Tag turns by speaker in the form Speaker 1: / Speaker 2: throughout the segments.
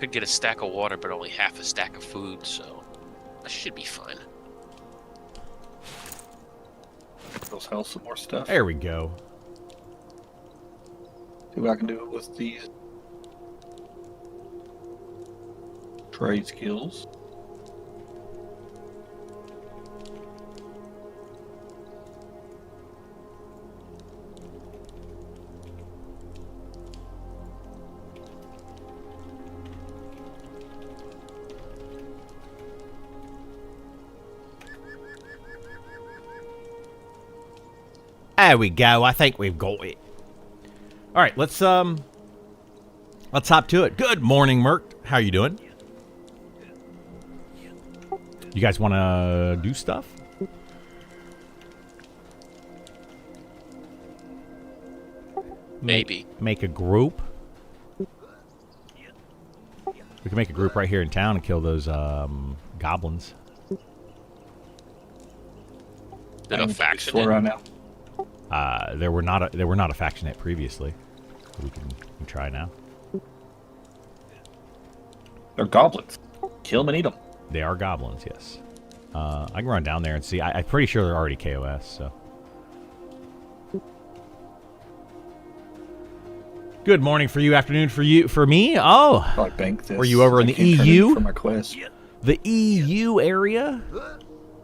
Speaker 1: could get a stack of water, but only half a stack of food, so I should be fine.
Speaker 2: Let's sell some more stuff.
Speaker 3: There we go.
Speaker 2: See what I can do with these trade skills.
Speaker 3: There we go. I think we've got it. All right, let's hop to it. Good morning, Merc. How you doing? You guys want to do stuff?
Speaker 1: Maybe.
Speaker 3: Make a group. We can make a group right here in town and kill those goblins.
Speaker 1: Bit of faction.
Speaker 2: Right now.
Speaker 3: They were not a faction yet previously. We can try now.
Speaker 2: They're goblins. Kill them and eat them.
Speaker 3: They are goblins, yes. I can run down there and see. I'm pretty sure they're already KOS, so. Good morning for you, afternoon for you, for me. Oh,
Speaker 2: Probably bank this.
Speaker 3: were you over in the
Speaker 2: can't turn it
Speaker 3: EU?
Speaker 2: for my quest.
Speaker 3: The EU area?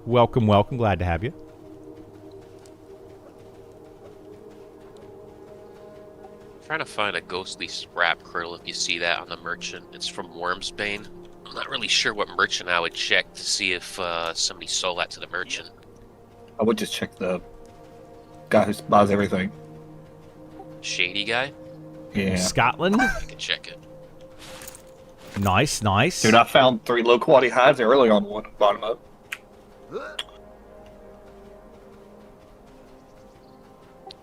Speaker 3: Welcome, welcome. Glad to have you.
Speaker 1: Trying to find a ghostly scrap krill if you see that on the merchant. It's from Wormsbane. I'm not really sure what merchant I would check to see if somebody sold that to the merchant.
Speaker 2: I would just check the guy who buys everything.
Speaker 1: Shady guy?
Speaker 2: Yeah.
Speaker 3: Scotland?
Speaker 1: I can check it.
Speaker 3: Nice, nice.
Speaker 2: Dude, I found 3 low quality hides early on one bottom up.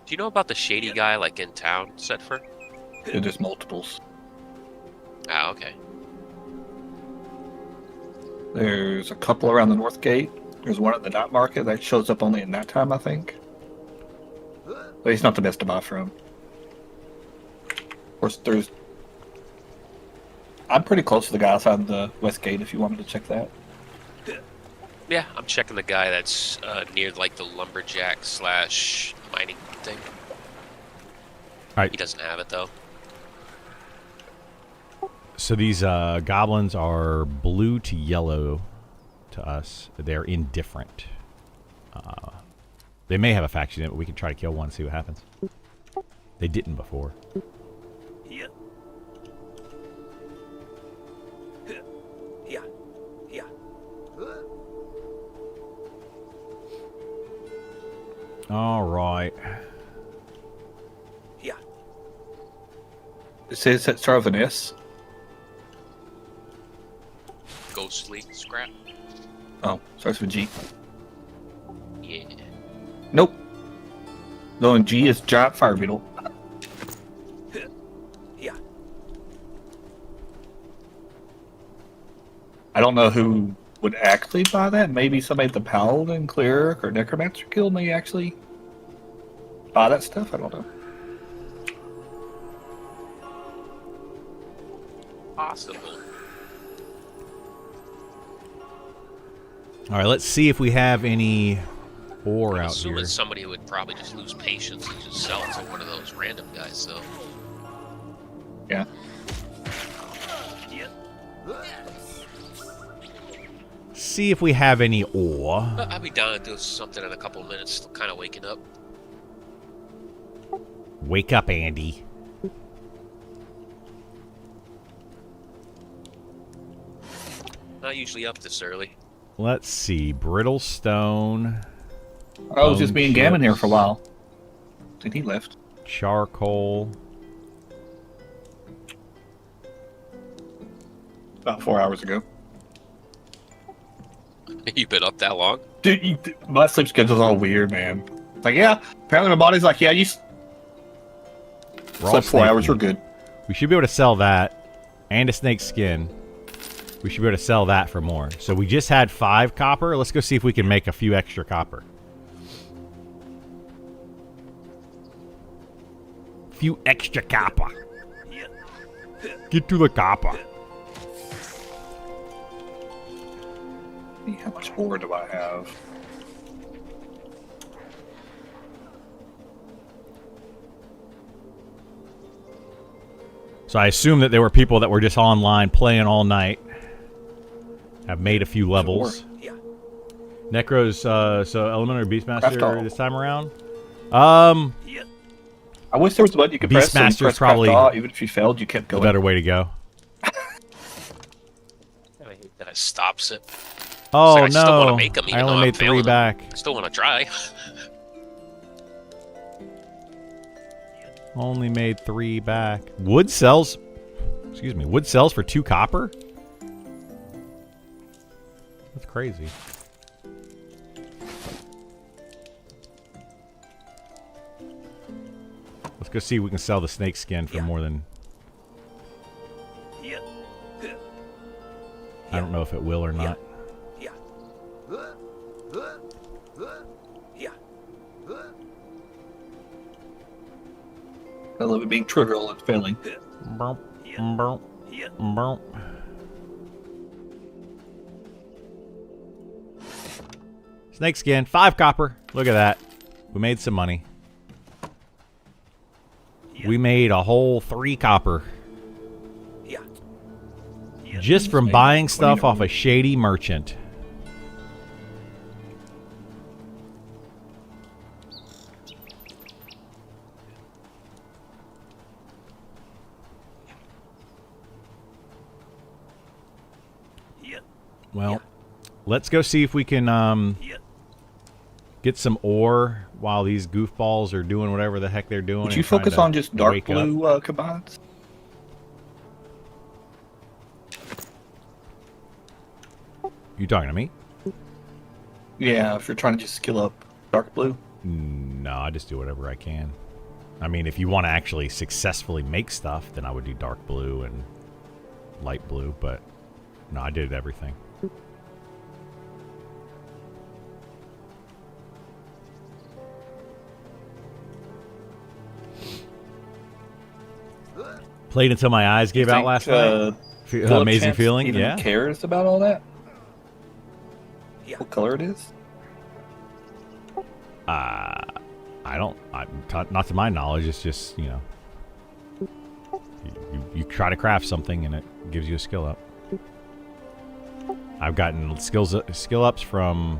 Speaker 1: Do you know about the shady guy, like, in town, Setfer?
Speaker 2: Yeah, there's multiples.
Speaker 1: Ah, okay.
Speaker 2: There's a couple around the north gate. There's one at the night market that shows up only at night time, I think. But he's not the best to buy from. Of course, there's... I'm pretty close to the guy outside the west gate if you want me to check that.
Speaker 1: Yeah, I'm checking the guy that's near, like, the lumberjack / mining thing.
Speaker 3: Alright.
Speaker 1: He doesn't have it, though.
Speaker 3: So these goblins are blue to yellow to us. They're indifferent. They may have a faction in it, but we can try to kill one and see what happens. They didn't before.
Speaker 1: Yeah.
Speaker 3: All right.
Speaker 1: Yeah.
Speaker 2: It says that start with an S.
Speaker 1: Ghostly scrap.
Speaker 2: Oh, starts with G.
Speaker 1: Yeah.
Speaker 2: Nope. No, and G is giant fire beetle.
Speaker 1: Yeah.
Speaker 2: I don't know who would actually buy that. Maybe somebody at the Paladin, Cleric, or Necromancer Guild may actually buy that stuff. I don't know.
Speaker 1: Possible.
Speaker 3: All right, let's see if we have any ore
Speaker 1: I'm
Speaker 3: out
Speaker 1: assuming
Speaker 3: here.
Speaker 1: somebody would probably just lose patience and just sell it to one of those random guys, so.
Speaker 2: Yeah.
Speaker 3: See if we have any ore.
Speaker 1: I'll be down to do something in a couple of minutes. Still kind of waking up.
Speaker 3: Wake up, Andy.
Speaker 1: Not usually up this early.
Speaker 3: Let's see. Brittle stone.
Speaker 2: I was just being gammon here
Speaker 3: chips,
Speaker 2: for a while. Then he left.
Speaker 3: Charcoal.
Speaker 2: About 4 hours ago.
Speaker 1: You been up that long?
Speaker 2: Dude, my sleep schedule's all weird, man. Like, yeah, apparently my body's like, yeah, you
Speaker 3: Raw
Speaker 2: slept 4
Speaker 3: snake
Speaker 2: hours, we're
Speaker 3: meat.
Speaker 2: good.
Speaker 3: We should be able to sell that. And a snake skin. We should be able to sell that for more. So we just had 5 copper. Let's go see if we can make a few extra copper. Few extra copper. Get to the copper.
Speaker 2: How much ore do I have?
Speaker 3: So I assume that there were people that were just online playing all night. Have made a few levels.
Speaker 2: Sure.
Speaker 3: Necros, so Elemental or Beastmaster
Speaker 2: all.
Speaker 3: this time around?
Speaker 2: I wish there was a button you could press. So you
Speaker 3: Beastmaster's
Speaker 2: press
Speaker 3: probably
Speaker 2: craft all, even if you failed, you kept
Speaker 3: the
Speaker 2: going.
Speaker 3: better way to go.
Speaker 1: I hate that it stops it.
Speaker 3: Oh,
Speaker 1: I still want to
Speaker 3: no.
Speaker 1: make them, even
Speaker 3: I
Speaker 1: though
Speaker 3: only
Speaker 1: I'm
Speaker 3: made 3
Speaker 1: failing them.
Speaker 3: back.
Speaker 1: I still want to try.
Speaker 3: Only made 3 back. Wood sells... Excuse me. Wood sells for 2 copper? That's crazy. Let's go see if we can sell the snake skin for more than... I don't know if it will or not.
Speaker 2: I love it being trivial and failing.
Speaker 3: Bump, bump, bump. Snake skin, 5 copper. Look at that. We made some money. We made a whole 3 copper. Just from buying stuff off a shady merchant. Well, let's go see if we can get some ore while these goofballs are doing whatever the heck they're doing.
Speaker 2: Would you focus on just dark blue combines?
Speaker 3: You talking to me?
Speaker 2: Yeah, if you're trying to just skill up dark blue.
Speaker 3: No, I just do whatever I can. I mean, if you want to actually successfully make stuff, then I would do dark blue and light blue, but no, I did everything. Played until my eyes gave out last night. Amazing feeling,
Speaker 2: even
Speaker 3: yeah.
Speaker 2: Cares about all that? What color it is?
Speaker 3: I don't. Not to my knowledge. It's just, you know, you try to craft something and it gives you a skill up. I've gotten skill ups from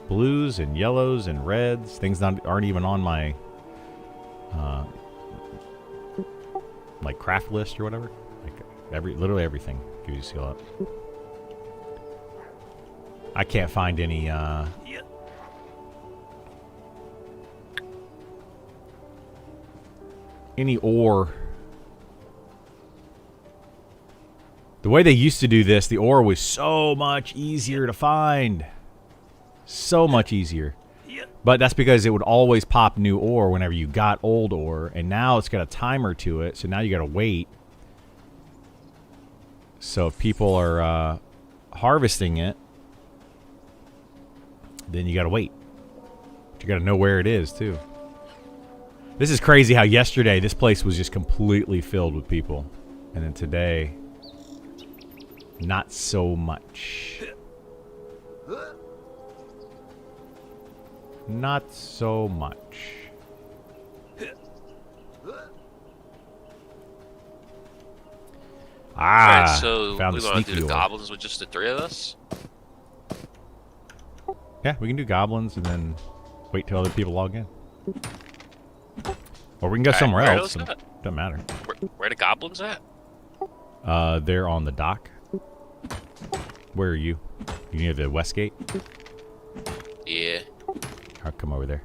Speaker 3: blues and yellows and reds. Things aren't even on my like craft list or whatever. Like literally everything gives you a skill up. I can't find any ore. The way they used to do this, the ore was so much easier to find. So much easier. But that's because it would always pop new ore whenever you got old ore. And now it's got a timer to it, so now you gotta wait. So if people are harvesting it, then you gotta wait. But you gotta know where it is, too. This is crazy how yesterday this place was just completely filled with people. And then today, not so much. Not so much.
Speaker 1: Alright, so
Speaker 3: found
Speaker 1: we
Speaker 3: the
Speaker 1: want to
Speaker 3: sneaky
Speaker 1: do the
Speaker 3: ore.
Speaker 1: goblins with just the 3 of us?
Speaker 3: Yeah, we can do goblins and then wait till other people log in. Or we can go somewhere
Speaker 1: where
Speaker 3: else.
Speaker 1: are those at?
Speaker 3: Doesn't matter.
Speaker 1: Where the goblins at?
Speaker 3: They're on the dock. Where are you? You near the west gate?
Speaker 1: Yeah.
Speaker 3: I'll come over there.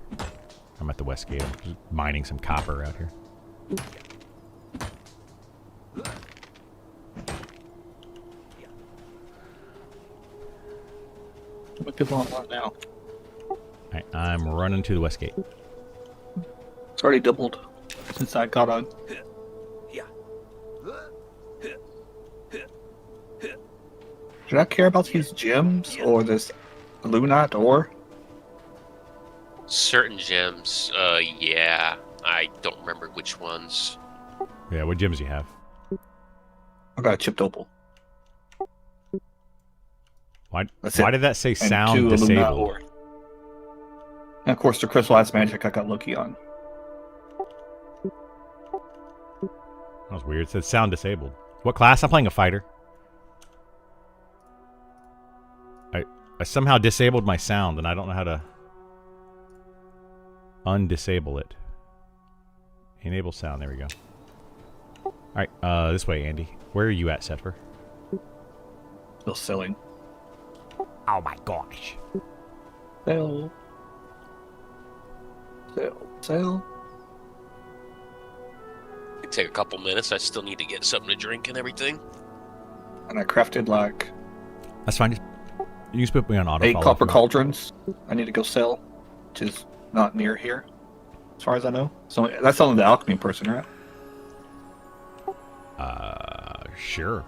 Speaker 3: I'm at the west gate. I'm just mining some copper out here.
Speaker 2: How many people online now?
Speaker 3: Alright, I'm running to the west gate.
Speaker 2: It's already doubled since I got on. Should I care about these gems or this lunite ore?
Speaker 1: Certain gems, yeah. I don't remember which ones.
Speaker 3: Yeah, what gems do you have?
Speaker 2: I got a chipped opal.
Speaker 3: Why
Speaker 2: That's
Speaker 3: why
Speaker 2: it.
Speaker 3: did that say
Speaker 2: And
Speaker 3: sound
Speaker 2: 2 Illumina
Speaker 3: disabled?
Speaker 2: ore. And of course, the crystallized magic I got lucky on.
Speaker 3: That was weird. It said sound disabled. What class? I'm playing a fighter. I somehow disabled my sound, and I don't know how to undisable it. Enable sound. There we go. All right, this way, Andy. Where are you at, Setfer?
Speaker 2: Still selling.
Speaker 3: Oh my gosh.
Speaker 2: Sell. Sell.
Speaker 1: It'd take a couple minutes. I still need to get something to drink and everything.
Speaker 2: And I crafted like
Speaker 3: That's fine. You just put me on auto.
Speaker 2: 8 copper cauldrons. I need to go sell, which is not near here, as far as I know. So that's only the alchemy person, right?
Speaker 3: Sure.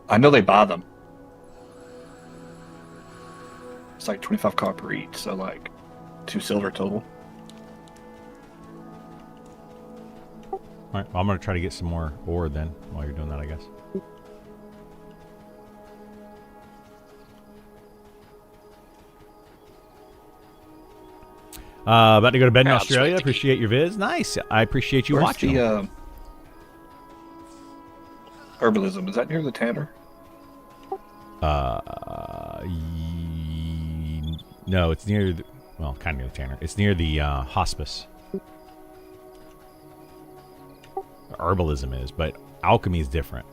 Speaker 2: I know they buy them. It's like 25 copper each, so like 2 silver total.
Speaker 3: All right, well, I'm going to try to get some more ore then while you're doing that, I guess. About to go to bed in Australia. Appreciate your viz. Nice. I appreciate you
Speaker 2: Where's
Speaker 3: watching.
Speaker 2: the herbalism? Is that near the tanner?
Speaker 3: No, it's near the, well, kind of near the tanner. It's near the hospice. Herbalism is, but alchemy is different.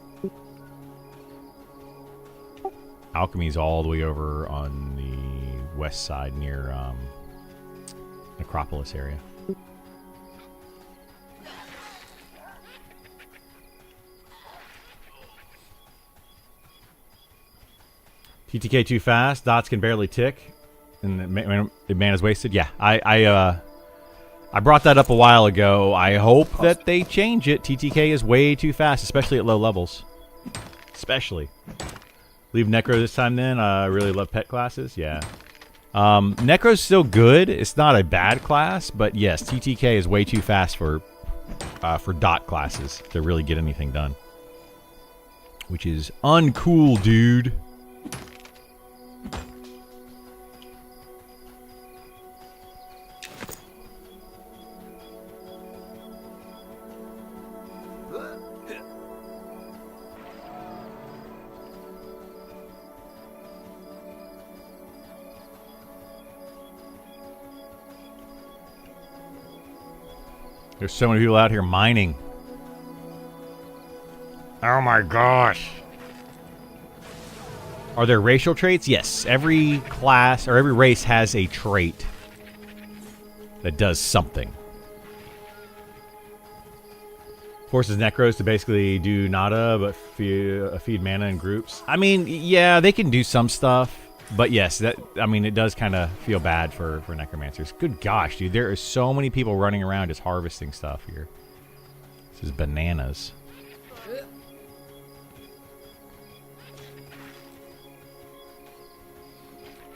Speaker 3: Alchemy is all the way over on the west side near Necropolis area. TTK too fast. Dots can barely tick, and the man is wasted. Yeah, I brought that up a while ago. I hope that they change it. TTK is way too fast, especially at low levels. Especially. Leave Necro this time then. I really love pet classes. Yeah. Necro's still good. It's not a bad class, but yes, TTK is way too fast for dot classes to really get anything done. Which is uncool, dude. There's so many people out here mining. Oh my gosh. Are there racial traits? Yes. Every class or every race has a trait that does something. Forces Necros to basically do nada but feed mana in groups. I mean, yeah, they can do some stuff. But yes, that, I mean, it does kind of feel bad for necromancers. Good gosh, dude, there are so many people running around just harvesting stuff here. This is bananas.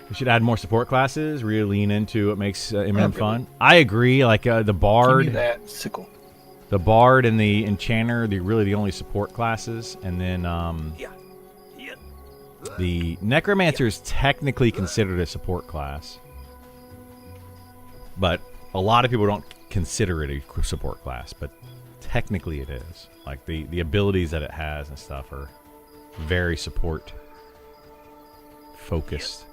Speaker 3: We should add more support classes. Really lean into what makes MM fun. I agree. Like the bard,
Speaker 2: Give me that sickle.
Speaker 3: The bard and the enchanter, they're really the only support classes, and then the necromancer is technically considered a support class, but a lot of people don't consider it a support class, but technically it is. Like the abilities that it has and stuff are very support focused.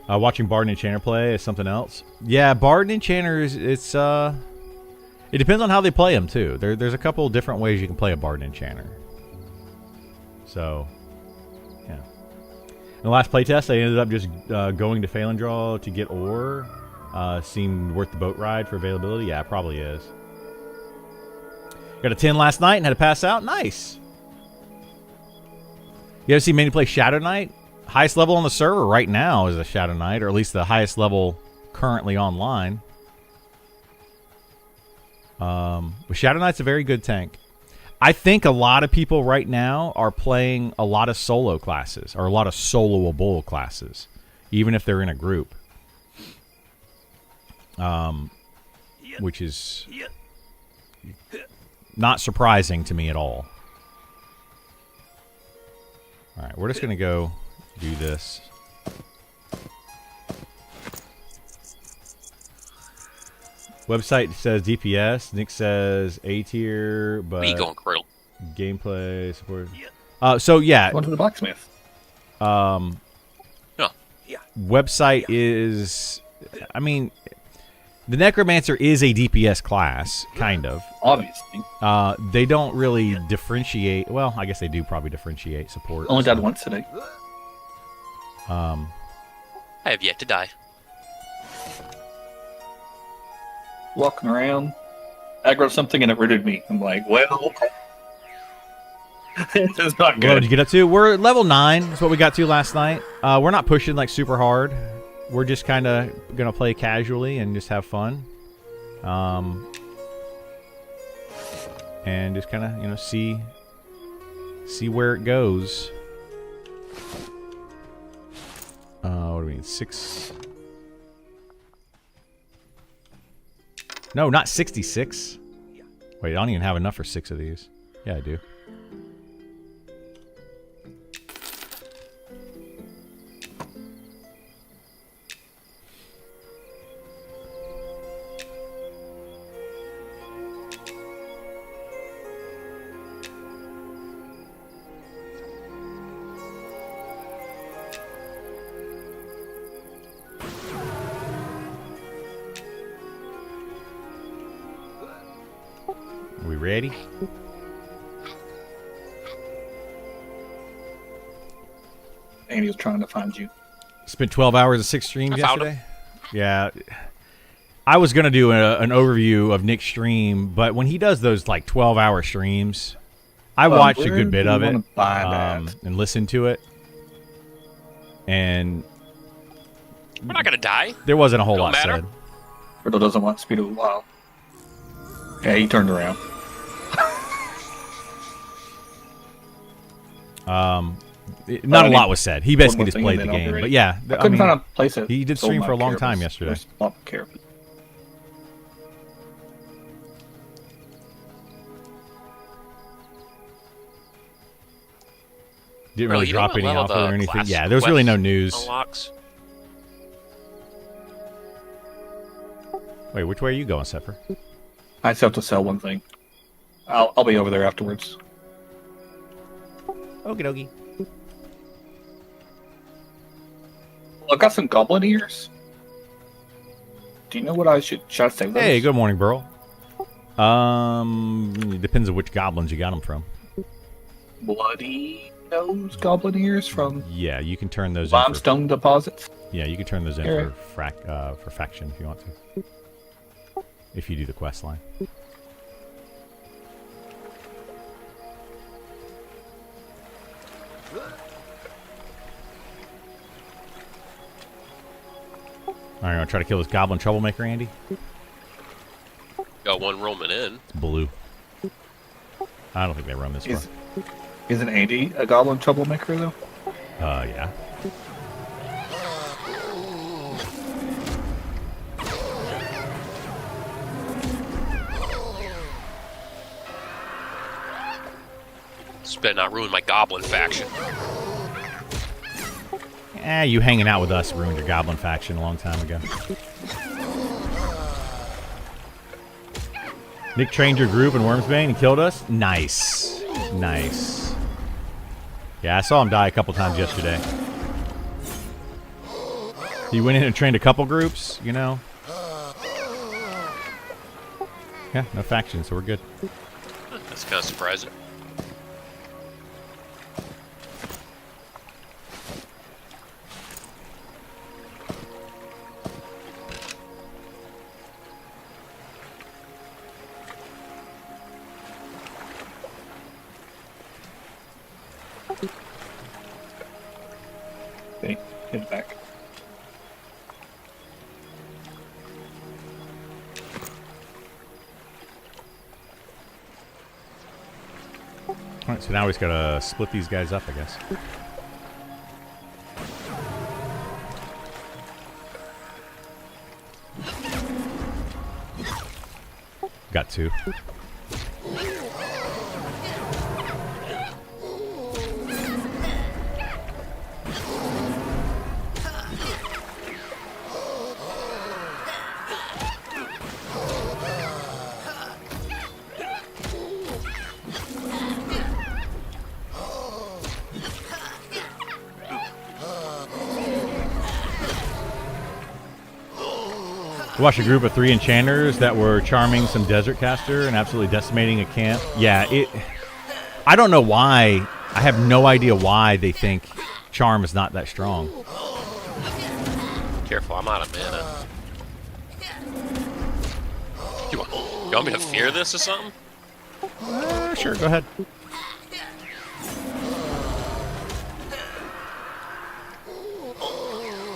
Speaker 3: Watching Bard and Enchanter play is something else. Yeah, Bard and Enchanter is it depends on how they play them too. There's a couple different ways you can play a Bard and Enchanter. So, yeah. In the last playtest, I ended up just going to Phalandraw to get ore. Seemed worth the boat ride for availability. Yeah, it probably is. Got a 10 last night and had to pass out. Nice. You ever see Manny play Shadow Knight? Highest level on the server right now is a Shadow Knight, or at least the highest level currently online. But Shadow Knight's a very good tank. I think a lot of people right now are playing a lot of solo classes, or a lot of soloable classes, even if they're in a group. Which is not surprising to me at all. All right, we're just gonna go do this. Website says DPS. Nick says A tier, but
Speaker 1: Where you going, Krill?
Speaker 3: gameplay support. So yeah,
Speaker 2: Going to the blacksmith.
Speaker 1: No.
Speaker 3: website is. I mean, the Necromancer is a DPS class, kind of.
Speaker 2: Obviously.
Speaker 3: They don't really differentiate. Well, I guess they do probably differentiate support.
Speaker 2: Only died once today.
Speaker 1: I have yet to die.
Speaker 2: Walking around. Aggro something and it rooted me. I'm like, well. This is not
Speaker 3: What
Speaker 2: good.
Speaker 3: did you get up to? We're at level 9. That's what we got to last night. We're not pushing like super hard. We're just kind of gonna play casually and just have fun, and just kind of see where it goes. What do we need? 6? No, not 66. Wait, I don't even have enough for 6 of these. Yeah, I do. We ready?
Speaker 2: Andy was trying to find you.
Speaker 3: Spent 12 hours of 6 streams
Speaker 1: I found
Speaker 3: yesterday. Yeah. I was going to do an overview of Nick's stream, but when he does those like 12-hour streams, I watched a good bit of it and listened to it. And
Speaker 1: We're not gonna die.
Speaker 3: there wasn't a whole
Speaker 1: Don't
Speaker 3: lot
Speaker 1: matter.
Speaker 3: said.
Speaker 2: Riddle doesn't want speed of a while. Yeah, he turned around.
Speaker 3: Not a lot was said. He basically
Speaker 2: one
Speaker 3: just
Speaker 2: thing
Speaker 3: played
Speaker 2: and
Speaker 3: the
Speaker 2: then I'll
Speaker 3: game.
Speaker 2: be
Speaker 3: But
Speaker 2: ready.
Speaker 3: yeah,
Speaker 2: I couldn't find a place that
Speaker 3: he did
Speaker 2: sold
Speaker 3: stream
Speaker 2: my
Speaker 3: for a long
Speaker 2: carapace.
Speaker 3: time yesterday.
Speaker 2: There's a lot of carapace.
Speaker 3: Didn't
Speaker 1: Bro,
Speaker 3: really
Speaker 1: you know
Speaker 3: drop
Speaker 1: what
Speaker 3: any
Speaker 1: level
Speaker 3: alpha
Speaker 1: the
Speaker 3: or anything.
Speaker 1: class
Speaker 3: Yeah, there's really no
Speaker 1: quest
Speaker 3: news.
Speaker 1: Unlocks?
Speaker 3: Wait, which way are you going, Sepper?
Speaker 2: I just have to sell one thing. I'll be over there afterwards.
Speaker 3: Okie dokie.
Speaker 2: Well, I got some goblin ears. Do you know what I should I save those?
Speaker 3: Hey, good morning, Burl. It depends on which goblins you got them from.
Speaker 2: Bloody nose goblin ears from
Speaker 3: Yeah, you can turn those in.
Speaker 2: limestone deposits.
Speaker 3: Yeah, you can turn those in
Speaker 2: Alright.
Speaker 3: for faction if you want to. If you do the quest line. Alright, I'm gonna try to kill this goblin troublemaker, Andy.
Speaker 1: Got one roaming in.
Speaker 3: It's blue. I don't think they roam this far.
Speaker 2: Isn't Andy a goblin troublemaker though?
Speaker 3: Yeah.
Speaker 1: Just better not ruin my goblin faction.
Speaker 3: You hanging out with us ruined your goblin faction a long time ago. Nick trained your group in Wormsbane and killed us? Nice. Nice. Yeah, I saw him die a couple times yesterday. He went in and trained a couple groups, you know? Yeah, no faction, so we're good.
Speaker 1: That's kind of surprising.
Speaker 2: Okay, head back.
Speaker 3: Alright, so now we just gotta split these guys up, I guess. Got two. We watched a group of 3 enchanters that were charming some desert caster and absolutely decimating a camp. Yeah, I don't know why. I have no idea why they think charm is not that strong.
Speaker 1: Careful, I'm out of mana. You want me to fear this or something?
Speaker 3: Sure, go ahead.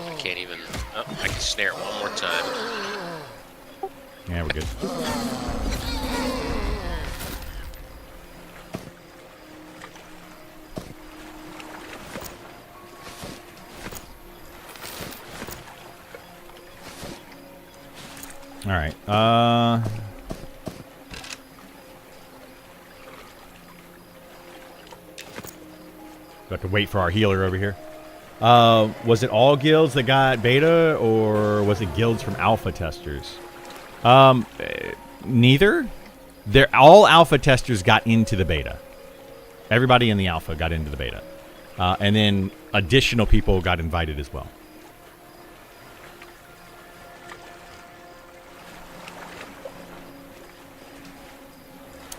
Speaker 1: I can't even... Oh, I can snare it one more time.
Speaker 3: Yeah, we're good. All right. Got to wait for our healer over here. Was it all guilds that got beta, or was it guilds from alpha testers? Neither. All alpha testers got into the beta. Everybody in the alpha got into the beta. And then additional people got invited as well.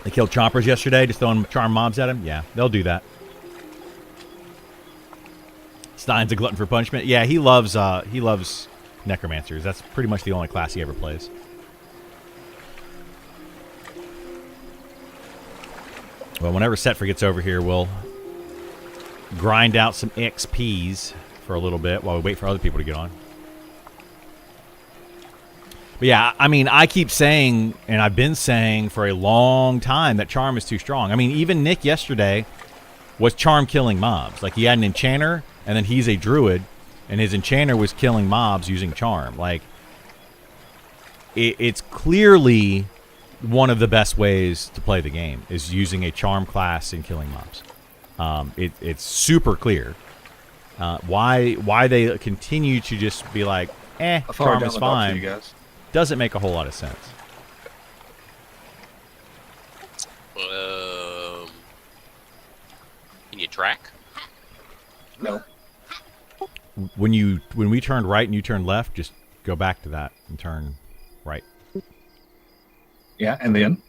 Speaker 3: They killed chompers yesterday, just throwing charm mobs at him. Yeah, they'll do that. Stein's a glutton for punishment. Yeah, he loves necromancers. That's pretty much the only class he ever plays. Well, whenever Setfree gets over here, we'll grind out some XPs for a little bit while we wait for other people to get on. But yeah, I mean, I keep saying, and I've been saying for a long time, that charm is too strong. I mean, even Nick yesterday was charm killing mobs. Like, he had an enchanter, and then he's a druid, and his enchanter was killing mobs using charm. Like, it's clearly one of the best ways to play the game, is using a charm class and killing mobs. It's super clear. Why they continue to just be like, charm is fine, doesn't make a whole lot of sense.
Speaker 1: Can you track?
Speaker 2: No.
Speaker 3: When we turned right and you turned left, just go back to that and turn right.
Speaker 2: Yeah, and then?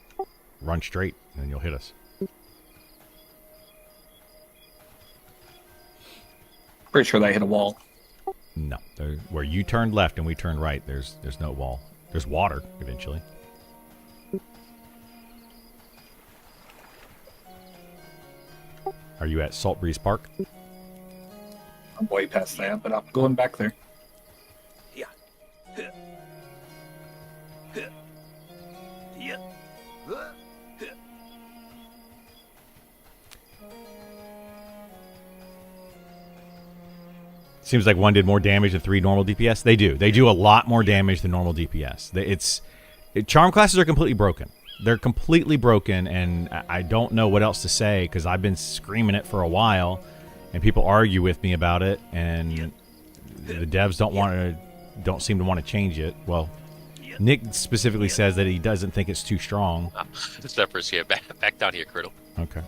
Speaker 3: Run straight, and then you'll hit us.
Speaker 2: Pretty sure they hit a wall.
Speaker 3: No. Where you turned left and we turned right, there's no wall. There's water, eventually. Are you at Salt Breeze Park?
Speaker 2: I'm way past that, but I'm going back there.
Speaker 1: Yeah.
Speaker 3: Seems like one did more damage than 3 normal DPS. They do. They do a lot more damage than normal DPS. Charm classes are completely broken. They're completely broken, and I don't know what else to say because I've been screaming it for a while, and people argue with me about it, and the devs don't seem to want to change it. Well, Nick specifically says that he doesn't think it's too strong.
Speaker 1: Steppers here, back down here, Criddle.
Speaker 3: Okay.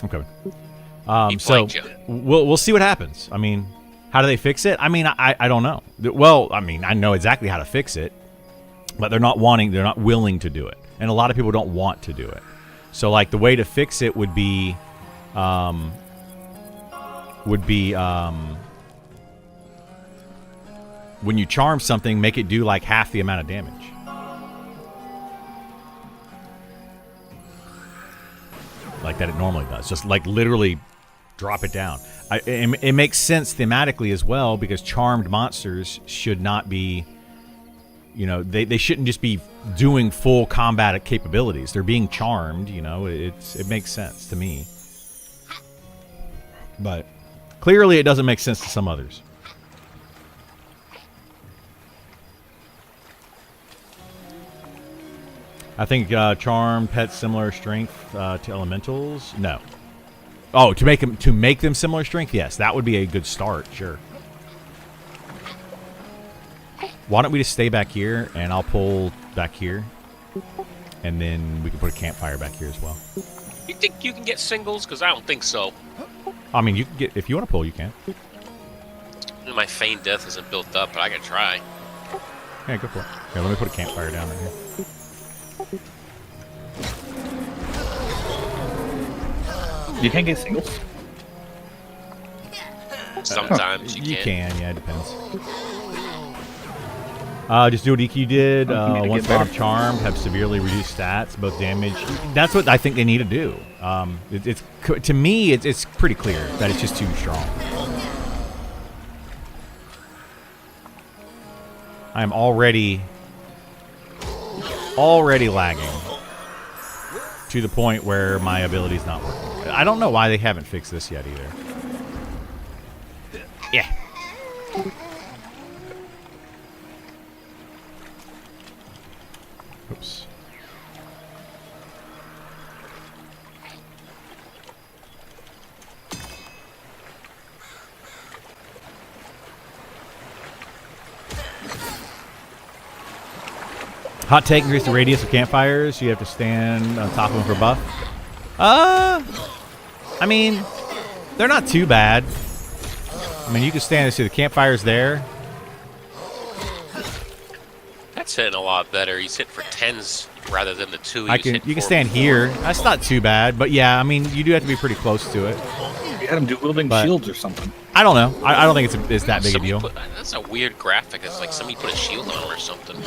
Speaker 3: Okay.
Speaker 1: He
Speaker 3: So
Speaker 1: flanked you.
Speaker 3: we'll see what happens. I mean, how do they fix it? I mean, I don't know. Well, I mean, I know exactly how to fix it, but they're not willing to do it, and a lot of people don't want to do it. So, like, the way to fix it would be when you charm something, make it do like half the amount of damage. Like that it normally does. Just like literally drop it down. It makes sense thematically as well, because charmed monsters should not be, they shouldn't just be doing full combat capabilities. They're being charmed, it makes sense to me. But clearly it doesn't make sense to some others. I think charm pets similar strength to elementals. No. Oh, to make them similar strength. Yes, that would be a good start. Sure. Why don't we just stay back here and I'll pull back here, and then we can put a campfire back here as well.
Speaker 1: You think you can get singles? Because I don't think so.
Speaker 3: I mean, you can get, if you want to pull, you can.
Speaker 1: My feign death isn't built up, but I can try.
Speaker 3: Yeah, go for it. Here, let me put a campfire down right here.
Speaker 2: You can't get singles.
Speaker 1: Sometimes
Speaker 3: You
Speaker 1: can.
Speaker 3: can, yeah, it depends. Just do what EQ did.
Speaker 2: You need to
Speaker 3: Once
Speaker 2: get better.
Speaker 3: mob charmed, have severely reduced stats, both damage. That's what I think they need to do. To me, it's pretty clear that it's just too strong. I am already lagging to the point where my ability's not working. I don't know why they haven't fixed this yet either. Yeah. Oops. Hot take: increase the radius of campfires. You have to stand on top of them for buff. I mean, they're not too bad. I mean, you can stand and see the campfire's there.
Speaker 1: That's hitting a lot better. He's hit for 10s rather than the 2.
Speaker 3: You can stand here. That's not too bad, but yeah, I mean, you do have to be pretty close to it.
Speaker 2: You had him do wielding
Speaker 3: But-
Speaker 2: shields or something.
Speaker 3: I don't know. I don't think it's that big a deal.
Speaker 1: That's a weird graphic. It's like somebody put a shield on him or something.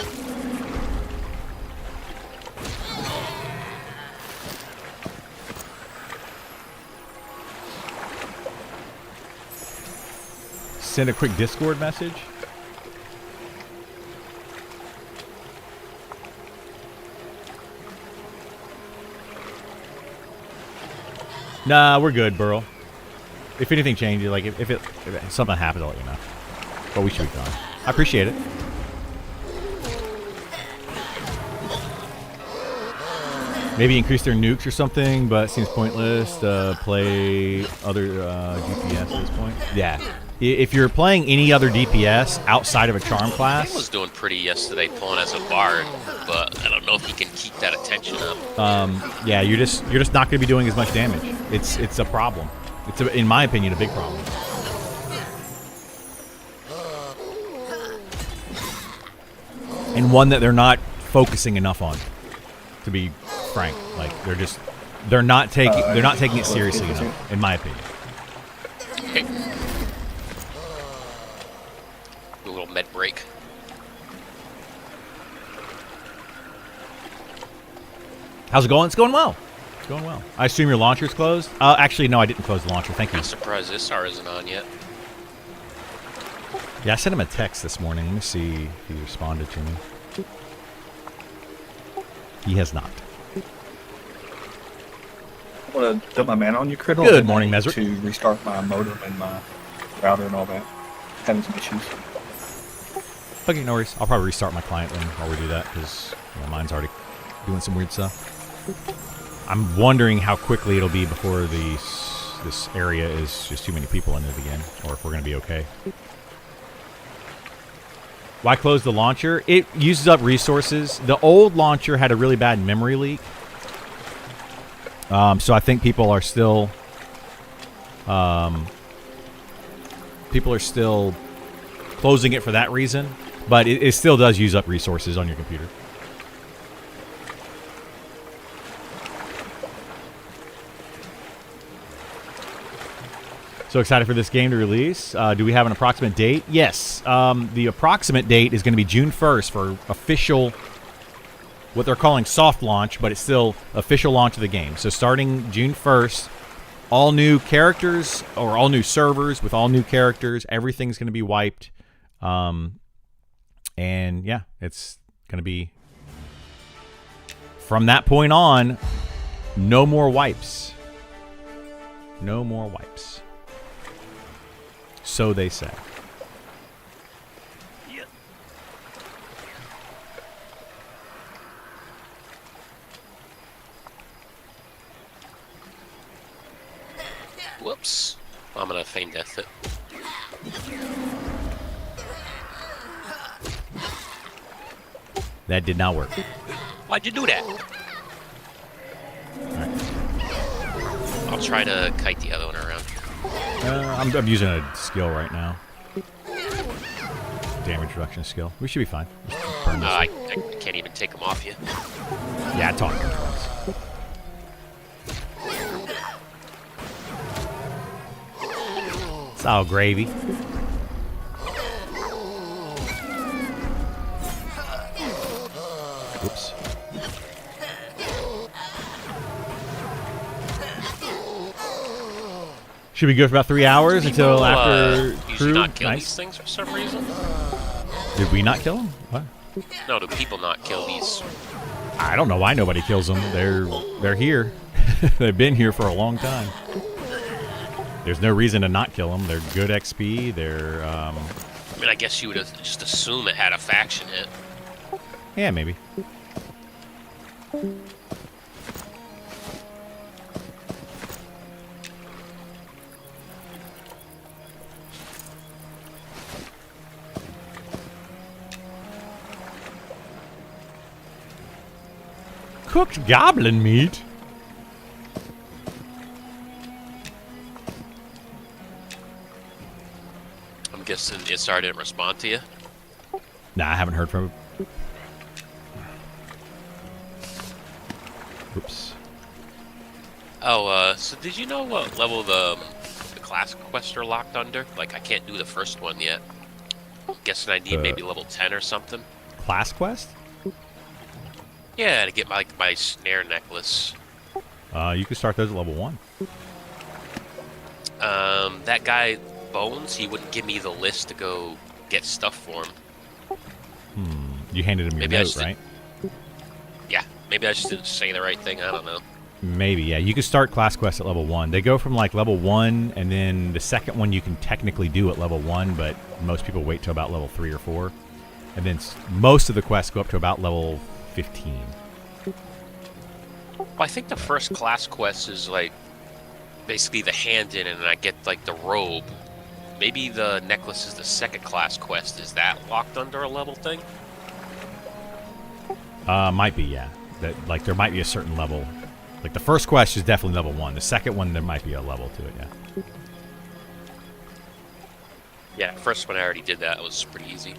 Speaker 3: Send a quick Discord message. Nah, we're good, Burl. If anything changes, like if something happens, I'll let you know. But we should be gone. I appreciate it. Maybe increase their nukes or something, but it seems pointless to play other DPS at this point. Yeah. If you're playing any other DPS outside of a charm
Speaker 1: He
Speaker 3: class,
Speaker 1: was doing pretty yesterday pulling as a bard, but I don't know if he can keep that attention up.
Speaker 3: yeah, you're just not going to be doing as much damage. It's a problem. It's in my opinion a big problem. And one that they're not focusing enough on, to be frank. Like they're not taking it seriously enough, in my opinion.
Speaker 1: Okay. A little med break.
Speaker 3: How's it going? It's going well. It's going well. I assume your launcher's closed? Actually, no, I didn't close the launcher. Thank you.
Speaker 1: I'm surprised this R isn't on yet.
Speaker 3: Yeah, I sent him a text this morning. Let me see if he responded to me. He has not.
Speaker 2: I want to dump my mana on you, Criddle.
Speaker 3: Good
Speaker 2: and
Speaker 3: morning,
Speaker 2: I need
Speaker 3: Mesrit.
Speaker 2: To restart my modem and my router and all that. Having some issues.
Speaker 3: Okay, no worries. I'll probably restart my client then while we do that, because mine's already doing some weird stuff. I'm wondering how quickly it'll be before this area is just too many people in it again, or if we're going to be okay. Why close the launcher? It uses up resources. The old launcher had a really bad memory leak. So I think people are still closing it for that reason, but it still does use up resources on your computer. So excited for this game to release. Do we have an approximate date? Yes. The approximate date is going to be June 1st for official, what they're calling soft launch, but it's still official launch of the game. So starting June 1st, all new characters, or all new servers with all new characters, everything's going to be wiped. And yeah, it's going to be, from that point on, no more wipes. No more wipes. So they say.
Speaker 1: Whoops. I'm gonna feign death it.
Speaker 3: That did not work.
Speaker 1: Why'd you do that?
Speaker 3: Alright.
Speaker 1: I'll try to kite the other one around.
Speaker 3: I'm using a skill right now. Damage reduction skill. We should be fine. Burn this.
Speaker 1: I can't even take them off you.
Speaker 3: Yeah, talk. It's all gravy. Oops. Should we go for about 3 hours until after
Speaker 1: usually
Speaker 3: crew?
Speaker 1: not kill
Speaker 3: Nice.
Speaker 1: these things for some reason.
Speaker 3: Did we not kill them? What?
Speaker 1: No, do people not kill these?
Speaker 3: I don't know why nobody kills them. They're here. They've been here for a long time. There's no reason to not kill them. They're good XP. They're
Speaker 1: I mean, I guess you would just assume it had a faction hit.
Speaker 3: yeah, maybe. Cooked goblin meat.
Speaker 1: I'm guessing Isar didn't respond to you.
Speaker 3: Nah, I haven't heard from him. Oops.
Speaker 1: Oh, so did you know what level the class quests are locked under? Like, I can't do the first one yet. I'm guessing I need maybe level 10 or something.
Speaker 3: Class quest?
Speaker 1: Yeah, to get my snare necklace.
Speaker 3: You can start those at level 1.
Speaker 1: That guy, Bones, he wouldn't give me the list to go get stuff for him.
Speaker 3: You handed him your
Speaker 1: Maybe I
Speaker 3: note,
Speaker 1: just
Speaker 3: right?
Speaker 1: Yeah, maybe I just didn't say the right thing. I don't know.
Speaker 3: Maybe, yeah. You can start class quests at level 1. They go from like level 1, and then the second one you can technically do at level 1, but most people wait till about level 3 or 4. And then most of the quests go up to about level 15.
Speaker 1: Well, I think the first class quest is like basically the hand-in, and I get like the robe. Maybe the necklace is the second class quest. Is that locked under a level thing?
Speaker 3: Might be, yeah. That like there might be a certain level. Like the first quest is definitely level 1. The second one there might be a level to it, yeah.
Speaker 1: Yeah, first one I already did that. It was pretty easy.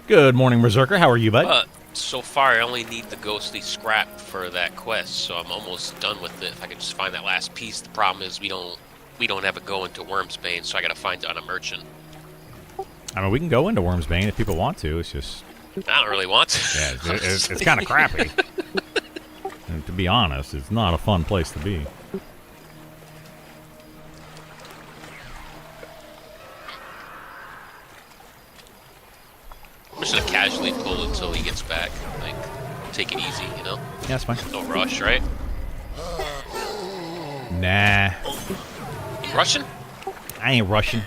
Speaker 3: Good morning, Berserker. How are you, bud?
Speaker 1: But so far, I only need the ghostly scrap for that quest, so I'm almost done with it. If I can just find that last piece. The problem is we don't have it go into Wormsbane, so I gotta find it on a merchant.
Speaker 3: I mean, we can go into Wormsbane if people want to. It's just
Speaker 1: I don't really want to.
Speaker 3: yeah, it's kind of crappy. And to be honest, it's not a fun place to be.
Speaker 1: I'm just gonna casually pull until he gets back. Like, take it easy, you know?
Speaker 3: Yeah, that's fine.
Speaker 1: No rush, right?
Speaker 3: Nah,
Speaker 1: You rushing?
Speaker 3: I ain't rushing.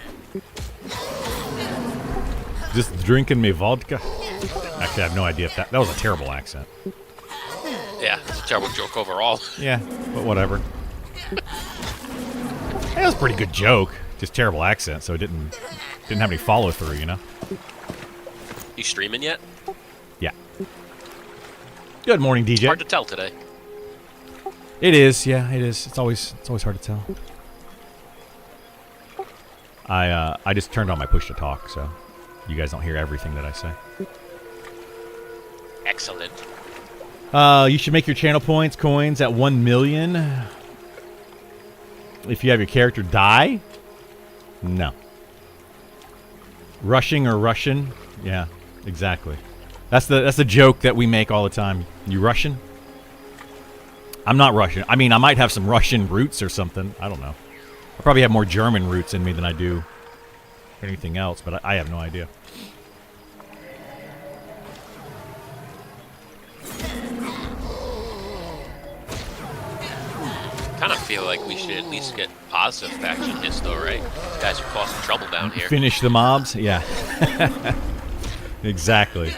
Speaker 3: Just drinking me vodka. Actually, I have no idea if that was a terrible accent.
Speaker 1: Yeah, it's a terrible joke overall.
Speaker 3: Yeah, but whatever. That was a pretty good joke. Just terrible accent, so it didn't have any follow through, you know.
Speaker 1: You streaming yet?
Speaker 3: Yeah. Good morning, DJ.
Speaker 1: Hard to tell today.
Speaker 3: It is, yeah, it is. It's always hard to tell. I just turned on my push to talk, so you guys don't hear everything that I say.
Speaker 1: Excellent.
Speaker 3: You should make your channel points coins at 1 million. If you have your character die? No. Rushing or Russian? Yeah, exactly. That's the joke that we make all the time. You Russian? I'm not Russian. I mean, I might have some Russian roots or something. I don't know. I probably have more German roots in me than I do anything else, but I have no idea.
Speaker 1: Kind of feel like we should at least get positive faction hits, though, right? These guys are causing trouble down here.
Speaker 3: Finish the mobs? Yeah. Exactly.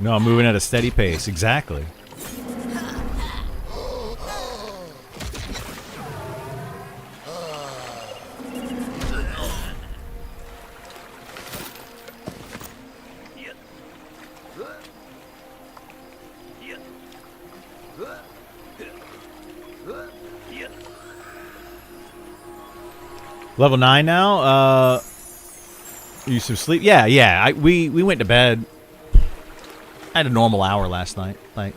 Speaker 3: No, I'm moving at a steady pace. Exactly. Level 9 now. Use some sleep. Yeah. We went to bed. I had a normal hour last night. Like,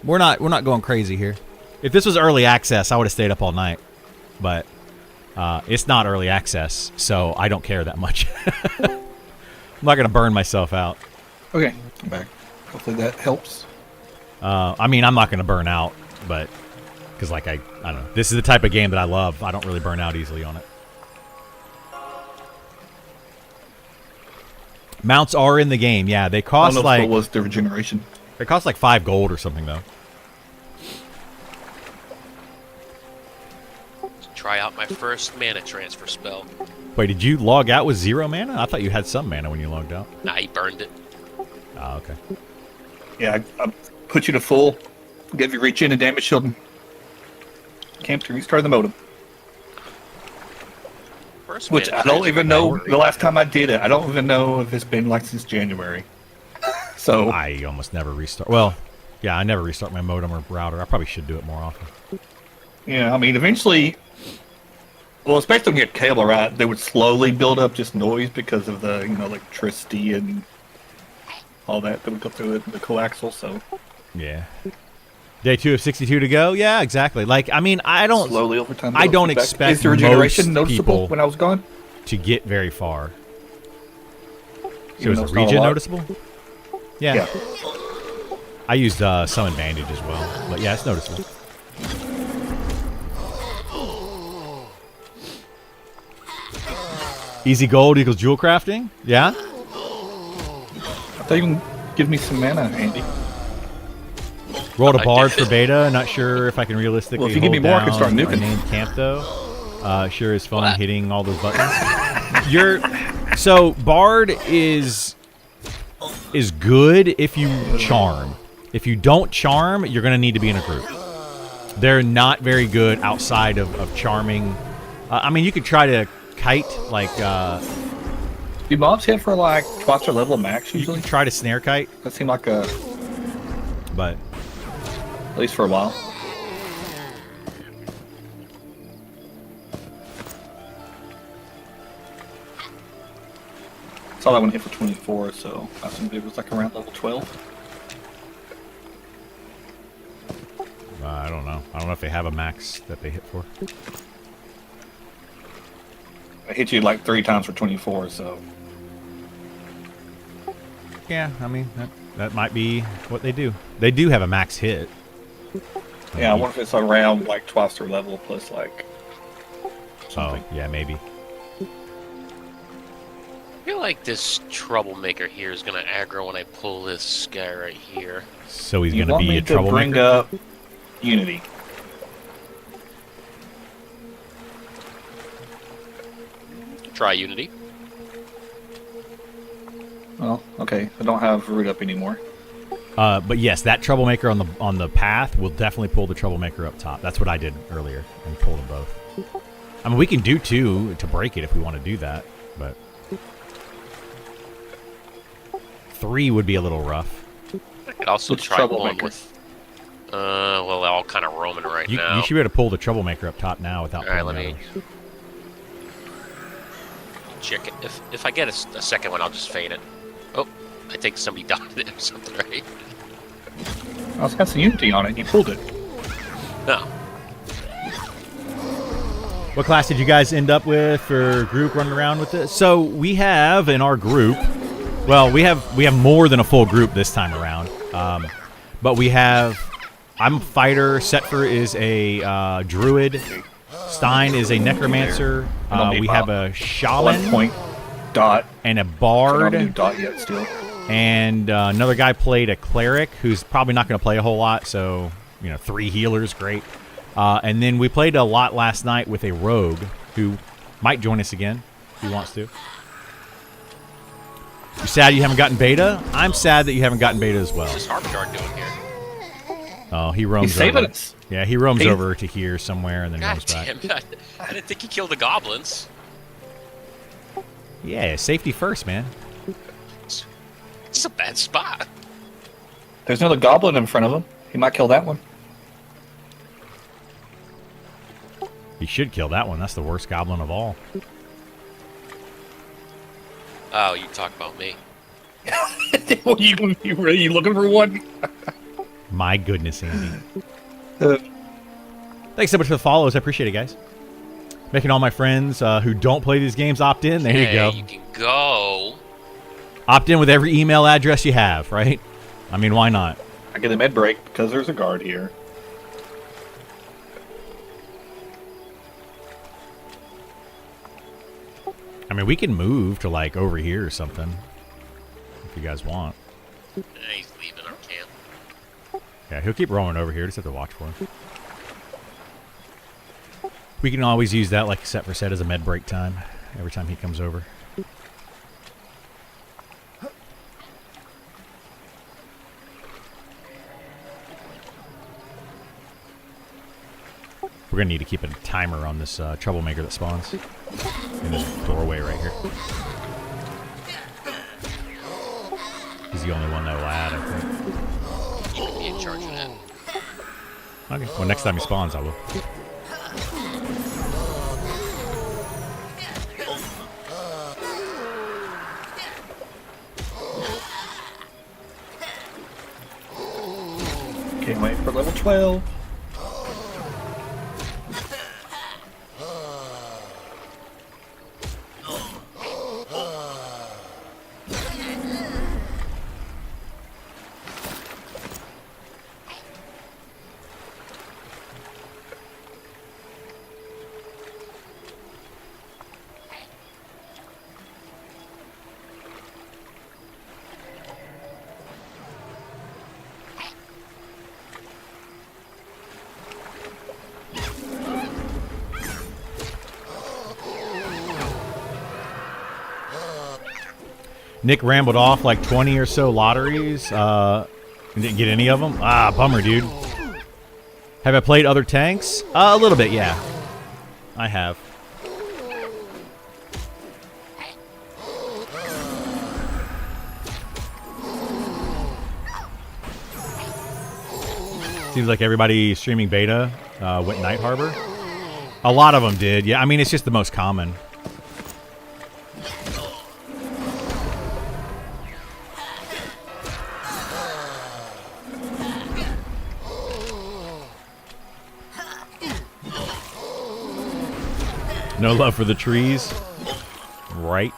Speaker 3: we're not going crazy here. If this was early access, I would have stayed up all night. But it's not early access, so I don't care that much. I'm not gonna burn myself out.
Speaker 2: Okay, I'm back. Hopefully that helps.
Speaker 3: I mean, I'm not gonna burn out, but because like I don't know. This is the type of game that I love. I don't really burn out easily on it. Mounts are in the game. Yeah, they cost
Speaker 2: I don't know
Speaker 3: like
Speaker 2: if it was the regeneration.
Speaker 3: they cost like 5 gold or something though.
Speaker 1: Try out my first mana transfer spell.
Speaker 3: Wait, did you log out with 0 mana? I thought you had some mana when you logged out.
Speaker 1: Nah, he burned it.
Speaker 3: Oh, okay.
Speaker 2: Yeah, I put you to full, give you regen and damage shield, and camp to restart the modem.
Speaker 1: First
Speaker 2: Which
Speaker 1: mana
Speaker 2: I don't
Speaker 1: transfer
Speaker 2: even know
Speaker 1: spell.
Speaker 2: the last time I did it. I don't even know if it's been like since January. So
Speaker 3: I almost never restart. Well, yeah, I never restart my modem or router. I probably should do it more often.
Speaker 2: yeah, I mean, eventually, well, especially when you get cable right, they would slowly build up just noise because of the electricity and all that would go through the coaxial. So
Speaker 3: Yeah. Day 2 of 62 to go. Yeah, exactly. Like, I mean, I don't
Speaker 2: slowly over time.
Speaker 3: I don't
Speaker 2: feedback.
Speaker 3: expect
Speaker 2: Is the regeneration
Speaker 3: most
Speaker 2: noticeable
Speaker 3: people
Speaker 2: when I was gone?
Speaker 3: to get very far. So
Speaker 2: Even
Speaker 3: is
Speaker 2: though
Speaker 3: the
Speaker 2: it's not a
Speaker 3: regen
Speaker 2: lot?
Speaker 3: noticeable? Yeah.
Speaker 2: Yeah.
Speaker 3: I used Summon Bandage as well, but yeah, it's noticeable. Easy gold equals jewel crafting? Yeah?
Speaker 2: I thought you can give me some mana, Andy.
Speaker 3: Rolled a
Speaker 1: I
Speaker 3: bard
Speaker 1: did.
Speaker 3: for beta. Not sure if I can realistically
Speaker 2: Well, if you give me
Speaker 3: hold
Speaker 2: more, I can
Speaker 3: down
Speaker 2: start
Speaker 3: our
Speaker 2: nuking.
Speaker 3: named camp though. Sure is fun
Speaker 1: What?
Speaker 3: hitting all those buttons. So bard is good if you charm. If you don't charm, you're gonna need to be in a group. They're not very good outside of charming. I mean, you could try to kite like
Speaker 2: Do mobs hit for like twice their level max
Speaker 3: you
Speaker 2: usually?
Speaker 3: can try to snare kite,
Speaker 2: That seemed like at
Speaker 3: but
Speaker 2: least for a while. Saw that one hit for 24, so I assumed it was like around level 12.
Speaker 3: I don't know. I don't know if they have a max that they hit for.
Speaker 2: I hit you like 3 times for 24, so
Speaker 3: Yeah, I mean that might be what they do. They do have a max hit.
Speaker 2: yeah. I wonder if it's around like twice their level plus like something.
Speaker 3: Oh, yeah, maybe.
Speaker 1: I feel like this troublemaker here is gonna aggro when I pull this guy right here.
Speaker 3: So he's
Speaker 2: You
Speaker 3: gonna
Speaker 2: want
Speaker 3: be
Speaker 2: me
Speaker 3: a
Speaker 2: to bring
Speaker 3: troublemaker.
Speaker 2: up Unity?
Speaker 1: Try Unity.
Speaker 2: Well, okay. I don't have root up anymore.
Speaker 3: But yes, that troublemaker on the path will definitely pull the troublemaker up top. That's what I did earlier and pulled them both. I mean, we can do 2 to break it if we want to do that, but 3 would be a little rough.
Speaker 1: I could also
Speaker 2: Which
Speaker 1: try one
Speaker 2: troublemaker?
Speaker 1: with. Well, they're all kind of roaming right now.
Speaker 3: You should be able to pull the troublemaker up top now without.
Speaker 1: All right,
Speaker 3: pulling
Speaker 1: let
Speaker 3: the
Speaker 1: me
Speaker 3: others.
Speaker 1: check it. If I get a second one, I'll just fade it. Oh, I think somebody dotted it or something, right?
Speaker 2: I was got some Unity on it. And you pulled it.
Speaker 1: No.
Speaker 3: What class did you guys end up with for group running around with this? So we have in our group, well, we have more than a full group this time around. But we have, I'm a fighter. Setfer is a druid. Stein is a necromancer.
Speaker 2: I don't need
Speaker 3: We
Speaker 2: my
Speaker 3: have a
Speaker 2: 1
Speaker 3: shaman
Speaker 2: point dot.
Speaker 3: and a
Speaker 2: I don't
Speaker 3: bard.
Speaker 2: do dot yet still.
Speaker 3: And another guy played a cleric who's probably not going to play a whole lot. So 3 healers, great. And then we played a lot last night with a rogue who might join us again if he wants to. You sad you haven't gotten beta? I'm sad that you haven't gotten beta as well.
Speaker 1: What's this Harpshard doing here?
Speaker 3: Oh, he roams
Speaker 2: He's saving
Speaker 3: over.
Speaker 2: us.
Speaker 3: Yeah, he roams
Speaker 2: He-
Speaker 3: over to here somewhere and then
Speaker 1: God
Speaker 3: roams back.
Speaker 1: damn it. I didn't think he killed the goblins.
Speaker 3: Yeah, safety first, man.
Speaker 1: It's a bad spot.
Speaker 2: There's another goblin in front of him. He might kill that one.
Speaker 3: He should kill that one. That's the worst goblin of all.
Speaker 1: Oh, you talk about me.
Speaker 2: you really looking for one?
Speaker 3: My goodness, Andy.
Speaker 2: Uh,
Speaker 3: Thanks so much for the follows. I appreciate it, guys. Making all my friends who don't play these games opt in. There you
Speaker 1: Hey,
Speaker 3: go.
Speaker 1: you can go.
Speaker 3: Opt in with every email address you have, right? I mean, why not?
Speaker 2: I get a med break because there's a guard here.
Speaker 3: I mean, we can move to, like, over here or something. If you guys want.
Speaker 1: He's leaving our camp.
Speaker 3: Yeah, he'll keep rolling over here. Just have to watch for him. We can always use that, like set for set, as a med break time. Every time he comes over. We're going to need to keep a timer on this troublemaker that spawns. In this doorway right here. He's the only one that will add, I think.
Speaker 1: You can be in charge of that.
Speaker 3: Okay, well, next time he spawns, I will.
Speaker 2: Can't wait for level 12.
Speaker 3: Nick rambled off like 20 or so lotteries. Didn't get any of them. Ah, bummer, dude. Have I played other tanks? A little bit, yeah. I have. Seems like everybody streaming beta went Night Harbor. A lot of them did, yeah. I mean, it's just the most common. No love for the trees. Right.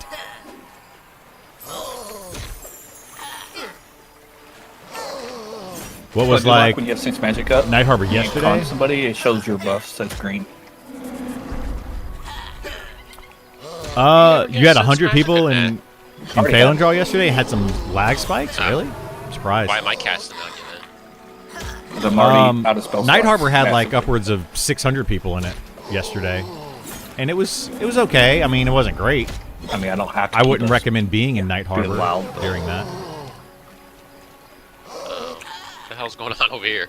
Speaker 3: What was like
Speaker 2: when you have Saints Magic up?
Speaker 3: Night Harbor
Speaker 2: when you
Speaker 3: yesterday?
Speaker 2: con somebody, it shows your buff says green.
Speaker 3: You had 100 people in
Speaker 2: Already
Speaker 3: Phelan
Speaker 2: had.
Speaker 3: Draw yesterday and had some lag spikes? Really? I'm surprised.
Speaker 1: Why am I casting on you then?
Speaker 2: I'm already out of spell
Speaker 3: Night
Speaker 2: slots.
Speaker 3: Harbor had like
Speaker 2: Massive.
Speaker 3: upwards of 600 people in it yesterday. And it was okay. I mean, it wasn't great.
Speaker 2: I mean, I don't have to.
Speaker 3: I
Speaker 2: keep
Speaker 3: wouldn't
Speaker 2: those.
Speaker 3: recommend being in Night Harbor
Speaker 2: wild.
Speaker 3: during that.
Speaker 1: What the hell's going on over here?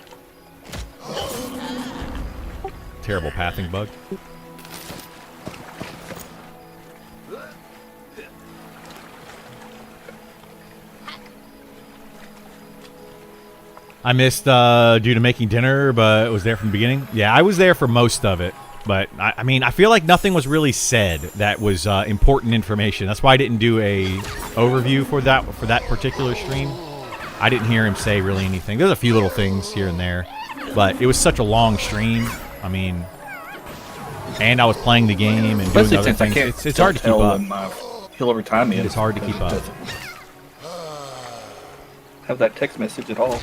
Speaker 3: Terrible pathing bug. I missed due to making dinner, but was there from the beginning. Yeah, I was there for most of it. But, I mean, I feel like nothing was really said that was important information. That's why I didn't do a overview for that particular stream. I didn't hear him say really anything. There's a few little things here and there. But it was such a long stream. I mean, and I was playing the game and doing
Speaker 2: Especially
Speaker 3: other
Speaker 2: since I
Speaker 3: things.
Speaker 2: can't
Speaker 3: It's hard to keep
Speaker 2: tell
Speaker 3: up.
Speaker 2: when my kill over time is.
Speaker 3: It's hard to keep
Speaker 2: because
Speaker 3: up.
Speaker 2: it doesn't have that text message at all.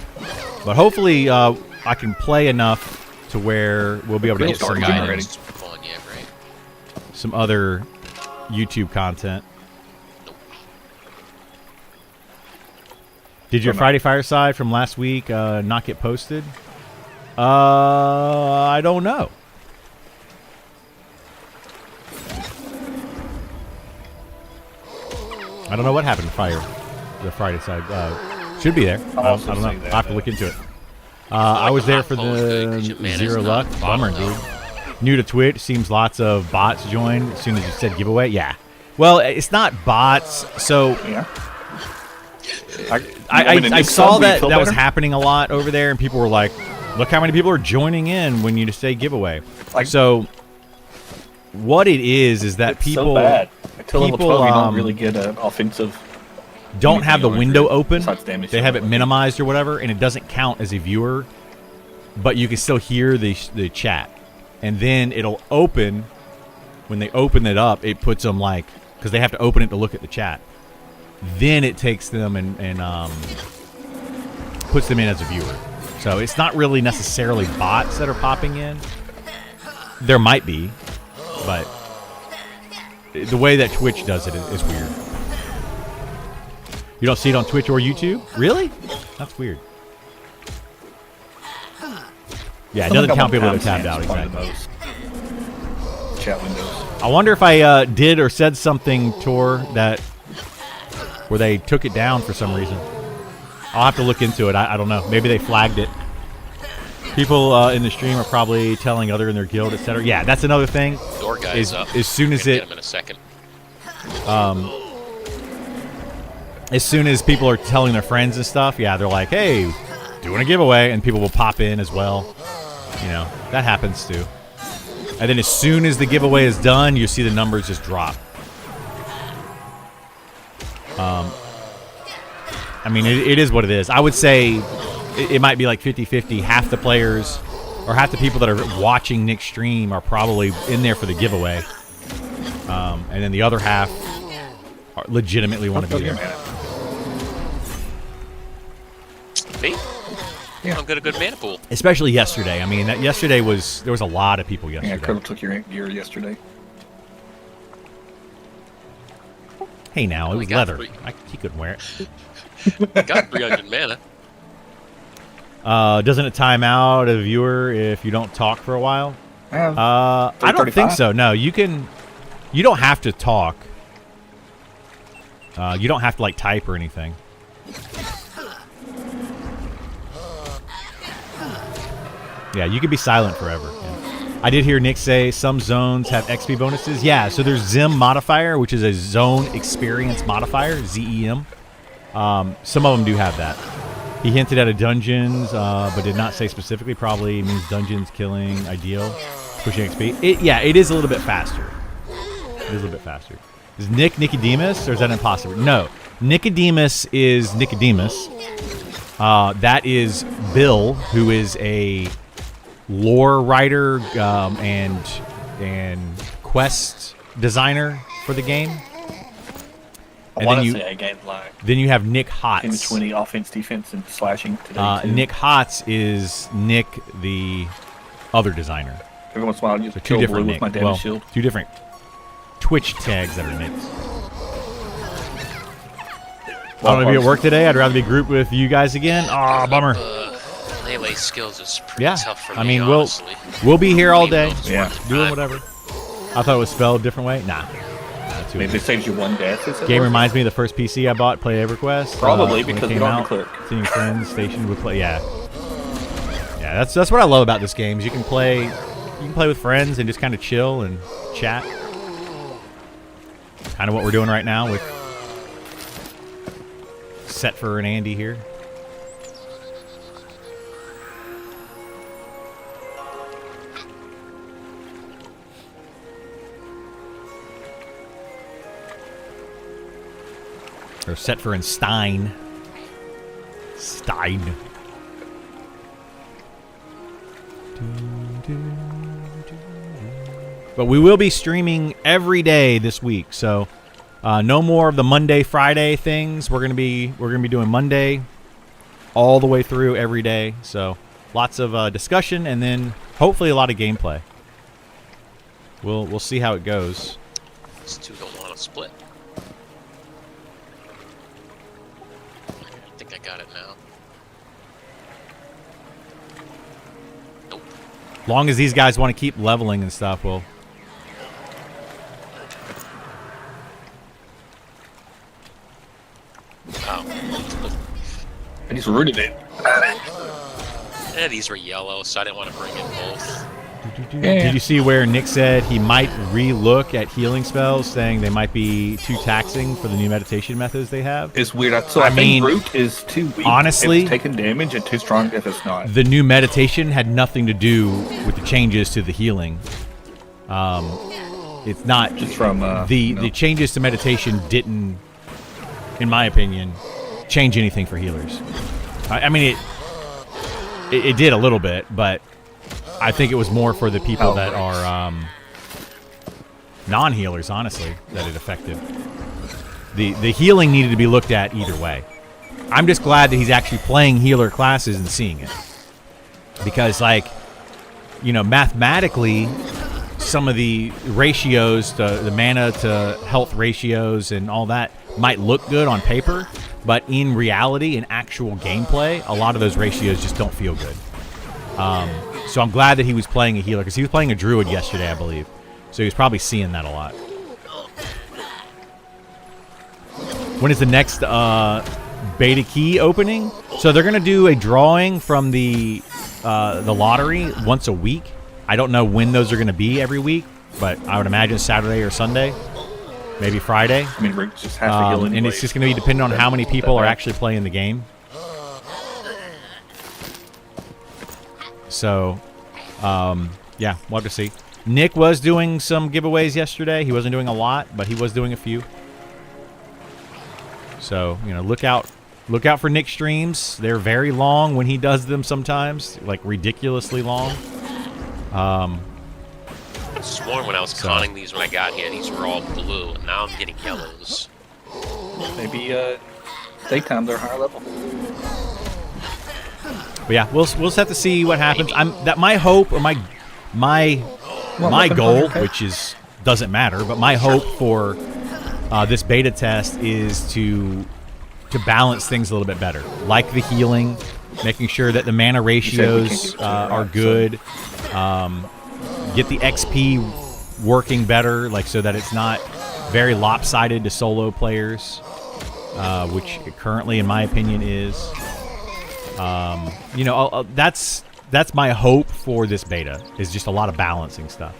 Speaker 3: But hopefully I can play enough to where we'll be able to
Speaker 2: Real
Speaker 3: get some,
Speaker 2: dark
Speaker 1: Guy
Speaker 2: already.
Speaker 1: that's spawned yet, right?
Speaker 3: some other YouTube content. Did your
Speaker 2: From
Speaker 3: Friday Fireside from last week not get posted? I don't know. I don't know what happened to the Friday side. Should be there. I
Speaker 2: also
Speaker 3: don't know.
Speaker 2: see that,
Speaker 3: I'll have to look into it. I was there for the Zero Luck. Bummer, dude. New to Twitch. Seems lots of bots joined as soon as you said giveaway. Yeah. Well, it's not bots. So
Speaker 2: Yeah.
Speaker 3: I saw that was happening a lot over there, and people were like, "Look how many people are joining in when you say giveaway."
Speaker 2: Like-
Speaker 3: So what it is that
Speaker 2: It's
Speaker 3: people
Speaker 2: so bad. Until level
Speaker 3: people
Speaker 2: 12, you don't really get an offensive.
Speaker 3: don't have the
Speaker 2: anything
Speaker 3: window
Speaker 2: on it
Speaker 3: open.
Speaker 2: besides damage
Speaker 3: They have it
Speaker 2: dealt.
Speaker 3: minimized or whatever, and it doesn't count as a viewer, but you can still hear the chat. And then it'll open. When they open it up, it puts them like, because they have to open it to look at the chat. Then it takes them and puts them in as a viewer. So it's not really necessarily bots that are popping in. There might be, but the way that Twitch does it is weird. You don't see it on Twitch or YouTube? Really? That's weird. Yeah, it doesn't count people that are tabbed out. Exactly.
Speaker 2: Chat windows.
Speaker 3: I wonder if I did or said something, Tor, that where they took it down for some reason. I'll have to look into it. I don't know. Maybe they flagged it. People in the stream are probably telling other in their guild, etc. Yeah, that's another thing.
Speaker 1: Door guy is up.
Speaker 3: As soon as
Speaker 1: Get him in a second.
Speaker 3: as soon as people are telling their friends and stuff, yeah, they're like, "Hey, doing a giveaway," and people will pop in as well. You know, that happens too. And then as soon as the giveaway is done, you see the numbers just drop. I mean, it is what it is. I would say it might be like 50-50. Half the players or half the people that are watching Nick's stream are probably in there for the giveaway. And then the other half are legitimately want to be there.
Speaker 1: See? Yeah. I'm got a good mana pool.
Speaker 3: Especially yesterday. I mean, yesterday there was a lot of people
Speaker 2: Yeah,
Speaker 3: yesterday.
Speaker 2: Colonel took your gear yesterday.
Speaker 3: Hey, now, it
Speaker 1: Only
Speaker 3: was
Speaker 1: got
Speaker 3: leather.
Speaker 1: three.
Speaker 3: He couldn't wear it.
Speaker 1: Got 300 mana.
Speaker 3: Doesn't it time out a viewer if you don't talk for a while? I don't think
Speaker 2: 335.
Speaker 3: so. No, you can. You don't have to talk. You don't have to like type or anything. Yeah, you can be silent forever. Yeah. I did hear Nick say some zones have XP bonuses. Yeah, so there's Zim modifier, which is a zone experience modifier, ZEM. Some of them do have that. He hinted at a dungeons, but did not say specifically. Probably means dungeons, killing, ideal, pushing XP. It is a little bit faster. It is a little bit faster. Is Nick Nicodemus, or is that impossible? No. Nicodemus is Nicodemus. That is Bill, who is a lore writer and quest designer for the game.
Speaker 2: I want to say I gained like
Speaker 3: Then you have Nick Hotz.
Speaker 2: in 20 offense, defense, and slashing today. Too.
Speaker 3: Nick Hotz is Nick, the other designer.
Speaker 2: Every once in a while, I use
Speaker 3: So
Speaker 2: a
Speaker 3: two
Speaker 2: kill
Speaker 3: different
Speaker 2: blue
Speaker 3: Nick.
Speaker 2: with my damage shield.
Speaker 3: Two different Twitch tags that are Nicks. I don't want to be at work today. I'd rather be grouped with you guys again. Oh, bummer.
Speaker 1: Melee skills is pretty
Speaker 3: Yeah,
Speaker 1: tough for me,
Speaker 3: I mean,
Speaker 1: honestly.
Speaker 3: we'll be here all day,
Speaker 2: Yeah.
Speaker 3: doing whatever. I thought it was spelled a different way. Nah. Too
Speaker 2: Maybe it saves you one death. Is it?
Speaker 3: Game reminds me of the first PC I bought, Play EverQuest.
Speaker 2: Probably,
Speaker 3: when it
Speaker 2: because we
Speaker 3: came
Speaker 2: don't have
Speaker 3: out.
Speaker 2: a clerk.
Speaker 3: Seeing friends stationed with play. Yeah, that's what I love about this game. Is you can play with friends and just kind of chill and chat. Kind of what we're doing right now with Setfer and Andy here. Or Setfer and Stein. But we will be streaming every day this week, so no more of the Monday, Friday things. We're gonna be doing Monday all the way through every day. So lots of discussion and then hopefully a lot of gameplay. We'll see how it goes.
Speaker 1: These two don't want to split. I think I got it now. Nope.
Speaker 3: Long as these guys want to keep leveling and stuff, well.
Speaker 1: Oh.
Speaker 2: I just rooted it.
Speaker 1: Yeah, these were yellow, so I didn't want to bring in both.
Speaker 3: Did you see where Nick said he might re-look at healing spells, saying they might be too taxing for the new meditation methods they have?
Speaker 2: It's weird. I
Speaker 3: mean,
Speaker 2: think root is too weak.
Speaker 3: honestly,
Speaker 2: if it's taking damage, and too strong if it's not.
Speaker 3: The new meditation had nothing to do with the changes to the healing. It's not
Speaker 2: Just from
Speaker 3: the changes to meditation didn't, in my opinion, change anything for healers. I mean, it did a little bit, but I think it was more for the people that are non-healers, honestly, that it affected. The healing needed to be looked at either way. I'm just glad that he's actually playing healer classes and seeing it. Because, like, you know, mathematically, some of the ratios, the mana to health ratios and all that might look good on paper, but in reality, in actual gameplay, a lot of those ratios just don't feel good. So I'm glad that he was playing a healer, because he was playing a druid yesterday, I believe. So he was probably seeing that a lot. When is the next beta key opening? So they're going to do a drawing from the lottery once a week. I don't know when those are going to be every week, but I would imagine Saturday or Sunday, maybe Friday.
Speaker 2: I mean, we're just half a heal anyway.
Speaker 3: And it's just going to be dependent on how many people are actually playing the game. So, yeah, we'll have to see. Nick was doing some giveaways yesterday. He wasn't doing a lot, but he was doing a few. So, you know, look out for Nick's streams. They're very long when he does them sometimes, like ridiculously long.
Speaker 1: I sworn when I was conning these when I got here, these were all blue, and now I'm getting yellows.
Speaker 2: Maybe daytime they're higher level.
Speaker 3: But yeah, we'll just have to see what happens. My hope or my goal, which doesn't matter, but my hope for this beta test is to balance things a little bit better, like the healing, making sure that the mana ratios are good. Get the XP working better, like so that it's not very lopsided to solo players, which it currently, in my opinion, is. You know, that's my hope for this beta, is just a lot of balancing stuff.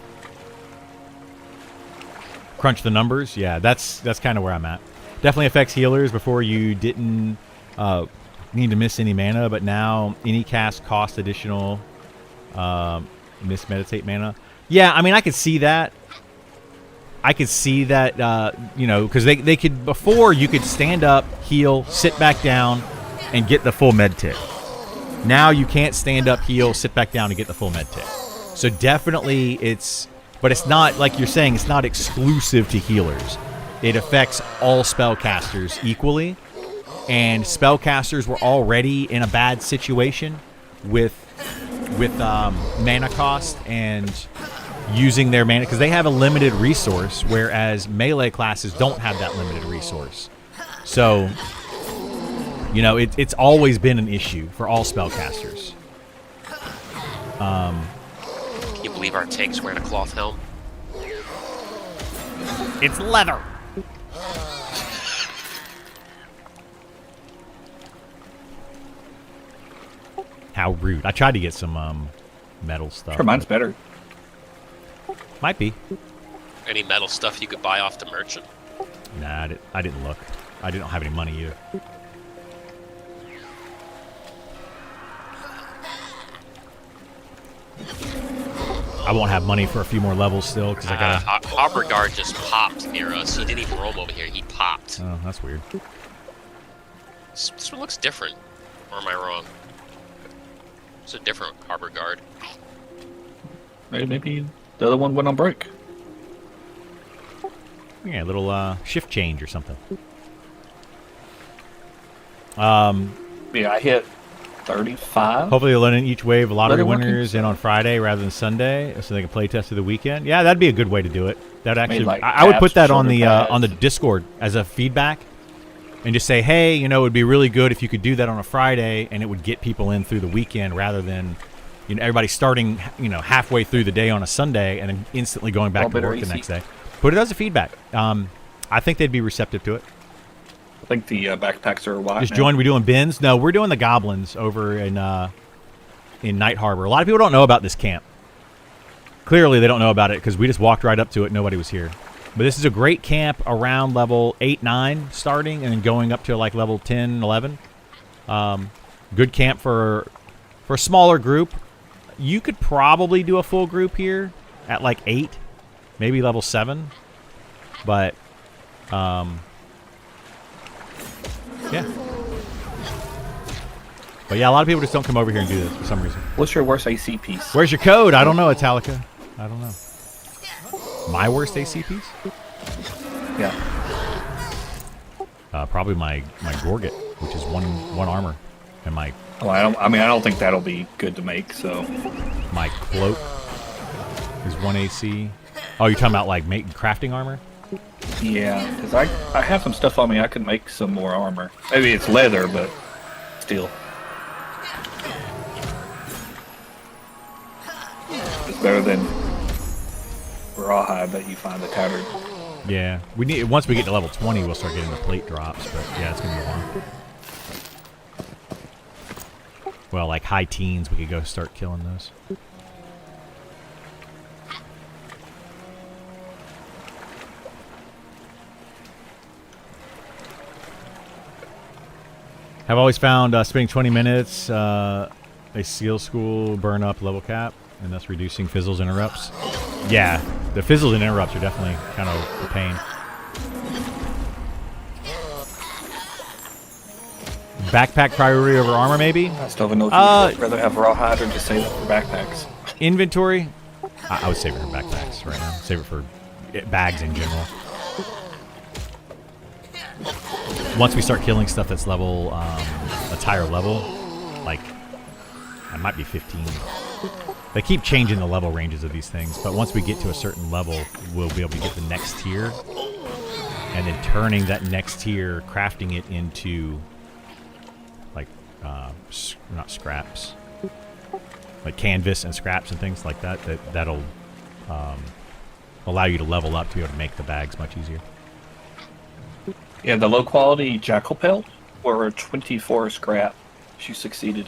Speaker 3: Crunch the numbers, yeah, that's kind of where I'm at. Definitely affects healers. Before you didn't need to miss any mana, but now any cast cost additional miss meditate mana. Yeah, I mean, I could see that. You know, because they could, before you could stand up, heal, sit back down, and get the full med tick. Now you can't stand up, heal, sit back down, and get the full med tick. So definitely but it's not, like you're saying, it's not exclusive to healers. It affects all spellcasters equally, and spellcasters were already in a bad situation with mana cost and using their mana, because they have a limited resource, whereas melee classes don't have that limited resource. So, you know, it's always been an issue for all spellcasters.
Speaker 1: Can you believe our tank's wearing a cloth helm?
Speaker 3: It's leather. How rude. I tried to get some metal stuff.
Speaker 2: Sure, mine's better.
Speaker 3: Might be.
Speaker 1: Any metal stuff you could buy off the merchant?
Speaker 3: Nah, I didn't look. I didn't have any money either. I won't have money for a few more levels still, because I gotta...
Speaker 1: Harbor Guard just popped near us. He didn't even roam over here. He popped.
Speaker 3: Oh, that's weird.
Speaker 1: This one looks different. Or am I wrong? It's a different Harbor Guard.
Speaker 2: Maybe the other one went on break.
Speaker 3: Yeah, a little shift change or something.
Speaker 2: Yeah, I hit 35.
Speaker 3: Hopefully they'll let in each wave a lottery winners in on Friday rather than Sunday, so they can play test through the weekend. Yeah, that'd be a good way to do it. That actually,
Speaker 2: like
Speaker 3: I would put that on the Discord as a feedback, and just say, hey, you know, it would be really good if you could do that on a Friday, and it would get people in through the weekend rather than, you know, everybody starting, you know, halfway through the day on a Sunday and then instantly going back to work the next day. Put it as a feedback. I think they'd be receptive to it.
Speaker 2: I think the backpacks are wide.
Speaker 3: Just join. We doing bins? No, we're doing the goblins over in Night Harbor. A lot of people don't know about this camp. Clearly, they don't know about it because we just walked right up to it. Nobody was here. But this is a great camp around level 8, 9 starting and then going up to like level 10, 11. Good camp for a smaller group. You could probably do a full group here at like 8, maybe level 7. But, yeah. But yeah, a lot of people just don't come over here and do this for some reason.
Speaker 2: What's your worst AC piece?
Speaker 3: Where's your code? I don't know, Italica. I don't know. My worst AC piece?
Speaker 2: Yeah.
Speaker 3: Probably my Gorget, which is one armor, and my
Speaker 2: Well, I don't think that'll be good to make. So
Speaker 3: my cloak is 1 AC. Oh, you're talking about like making crafting armor?
Speaker 2: yeah, because I have some stuff on me. I could make some more armor. Maybe it's leather, but still, it's better than rawhide that you find the tattered.
Speaker 3: Yeah, we need. Once we get to level 20, we'll start getting the plate drops. But yeah, it's gonna be a while. Well, like high teens, we could go start killing those. Have always found spending 20 minutes a seal school burn up level cap, and thus reducing fizzles and interrupts. Yeah, the fizzles and interrupts are definitely kind of a pain. Backpack priority over armor, maybe?
Speaker 2: I still don't know if you'd rather have rawhide or just save it for backpacks.
Speaker 3: Inventory? I would save it for backpacks right now. Save it for bags in general. Once we start killing stuff that's level, that's higher level, like, I might be 15. They keep changing the level ranges of these things, but once we get to a certain level, we'll be able to get the next tier, and then turning that next tier, crafting it into, like, not scraps, like canvas and scraps and things like that, that'll allow you to level up to be able to make the bags much easier.
Speaker 2: Yeah, the low quality jackal pelt were 24 scrap. She succeeded.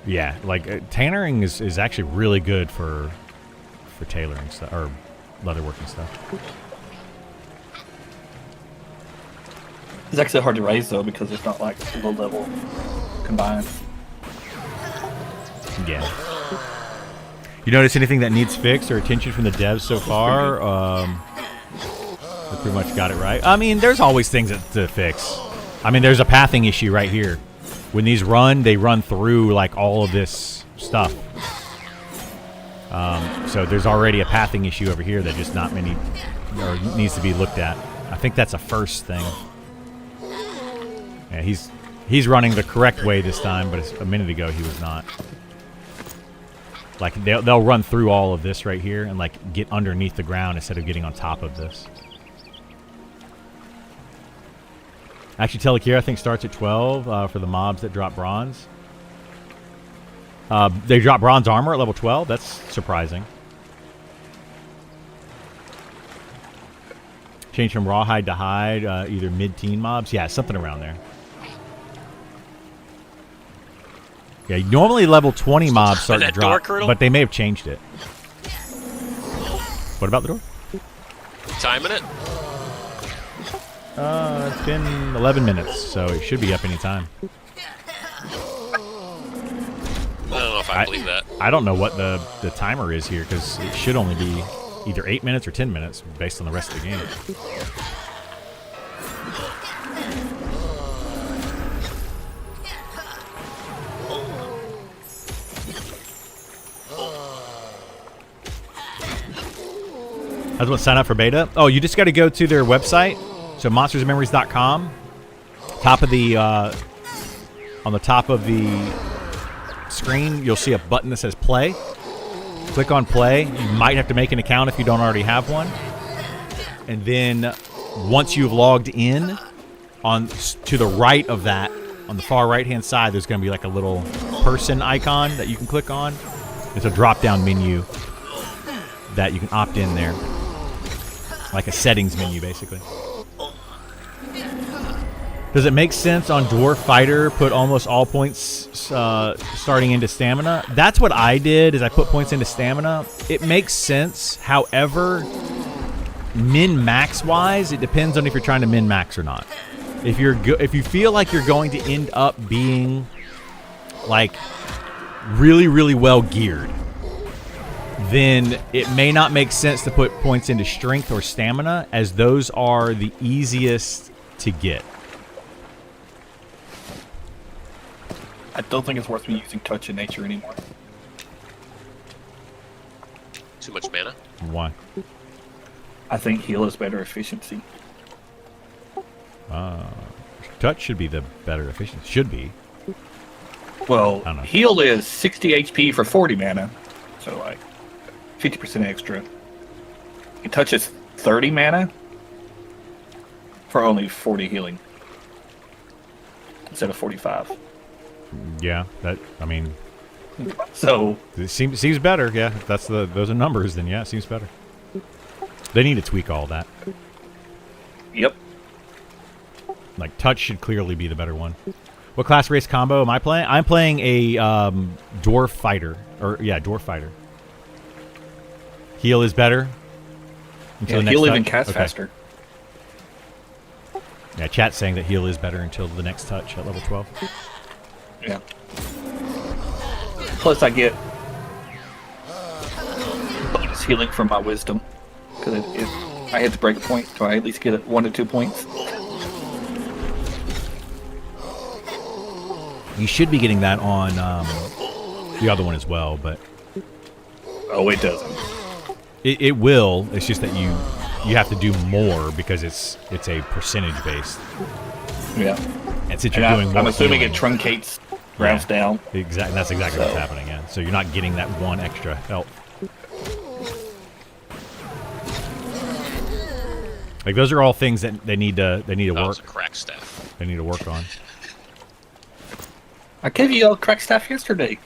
Speaker 3: Yeah, like tannering is actually really good for tailoring stuff or leatherworking stuff.
Speaker 2: It's actually hard to raise though because it's not like low level combined.
Speaker 3: Yeah. You notice anything that needs fixed or attention from the devs so far? We pretty much got it right. I mean, there's always things to fix. I mean, there's a pathing issue right here. When these run, they run through like all of this stuff. So there's already a pathing issue over here that just not many or needs to be looked at. I think that's a first thing. Yeah, he's running the correct way this time, but a minute ago he was not. Like they'll run through all of this right here and like get underneath the ground instead of getting on top of this. Actually, Telekir, I think, starts at 12 for the mobs that drop bronze. They drop bronze armor at level 12. That's surprising. Change from rawhide to hide, either mid-teen mobs. Yeah, something around there. Yeah, normally level 20 mobs start to drop, but they may have changed it. What about the door?
Speaker 1: Timing it?
Speaker 3: It's been 11 minutes, so it should be up any time.
Speaker 1: I don't know if I believe that.
Speaker 3: I don't know what the timer is here, because it should only be either 8 minutes or 10 minutes, based on the rest of the game. I was going to sign up for beta. Oh, you just got to go to their website. So monstersandmemories.com. Top of the on the top of the screen, you'll see a button that says play. Click on play. You might have to make an account if you don't already have one. And then once you've logged in, to the right of that, on the far right-hand side, there's going to be like a little person icon that you can click on. It's a drop-down menu that you can opt in there. Like a settings menu, basically. Does it make sense on Dwarf Fighter put almost all points starting into stamina? That's what I did, is I put points into stamina. It makes sense. However, min-max wise, it depends on if you're trying to min-max or not. If you feel like you're going to end up being like really, really well geared, then it may not make sense to put points into strength or stamina, as those are the easiest to get.
Speaker 2: I don't think it's worth me using touch in nature anymore.
Speaker 1: Too much mana.
Speaker 3: Why?
Speaker 2: I think heal is better efficiency.
Speaker 3: Touch should be the better efficiency. Should be.
Speaker 2: Well,
Speaker 3: I don't know.
Speaker 2: heal is 60 HP for 40 mana, so like 50% extra. And touch is 30 mana for only 40 healing instead of 45.
Speaker 3: Yeah, that, I mean,
Speaker 2: So
Speaker 3: it seems better. Yeah, if that's those are numbers, then yeah, it seems better. They need to tweak all that.
Speaker 2: yep.
Speaker 3: Like, touch should clearly be the better one. What class race combo am I playing? I'm playing a dwarf fighter. Dwarf fighter. Heal is better.
Speaker 2: Yeah,
Speaker 3: the next
Speaker 2: heal even
Speaker 3: touch?
Speaker 2: cast
Speaker 3: Okay.
Speaker 2: faster.
Speaker 3: Yeah, chat's saying that heal is better until the next touch at level 12.
Speaker 2: Yeah. Plus, I get bonus healing from my wisdom. Because if I hit the break point, do I at least get 1 to 2 points?
Speaker 3: You should be getting that on the other one as well, but
Speaker 2: Oh, it doesn't.
Speaker 3: it will. It's just that you have to do more because it's a percentage based.
Speaker 2: Yeah.
Speaker 3: And since
Speaker 2: And
Speaker 3: you're doing more
Speaker 2: I'm assuming
Speaker 3: healing,
Speaker 2: it truncates rounds down.
Speaker 3: Exactly. That's exactly what's
Speaker 2: So-
Speaker 3: happening. Yeah. So you're not getting that one extra health. Like, those are all things that they need to
Speaker 1: That was
Speaker 3: work.
Speaker 1: a crack staff.
Speaker 3: They need to work on.
Speaker 2: I gave you a crack staff yesterday.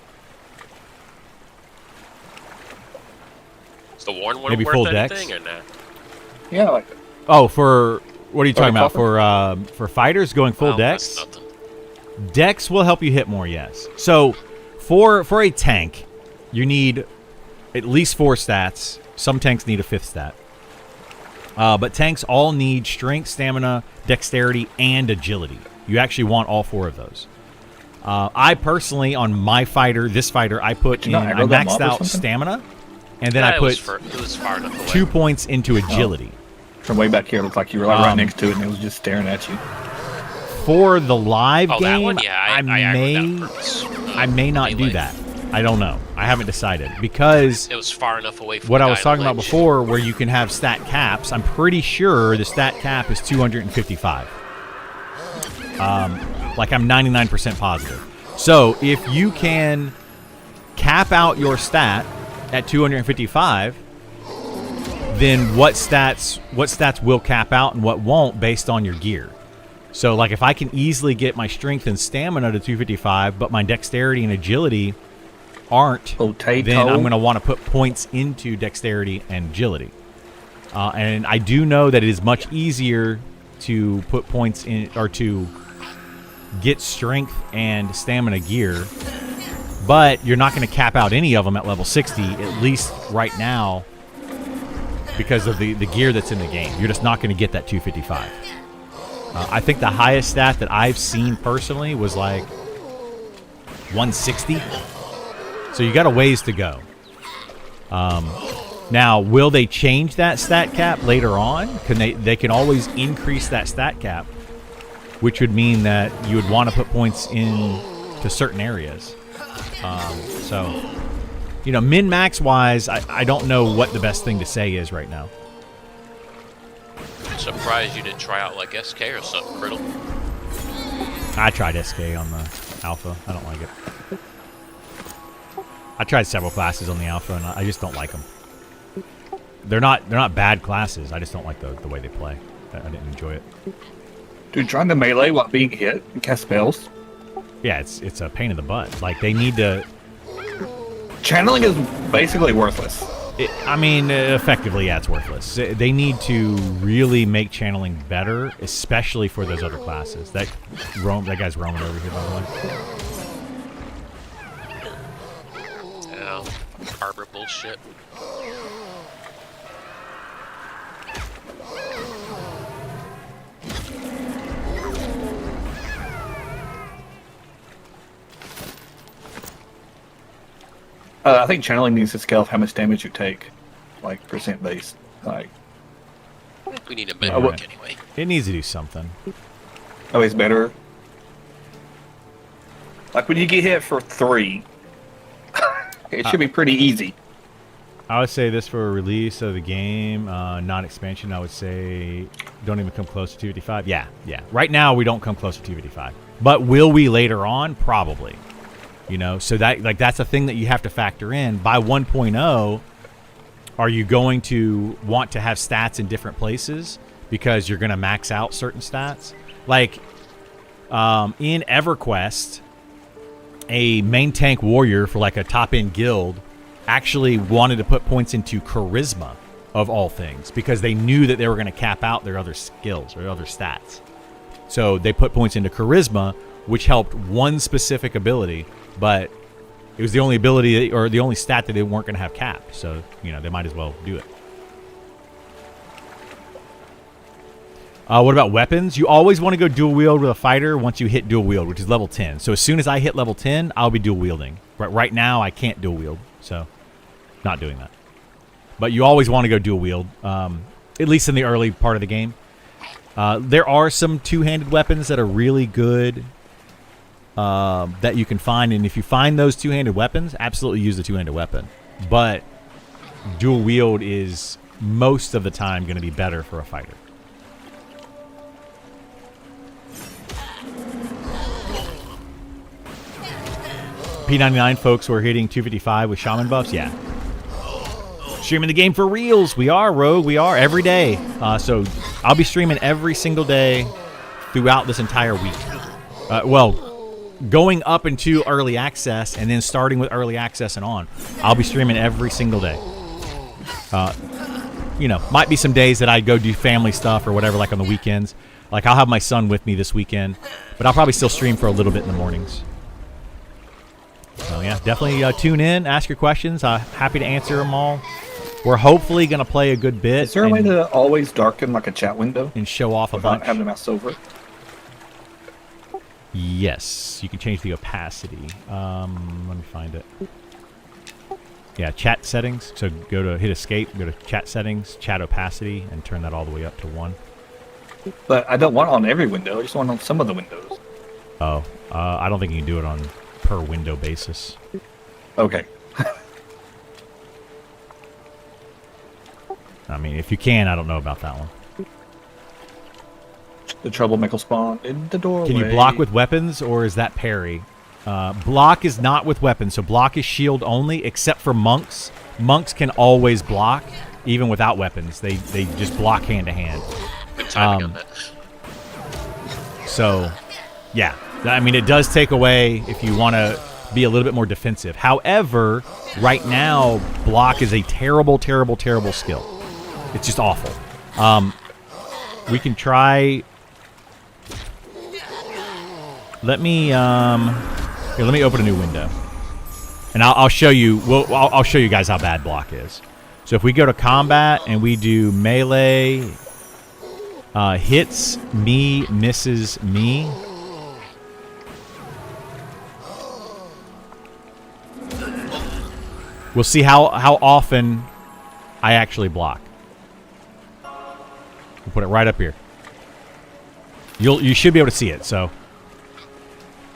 Speaker 1: Is the worn one
Speaker 3: Maybe
Speaker 1: worth
Speaker 3: full dex?
Speaker 1: anything or not?
Speaker 2: Yeah, like
Speaker 3: Oh, for what are you talking
Speaker 2: the
Speaker 3: about?
Speaker 2: copper?
Speaker 3: For fighters going full
Speaker 1: Well,
Speaker 3: dex?
Speaker 1: that's nothing.
Speaker 3: Dex will help you hit more, yes. So for a tank, you need at least 4 stats. Some tanks need a 5th stat. But tanks all need strength, stamina, dexterity, and agility. You actually want all 4 of those. I personally, on my fighter, this fighter, I put
Speaker 2: you not
Speaker 3: in, I
Speaker 2: aggro that
Speaker 3: maxed
Speaker 2: mob or
Speaker 3: out
Speaker 2: something?
Speaker 3: stamina, and then
Speaker 1: Yeah,
Speaker 3: I
Speaker 1: it was
Speaker 3: put
Speaker 1: it was far enough away.
Speaker 3: 2 points into agility.
Speaker 2: from way back here, it looked like you were like right
Speaker 3: Um,
Speaker 2: next to it and it was just staring at you.
Speaker 3: For the live
Speaker 1: Oh,
Speaker 3: game,
Speaker 1: that one? Yeah, I
Speaker 3: may
Speaker 1: aggroed that on purpose.
Speaker 3: I may not do
Speaker 1: Melee.
Speaker 3: that. I don't know. I haven't decided because
Speaker 1: It was far enough away from
Speaker 3: what
Speaker 1: the
Speaker 3: I was
Speaker 1: guy
Speaker 3: talking
Speaker 1: on the
Speaker 3: about
Speaker 1: ledge.
Speaker 3: before, where you can have stat caps, I'm pretty sure the stat cap is 255. Like, I'm 99% positive. So if you can cap out your stat at 255, then what stats will cap out and what won't based on your gear. So, like, if I can easily get my strength and stamina to 255, but my dexterity and agility aren't,
Speaker 2: Potato.
Speaker 3: then I'm going to want to put points into dexterity and agility. And I do know that it is much easier to put points in, or to get strength and stamina gear, but you're not going to cap out any of them at level 60, at least right now, because of the gear that's in the game. You're just not going to get that 255. I think the highest stat that I've seen personally was like 160. So you got a ways to go. Now, will they change that stat cap later on? They can always increase that stat cap, which would mean that you would want to put points in to certain areas. So, you know, min-max wise, I don't know what the best thing to say is right now.
Speaker 1: I'm surprised you didn't try out like SK or something, Criddle.
Speaker 3: I tried SK on the alpha. I don't like it. I tried several classes on the alpha, and I just don't like them. They're not bad classes. I just don't like the way they play. I didn't enjoy it.
Speaker 2: Dude, trying to melee while being hit and cast spells.
Speaker 3: Yeah, it's a pain in the butt. Like, they need to.
Speaker 2: Channeling is basically worthless.
Speaker 3: Effectively, yeah, it's worthless. They need to really make channeling better, especially for those other classes. That guy's roaming over here, by the way.
Speaker 1: Yeah, Harbor bullshit.
Speaker 2: I think channeling needs to scale of how much damage you take, like percent based. Like,
Speaker 1: I think we need a
Speaker 3: Yeah.
Speaker 1: mimic anyway.
Speaker 3: It needs to do something.
Speaker 2: always better. Like when you get hit for 3, it should be pretty easy.
Speaker 3: I would say this for a release of the game, not expansion. I would say don't even come close to 255. Yeah. Right now we don't come close to 255, but will we later on? Probably. So that's a thing that you have to factor in. By 1.0, are you going to want to have stats in different places because you're going to max out certain stats? Like in EverQuest, a main tank warrior for like a top end guild actually wanted to put points into charisma of all things because they knew that they were going to cap out their other skills or other stats. So they put points into charisma, which helped one specific ability, but it was the only ability or the only stat that they weren't going to have capped. So, they might as well do it. What about weapons? You always want to go dual wield with a fighter once you hit dual wield, which is level 10. So as soon as I hit level 10, I'll be dual wielding. Right now, I can't dual wield, so not doing that. But you always want to go dual wield, at least in the early part of the game. There are some two-handed weapons that are really good that you can find, and if you find those two-handed weapons, absolutely use the two-handed weapon. But dual wield is most of the time going to be better for a fighter. P99 folks, we're hitting 255 with shaman buffs. Yeah. Streaming the game for reals. We are, Rogue. We are every day. So I'll be streaming every single day throughout this entire week. Going up into early access and then starting with early access and on, I'll be streaming every single day. Might be some days that I go do family stuff or whatever, like on the weekends. Like I'll have my son with me this weekend, but I'll probably still stream for a little bit in the mornings. So yeah, definitely tune in, ask your questions. Happy to answer them all. We're hopefully going to play a good bit.
Speaker 2: Is there a way to always darken like a chat window
Speaker 3: and show off a
Speaker 2: without
Speaker 3: bunch?
Speaker 2: having to mouse over?
Speaker 3: Yes, you can change the opacity. Let me find it. Yeah, chat settings. So hit escape, go to chat settings, chat opacity, and turn that all the way up to 1.
Speaker 2: But I don't want it on every window. I just want it on some of the windows.
Speaker 3: Oh, I don't think you can do it on per window basis.
Speaker 2: Okay.
Speaker 3: I mean, if you can, I don't know about that one.
Speaker 2: The troublemaker spawn in the doorway.
Speaker 3: Can you block with weapons, or is that parry? Block is not with weapons, so block is shield only, except for monks. Monks can always block, even without weapons. They just block hand to hand.
Speaker 1: Good timing on that.
Speaker 3: So, yeah. I mean, it does take away if you want to be a little bit more defensive. However, right now, block is a terrible, terrible, terrible skill. It's just awful. We can try. Let me open a new window, and I'll show you. I'll show you guys how bad block is. So if we go to combat and we do melee, hits me, misses me. We'll see how often I actually block. We'll put it right up here. You should be able to see it. So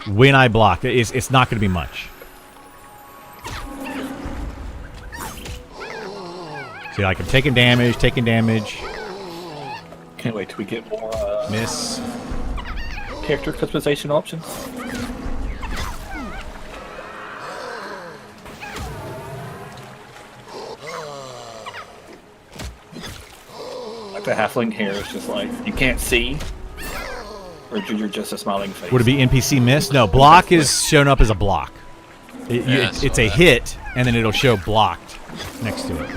Speaker 3: when I block, it's not going to be much. See, like I'm taking damage.
Speaker 2: Can't wait till we get more
Speaker 3: Miss.
Speaker 2: character customization options. Like the halfling hair is just like you can't see, or you're just a smiling face.
Speaker 3: Would it be NPC miss? No, block is shown up as a block. It's a hit, and then it'll show blocked next to it.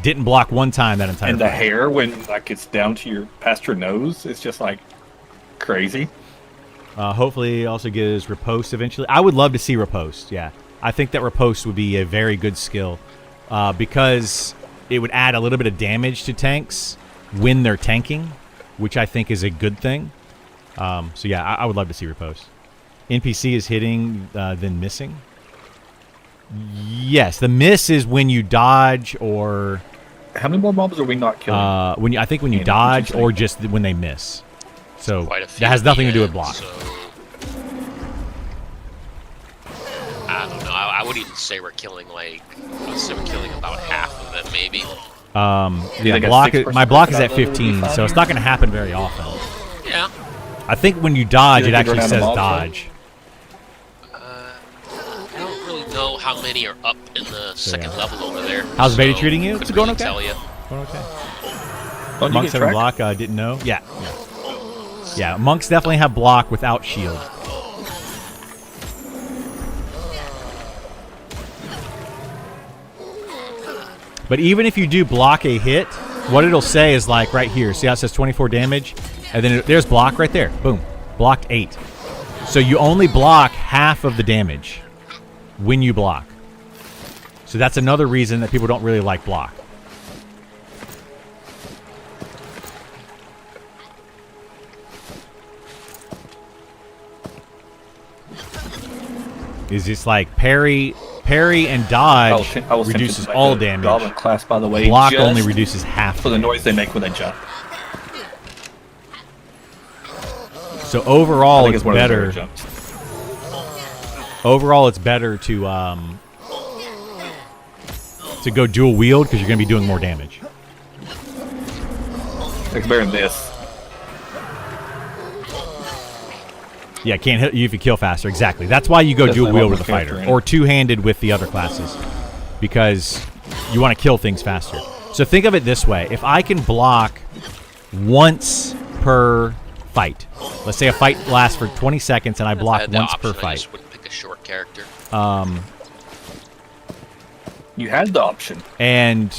Speaker 3: Didn't block one time that entire
Speaker 2: And the
Speaker 3: fight.
Speaker 2: hair, when like it's down to past your nose, it's just like crazy.
Speaker 3: Hopefully, it also gives riposte eventually. I would love to see riposte. Yeah, I think that riposte would be a very good skill because it would add a little bit of damage to tanks when they're tanking, which I think is a good thing. So yeah, I would love to see riposte. NPC is hitting, then missing. Yes, the miss is when you dodge or.
Speaker 2: How many more mobs are we not killing?
Speaker 3: I think when you dodge or just when they miss. So
Speaker 1: Quite a few
Speaker 3: that has
Speaker 1: at
Speaker 3: nothing
Speaker 1: the
Speaker 3: to do with
Speaker 1: end,
Speaker 3: block.
Speaker 1: so- I don't know. I would even say we're killing let's say we're killing about half of them, maybe.
Speaker 3: Yeah, my block is at 15, so it's not going to happen very often.
Speaker 1: Yeah.
Speaker 3: I think when you dodge,
Speaker 2: You
Speaker 3: it
Speaker 2: think we're
Speaker 3: actually
Speaker 2: down
Speaker 3: says
Speaker 2: the mob
Speaker 3: dodge.
Speaker 1: I don't really know how many are up in the second level over there.
Speaker 3: How's beta
Speaker 1: so
Speaker 3: treating you?
Speaker 1: couldn't
Speaker 3: It's going
Speaker 1: really
Speaker 3: okay.
Speaker 1: Tell you.
Speaker 3: Going okay.
Speaker 2: Don't you
Speaker 3: Monks
Speaker 2: get
Speaker 3: having
Speaker 2: tracked?
Speaker 3: block, didn't know. Yeah. Yeah, monks definitely have block without shield. But even if you do block a hit, what it'll say is like right here. See how it says 24 damage? And then there's block right there. Boom. Blocked 8. So you only block half of the damage when you block. So that's another reason that people don't really like block. Is just like parry and dodge
Speaker 2: I was
Speaker 3: reduces
Speaker 2: tempted to make
Speaker 3: all
Speaker 2: a
Speaker 3: damage.
Speaker 2: Goblin class, by the way.
Speaker 3: Block
Speaker 2: just
Speaker 3: only reduces half.
Speaker 2: for the noise they make when they jump.
Speaker 3: So
Speaker 2: I
Speaker 3: overall,
Speaker 2: think
Speaker 3: it's
Speaker 2: one of the
Speaker 3: better.
Speaker 2: better jumps.
Speaker 3: Overall, it's better to go dual wield because you're going to be doing more damage.
Speaker 2: It's better than this.
Speaker 3: Yeah, can't hit you if you kill faster. Exactly. That's why you go
Speaker 2: Definitely
Speaker 3: dual wield
Speaker 2: want
Speaker 3: with the
Speaker 2: more
Speaker 3: fighter
Speaker 2: character in
Speaker 3: or two-handed with the other classes because you want to kill things faster. So think of it this way: if I can block once per fight, let's say a fight lasts for 20 seconds and I
Speaker 1: If
Speaker 3: block
Speaker 1: had the
Speaker 3: once
Speaker 1: option,
Speaker 3: per
Speaker 1: I
Speaker 3: fight.
Speaker 1: just wouldn't pick a short character.
Speaker 2: You had the option.
Speaker 3: And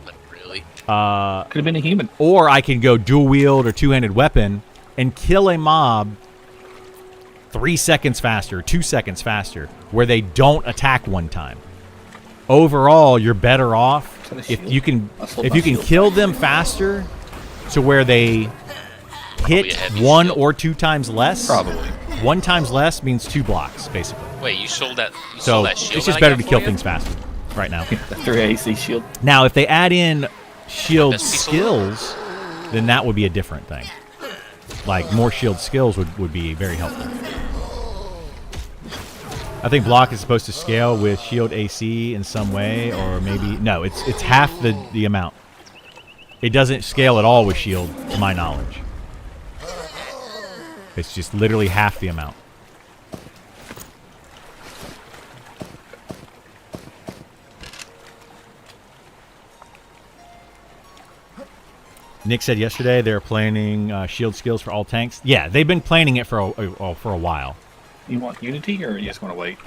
Speaker 1: Not really.
Speaker 2: Could have been a human.
Speaker 3: or I can go dual wield or two-handed weapon and kill a mob 3 seconds faster, 2 seconds faster, where they don't attack one time. Overall, you're better off
Speaker 2: Is that a
Speaker 3: if
Speaker 2: shield?
Speaker 3: you can
Speaker 2: I sold
Speaker 3: if
Speaker 2: my
Speaker 3: you can
Speaker 2: shield.
Speaker 3: kill them faster, to where they
Speaker 1: Probably
Speaker 3: hit
Speaker 1: a heavy
Speaker 3: one
Speaker 1: shield.
Speaker 3: or 2 times less.
Speaker 2: Probably.
Speaker 3: 1 times less means 2 blocks, basically.
Speaker 1: Wait, you sold that? You
Speaker 3: So
Speaker 1: sold that shield
Speaker 3: it's just
Speaker 1: that I
Speaker 3: better
Speaker 1: got
Speaker 3: to kill
Speaker 1: for you?
Speaker 3: things faster right now.
Speaker 2: After AC shield.
Speaker 3: Now, if they add in shield
Speaker 1: Best piece of
Speaker 3: skills, then that would be a different thing. Like, more shield skills would be very helpful. I think block is supposed to scale with shield AC in some way, or maybe... No, it's half the amount. It doesn't scale at all with shield, to my knowledge. It's just literally half the amount. Nick said yesterday they're planning shield skills for all tanks. Yeah, they've been planning it for a while.
Speaker 2: You want Unity, or you just want to wait?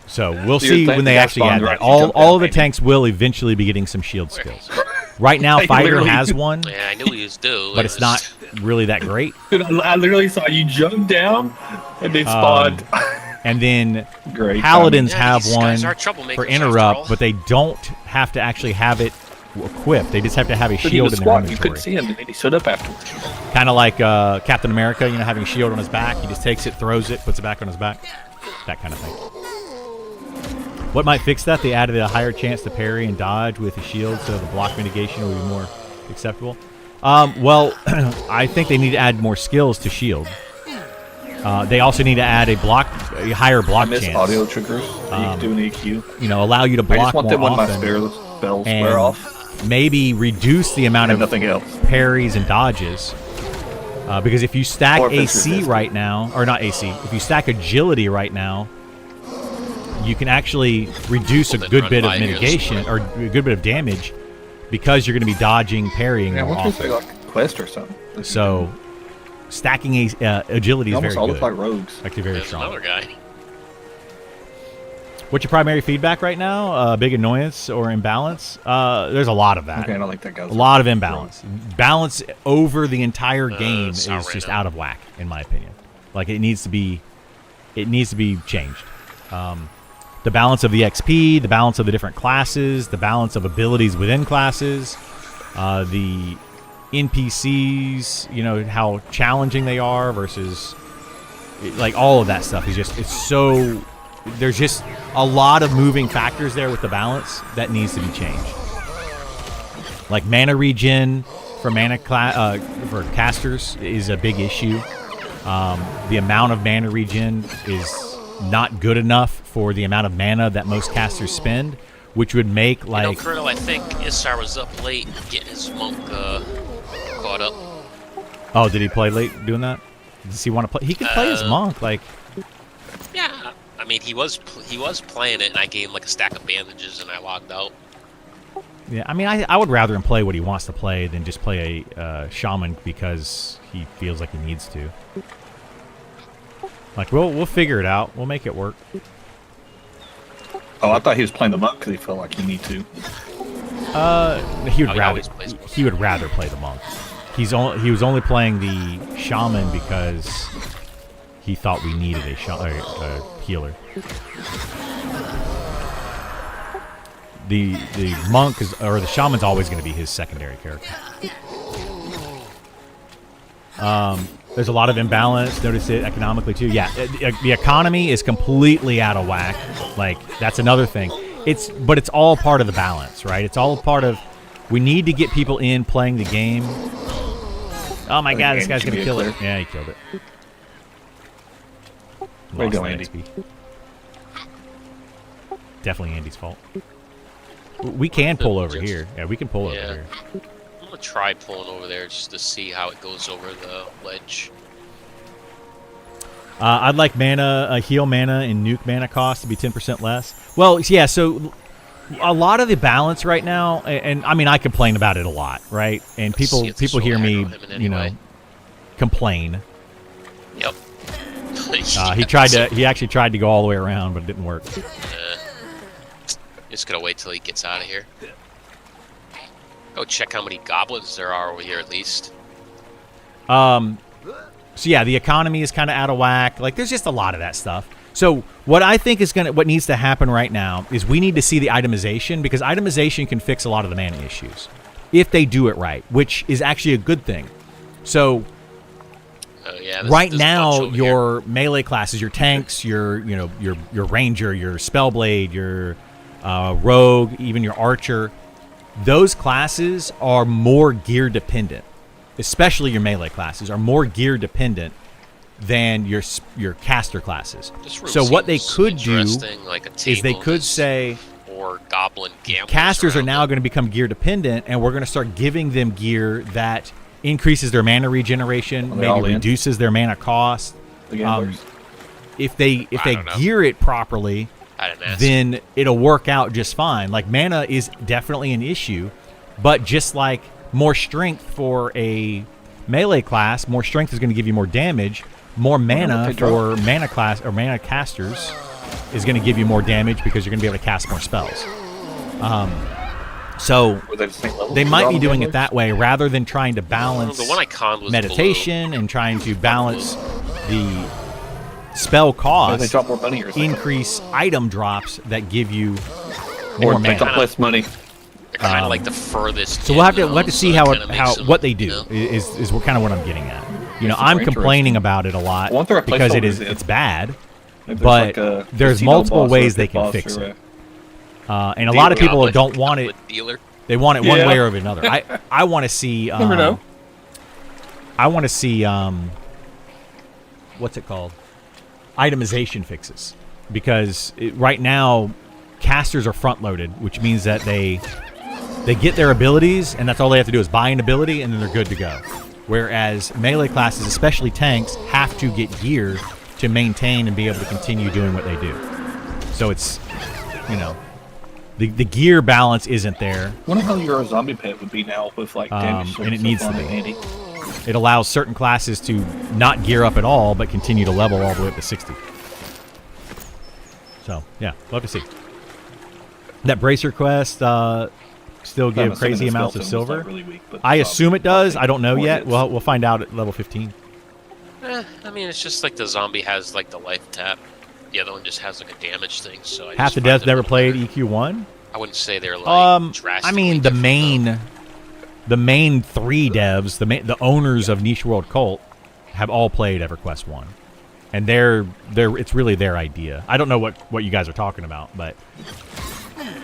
Speaker 3: So we'll
Speaker 2: So
Speaker 3: see
Speaker 2: you're
Speaker 3: when they
Speaker 2: the guy
Speaker 3: actually
Speaker 2: spawned
Speaker 3: add
Speaker 2: right
Speaker 3: that.
Speaker 2: as you jump
Speaker 3: All
Speaker 2: down,
Speaker 3: of the
Speaker 2: maybe.
Speaker 3: tanks will eventually be getting some shield skills. Right now,
Speaker 2: They
Speaker 3: Fighter
Speaker 2: literally-
Speaker 3: has one,
Speaker 1: Yeah, I knew he was due.
Speaker 3: but it's not really that great.
Speaker 2: Dude, I literally saw you jump down and they spawned.
Speaker 3: And then
Speaker 2: Great.
Speaker 3: Paladins
Speaker 1: Yeah,
Speaker 3: have
Speaker 1: these
Speaker 3: one
Speaker 1: guys are troublemakers
Speaker 3: for
Speaker 1: after all.
Speaker 3: interrupt, but they don't have to actually have it equipped. They just have to have a
Speaker 2: But he
Speaker 3: shield
Speaker 2: was
Speaker 3: in their
Speaker 2: squat. You couldn't
Speaker 3: inventory.
Speaker 2: see him, and then he stood up afterwards.
Speaker 3: Kind of like Captain America, having a shield on his back. He just takes it, throws it, puts it back on his back. That kind of thing. What might fix that? They added a higher chance to parry and dodge with a shield, so the block mitigation will be more acceptable. Well, I think they need to add more skills to shield. They also need to add a higher
Speaker 2: I
Speaker 3: block
Speaker 2: miss
Speaker 3: chance.
Speaker 2: audio triggers. You can do an EQ.
Speaker 3: Allow you to
Speaker 2: I
Speaker 3: block
Speaker 2: just want
Speaker 3: more
Speaker 2: that when my
Speaker 3: often,
Speaker 2: spells
Speaker 3: and
Speaker 2: wear off.
Speaker 3: maybe reduce the amount
Speaker 2: And
Speaker 3: of
Speaker 2: nothing else.
Speaker 3: parries and dodges. Because if you stack
Speaker 2: Or if it's
Speaker 3: AC
Speaker 2: resistant.
Speaker 3: right now, or not AC, if you stack agility right now, you can actually reduce a
Speaker 1: Well, then
Speaker 3: good
Speaker 1: run
Speaker 3: bit of
Speaker 1: by yours.
Speaker 3: mitigation or a good bit of damage because you're going to be dodging, parrying
Speaker 2: Yeah, I
Speaker 3: more
Speaker 2: want to say
Speaker 3: often.
Speaker 2: like quest or something.
Speaker 3: So stacking agility
Speaker 2: They
Speaker 3: is very
Speaker 2: almost all
Speaker 3: good.
Speaker 2: look like rogues.
Speaker 3: Actually, very
Speaker 1: There's
Speaker 3: strong.
Speaker 1: another guy.
Speaker 3: What's your primary feedback right now? Big annoyance or imbalance? There's a lot of that.
Speaker 2: Okay, I don't like that guy.
Speaker 3: A lot of imbalance. Balance over the entire game
Speaker 1: it's
Speaker 3: is
Speaker 1: not right
Speaker 3: just
Speaker 1: now.
Speaker 3: out of whack, in my opinion. Like it needs to be changed. The balance of the XP, the balance of the different classes, the balance of abilities within classes, the NPCs, you know, how challenging they are versus like all of that stuff is just it's so there's just a lot of moving factors there with the balance that needs to be changed. Like mana regen for for casters is a big issue. The amount of mana regen is not good enough for the amount of mana that most casters spend, which would make like.
Speaker 1: You know, Colonel, I think Isar was up late getting his monk caught up.
Speaker 3: Oh, did he play late doing that? Does he want to play? He can play his monk, like.
Speaker 1: Yeah, I mean he was playing it, and I gave him like a stack of bandages, and I logged out.
Speaker 3: Yeah, I mean, I would rather him play what he wants to play than just play a shaman because he feels like he needs to. Like, we'll figure it out. We'll make it work.
Speaker 2: Oh, I thought he was playing the monk because he felt like he need to.
Speaker 3: He would rather play the monk. He was only playing the shaman because he thought we needed a healer. The monk or the shaman's always going to be his secondary character. There's a lot of imbalance. Notice it economically too. Yeah, the economy is completely out of whack. Like that's another thing. But it's all part of the balance, right? It's all part of. We need to get people in playing the game. Oh my God, this guy's gonna kill it. Yeah, he killed it.
Speaker 2: Way to go, Andy.
Speaker 3: XP. Definitely Andy's fault. We can pull over here. Yeah, we can pull over here.
Speaker 1: I'm gonna try pulling over there just to see how it goes over the ledge.
Speaker 3: I'd like heal mana and nuke mana cost to be 10% less. Well, yeah, so a lot of the balance right now, and I mean, I complain about it a lot, right? And people hear me, you know, complain.
Speaker 1: Yep.
Speaker 3: He actually tried to go all the way around, but it didn't work.
Speaker 1: Just gonna wait till he gets out of here. Go check how many goblins there are over here, at least.
Speaker 3: So yeah, the economy is kind of out of whack. Like, there's just a lot of that stuff. So what I think what needs to happen right now is we need to see the itemization, because itemization can fix a lot of the mana issues if they do it right, which is actually a good thing. So right now, your melee classes, your tanks, your ranger, your spellblade, your rogue, even your archer, those classes are more gear dependent. Especially your melee classes are more gear dependent than your caster classes. So what they could do is they could say,
Speaker 1: or goblin
Speaker 3: casters are now going to become gear dependent, and we're going to start giving them gear that increases their mana regeneration, maybe reduces their mana cost. If they gear it properly, then it'll work out just fine. Like, mana is definitely an issue, but just like more strength for a melee class, more strength is going to give you more damage. More mana for mana class or mana casters is going to give you more damage because you're going to be able to cast more spells. So they might be doing it that way rather than trying to balance meditation and trying to balance the spell cost, increase item drops that give you more mana.
Speaker 2: Less money.
Speaker 1: They're kind of like the furthest.
Speaker 3: So we'll have to see what they do is what kind of what I'm getting at. You know, I'm complaining about it a lot because it's bad, but there's multiple ways they can fix it. And a lot of people don't want it. They want it one way or another. I want to see.
Speaker 2: Never know.
Speaker 3: I want to see. What's it called? Itemization fixes, because right now casters are front loaded, which means that they get their abilities and that's all they have to do is buy an ability and then they're good to go. Whereas melee classes, especially tanks, have to get gear to maintain and be able to continue doing what they do. So it's, the gear balance isn't there.
Speaker 2: I wonder how your zombie pet would be now with like damage.
Speaker 3: And it needs to be. It allows certain classes to not gear up at all, but continue to level all the way up to 60. So, yeah, we'll have to see. That bracer quest still give crazy amounts of silver. Really weak, I assume it does. I don't know yet. We'll find out at level 15.
Speaker 1: I mean, it's just like the zombie has like the life tap. The other one just has like a damage thing. So
Speaker 3: half the death never played EQ1.
Speaker 1: I wouldn't say they're like drastically
Speaker 3: I mean, the main the main 3 devs, the owners of Niche World Cult, have all played EverQuest 1. And it's really their idea. I don't know what you guys are talking about, but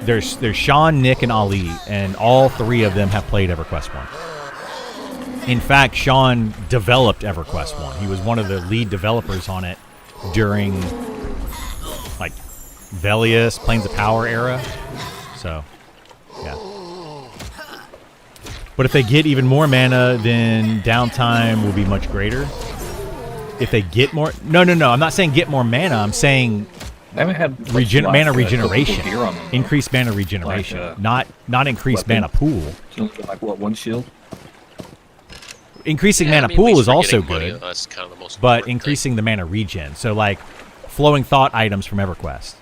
Speaker 3: there's Sean, Nick, and Ali, and all 3 of them have played EverQuest 1. In fact, Sean developed EverQuest 1. He was one of the lead developers on it during like Velius, Planes of Power era. So, yeah. But if they get even more mana, then downtime will be much greater. If they get more... No. I'm not saying get more mana. I'm saying
Speaker 2: I haven't had
Speaker 3: mana regeneration. Increased mana regeneration.
Speaker 2: Like,
Speaker 3: not increased
Speaker 2: weapon.
Speaker 3: mana pool.
Speaker 2: You only get, like, what, 1 shield?
Speaker 3: Increasing
Speaker 1: Yeah,
Speaker 3: mana
Speaker 1: I mean, at
Speaker 3: pool
Speaker 1: least
Speaker 3: is
Speaker 1: we're
Speaker 3: also
Speaker 1: getting money.
Speaker 3: good.
Speaker 1: That's kind of the most
Speaker 3: But
Speaker 1: important
Speaker 3: increasing the mana regen. So, like, flowing thought items from EverQuest.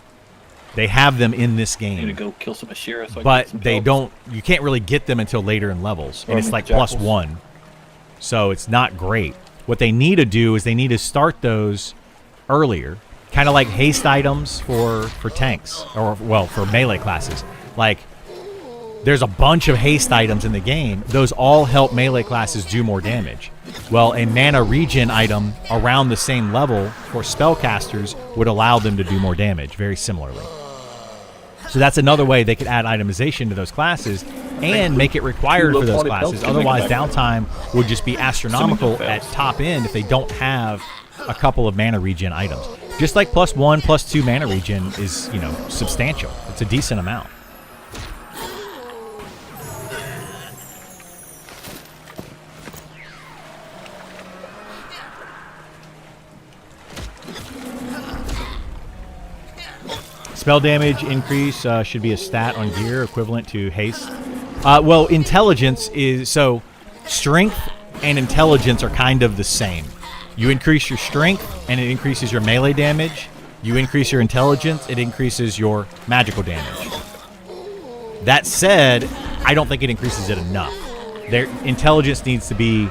Speaker 3: They have them in this
Speaker 2: I need to
Speaker 3: game.
Speaker 2: go kill some Ashira. So I
Speaker 3: But
Speaker 2: can get some
Speaker 3: they
Speaker 2: help.
Speaker 3: don't... You can't really get them until later in levels. And
Speaker 2: Or
Speaker 3: it's like
Speaker 2: jackals.
Speaker 3: +1. So it's not great. What they need to do is they need to start those earlier. Kind of like haste items for tanks. Or, well, for melee classes. Like, there's a bunch of haste items in the game. Those all help melee classes do more damage. Well, a mana regen item around the same level for spellcasters would allow them to do more damage, very similarly. So that's another way they could add itemization to those classes and make it required for those classes. Otherwise, downtime would just be astronomical at top end if they don't have a couple of mana regen items. Just like +1, +2 mana regen is, substantial. It's a decent amount. Spell damage increase should be a stat on gear equivalent to haste. Well, intelligence is... So, strength and intelligence are kind of the same. You increase your strength, and it increases your melee damage. You increase your intelligence, it increases your magical damage. That said, I don't think it increases it enough. Their intelligence needs to be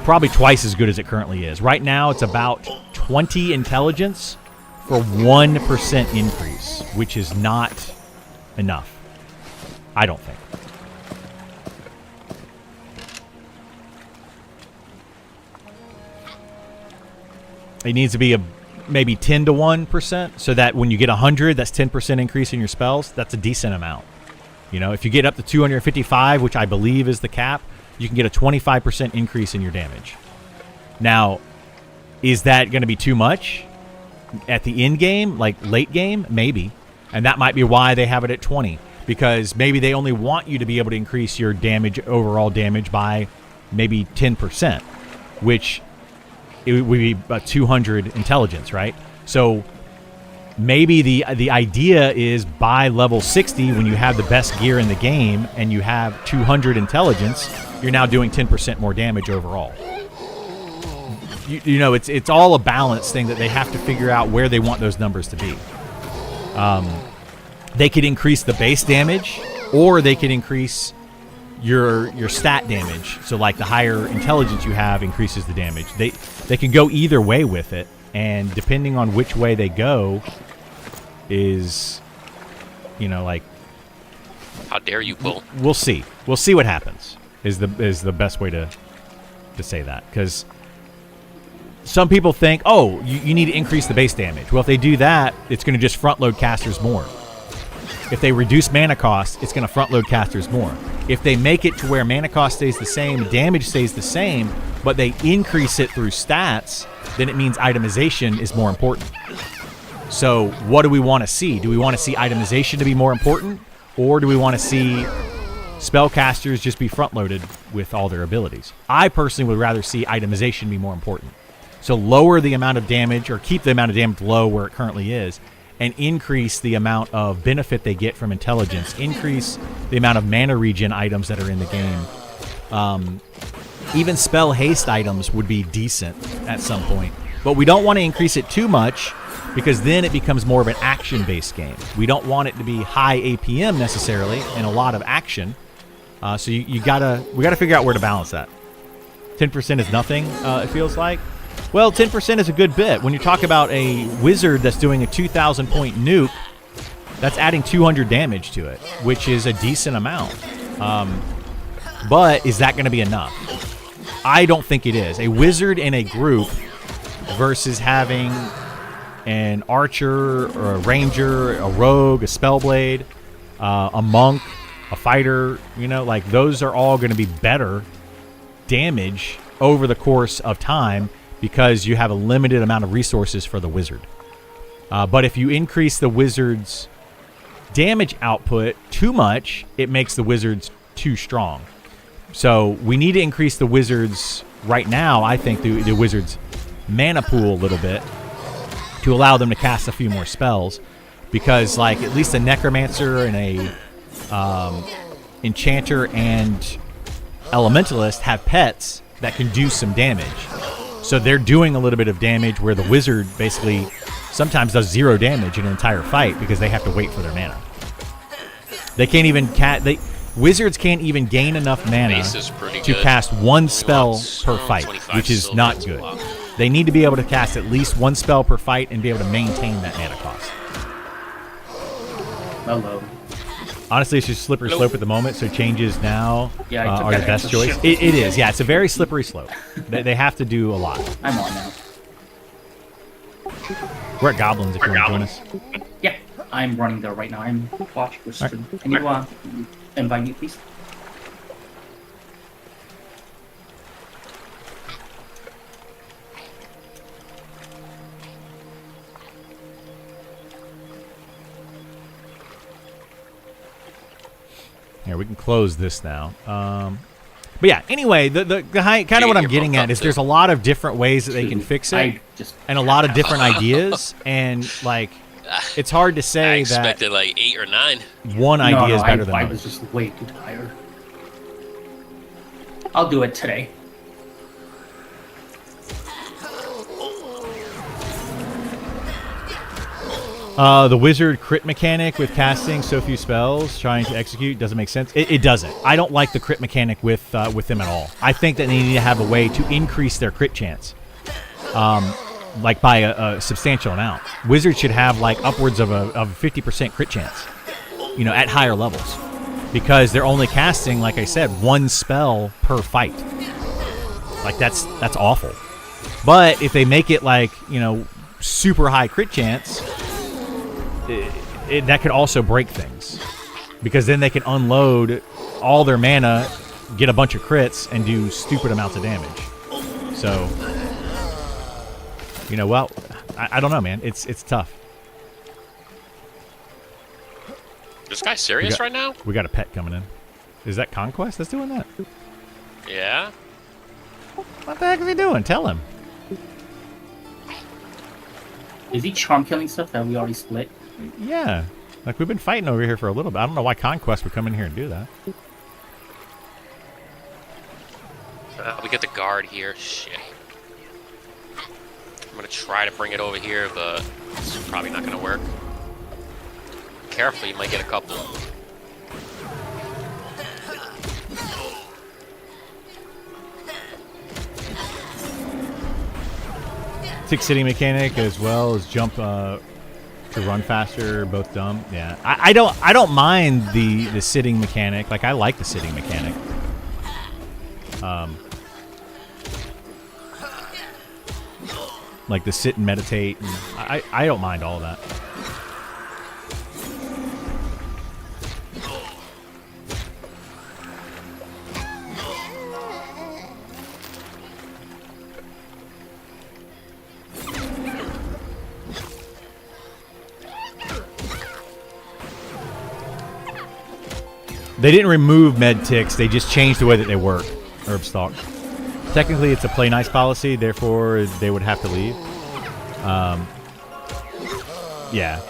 Speaker 3: probably twice as good as it currently is. Right now, it's about 20 intelligence for 1% increase, which is not enough. I don't think. It needs to be maybe 10 to 1%, so that when you get 100, that's 10% increase in your spells. That's a decent amount. If you get up to 255, which I believe is the cap, you can get a 25% increase in your damage. Now, is that going to be too much? At the end game, like late game, maybe. And that might be why they have it at 20. Because maybe they only want you to be able to increase your damage, overall damage, by maybe 10%. Which it would be about 200 intelligence, right? So maybe the idea is by level 60, when you have the best gear in the game and you have 200 intelligence, you're now doing 10% more damage overall. It's all a balance thing that they have to figure out where they want those numbers to be. They could increase the base damage, or they could increase your stat damage. So, like, the higher intelligence you have increases the damage. They can go either way with it, and depending on which way they go, is like.
Speaker 1: How dare you, Bull?
Speaker 3: We'll see. We'll see what happens. Is the best way to say that, because some people think, oh, you need to increase the base damage. Well, if they do that, it's going to just front load casters more. If they reduce mana cost, it's going to front load casters more. If they make it to where mana cost stays the same, damage stays the same, but they increase it through stats, then it means itemization is more important. So what do we want to see? Do we want to see itemization to be more important? Or do we want to see spellcasters just be front loaded with all their abilities? I personally would rather see itemization be more important. So lower the amount of damage, or keep the amount of damage low where it currently is, and increase the amount of benefit they get from intelligence. Increase the amount of mana regen items that are in the game. Even spell haste items would be decent at some point. But we don't want to increase it too much, because then it becomes more of an action-based game. We don't want it to be high APM necessarily and a lot of action. So we gotta figure out where to balance that. 10% is nothing, it feels like. Well, 10% is a good bit. When you talk about a wizard that's doing a 2,000 point nuke, that's adding 200 damage to it, which is a decent amount. But is that going to be enough? I don't think it is. A wizard in a group versus having an archer or a ranger, a rogue, a spellblade, a monk, a fighter, like those are all going to be better damage over the course of time because you have a limited amount of resources for the wizard. But if you increase the wizard's damage output too much, it makes the wizards too strong. So we need to increase the wizards right now, I think, the wizard's mana pool a little bit to allow them to cast a few more spells. Because, like, at least a necromancer and a enchanter and elementalist have pets that can do some damage. So they're doing a little bit of damage where the wizard basically sometimes does 0 damage in an entire fight because they have to wait for their mana. They can't even wizards can't even gain enough mana to cast one spell per fight, which is not good. They need to be able to cast at least one spell per fight and be able to maintain that mana cost.
Speaker 4: Hello.
Speaker 3: Honestly, it's just slippery slope at the moment, so changes now are the best choice.
Speaker 4: Shit.
Speaker 3: It is, yeah. It's a very slippery slope. They have to do a lot.
Speaker 4: I'm on now.
Speaker 3: We're at Goblins if you want to join us.
Speaker 4: Yeah, I'm running there right now. I'm watching your stream. Can you invite me, please?
Speaker 3: Here, we can close this now. But yeah, anyway, the kind of what I'm getting at is there's a lot of different ways that they can fix it, and a lot of different ideas, and like it's hard to say
Speaker 1: I
Speaker 3: that
Speaker 1: expected like 8 or 9.
Speaker 3: one idea is better than
Speaker 4: I
Speaker 3: others.
Speaker 4: was just way too tired. I'll do it today.
Speaker 3: The wizard crit mechanic with casting so few spells, trying to execute, doesn't make sense. It doesn't. I don't like the crit mechanic with them at all. I think that they need to have a way to increase their crit chance, like by a substantial amount. Wizards should have like upwards of a 50% crit chance, at higher levels, because they're only casting, like I said, one spell per fight. Like that's awful. But if they make it like super high crit chance, that could also break things, because then they can unload all their mana, get a bunch of crits, and do stupid amounts of damage. So, well, I don't know, man. It's tough.
Speaker 1: This guy serious right now?
Speaker 3: We got a pet coming in. Is that Conquest that's doing that?
Speaker 1: Yeah.
Speaker 3: What the heck is he doing? Tell him.
Speaker 4: Is he charm killing stuff that we already split?
Speaker 3: Yeah. Like, we've been fighting over here for a little bit. I don't know why Conquest would come in here and do that.
Speaker 1: We get the guard here. Shit. I'm gonna try to bring it over here, but it's probably not gonna work. Careful, you might get a couple.
Speaker 3: Tick City mechanic as well as jump to run faster, both dumb. Yeah, I don't mind the sitting mechanic. Like, I like the sitting mechanic. Like the sit and meditate. And I don't mind all that. They didn't remove med ticks, they just changed the way that they work, Herbstalk. Technically, it's a play nice policy, therefore they would have to leave. Yeah.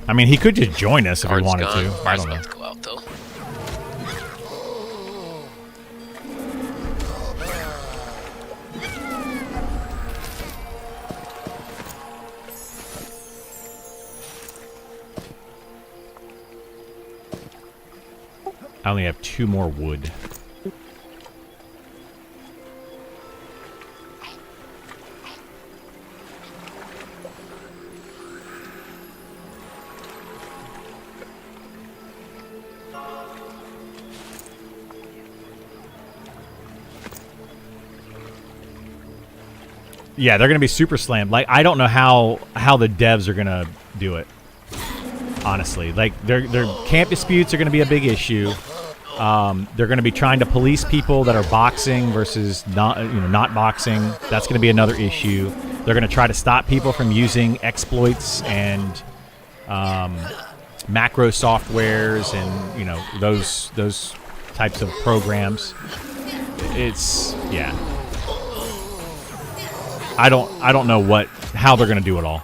Speaker 3: I mean, he could just join us if he wanted to. I don't know.
Speaker 1: About to go out, though.
Speaker 3: I only have 2 more wood. Yeah, they're going to be super slammed. Like, I don't know how the devs are going to do it. Honestly, like their camp disputes are going to be a big issue. They're going to be trying to police people that are boxing versus not boxing. That's going to be another issue. They're going to try to stop people from using exploits and macro softwares and those types of programs. It's I don't know how they're going to do it all.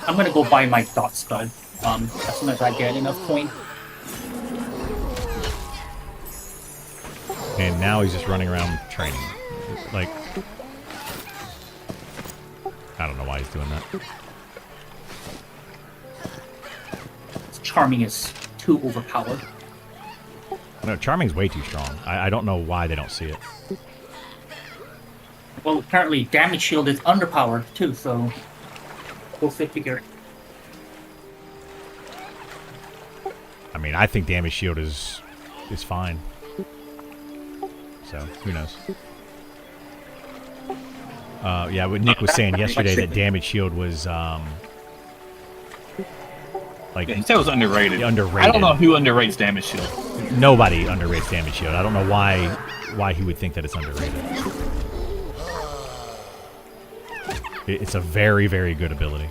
Speaker 4: I'm gonna go buy my dot spell. As soon as I get enough coin.
Speaker 3: And now he's just running around training. Like, I don't know why he's doing that.
Speaker 4: Charming is too overpowered.
Speaker 3: No, Charming's way too strong. I don't know why they don't see it.
Speaker 4: Well, apparently damage shield is underpowered too, so go figure.
Speaker 3: I mean, I think damage shield is fine. So, who knows? Yeah, what Nick was saying yesterday, that damage shield was, like...
Speaker 2: Yeah, he said it was underrated.
Speaker 3: Underrated.
Speaker 2: I don't know who underrates damage shield.
Speaker 3: Nobody underrates damage shield. I don't know why he would think that it's underrated. It's a very, very good ability.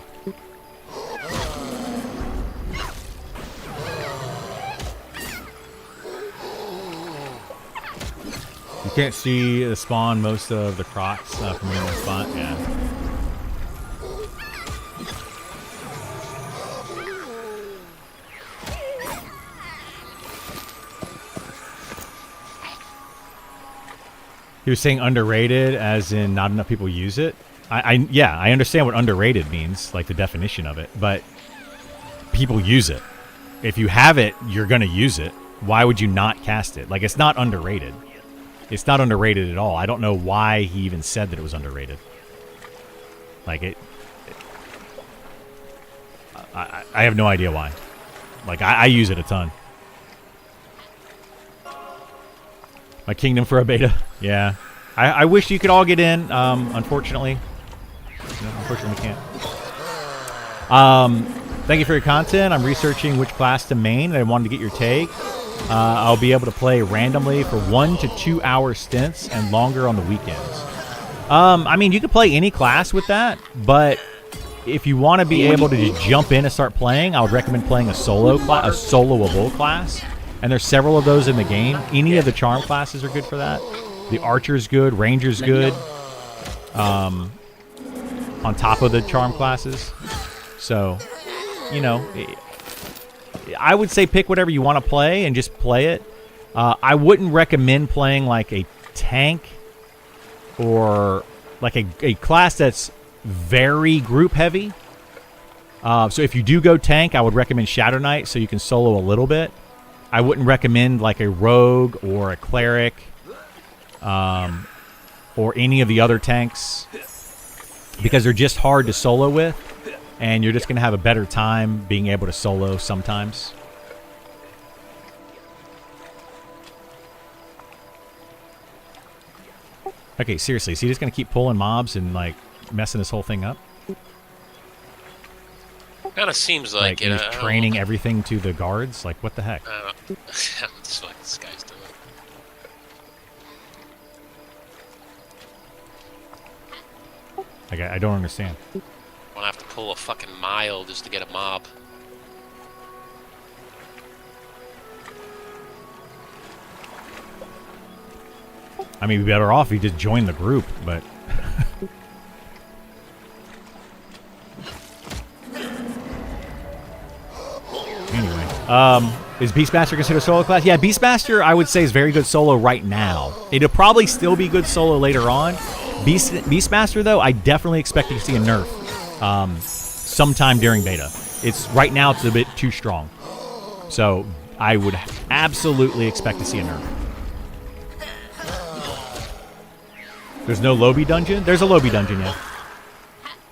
Speaker 3: You can't see the spawn most of the crocs from in one spot. Yeah. He was saying underrated as in not enough people use it. Yeah, I understand what underrated means, like the definition of it, but people use it. If you have it, you're going to use it. Why would you not cast it? Like, it's not underrated. It's not underrated at all. I don't know why he even said that it was underrated. Like, I have no idea why. Like, I use it a ton. My kingdom for a beta. Yeah. I wish you could all get in. Unfortunately. No, unfortunately, we can't. Thank you for your content. I'm researching which class to main, and I wanted to get your take. I'll be able to play randomly for 1 to 2 hour stints and longer on the weekends. I mean, you could play any class with that, but if you want to be able to just jump in and start playing, I would recommend playing a soloable class. And there's several of those in the game. Any of the charm classes are good for that. The archer's good, ranger's good. On top of the charm classes. So, I would say pick whatever you want to play and just play it. I wouldn't recommend playing like a tank or like a class that's very group heavy. So if you do go tank, I would recommend Shadow Knight so you can solo a little bit. I wouldn't recommend like a rogue or a cleric or any of the other tanks because they're just hard to solo with, and you're just going to have a better time being able to solo sometimes. Okay, seriously, is he just going to keep pulling mobs and like messing this whole thing up?
Speaker 1: Kind of seems like it.
Speaker 3: He's training everything to the guards? Like, what the heck?
Speaker 1: I don't know. That's what this guy's doing.
Speaker 3: Like, I don't understand.
Speaker 1: Wanna have to pull a fucking mile just to get a mob.
Speaker 3: I mean, we'd be better off if he just joined the group, but... Anyway, is Beastmaster considered a solo class? Yeah, Beastmaster, I would say, is very good solo right now. It'll probably still be good solo later on. Beastmaster, though, I definitely expect to see a nerf sometime during beta. Right now, it's a bit too strong. So, I would absolutely expect to see a nerf. There's no lobby dungeon? There's a lobby dungeon, yeah.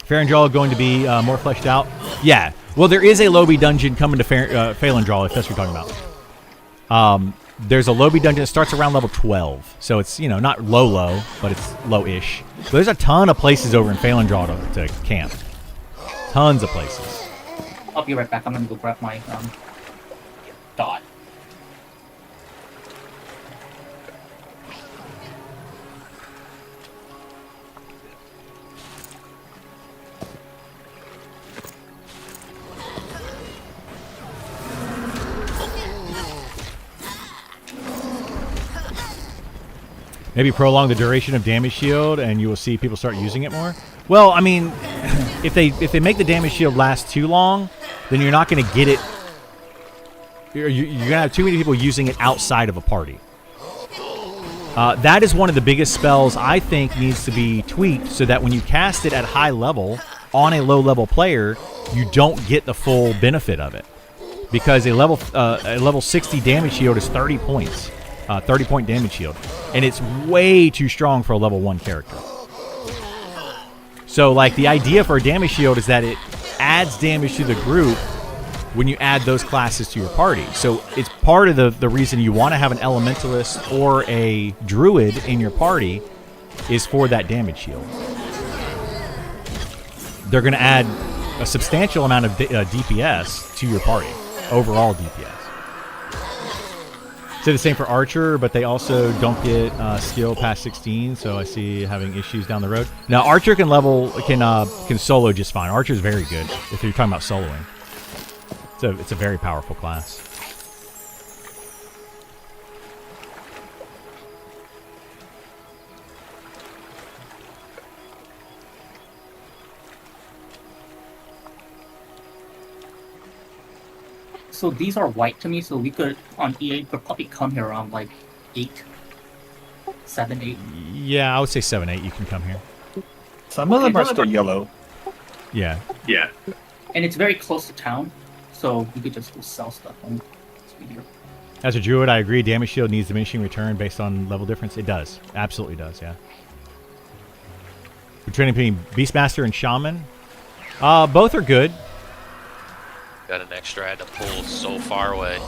Speaker 3: Farendraw going to be more fleshed out? Yeah. Well, there is a lobby dungeon coming to Farendraw, if that's what you're talking about. there's a lobby dungeon that starts around level 12. So it's, you know, not low, but it's low-ish. So there's a ton of places over in Phalandraw to camp. Tons of places.
Speaker 4: I'll be right back. I'm gonna go grab my dot.
Speaker 3: Maybe prolong the duration of damage shield, and you will see people start using it more. Well, I mean, if they make the damage shield last too long, then you're not going to get it. You're going to have too many people using it outside of a party. That is one of the biggest spells I think needs to be tweaked, so that when you cast it at high level on a low level player, you don't get the full benefit of it, because a level 60 damage shield is 30 points. 30-point damage shield, and it's way too strong for a level 1 character. So, like, the idea for a damage shield is that it adds damage to the group when you add those classes to your party. So it's part of the reason you want to have an elementalist or a druid in your party is for that damage shield. They're going to add a substantial amount of DPS to your party, overall DPS. Say the same for Archer, but they also don't get skill past 16, so I see having issues down the road. Now, Archer can solo just fine. Archer's very good if you're talking about soloing. It's a very powerful class.
Speaker 4: So these are white to me, so we could, on EA, could probably come here around like 8, 7, 8.
Speaker 3: Yeah, I would say 7, 8. You can come here.
Speaker 2: Some of them are still yellow.
Speaker 3: Yeah.
Speaker 2: Yeah.
Speaker 4: And it's very close to town, so we could just go sell stuff and it's easier.
Speaker 3: As a druid, I agree. Damage shield needs diminishing return based on level difference. It does. Absolutely does, yeah. We're training between Beastmaster and Shaman. Both are good.
Speaker 1: Got an extra I had to pull so far away.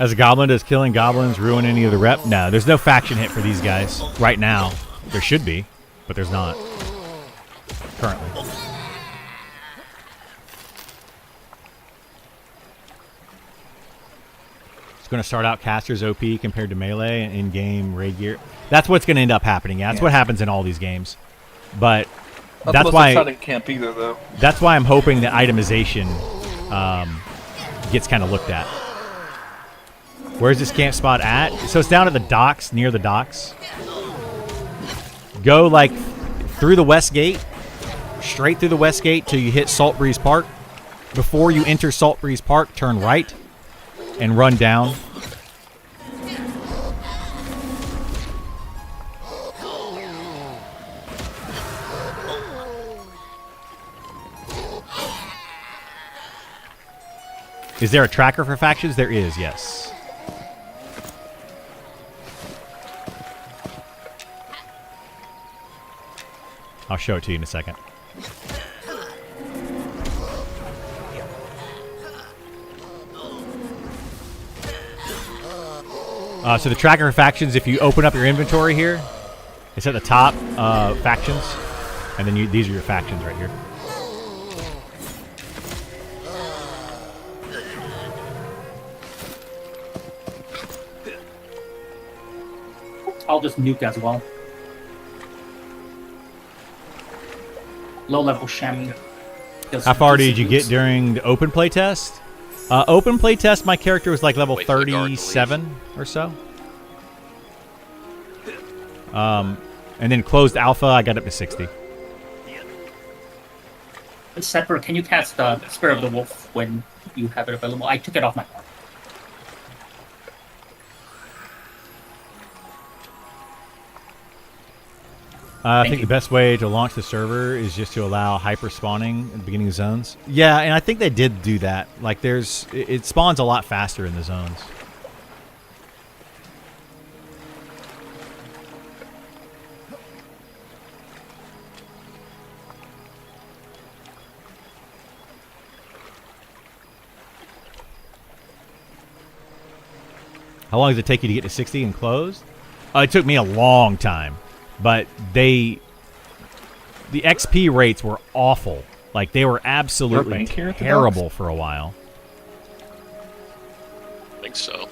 Speaker 3: As a goblin, does killing goblins ruin any of the rep? No, there's no faction hit for these guys right now. There should be, but there's not currently. It's going to start out casters OP compared to melee and in-game raid gear. That's what's going to end up happening. Yeah, that's what happens in all these games. But that's why
Speaker 2: I didn't camp either, though.
Speaker 3: That's why I'm hoping that itemization gets kind of looked at. Where's this camp spot at? So it's down at the docks, near the docks. Go like through the west gate, straight through the west gate till you hit Salt Breeze Park. Before you enter Salt Breeze Park, turn right and run down. Is there a tracker for factions? There is, yes. I'll show it to you in a second. So the tracker for factions, if you open up your inventory here, it's at the top, factions, and then these are your factions right here.
Speaker 4: I'll just nuke as well. Low level chamois.
Speaker 3: How far did you get during the open play test? Open playtest, my character was like level
Speaker 1: Wait for the guard to leave.
Speaker 3: 37 or so. And then closed alpha, I got up to 60.
Speaker 4: Sepper, can you cast Spirit of the Wolf when you have it available? I took it off my card.
Speaker 3: I think the best way to launch the server is just to allow hyper spawning at the beginning of zones. Yeah, and I think they did do that. Like, it spawns a lot faster in the zones. How long does it take you to get to 60 and closed? It took me a long time, but the XP rates were awful. Like, they were absolutely terrible for a while.
Speaker 1: I think so.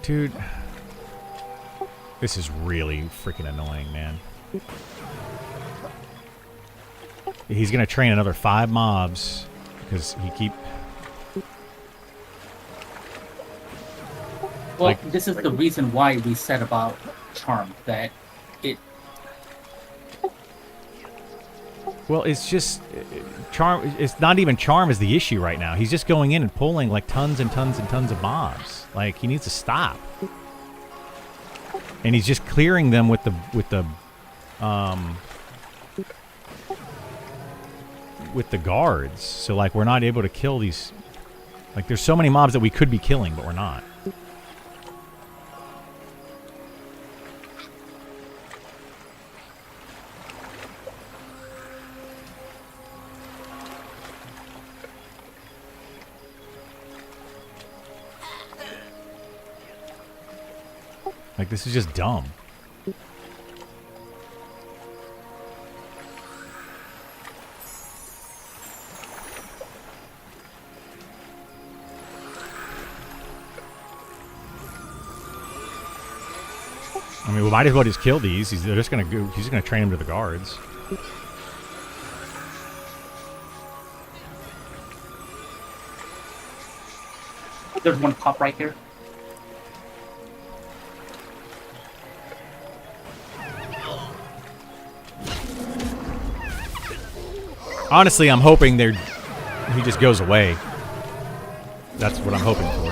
Speaker 3: Dude, this is really freaking annoying, man. He's gonna train another 5 mobs because he keep.
Speaker 4: Well, this is the reason why we said about charm that it.
Speaker 3: Well, it's just charm. It's not even charm is the issue right now. He's just going in and pulling like tons and tons and tons of mobs. Like, he needs to stop. And he's just clearing them with the guards. So like, we're not able to kill these. Like, there's so many mobs that we could be killing, but we're not. Like, this is just dumb. I mean, we might as well just kill these. He's just gonna train them to the guards.
Speaker 4: There's one pop right here.
Speaker 3: Honestly, I'm hoping he just goes away. That's what I'm hoping for.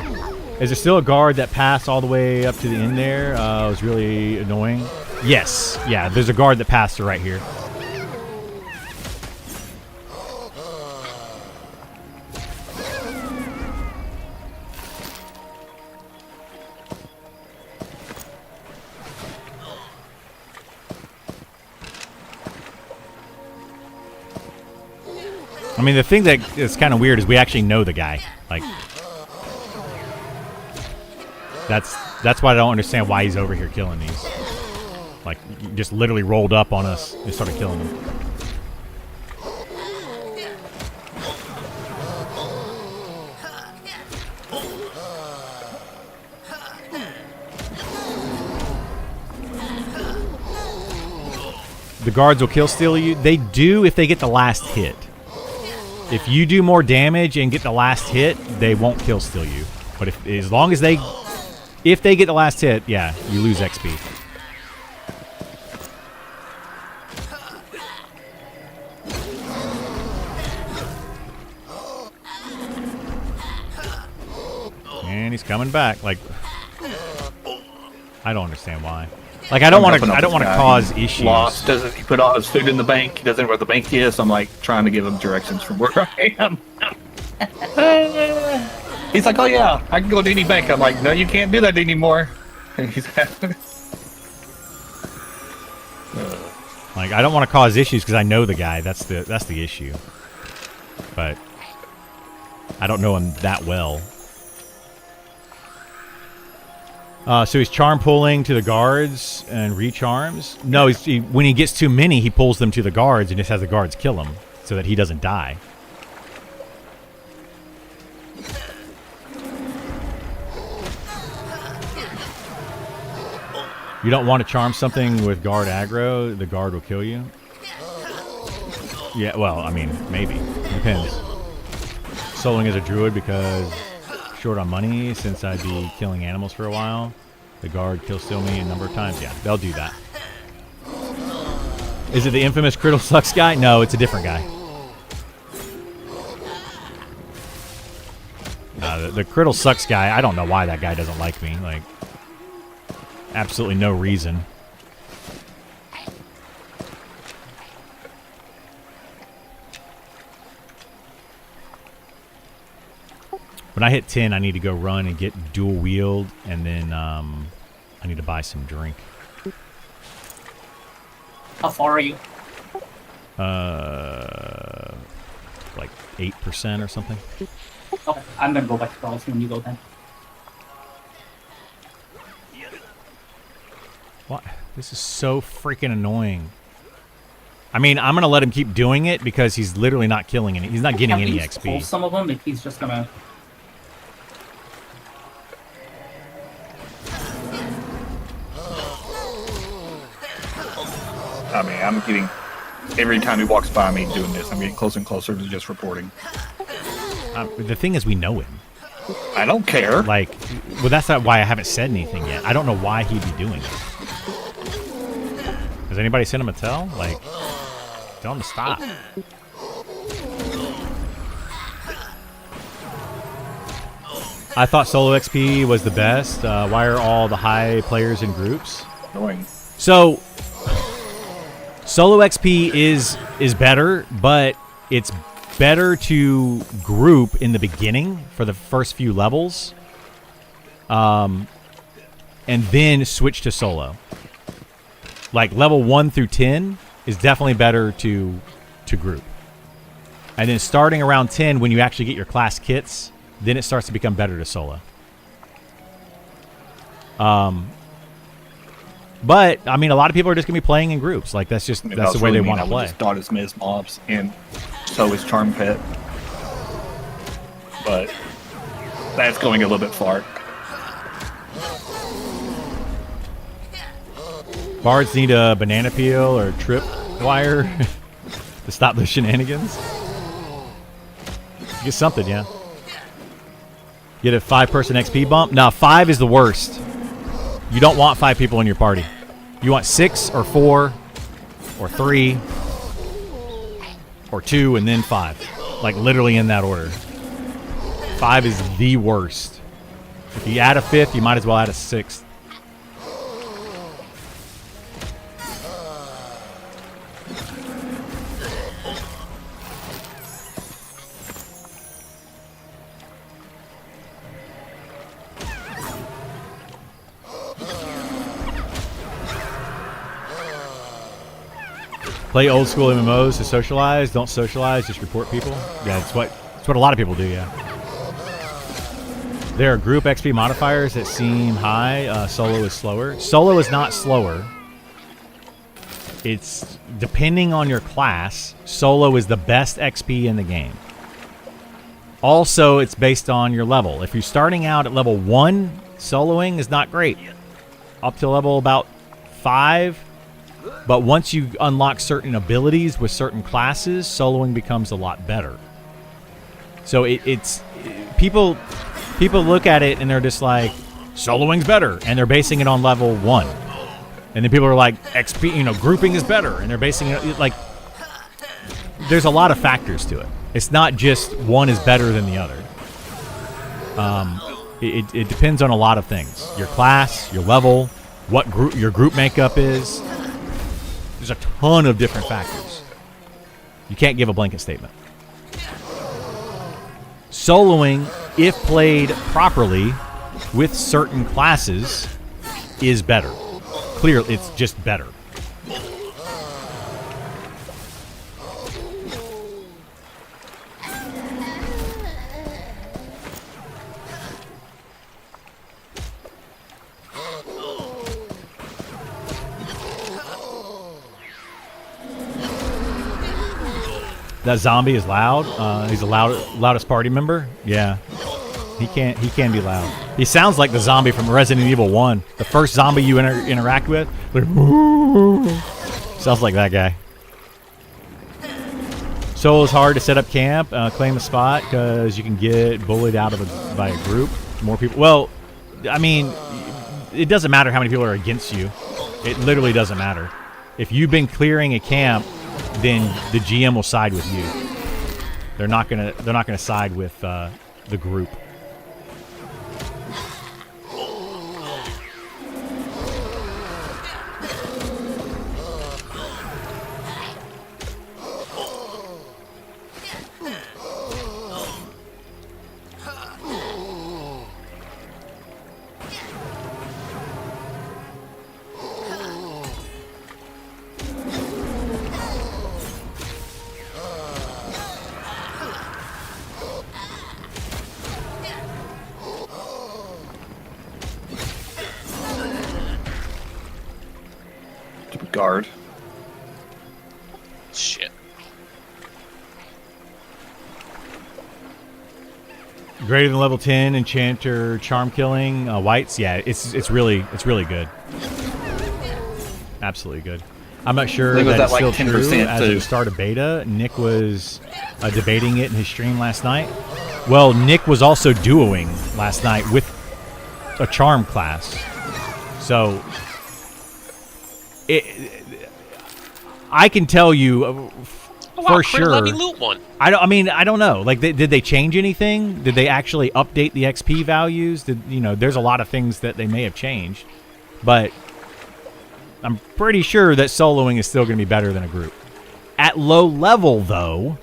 Speaker 3: Is there still a guard that passed all the way up to the end there? It was really annoying. Yes. Yeah, there's a guard that passed her right here. I mean, the thing that is kind of weird is we actually know the guy. Like, that's why I don't understand why he's over here killing these. Like, he just literally rolled up on us and started killing them. The guards will kill steal you. They do if they get the last hit. If you do more damage and get the last hit, they won't kill steal you. But if they get the last hit, yeah, you lose XP. And he's coming back. Like, I don't understand why. Like, I don't want to cause issues.
Speaker 2: Lost. Doesn't he put all his food in the bank? He doesn't know where the bank is. I'm like trying to give him directions from where I am. He's like, oh yeah, I can go to any bank. I'm like, no, you can't do that anymore. And he's
Speaker 3: like, I don't want to cause issues because I know the guy. That's the issue. But I don't know him that well. So he's charm pulling to the guards and recharms. No, when he gets too many, he pulls them to the guards and just has the guards kill him so that he doesn't die. You don't want to charm something with guard aggro. The guard will kill you. Yeah, well, I mean, maybe. Depends. Soloing as a druid because short on money since I'd be killing animals for a while. The guard kill steal me a number of times. Yeah, they'll do that. Is it the infamous Criddle Sucks guy? No, it's a different guy. The Criddle Sucks guy, I don't know why that guy doesn't like me. Like, absolutely no reason. When I hit 10, I need to go run and get dual wield, and then I need to buy some drink.
Speaker 4: How far are you?
Speaker 3: Like 8% or something.
Speaker 4: Okay, I'm gonna go back to Charles when you go then.
Speaker 3: What? This is so freaking annoying. I mean, I'm gonna let him keep doing it because he's literally not killing any. He's not getting
Speaker 4: At
Speaker 3: any
Speaker 4: least pull
Speaker 3: XP.
Speaker 4: some of them if he's just gonna.
Speaker 2: I mean, I'm getting every time he walks by me doing this, I'm getting closer and closer to just reporting.
Speaker 3: The thing is, we know him.
Speaker 2: I don't care.
Speaker 3: Like, well, that's not why I haven't said anything yet. I don't know why he'd be doing it. Has anybody sent him a tell? Like, tell him to stop. I thought solo XP was the best. Why are all the high players in groups?
Speaker 2: Annoying.
Speaker 3: So, solo XP is better, but it's better to group in the beginning for the first few levels, and then switch to solo. Like level 1 through 10 is definitely better to group, and then starting around 10 when you actually get your class kits, then it starts to become better to solo. But I mean, a lot of people are just gonna be playing in groups. Like that's just that's the way they want to play.
Speaker 2: I would just start as Miz mobs and so is Charm Pet, but that's going a little bit far.
Speaker 3: Bards need a banana peel or trip wire to stop the shenanigans. Get something, yeah. Get a 5-person XP bump. No, 5 is the worst. You don't want 5 people in your party. You want 6 or 4 or 3 or 2 and then 5. Like literally in that order. 5 is the worst. If you add a 5th, you might as well add a 6th. Play old school MMOs to socialize. Don't socialize, just report people. Yeah, that's what a lot of people do, yeah. There are group XP modifiers that seem high. Solo is slower. Solo is not slower. It's depending on your class. Solo is the best XP in the game. Also, it's based on your level. If you're starting out at level 1, soloing is not great. Up to level about 5. But once you unlock certain abilities with certain classes, soloing becomes a lot better. So it's people look at it and they're just like, soloing's better, and they're basing it on level 1. And then people are like, XP, grouping is better, and they're basing it like. There's a lot of factors to it. It's not just one is better than the other. It depends on a lot of things: your class, your level, what group your group makeup is. There's a ton of different factors. You can't give a blanket statement. Soloing, if played properly with certain classes, is better. Clearly, it's just better. That zombie is loud. He's the loudest party member. Yeah. He can be loud. He sounds like the zombie from Resident Evil 1. The first zombie you interact with. Like, sounds like that guy. Solo is hard to set up camp, claim a spot, because you can get bullied out of by a group. More people. Well, I mean, it doesn't matter how many people are against you. It literally doesn't matter. If you've been clearing a camp, then the GM will side with you. They're not gonna side with the group.
Speaker 2: Guard.
Speaker 1: Shit.
Speaker 3: Greater than level 10 enchanter charm killing whites. Yeah, it's really good. Absolutely good. I'm not sure
Speaker 2: I think it was
Speaker 3: that it's
Speaker 2: at, like,
Speaker 3: still true
Speaker 2: 10%
Speaker 3: as of
Speaker 2: too.
Speaker 3: the start of beta. Nick was debating it in his stream last night. Well, Nick was also duoing last night with a charm class. So I can tell you for sure.
Speaker 1: Let me loot one.
Speaker 3: I don't know. Like, did they change anything? Did they actually update the XP values? There's a lot of things that they may have changed, but I'm pretty sure that soloing is still going to be better than a group. At low level, though,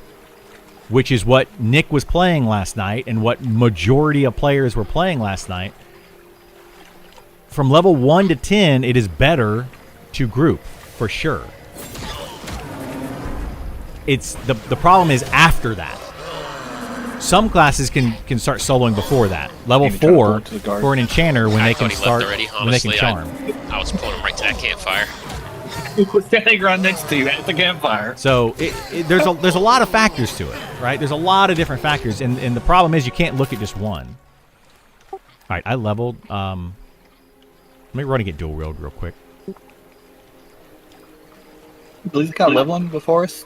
Speaker 3: which is what Nick was playing last night and what majority of players were playing last night, from level 1 to 10, it is better to group, for sure. It's the problem is after that. Some classes can start soloing before that. Level
Speaker 2: Maybe try to pull
Speaker 3: 4
Speaker 2: it to the guard.
Speaker 3: for an enchanter when
Speaker 1: I
Speaker 3: they
Speaker 1: thought
Speaker 3: can
Speaker 1: he left
Speaker 3: start
Speaker 1: already,
Speaker 3: when they can
Speaker 1: honestly.
Speaker 3: charm.
Speaker 1: I was pulling him right to that campfire.
Speaker 2: He was standing right next to you at the campfire.
Speaker 3: So there's a lot of factors to it, right? There's a lot of different factors, and the problem is you can't look at just one. All right, I leveled. Let me run and get dual wield real quick.
Speaker 2: Billy's got leveling before us.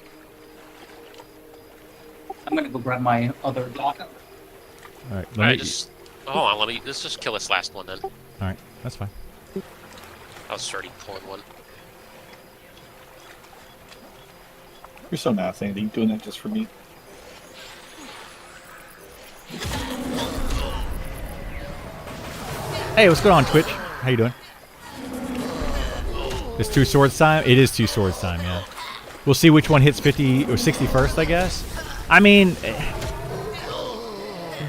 Speaker 4: I'm gonna go grab my other dog.
Speaker 3: All right,
Speaker 1: Hold on, let's just kill this last one then.
Speaker 3: all right, that's fine.
Speaker 1: I was already pulling one.
Speaker 2: You're so nice, Andy. Doing that just for me.
Speaker 3: Hey, what's going on, Twitch? How you doing? It's 2 swords time? It is 2 swords time, yeah. We'll see which one hits 50 or 60 first, I guess. I mean,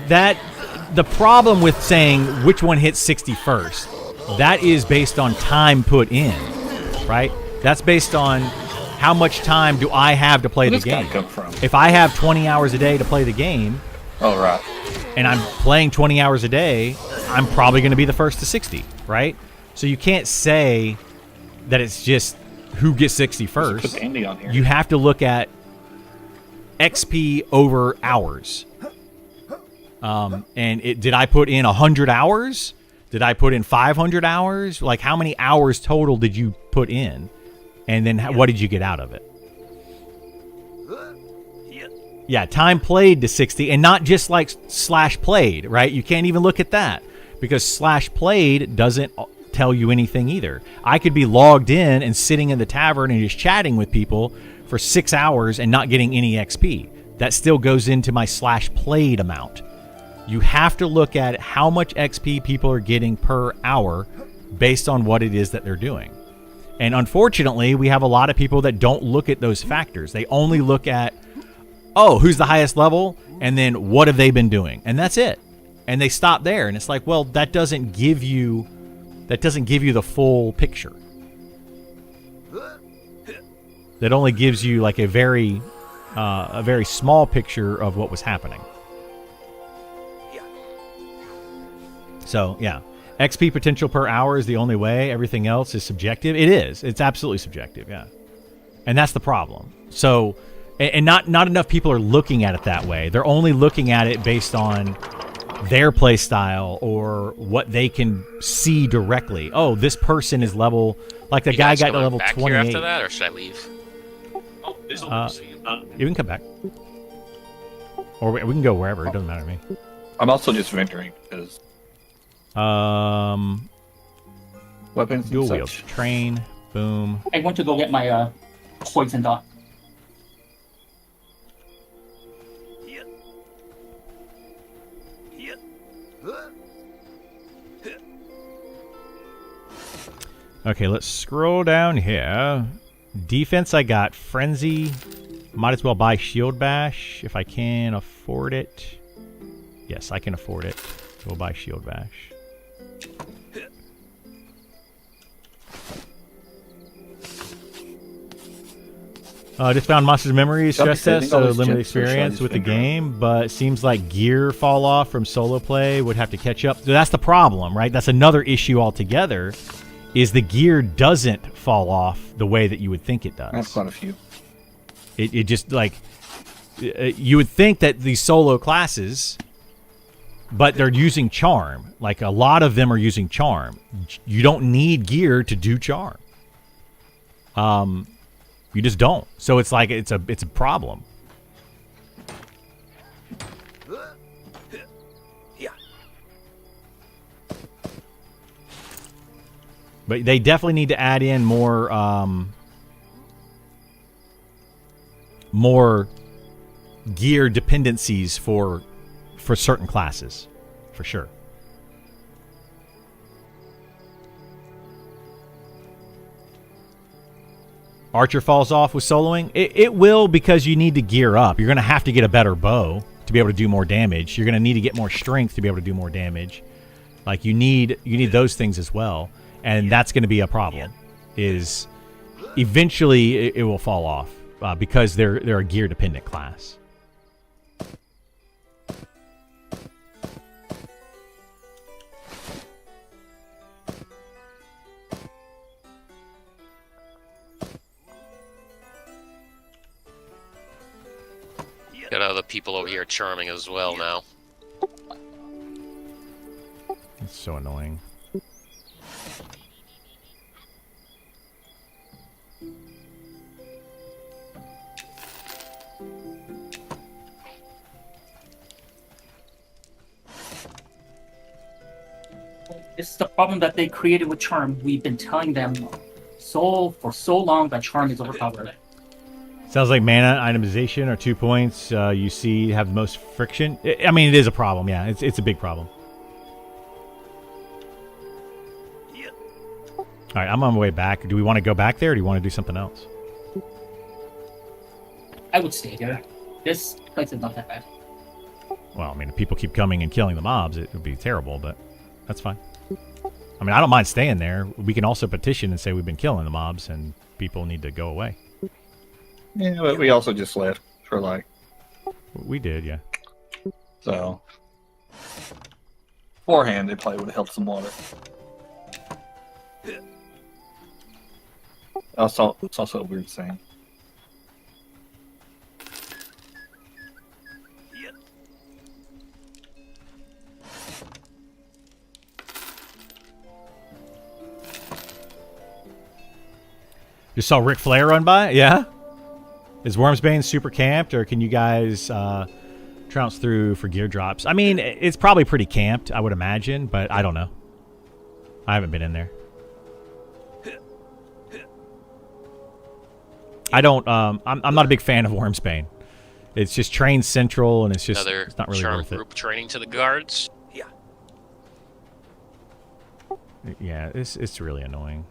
Speaker 3: the problem with saying which one hits 60 first, that is based on time put in, right? That's based on how much time do I have to play the
Speaker 2: Where does
Speaker 3: game.
Speaker 2: that come from?
Speaker 3: If I have 20 hours a day to play the game,
Speaker 2: Oh, right.
Speaker 3: and I'm playing 20 hours a day, I'm probably going to be the first to 60, right? So you can't say that it's just who gets 60 first.
Speaker 2: Put Andy on here.
Speaker 3: You have to look at XP over hours. Did I put in 100 hours? Did I put in 500 hours? Like, how many hours total did you put in? And then what did you get out of it? Yeah, time played to 60, and not just like slash played, right? You can't even look at that because slash played doesn't tell you anything either. I could be logged in and sitting in the tavern and just chatting with people for 6 hours and not getting any XP. That still goes into my slash played amount. You have to look at how much XP people are getting per hour based on what it is that they're doing. And unfortunately, we have a lot of people that don't look at those factors. They only look at, oh, who's the highest level? And then what have they been doing? And that's it. And they stop there. And it's like, well, that doesn't give you the full picture. That only gives you like a very small picture of what was happening. So, yeah. XP potential per hour is the only way. Everything else is subjective. It is. It's absolutely subjective, yeah. And that's the problem. So, and not enough people are looking at it that way. They're only looking at it based on their play style or what they can see directly. Oh, this person is level, like the
Speaker 1: You
Speaker 3: guy
Speaker 1: guys
Speaker 3: got to
Speaker 1: coming
Speaker 3: level
Speaker 1: back
Speaker 3: 28.
Speaker 1: here after that, or should I leave?
Speaker 3: You can come back. Or we can go wherever. It doesn't matter to me.
Speaker 2: I'm also just venturing because weapons and
Speaker 3: Dual wheels.
Speaker 2: such.
Speaker 3: Train. Boom.
Speaker 4: I want to go get my poison dot.
Speaker 3: Okay, let's scroll down here. Defense, I got Frenzy. Might as well buy Shield Bash if I can afford it. Yes, I can afford it. We'll buy Shield Bash. I just found Monsters Memory stress test, so limited experience with the game, but seems like gear fall off from solo play would have to catch up. So that's the problem, right? That's another issue altogether, is the gear doesn't fall off the way that you would think it does.
Speaker 2: That's quite a few.
Speaker 3: It just, like, you would think that these solo classes, but they're using charm. Like, a lot of them are using charm. You don't need gear to do charm. You just don't. So it's like it's a problem. But they definitely need to add in more gear dependencies for certain classes, for sure. Archer falls off with soloing. It will, because you need to gear up. You're going to have to get a better bow to be able to do more damage. You're going to need to get more strength to be able to do more damage. Like, you need those things as well, and that's going to be a problem. Is eventually it will fall off because they're a gear dependent class.
Speaker 1: Got other people over here charming as well now.
Speaker 3: It's so annoying.
Speaker 4: It's the problem that they created with charm. We've been telling them for so long that charm is overpowered.
Speaker 3: Sounds like mana itemization are 2 points. You see have the most friction. I mean, it is a problem. Yeah, it's a big problem. All right, I'm on my way back. Do we want to go back there, or do you want to do something else?
Speaker 4: I would stay here. This place is not that bad.
Speaker 3: Well, I mean, if people keep coming and killing the mobs, it would be terrible, but that's fine. I mean, I don't mind staying there. We can also petition and say we've been killing the mobs and people need to go away.
Speaker 2: Yeah, but we also just left for like.
Speaker 3: We did, yeah.
Speaker 2: So. Beforehand, they probably would have helped some water. It's also a weird thing.
Speaker 3: You saw Ric Flair run by? Yeah? Is Wormsbane super camped, or can you guys trounce through for gear drops? I mean, it's probably pretty camped, I would imagine, but I don't know. I haven't been in there. I don't, I'm not a big fan of Wormsbane. It's just train central, and it's just it's not really
Speaker 1: charm
Speaker 3: worth it.
Speaker 1: group training to the guards. Yeah.
Speaker 3: Yeah, it's really annoying.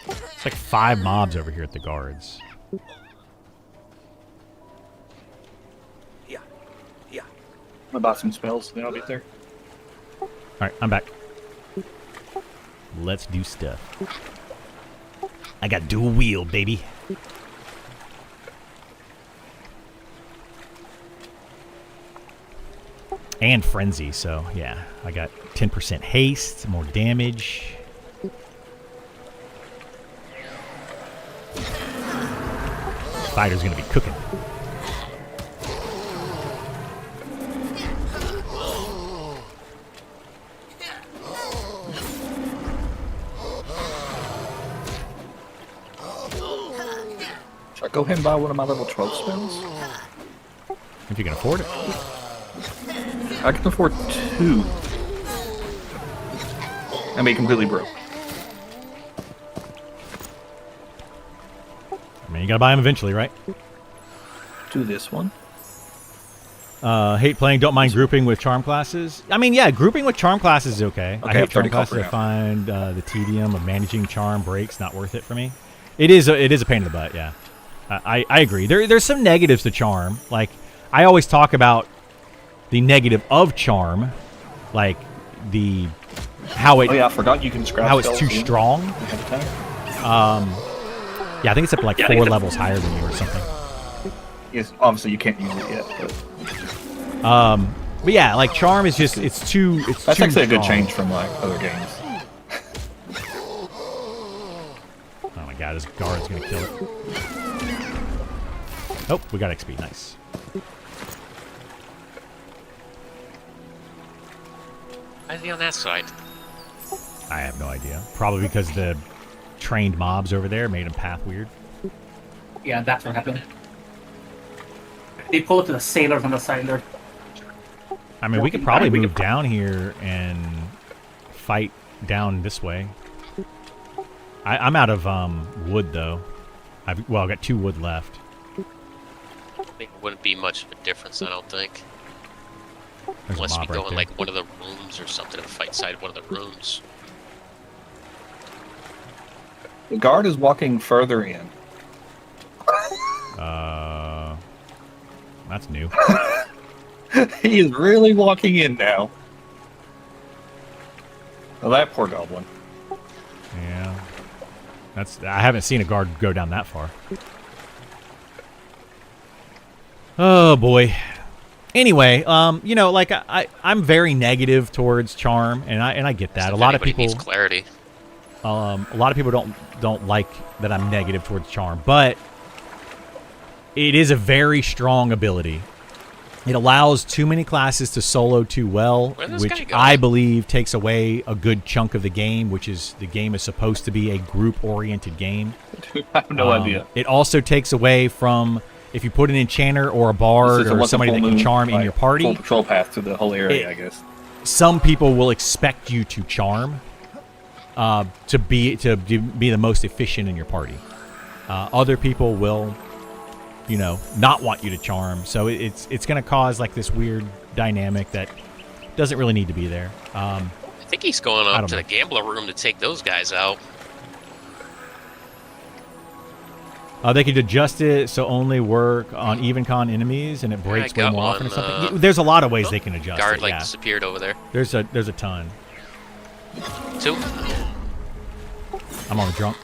Speaker 3: It's like 5 mobs over here at the guards.
Speaker 2: I'm gonna buy some spells, then I'll be there.
Speaker 3: Alright, I'm back. Let's do stuff. I got dual wheel, baby. And frenzy, so yeah. I got 10% haste, more damage. Fighter's gonna be cooking.
Speaker 2: go ahead and buy one of my level 12 spells?
Speaker 3: If you can afford it.
Speaker 2: I can afford 2. I mean, completely broke.
Speaker 3: I mean, you gotta buy them eventually, right?
Speaker 2: Do this one.
Speaker 3: Hate playing, don't mind grouping with charm classes. I mean, yeah, grouping with charm classes is okay. I
Speaker 2: Okay,
Speaker 3: hate charm
Speaker 2: 30
Speaker 3: classes.
Speaker 2: copper
Speaker 3: I
Speaker 2: now.
Speaker 3: find the tedium of managing charm breaks not worth it for me. It is a pain in the butt, yeah. I agree. There's some negatives to charm. Like, I always talk about the negative of charm, like how
Speaker 2: Oh yeah, I forgot you can scrap
Speaker 3: how it's
Speaker 2: spells
Speaker 3: too
Speaker 2: in
Speaker 3: strong.
Speaker 2: ahead of time.
Speaker 3: Yeah, I think it's up to like
Speaker 2: Yeah, I think
Speaker 3: 4
Speaker 2: it's-
Speaker 3: levels higher than you or something.
Speaker 2: Yes, obviously you can't use it yet, but
Speaker 3: But yeah, like charm is just it's too
Speaker 2: that's
Speaker 3: too
Speaker 2: actually a good
Speaker 3: strong.
Speaker 2: change from like other games.
Speaker 3: Oh my god, this guard's gonna kill it. Oh, we got XP, nice.
Speaker 1: Why is he on that side?
Speaker 3: I have no idea. Probably because the trained mobs over there made him path weird.
Speaker 4: Yeah, that's what happened. They pull it to the sailors on the side there.
Speaker 3: I mean, we could probably move down here and fight down this way. I'm out of wood though. I've got 2 wood left.
Speaker 1: I think it wouldn't be much of a difference, I don't think.
Speaker 3: There's
Speaker 1: Unless
Speaker 3: a
Speaker 1: we
Speaker 3: mob
Speaker 1: go
Speaker 3: right
Speaker 1: in
Speaker 3: there.
Speaker 1: like one of the rooms or something and fight inside one of the rooms.
Speaker 2: The guard is walking further in.
Speaker 3: That's new.
Speaker 2: He is really walking in now. Well, that poor goblin.
Speaker 3: Yeah. I haven't seen a guard go down that far. Oh boy. Anyway, you know, like I'm very negative towards charm, and I get that.
Speaker 1: If
Speaker 3: A lot of
Speaker 1: anybody
Speaker 3: people
Speaker 1: needs clarity.
Speaker 3: a lot of people don't like that I'm negative towards charm, but it is a very strong ability. It allows too many classes to solo too well,
Speaker 1: Where's this guy
Speaker 3: which
Speaker 1: going?
Speaker 3: I believe takes away a good chunk of the game, which is the game is supposed to be a group-oriented game.
Speaker 2: I have no idea.
Speaker 3: It also takes away from if you put an enchanter or a
Speaker 2: This
Speaker 3: bard
Speaker 2: is a
Speaker 3: or
Speaker 2: once a
Speaker 3: somebody
Speaker 2: full
Speaker 3: that can
Speaker 2: moon,
Speaker 3: charm in
Speaker 2: like,
Speaker 3: your party.
Speaker 2: Full patrol path to the whole area, I guess.
Speaker 3: Some people will expect you to charm to be the most efficient in your party. Other people will, you know, not want you to charm. So it's going to cause like this weird dynamic that doesn't really need to be there.
Speaker 1: I think he's going
Speaker 3: I
Speaker 1: up
Speaker 3: don't
Speaker 1: to
Speaker 3: know.
Speaker 1: the gambler room to take those guys out.
Speaker 3: They could adjust it so only work on even con enemies and it breaks way
Speaker 1: got
Speaker 3: more often or
Speaker 1: one,
Speaker 3: something. There's a lot of ways they can adjust
Speaker 1: Guard
Speaker 3: it.
Speaker 1: like
Speaker 3: Yeah,
Speaker 1: disappeared over there.
Speaker 3: there's a ton.
Speaker 1: 2.
Speaker 3: I'm on the drunk.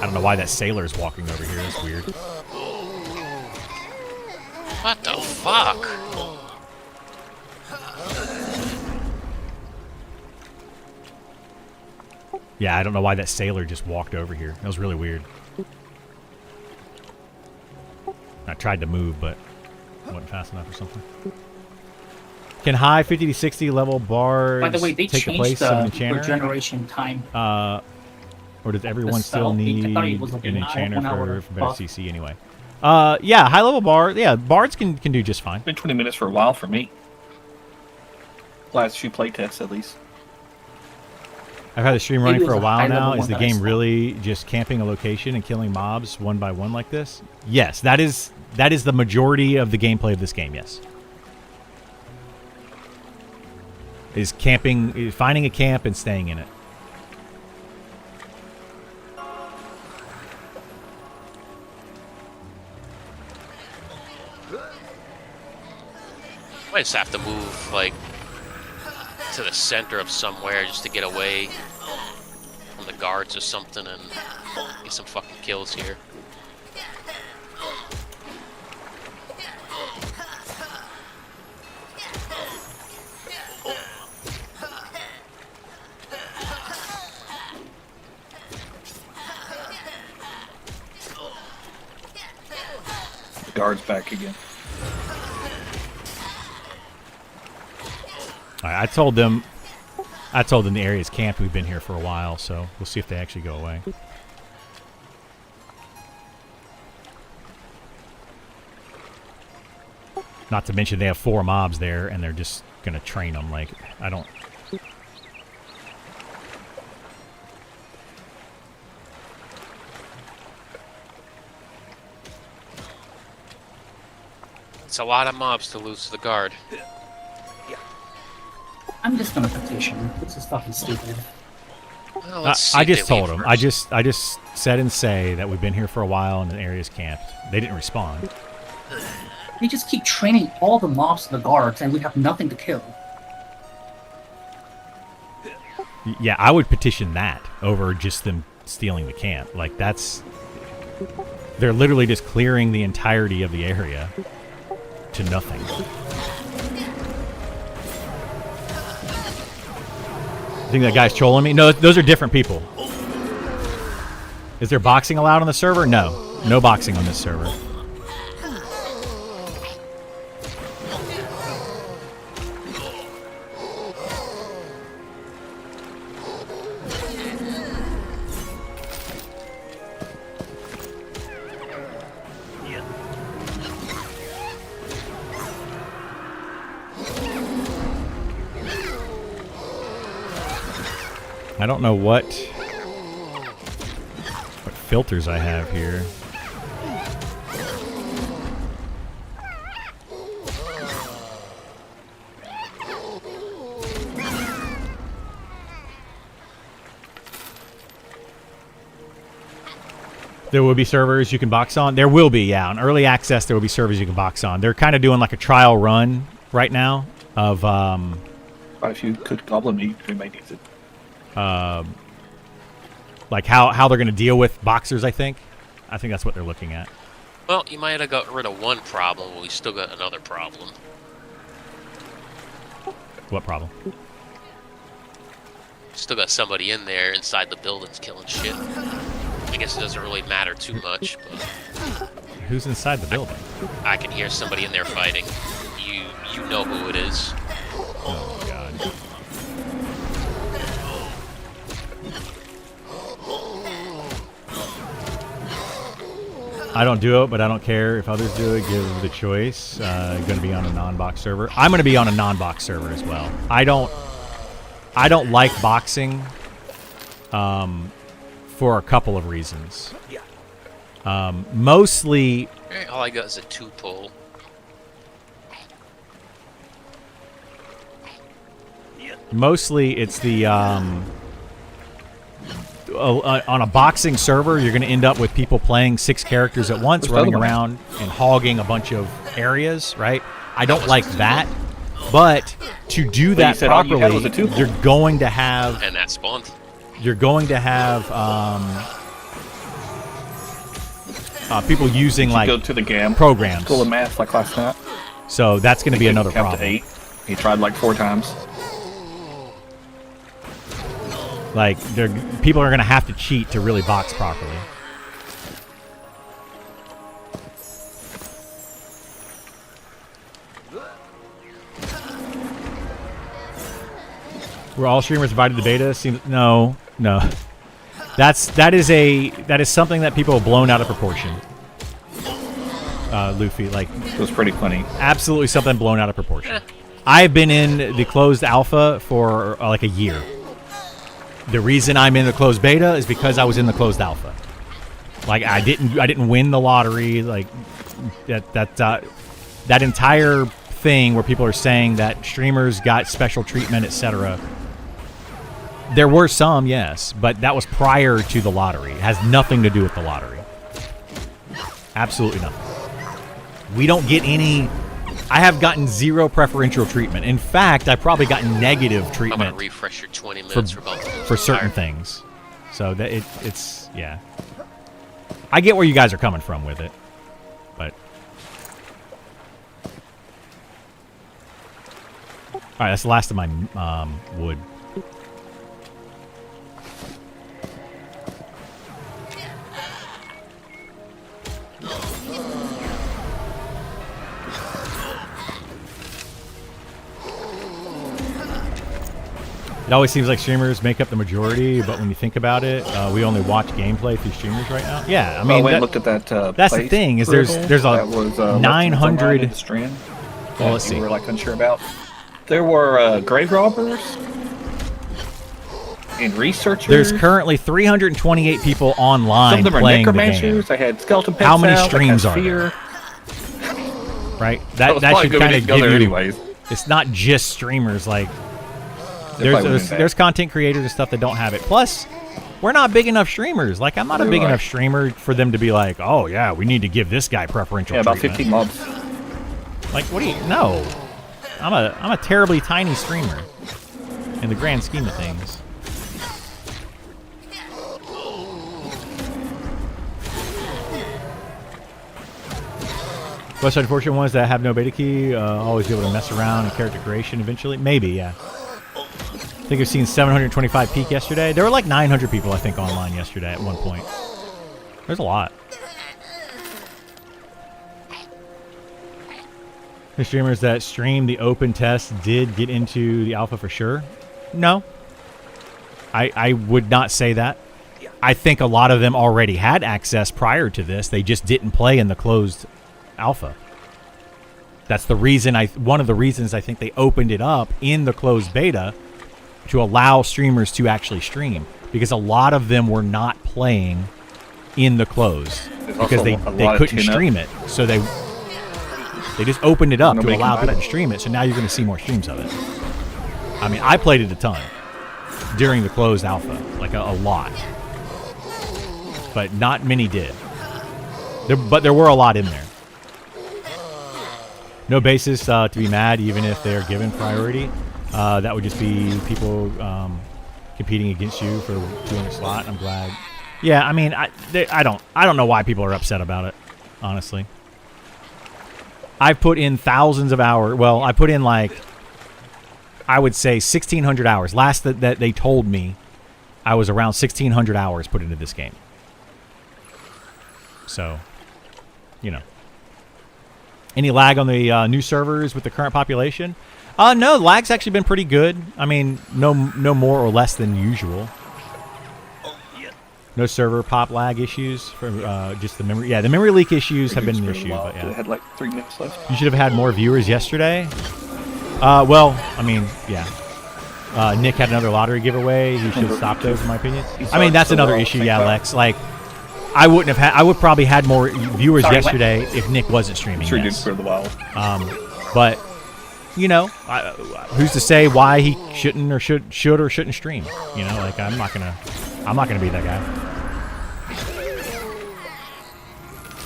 Speaker 3: I don't know why that sailor's walking over here. That's weird.
Speaker 1: What the fuck?
Speaker 3: Yeah, I don't know why that sailor just walked over here. That was really weird. I tried to move, but it wasn't fast enough or something. Can high 50 to 60 level bards
Speaker 4: By the way, they
Speaker 3: take the
Speaker 4: changed
Speaker 3: place of an
Speaker 4: the
Speaker 3: enchanter?
Speaker 4: regeneration time.
Speaker 3: Or does everyone
Speaker 4: spell.
Speaker 3: still
Speaker 4: I
Speaker 3: need
Speaker 4: thought it was like
Speaker 3: an
Speaker 4: an hour-
Speaker 3: enchanter
Speaker 4: 1 hour
Speaker 3: for better
Speaker 4: buff.
Speaker 3: CC anyway? Yeah, high level bard. Yeah, bards can do just fine.
Speaker 2: It's been 20 minutes for a while for me. Last few playtests, at least.
Speaker 3: I've had the stream
Speaker 4: Maybe
Speaker 3: running
Speaker 4: it
Speaker 3: for a
Speaker 4: was a
Speaker 3: while
Speaker 4: high-level
Speaker 3: now.
Speaker 4: one
Speaker 3: Is the
Speaker 4: that I
Speaker 3: game
Speaker 4: saw.
Speaker 3: really just camping a location and killing mobs one by one like this? Yes, that is the majority of the gameplay of this game. Yes, is camping, finding a camp and staying in it.
Speaker 1: Might just have to move like to the center of somewhere just to get away from the guards or something and get some fucking kills here.
Speaker 2: guards back again.
Speaker 3: All right, I told them the area's camped. We've been here for a while, so we'll see if they actually go away. Not to mention they have 4 mobs there, and they're just gonna train them. Like, I don't.
Speaker 1: It's a lot of mobs to lose to the guard.
Speaker 4: I'm just gonna petition. This is fucking stupid.
Speaker 1: Well, let's see
Speaker 3: I
Speaker 1: if they
Speaker 3: just told
Speaker 1: leave
Speaker 3: them.
Speaker 1: first.
Speaker 3: I just said and say that we've been here for a while and the area's camped. They didn't respond.
Speaker 4: They just keep training all the mobs to the guards, and we have nothing to kill.
Speaker 3: Yeah, I would petition that over just them stealing the camp. Like, that's... They're literally just clearing the entirety of the area to nothing. I think that guy's trolling me. No, those are different people. Is there boxing allowed on the server? No. No boxing on this server. I don't know what filters I have here. There will be servers you can box on. There will be, yeah. On early access, there will be servers you can box on. They're kind of doing like a trial run right now of
Speaker 2: Quite a few cooked goblin meat. We may need it.
Speaker 3: like how they're going to deal with boxers. I think that's what they're looking at.
Speaker 1: Well, you might have got rid of one problem, but we still got another problem.
Speaker 3: What problem?
Speaker 1: Still got somebody in there inside the buildings killing shit. I guess it doesn't really matter too much, but
Speaker 3: Who's inside the building?
Speaker 1: I can hear somebody in there fighting. You know who it is.
Speaker 3: Oh my god. I don't do it, but I don't care if others do it. Give the choice. Going to be on a non-box server. I'm going to be on a non-box server as well. I don't like boxing for a couple of reasons. Mostly,
Speaker 1: All I got is a 2-pull.
Speaker 3: it's the on a boxing server, you're going to end up with people playing 6 characters at once, running around and hogging a bunch of areas, right? I don't like that. But to do that properly, you're going to have...
Speaker 1: And that spawned.
Speaker 3: You're going to have people using, like,
Speaker 2: go to the GAM
Speaker 3: programs.
Speaker 2: School of Math like last night.
Speaker 3: So that's going to be another
Speaker 2: Count
Speaker 3: problem.
Speaker 2: to 8. He tried like 4 times.
Speaker 3: Like, people are going to have to cheat to really box properly. Were all streamers invited to beta? No. That is something that people have blown out of proportion. Luffy, like,
Speaker 2: It was pretty funny.
Speaker 3: absolutely something blown out of proportion. I've been in the closed alpha for like a year. The reason I'm in the closed beta is because I was in the closed alpha. Like, I didn't win the lottery. Like, that entire thing where people are saying that streamers got special treatment, etc. There were some, yes, but that was prior to the lottery. It has nothing to do with the lottery. Absolutely nothing. We don't get any... I have gotten 0 preferential treatment. In fact, I've probably gotten negative
Speaker 1: I'm
Speaker 3: treatment
Speaker 1: gonna refresh your 20 minutes
Speaker 3: for certain things. So that it's yeah. I get where you guys are coming from with it, but all right, that's the last of my wood. always seems like streamers make up the majority, but when you think about it, we only watch gameplay through streamers right now. Yeah, I mean,
Speaker 2: I went and looked at that.
Speaker 3: that's the thing is there's
Speaker 2: that was,
Speaker 3: 900.
Speaker 2: in the stream.
Speaker 3: Well, let's see.
Speaker 2: We were like unsure about. There were grave robbers and researchers.
Speaker 3: There's currently 328 people online
Speaker 2: Some of them are
Speaker 3: playing the
Speaker 2: necromancers.
Speaker 3: game.
Speaker 2: They had skeleton pets.
Speaker 3: How many
Speaker 2: out, they
Speaker 3: streams
Speaker 2: had
Speaker 3: are
Speaker 2: fear.
Speaker 3: Right?
Speaker 2: That
Speaker 3: That should kind of give you.
Speaker 2: anyways.
Speaker 3: It's not just streamers. Like
Speaker 2: They're probably
Speaker 3: there's
Speaker 2: winning that.
Speaker 3: there's content creators and stuff that don't have it. Plus, we're not big enough streamers. Like I'm not a big enough streamer for them to be like, oh yeah, we need to give this guy preferential
Speaker 2: about
Speaker 3: treatment.
Speaker 2: 15 mobs.
Speaker 3: Like what do you? No, I'm a terribly tiny streamer in the grand scheme of things. Most unfortunate ones that have no beta key always be able to mess around in character creation eventually. Maybe, yeah. I think I've seen 725 peak yesterday. There were like 900 people, I think, online yesterday at one point. There's a lot. The streamers that streamed the open test did get into the alpha for sure. No. I would not say that. I think a lot of them already had access prior to this. They just didn't play in the closed alpha. That's the reason one of the reasons I think they opened it up in the closed beta to allow streamers to actually stream, because a lot of them were not playing in the closed because they couldn't stream it. So they just opened it up to allow people to stream it. So now you're going to see more streams of it. I mean, I played it a ton during the closed alpha, like a lot, but not many did. But there were a lot in there. No basis to be mad, even if they're given priority. That would just be people competing against you for doing a slot. I'm glad. Yeah, I mean, I don't know why people are upset about it. Honestly, I've put in thousands of hours. Well, I put in like, I would say 1,600 hours. Last that they told me, I was around 1,600 hours put into this game. So, you know. Any lag on the new servers with the current population? No, lag's actually been pretty good. I mean, no more or less than usual. No server pop lag issues for just the memory. Yeah, the memory leak issues have been an issue. But yeah.
Speaker 2: They had like 3 minutes left.
Speaker 3: You should have had more viewers yesterday. Well, I mean, yeah. Nick had another lottery giveaway. He should have stopped those, in my opinion. I mean, that's another issue. Yeah, Lex. Like, I would probably had more viewers yesterday if Nick wasn't streaming.
Speaker 2: Sure, did for a while.
Speaker 3: But you know, who's to say why he shouldn't or should or shouldn't stream? You know, like I'm not gonna be that guy.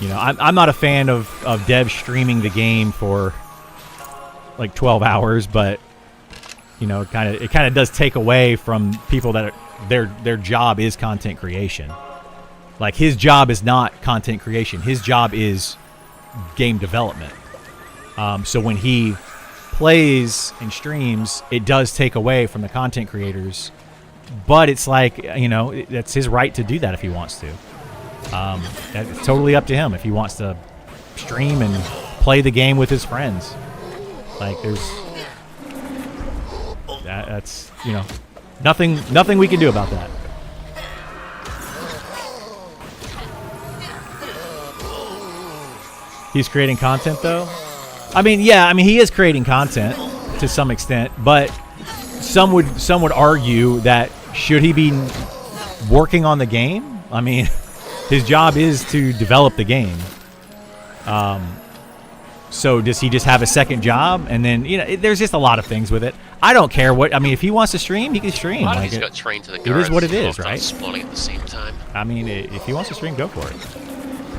Speaker 3: You know, I'm not a fan of devs streaming the game for like 12 hours, but you know, it kind of does take away from people that their job is content creation. Like, his job is not content creation. His job is game development. So when he plays and streams, it does take away from the content creators. But it's like, you know, that's his right to do that if he wants to. It's totally up to him if he wants to stream and play the game with his friends. Like, that's, you know, nothing we can do about that. He's creating content, though. I mean, yeah. I mean, he is creating content to some extent, but some would argue that should he be working on the game? I mean, his job is to develop the game. So does he just have a second job? And then, you know, there's just a lot of things with it. I don't care what. I mean, if he wants to stream, he can stream.
Speaker 1: A lot of these got trained to the guards.
Speaker 3: It is what it is,
Speaker 1: Both
Speaker 3: right?
Speaker 1: Spawning at the same time.
Speaker 3: I mean, if he wants to stream, go for it.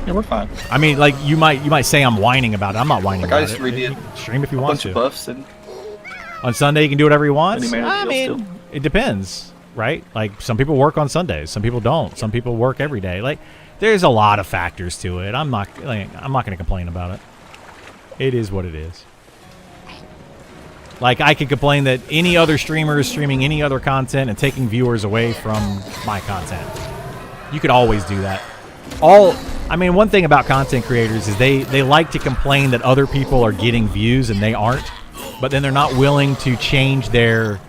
Speaker 2: Yeah, we're fine.
Speaker 3: I mean, like, you might say I'm whining about it. I'm not whining
Speaker 2: Like, I
Speaker 3: about
Speaker 2: just
Speaker 3: it.
Speaker 2: redid
Speaker 3: Stream if you
Speaker 2: a
Speaker 3: want
Speaker 2: bunch
Speaker 3: to.
Speaker 2: of buffs and
Speaker 3: On Sunday, he can do whatever he wants.
Speaker 2: Any
Speaker 3: I
Speaker 2: manager
Speaker 3: mean,
Speaker 2: still.
Speaker 3: it depends, right? Like, some people work on Sundays, some people don't. Some people work every day. Like, there's a lot of factors to it. I'm not going to complain about it. It is what it is. Like, I could complain that any other streamer is streaming any other content and taking viewers away from my content. You could always do that. I mean, one thing about content creators is they like to complain that other people are getting views and they aren't, but then they're not willing to change their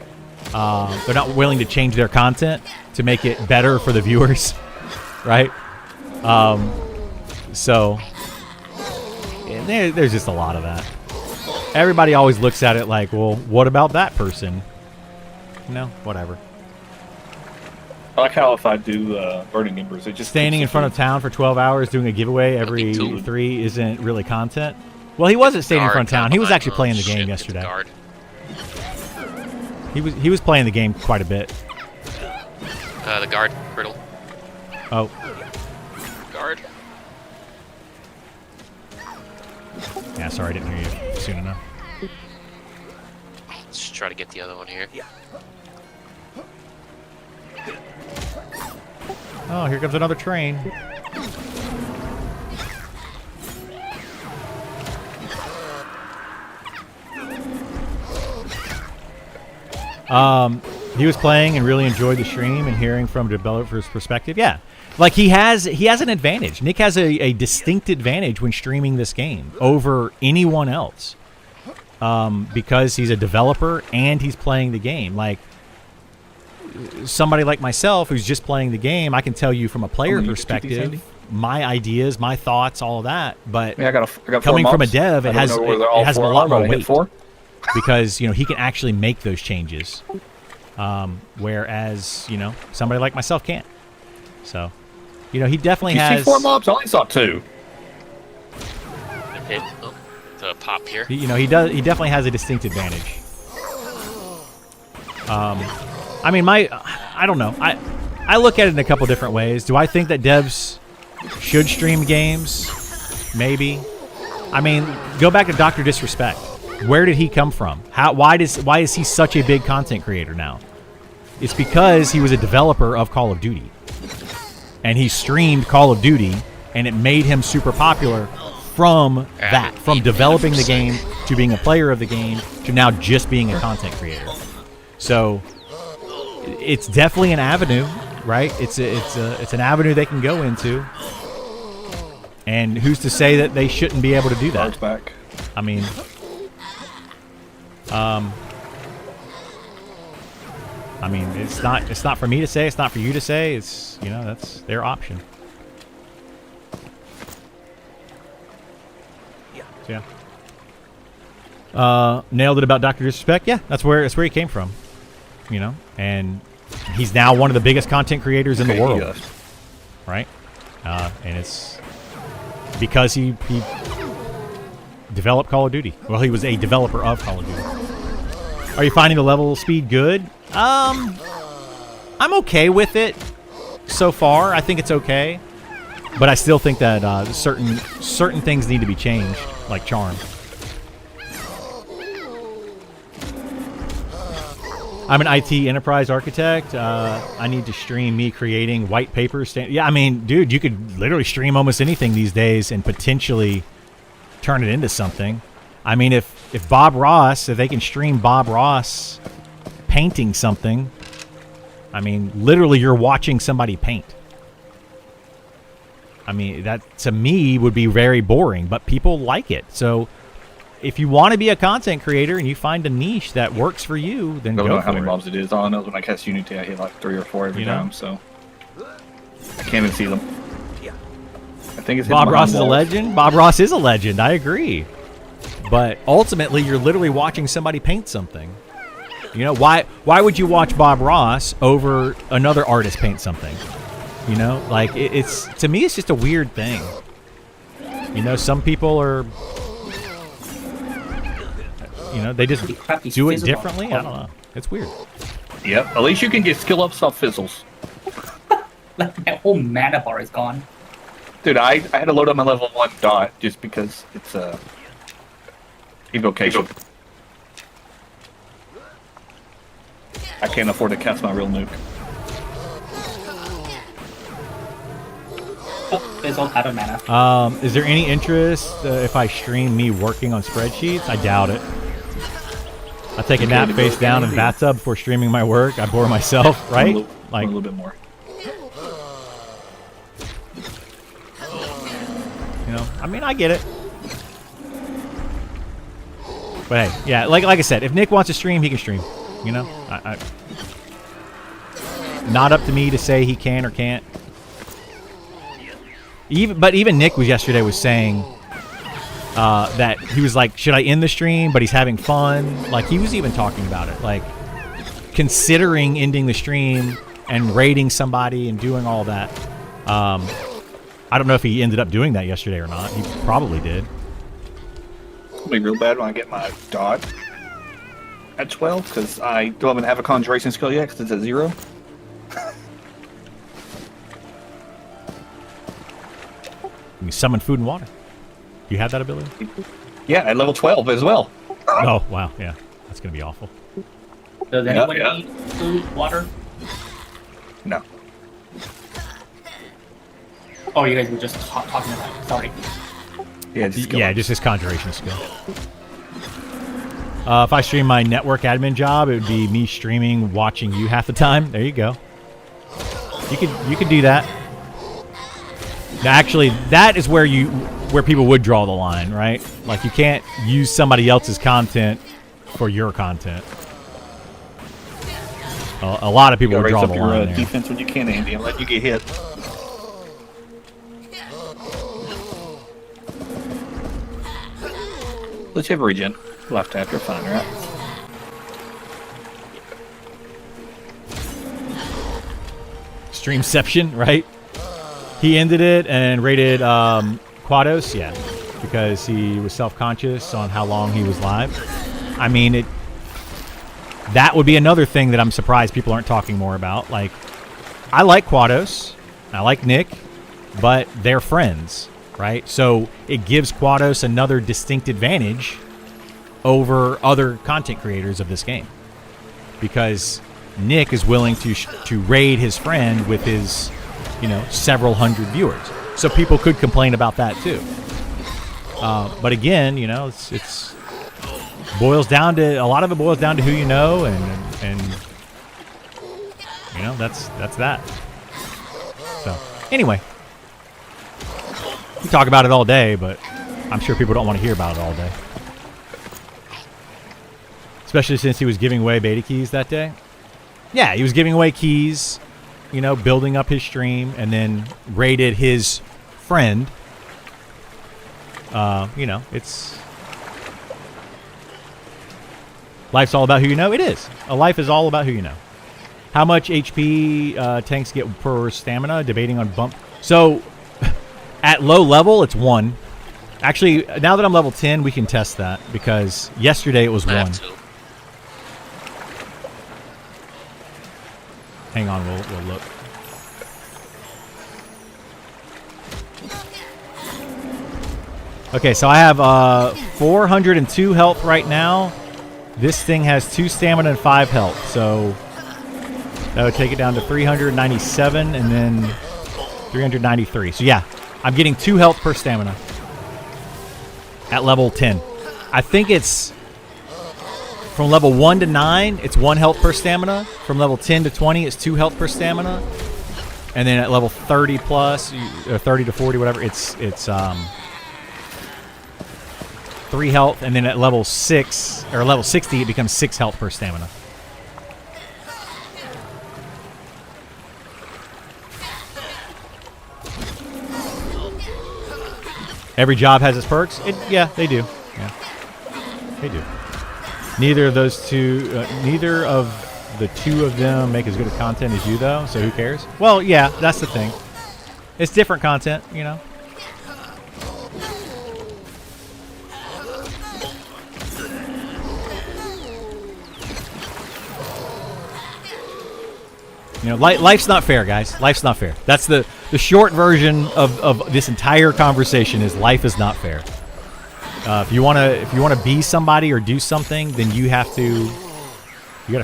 Speaker 3: They're not willing to change their content to make it better for the viewers, right? So and there's just a lot of that. Everybody always looks at it like, well, what about that person? No, whatever.
Speaker 2: I like how if I do burning embers, it just
Speaker 3: Standing in front of town for 12 hours doing a giveaway every 3 isn't really content. Well, he wasn't standing in front of town. He was actually playing the game yesterday. He was playing the game quite a bit.
Speaker 1: The guard, Brittle.
Speaker 3: Oh.
Speaker 1: Guard.
Speaker 3: Yeah, sorry, I didn't hear you soon enough.
Speaker 1: Let's try to get the other one here.
Speaker 3: Oh, here comes another train. He was playing and really enjoyed the stream and hearing from a developer's perspective. Yeah, like he has an advantage. Nick has a distinct advantage when streaming this game over anyone else, because he's a developer and he's playing the game. Like somebody like myself who's just playing the game, I can tell you from a player perspective, my ideas, my thoughts, all of that. But
Speaker 2: I got
Speaker 3: coming from a
Speaker 2: mobs.
Speaker 3: dev, it has a lot more weight because he can actually make those changes. Whereas, somebody like myself can't. So, he definitely has...
Speaker 2: You see 4 mobs? I only saw 2.
Speaker 1: Okay, the pop here.
Speaker 3: He definitely has a distinct advantage. I mean, I don't know. I look at it in a couple different ways. Do I think that devs should stream games? Maybe. I mean, go back to Dr. Disrespect. Where did he come from? Why is he such a big content creator now? It's because he was a developer of Call of Duty. And he streamed Call of Duty, and it made him super popular from that. From developing the game, to being a player of the game, to now just being a content creator. So, it's definitely an avenue, right? It's an avenue they can go into. And who's to say that they shouldn't be able to do that?
Speaker 2: Back.
Speaker 3: I mean... it's not for me to say. It's not for you to say. It's that's their option. So, yeah. Nailed it about Dr. Disrespect. Yeah, that's where he came from. And he's now one of the biggest content creators in the world. Right? And it's because he developed Call of Duty. Well, he was a developer of Call of Duty. Are you finding the level speed good? I'm okay with it so far. I think it's okay, but I still think that certain things need to be changed, like charm. I'm an IT enterprise architect. I need to stream me creating white paper. Yeah, I mean, dude, you could literally stream almost anything these days and potentially turn it into something. I mean, if Bob Ross, if they can stream Bob Ross painting something, I mean, literally you're watching somebody paint. I mean, that to me would be very boring, but people like it. So if you want to be a content creator and you find a niche that works for you, then go for it. I don't know how many
Speaker 2: mobs it is. All I know is when I cast Unity, I hit like 3 or 4 every time, so I can't even see them. I think it's
Speaker 3: Bob Ross is a legend. Bob Ross is a legend. I agree. But ultimately, you're literally watching somebody paint something. Why would you watch Bob Ross over another artist paint something? Like it's to me, it's just a weird thing. Some people are, they just do it differently. I don't know. It's weird.
Speaker 2: Yep. At least you can get skill ups off fizzles.
Speaker 4: Like my whole mana bar is gone.
Speaker 2: Dude, I had to load up my level 1 dot just because it's evocation. I can't afford to cast my real nuke.
Speaker 4: Oh, fizzle out of mana.
Speaker 3: Is there any interest if I stream me working on spreadsheets? I doubt it. I take a nap face down in bathtub before streaming my work. I bore myself, right?
Speaker 2: A little bit more.
Speaker 3: I mean, I get it. But hey, yeah, like I said, if Nick wants to stream, he can stream. not up to me to say he can or can't. Even Nick yesterday was saying that he was like, should I end the stream? But he's having fun. Like, he was even talking about it, like considering ending the stream and raiding somebody and doing all that. I don't know if he ended up doing that yesterday or not. He probably did.
Speaker 2: It'll be real bad when I get my dodge at 12, because I don't even have a conjuration skill yet, because it's at 0.
Speaker 3: You can summon food and water. Do you have that ability?
Speaker 2: Yeah, at level 12 as well.
Speaker 3: Oh, wow. Yeah. That's going to be awful.
Speaker 4: Does anyone
Speaker 2: yeah.
Speaker 4: need food, water?
Speaker 2: No.
Speaker 4: Oh, you guys were just talking about it. Sorry.
Speaker 2: Yeah,
Speaker 3: Just his conjuration skill. If I stream my network admin job, it would be me streaming, watching you half the time. There you go. You could do that. Now, actually, that is where people would draw the line, right? Like, you can't use somebody else's content for your content. A lot of people would draw the line there.
Speaker 2: Defense when you can, Andy, and let you get hit. Let's have a regen. Left after fine, right?
Speaker 3: Streamception, right? He ended it and rated Quados, yeah, because he was self-conscious on how long he was live. I mean, that would be another thing that I'm surprised people aren't talking more about. Like, I like Quados, I like Nick, but they're friends, right? So it gives Quados another distinct advantage over other content creators of this game, because Nick is willing to raid his friend with his, several hundred viewers. So people could complain about that too. But again, it's boils down to a lot of it boils down to who you know, and that's that. So anyway, we talk about it all day, but I'm sure people don't want to hear about it all day. Especially since he was giving away beta keys that day. Yeah, he was giving away keys, building up his stream, and then raided his friend. It's... Life's all about who you know? It is. A life is all about who you know. How much HP tanks get per stamina? Debating on bump. So, at low level, it's 1. Actually, now that I'm level 10, we can test that, because yesterday it was 1. Hang on, we'll look. Okay, so I have 402 health right now. This thing has 2 stamina and 5 health, so that would take it down to 397 and then 393. So yeah, I'm getting 2 health per stamina at level 10. I think it's from level 1 to 9, it's 1 health per stamina. From level 10 to 20, it's 2 health per stamina. And then at level 30 plus, or 30 to 40, whatever, it's 3 health. And then at level 6, or level 60, it becomes 6 health per stamina. Every job has its perks? Yeah, they do. Yeah, they do. Neither of those two, neither of the two of them make as good of content as you, though, so who cares? Well, yeah, that's the thing. It's different content, Life's not fair, guys. Life's not fair. That's the short version of this entire conversation is life is not fair. If you wanna be somebody or do something, then you got to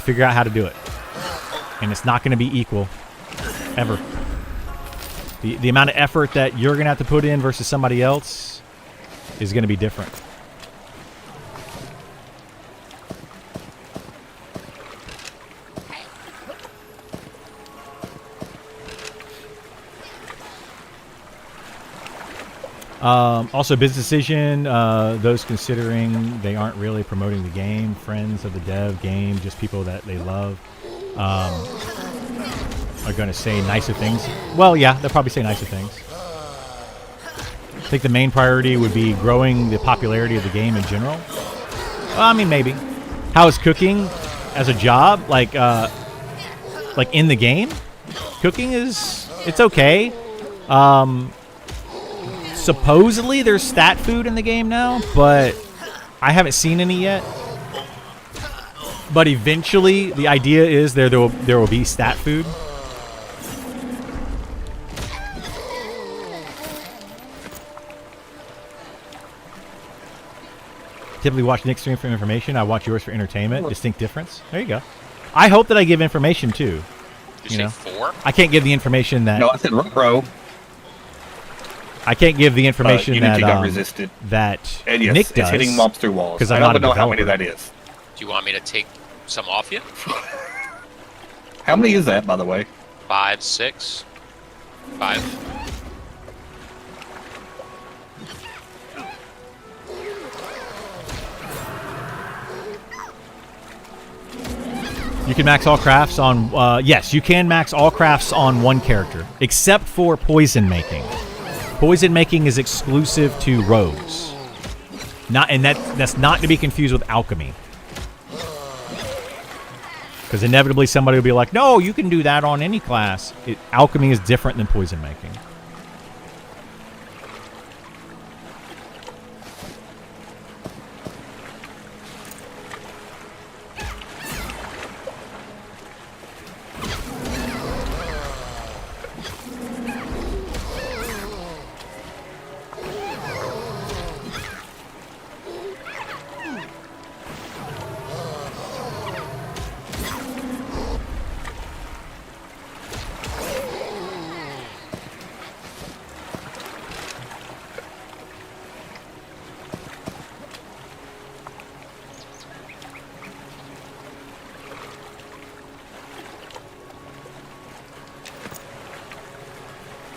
Speaker 3: figure out how to do it, and it's not going to be equal, ever. The amount of effort that you're going to have to put in versus somebody else is going to be different. Also, business decision, those considering they aren't really promoting the game, friends of the dev game, just people that they love. are going to say nicer things. Well, yeah, they'll probably say nicer things. I think the main priority would be growing the popularity of the game in general. Well, I mean, maybe. How is cooking as a job? Like in the game? Cooking it's okay. Supposedly there's stat food in the game now, but I haven't seen any yet. But eventually, the idea is there will be stat food. Typically watch Nick's stream for information. I watch yours for entertainment. Distinct difference. There you go. I hope that I give information too.
Speaker 1: You say 4?
Speaker 3: I can't give the information that.
Speaker 2: No, I said bro.
Speaker 3: I can't give the information
Speaker 2: Unity
Speaker 3: that
Speaker 2: got resisted.
Speaker 3: That
Speaker 2: And yes,
Speaker 3: Nick
Speaker 2: it's
Speaker 3: does.
Speaker 2: hitting mobs through walls.
Speaker 3: 'Cause
Speaker 2: I
Speaker 3: I'm
Speaker 2: don't
Speaker 3: not a
Speaker 2: know how many
Speaker 3: developer.
Speaker 2: that is.
Speaker 1: Do you want me to take some off you?
Speaker 2: How many is that, by the way?
Speaker 1: 5, 6, 5.
Speaker 3: You can max all crafts on. Yes, you can max all crafts on one character, except for poison making. Poison making is exclusive to rogues. That's not to be confused with alchemy. Because inevitably somebody will be like, "No, you can do that on any class." Alchemy is different than poison making.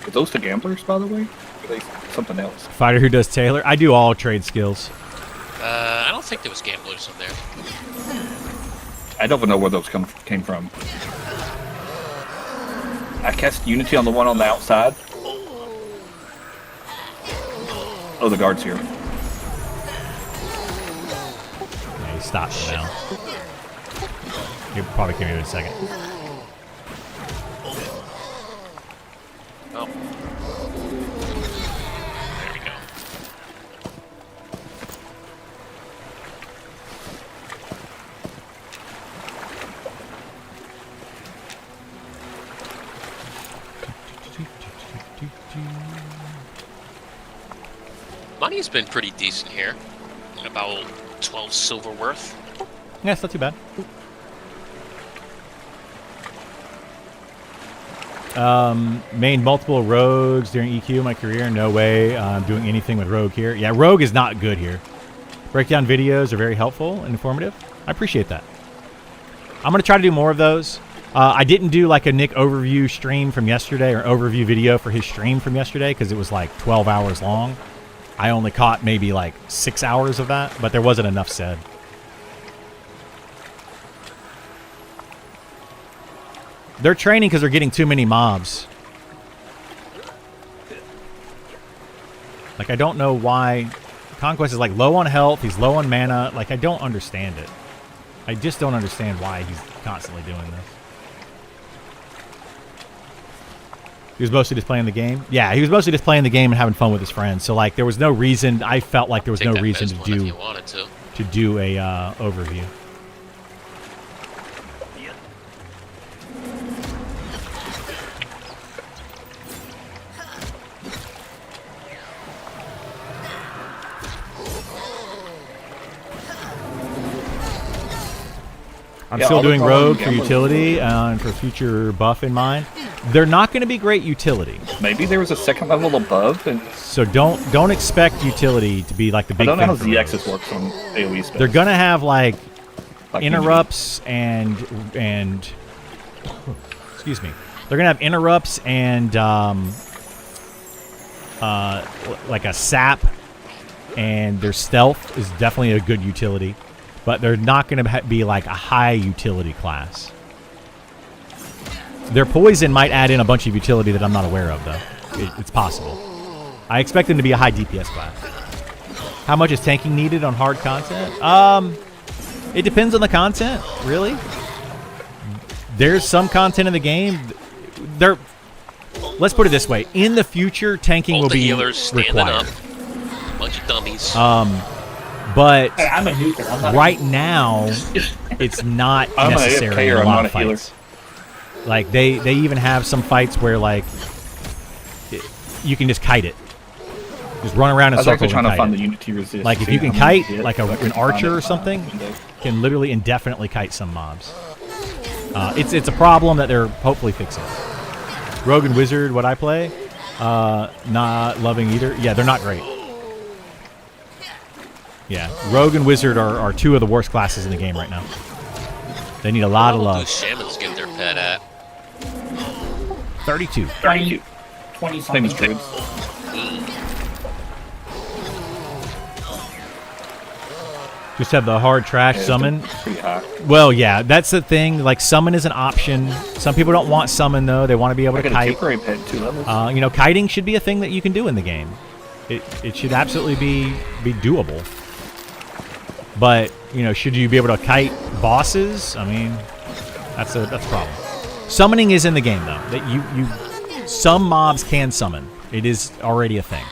Speaker 2: Are those the gamblers, by the way? Or are they something else?
Speaker 3: Fighter who does Taylor. I do all trade skills.
Speaker 1: I don't think there was gamblers in there.
Speaker 2: I don't even know where those came from. I cast Unity on the one on the outside. Oh, the guard's here.
Speaker 3: Yeah, he stopped now. He'll probably come here in a second.
Speaker 1: Oh. There we go. Money's been pretty decent here. About 12 silver worth.
Speaker 3: Yeah, it's not too bad. Main multiple rogues during EQ in my career. No way I'm doing anything with rogue here. Yeah, rogue is not good here. Breakdown videos are very helpful and informative. I appreciate that. I'm going to try to do more of those. I didn't do like a Nick overview stream from yesterday or overview video for his stream from yesterday because it was like 12 hours long. I only caught maybe like 6 hours of that, but there wasn't enough said. They're training because they're getting too many mobs. Like, I don't know why. Conquest is like low on health, he's low on mana. Like, I don't understand it. I just don't understand why he's constantly doing this. He was mostly just playing the game? Yeah, he was mostly just playing the game and having fun with his friends. So, like, there was no reason. I felt like there was no reason to do a overview. I'm still doing rogue for utility and for future buff in mind. They're not going to be great utility.
Speaker 2: Maybe there was a second level above. And
Speaker 3: so don't expect utility to be like the big thing.
Speaker 2: I don't know how ZXs works on AoE spells.
Speaker 3: They're going to have like interrupts and excuse me. They're going to have interrupts and like a sap, and their stealth is definitely a good utility. But they're not going to be like a high utility class. Their poison might add in a bunch of utility that I'm not aware of, though. It's possible. I expect them to be a high DPS class. How much is tanking needed on hard content? It depends on the content, really. There's some content in the game. Let's put it this way: in the future, tanking
Speaker 1: All
Speaker 3: will
Speaker 1: the
Speaker 3: be
Speaker 1: healers standing
Speaker 3: required.
Speaker 1: up. Bunch of dummies.
Speaker 3: But
Speaker 4: Hey, I'm a nuker. I'm not
Speaker 3: right now, it's not
Speaker 2: I'm an
Speaker 3: necessary
Speaker 2: AFK
Speaker 3: in
Speaker 2: or
Speaker 3: a
Speaker 2: I'm
Speaker 3: lot
Speaker 2: not
Speaker 3: of
Speaker 2: a healer.
Speaker 3: fights. Like they even have some fights where like you can just kite it, just run around in
Speaker 2: I was actually
Speaker 3: circles
Speaker 2: trying
Speaker 3: and
Speaker 2: to
Speaker 3: kite
Speaker 2: find
Speaker 3: it.
Speaker 2: the Unity resist.
Speaker 3: Like if
Speaker 2: see
Speaker 3: you can
Speaker 2: how many
Speaker 3: kite,
Speaker 2: hits,
Speaker 3: like
Speaker 2: so I
Speaker 3: an
Speaker 2: can
Speaker 3: archer
Speaker 2: find
Speaker 3: or
Speaker 2: it,
Speaker 3: something,
Speaker 2: window.
Speaker 3: can literally indefinitely kite some mobs. It's a problem that they're hopefully fixing. Rogue and Wizard, what I play, not loving either. Yeah, they're not great. Yeah, Rogue and Wizard are two of the worst classes in the game right now. They need a lot of
Speaker 1: What do
Speaker 3: love.
Speaker 1: shamans get their pet at?
Speaker 3: 32.
Speaker 2: 32.
Speaker 4: 20
Speaker 2: Same as
Speaker 4: something.
Speaker 2: druids.
Speaker 3: Just have the hard trash
Speaker 2: Yeah,
Speaker 3: summon.
Speaker 2: Pretty high.
Speaker 3: Well, yeah, that's the thing. Like, summon is an option. Some people don't want summon, though. They want to be able
Speaker 2: I
Speaker 3: to
Speaker 2: got a
Speaker 3: kite.
Speaker 2: temporary pet at 2 levels.
Speaker 3: You know, kiting should be a thing that you can do in the game. It should absolutely be doable. But, you know, should you be able to kite bosses? I mean, that's a problem. Summoning is in the game, though. That some mobs can summon. It is already a thing.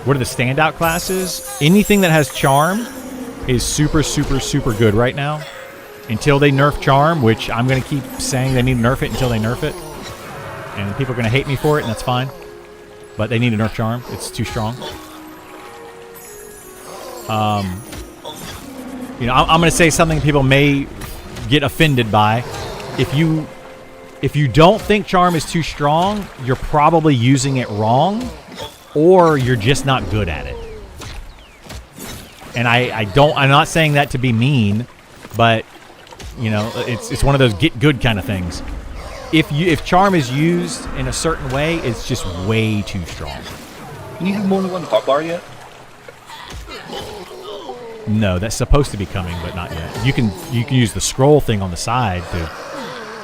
Speaker 3: What are the standout classes? Anything that has charm is super, super, super good right now. Until they nerf charm, which I'm going to keep saying they need to nerf it until they nerf it. And people are going to hate me for it, and that's fine. But they need to nerf charm. It's too strong. You know, I'm going to say something people may get offended by. If you don't think charm is too strong, you're probably using it wrong, or you're just not good at it. And I'm not saying that to be mean, but you know, it's one of those get good kind of things. If charm is used in a certain way, it's just way too strong.
Speaker 2: Can you have more than one hotbar yet?
Speaker 3: No, that's supposed to be coming, but not yet. You can use the scroll thing on the side to.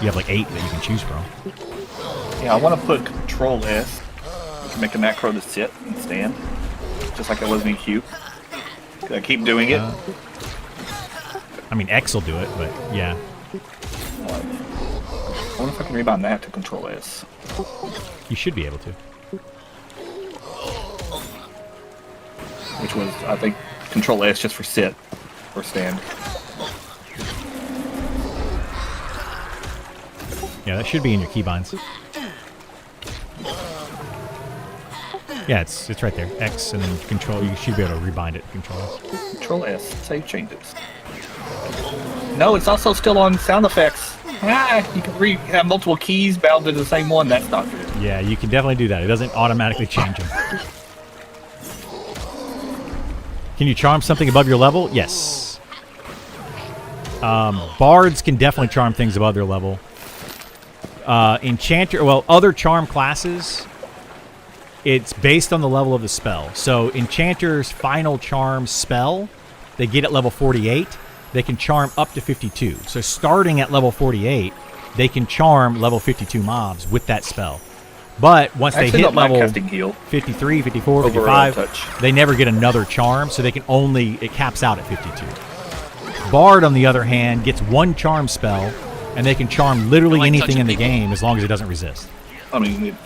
Speaker 3: You have like 8 that you can choose from.
Speaker 2: Yeah, I want to put Control S to make a macro to sit and stand, just like I was in Q. I keep doing it.
Speaker 3: I mean, X will do it, but yeah.
Speaker 2: I wonder if I can rebind that to Control S.
Speaker 3: You should be able to.
Speaker 2: Which was, I think, Control S just for sit or stand.
Speaker 3: Yeah, that should be in your keybinds. Yeah, it's right there. X and then Control. You should be able to rebind it. Control S.
Speaker 2: Control S, save changes. No, it's also still on sound effects. You can have multiple keys bound to the same one. That's not good.
Speaker 3: Yeah, you can definitely do that. It doesn't automatically change them. Can you charm something above your level? Yes. Bards can definitely charm things above their level. Enchanter, well, other charm classes, it's based on the level of the spell. So Enchanter's final charm spell, they get at level 48. They can charm up to 52. So starting at level 48, they can charm level 52 mobs with that spell. But once they hit level
Speaker 2: casting heal.
Speaker 3: 53, 54,
Speaker 2: Overall
Speaker 3: 55,
Speaker 2: touch.
Speaker 3: they never get another charm, so they can only, it caps out at 52. Bard, on the other hand, gets one charm spell, and they can charm literally
Speaker 1: like
Speaker 3: anything
Speaker 1: touching
Speaker 3: in the
Speaker 1: people.
Speaker 3: game as long as it doesn't resist.
Speaker 2: I mean,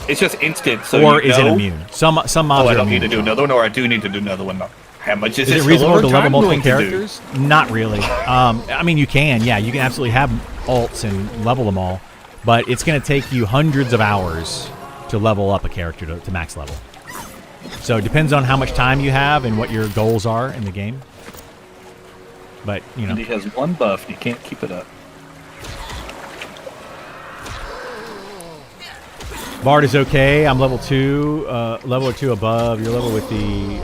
Speaker 2: it's just instant. So
Speaker 3: Or
Speaker 2: you
Speaker 3: is it
Speaker 2: know,
Speaker 3: immune? Some mobs
Speaker 2: Oh, I
Speaker 3: are
Speaker 2: don't need
Speaker 3: immune.
Speaker 2: to do another one, or I do need to do another one. How much is
Speaker 3: Is
Speaker 2: this
Speaker 3: it reasonable
Speaker 2: over
Speaker 3: to level
Speaker 2: time
Speaker 3: multiple
Speaker 2: going to do?
Speaker 3: characters? Not really. I mean, you can. Yeah, you can absolutely have alts and level them all, but it's going to take you hundreds of hours to level up a character to max level. So it depends on how much time you have and what your goals are in the game. But, you know.
Speaker 2: And he has one buff, and you can't keep it up.
Speaker 3: Bard is okay. I'm level 2, level or 2 above. You're level with the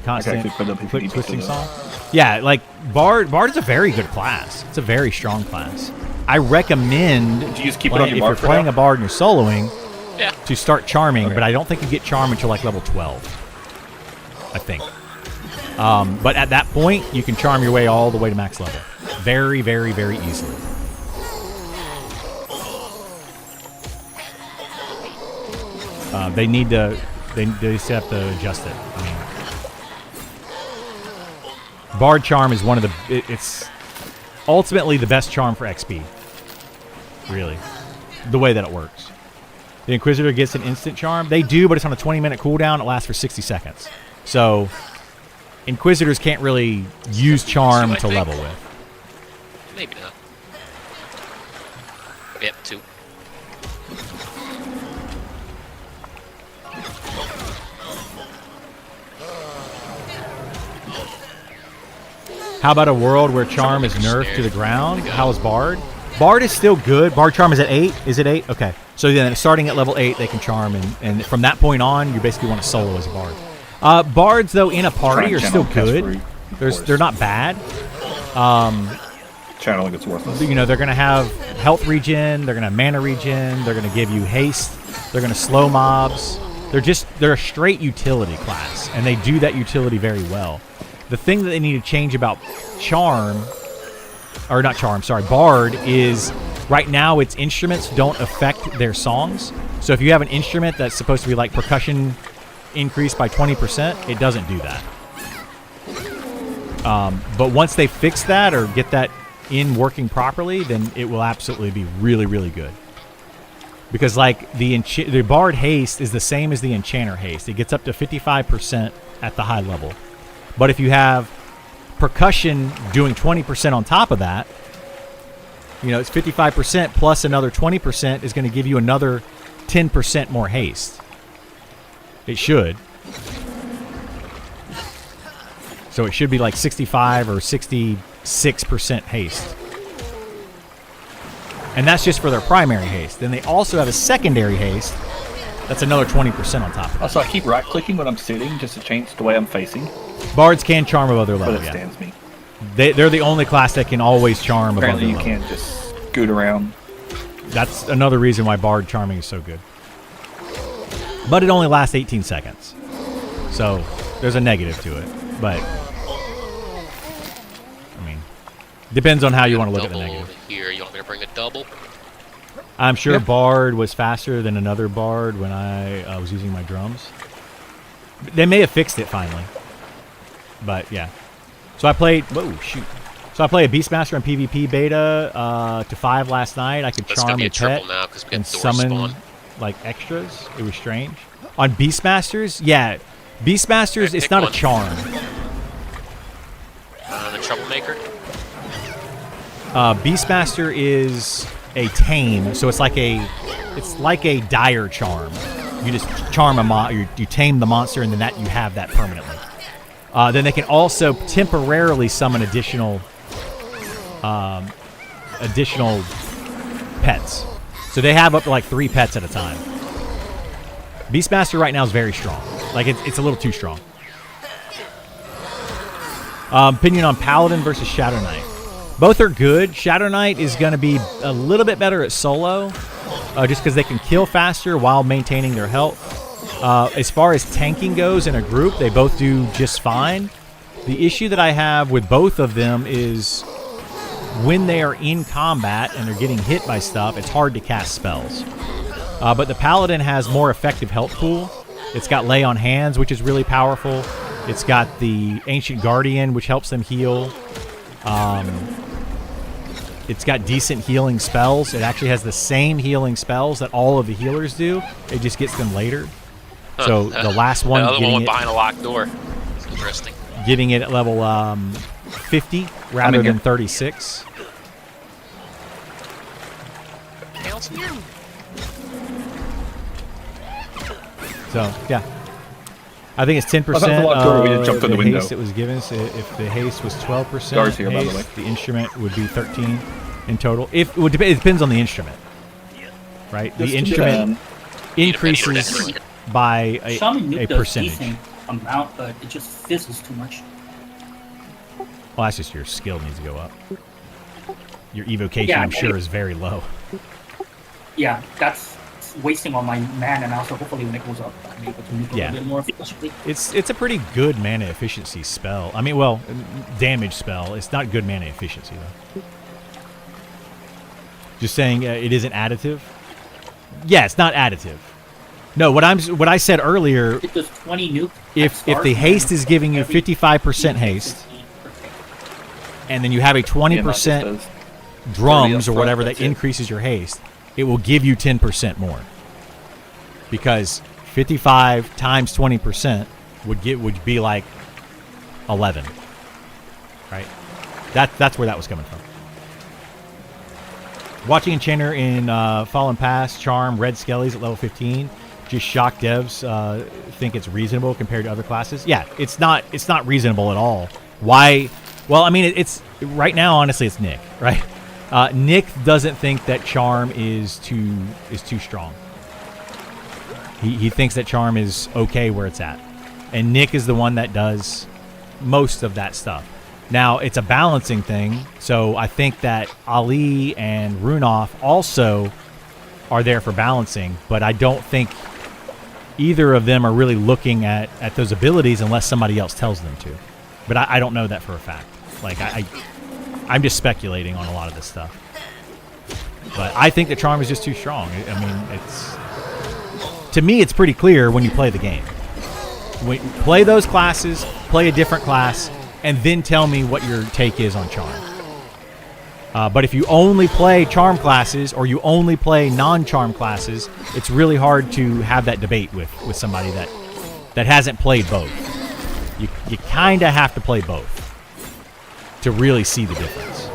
Speaker 3: constant
Speaker 2: actually put up if you
Speaker 3: click
Speaker 2: need to
Speaker 3: twisting
Speaker 2: do
Speaker 3: song.
Speaker 2: that.
Speaker 3: Yeah, like Bard is a very good class. It's a very strong class. I recommend
Speaker 2: Do you just keep it on your
Speaker 3: if
Speaker 2: mark
Speaker 3: you're
Speaker 2: for
Speaker 3: playing
Speaker 2: now?
Speaker 3: a Bard and you're soloing
Speaker 1: Yeah.
Speaker 3: to start charming,
Speaker 2: Okay.
Speaker 3: but I don't think you get charm until like level 12. I think. But at that point, you can charm your way all the way to max level. Very, very, very easily. They need to. They just have to adjust it. I mean, Bard Charm is one of the. It's ultimately the best charm for XP. Really, the way that it works. The Inquisitor gets an instant charm. They do, but it's on a 20-minute cooldown. It lasts for 60 seconds. So Inquisitors can't really use charm to level with.
Speaker 1: Maybe not. Yep, 2.
Speaker 3: How about a world where charm is nerfed to the ground? How is Bard? Bard is still good. Bard charm is at 8. Is it 8? Okay. So then starting at level 8, they can charm, and from that point on, you basically want to solo as a Bard. Bards, though, in a party are still good. They're not bad.
Speaker 2: Channeling gets worthless.
Speaker 3: You know, they're going to have health regen, they're going to have mana regen, they're going to give you haste, they're going to slow mobs. They're a straight utility class, and they do that utility very well. The thing that they need to change about Bard is right now its instruments don't affect their songs. So if you have an instrument that's supposed to be like percussion increased by 20%, it doesn't do that. But once they fix that or get that in working properly, then it will absolutely be really, really good. Because like the Bard haste is the same as the Enchanter haste. It gets up to 55% at the high level. But if you have percussion doing 20% on top of that, you know, it's 55% plus another 20% is going to give you another 10% more haste. It should. So it should be like 65 or 66% haste. And that's just for their primary haste. Then they also have a secondary haste. That's another 20% on top of it.
Speaker 2: Also, I keep right-clicking when I'm sitting just to change the way I'm facing.
Speaker 3: Bards can charm above their level,
Speaker 2: But it stands me.
Speaker 3: They're the only class that can always charm above
Speaker 2: Apparently
Speaker 3: their
Speaker 2: you
Speaker 3: level.
Speaker 2: can't just scoot around.
Speaker 3: That's another reason why Bard charming is so good. But it only lasts 18 seconds. So there's a negative to it. But, I mean, depends on how you want to look at the
Speaker 1: Double
Speaker 3: negative.
Speaker 1: here. You want me to bring a double?
Speaker 3: I'm sure
Speaker 2: Yep.
Speaker 3: Bard was faster than another Bard when I was using my drums. They may have fixed it finally. But, yeah. So I played... Whoa, shoot. So I played a Beastmaster on PvP beta to 5 last night. I could
Speaker 1: That's gonna
Speaker 3: charm
Speaker 1: be
Speaker 3: a
Speaker 1: a
Speaker 3: pet
Speaker 1: triple now because we
Speaker 3: and
Speaker 1: got door
Speaker 3: summon
Speaker 1: spawn.
Speaker 3: like extras. It was strange. On Beastmasters, yeah. Beastmasters,
Speaker 1: Okay,
Speaker 3: it's
Speaker 1: pick
Speaker 3: not
Speaker 1: one.
Speaker 3: a charm.
Speaker 1: The troublemaker.
Speaker 3: Beastmaster is a tame, so it's like a dire charm. You just charm you tame the monster, and then you have that permanently. Then they can also temporarily summon additional pets. So they have up to like 3 pets at a time. Beastmaster right now is very strong. Like it's a little too strong. Opinion on Paladin versus Shadow Knight. Both are good. Shadow Knight is going to be a little bit better at solo, just because they can kill faster while maintaining their health. As far as tanking goes in a group, they both do just fine. The issue that I have with both of them is when they are in combat and they're getting hit by stuff, it's hard to cast spells. But the Paladin has more effective health pool. It's got Lay on Hands, which is really powerful. It's got the Ancient Guardian, which helps them heal. It's got decent healing spells. It actually has the same healing spells that all of the healers do. It just gets them later. So the last one,
Speaker 1: the other one
Speaker 3: getting
Speaker 1: went
Speaker 3: it,
Speaker 1: behind a locked door. It's interesting.
Speaker 3: getting it at level 50 rather
Speaker 2: in
Speaker 3: than
Speaker 2: here.
Speaker 3: 36.
Speaker 1: Chaos here.
Speaker 3: So, yeah. I think it's 10%
Speaker 2: I thought it was a lot shorter. We just
Speaker 3: of
Speaker 2: jumped in
Speaker 3: the
Speaker 2: the window.
Speaker 3: haste that was given. So if the haste was 12%
Speaker 2: Guards here, by the
Speaker 3: haste,
Speaker 2: way.
Speaker 3: the instrument would be 13 in total. It depends on the instrument, right? The instrument increases by
Speaker 4: Shaman
Speaker 3: a
Speaker 4: Nuke does
Speaker 3: percentage.
Speaker 4: decent amount, but it just fizzles too much.
Speaker 3: Well, that's just your skill needs to go up. Your evocation,
Speaker 4: Yeah,
Speaker 3: I'm sure, is very low.
Speaker 4: Yeah, that's wasting all my mana now, so hopefully when it goes up, I'm able to nuke a
Speaker 3: Yeah.
Speaker 4: little bit more efficiently.
Speaker 3: It's a pretty good mana efficiency spell. I mean, well, damage spell. It's not good mana efficiency, though. Just saying it isn't additive. Yeah, it's not additive. No, what I said earlier,
Speaker 4: It does 20 nuke.
Speaker 3: if the haste is giving you 55% haste, and then you have a 20% drums or whatever that increases your haste, it will give you 10% more. Because 55 times 20% would be like 11. Right? That's where that was coming from. Watching Enchanter in Fallen Pass, Charm, Red Skellies at level 15, just shocked devs think it's reasonable compared to other classes. Yeah, it's not reasonable at all. Why? Well, I mean, it's right now. Honestly, it's Nick, right? Nick doesn't think that Charm is too strong. He thinks that Charm is okay where it's at, and Nick is the one that does most of that stuff. Now, it's a balancing thing, so I think that Ali and Runoff also are there for balancing, but I don't think either of them are really looking at those abilities unless somebody else tells them to. But I don't know that for a fact. Like, I'm just speculating on a lot of this stuff. But I think the Charm is just too strong. I mean, to me, it's pretty clear when you play the game. When you play those classes, play a different class, and then tell me what your take is on Charm. But if you only play Charm classes or you only play non-Charm classes, it's really hard to have that debate with somebody that hasn't played both. You kind of have to play both to really see the difference.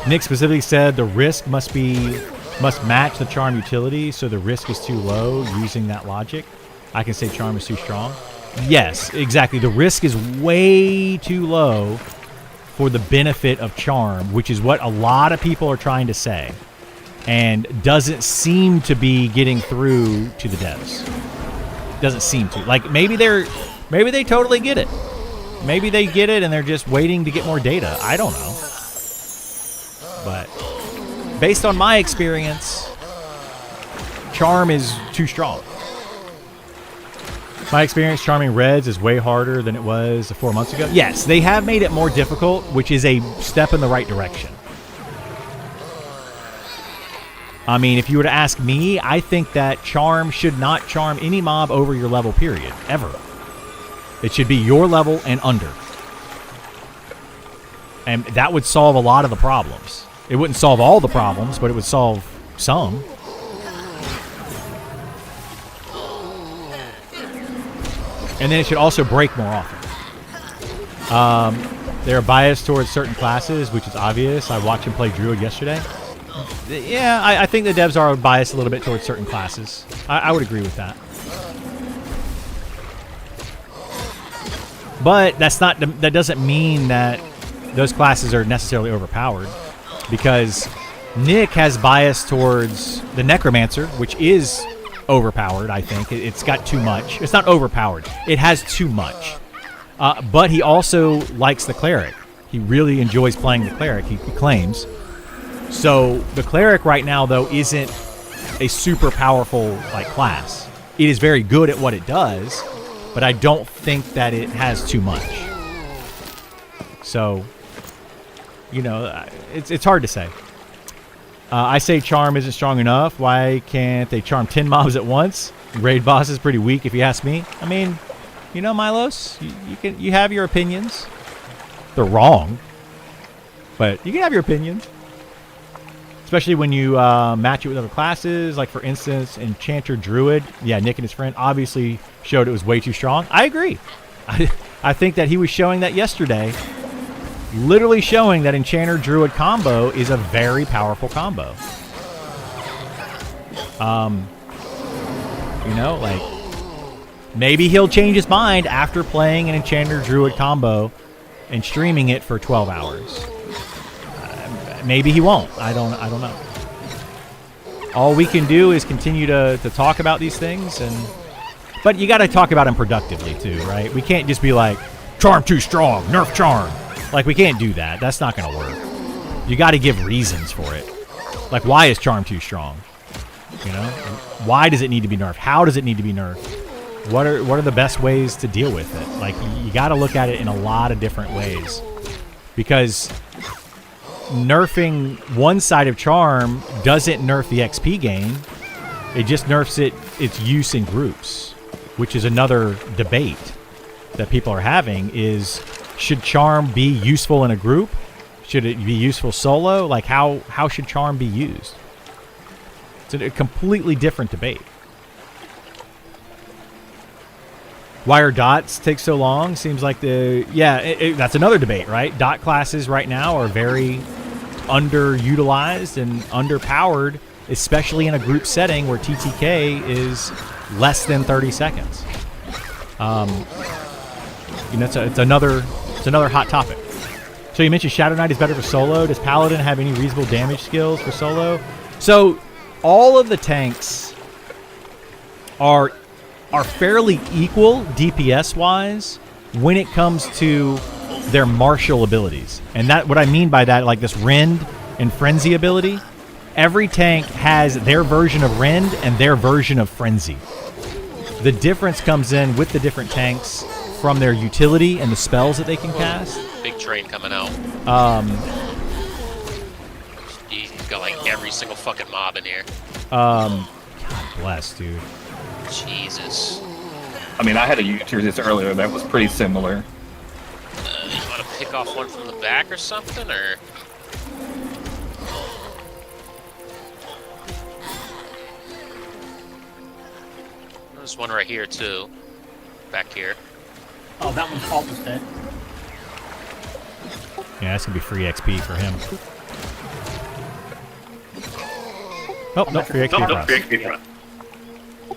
Speaker 3: Nick specifically said the risk must match the Charm utility, so the risk is too low using that logic. I can say Charm is too strong. Yes, exactly. The risk is way too low for the benefit of Charm, which is what a lot of people are trying to say, and doesn't seem to be getting through to the devs. Doesn't seem to. Like, maybe they totally get it. Maybe they get it and they're just waiting to get more data. I don't know. But based on my experience, Charm is too strong. My experience charming reds is way harder than it was 4 months ago. Yes, they have made it more difficult, which is a step in the right direction. I mean, if you were to ask me, I think that Charm should not charm any mob over your level, period. Ever. It should be your level and under. And that would solve a lot of the problems. It wouldn't solve all the problems, but it would solve some. And then it should also break more often. They're biased towards certain classes, which is obvious. I watched him play Druid yesterday. Yeah, I think the devs are biased a little bit towards certain classes. I would agree with that. But that doesn't mean that those classes are necessarily overpowered, because Nick has bias towards the Necromancer, which is overpowered. I think it's got too much. It's not overpowered. It has too much. But he also likes the Cleric. He really enjoys playing the Cleric, he claims. So the Cleric right now, though, isn't a super powerful class. It is very good at what it does, but I don't think that it has too much. So, it's hard to say. I say Charm isn't strong enough. Why can't they charm 10 mobs at once? Raid boss is pretty weak, if you ask me. I mean, Milos, you have your opinions. They're wrong, but you can have your opinions. Especially when you match it with other classes. Like, for instance, Enchanter Druid. Yeah, Nick and his friend obviously showed it was way too strong. I agree. I think that he was showing that yesterday. Literally showing that Enchanter Druid combo is a very powerful combo. Maybe he'll change his mind after playing an Enchanter Druid combo and streaming it for 12 hours. Maybe he won't. I don't know. All we can do is continue to talk about these things, but you got to talk about them productively too, right? We can't just be like, Charm too strong, nerf Charm. We can't do that. That's not going to work. You got to give reasons for it. Why is Charm too strong? Why does it need to be nerfed? How does it need to be nerfed? What are the best ways to deal with it? You got to look at it in a lot of different ways, because nerfing one side of Charm doesn't nerf the XP gain. It just nerfs its use in groups, which is another debate that people are having is, should charm be useful in a group? Should it be useful solo? Like, how should charm be used? It's a completely different debate. Why are dots take so long? Seems like that's another debate, right? Dot classes right now are very underutilized and underpowered, especially in a group setting where TTK is less than 30 seconds. It's another hot topic. So you mentioned Shadow Knight is better for solo. Does Paladin have any reasonable damage skills for solo? So all of the tanks are fairly equal DPS wise when it comes to their martial abilities. And that what I mean by that, like this Rend and Frenzy ability, every tank has their version of Rend and their version of Frenzy. The difference comes in with the different tanks from their utility and the spells that they can cast.
Speaker 1: Big train coming out. He's got like every single fucking mob in here.
Speaker 3: God bless, dude.
Speaker 1: Jesus.
Speaker 2: I mean, I had a user this earlier that was pretty similar.
Speaker 1: You want to pick off one from the back or something, or? There's one right here too. Back here.
Speaker 4: Oh, that one's almost dead.
Speaker 3: Yeah, that's gonna be free XP for him. Oh, no, free XP for us.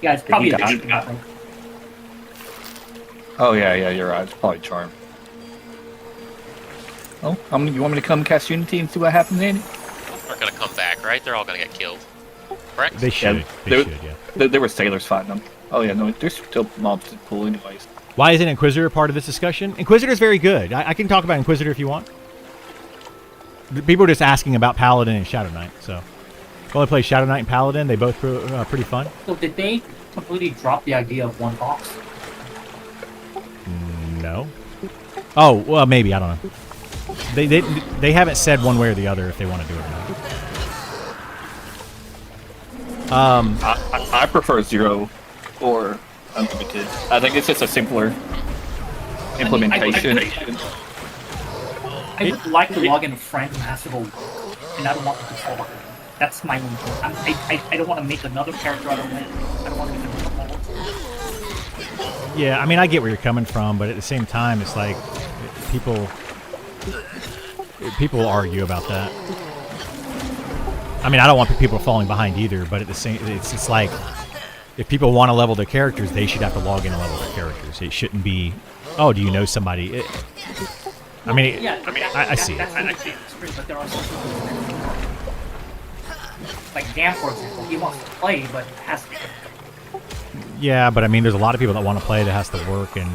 Speaker 4: Yeah, it's probably
Speaker 2: got
Speaker 4: a
Speaker 2: it. Oh yeah, you're right. It's probably charm. Oh, you want me to come cast Unity and see what happens, Andy?
Speaker 1: They're gonna come back, right? They're all gonna get killed. Correct?
Speaker 3: They should. Yeah.
Speaker 2: There were sailors fighting them. Oh yeah, no, there's still mobs to pull anyways.
Speaker 3: Why isn't Inquisitor part of this discussion? Inquisitor is very good. I can talk about Inquisitor if you want. People are just asking about Paladin and Shadow Knight, so. I've only played Shadow Knight and Paladin. They both pretty fun.
Speaker 4: So did they completely drop the idea of one box?
Speaker 3: No. Oh, well, maybe. I don't know. They haven't said one way or the other if they want to do it or not.
Speaker 2: I prefer 0 or unlimited. I think it's just a simpler implementation.
Speaker 4: I would like to log in a friend who has to go, and I don't want to control it. That's my own thing. I don't want to make another character out of it. I don't want to make another model.
Speaker 3: Yeah, I mean, I get where you're coming from, but at the same time, it's like people argue about that. I mean, I don't want people falling behind either, but at the same, it's like if people want to level their characters, they should have to log in and level their characters. It shouldn't be, oh, do you know somebody? I see it.
Speaker 4: But there are some people like Dan, for example, he wants to play, but has to.
Speaker 3: Yeah, but I mean, there's a lot of people that want to play that has to work, and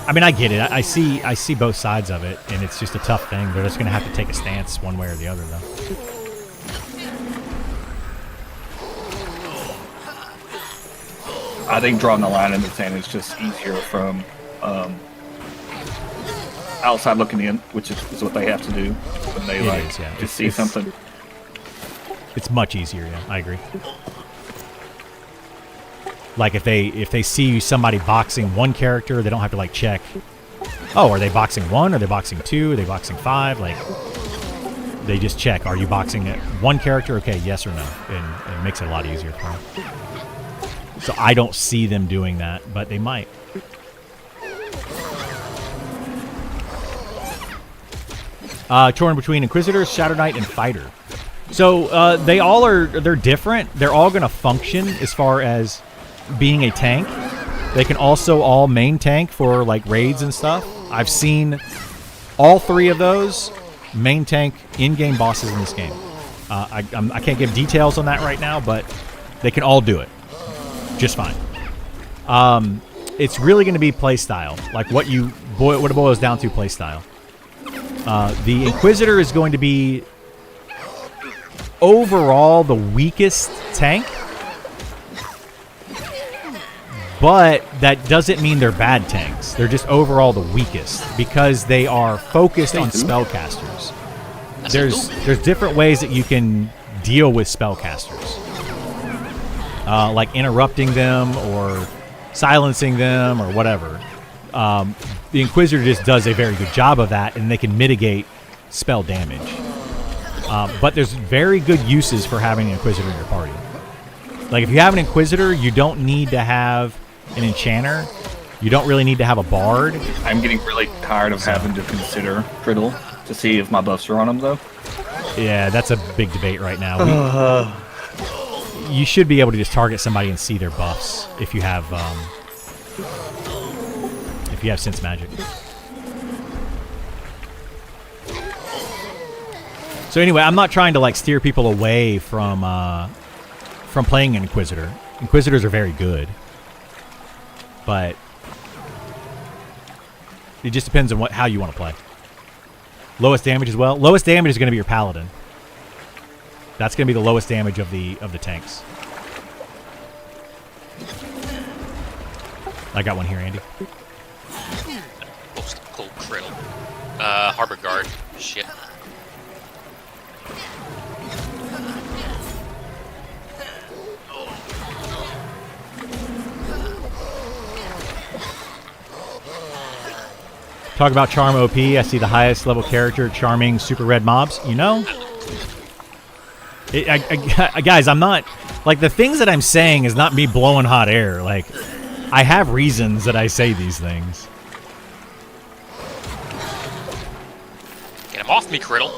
Speaker 3: I mean, I get it. I see both sides of it, and it's just a tough thing. They're just going to have to take a stance one way or the other, though.
Speaker 2: I think drawing the line in the sand is just easier from outside looking in, which is what they have to do when they just see something.
Speaker 3: It's much easier. Yeah, I agree. Like if they see somebody boxing one character, they don't have to like check. Oh, are they boxing 1? Are they boxing 2? Are they boxing 5? Like they just check. Are you boxing at one character? Okay, yes or no, and it makes it a lot easier for them. So I don't see them doing that, but they might. Torn between Inquisitors, Shadow Knight, and Fighter. So they're different. They're all going to function as far as being a tank. They can also all main tank for like raids and stuff. I've seen all 3 of those main tank in-game bosses in this game. I can't give details on that right now, but they can all do it just fine. It's really going to be playstyle, like what it boils down to. Playstyle. The Inquisitor is going to be overall the weakest tank, but that doesn't mean they're bad tanks. They're just overall the weakest because they are focused on spellcasters. There's different ways that you can deal with spellcasters. like interrupting them or silencing them or whatever. The Inquisitor just does a very good job of that, and they can mitigate spell damage. But there's very good uses for having an Inquisitor in your party. Like, if you have an Inquisitor, you don't need to have an Enchanter. You don't really need to have a Bard.
Speaker 2: I'm getting really tired of having to consider Criddle to see if my buffs are on him, though.
Speaker 3: Yeah, that's a big debate right now. You should be able to just target somebody and see their buffs if you have Sense Magic. So anyway, I'm not trying to like steer people away from playing an Inquisitor. Inquisitors are very good, but it just depends on how you want to play. Lowest damage as well. Lowest damage is going to be your Paladin. That's going to be the lowest damage of the tanks. I got one here, Andy.
Speaker 1: Cold Criddle. Harbor Guard. Shit.
Speaker 3: Talk about Charm OP. I see the highest level character charming super red mobs. You know? Guys, I'm not... Like, the things that I'm saying is not me blowing hot air. Like, I have reasons that I say these things.
Speaker 1: Get him off me, Criddle.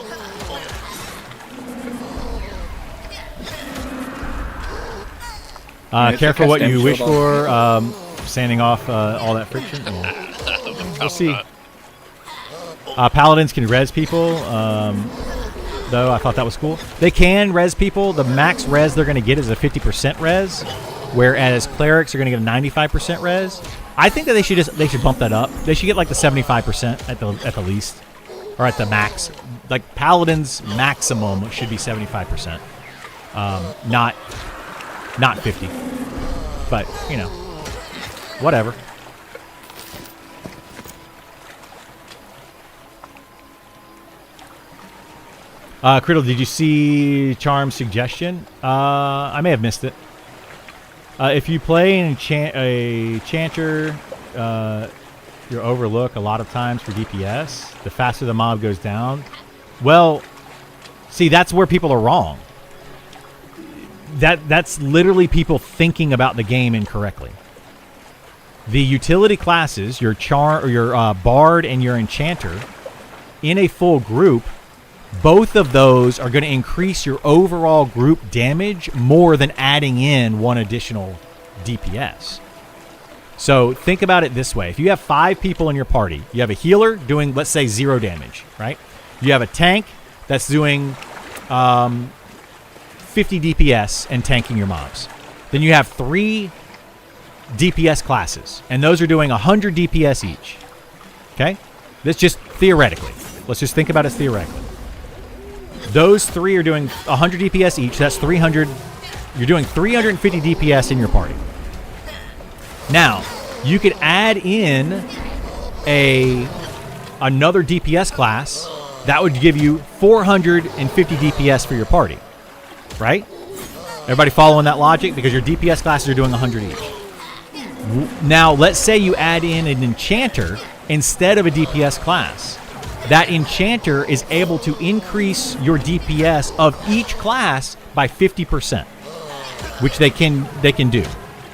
Speaker 3: Careful what you wish for. Sanding off all that friction. We'll see. Paladins can res people, though I thought that was cool. They can res people. The max res they're going to get is a 50% res, whereas clerics are going to get a 95% res. I think that they should bump that up. They should get like the 75% at the least, or at the max. Like paladins maximum should be 75%, not 50. But you know, whatever. Criddle, did you see Charm's suggestion? I may have missed it. If you play a Chanter, you're overlook a lot of times for DPS. The faster the mob goes down. Well, see, that's where people are wrong. That's literally people thinking about the game incorrectly. The utility classes, your Bard and your Enchanter, in a full group, both of those are going to increase your overall group damage more than adding in one additional DPS. So think about it this way. If you have 5 people in your party, you have a healer doing, let's say, 0 damage, right? You have a tank that's doing 50 DPS and tanking your mobs. Then you have 3 DPS classes, and those are doing 100 DPS each. Okay? That's just theoretically. Let's just think about it theoretically. Those 3 are doing 100 DPS each. That's 300. You're doing 350 DPS in your party. Now, you could add in another DPS class that would give you 450 DPS for your party. Right? Everybody following that logic? Because your DPS classes are doing 100 each. Now, let's say you add in an Enchanter instead of a DPS class. That Enchanter is able to increase your DPS of each class by 50%, which they can do.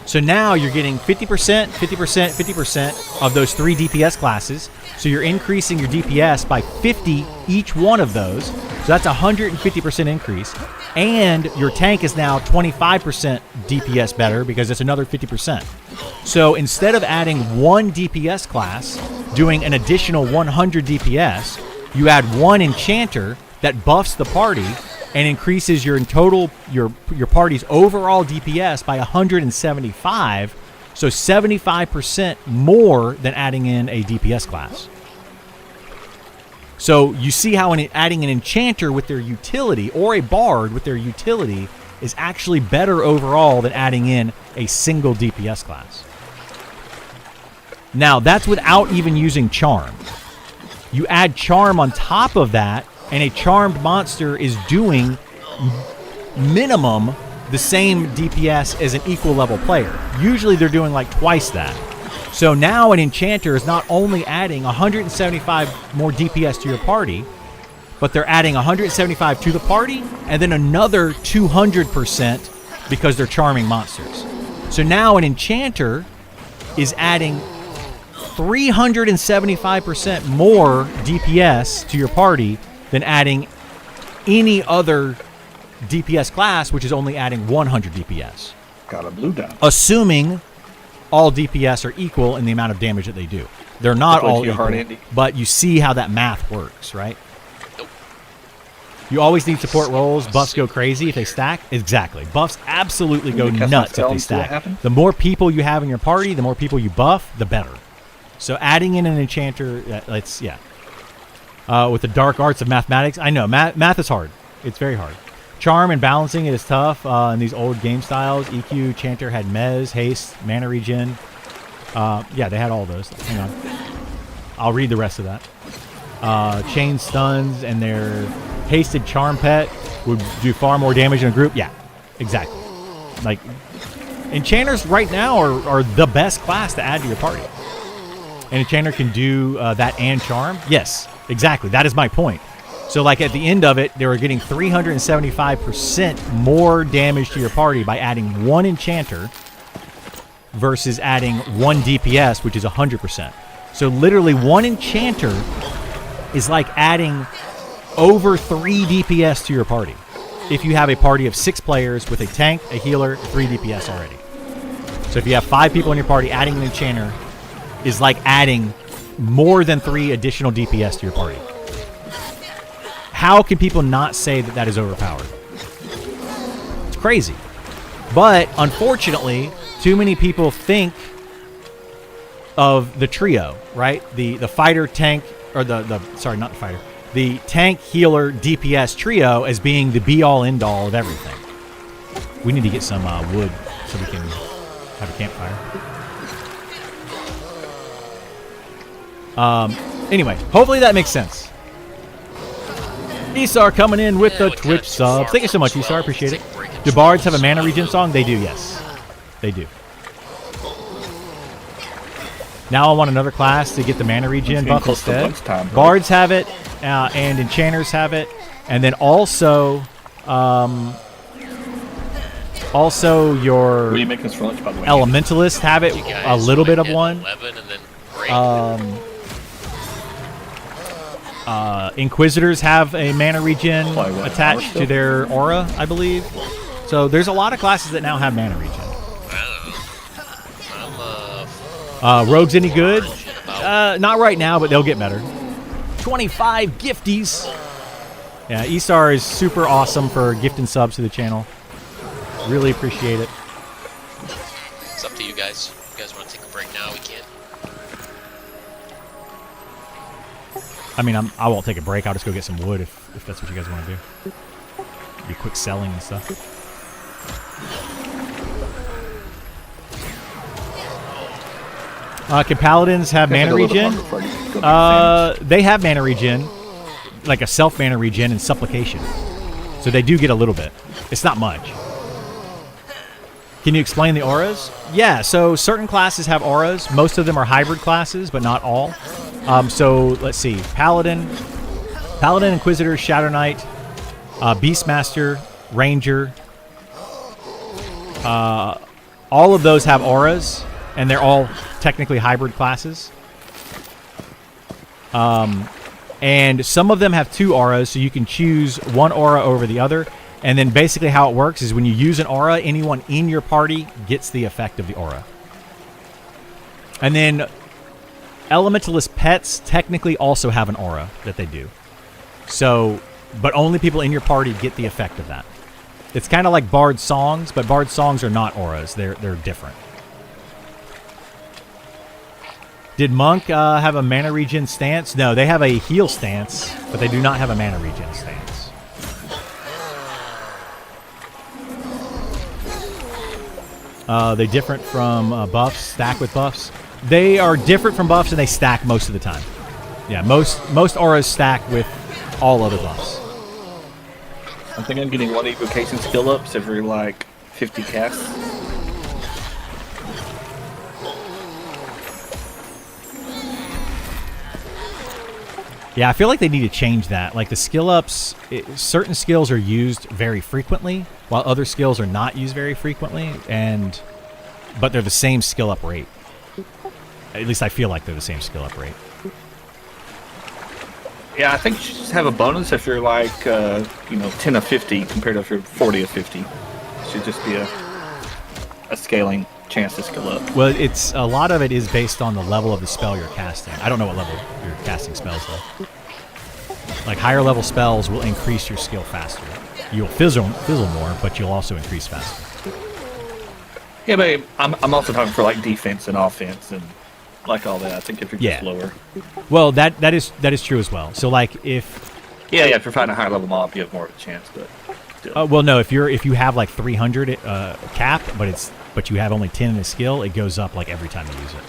Speaker 3: So now you're getting 50%, 50%, 50% of those 3 DPS classes. So you're increasing your DPS by 50 each one of those. So that's a 150% increase. And your tank is now 25% DPS better because it's another 50%. So instead of adding 1 DPS class, doing an additional 100 DPS, you add 1 Enchanter that buffs the party and increases your party's overall DPS by 175, so 75% more than adding in a DPS class. So you see how adding an Enchanter with their utility or a Bard with their utility is actually better overall than adding in a single DPS class. Now, that's without even using Charm. You add Charm on top of that, and a charmed monster is doing minimum the same DPS as an equal level player. Usually they're doing like twice that. So now an enchanter is not only adding 175 more DPS to your party, but they're adding 175 to the party and then another 200% because they're charming monsters. So now an enchanter is adding 375% more DPS to your party than adding any other DPS class, which is only adding 100 DPS.
Speaker 2: Got a blue down.
Speaker 3: Assuming all DPS are equal in the amount of damage that they do. They're not
Speaker 2: That's
Speaker 3: all
Speaker 2: your
Speaker 3: equal,
Speaker 2: heart, Andy.
Speaker 3: but you see how that math works, right?
Speaker 1: Nope.
Speaker 3: You always need support rolls. Buffs go crazy if they stack. Exactly. Buffs absolutely go
Speaker 2: you cast
Speaker 3: nuts if
Speaker 2: spell
Speaker 3: they
Speaker 2: and see what
Speaker 3: stack.
Speaker 2: happens?
Speaker 3: The more people you have in your party, the more people you buff, the better. So adding in an enchanter, with the dark arts of mathematics, I know, math is hard. It's very hard. Charm and balancing it is tough in these old game styles. EQ, Chanter had Mez, Haste, Mana Regen. Yeah, they had all those. Hang on. I'll read the rest of that. Chain stuns and their Hasted Charm Pet would do far more damage in a group. Yeah, exactly. Like, Enchanters right now are the best class to add to your party. An Enchanter can do that and Charm. Yes, exactly. That is my point. So, like, at the end of it, they were getting 375% more damage to your party by adding one Enchanter versus adding one DPS, which is 100%. So, literally, one Enchanter is like adding over 3 DPS to your party. If you have a party of 6 players with a tank, a healer, 3 DPS already. So, if you have 5 people in your party, adding an Enchanter is like adding more than 3 additional DPS to your party. How can people not say that that is overpowered? It's crazy. But, unfortunately, too many people think of the trio, right? The fighter tank, or sorry, not the fighter. The tank, healer, DPS trio as being the be-all, end-all of everything. We need to get some wood so we can have a campfire. Anyway, hopefully that makes sense. Esar coming in with the Twitch subs. Thank you so much, Esar. Appreciate it. Do bards have a mana regen song? They do, yes. They do. Now I want another class to get the mana regen buff instead. Bards have it, and enchanters have it, and then also, your
Speaker 2: What are you making us for lunch, by the way?
Speaker 3: elementalists have it, a little bit of one.
Speaker 1: 11 and then break.
Speaker 3: Inquisitors have a mana regen
Speaker 2: Why, what,
Speaker 3: attached to their aura, I believe. So there's a lot of classes that now have mana regen. Rogues any good? Not right now, but they'll get better. 25 gifties. Yeah, Esar is super awesome for gifting subs to the channel. Really appreciate it.
Speaker 1: It's up to you guys. If you guys want to take a break now, we can.
Speaker 3: I mean, I won't take a break. I'll just go get some wood if that's what you guys want to do. Be quick selling and stuff. Can paladins have mana regen? They have mana regen, like a self mana regen and supplication. So they do get a little bit. It's not much. Can you explain the auras? Yeah, so certain classes have auras. Most of them are hybrid classes, but not all. So let's see. Paladin, Inquisitor, Shadow Knight, Beastmaster, Ranger. All of those have auras, and they're all technically hybrid classes. And some of them have 2 auras, so you can choose one aura over the other. And then basically how it works is when you use an aura, anyone in your party gets the effect of the aura. And then elementalist pets technically also have an aura that they do. So, but only people in your party get the effect of that. It's kind of like bard songs, but bard songs are not auras. They're different. Did Monk have a mana regen stance? No, they have a heal stance, but they do not have a mana regen stance. They different from buffs, stack with buffs. They are different from buffs, and they stack most of the time. Yeah, most auras stack with all other buffs.
Speaker 2: I think I'm getting one evocation skill ups every like 50 casts.
Speaker 3: Yeah, I feel like they need to change that. Like the skill ups, certain skills are used very frequently, while other skills are not used very frequently, but they're the same skill up rate. At least I feel like they're the same skill up rate.
Speaker 2: Yeah, I think you should just have a bonus if you're like, 10 of 50 compared to if you're 40 of 50. It should just be a scaling chance to skill up.
Speaker 3: Well, it's a lot of it is based on the level of the spell you're casting. I don't know what level you're casting spells though. Like higher level spells will increase your skill faster. You'll fizzle more, but you'll also increase faster.
Speaker 2: Yeah, but I'm also talking for like defense and offense and like all that. I think if you're just
Speaker 3: Yeah.
Speaker 2: lower.
Speaker 3: Well, that is true as well. So like if
Speaker 2: Yeah, if you're fighting a higher level mob, you have more of a chance. But still.
Speaker 3: well, no, if you have like 300 cap, but you have only 10 in a skill, it goes up like every time you use it.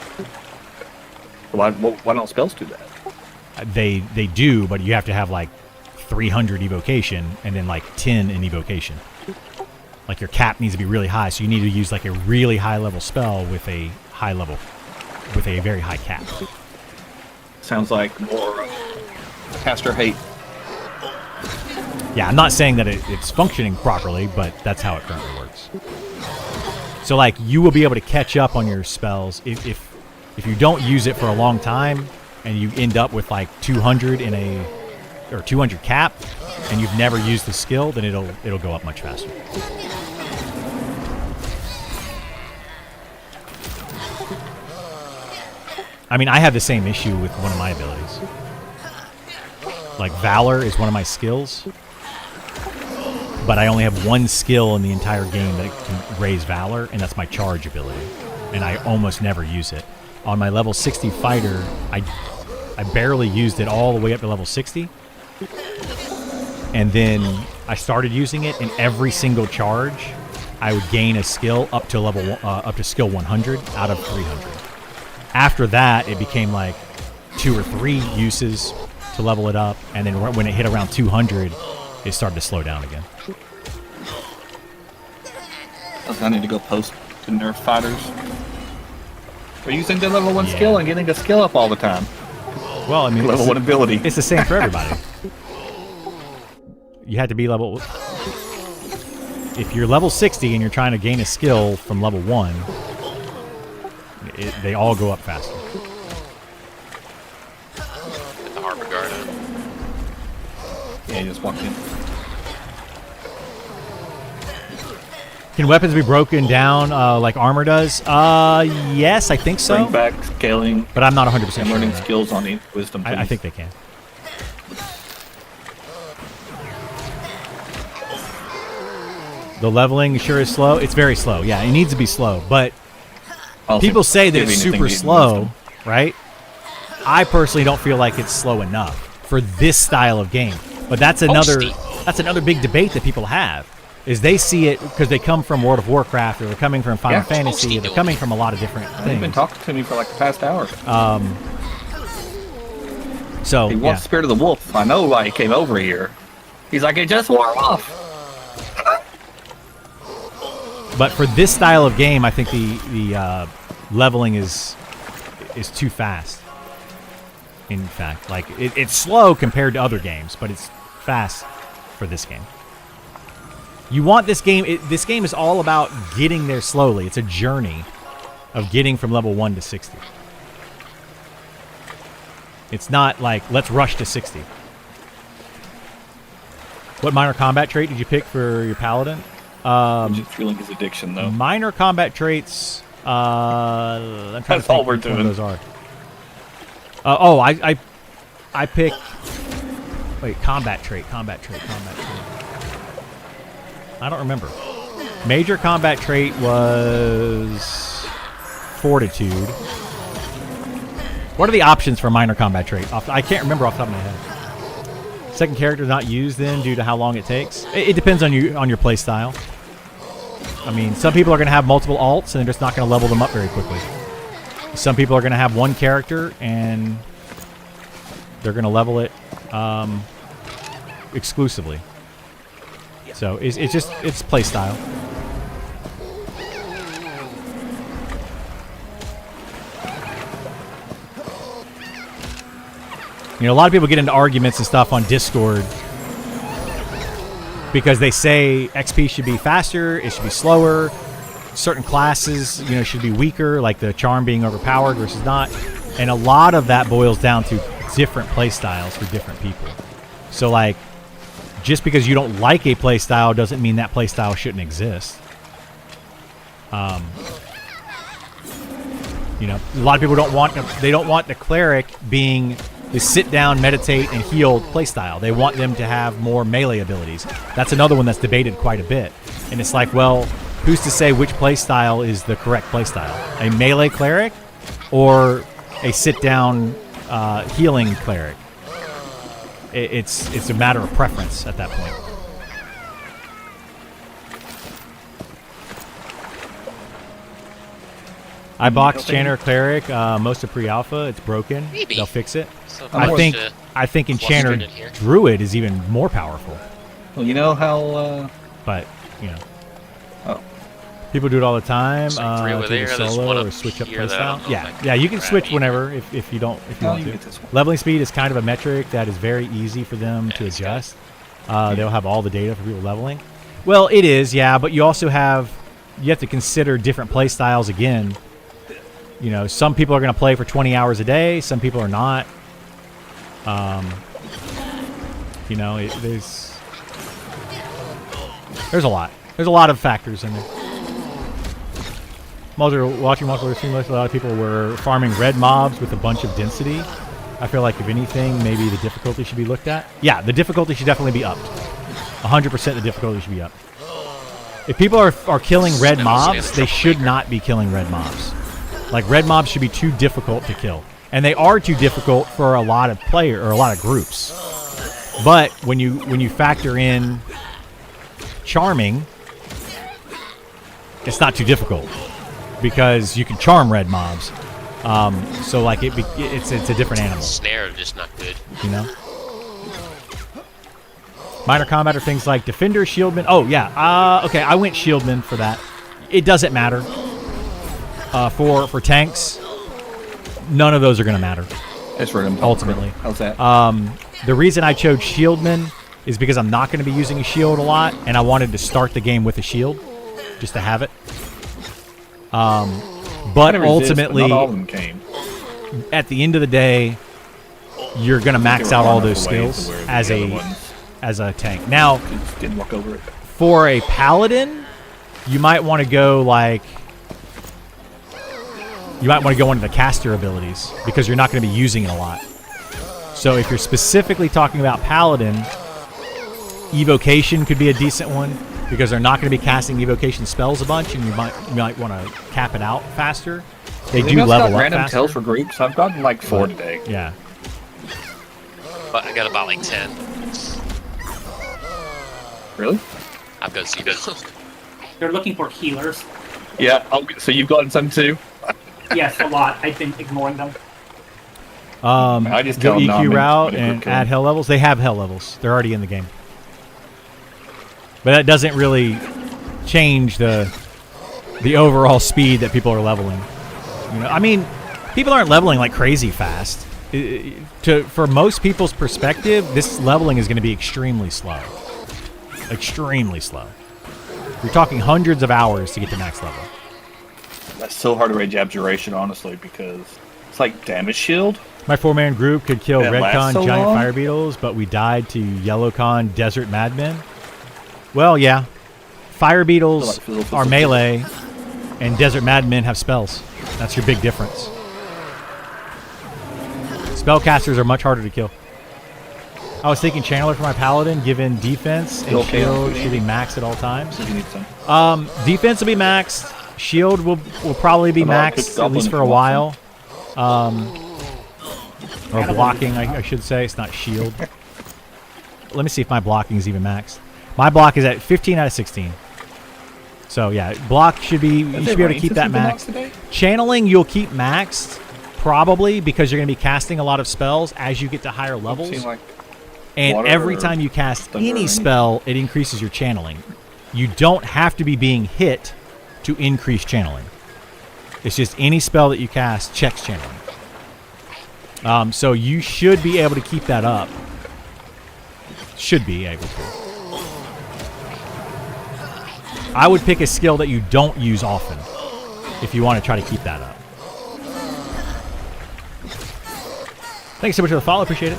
Speaker 2: Why don't spells do that?
Speaker 3: They do, but you have to have like 300 evocation and then like 10 in evocation. Like your cap needs to be really high, so you need to use like a really high level spell with a very high cap.
Speaker 2: Sounds like more caster hate.
Speaker 3: Yeah, I'm not saying that it's functioning properly, but that's how it currently works. So like you will be able to catch up on your spells if you don't use it for a long time and you end up with like 200 or 200 cap and you've never used the skill, then it'll go up much faster. I mean, I have the same issue with one of my abilities. Like Valor is one of my skills, but I only have one skill in the entire game that can raise Valor, and that's my charge ability. And I almost never use it. On my level 60 fighter, I barely used it all the way up to level 60. And then I started using it, and every single charge, I would gain a skill up to skill 100 out of 300. After that, it became like 2 or 3 uses to level it up, and then when it hit around 200, it started to slow down again.
Speaker 2: I need to go post to nerf fighters. We're using the level 1 skill and getting a skill up all the time.
Speaker 3: Well, I mean,
Speaker 2: Level 1 ability.
Speaker 3: it's the same for everybody. You had to be level... If you're level 60 and you're trying to gain a skill from level 1, they all go up faster.
Speaker 1: Get the harbor guard out.
Speaker 2: Yeah, you just walked in.
Speaker 3: Can weapons be broken down like armor does? Yes, I think so.
Speaker 2: Bring back scaling
Speaker 3: But I'm not 100%
Speaker 2: and
Speaker 3: sure.
Speaker 2: learning
Speaker 3: on that.
Speaker 2: skills on each wisdom.
Speaker 3: I think they can. The leveling sure is slow. It's very slow. Yeah, it needs to be slow. But people say that it's super slow, right? I personally don't feel like it's slow enough for this style of game. But that's another big debate that people have. Is they see it because they come from World of Warcraft, or they're coming from Final Fantasy, or they're coming from a lot of different things.
Speaker 2: They've been talking to me for like the past hour.
Speaker 3: So
Speaker 2: He wants Spirit of the Wolf. I know why he came over here. He's like, it just wore off.
Speaker 3: But for this style of game, I think the leveling is too fast. In fact, like it's slow compared to other games, but it's fast for this game. You want this game. This game is all about getting there slowly. It's a journey of getting from level 1 to 60. It's not like let's rush to 60. What minor combat trait did you pick for your paladin?
Speaker 2: I'm just feeling his addiction, though.
Speaker 3: Minor combat traits. I'm trying to think
Speaker 2: all we're
Speaker 3: which one
Speaker 2: doing.
Speaker 3: those are. I pick. Wait, combat trait. I don't remember. Major combat trait was fortitude. What are the options for minor combat trait? I can't remember off the top of my head. Second character not used then due to how long it takes. It depends on your play style. I mean, some people are going to have multiple alts and they're just not going to level them up very quickly. Some people are going to have one character and they're going to level it exclusively. So it's play style. You know, a lot of people get into arguments and stuff on Discord because they say XP should be faster, it should be slower, certain classes, you know, should be weaker, like the charm being overpowered versus not. And a lot of that boils down to different play styles for different people. So, like, just because you don't like a play style doesn't mean that play style shouldn't exist. You know, a lot of people don't want the cleric being the sit down, meditate, and heal playstyle. They want them to have more melee abilities. That's another one that's debated quite a bit. And it's like, well, who's to say which playstyle is the correct playstyle? A melee cleric or a sit down healing cleric? It's a matter of preference at that point. I boxed Enchanter Cleric most of pre-alpha. It's broken.
Speaker 1: Maybe.
Speaker 3: They'll fix it.
Speaker 1: So
Speaker 3: I think Enchanter
Speaker 1: in here.
Speaker 3: Druid is even more powerful.
Speaker 2: Well, you know how.
Speaker 3: But you know,
Speaker 2: Oh,
Speaker 3: people do it all the time.
Speaker 1: So 3 over
Speaker 3: Take
Speaker 1: there,
Speaker 3: a
Speaker 1: there's
Speaker 3: solo
Speaker 1: one
Speaker 3: or
Speaker 1: up
Speaker 3: switch up
Speaker 1: here that I don't
Speaker 3: playstyle.
Speaker 1: know if I
Speaker 3: Yeah,
Speaker 1: can
Speaker 3: yeah, you can
Speaker 1: grab
Speaker 3: switch
Speaker 1: either.
Speaker 3: whenever if you don't if you
Speaker 2: no,
Speaker 3: want
Speaker 2: you
Speaker 3: to.
Speaker 2: get this one.
Speaker 3: Leveling speed is kind of a metric that is very easy for them to
Speaker 1: it's good.
Speaker 3: adjust. They'll have all the data for people leveling. Well, it is, yeah, but you also have to consider different play styles again. You know, some people are going to play for 20 hours a day. Some people are not. You know, there's a lot. There's a lot of factors in there. Watching multiple streamers, a lot of people were farming red mobs with a bunch of density. I feel like, if anything, maybe the difficulty should be looked at. Yeah, the difficulty should definitely be upped. 100% the difficulty should be upped. If people are killing red mobs, they should not be killing red mobs. Like, red mobs should be too difficult to kill. And they are too difficult for a lot of a lot of groups. But when you factor in charming, it's not too difficult because you can charm red mobs. So like it's a different animal.
Speaker 1: Snare just not good.
Speaker 3: You know. Minor combat are things like defender, shieldman. Oh yeah. Okay, I went shieldman for that. It doesn't matter. For tanks, none of those are going to matter.
Speaker 2: That's right.
Speaker 3: Ultimately.
Speaker 2: How's that?
Speaker 3: The reason I chose shieldman is because I'm not going to be using a shield a lot, and I wanted to start the game with a shield, just to have it. But ultimately,
Speaker 2: not all of them came.
Speaker 3: at the end of the day, you're going to max out all those
Speaker 2: There were
Speaker 3: skills
Speaker 2: enough ways to where
Speaker 3: as
Speaker 2: the other
Speaker 3: a
Speaker 2: ones
Speaker 3: tank. Now,
Speaker 2: just didn't walk over it.
Speaker 3: for a paladin, you might want to go like. You might want to go into the caster abilities because you're not going to be using it a lot. So if you're specifically talking about paladin, evocation could be a decent one because they're not going to be casting evocation spells a bunch, and you might want to cap it out faster. They do level up
Speaker 2: random
Speaker 3: faster.
Speaker 2: tells for groups. I've gotten like 4 today.
Speaker 3: Yeah.
Speaker 1: But I got about like 10.
Speaker 2: Really?
Speaker 1: I've got 0.
Speaker 4: They're looking for healers.
Speaker 2: Yeah. So you've gotten some too.
Speaker 4: Yes, a lot. I've been ignoring them.
Speaker 2: I just
Speaker 3: Go
Speaker 2: tell them, no, I'm
Speaker 3: EQ
Speaker 2: in
Speaker 3: route
Speaker 2: for the
Speaker 3: and
Speaker 2: group
Speaker 3: add
Speaker 2: kill.
Speaker 3: hell levels. They have hell levels. They're already in the game. But that doesn't really change the overall speed that people are leveling. You know, I mean, people aren't leveling like crazy fast. For most people's perspective, this leveling is going to be extremely slow. Extremely slow. You're talking hundreds of hours to get to max level.
Speaker 2: That's so hard to rage abjuration, honestly, because it's like damage shield.
Speaker 3: My 4-man group could kill
Speaker 2: That lasts
Speaker 3: Redcon
Speaker 2: so
Speaker 3: giant
Speaker 2: long?
Speaker 3: fire beetles, but we died to Yellowcon desert madmen. Well, yeah. Fire beetles are melee, and desert madmen have spells. That's your big difference. Spellcasters are much harder to kill. I was thinking Channeler for my paladin, given defense and
Speaker 2: Okay.
Speaker 3: shield should be maxed at all times.
Speaker 2: You need some.
Speaker 3: Defense will be maxed. Shield will probably be
Speaker 2: I know, I picked
Speaker 3: maxed at
Speaker 2: goblin
Speaker 3: least
Speaker 2: if
Speaker 3: for
Speaker 2: you
Speaker 3: a
Speaker 2: want
Speaker 3: while. Or blocking, I should say. It's not shield. Let me see if my blocking is even maxed. My block is at 15 out of 16. So yeah, block should be you should be able to keep that maxed. Channeling you'll keep maxed probably because you're going to be casting a lot of spells as you get to higher levels. And
Speaker 2: water
Speaker 3: every
Speaker 2: or
Speaker 3: time you cast
Speaker 2: thunder or
Speaker 3: any
Speaker 2: anything?
Speaker 3: spell, it increases your channeling. You don't have to be being hit to increase channeling. It's just any spell that you cast checks channeling. So you should be able to keep that up. Should be able to. I would pick a skill that you don't use often if you want to try to keep that up. Thanks so much for the follow. Appreciate it.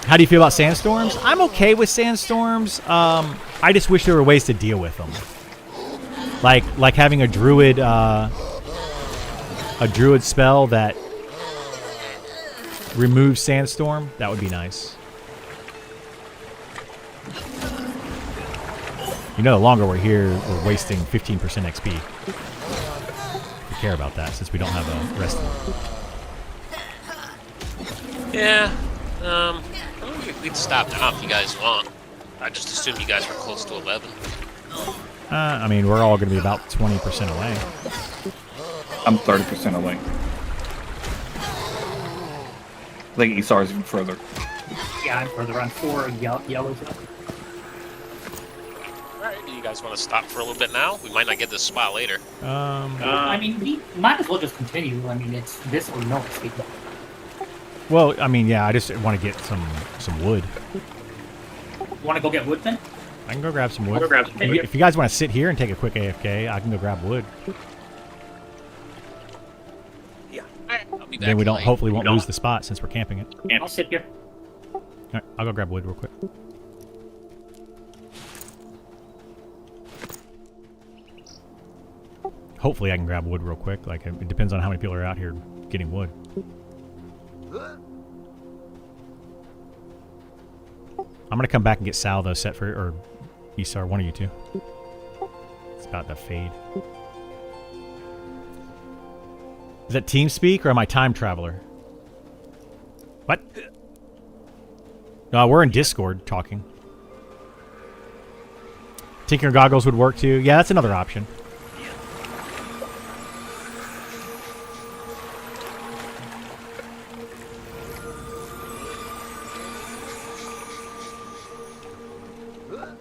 Speaker 3: How do you feel about sandstorms? I'm okay with sandstorms. I just wish there were ways to deal with them. Like having a druid spell that removes sandstorm. That would be nice. You know, the longer we're here, we're wasting 15% XP. We care about that since we don't have a rest.
Speaker 1: Yeah. We'd stop now if you guys want. I just assumed you guys were close to 11.
Speaker 3: I mean, we're all going to be about 20% away.
Speaker 2: I'm 30% away. I think Isar is even further.
Speaker 4: Yeah, I'm further on 4 yellows.
Speaker 1: Alright, do you guys want to stop for a little bit now? We might not get this spot later.
Speaker 4: I mean, we might as well just continue. I mean, it's this or no escape.
Speaker 3: Well, I mean, yeah, I just want to get some wood.
Speaker 4: You want to go get wood then?
Speaker 3: I can go grab some wood.
Speaker 4: Go grab some wood.
Speaker 3: If you guys want to sit here and take a quick AFK, I can go grab wood.
Speaker 1: Yeah. Alright, I'll be back.
Speaker 3: Then we don't.
Speaker 1: late.
Speaker 3: Hopefully, won't lose the spot since we're camping it.
Speaker 4: I'll sit here.
Speaker 3: All right, I'll go grab wood real quick. Hopefully, I can grab wood real quick. Like, it depends on how many people are out here getting wood. I'm gonna come back and get Sal though, set for or Isar, one of you two. It's about to fade. Is that TeamSpeak or am I time traveler? What? No, we're in Discord talking. Tinker goggles would work too. Yeah, that's another option.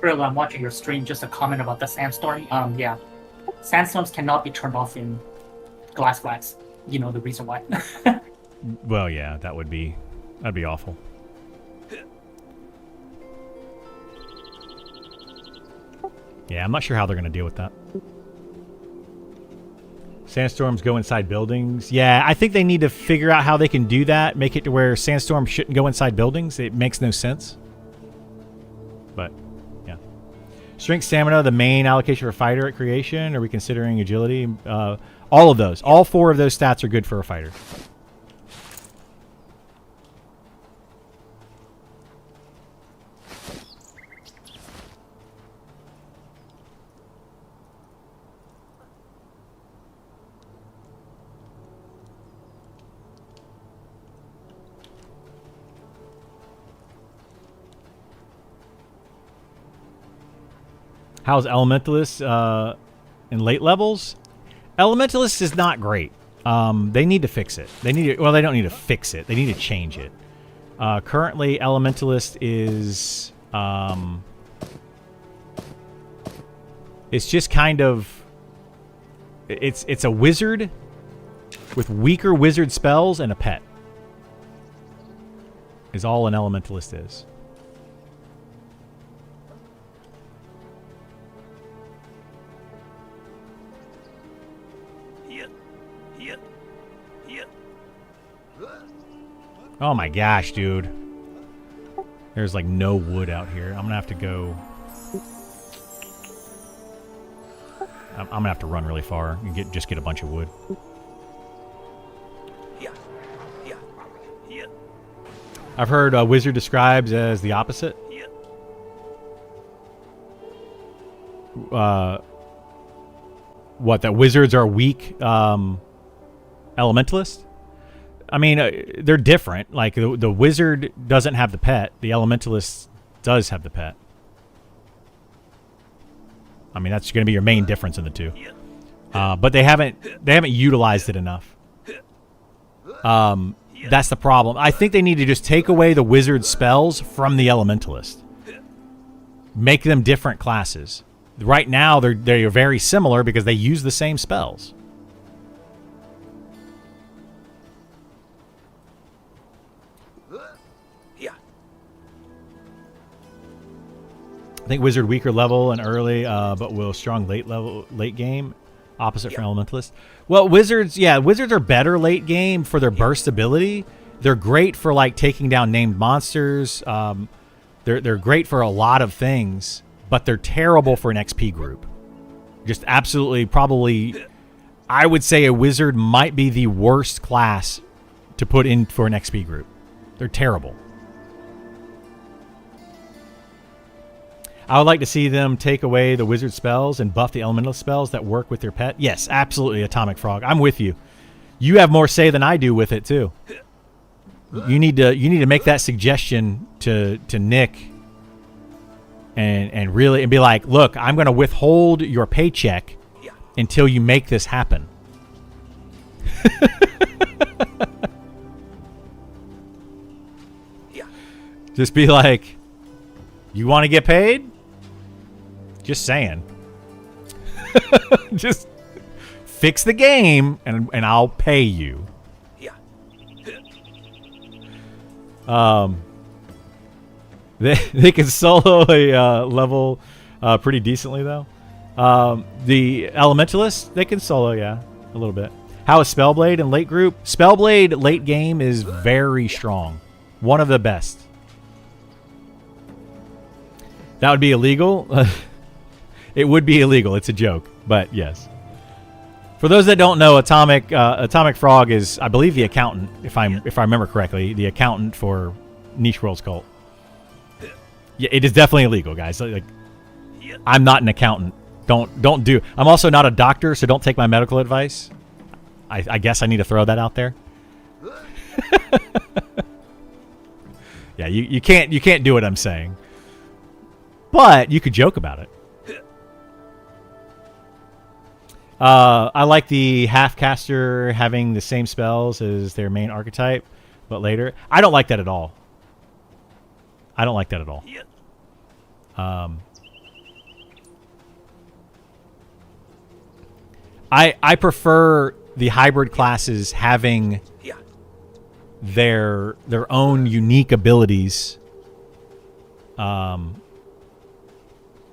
Speaker 4: Real, I'm watching your stream. Just a comment about the sandstorm. Yeah, sandstorms cannot be turned off in glass flats. You know the reason why.
Speaker 3: Well, yeah, that'd be awful. Yeah, I'm not sure how they're gonna deal with that. Sandstorms go inside buildings. Yeah, I think they need to figure out how they can do that. Make it to where sandstorms shouldn't go inside buildings. It makes no sense. But yeah, strength, stamina, the main allocation for a fighter at creation. Are we considering agility? All of those, all 4 of those stats are good for a fighter. How's Elementalist in late levels? Elementalist is not great. They need to fix it. They need to, well, they don't need to fix it. They need to change it. Currently, Elementalist is it's just kind of it's a wizard with weaker wizard spells and a pet. Is all an Elementalist is. Oh my gosh, dude. There's like no wood out here. I'm gonna have to go. I'm gonna have to run really far and just get a bunch of wood. I've heard wizard describes as the opposite. What, that wizards are weak elementalists? I mean, they're different. Like, the wizard doesn't have the pet. The elementalist does have the pet. I mean, that's going to be your main difference in the two. But they haven't utilized it enough. That's the problem. I think they need to just take away the wizard spells from the elementalist. Make them different classes. Right now, they're very similar because they use the same spells. think Wizard weaker level and early, but will strong late game. Opposite for Elementalist. Well, Wizards are better late game for their burst ability. They're great for like taking down named monsters. They're great for a lot of things, but they're terrible for an XP group. Just absolutely, probably, I would say a Wizard might be the worst class to put in for an XP group. They're terrible. I would like to see them take away the Wizard spells and buff the Elemental spells that work with their pet. Yes, absolutely, Atomic Frog. I'm with you. You have more say than I do with it too. You need to make that suggestion to Nick and really be like, look, I'm going to withhold your paycheck until you make this happen. Just be like, you want to get paid? Just saying. Just fix the game and I'll pay you. They can solo a level pretty decently though. The Elementalist, they can solo, yeah, a little bit. How is Spellblade in late group? Spellblade late game is very strong. One of the best. That would be illegal. It would be illegal. It's a joke, but yes. For those that don't know, Atomic Frog is, I believe, the accountant. If I remember correctly, the accountant for Niche World's Cult. Yeah, it is definitely illegal, guys. Like, I'm not an accountant. Don't do. I'm also not a doctor, so don't take my medical advice. I guess I need to throw that out there. Yeah, you can't do what I'm saying. But you could joke about it. I like the half-caster having the same spells as their main archetype, but later. I don't like that at all. I don't like that at all. I prefer the hybrid classes having their own unique abilities.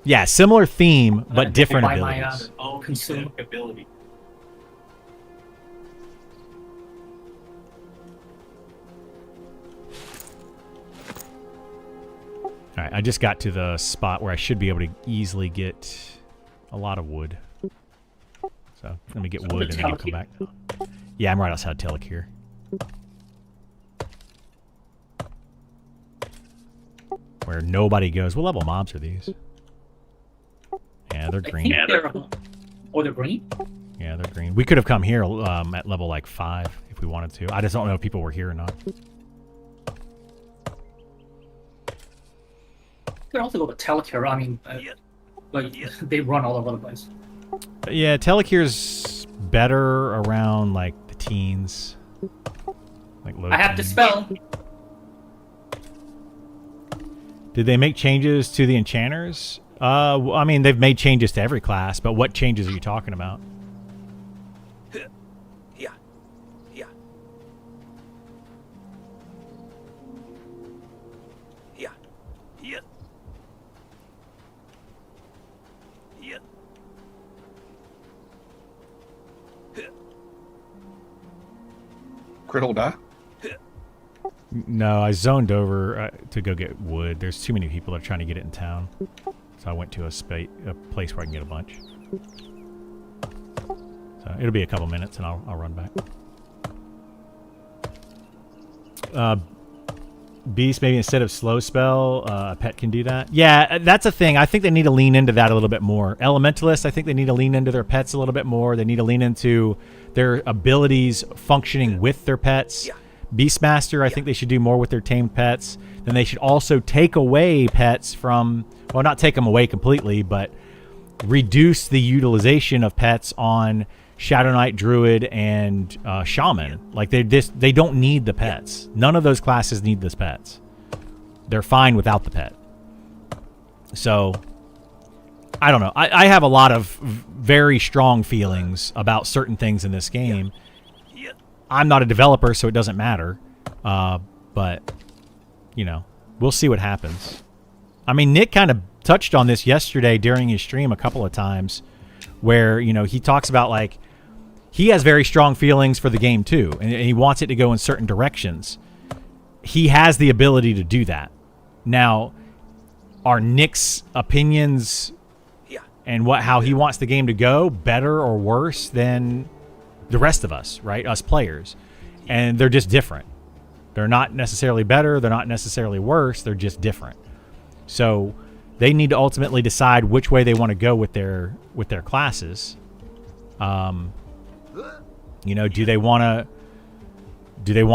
Speaker 3: Yeah, similar theme, but different abilities.
Speaker 4: My own consumer ability.
Speaker 3: All right, I just got to the spot where I should be able to easily get a lot of wood. So let me get wood and then I'll come back. Yeah, I'm right outside Telic here. Where nobody goes. What level mobs are these? Yeah, they're green.
Speaker 4: Or they're green?
Speaker 3: Yeah, they're green. We could have come here at level like 5 if we wanted to. I just don't know if people were here or not.
Speaker 4: They also go to Telekir. I mean, like they run all over the place.
Speaker 3: Yeah, Telekir's better around like the teens. Like low
Speaker 4: I have to
Speaker 3: teens.
Speaker 4: spell.
Speaker 3: Did they make changes to the enchanters? I mean, they've made changes to every class, but what changes are you talking about?
Speaker 2: Critical die?
Speaker 3: No, I zoned over to go get wood. There's too many people that are trying to get it in town. So I went to a place where I can get a bunch. So it'll be a couple minutes and I'll run back. Beast, maybe instead of slow spell, a pet can do that. Yeah, that's a thing. I think they need to lean into that a little bit more. Elementalists, I think they need to lean into their pets a little bit more. They need to lean into their abilities functioning with their pets. Beastmaster, I think they should do more with their tamed pets. Then they should also take away pets from, well, not take them away completely, but reduce the utilization of pets on Shadow Knight, Druid, and Shaman. Like they don't need the pets. None of those classes need those pets. They're fine without the pet. So I don't know. I have a lot of very strong feelings about certain things in this game. I'm not a developer, so it doesn't matter. But, you know, we'll see what happens. I mean, Nick kind of touched on this yesterday during his stream a couple of times, where he talks about like he has very strong feelings for the game too, and he wants it to go in certain directions. He has the ability to do that. Now, are Nick's opinions and how he wants the game to go better or worse than the rest of us, right? Us players. And they're just different. They're not necessarily better. They're not necessarily worse. They're just different. So they need to ultimately decide which way they want to go with their classes. Do they want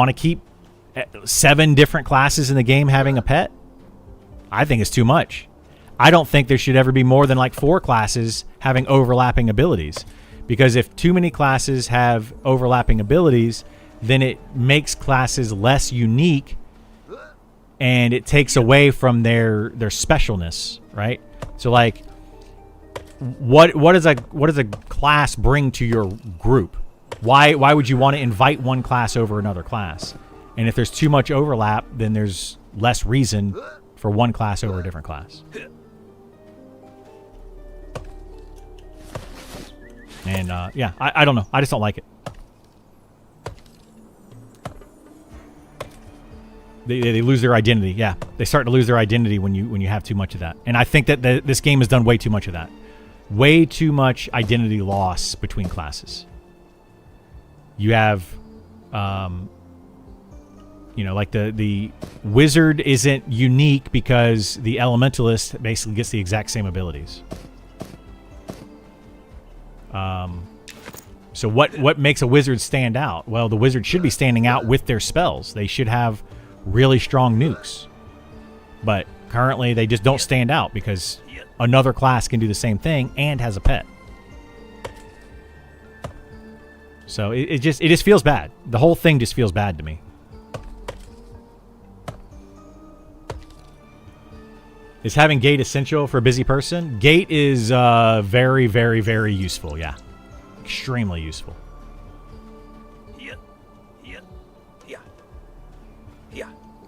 Speaker 3: to keep 7 different classes in the game having a pet? I think it's too much. I don't think there should ever be more than like 4 classes having overlapping abilities. Because if too many classes have overlapping abilities, then it makes classes less unique and it takes away from their specialness, right? So like what does a class bring to your group? Why would you want to invite one class over another class? And if there's too much overlap, then there's less reason for one class over a different class. And I don't know. I just don't like it. They lose their identity. Yeah, they start to lose their identity when you have too much of that. And I think that this game has done way too much of that. Way too much identity loss between classes. You have, like the wizard isn't unique because the elementalist basically gets the exact same abilities. So what makes a wizard stand out? Well, the wizard should be standing out with their spells. They should have really strong nukes. But currently they just don't stand out because another class can do the same thing and has a pet. So it just feels bad. The whole thing just feels bad to me. Is having gate essential for a busy person? Gate is very, very, very useful, yeah. Extremely useful.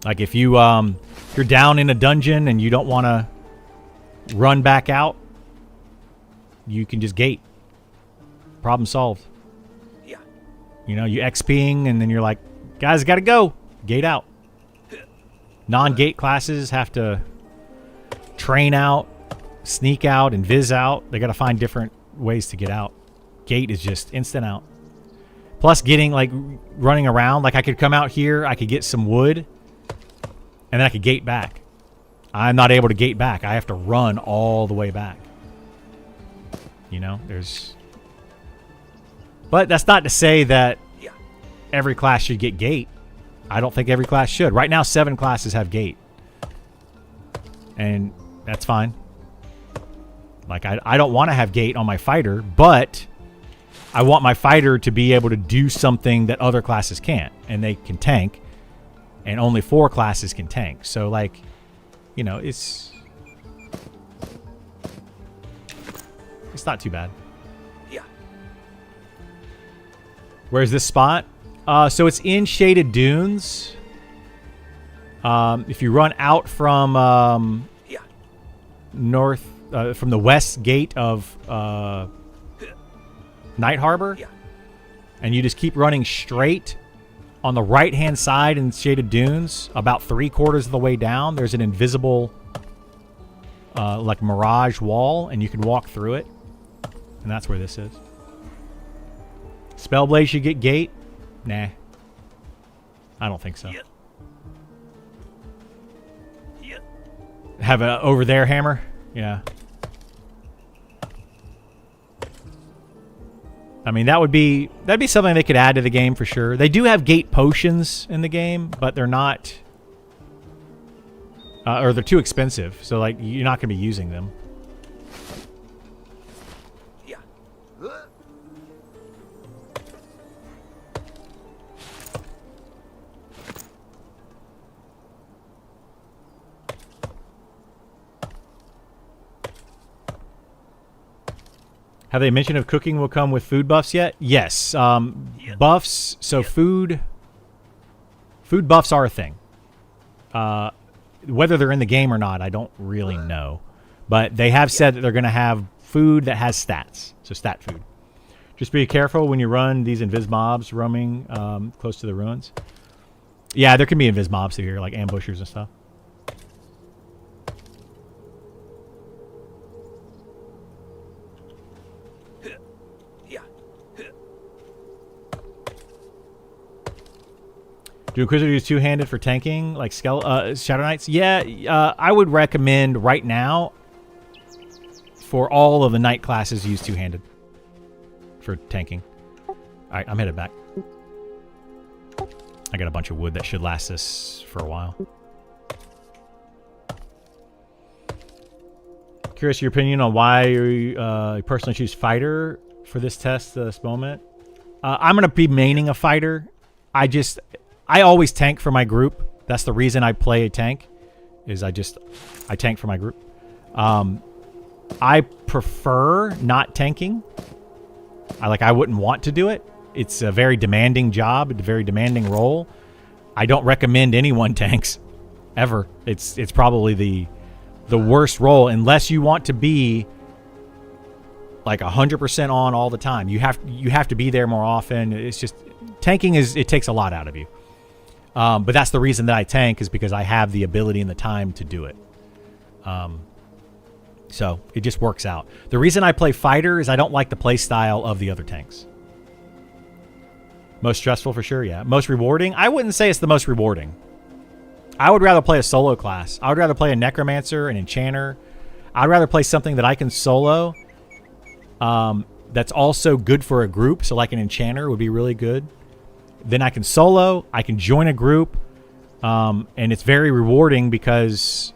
Speaker 3: Like if you're down in a dungeon and you don't want to run back out, you can just gate. Problem solved. You XPing and then you're like, guys, gotta go. Gate out. Non-gate classes have to train out, sneak out, and viz out. They got to find different ways to get out. Gate is just instant out. Plus getting, running around. Like, I could come out here, I could get some wood, and then I could gate back. I'm not able to gate back. I have to run all the way back. But that's not to say that every class should get gate. I don't think every class should. Right now, 7 classes have gate. And that's fine. Like, I don't want to have gate on my fighter, but I want my fighter to be able to do something that other classes can't. And they can tank. And only 4 classes can tank. So, it's not too bad. Where's this spot? So it's in Shaded Dunes. If you run out from north, from the west gate of Night Harbor, and you just keep running straight on the right-hand side in Shaded Dunes, about 3/4 of the way down, there's an invisible, mirage wall, and you can walk through it. And that's where this is. Spellblade should get gate? Nah. I don't think so. Have a over there hammer? Yeah. I mean, that'd be something they could add to the game for sure. They do have gate potions in the game, but they're not, or they're too expensive. So you're not going to be using them. Have they mentioned if cooking will come with food buffs yet? Yes. Buffs. So food buffs are a thing. Whether they're in the game or not, I don't really know. But they have said that they're going to have food that has stats, so stat food. Just be careful when you run these invis mobs roaming close to the ruins. Yeah, there can be invis mobs through here, like ambushers and stuff. Do Inquisitor use two-handed for tanking, like Shadow Knights? Yeah, I would recommend right now for all of the Knight classes use two-handed for tanking. All right, I'm headed back. I got a bunch of wood that should last us for a while. Curious your opinion on why you personally choose fighter for this test, this moment. I'm going to be maining a fighter. I always tank for my group. That's the reason I play a tank, is I tank for my group. I prefer not tanking. I wouldn't want to do it. It's a very demanding job, a very demanding role. I don't recommend anyone tanks ever. It's probably the worst role unless you want to be like 100% on all the time. You have to be there more often. It's just tanking it takes a lot out of you. But that's the reason that I tank, is because I have the ability and the time to do it. So it just works out. The reason I play fighter is I don't like the play style of the other tanks. Most stressful for sure, yeah. Most rewarding? I wouldn't say it's the most rewarding. I would rather play a solo class. I would rather play a necromancer, an enchanter. I'd rather play something that I can solo that's also good for a group. So like an enchanter would be really good. Then I can solo, I can join a group, and it's very rewarding because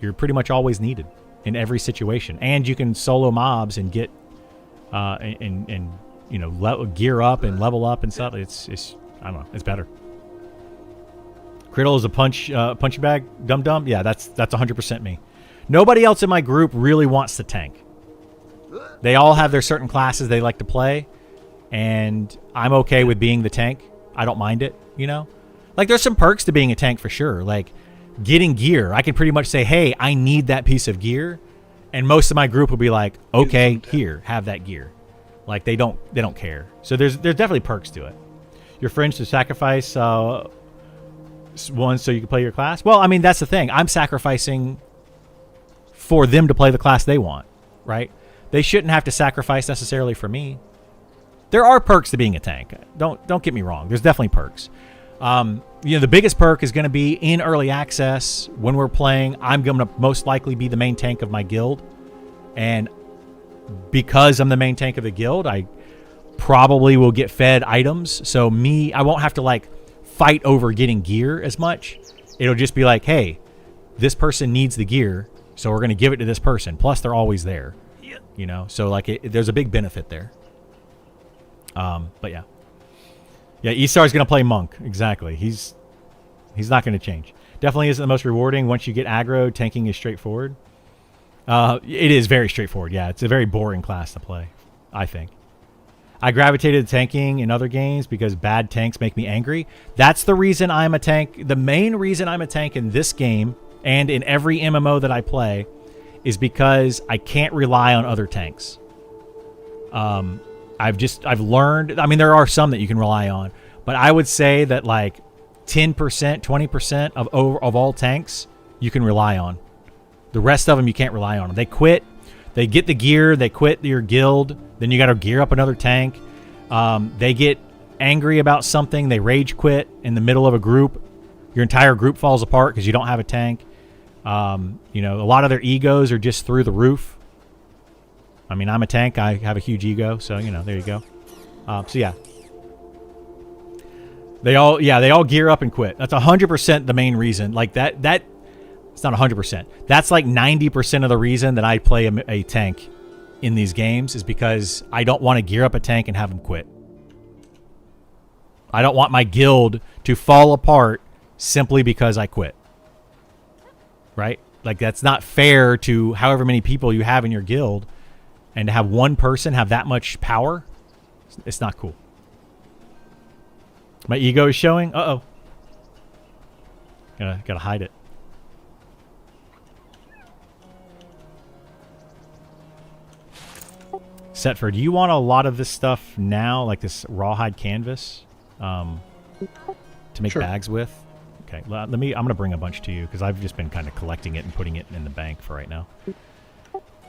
Speaker 3: you're pretty much always needed in every situation. And you can solo mobs and get and you know, gear up and level up and stuff. It's I don't know, it's better. Criddle is a punch bag dum-dum. Yeah, that's 100% me. Nobody else in my group really wants to tank. They all have their certain classes they like to play, and I'm okay with being the tank. I don't mind it, you know? Like, there's some perks to being a tank for sure. Like, getting gear. I can pretty much say, hey, I need that piece of gear. And most of my group will be like, okay, here, have that gear. Like, they don't care. So there's definitely perks to it. Your friends to sacrifice one so you can play your class? Well, I mean, that's the thing. I'm sacrificing for them to play the class they want, right? They shouldn't have to sacrifice necessarily for me. There are perks to being a tank. Don't get me wrong. There's definitely perks. You know, the biggest perk is going to be in early access when we're playing. I'm going to most likely be the main tank of my guild, and because I'm the main tank of the guild, I probably will get fed items. So I won't have to like fight over getting gear as much. It'll just be like, hey, this person needs the gear, so we're going to give it to this person. Plus, they're always there. You know, so like there's a big benefit there. But yeah. Yeah, Esar's going to play monk. Exactly. He's not going to change. Definitely isn't the most rewarding. Once you get aggro, tanking is straightforward. It is very straightforward. Yeah, it's a very boring class to play, I think. I gravitated to tanking in other games because bad tanks make me angry. That's the reason I'm a tank. The main reason I'm a tank in this game and in every MMO that I play is because I can't rely on other tanks. I've learned, I mean, there are some that you can rely on, but I would say that like 10%, 20% of all tanks you can rely on. The rest of them you can't rely on. They quit, they get the gear, they quit your guild, then you got to gear up another tank. They get angry about something, they rage quit in the middle of a group. Your entire group falls apart because you don't have a tank. You know, a lot of their egos are just through the roof. I mean, I'm a tank. I have a huge ego, so you know, there you go. So yeah, they all gear up and quit. That's 100% the main reason. Like that it's not 100%. That's like 90% of the reason that I play a tank in these games is because I don't want to gear up a tank and have them quit. I don't want my guild to fall apart simply because I quit. Right? Like that's not fair to however many people you have in your guild. And to have one person have that much power, it's not cool. My ego is showing. Uh-oh. Gotta hide it. Setford, do you want a lot of this stuff now, like this rawhide canvas, to make
Speaker 2: Sure.
Speaker 3: bags with? Okay, let me. I'm gonna bring a bunch to you because I've just been kind of collecting it and putting it in the bank for right now.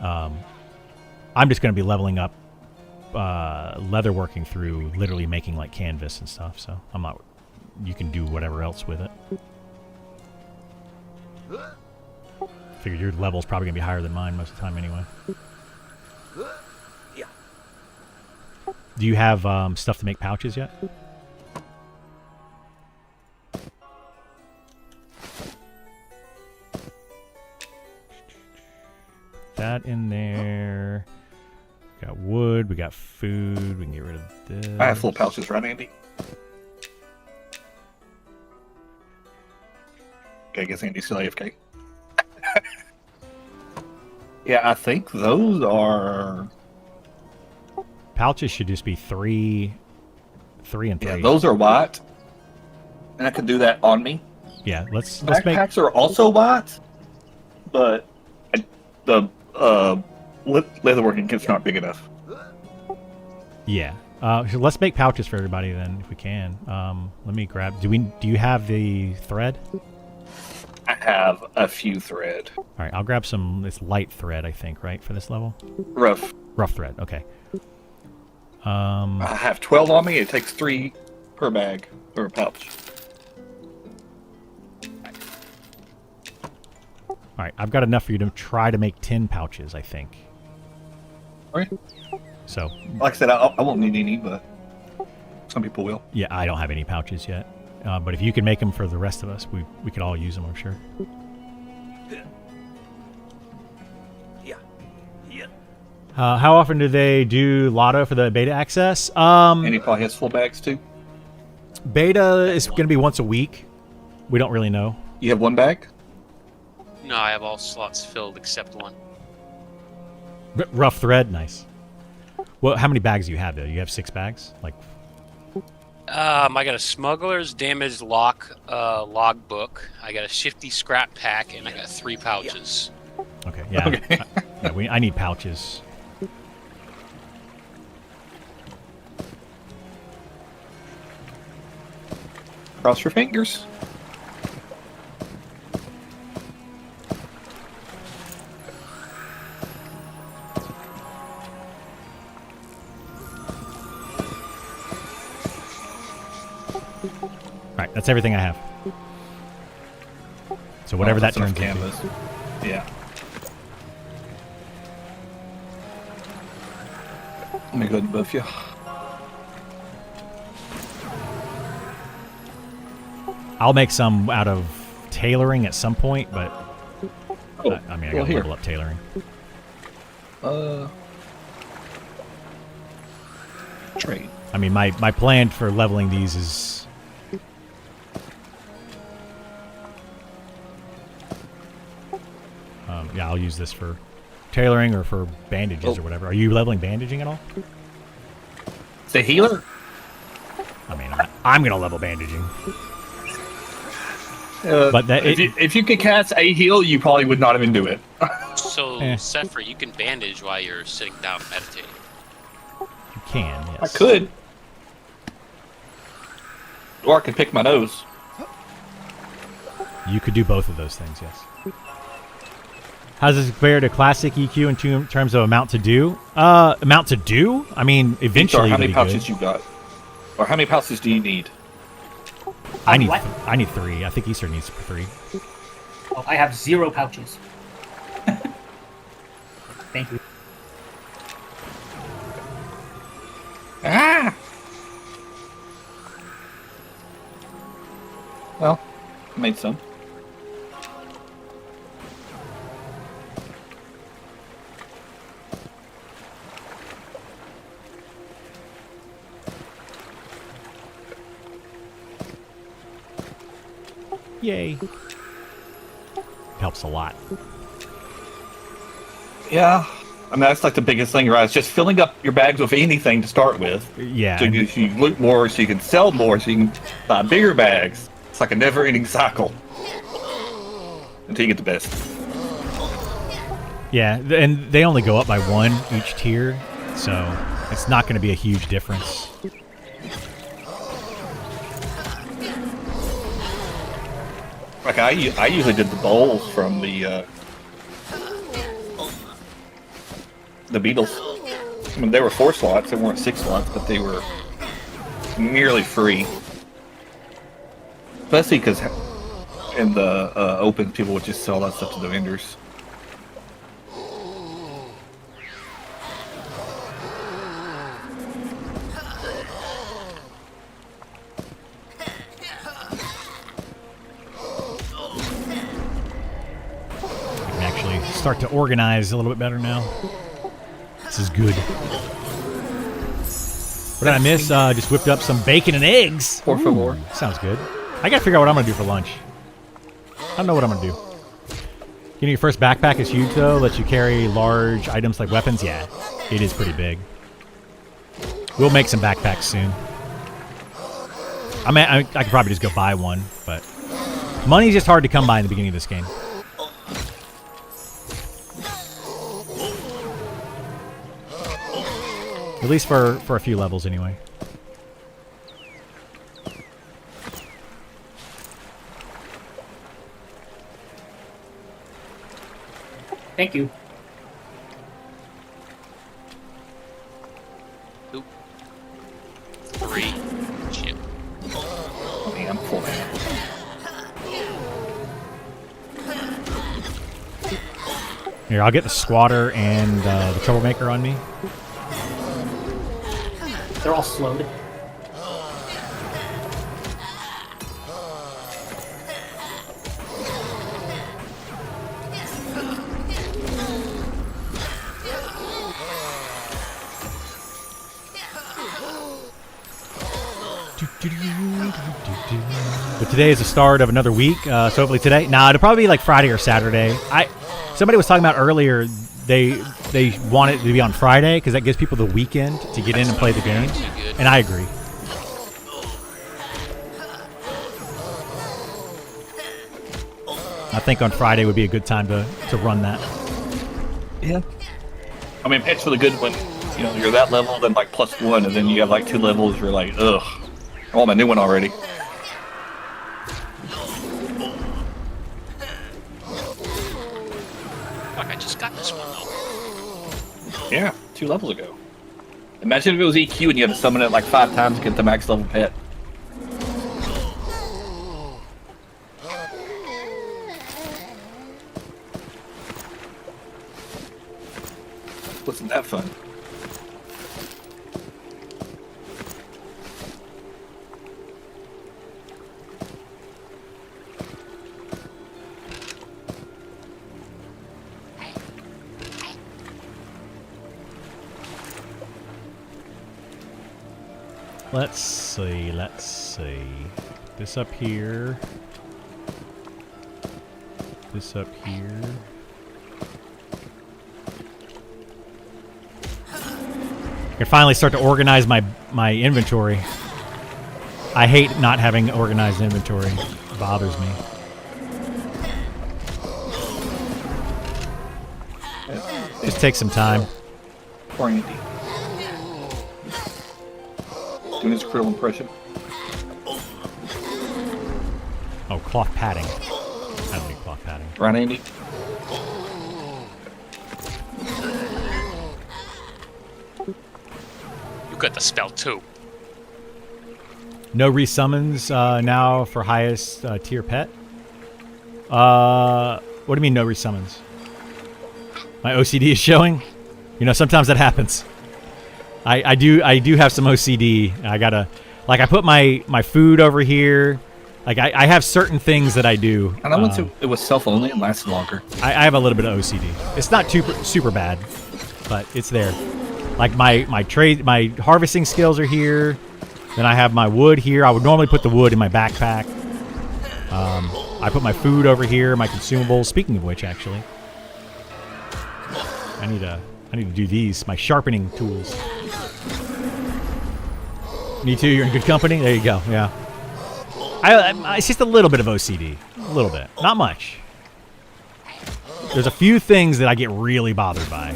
Speaker 3: I'm just gonna be leveling up leatherworking through literally making like canvas and stuff. So I'm not. You can do whatever else with it. Figured your level's probably gonna be higher than mine most of the time anyway. Do you have stuff to make pouches yet? That in there. Got wood. We got food. We can get rid of this.
Speaker 2: I have full pouches, right, Andy? Okay, I guess Andy's still AFK. Yeah, I think those are...
Speaker 3: Pouches should just be three and 3.
Speaker 2: Yeah, those are white. And I can do that on me.
Speaker 3: Yeah, let's make.
Speaker 2: Backpacks are also white, but the leatherworking kit's not big enough.
Speaker 3: Yeah. So let's make pouches for everybody then, if we can. Let me grab. Do you have the thread?
Speaker 2: I have a few thread.
Speaker 3: All right, I'll grab some. It's light thread, I think, right, for this level.
Speaker 2: Rough.
Speaker 3: Rough thread. Okay.
Speaker 2: I have 12 on me. It takes 3 per bag or pouch.
Speaker 3: All right, I've got enough for you to try to make 10 pouches, I think.
Speaker 2: All right.
Speaker 3: So.
Speaker 2: Like I said, I won't need any, but some people will.
Speaker 3: Yeah, I don't have any pouches yet. But if you can make them for the rest of us, we could all use them, I'm sure. How often do they do Lotto for the beta access?
Speaker 2: And he probably has full bags too.
Speaker 3: Beta is going to be once a week. We don't really know.
Speaker 2: You have 1 bag?
Speaker 1: No, I have all slots filled except one.
Speaker 3: Rough thread, nice. Well, how many bags do you have, though? You have 6 bags? Like,
Speaker 1: I got a smuggler's damaged logbook. I got a shifty scrap pack, and I got 3 pouches.
Speaker 3: okay, yeah.
Speaker 2: Okay.
Speaker 3: I need pouches.
Speaker 2: Cross your fingers.
Speaker 3: All right, that's everything I have. So whatever that
Speaker 2: That's
Speaker 3: turns
Speaker 2: enough
Speaker 3: into.
Speaker 2: canvas. Yeah. Let me go ahead and buff you.
Speaker 3: I'll make some out of tailoring at some point, but
Speaker 2: Oh,
Speaker 3: I mean, I
Speaker 2: well,
Speaker 3: gotta
Speaker 2: here.
Speaker 3: level up tailoring.
Speaker 2: Trade.
Speaker 3: I mean, my plan for leveling these is... yeah, I'll use this for tailoring or for bandages or whatever. Are you leveling bandaging at all?
Speaker 2: The healer?
Speaker 3: I mean, I'm going to level bandaging.
Speaker 2: But
Speaker 3: that-
Speaker 2: if you could cast a heal, you probably would not even do it.
Speaker 1: So,
Speaker 3: Eh.
Speaker 1: Sephiroth, you can bandage while you're sitting down meditating.
Speaker 3: You can, yes.
Speaker 2: I could. Or I could pick my nose.
Speaker 3: You could do both of those things, yes. How does this compare to classic EQ in terms of amount to do? Amount to do? I mean, eventually
Speaker 2: How
Speaker 3: it'll
Speaker 2: many
Speaker 3: be
Speaker 2: pouches
Speaker 3: good.
Speaker 2: you got? Or how many pouches do you need?
Speaker 3: I need
Speaker 4: What?
Speaker 3: 3. I think Easter needs 3.
Speaker 4: Well, I have 0 pouches. Thank you.
Speaker 2: Ah! Well, I made some.
Speaker 3: Yay. Helps a lot.
Speaker 2: Yeah. I mean, that's like the biggest thing, right? It's just filling up your bags with anything to start with.
Speaker 3: Yeah.
Speaker 2: So you loot more, so you can sell more, so you can buy bigger bags. It's like a never-ending cycle. Until you get the best.
Speaker 3: Yeah, and they only go up by 1 each tier. So it's not going to be a huge difference.
Speaker 2: Like I usually did the bowls from the Beatles. I mean, they were 4 slots. They weren't 6 slots, but they were nearly free. Especially because in the open, people would just sell that stuff to the vendors.
Speaker 3: I can actually start to organize a little bit better now. This is good. What did I miss? Just whipped up some bacon and eggs.
Speaker 2: Por favor.
Speaker 3: Sounds good. I gotta figure out what I'm gonna do for lunch. I don't know what I'm gonna do. Getting your first backpack is huge though. Lets you carry large items like weapons. Yeah, it is pretty big. We'll make some backpacks soon. I mean, I could probably just go buy one, but money's just hard to come by in the beginning of this game. At least for a few levels, anyway.
Speaker 4: Thank you.
Speaker 1: 2, 3. Shit.
Speaker 2: Man, I'm full.
Speaker 3: Here, I'll get the squatter and the troublemaker on me.
Speaker 4: They're all slowed.
Speaker 3: But today is the start of another week, so hopefully today. Nah, it'll probably be like Friday or Saturday. Somebody was talking about earlier. They want it to be on Friday because that gives people the weekend to get in and play the game, and I agree. I think on Friday would be a good time to run that.
Speaker 2: Yeah. I mean, it's really good when you're that level, then like +1, and then you have like 2 levels. You're like, ugh, I want my new one already.
Speaker 1: Fuck, I just got this one though.
Speaker 2: Yeah, 2 levels ago. Imagine if it was EQ and you had to summon it like 5 times to get the max level pet. Wasn't that fun?
Speaker 3: Let's see. This up here. This up here. I can finally start to organize my inventory. I hate not having organized inventory. It bothers me. Just take some time.
Speaker 2: Poor Andy. Doing his krill impression.
Speaker 3: Oh, cloth padding. I don't need cloth padding.
Speaker 2: Right, Andy?
Speaker 1: You got the spell too.
Speaker 3: No resummons now for highest tier pet. What do you mean no resummons? My OCD is showing. Sometimes that happens. I do have some OCD. I gotta, like, I put my food over here. Like I have certain things that I do.
Speaker 2: And I went to it was self only and lasted longer.
Speaker 3: I have a little bit of OCD. It's not super bad, but it's there. Like my harvesting skills are here. Then I have my wood here. I would normally put the wood in my backpack. I put my food over here, my consumables. Speaking of which, actually, I need to do these, my sharpening tools. Me too. You're in good company. There you go. Yeah. It's just a little bit of OCD. A little bit. Not much. There's a few things that I get really bothered by.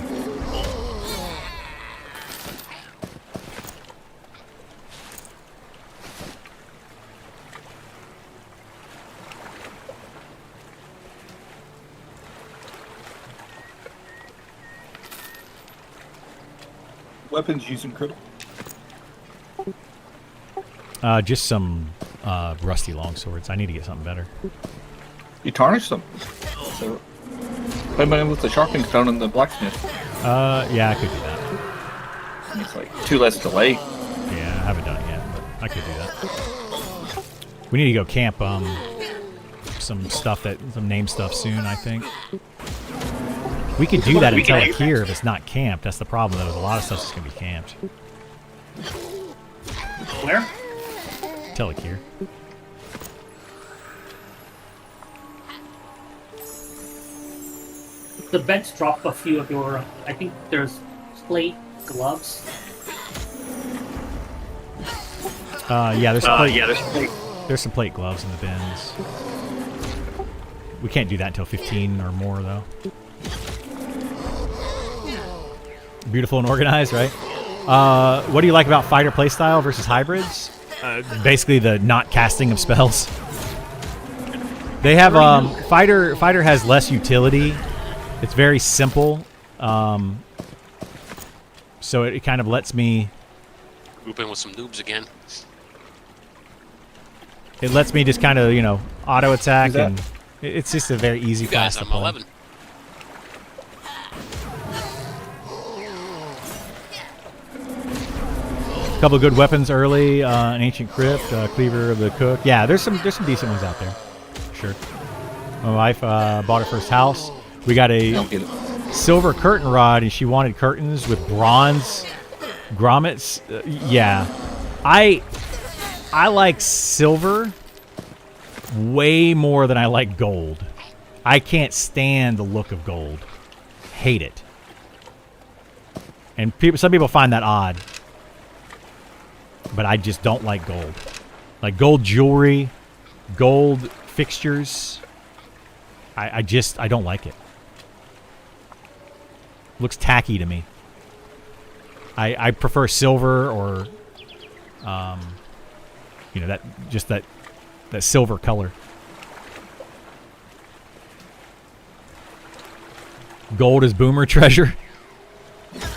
Speaker 2: weapons using critical?
Speaker 3: Just some rusty longswords. I need to get something better.
Speaker 2: You tarnish them. So, play by with the sharpening stone and the blacksmith.
Speaker 3: Yeah, I could do that.
Speaker 2: It's like 2 less delay.
Speaker 3: Yeah, I haven't done it yet, but I could do that. We need to go camp some name stuff soon, I think. We could do that in Telekir if it's not camped. That's the problem, though. A lot of stuff's just going to be camped.
Speaker 4: Where?
Speaker 3: Telekir.
Speaker 4: The bench drop a few of your... I think there's plate, gloves.
Speaker 3: Yeah, there's some plate gloves in the bins. We can't do that until 15 or more, though. Beautiful and organized, right? What do you like about fighter playstyle versus hybrids? Basically, the not casting of spells. They have fighter has less utility. It's very simple, so it kind of lets me.
Speaker 1: Group in with some noobs again.
Speaker 3: It lets me just kind of auto attack, and it's just a very easy class to
Speaker 1: I'm
Speaker 3: play.
Speaker 1: 11.
Speaker 3: A couple of good weapons early, an ancient crypt, cleaver of the cook. Yeah, there's some decent ones out there. Sure. My wife bought her first house. We got a silver curtain rod, and she wanted curtains with bronze grommets. Yeah, I like silver way more than I like gold. I can't stand the look of gold. Hate it. And some people find that odd. But I just don't like gold. Like gold jewelry, gold fixtures. I don't like it. Looks tacky to me. I prefer silver or that silver color. Gold is boomer treasure.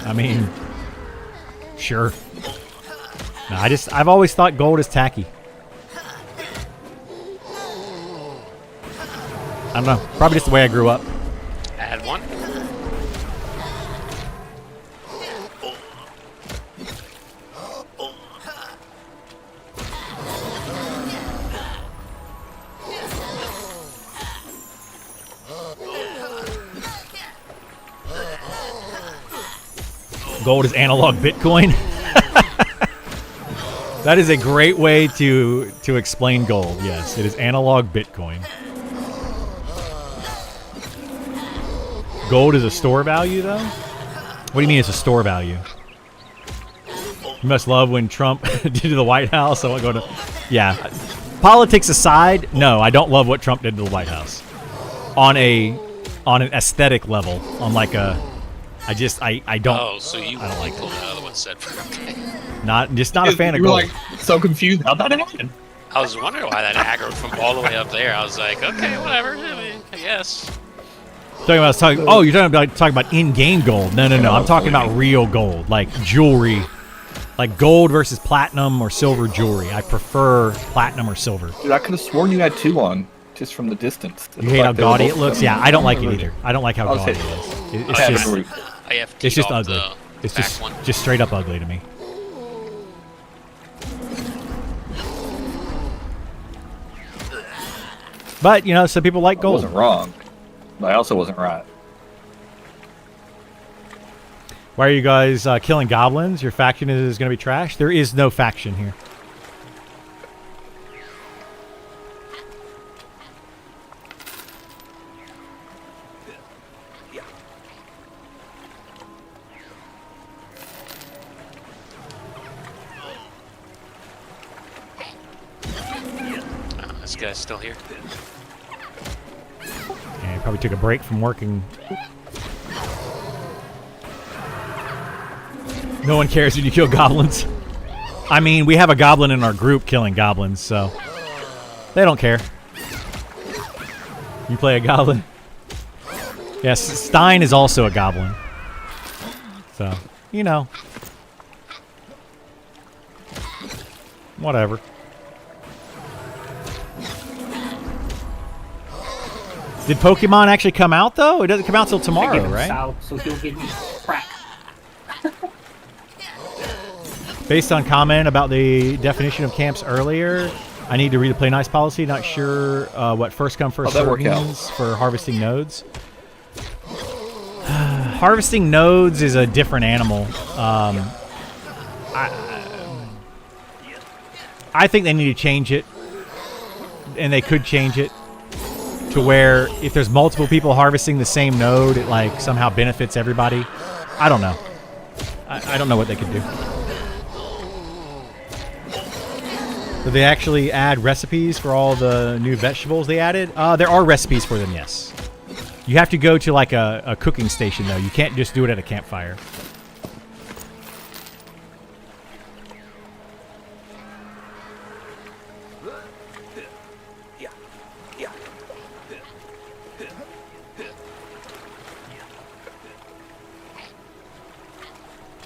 Speaker 3: I mean, sure. No, I've always thought gold is tacky. I don't know. Probably just the way I grew up.
Speaker 1: Add one.
Speaker 3: Gold is analog Bitcoin. That is a great way to explain gold. Yes, it is analog Bitcoin. Gold is a store value, though? What do you mean it's a store value? You must love when Trump did to the White House. I won't go to... Yeah. Politics aside, no, I don't love what Trump did to the White House. On an aesthetic level, on like a... I don't...
Speaker 1: Oh, so you
Speaker 3: I don't like
Speaker 1: pulled another one said for okay.
Speaker 3: Not a fan of
Speaker 2: You were
Speaker 3: gold.
Speaker 2: like so confused. How'd that happen?
Speaker 1: I was wondering why that aggroed from all the way up there. I was like, okay, whatever. I mean, I guess.
Speaker 3: You're talking about in-game gold. No. I'm talking about real gold, like jewelry, like gold versus platinum or silver jewelry. I prefer platinum or silver.
Speaker 2: Dude, I could have sworn you had 2 on just from the distance.
Speaker 3: You hate how gaudy it looks? Yeah, I don't like it either. I don't like how gaudy it is. It's just ugly. It's just straight up ugly to me. But some people like
Speaker 2: I
Speaker 3: gold.
Speaker 2: wasn't wrong, but I also wasn't right.
Speaker 3: Why are you guys killing goblins? Your faction is going to be trash? There is no faction here.
Speaker 1: This guy's still here.
Speaker 3: And he probably took a break from working. No one cares when you kill goblins. I mean, we have a goblin in our group killing goblins, so they don't care. You play a goblin? Yes, Stein is also a goblin. So, Whatever. Did Pokemon actually come out, though? It doesn't come out till
Speaker 4: I
Speaker 3: tomorrow,
Speaker 4: give him
Speaker 3: right?
Speaker 4: Sal, so he'll give me crack.
Speaker 3: Based on comment about the definition of camps earlier, I need to read the play nice policy. Not sure what first come first
Speaker 2: How'd that
Speaker 3: serve
Speaker 2: work out?
Speaker 3: means for harvesting nodes. Harvesting nodes is a different animal. I think they need to change it, and they could change it to where if there's multiple people harvesting the same node, it like somehow benefits everybody. I don't know. I don't know what they could do. Did they actually add recipes for all the new vegetables they added? There are recipes for them, yes. You have to go to like a cooking station, though. You can't just do it at a campfire.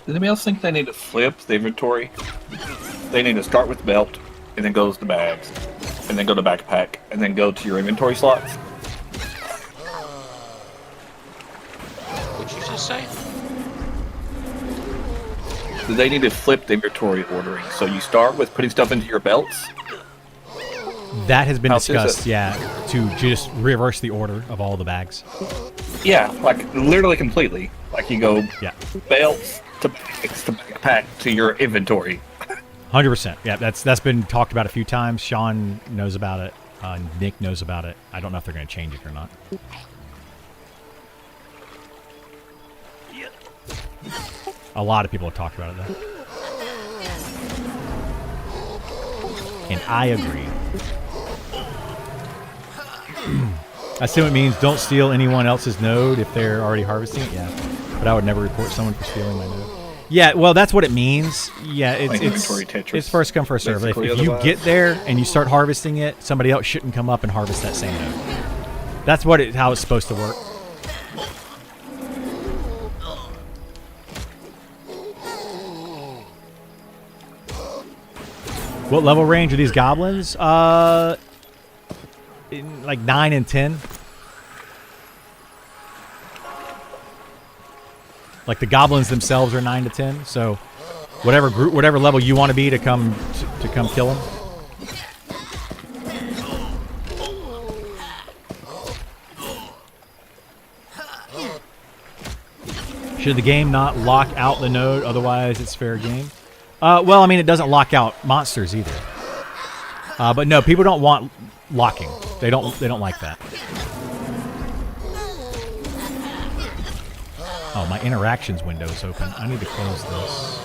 Speaker 2: Does anybody else think they need to flip the inventory? They need to start with belt, and then goes to bags, and then go to backpack, and then go to your inventory slots.
Speaker 1: What'd you just say?
Speaker 2: Do they need to flip the inventory ordering? So you start with putting stuff into your belts.
Speaker 3: That has been
Speaker 2: How is it?
Speaker 3: discussed, yeah, to just reverse the order of all the bags.
Speaker 2: Yeah, like literally completely. Like you go
Speaker 3: Yeah,
Speaker 2: belts to bags to backpack to your inventory.
Speaker 3: 100%. Yeah, that's been talked about a few times. Sean knows about it. Nick knows about it. I don't know if they're going to change it or not. A lot of people have talked about it, though. And I agree. I assume it means don't steal anyone else's node if they're already harvesting it. Yeah, but I would never report someone for stealing my node. Yeah, well, that's what it means. Yeah,
Speaker 2: Like inventory Tetris,
Speaker 3: it's first come first serve. If
Speaker 2: basically,
Speaker 3: you
Speaker 2: otherwise.
Speaker 3: get there and you start harvesting it, somebody else shouldn't come up and harvest that same node. That's how it's supposed to work. What level range are these goblins? Like 9 and 10. Like the goblins themselves are 9 to 10. So whatever group, whatever level you want to be to come kill them. Should the game not lock out the node? Otherwise, it's fair game. Well, I mean, it doesn't lock out monsters either. But no, people don't want locking. They don't like that. Oh, my interactions window is open. I need to close this.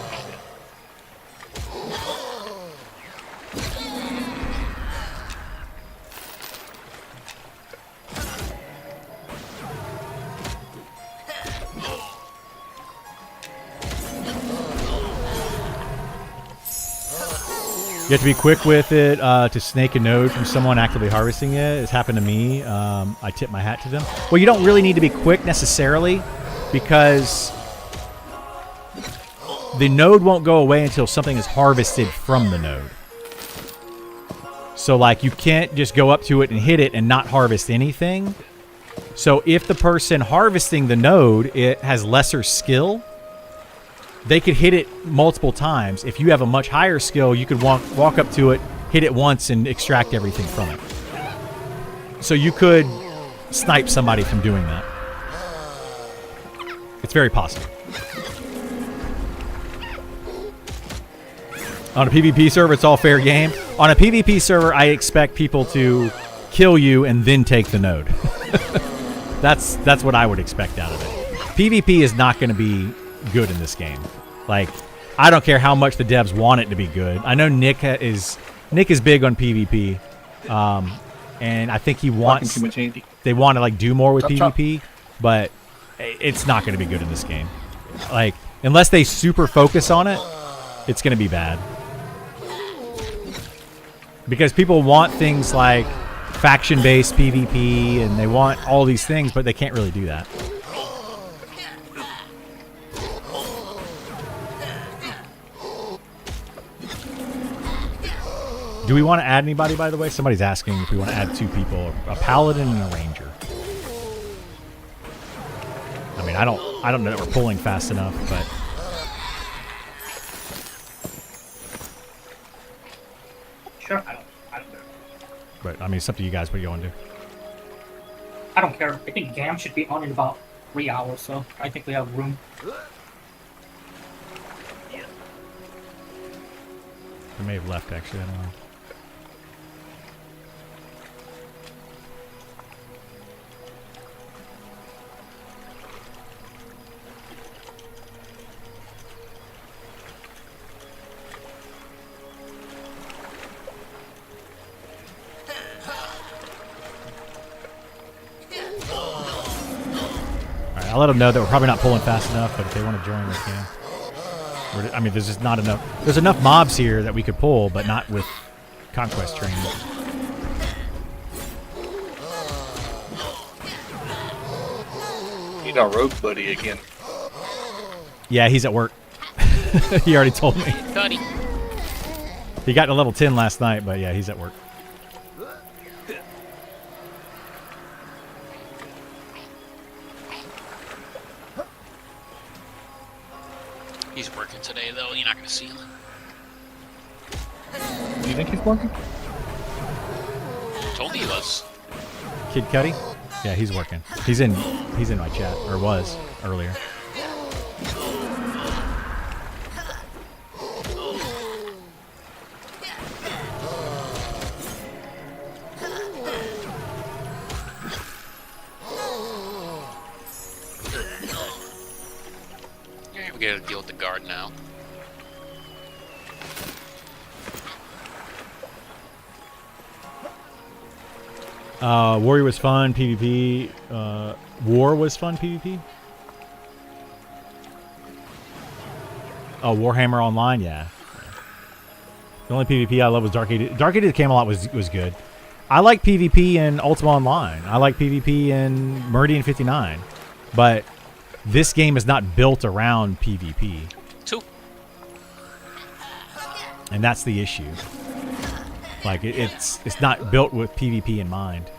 Speaker 3: You have to be quick with it to snake a node from someone actively harvesting it. It's happened to me. I tip my hat to them. Well, you don't really need to be quick necessarily because the node won't go away until something is harvested from the node. So, like, you can't just go up to it and hit it and not harvest anything. So, if the person harvesting the node it has lesser skill, they could hit it multiple times. If you have a much higher skill, you could walk up to it, hit it once, and extract everything from it. So you could snipe somebody from doing that. It's very possible. On a PvP server, it's all fair game. On a PvP server, I expect people to kill you and then take the node. That's what I would expect out of it. PvP is not going to be good in this game. Like, I don't care how much the devs want it to be good. I know Nick is big on PvP, and I think he wants
Speaker 2: Too much Andy.
Speaker 3: they want to like do more with
Speaker 2: Chop,
Speaker 3: PvP, but it's not going to be good in this game. Like, unless they super focus on it, it's going to be bad. Because people want things like faction-based PvP, and they want all these things, but they can't really do that. Do we want to add anybody, by the way? Somebody's asking if we want to add 2 people, a paladin and a ranger. I mean, I don't know that we're pulling fast enough, but
Speaker 4: Sure, I don't care.
Speaker 3: I mean, it's up to you guys. What do you want to do?
Speaker 4: I don't care. I think Gam should be on in about 3 hours, so I think we have room.
Speaker 3: I may have left, actually. I don't know. Alright, I'll let them know that we're probably not pulling fast enough, but if they want to join, they can. I mean, there's just not enough. There's enough mobs here that we could pull, but not with conquest training.
Speaker 2: You got rogue buddy again.
Speaker 3: Yeah, he's at work. He already told me.
Speaker 1: Cuddy.
Speaker 3: He got to level 10 last night, but yeah, he's at work.
Speaker 1: He's working today, though. You're not going to see him.
Speaker 2: Do you think he's working?
Speaker 1: Told you he was.
Speaker 3: Kid Cuddy? Yeah, he's working. He's in my chat, or was earlier.
Speaker 1: Alright, we gotta deal with the guard now.
Speaker 3: Warrior was fun, PvP. War was fun, PvP. Oh, Warhammer Online, yeah. The only PvP I love was Dark Age. Dark Age of Camelot was good. I like PvP in Ultima Online. I like PvP in Meridian 59. But this game is not built around PvP.
Speaker 1: 2.
Speaker 3: And that's the issue. Like, it's not built with PvP in mind.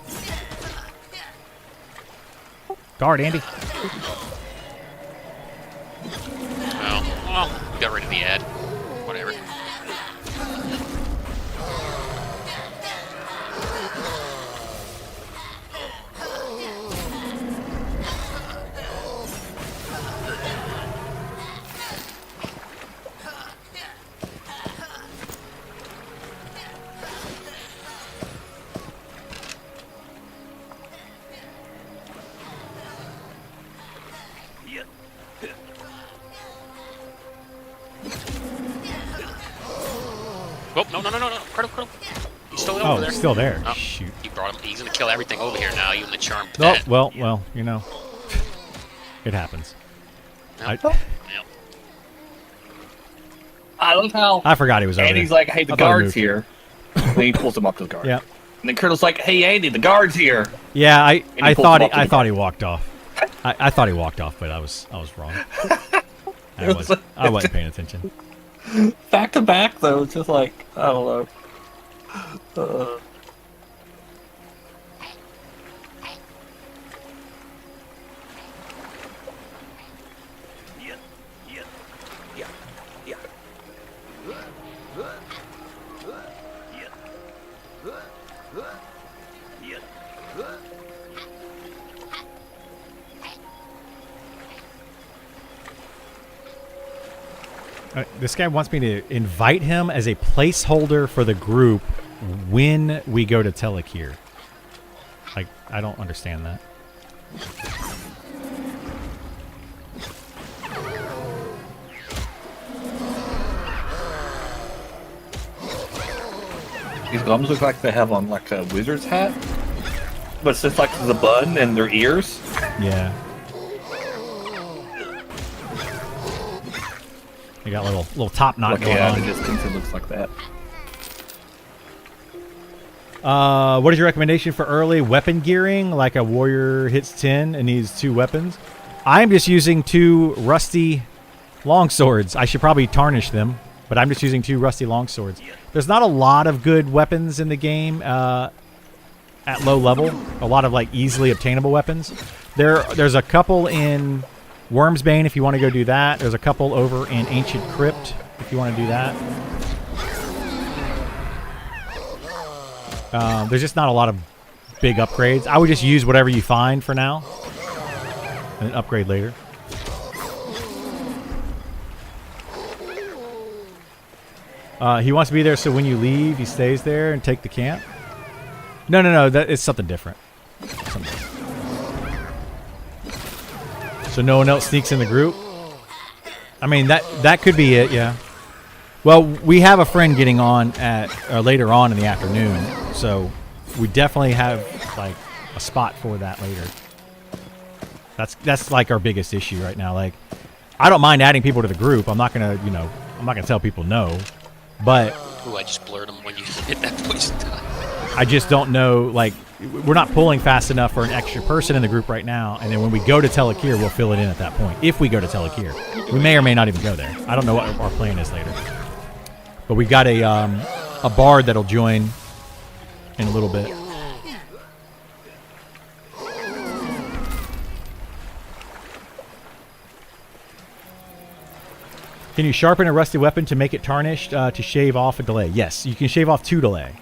Speaker 3: Guard, Andy.
Speaker 1: Well, got rid of the ad. Whatever. Oh, no. Critical. He's still over there.
Speaker 3: Oh, still there.
Speaker 1: Oh,
Speaker 3: Shoot.
Speaker 1: he brought him. He's gonna kill everything over here now, even the charm
Speaker 3: Oh,
Speaker 1: pet.
Speaker 3: well, you know. It happens.
Speaker 1: Yep.
Speaker 3: I-
Speaker 1: Yep.
Speaker 2: I love how
Speaker 3: I forgot he was over
Speaker 2: Andy's
Speaker 3: there.
Speaker 2: like, hey, the
Speaker 3: I thought he
Speaker 2: guard's
Speaker 3: moved.
Speaker 2: here. Then he pulls him up to the guard.
Speaker 3: Yeah.
Speaker 2: And then Colonel's like, hey, Andy, the guard's here.
Speaker 3: Yeah, I
Speaker 2: he pulled
Speaker 3: thought
Speaker 2: him up to the
Speaker 3: he
Speaker 2: guard.
Speaker 3: walked off. I thought he walked off, but I was wrong. I wasn't paying attention.
Speaker 2: Back to back, though. It's just like, I don't know.
Speaker 3: This guy wants me to invite him as a placeholder for the group when we go to Telekir. Like, I don't understand that.
Speaker 2: These goblins look like they have on like a wizard's hat, but it's just like the bun and their ears.
Speaker 3: Yeah. They got little top knot
Speaker 2: Like,
Speaker 3: going
Speaker 2: yeah,
Speaker 3: on.
Speaker 2: the distance it looks like that.
Speaker 3: What is your recommendation for early weapon gearing? Like a warrior hits 10 and needs 2 weapons. I'm just using 2 rusty longswords. I should probably tarnish them But I'm just using 2 rusty longswords. There's not a lot of good weapons in the game at low level. A lot of like easily obtainable weapons. There's a couple in Worm's Bane if you want to go do that. There's a couple over in Ancient Crypt if you want to do that. There's just not a lot of big upgrades. I would just use whatever you find for now and then upgrade later. He wants to be there so when you leave, he stays there and take the camp. No. That is something different. So no one else sneaks in the group. I mean that could be it. Yeah. Well, we have a friend getting on at later on in the afternoon, so we definitely have like a spot for that later. That's like our biggest issue right now. Like, I don't mind adding people to the group. I'm not gonna tell people no. But
Speaker 1: ooh, I just blurred them when you hit that poison time.
Speaker 3: I just don't know, like, we're not pulling fast enough for an extra person in the group right now, and then when we go to Telekir, we'll fill it in at that point. If we go to Telekir. We may or may not even go there. I don't know what our plan is later. But we've got a bard that'll join in a little bit. Can you sharpen a rusty weapon to make it tarnished to shave off a delay? Yes, you can shave off 2 delay.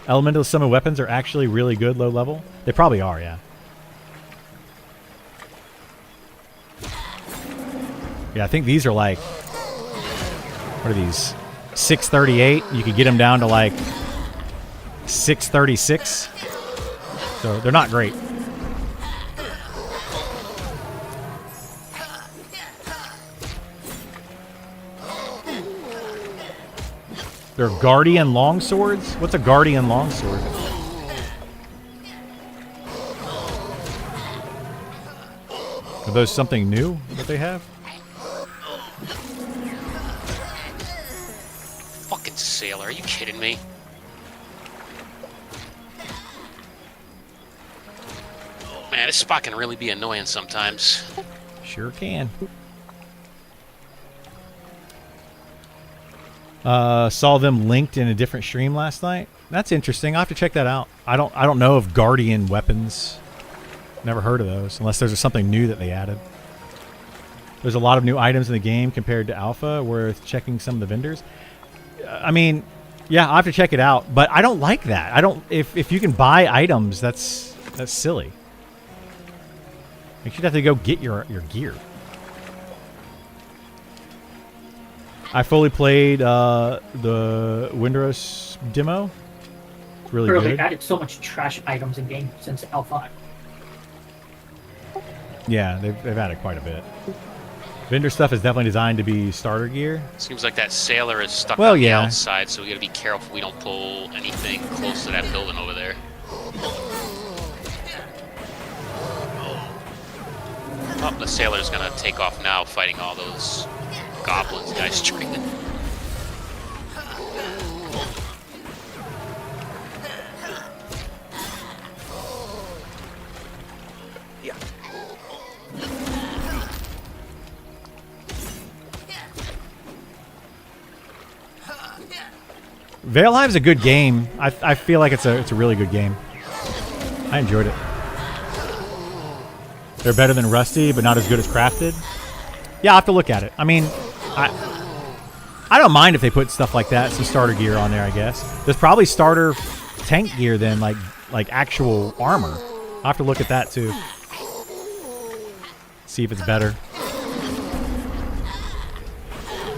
Speaker 3: Elemental summon weapons are actually really good low level. They probably are, yeah. Yeah, I think these are like, what are these? 638. You could get them down to like 636. So they're not great. They're guardian longswords? What's a guardian longsword? Are those something new that they have?
Speaker 1: Fucking sailor, are you kidding me? Man, this spot can really be annoying sometimes.
Speaker 3: Sure can. Saw them linked in a different stream last night. That's interesting. I'll have to check that out. I don't know of guardian weapons. Never heard of those, unless there's something new that they added. There's a lot of new items in the game compared to alpha. Worth checking some of the vendors. I mean, yeah, I'll have to check it out. But I don't like that. I don't. If you can buy items, that's silly. You should have to go get your gear. I fully played the Windrose demo. It's really good.
Speaker 4: They added so much trash items in game since Alpha.
Speaker 3: Yeah, they've added quite a bit. Vendor stuff is definitely designed to be starter gear.
Speaker 1: Seems like that sailor is stuck
Speaker 3: Well,
Speaker 1: on the
Speaker 3: yeah.
Speaker 1: outside, so we gotta be careful we don't pull anything close to that building over there. Oh, the sailor's gonna take off now, fighting all those goblins guys treated.
Speaker 3: Valehive's a good game. I feel like it's a really good game. I enjoyed it. They're better than Rusty, but not as good as Crafted. Yeah, I'll have to look at it. I mean, I don't mind if they put stuff like that, some starter gear on there, I guess. There's probably starter tank gear then, like actual armor. I'll have to look at that too. See if it's better.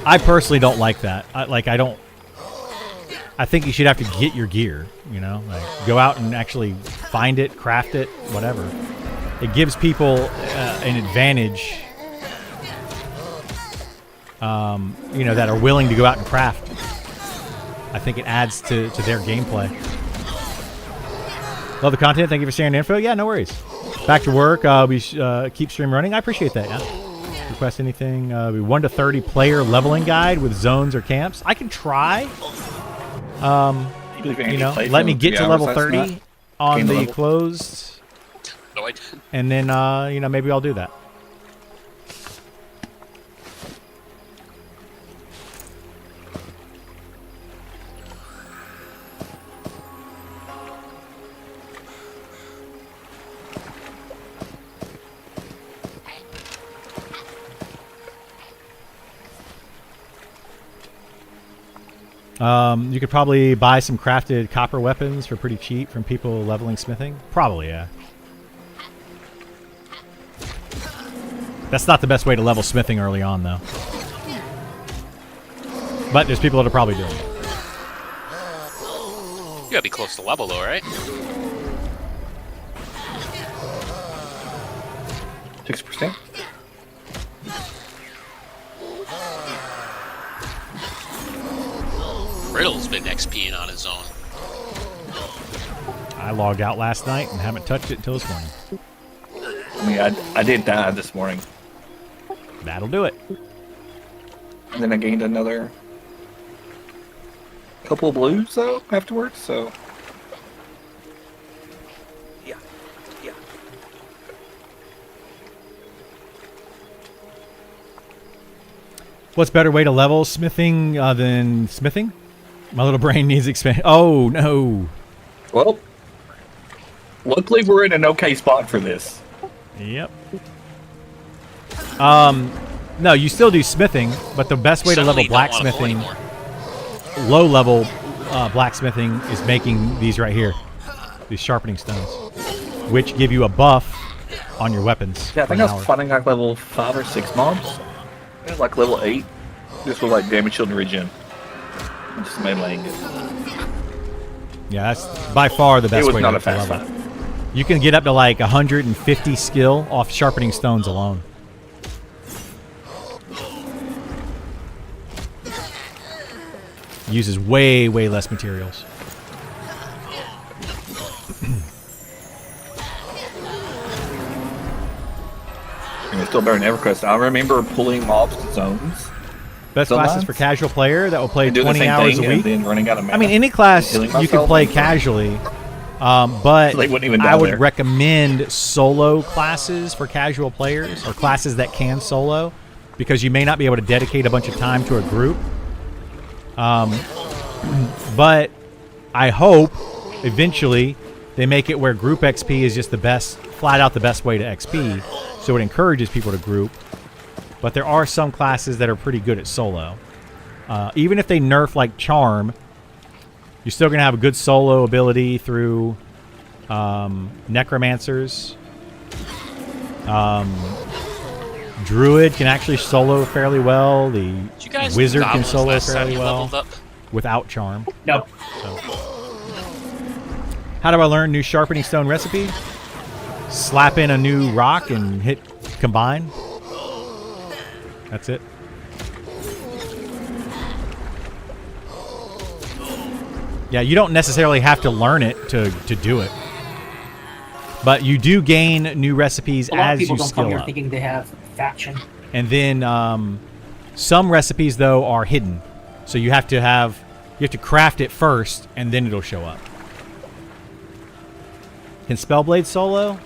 Speaker 3: I personally don't like that. I think you should have to get your gear, you know? Like, go out and actually find it, craft it, whatever. It gives people an advantage, you know, that are willing to go out and craft. I think it adds to their gameplay. Love the content. Thank you for sharing the info. Yeah, no worries. Back to work. We keep stream running. I appreciate that, yeah. Request anything. 1 to 30 player leveling guide with zones or camps. I can try. You know, let me get to level 30 on the closed.
Speaker 1: No, I didn't.
Speaker 3: And then, you know, maybe I'll do that. You could probably buy some crafted copper weapons for pretty cheap from people leveling smithing. Probably, yeah. That's not the best way to level smithing early on, though. But there's people that are probably doing it.
Speaker 1: You gotta be close to level, though, right?
Speaker 2: 6%.
Speaker 1: Riddle's been XPing on his own.
Speaker 3: I logged out last night and haven't touched it until this morning.
Speaker 2: I mean, I did die this morning.
Speaker 3: That'll do it.
Speaker 2: And then I gained another couple of blues, though, afterwards, so... Yeah.
Speaker 3: What's better way to level smithing than smithing? My little brain needs expansion. Oh, no.
Speaker 2: Well, luckily we're in an okay spot for this.
Speaker 3: Yep. No, you still do smithing, but the best way to level
Speaker 1: Suddenly don't wanna pull
Speaker 3: blacksmithing,
Speaker 1: anymore.
Speaker 3: low level blacksmithing, is making these right here, these sharpening stones, which give you a buff on your weapons.
Speaker 2: Yeah, I
Speaker 3: for
Speaker 2: think
Speaker 3: an
Speaker 2: I
Speaker 3: hour.
Speaker 2: was fighting like level 5 or 6 mobs. It was like level 8. Just with like damage shield and regen. I'm just meleeing it.
Speaker 3: Yeah, that's by far the best
Speaker 2: It was
Speaker 3: way
Speaker 2: not
Speaker 3: to
Speaker 2: a fast
Speaker 3: level.
Speaker 2: fight.
Speaker 3: You can get up to like 150 skill off sharpening stones alone. Uses way, way less materials.
Speaker 2: And it's still better than EverQuest. I remember pulling mobs to zones.
Speaker 3: Best
Speaker 2: Sometimes.
Speaker 3: classes for casual player that will play
Speaker 2: And doing
Speaker 3: 20
Speaker 2: the same
Speaker 3: hours
Speaker 2: thing
Speaker 3: a
Speaker 2: and
Speaker 3: week.
Speaker 2: then running out of mana.
Speaker 3: I mean, any class
Speaker 2: Healing
Speaker 3: you can
Speaker 2: myself.
Speaker 3: play casually, but
Speaker 2: So they wouldn't even
Speaker 3: I
Speaker 2: die
Speaker 3: would
Speaker 2: there.
Speaker 3: recommend solo classes for casual players, or classes that can solo, because you may not be able to dedicate a bunch of time to a group. But I hope eventually they make it where group XP is just the best, flat out the best way to XP, so it encourages people to group. But there are some classes that are pretty good at solo. Even if they nerf like Charm, you're still going to have a good solo ability through Necromancers. Druid can actually solo fairly well. The
Speaker 1: Did you guys
Speaker 3: Wizard can
Speaker 1: goblins
Speaker 3: solo
Speaker 1: last time
Speaker 3: fairly
Speaker 1: you
Speaker 3: well
Speaker 1: leveled up?
Speaker 3: without Charm.
Speaker 4: No.
Speaker 3: How do I learn new sharpening stone recipe? Slap in a new rock and hit combine. That's it. Yeah, you don't necessarily have to learn it to do it. But you do gain new recipes
Speaker 4: A lot of
Speaker 3: as
Speaker 4: people
Speaker 3: you
Speaker 4: don't come
Speaker 3: skill
Speaker 4: here
Speaker 3: up.
Speaker 4: thinking they have faction.
Speaker 3: And then some recipes though are hidden. So you have to craft it first and then it'll show up. Can Spellblade solo?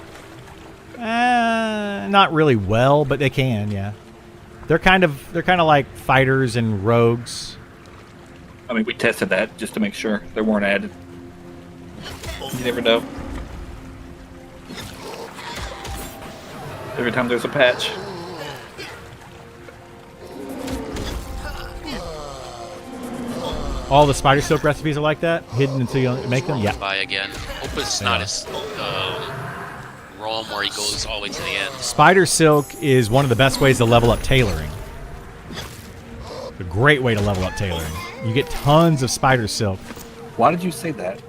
Speaker 3: Not really well, but they can, yeah. They're kind of like fighters and rogues.
Speaker 2: I mean, we tested that just to make sure they weren't added. You never know. Every time there's a patch.
Speaker 3: All the spider silk recipes are like that, hidden until you make them. Yeah.
Speaker 1: Buy again. Hope it's not as Rome where he goes all the way to the end.
Speaker 3: Spider silk is one of the best ways to level up tailoring. A great way to level up tailoring. You get tons of spider silk,
Speaker 2: Why did you say that?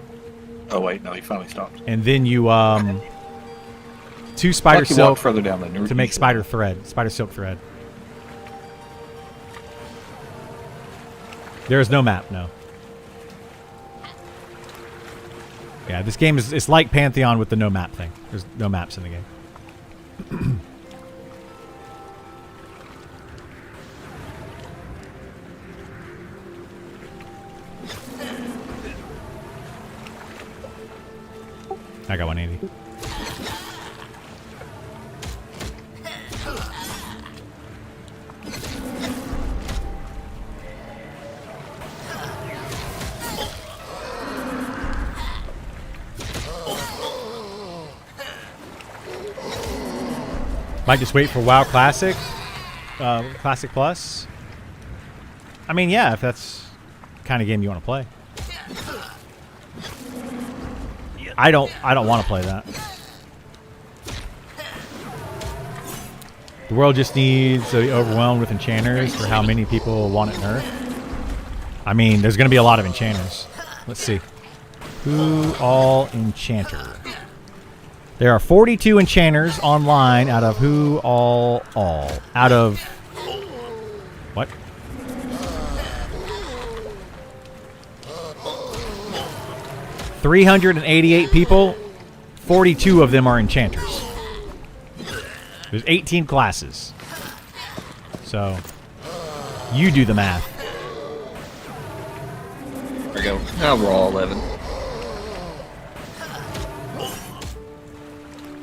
Speaker 2: Oh wait, no, he finally stopped.
Speaker 3: and then you 2 spider
Speaker 2: Like you
Speaker 3: silk
Speaker 2: walk further down the
Speaker 3: to make spider silk thread. There is no map, no. Yeah, this game is, it's like Pantheon with the no map thing. There's no maps in the game. I got 180. Might just wait for WoW Classic, Classic Plus. I mean, yeah, if that's kind of game you want to play. I don't want to play that. The world just needs to be overwhelmed with enchanters for how many people want it nerfed. I mean, there's going to be a lot of enchanters. Let's see. Who all enchanter? There are 42 enchanters online out of who all? Out of... What? $388 people, 42 of them are enchanters. There's 18 classes. So, you do the math.
Speaker 2: There we go. Now we're all 11.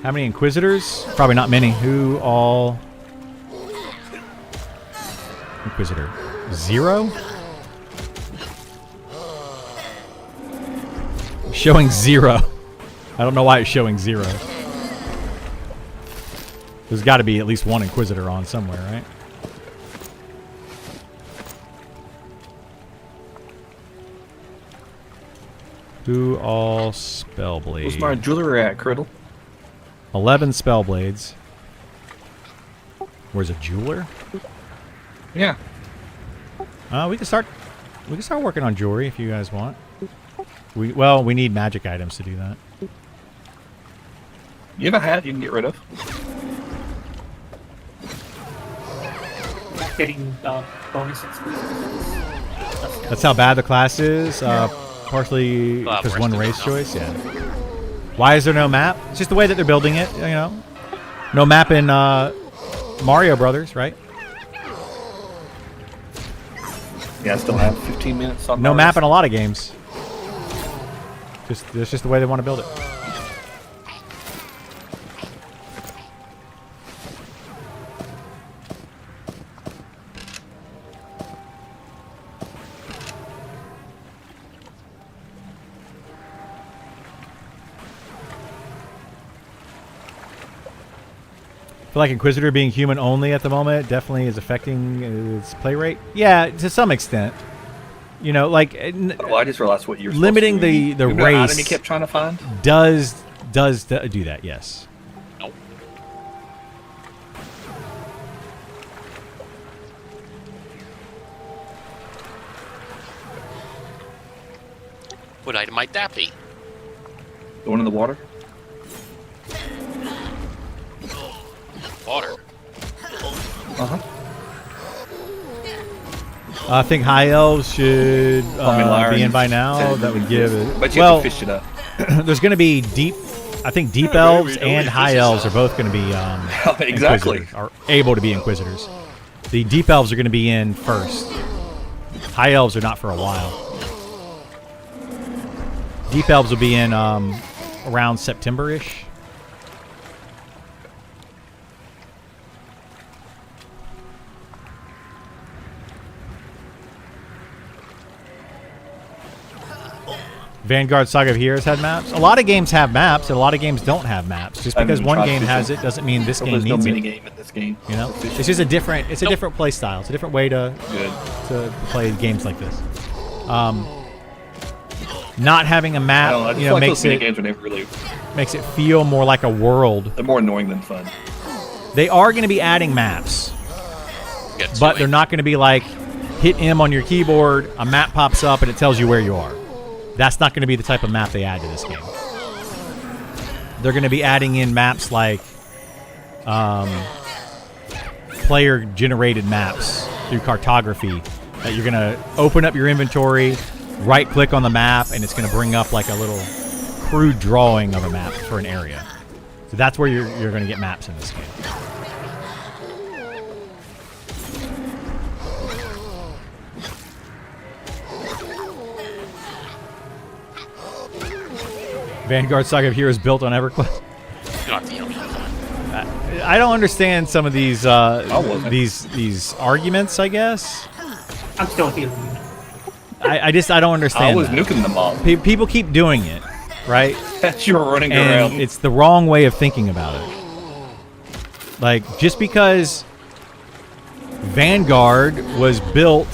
Speaker 3: How many Inquisitors? Probably not many. Who all... Inquisitor. 0? Showing 0. I don't know why it's showing 0. There's got to be at least one Inquisitor on somewhere, right? Who all Spellblade?
Speaker 2: Where's my jewelry at, Criddle?
Speaker 3: 11 Spellblades. Where's a jeweler?
Speaker 2: Yeah.
Speaker 3: We can start working on jewelry if you guys want. We need magic items to do that.
Speaker 2: You have a hat you can get rid of.
Speaker 4: Getting bonus experience.
Speaker 3: That's how bad the class is. Partially
Speaker 1: Well,
Speaker 3: because
Speaker 1: worse
Speaker 3: one
Speaker 1: than
Speaker 3: race
Speaker 1: nothing.
Speaker 3: choice. Yeah. Why is there no map? It's just the way that they're building it. You know, no map in Mario Brothers, right?
Speaker 2: Yeah, I still have 15 minutes on
Speaker 3: No
Speaker 2: my
Speaker 3: map
Speaker 2: list.
Speaker 3: in a lot of games. That's just the way they want to build it. I feel like Inquisitor being human only at the moment definitely is affecting its play rate. Yeah, to some extent. You know, like
Speaker 2: Oh, I just realized what you're
Speaker 3: limiting the
Speaker 2: Remember
Speaker 3: race
Speaker 2: item you kept trying to find?
Speaker 3: does do that. Yes.
Speaker 1: Nope. What item might that be?
Speaker 2: The one in the water?
Speaker 1: Water.
Speaker 2: Uh-huh.
Speaker 3: I think high elves should
Speaker 2: Lyra
Speaker 3: be in
Speaker 2: and
Speaker 3: by now.
Speaker 2: Ted
Speaker 3: That would
Speaker 2: would
Speaker 3: give
Speaker 2: exist.
Speaker 3: it.
Speaker 2: But you
Speaker 3: Well,
Speaker 2: have to fish it up.
Speaker 3: there's going to be deep. I think deep
Speaker 1: Yeah,
Speaker 3: elves
Speaker 1: maybe
Speaker 3: and
Speaker 1: nobody
Speaker 3: high
Speaker 1: fishes
Speaker 3: elves
Speaker 1: up.
Speaker 3: are both going to be
Speaker 2: Exactly.
Speaker 3: Inquisitors, are able to be inquisitors. The deep elves are going to be in first. High elves are not for a while. Deep elves will be in around September-ish. Vanguard Saga of Heroes had maps. A lot of games have maps, and a lot of games don't have maps. Just
Speaker 2: I haven't
Speaker 3: because one
Speaker 2: tried
Speaker 3: game
Speaker 2: fishing.
Speaker 3: has it doesn't mean this
Speaker 2: Well,
Speaker 3: game
Speaker 2: there's no
Speaker 3: needs
Speaker 2: mini
Speaker 3: it.
Speaker 2: game in this game.
Speaker 3: You know,
Speaker 2: Fishing.
Speaker 3: it's just a different. It's a different play style. It's a different way to
Speaker 2: Good.
Speaker 3: play games like this. Not having a map,
Speaker 2: I don't know, I just
Speaker 3: you
Speaker 2: feel
Speaker 3: know,
Speaker 2: like
Speaker 3: makes
Speaker 2: those mini
Speaker 3: it
Speaker 2: games are never really.
Speaker 3: makes it feel more like a world.
Speaker 2: They're more annoying than fun.
Speaker 3: They are going to be adding maps,
Speaker 1: Get to
Speaker 3: but
Speaker 1: it.
Speaker 3: they're not going to be like hit M on your keyboard, a map pops up, and it tells you where you are. That's not going to be the type of map they add to this game. They're going to be adding in maps like player-generated maps through cartography that you're going to open up your inventory, right-click on the map, and it's going to bring up like a little crude drawing of a map for an area. So that's where you're going to get maps in this game. Vanguard Saga of Heroes built on EverQuest.
Speaker 1: You don't have to yell at me.
Speaker 3: I don't understand some of these
Speaker 2: wasn't.
Speaker 3: these arguments. I guess
Speaker 4: I'm still healing.
Speaker 3: I don't understand.
Speaker 2: I was
Speaker 3: that.
Speaker 2: nuking them all
Speaker 3: People keep doing it, right?
Speaker 2: as you were running
Speaker 3: And
Speaker 2: around.
Speaker 3: it's the wrong way of thinking about it. Like, just because Vanguard was built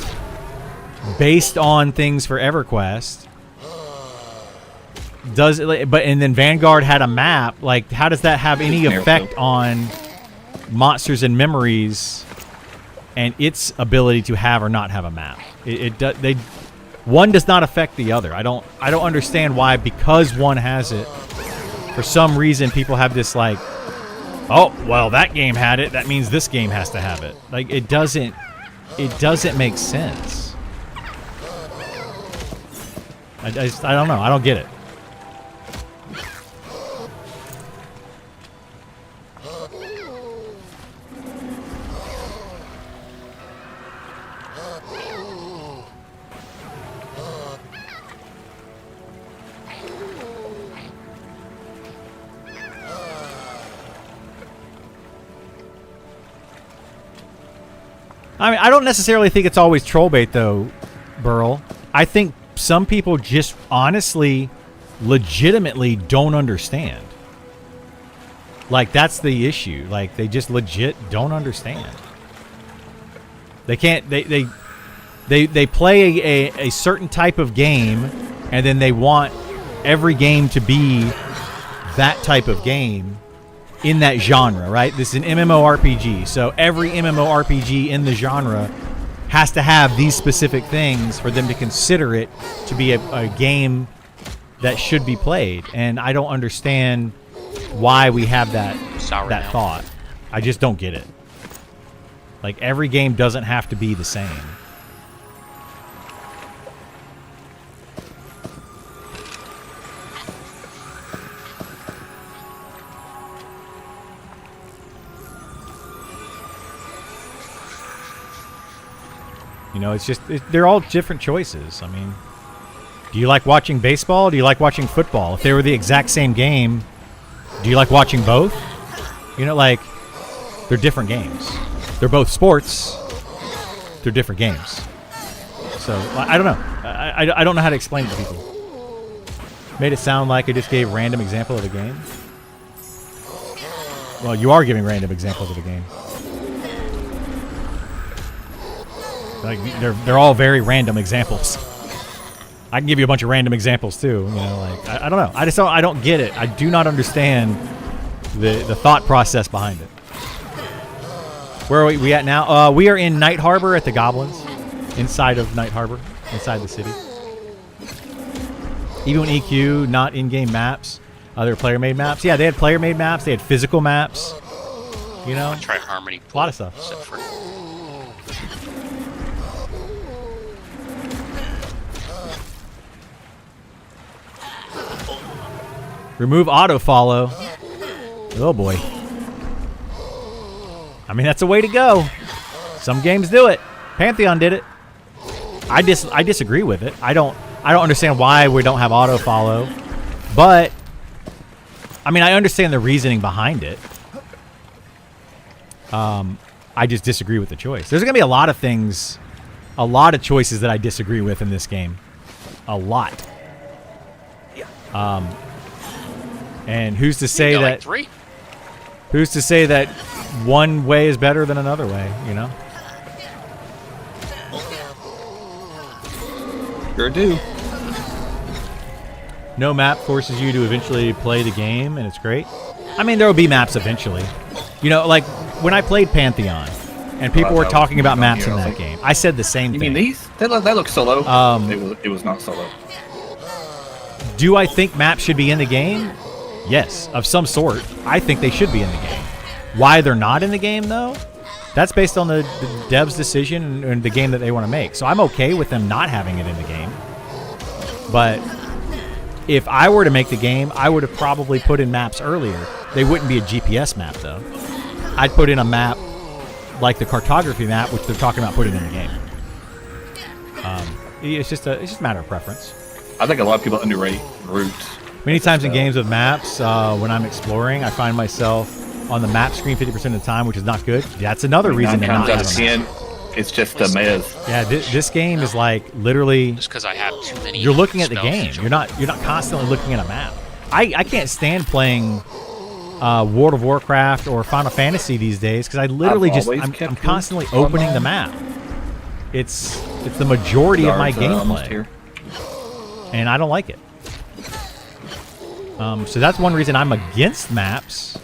Speaker 3: based on things for EverQuest. And then Vanguard had a map. Like, how does that have any effect on Monsters and Memories and its ability to have or not have a map? One does not affect the other. I don't understand why, because one has it, for some reason people have this like, oh well, that game had it, that means this game has to have it. Like, it doesn't make sense. I don't know. I don't get it. I mean, I don't necessarily think it's always troll bait, though, Burl. I think some people just honestly, legitimately don't understand. Like, that's the issue. Like, they just legit don't understand. They can't. They play a certain type of game, and then they want every game to be that type of game in that genre, right? This is an MMORPG, so every MMORPG in the genre has to have these specific things for them to consider it to be a game that should be played. And I don't understand why we have that thought. I just don't get it. Like, every game doesn't have to be the same. You know, it's just, they're all different choices. I mean, do you like watching baseball? Do you like watching football? If they were the exact same game, do you like watching both? You know, like, they're different games. They're both sports. They're different games. So, I don't know. I don't know how to explain it to people. Made it sound like I just gave a random example of a game. Well, you are giving random examples of a game. Like, they're all very random examples. I can give you a bunch of random examples too. You know, like, I don't know. I don't get it. I do not understand the thought process behind it. Where are we at now? We are in Night Harbor at the Goblins, inside of Night Harbor, inside the city. Even EQ, not in-game maps. Other player-made maps. Yeah, they had player-made maps. They had physical maps. You know,
Speaker 1: I try Harmony.
Speaker 3: A lot of stuff.
Speaker 1: Except for
Speaker 3: remove auto follow. Oh boy. I mean, that's a way to go. Some games do it. Pantheon did it. I disagree with it. I don't understand why we don't have auto follow, but I mean, I understand the reasoning behind it. I just disagree with the choice. There's gonna be a lot of things, a lot of choices that I disagree with in this game. A lot. And who's to say that?
Speaker 1: like 3?
Speaker 3: Who's to say that one way is better than another way? You know.
Speaker 2: Sure do.
Speaker 3: No map forces you to eventually play the game, and it's great. I mean, there will be maps eventually. You know, like when I played Pantheon, and people were talking about maps in that game. I said the same thing.
Speaker 2: You mean these? That look solo. It was not solo.
Speaker 3: Do I think maps should be in the game? Yes, of some sort. I think they should be in the game. Why they're not in the game, though? That's based on the devs' decision and the game that they want to make. So I'm okay with them not having it in the game. But if I were to make the game, I would have probably put in maps earlier. They wouldn't be a GPS map, though. I'd put in a map like the cartography map, which they're talking about putting in the game. It's just a matter of preference.
Speaker 2: I think a lot of people underrate routes.
Speaker 3: Many times in games with maps, when I'm exploring, I find myself on the map screen 50% of the time, which is not good. That's another reason to not have a map.
Speaker 2: It's just a mess.
Speaker 3: Yeah, this game is like literally.
Speaker 1: Just because I have too many.
Speaker 3: You're looking at the game. You're not constantly looking at a map. I can't stand playing World of Warcraft or Final Fantasy these days because I literally I'm constantly opening the map. It's It's the majority of my
Speaker 2: Guards, almost
Speaker 3: gameplay,
Speaker 2: here.
Speaker 3: and I don't like it. So that's one reason I'm against maps.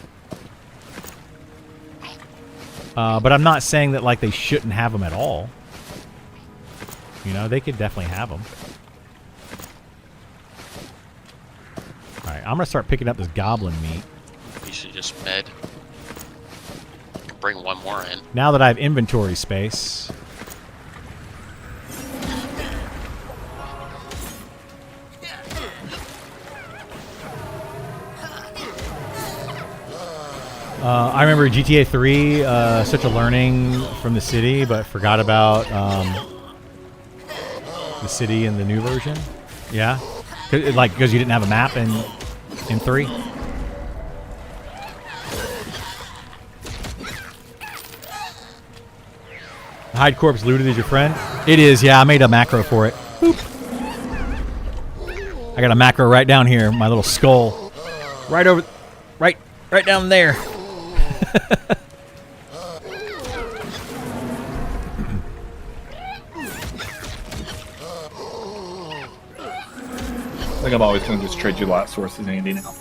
Speaker 3: But I'm not saying that like they shouldn't have them at all. You know, they could definitely have them. All right, I'm gonna start picking up this goblin meat.
Speaker 1: You should just med. Bring one more in.
Speaker 3: Now that I have inventory space. I remember GTA 3, such a learning from the city, but forgot about the city in the new version. Yeah, because you didn't have a map in 3. Hide corpse looted is your friend. It is. Yeah, I made a macro for it. Boop. I got a macro right down here. My little skull, right over, right down there.
Speaker 2: I think I'm always going to just trade you light sources, Andy, now.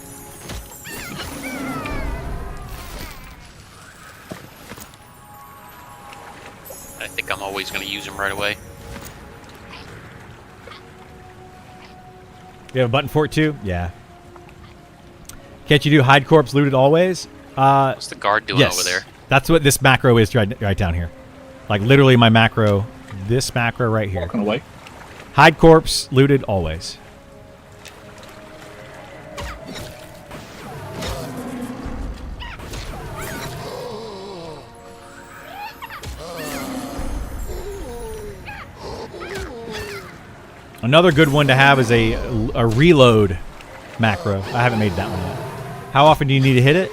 Speaker 1: I think I'm always going to use them right away.
Speaker 3: You have a button for it too? Yeah. Can't you do hide corpse looted always?
Speaker 1: What's the guard doing
Speaker 3: Yes.
Speaker 1: over there?
Speaker 3: That's what this macro is right down here. Like literally my macro, this macro right here.
Speaker 2: Walking away.
Speaker 3: Hide corpse looted always. Another good one to have is a reload macro. I haven't made that one yet. How often do you need to hit it?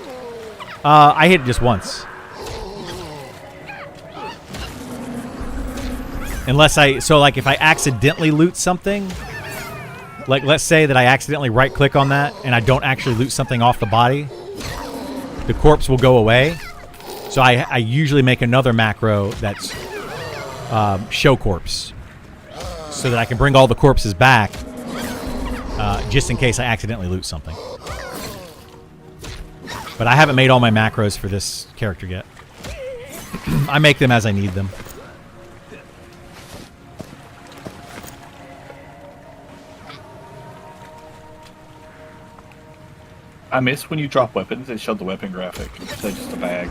Speaker 3: I hit it just once. Unless like if I accidentally loot something, like let's say that I accidentally right click on that and I don't actually loot something off the body, the corpse will go away. So I usually make another macro that's show corpse, so that I can bring all the corpses back, just in case I accidentally loot something. But I haven't made all my macros for this character yet. I make them as I need them.
Speaker 2: I miss when you drop weapons, it showed the weapon graphic instead of just a bag.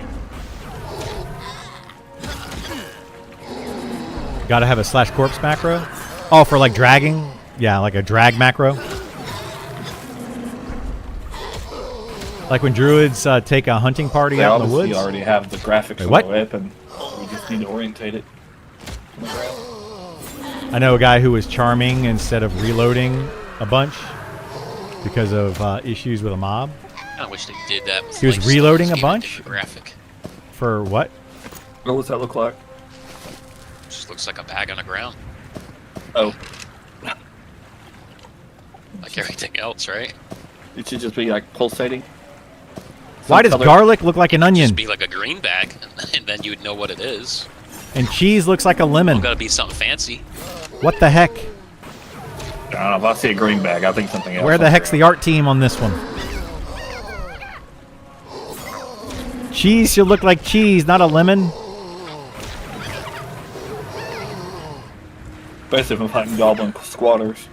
Speaker 3: Gotta have a slash corpse macro. Oh, for like dragging? Yeah, like a drag macro. Like when druids take a hunting party
Speaker 2: They
Speaker 3: out in the
Speaker 2: obviously
Speaker 3: woods.
Speaker 2: already have the graphics
Speaker 3: Wait,
Speaker 2: for
Speaker 3: what?
Speaker 2: the weapon. We just need to orientate it.
Speaker 3: I know a guy who was charming instead of reloading a bunch because of issues with a mob.
Speaker 1: I wish they did that. With
Speaker 3: He was
Speaker 1: like,
Speaker 3: reloading
Speaker 1: just
Speaker 3: a
Speaker 1: give it
Speaker 3: bunch?
Speaker 1: different graphic.
Speaker 3: For what?
Speaker 2: What does that look like?
Speaker 1: Just looks like a bag on the ground,
Speaker 2: Oh,
Speaker 1: like everything else, right?
Speaker 2: it should just be like pulsating.
Speaker 3: Why does
Speaker 2: color.
Speaker 3: garlic look like an onion?
Speaker 1: Just be like a green bag, and then you would know what it is.
Speaker 3: And cheese looks like a lemon?
Speaker 1: It's gotta be something fancy.
Speaker 3: What the heck?
Speaker 2: I don't know, if I see a green bag, I think something else.
Speaker 3: Where the heck's the art team on this one? Cheese should look like cheese, not a lemon.
Speaker 2: Especially if I'm fighting goblin squatters.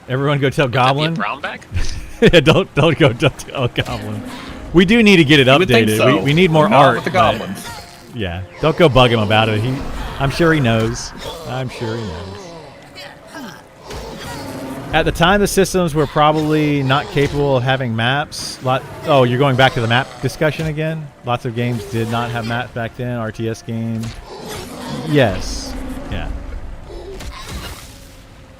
Speaker 3: Everyone go tell
Speaker 1: Would that be a
Speaker 3: Goblin.
Speaker 1: brown bag?
Speaker 3: don't go tell Goblin. We do need to get it
Speaker 2: You would think
Speaker 3: updated.
Speaker 2: so.
Speaker 3: We need more
Speaker 2: Not
Speaker 3: art.
Speaker 2: with the
Speaker 3: but-
Speaker 2: goblins.
Speaker 3: Yeah, don't go bug him about it. I'm sure he knows. I'm sure he knows. At the time, the systems were probably not capable of having maps. Oh, you're going back to the map discussion again? Lots of games did not have maps back then. RTS game. Yes. Yeah.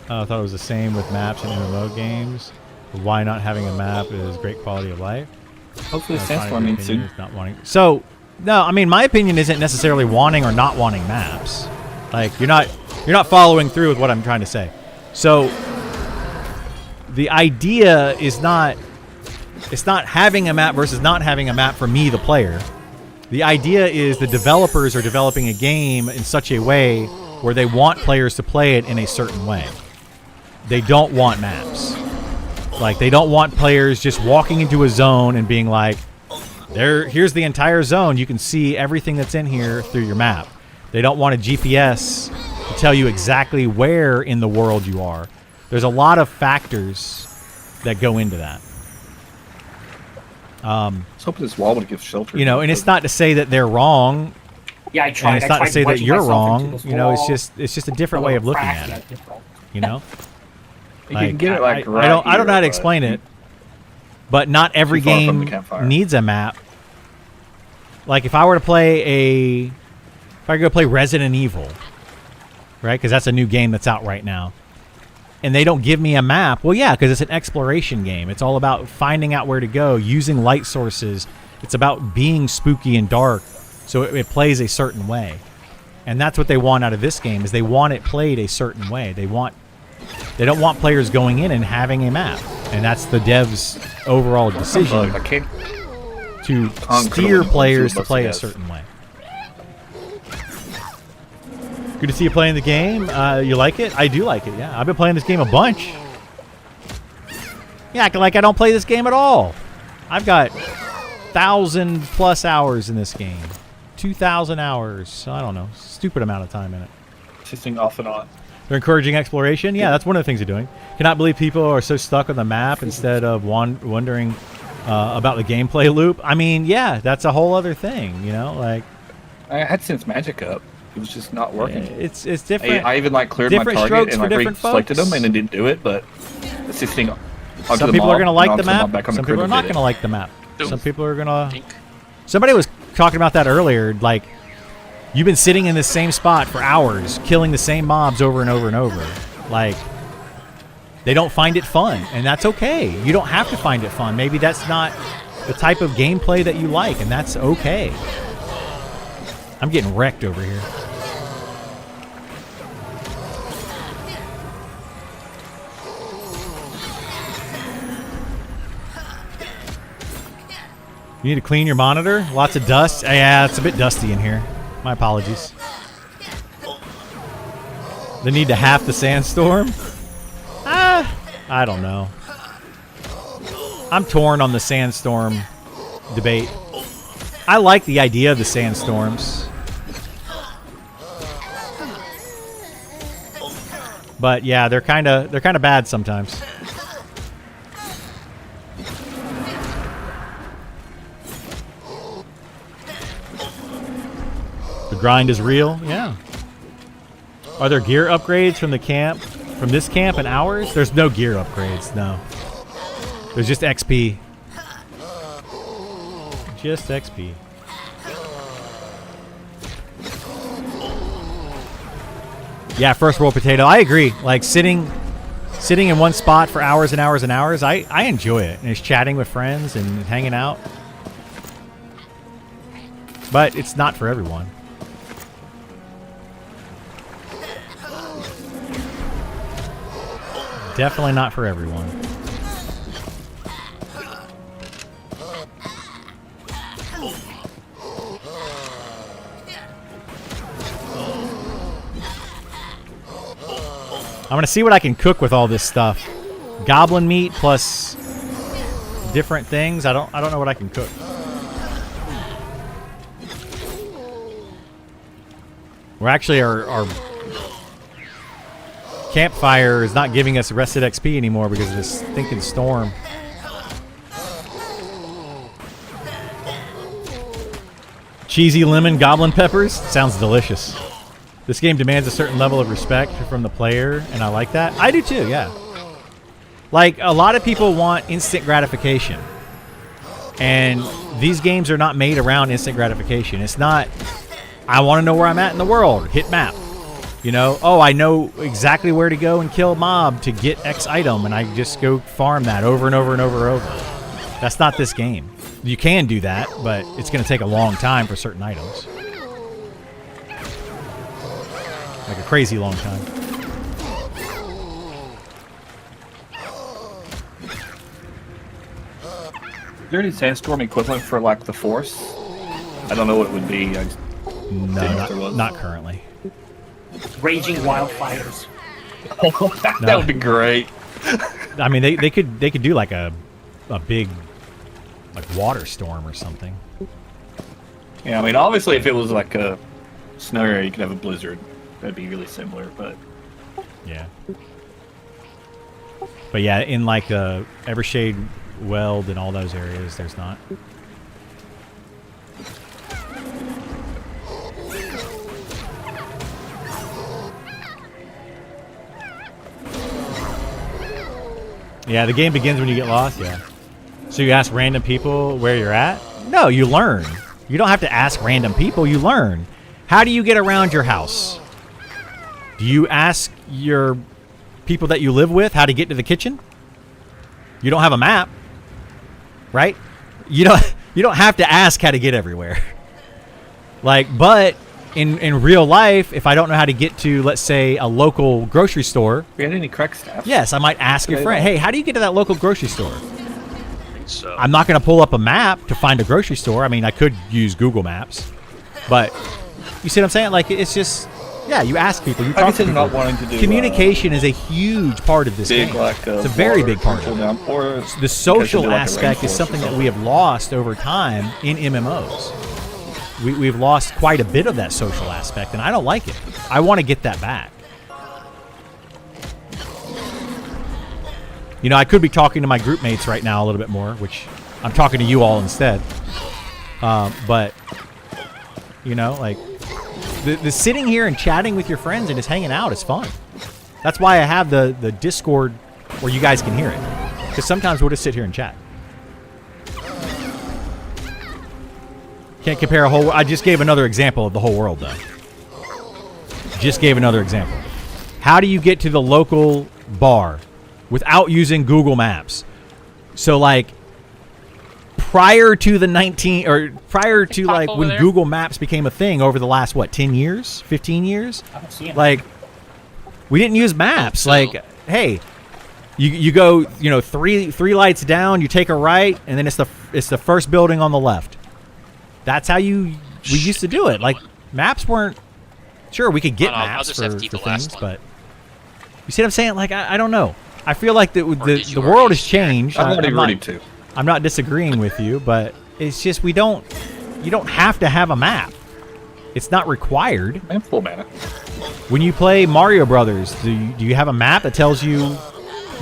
Speaker 3: I thought it was the same with maps in MMO games. Why not having a map is great quality of life.
Speaker 2: Hopefully
Speaker 3: Finding
Speaker 2: sandstorm
Speaker 3: your
Speaker 2: means
Speaker 3: opinion
Speaker 2: soon.
Speaker 3: is not wanting. So, no, I mean, my opinion isn't necessarily wanting or not wanting maps. Like, you're not following through with what I'm trying to say. So, the idea is not, it's not having a map versus not having a map for me, the player. The idea is the developers are developing a game in such a way where they want players to play it in a certain way. They don't want maps. Like, they don't want players just walking into a zone and being like, here's the entire zone. You can see everything that's in here through your map. They don't want a GPS to tell you exactly where in the world you are. There's a lot of factors that go into that.
Speaker 2: Let's hope this wall would give shelter.
Speaker 3: You know, and it's not to say that they're wrong.
Speaker 4: Yeah, I tried.
Speaker 3: And it's not to say that
Speaker 4: wedging
Speaker 3: you're
Speaker 4: myself
Speaker 3: wrong.
Speaker 4: into this
Speaker 3: You know,
Speaker 4: wall,
Speaker 3: it's just a different way of looking
Speaker 4: crack,
Speaker 3: at it.
Speaker 4: yeah, different.
Speaker 3: You know,
Speaker 2: You can get it like
Speaker 3: I don't know how to explain it, but not every
Speaker 2: Too far from the
Speaker 3: game
Speaker 2: campfire.
Speaker 3: needs a map. Like if I were to play if I go play Resident Evil, right? Because that's a new game that's out right now, and they don't give me a map. Well, yeah, because it's an exploration game. It's all about finding out where to go, using light sources. It's about being spooky and dark, so it plays a certain way. And that's what they want out of this game, is they want it played a certain way. They don't want players going in and having a map. And that's the devs' overall decision,
Speaker 2: I can't.
Speaker 3: to
Speaker 2: I'm
Speaker 3: steer
Speaker 2: gonna
Speaker 3: players
Speaker 2: do
Speaker 3: to play a
Speaker 2: yes.
Speaker 3: certain way. Good to see you playing the game. You like it? I do like it, yeah. I've been playing this game a bunch. Yeah, like I don't play this game at all. I've got 1,000+ hours in this game. 2,000 hours. I don't know. Stupid amount of time in it.
Speaker 2: Assisting off and on.
Speaker 3: They're encouraging exploration. Yeah, that's one of the things they're doing. Cannot believe people are so stuck on the map instead of wondering about the gameplay loop. I mean, yeah, that's a whole other thing. You know, like
Speaker 2: I had Sense Magic up. It was just not working.
Speaker 3: it's different.
Speaker 2: I even like cleared my
Speaker 3: different
Speaker 2: target
Speaker 3: strokes
Speaker 2: and
Speaker 3: for
Speaker 2: like
Speaker 3: different
Speaker 2: selected
Speaker 3: folks.
Speaker 2: them and it didn't do it. But assisting onto
Speaker 3: Some
Speaker 2: the
Speaker 3: people
Speaker 2: mob
Speaker 3: are going to
Speaker 2: and
Speaker 3: like
Speaker 2: onto
Speaker 3: the map.
Speaker 2: mob back on
Speaker 3: Some
Speaker 2: the crib
Speaker 3: people are
Speaker 2: and
Speaker 3: not
Speaker 2: did
Speaker 3: going to
Speaker 2: it.
Speaker 3: like the map.
Speaker 1: Oof.
Speaker 3: Some people are going to.
Speaker 1: Dink.
Speaker 3: Somebody was talking about that earlier. Like, you've been sitting in the same spot for hours, killing the same mobs over and over and over. Like, they don't find it fun, and that's okay. You don't have to find it fun. Maybe that's not the type of gameplay that you like, and that's okay. I'm getting wrecked over here. You need to clean your monitor? Lots of dust? Yeah, it's a bit dusty in here. My apologies. The need to half the sandstorm? I don't know. I'm torn on the sandstorm debate. I like the idea of the sandstorms. But yeah, they're kind of bad sometimes. The grind is real? Yeah. Are there gear upgrades from the camp? From this camp and ours? There's no gear upgrades, no. There's just XP. Just XP. Yeah, first world potato. I agree. Like sitting in one spot for hours and hours and hours, I enjoy it. And it's chatting with friends and hanging out. But it's not for everyone. Definitely not for everyone. I'm gonna see what I can cook with all this stuff. Goblin meat plus different things. I don't know what I can cook. We're actually our campfire is not giving us rested XP anymore because of this stinking storm. Cheesy lemon goblin peppers? Sounds delicious. This game demands a certain level of respect from the player, and I like that. I do too, yeah. Like, a lot of people want instant gratification. And these games are not made around instant gratification. It's not, I want to know where I'm at in the world. Hit map. You know, oh, I know exactly where to go and kill a mob to get X item, and I just go farm that over and over and over and over. That's not this game. You can do that, but it's going to take a long time for certain items. Like a crazy long time.
Speaker 2: Is there any sandstorm equivalent for like the Force? I don't know what it would be. I just
Speaker 3: No,
Speaker 2: didn't know if there was.
Speaker 3: not currently.
Speaker 4: Raging wildfires.
Speaker 2: That would be great.
Speaker 3: I mean, they could do like a big like water storm or something.
Speaker 2: Yeah, I mean, obviously, if it was like a snow area, you could have a blizzard. That'd be really similar, but
Speaker 3: Yeah. But yeah, in like Evershade Weld and all those areas, there's not. Yeah, the game begins when you get lost, yeah. So you ask random people where you're at? No, you learn. You don't have to ask random people, you learn. How do you get around your house? Do you ask your people that you live with how to get to the kitchen? You don't have a map, right? You don't have to ask how to get everywhere. Like, but in real life, if I don't know how to get to, let's say, a local grocery store,
Speaker 2: we had any crack staff?
Speaker 3: yes, I might ask a friend, hey, how do you get to that local grocery store?
Speaker 1: So
Speaker 3: I'm not going to pull up a map to find a grocery store. I mean, I could use Google Maps, but you see what I'm saying? Like, it's just, yeah, you ask people. You
Speaker 2: I
Speaker 3: talk
Speaker 2: guess
Speaker 3: to
Speaker 2: I'm
Speaker 3: people.
Speaker 2: not wanting to do
Speaker 3: Communication is a huge part of this
Speaker 2: big
Speaker 3: game.
Speaker 2: like
Speaker 3: It's a very
Speaker 2: water
Speaker 3: big part of
Speaker 2: control
Speaker 3: it.
Speaker 2: downpour.
Speaker 3: The social
Speaker 2: like a
Speaker 3: aspect is
Speaker 2: rainforest
Speaker 3: something
Speaker 2: or
Speaker 3: that we have lost over time in MMOs. We've lost quite a bit of that social aspect, and I don't like it. I want to get that back. You know, I could be talking to my group mates right now a little bit more, which I'm talking to you all instead. But, you know, like, the sitting here and chatting with your friends and just hanging out is fun. That's why I have the Discord where you guys can hear it. Because sometimes we'll just sit here and chat. Can't compare a whole... I just gave another example of the whole world, though. Just gave another example. How do you get to the local bar without using Google Maps? So, like, prior to the like
Speaker 1: over
Speaker 3: when
Speaker 1: there.
Speaker 3: Google Maps became a thing over the last, what, 10 years? 15 years?
Speaker 4: I don't see him.
Speaker 3: Like, we didn't use maps.
Speaker 1: So-
Speaker 3: Like, hey, you go, you know, three lights down, you take a right, and then it's the first building on the left. That's how we used to do it. Like, maps weren't... Sure, we could get
Speaker 1: I'll
Speaker 3: maps
Speaker 1: just have to
Speaker 3: for
Speaker 1: keep the last
Speaker 3: things,
Speaker 1: one.
Speaker 3: but... You see what I'm saying? Like, I don't know. I feel like
Speaker 1: did
Speaker 3: the
Speaker 1: you
Speaker 3: world
Speaker 1: already
Speaker 3: has changed.
Speaker 2: I'm already
Speaker 3: I'm
Speaker 2: ready
Speaker 3: not,
Speaker 2: to.
Speaker 3: I'm not disagreeing with you, but it's just you don't have to have a map. It's not required.
Speaker 2: I'm full mana.
Speaker 3: When you play Mario Brothers, do you have a map that tells you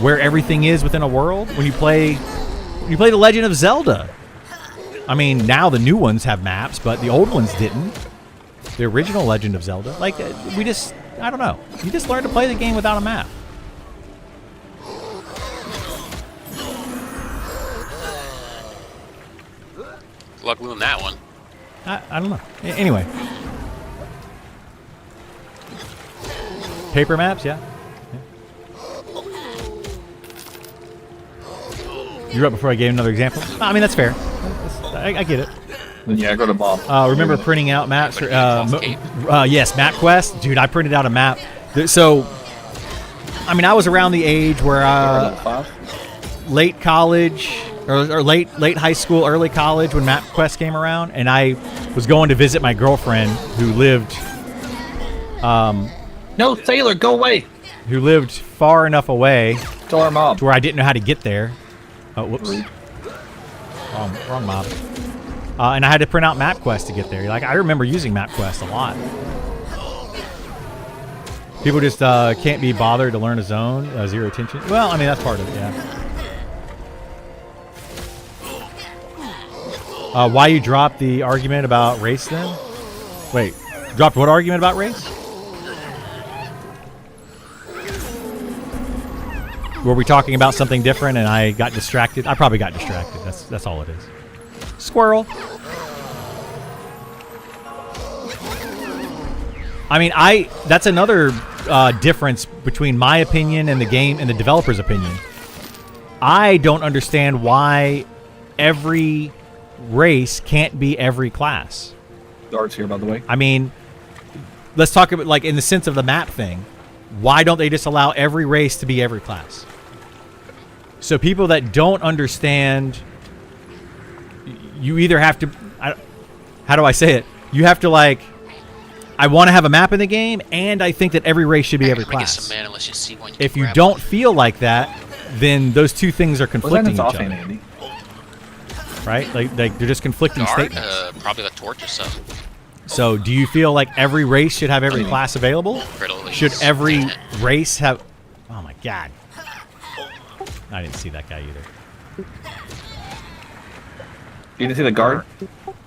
Speaker 3: where everything is within a world? When you play The Legend of Zelda, I mean, now the new ones have maps, but the old ones didn't. The original Legend of Zelda, like I don't know. You just learn to play the game without a map.
Speaker 1: luck with that one.
Speaker 3: I don't know. Anyway. Paper maps, yeah. You're up before I gave another example? I mean, that's fair. I get it.
Speaker 2: Then yeah, go to Bob.
Speaker 3: Remember printing out maps? For,
Speaker 1: Everybody needs
Speaker 3: yes, MapQuest. Dude, I printed out a map. So, I mean, I was around the age where
Speaker 2: Level 5.
Speaker 3: late college or late high school, early college when MapQuest came around, and I was going to visit my girlfriend who lived
Speaker 2: No, sailor, go away.
Speaker 3: far enough away
Speaker 2: Tell our mom.
Speaker 3: to where I didn't know how to get there. Oh, whoops.
Speaker 2: Rude.
Speaker 3: Wrong mob. And I had to print out MapQuest to get there. Like, I remember using MapQuest a lot. People just can't be bothered to learn a zone, zero attention. Well, I mean, that's part of it, yeah. Why you dropped the argument about race then? Wait, dropped what argument about race? Were we talking about something different and I got distracted? I probably got distracted. That's all it is. Squirrel. I mean, that's another difference between my opinion and the game and the developer's opinion. I don't understand why every race can't be every class.
Speaker 2: Dart's here, by the way.
Speaker 3: I mean, let's talk about, like, in the sense of the map thing. Why don't they just allow every race to be every class? So people that don't understand you either have to. How do I say it? You have to like. I want to have a map in the game, and I think that every race should be every class.
Speaker 1: Get some mana. Let's just see one.
Speaker 3: If you don't feel like that, then those two things are conflicting each
Speaker 2: off,
Speaker 3: other.
Speaker 2: Andy.
Speaker 3: Right? Like they're just conflicting
Speaker 1: Guard,
Speaker 3: statements.
Speaker 1: probably the torch or something.
Speaker 3: So, do you feel like every race should have every class available? Should every race have? Oh my god! I didn't see that guy either.
Speaker 2: You didn't see the guard?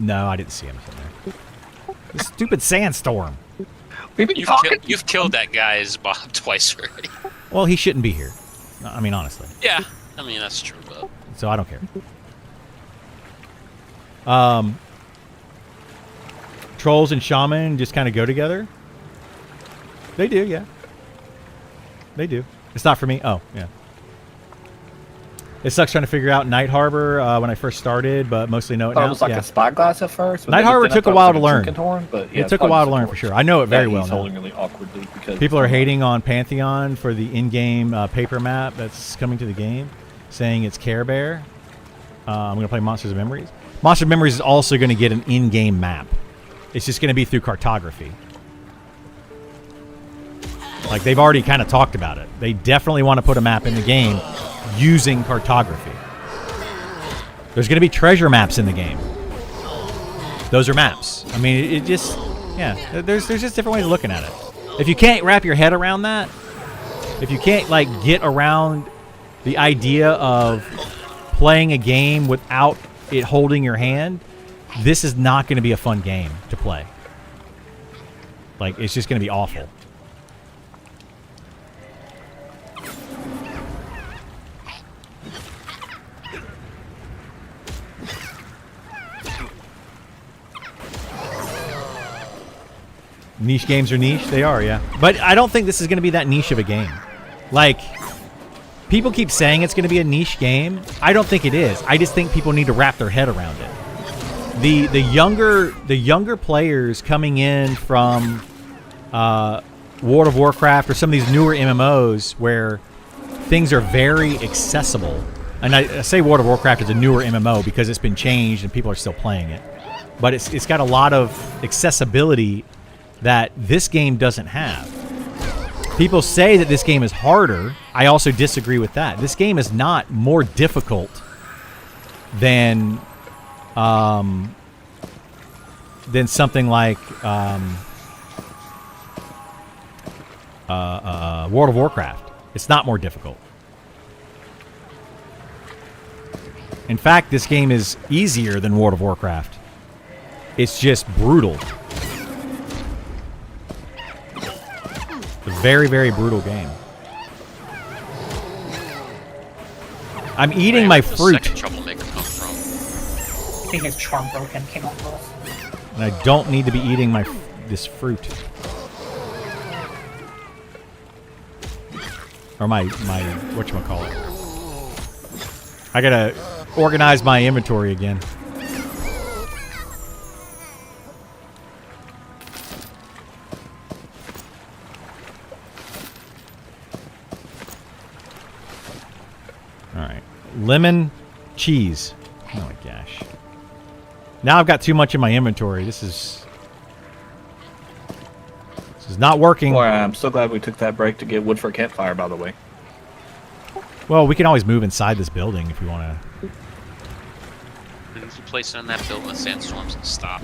Speaker 3: No, I didn't see him from there. This stupid sandstorm.
Speaker 1: You've killed that guy's Bob twice already.
Speaker 3: Well, he shouldn't be here. I mean, honestly.
Speaker 1: Yeah, I mean that's true, but
Speaker 3: So I don't care. Trolls and shaman just kind of go together. They do, yeah. They do. It's not for me. Oh, yeah. It sucks trying to figure out Night Harbor when I first started, but mostly know it now.
Speaker 2: It was like a spyglass at first.
Speaker 3: Night Harbor took a while to learn.
Speaker 2: But yeah,
Speaker 3: it took a while to learn for sure. I know it very well
Speaker 2: he's
Speaker 3: now.
Speaker 2: holding really awkwardly because
Speaker 3: People are hating on Pantheon for the in-game paper map that's coming to the game, saying it's Care Bear. I'm going to play Monsters of Memories. Monsters of Memories is also going to get an in-game map. It's just going to be through cartography. Like, they've already kind of talked about it. They definitely want to put a map in the game using cartography. There's going to be treasure maps in the game. Those are maps. I mean, it just... Yeah, there's just different ways of looking at it. If you can't wrap your head around that, if you can't, like, get around the idea of playing a game without it holding your hand, this is not going to be a fun game to play. Like, it's just going to be awful. Niche games are niche? They are, yeah. But I don't think this is going to be that niche of a game. Like, people keep saying it's going to be a niche game. I don't think it is. I just think people need to wrap their head around it. The younger players coming in from World of Warcraft or some of these newer MMOs where things are very accessible. And I say World of Warcraft is a newer MMO because it's been changed and people are still playing it. But it's got a lot of accessibility that this game doesn't have. People say that this game is harder. I also disagree with that. This game is not more difficult than something like World of Warcraft. It's not more difficult. In fact, this game is easier than World of Warcraft. It's just brutal. It's a very, very brutal game. I'm eating my fruit.
Speaker 1: Second troublemaker come from?
Speaker 4: I think his charm broken came out for us.
Speaker 3: And I don't need to be eating this fruit. Or my whatchamacallit. I gotta organize my inventory again. Alright. Lemon cheese. Oh my gosh. Now I've got too much in my inventory. This is not working.
Speaker 2: Boy, I'm so glad we took that break to get wood for a campfire, by the way.
Speaker 3: Well, we can always move inside this building if we want to.
Speaker 1: If you place it in that building, the sandstorms and stop.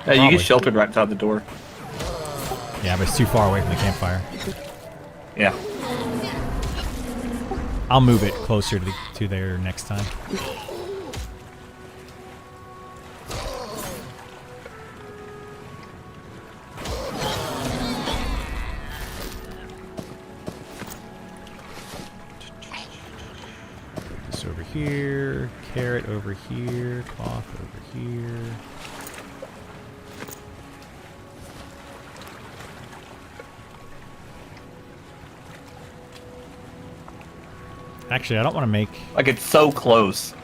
Speaker 2: Yeah, you get sheltered right outside the door.
Speaker 3: Yeah, but it's too far away from the campfire.
Speaker 2: Yeah.
Speaker 3: I'll move it closer to there next time. This over here, carrot over here, cloth over here. Actually, I don't want to make...
Speaker 2: Like, it's so close.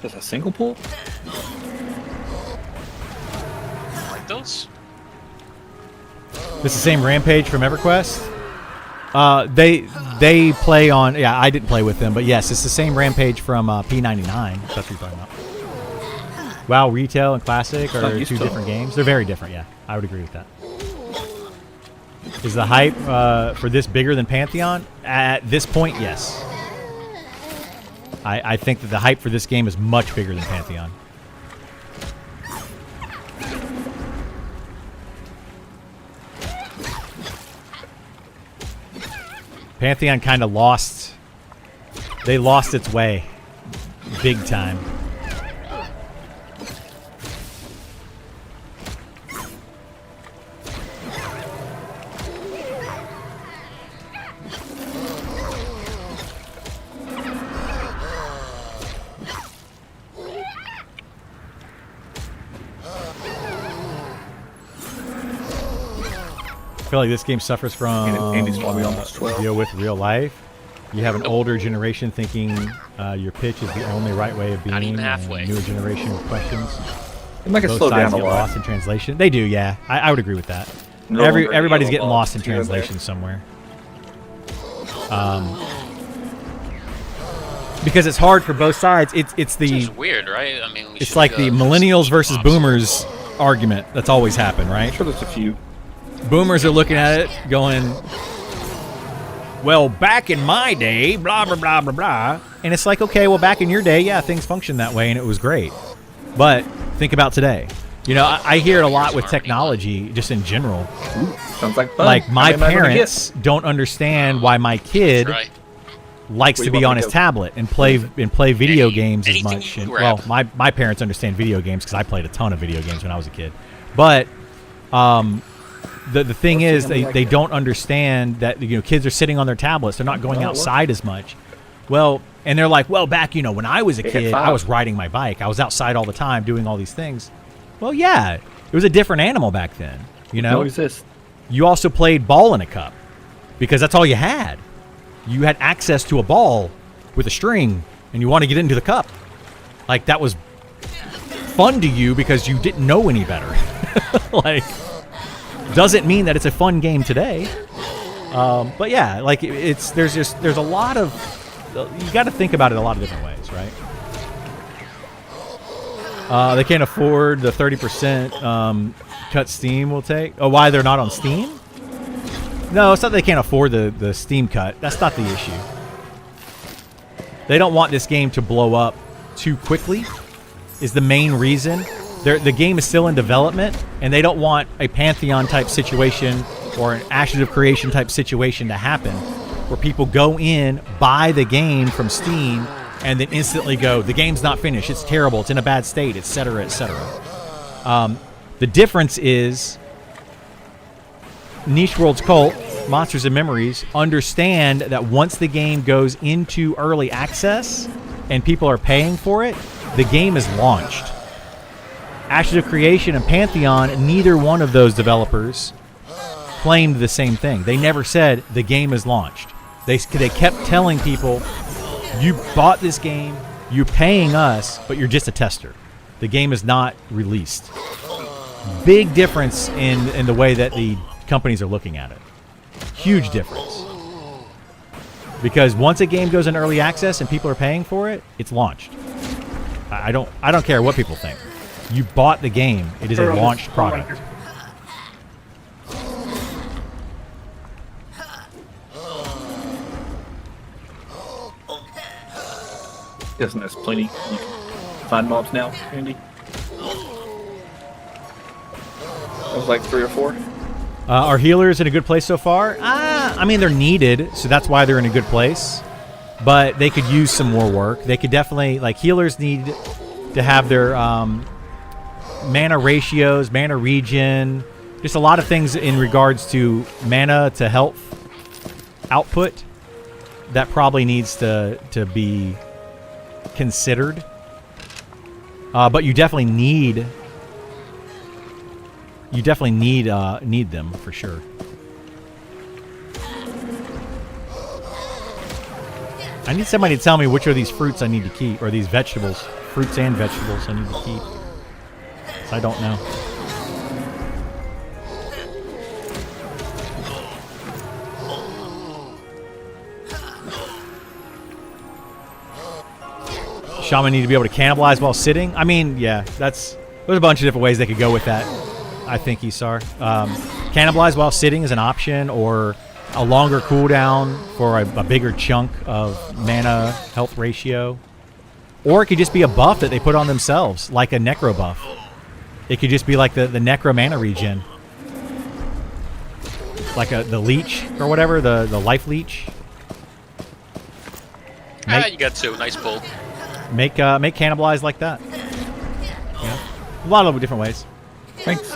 Speaker 2: Just a single pool?
Speaker 1: Like those?
Speaker 3: This is the same Rampage from EverQuest. They play on. Yeah, I didn't play with them, but yes, it's the same Rampage from P99. That's what you're talking about. WoW Retail and Classic are two different games. They're very different. Yeah, I would agree with that. Is the hype for this bigger than Pantheon? At this point, yes. I think that the hype for this game is much bigger than Pantheon. Pantheon kind of lost. They lost its way. Big time. I feel like this game suffers from
Speaker 2: Andy's probably almost 12.
Speaker 3: deal with real life. You have an older generation thinking your pitch is the only right way of being.
Speaker 1: Not even halfway.
Speaker 3: And newer generation with questions.
Speaker 2: It might get
Speaker 3: Both
Speaker 2: slowed
Speaker 3: sides
Speaker 2: down a
Speaker 3: get
Speaker 2: lot.
Speaker 3: lost in translation. They do, yeah. I would agree with that.
Speaker 2: No longer
Speaker 3: Everybody's
Speaker 2: yellow
Speaker 3: getting
Speaker 2: box
Speaker 3: lost in
Speaker 2: here and there.
Speaker 3: translation somewhere. Because it's hard for both sides. It's
Speaker 1: It's
Speaker 3: the
Speaker 1: just weird, right? I mean, we
Speaker 3: it's
Speaker 1: should,
Speaker 3: like the millennials versus
Speaker 1: opposite.
Speaker 3: boomers argument that's always happened, right?
Speaker 2: I'm sure there's a few.
Speaker 3: Boomers are looking at it going, well, back in my day, blah, blah, blah, blah, blah. And it's like, okay, well, back in your day, yeah, things functioned that way and it was great. But think about today. You know, I hear it a lot with technology, just in general.
Speaker 2: Ooh, sounds like fun.
Speaker 3: Like, my
Speaker 2: How many am I gonna
Speaker 3: parents don't understand why my kid
Speaker 1: Right.
Speaker 3: likes
Speaker 2: Where
Speaker 3: to
Speaker 2: you
Speaker 3: be
Speaker 2: want
Speaker 3: on
Speaker 2: me
Speaker 3: his
Speaker 2: to go?
Speaker 3: tablet and play video games as
Speaker 1: anything
Speaker 3: much.
Speaker 1: you
Speaker 3: And,
Speaker 1: grab.
Speaker 3: well, my parents understand video games because I played a ton of video games when I was a kid. But the thing is, they don't understand that, you know, kids are sitting on their tablets. They're not going outside as much. Well, and they're like, well, back, you know, when I was a
Speaker 2: They hit
Speaker 3: kid,
Speaker 2: five.
Speaker 3: I was riding my bike. I was outside all the time doing all these things. Well, yeah, it was a different animal back then. You know,
Speaker 2: No exist.
Speaker 3: you also played ball in a cup because that's all you had. You had access to a ball with a string and you want to get into the cup. Like, that was fun to you because you didn't know any better. Like, doesn't mean that it's a fun game today. But yeah, like, there's a lot of, you got to think about it a lot of different ways, right? They can't afford the 30% cut Steam will take. Oh, why they're not on Steam? No, it's not that they can't afford the Steam cut. That's not the issue. They don't want this game to blow up too quickly is the main reason. The game is still in development, and they don't want a Pantheon-type situation or an Ashes of Creation-type situation to happen where people go in, buy the game from Steam, and then instantly go, the game's not finished, it's terrible, it's in a bad state, etc., etc. The difference is Niche World's Cult, Monsters and Memories, understand that once the game goes into early access and people are paying for it, the game is launched. Ashes of Creation and Pantheon, neither one of those developers claimed the same thing. They never said the game is launched. They kept telling people, you bought this game, you're paying us, but you're just a tester. The game is not released. Big difference in the way that the companies are looking at it. Huge difference. Because once a game goes in early access and people are paying for it, it's launched. I don't care what people think. You bought the game. It is a launched product.
Speaker 2: Isn't there's plenty? You can find mobs now, Andy. That was like 3 or 4.
Speaker 3: Are healers in a good place so far? I mean, they're needed, so that's why they're in a good place. But they could use some more work. They could definitely, like, healers need to have their mana ratios, mana regen, just a lot of things in regards to mana to health output that probably needs to be considered. But you definitely need need them for sure. I need somebody to tell me which of these fruits I need to keep, or these vegetables, fruits and vegetables I need to keep. 'Cause I don't know. Shaman need to be able to cannibalize while sitting. I mean, yeah, there's a bunch of different ways they could go with that. I think, Isar. Cannibalize while sitting is an option, or a longer cooldown for a bigger chunk of mana health ratio. Or it could just be a buff that they put on themselves, like a necro buff. It could just be like the necro mana regen. Like the leech or whatever, the life leech.
Speaker 1: You got two. Nice pull.
Speaker 3: Make cannibalize like that. Yeah. A lot of different ways.
Speaker 2: Thanks.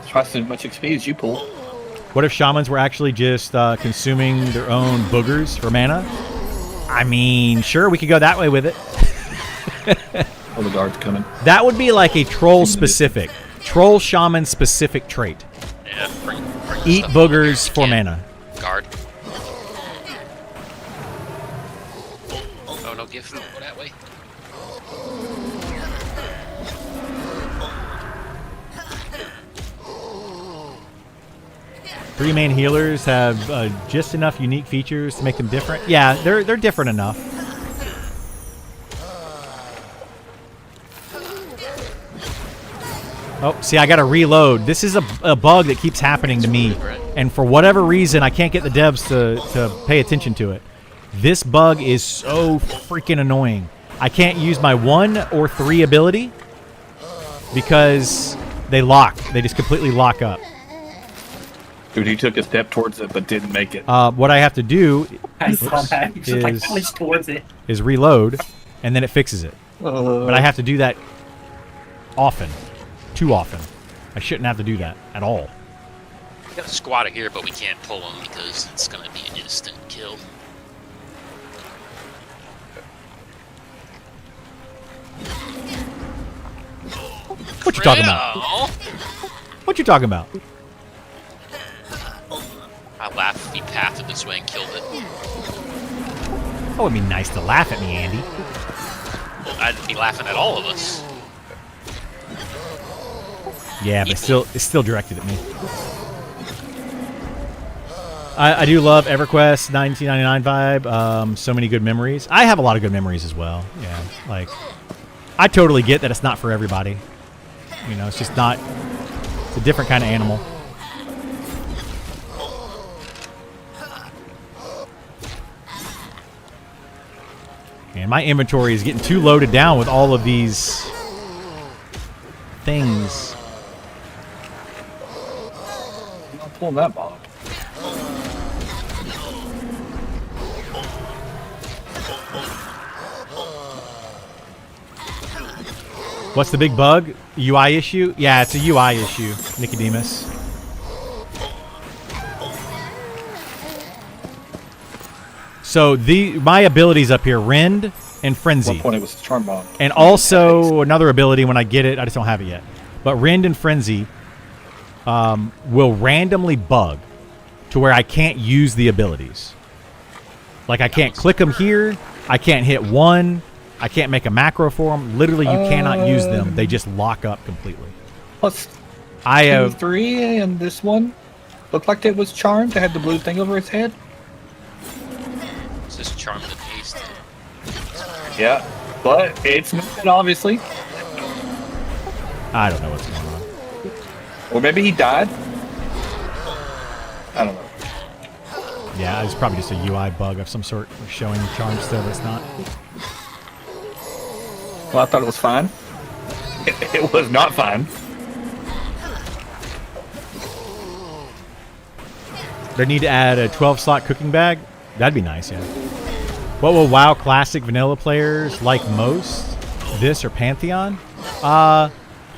Speaker 2: Twice as much XP as you pull.
Speaker 3: What if shamans were actually just consuming their own boogers for mana? I mean, sure, we could go that way with it.
Speaker 2: Oh, the guard's coming.
Speaker 3: That would be like a troll-specific, troll-shaman-specific trait.
Speaker 1: Yeah. Bring
Speaker 3: Eat
Speaker 1: stuff
Speaker 3: boogers
Speaker 1: over
Speaker 3: for
Speaker 1: here.
Speaker 3: mana.
Speaker 1: Guard. Oh, no gift. Go that way.
Speaker 3: Three main healers have just enough unique features to make them different. Yeah, they're different enough. Oh, see, I gotta reload. This is a bug that keeps happening to me, and for whatever reason, I can't get the devs to pay attention to it. This bug is so freaking annoying. I can't use my 1 or 3 ability because they lock. They just completely lock up.
Speaker 2: Dude, he took a step towards it but didn't make it.
Speaker 3: What I have to do
Speaker 4: I saw that. He just like
Speaker 3: is-
Speaker 4: pushed towards it.
Speaker 3: is reload, and then it fixes it. But I have to do that often. Too often. I shouldn't have to do that at all.
Speaker 1: We got a squatter here, but we can't pull him because it's gonna be an instant kill.
Speaker 3: What you talking about?
Speaker 1: Krill!
Speaker 3: What you talking about?
Speaker 1: I laughed if he pathed this way and killed it.
Speaker 3: Oh, it'd be nice to laugh at me, Andy.
Speaker 1: I'd be laughing at all of us.
Speaker 3: Yeah, but it's still directed at me. I do love EverQuest 1999 vibe. So many good memories. I have a lot of good memories as well. Yeah, like I totally get that it's not for everybody. You know, it's just not. It's a different kind of animal. And my inventory is getting too loaded down with all of these things.
Speaker 2: I'm not pulling that mob.
Speaker 3: What's the big bug? UI issue? Yeah, it's a UI issue, Nicodemus. So my abilities up here, Rend and
Speaker 2: At
Speaker 3: Frenzy.
Speaker 2: one point it was Charm Bomb.
Speaker 3: And also another ability when I get it, I just don't have it yet. But Rend and Frenzy will randomly bug to where I can't use the abilities. Like I can't click them here, I can't hit one, I can't make a macro for them. Literally, you cannot use them. They just lock up completely.
Speaker 2: Plus
Speaker 3: I
Speaker 2: two,
Speaker 3: have
Speaker 2: 3, and this one looked like it was charmed. It had the blue thing over its head.
Speaker 1: It's just charm the beast.
Speaker 2: Yeah, but it's not obviously.
Speaker 3: I don't know what's going on.
Speaker 2: Or maybe he died. I don't know.
Speaker 3: Yeah, it's probably just a UI bug of some sort, showing charm still, but it's not.
Speaker 2: Well, I thought it was fine. It was not fine.
Speaker 3: They need to add a 12-slot cooking bag. That'd be nice, yeah. What will WoW Classic vanilla players like most? This or Pantheon?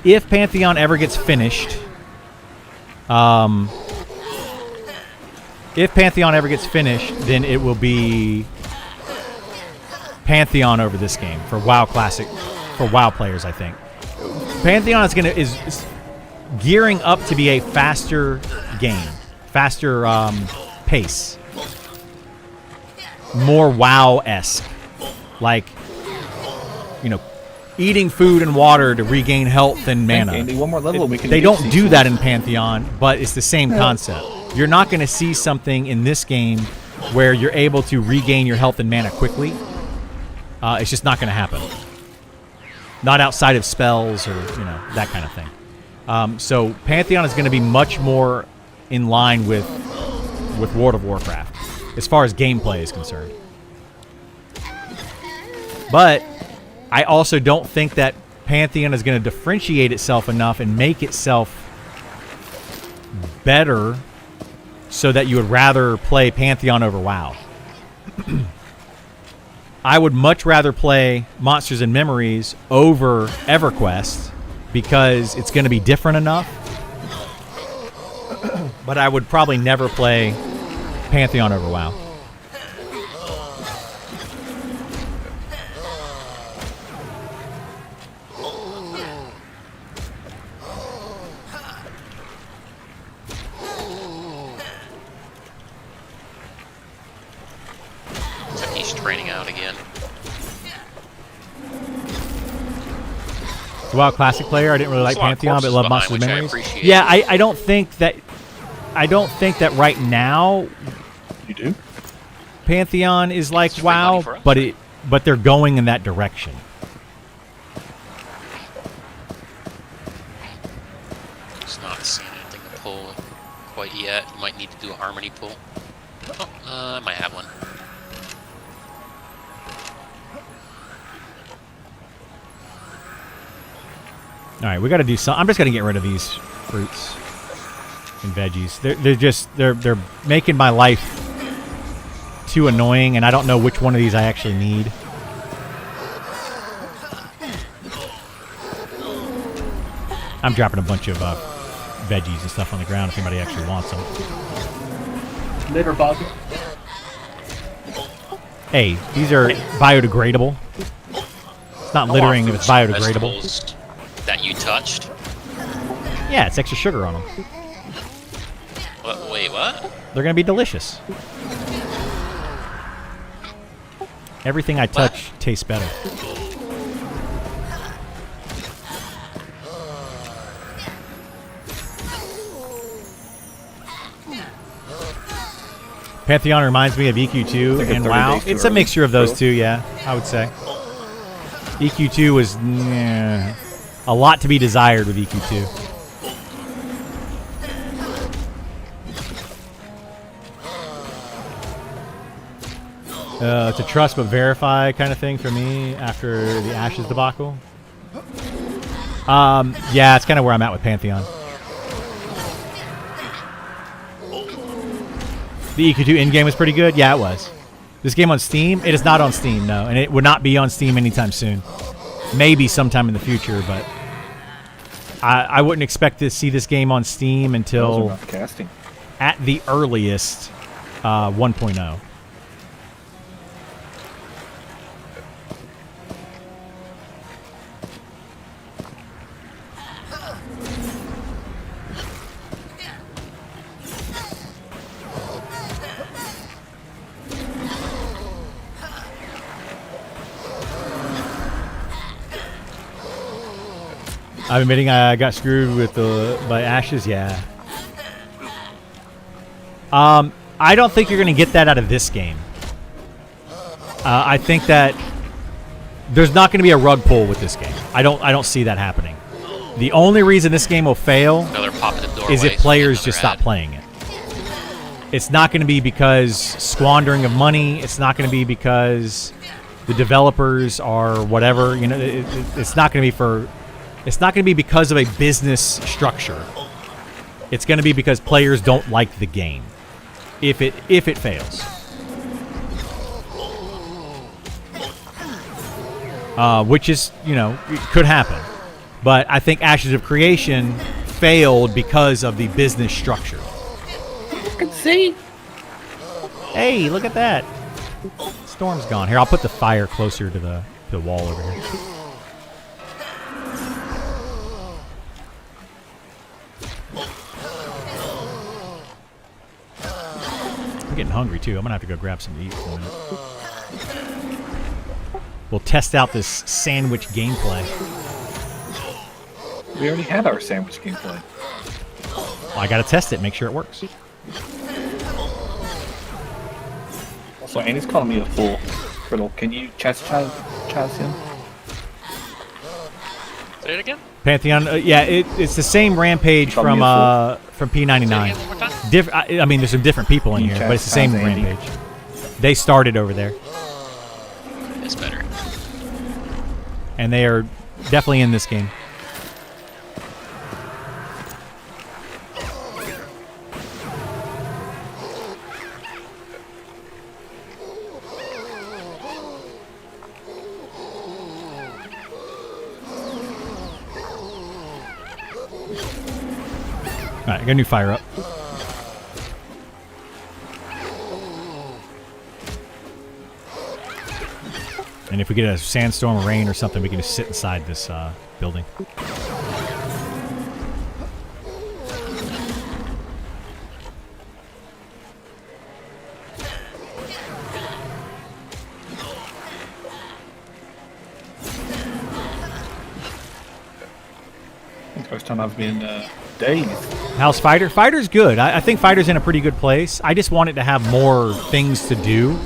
Speaker 3: If Pantheon ever gets finished, then it will be Pantheon over this game for WoW Classic, for WoW players, I think. Pantheon is gearing up to be a faster game, faster pace, more WoW-esque, like, you know, eating food and water to regain health and mana.
Speaker 2: Andy, one more level, we can
Speaker 3: They
Speaker 2: get
Speaker 3: don't do
Speaker 2: these
Speaker 3: that
Speaker 2: ones.
Speaker 3: in Pantheon, but it's the same concept. You're not going to see something in this game where you're able to regain your health and mana quickly. It's just not going to happen. Not outside of spells or, that kind of thing. So Pantheon is going to be much more in line with World of Warcraft as far as gameplay is concerned. But I also don't think that Pantheon is going to differentiate itself enough and make itself better so that you would rather play Pantheon over WoW. I would much rather play Monsters and Memories over EverQuest because it's going to be different enough. But I would probably never play Pantheon over WoW.
Speaker 1: Except he's training out again.
Speaker 3: WoW Classic player. I didn't really like
Speaker 1: There's a lot of
Speaker 3: Pantheon, but love
Speaker 1: corpses
Speaker 3: Monsters and
Speaker 1: behind,
Speaker 3: Memories.
Speaker 1: which I appreciate.
Speaker 3: Yeah, I don't think that. I don't think that right now
Speaker 2: You do?
Speaker 3: Pantheon is like
Speaker 1: It's free money
Speaker 3: WoW,
Speaker 1: for us.
Speaker 3: but they're going in that direction.
Speaker 1: Just not seeing anything to pull quite yet. You might need to do a harmony pull. Oh, I might have one.
Speaker 3: All right, we got to do some. I'm just gonna get rid of these fruits and veggies. They're making my life too annoying, and I don't know which one of these I actually need. I'm dropping a bunch of veggies and stuff on the ground if anybody actually wants them.
Speaker 4: Liver bug.
Speaker 3: Hey, these are biodegradable. It's not littering if it's biodegradable.
Speaker 1: Vegetables that you touched.
Speaker 3: Yeah, it's extra sugar on them.
Speaker 1: What, wait, what?
Speaker 3: They're gonna be delicious. Everything I touch tastes better. Pantheon reminds me of EQ2
Speaker 2: Like a
Speaker 3: and
Speaker 2: 30
Speaker 3: WoW.
Speaker 2: days too
Speaker 3: It's a
Speaker 2: early.
Speaker 3: mixture of those
Speaker 2: Really?
Speaker 3: two, yeah, I would say. EQ2 was a lot to be desired with EQ2. It's a trust but verify kind of thing for me after the Ashes debacle. Yeah, it's kind of where I'm at with Pantheon. The EQ2 in-game was pretty good. Yeah, it was. This game on Steam? It is not on Steam, no. And it would not be on Steam anytime soon. Maybe sometime in the future, but I wouldn't expect to see this game on Steam
Speaker 2: Those are
Speaker 3: until,
Speaker 2: not casting.
Speaker 3: at the earliest, 1.0. I'm admitting I got screwed with by Ashes, yeah. I don't think you're going to get that out of this game. I think that there's not going to be a rug pull with this game. I don't see that happening. The only reason this game will fail
Speaker 1: Another pop in the doorway.
Speaker 3: is if players just stop playing it. It's not going to be because squandering of money. It's not going to be because the developers are whatever. You know, it's not going to be for. It's not going to be because of a business structure. It's going to be because players don't like the game. If it fails, which is, it could happen. But I think Ashes of Creation failed because of the business structure.
Speaker 2: See?
Speaker 3: Hey, look at that. Storm's gone. Here, I'll put the fire closer to the wall over here. I'm getting hungry too. I'm gonna have to go grab some to eat for a minute. We'll test out this sandwich gameplay.
Speaker 2: We already had our sandwich gameplay.
Speaker 3: Well, I gotta test it, make sure it works.
Speaker 2: Also, Andy's calling me a fool. Criddle, can you chastise him?
Speaker 1: Say it again?
Speaker 3: Pantheon, yeah, it's the same rampage
Speaker 2: It's on
Speaker 3: from
Speaker 1: Say it again
Speaker 3: P99.
Speaker 1: one more time?
Speaker 3: I mean, there's some different people in
Speaker 2: You
Speaker 3: here, but it's the same
Speaker 2: chastise Andy.
Speaker 3: rampage. They started over there,
Speaker 1: It's better.
Speaker 3: and they are definitely in this game. All right, I got a new fire up. And if we get a sandstorm or rain or something, we can just sit inside this building.
Speaker 2: First time I've been dazed.
Speaker 3: How's Fighter? Fighter's good. I think Fighter's in a pretty good place. I just want it to have more things to do.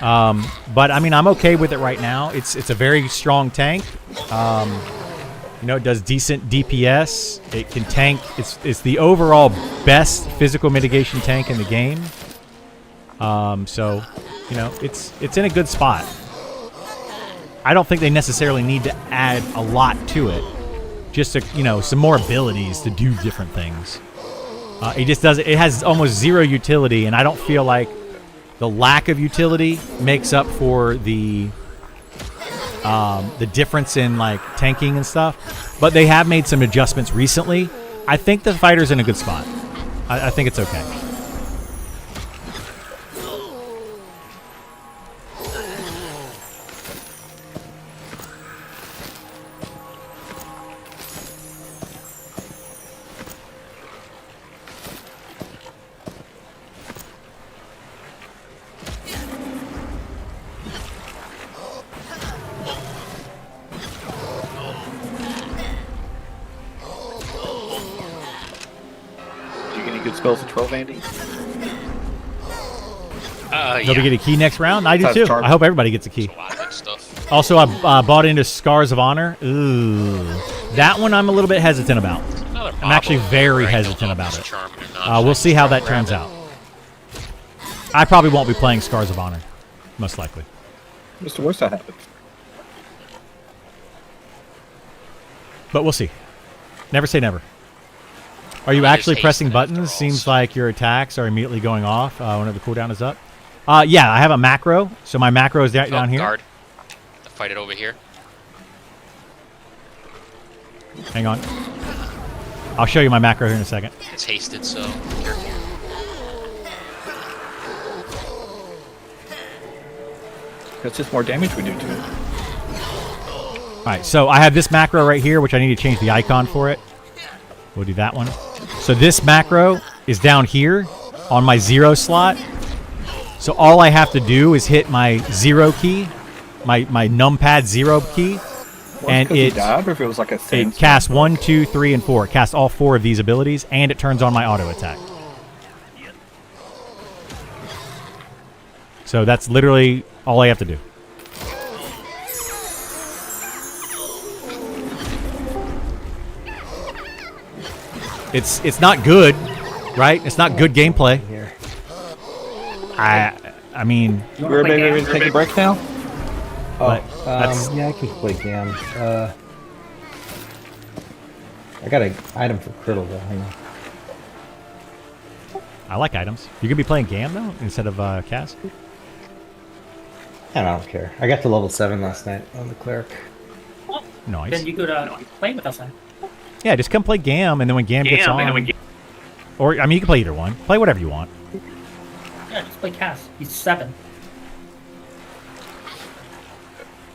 Speaker 3: But I mean, I'm okay with it right now. It's a very strong tank. You know, it does decent DPS. It can tank. It's the overall best physical mitigation tank in the game. So, you know, it's in a good spot. I don't think they necessarily need to add a lot to it. Just to, you know, some more abilities to do different things. It just does. It has almost zero utility, and I don't feel like the lack of utility makes up for the difference in like tanking and stuff. But they have made some adjustments recently. I think the fighter's in a good spot. I think it's okay.
Speaker 2: Do you get any good spells at 12, Andy?
Speaker 3: Hope we get a key next round. I do
Speaker 2: That's
Speaker 3: too.
Speaker 2: charming.
Speaker 3: I hope everybody gets a key.
Speaker 1: A lot of good stuff.
Speaker 3: Also, I bought into Scars of Honor. Ooh, that one I'm a little bit hesitant about.
Speaker 1: Another
Speaker 3: I'm actually
Speaker 1: bobble.
Speaker 3: very
Speaker 1: I don't
Speaker 3: hesitant
Speaker 1: know if
Speaker 3: about
Speaker 1: it's
Speaker 3: it.
Speaker 1: charming or not.
Speaker 3: We'll see how that
Speaker 1: Grab
Speaker 3: turns
Speaker 1: it.
Speaker 3: out. I probably won't be playing Scars of Honor, most likely.
Speaker 2: What's the worst that happens?
Speaker 3: But we'll see. Never say never. Are you
Speaker 1: Well, it is
Speaker 3: actually pressing
Speaker 1: hasten after
Speaker 3: buttons?
Speaker 1: all,
Speaker 3: Seems
Speaker 1: so-
Speaker 3: like your attacks are immediately going off whenever the cooldown is up. Yeah, I have a macro, so my macro is down
Speaker 1: Oh,
Speaker 3: here.
Speaker 1: Guard. Fight it over here.
Speaker 3: Hang on. I'll show you my macro here in a second.
Speaker 1: It's hasted, so careful.
Speaker 2: That's just more damage we do to it.
Speaker 3: All right, so I have this macro right here, which I need to change the icon for it. We'll do that one. So this macro is down here on my 0 slot. So all I have to do is hit my 0 key, my numpad 0 key, and
Speaker 2: Because he
Speaker 3: it
Speaker 2: died, or if it was like a
Speaker 3: it
Speaker 2: sandstorm?
Speaker 3: casts 1, 2, 3, and 4. It casts all 4 of these abilities, and it turns on my auto attack. So that's literally all I have to do. It's not good, right? It's not good gameplay.
Speaker 5: Here.
Speaker 3: I mean,
Speaker 4: You
Speaker 2: We're
Speaker 4: want to play
Speaker 2: maybe
Speaker 4: games?
Speaker 2: take a break now?
Speaker 3: but
Speaker 5: Oh,
Speaker 3: that's
Speaker 5: yeah, I can play Gam. I got an item for Criddle though. Hang on.
Speaker 3: I like items. You could be playing Gam though instead of Cass.
Speaker 5: And I don't care. I got to level 7 last night on the cleric.
Speaker 3: Nice.
Speaker 4: Then you could play with us then.
Speaker 3: Yeah, just come play Gam, and then when Gam gets on, or I mean, you can play either one. Play whatever you want.
Speaker 4: Yeah, just play Cass. He's 7.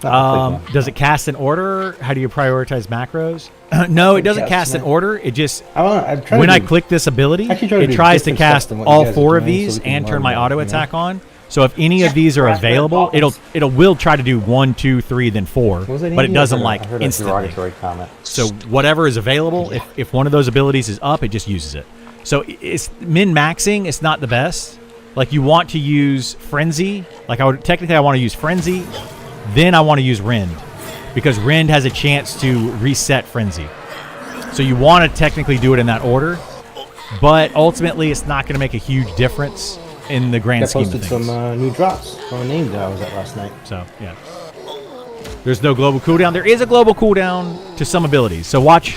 Speaker 3: Does it cast in order? How do you prioritize macros? No, it doesn't
Speaker 5: Cast
Speaker 3: cast in
Speaker 5: now.
Speaker 3: order. It just
Speaker 5: I'm trying
Speaker 3: when
Speaker 5: to
Speaker 3: I
Speaker 5: do-
Speaker 3: click this ability,
Speaker 5: Actually try to
Speaker 3: it
Speaker 5: do
Speaker 3: tries to
Speaker 5: different stuff
Speaker 3: cast
Speaker 5: than what you
Speaker 3: all
Speaker 5: guys are
Speaker 3: 4 of
Speaker 5: doing so
Speaker 3: these
Speaker 5: we can
Speaker 3: and turn
Speaker 5: learn
Speaker 3: my
Speaker 5: more,
Speaker 3: auto
Speaker 5: you know?
Speaker 3: attack on. So if any of these are
Speaker 4: Crash
Speaker 3: available,
Speaker 4: Banter
Speaker 3: it will try to do 1, 2, 3, then 4,
Speaker 5: Was it
Speaker 3: but it
Speaker 5: Andy?
Speaker 3: doesn't
Speaker 5: I heard
Speaker 3: like
Speaker 5: I heard
Speaker 3: instantly.
Speaker 5: a derogatory comment.
Speaker 3: So whatever is available, if one of those abilities is up, it just uses it. So it's min maxing. It's not the best. like you want to use Frenzy. Like I want to use Frenzy, then I want to use Rend, because Rend has a chance to reset Frenzy. So you want to technically do it in that order, but ultimately it's not going to make a huge difference in the grand
Speaker 5: I
Speaker 3: scheme of
Speaker 5: posted
Speaker 3: things.
Speaker 5: some new drops on a name that I was at last night.
Speaker 3: So yeah, there's no global cooldown. There is a global cooldown to some abilities. So watch.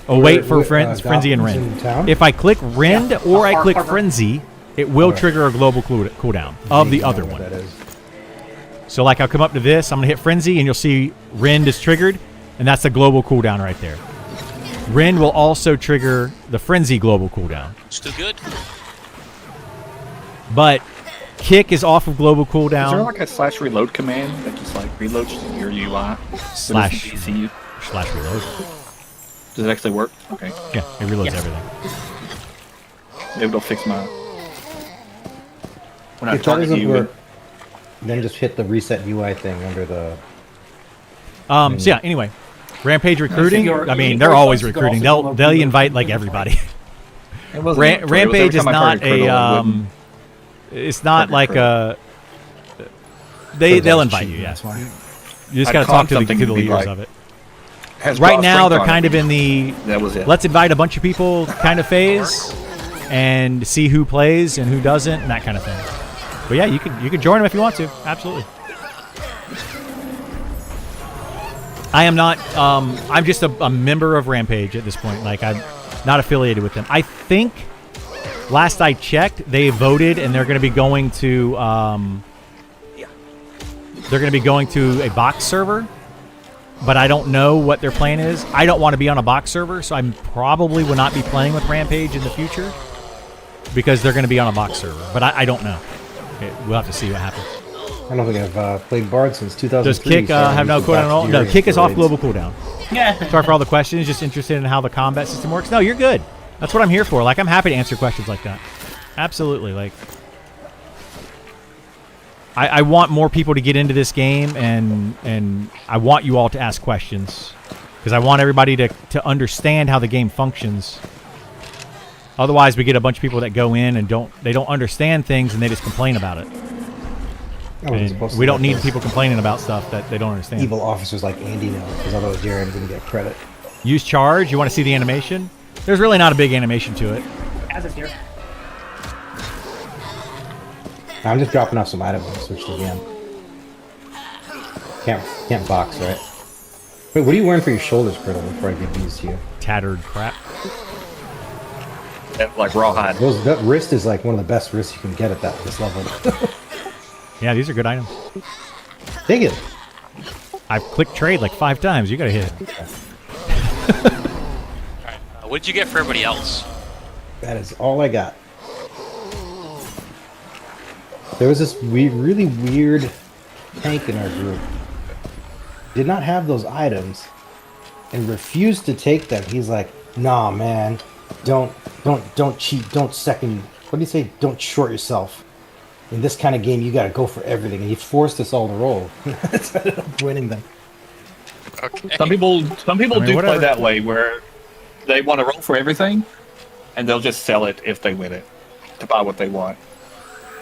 Speaker 3: Wait for Frenzy and Rend. If I click Rend or I click Frenzy, it will trigger a global cooldown of the other one.
Speaker 5: That is.
Speaker 3: So like I'll come up to this, I'm going to hit Frenzy, and you'll see Rend is triggered, and that's the global cooldown right there. Rend will also trigger the Frenzy global cooldown.
Speaker 1: Still good.
Speaker 3: But Kick is off of global cooldown.
Speaker 2: Is there like a / reload command that just like reloads your UI?
Speaker 3: Slash
Speaker 2: DCU?
Speaker 3: / reload.
Speaker 2: Does it actually work? Okay.
Speaker 3: Yeah, it reloads
Speaker 4: Yes.
Speaker 3: everything.
Speaker 2: Maybe it'll fix my. When I
Speaker 5: If that
Speaker 2: target
Speaker 5: doesn't
Speaker 2: you,
Speaker 5: work, then just hit the reset UI thing under the.
Speaker 3: So yeah, anyway. Rampage recruiting,
Speaker 4: your-
Speaker 3: I mean,
Speaker 4: your
Speaker 3: they're
Speaker 4: first
Speaker 3: always
Speaker 4: one's go
Speaker 3: recruiting.
Speaker 4: also
Speaker 3: They'll
Speaker 4: go
Speaker 3: invite
Speaker 4: to-
Speaker 3: like everybody.
Speaker 2: it wasn't it was
Speaker 3: Rampage
Speaker 2: every
Speaker 3: is
Speaker 2: time I
Speaker 3: not
Speaker 2: targeted Criddle,
Speaker 3: a
Speaker 2: it wouldn't-
Speaker 3: it's not
Speaker 2: Target
Speaker 3: like
Speaker 2: Criddle.
Speaker 3: they'll invite you, yeah.
Speaker 5: That's why.
Speaker 3: You just
Speaker 2: I'd
Speaker 3: got to
Speaker 2: call
Speaker 3: talk to
Speaker 2: something
Speaker 3: the
Speaker 2: to be
Speaker 3: leaders
Speaker 2: like-
Speaker 3: of it.
Speaker 2: has
Speaker 3: Right
Speaker 2: brought
Speaker 3: now
Speaker 2: strength
Speaker 3: they're
Speaker 2: on
Speaker 3: kind
Speaker 2: it.
Speaker 3: of in the
Speaker 2: That was it.
Speaker 3: let's invite a bunch of people kind of phase and see who plays and who doesn't and that kind of thing. But yeah, you can join them if you want to. Absolutely. I am not. I'm just a member of Rampage at this point. Like I'm not affiliated with them. I think last I checked, they voted and they're going to be going to. They're going to be going to a box server, but I don't know what their plan is. I don't want to be on a box server, so I probably will not be playing with Rampage in the future because they're going to be on a box server. But I don't know. We'll have to see what happens.
Speaker 5: I don't think I've played Bard since 2003.
Speaker 3: Does Kick
Speaker 5: so I
Speaker 3: have no
Speaker 5: used the
Speaker 3: cooldown at all? No,
Speaker 5: Bacteria
Speaker 3: Kick is off
Speaker 5: raids.
Speaker 3: global cooldown.
Speaker 4: Yeah.
Speaker 3: Sorry for all the questions. Just interested in how the combat system works. No, you're good. That's what I'm here for. Like, I'm happy to answer questions like that. Absolutely. Like, I want more people to get into this game, and I want you all to ask questions because I want everybody to understand how the game functions. Otherwise, we get a bunch of people that go in and don't understand things, and they just complain about it.
Speaker 5: I wasn't
Speaker 3: And
Speaker 5: supposed to
Speaker 3: we
Speaker 5: let
Speaker 3: don't need
Speaker 5: those
Speaker 3: people complaining about stuff that they don't understand.
Speaker 5: evil officers like Andy know, because otherwise Jared didn't get credit.
Speaker 3: Use charge. You want to see the animation? There's really not a big animation to it.
Speaker 4: As is here.
Speaker 5: I'm just dropping off some items and switched again. Can't box, right? Wait, what are you wearing for your shoulders, Criddle, before I give these to you?
Speaker 3: Tattered crap.
Speaker 2: like rawhide.
Speaker 5: That wrist is like one of the best wrists you can get at this level.
Speaker 3: Yeah, these are good items.
Speaker 5: Dig it.
Speaker 3: I've clicked trade like 5 times. You gotta hit it.
Speaker 1: What did you get for everybody else?
Speaker 5: That is all I got. There was this really weird tank in our group. Did not have those items and refused to take them. He's like, "Nah, man, don't cheat, don't second. What do you say? Don't short yourself. In this kind of game, you gotta go for everything." And he forced us all to roll. So I ended up winning them.
Speaker 1: Okay.
Speaker 2: Some people
Speaker 3: I mean,
Speaker 2: do play
Speaker 3: whatever.
Speaker 2: that way where they want to roll for everything, and they'll just sell it if they win it to buy what they want.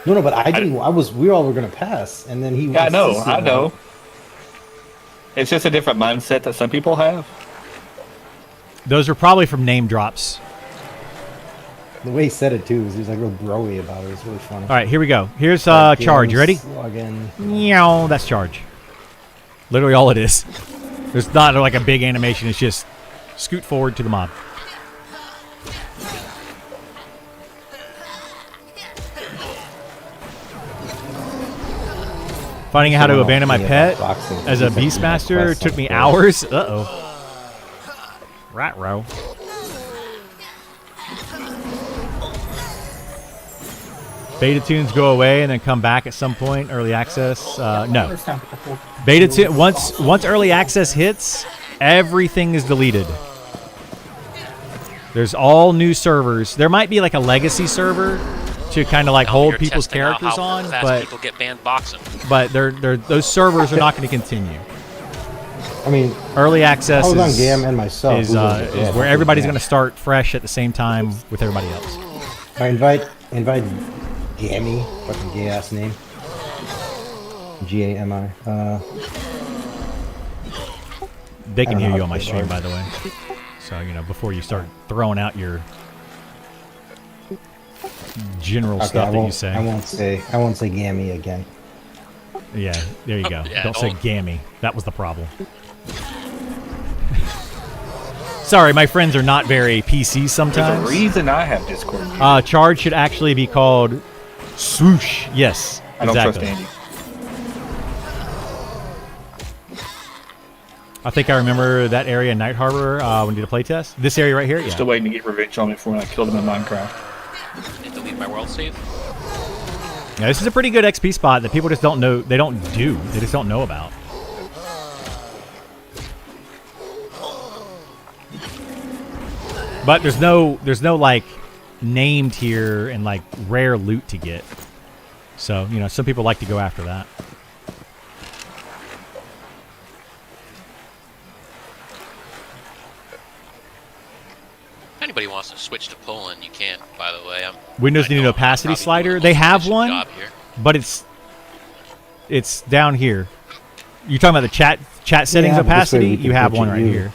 Speaker 5: No, but I didn't. We all were gonna pass, and then he.
Speaker 2: Yeah, I know,
Speaker 5: insisted
Speaker 2: I
Speaker 5: on
Speaker 2: know.
Speaker 5: it.
Speaker 2: It's just a different mindset that some people have.
Speaker 3: Those are probably from name drops.
Speaker 5: The way he said it too was he was like real broy about it. It was really funny.
Speaker 3: All right, here we go. Here's charge. You ready?
Speaker 5: Log in.
Speaker 3: Meow. That's charge. Literally all it is. There's not like a big animation. It's just scoot forward to the mob. Finding out how to abandon my pet as a beastmaster took me hours. Uh-oh. Rat row. Beta tunes go away and then come back at some point. Early access. No.
Speaker 4: It's time to get the full-
Speaker 3: Beta once early access hits, everything is deleted. There's all new servers. There might be like a legacy server to kind of like hold
Speaker 1: You're
Speaker 3: people's
Speaker 1: testing out
Speaker 3: characters
Speaker 1: how
Speaker 3: on,
Speaker 1: fast people get banned boxing.
Speaker 3: but those servers are not going to continue.
Speaker 5: I mean,
Speaker 3: Early access
Speaker 5: I was on
Speaker 3: is,
Speaker 5: GAM and myself.
Speaker 3: is,
Speaker 5: We were-
Speaker 3: is
Speaker 5: yeah,
Speaker 3: where everybody's
Speaker 5: yeah.
Speaker 3: going to start fresh at the same time with everybody else.
Speaker 5: I invite Gammy, fucking gay ass name. Gami.
Speaker 3: They can
Speaker 5: I don't
Speaker 3: hear
Speaker 5: know
Speaker 3: you
Speaker 5: how
Speaker 3: on my
Speaker 5: to
Speaker 3: stream,
Speaker 5: play
Speaker 3: by the way. So, you know, before you start throwing out your general
Speaker 5: Okay,
Speaker 3: stuff
Speaker 5: I
Speaker 3: that you
Speaker 5: won't.
Speaker 3: say.
Speaker 5: I won't say Gammy again.
Speaker 3: Yeah, there you go.
Speaker 1: Yeah,
Speaker 3: Don't say
Speaker 1: don't.
Speaker 3: gammy. That was the problem. Sorry, my friends are not very PC
Speaker 2: There's a
Speaker 3: sometimes.
Speaker 2: reason I have Discord.
Speaker 3: Charge should actually be called swoosh. Yes,
Speaker 2: I don't
Speaker 3: exactly.
Speaker 2: trust Andy.
Speaker 3: I think I remember that area in Night Harbor when we did a playtest. This area right here? Yeah.
Speaker 2: Still waiting to get revenge on me for when I killed him in Minecraft.
Speaker 1: And delete my world save.
Speaker 3: Yeah, this is a pretty good XP spot that people just don't know. They don't do. They just don't know about. But there's no like named here and like rare loot to get. So, you know, some people like to go after that.
Speaker 1: If anybody wants to switch to Poland, you can, by the way.
Speaker 3: Windows
Speaker 1: I
Speaker 3: need an
Speaker 1: know I'm
Speaker 3: opacity
Speaker 1: probably doing
Speaker 3: slider.
Speaker 1: the
Speaker 3: They
Speaker 1: most
Speaker 3: have
Speaker 1: efficient
Speaker 3: one,
Speaker 1: job here.
Speaker 3: but it's down here. You talking about the chat settings
Speaker 5: Yeah, but this way
Speaker 3: opacity?
Speaker 5: we can
Speaker 3: You have one
Speaker 5: budget
Speaker 3: right
Speaker 5: you.
Speaker 3: here.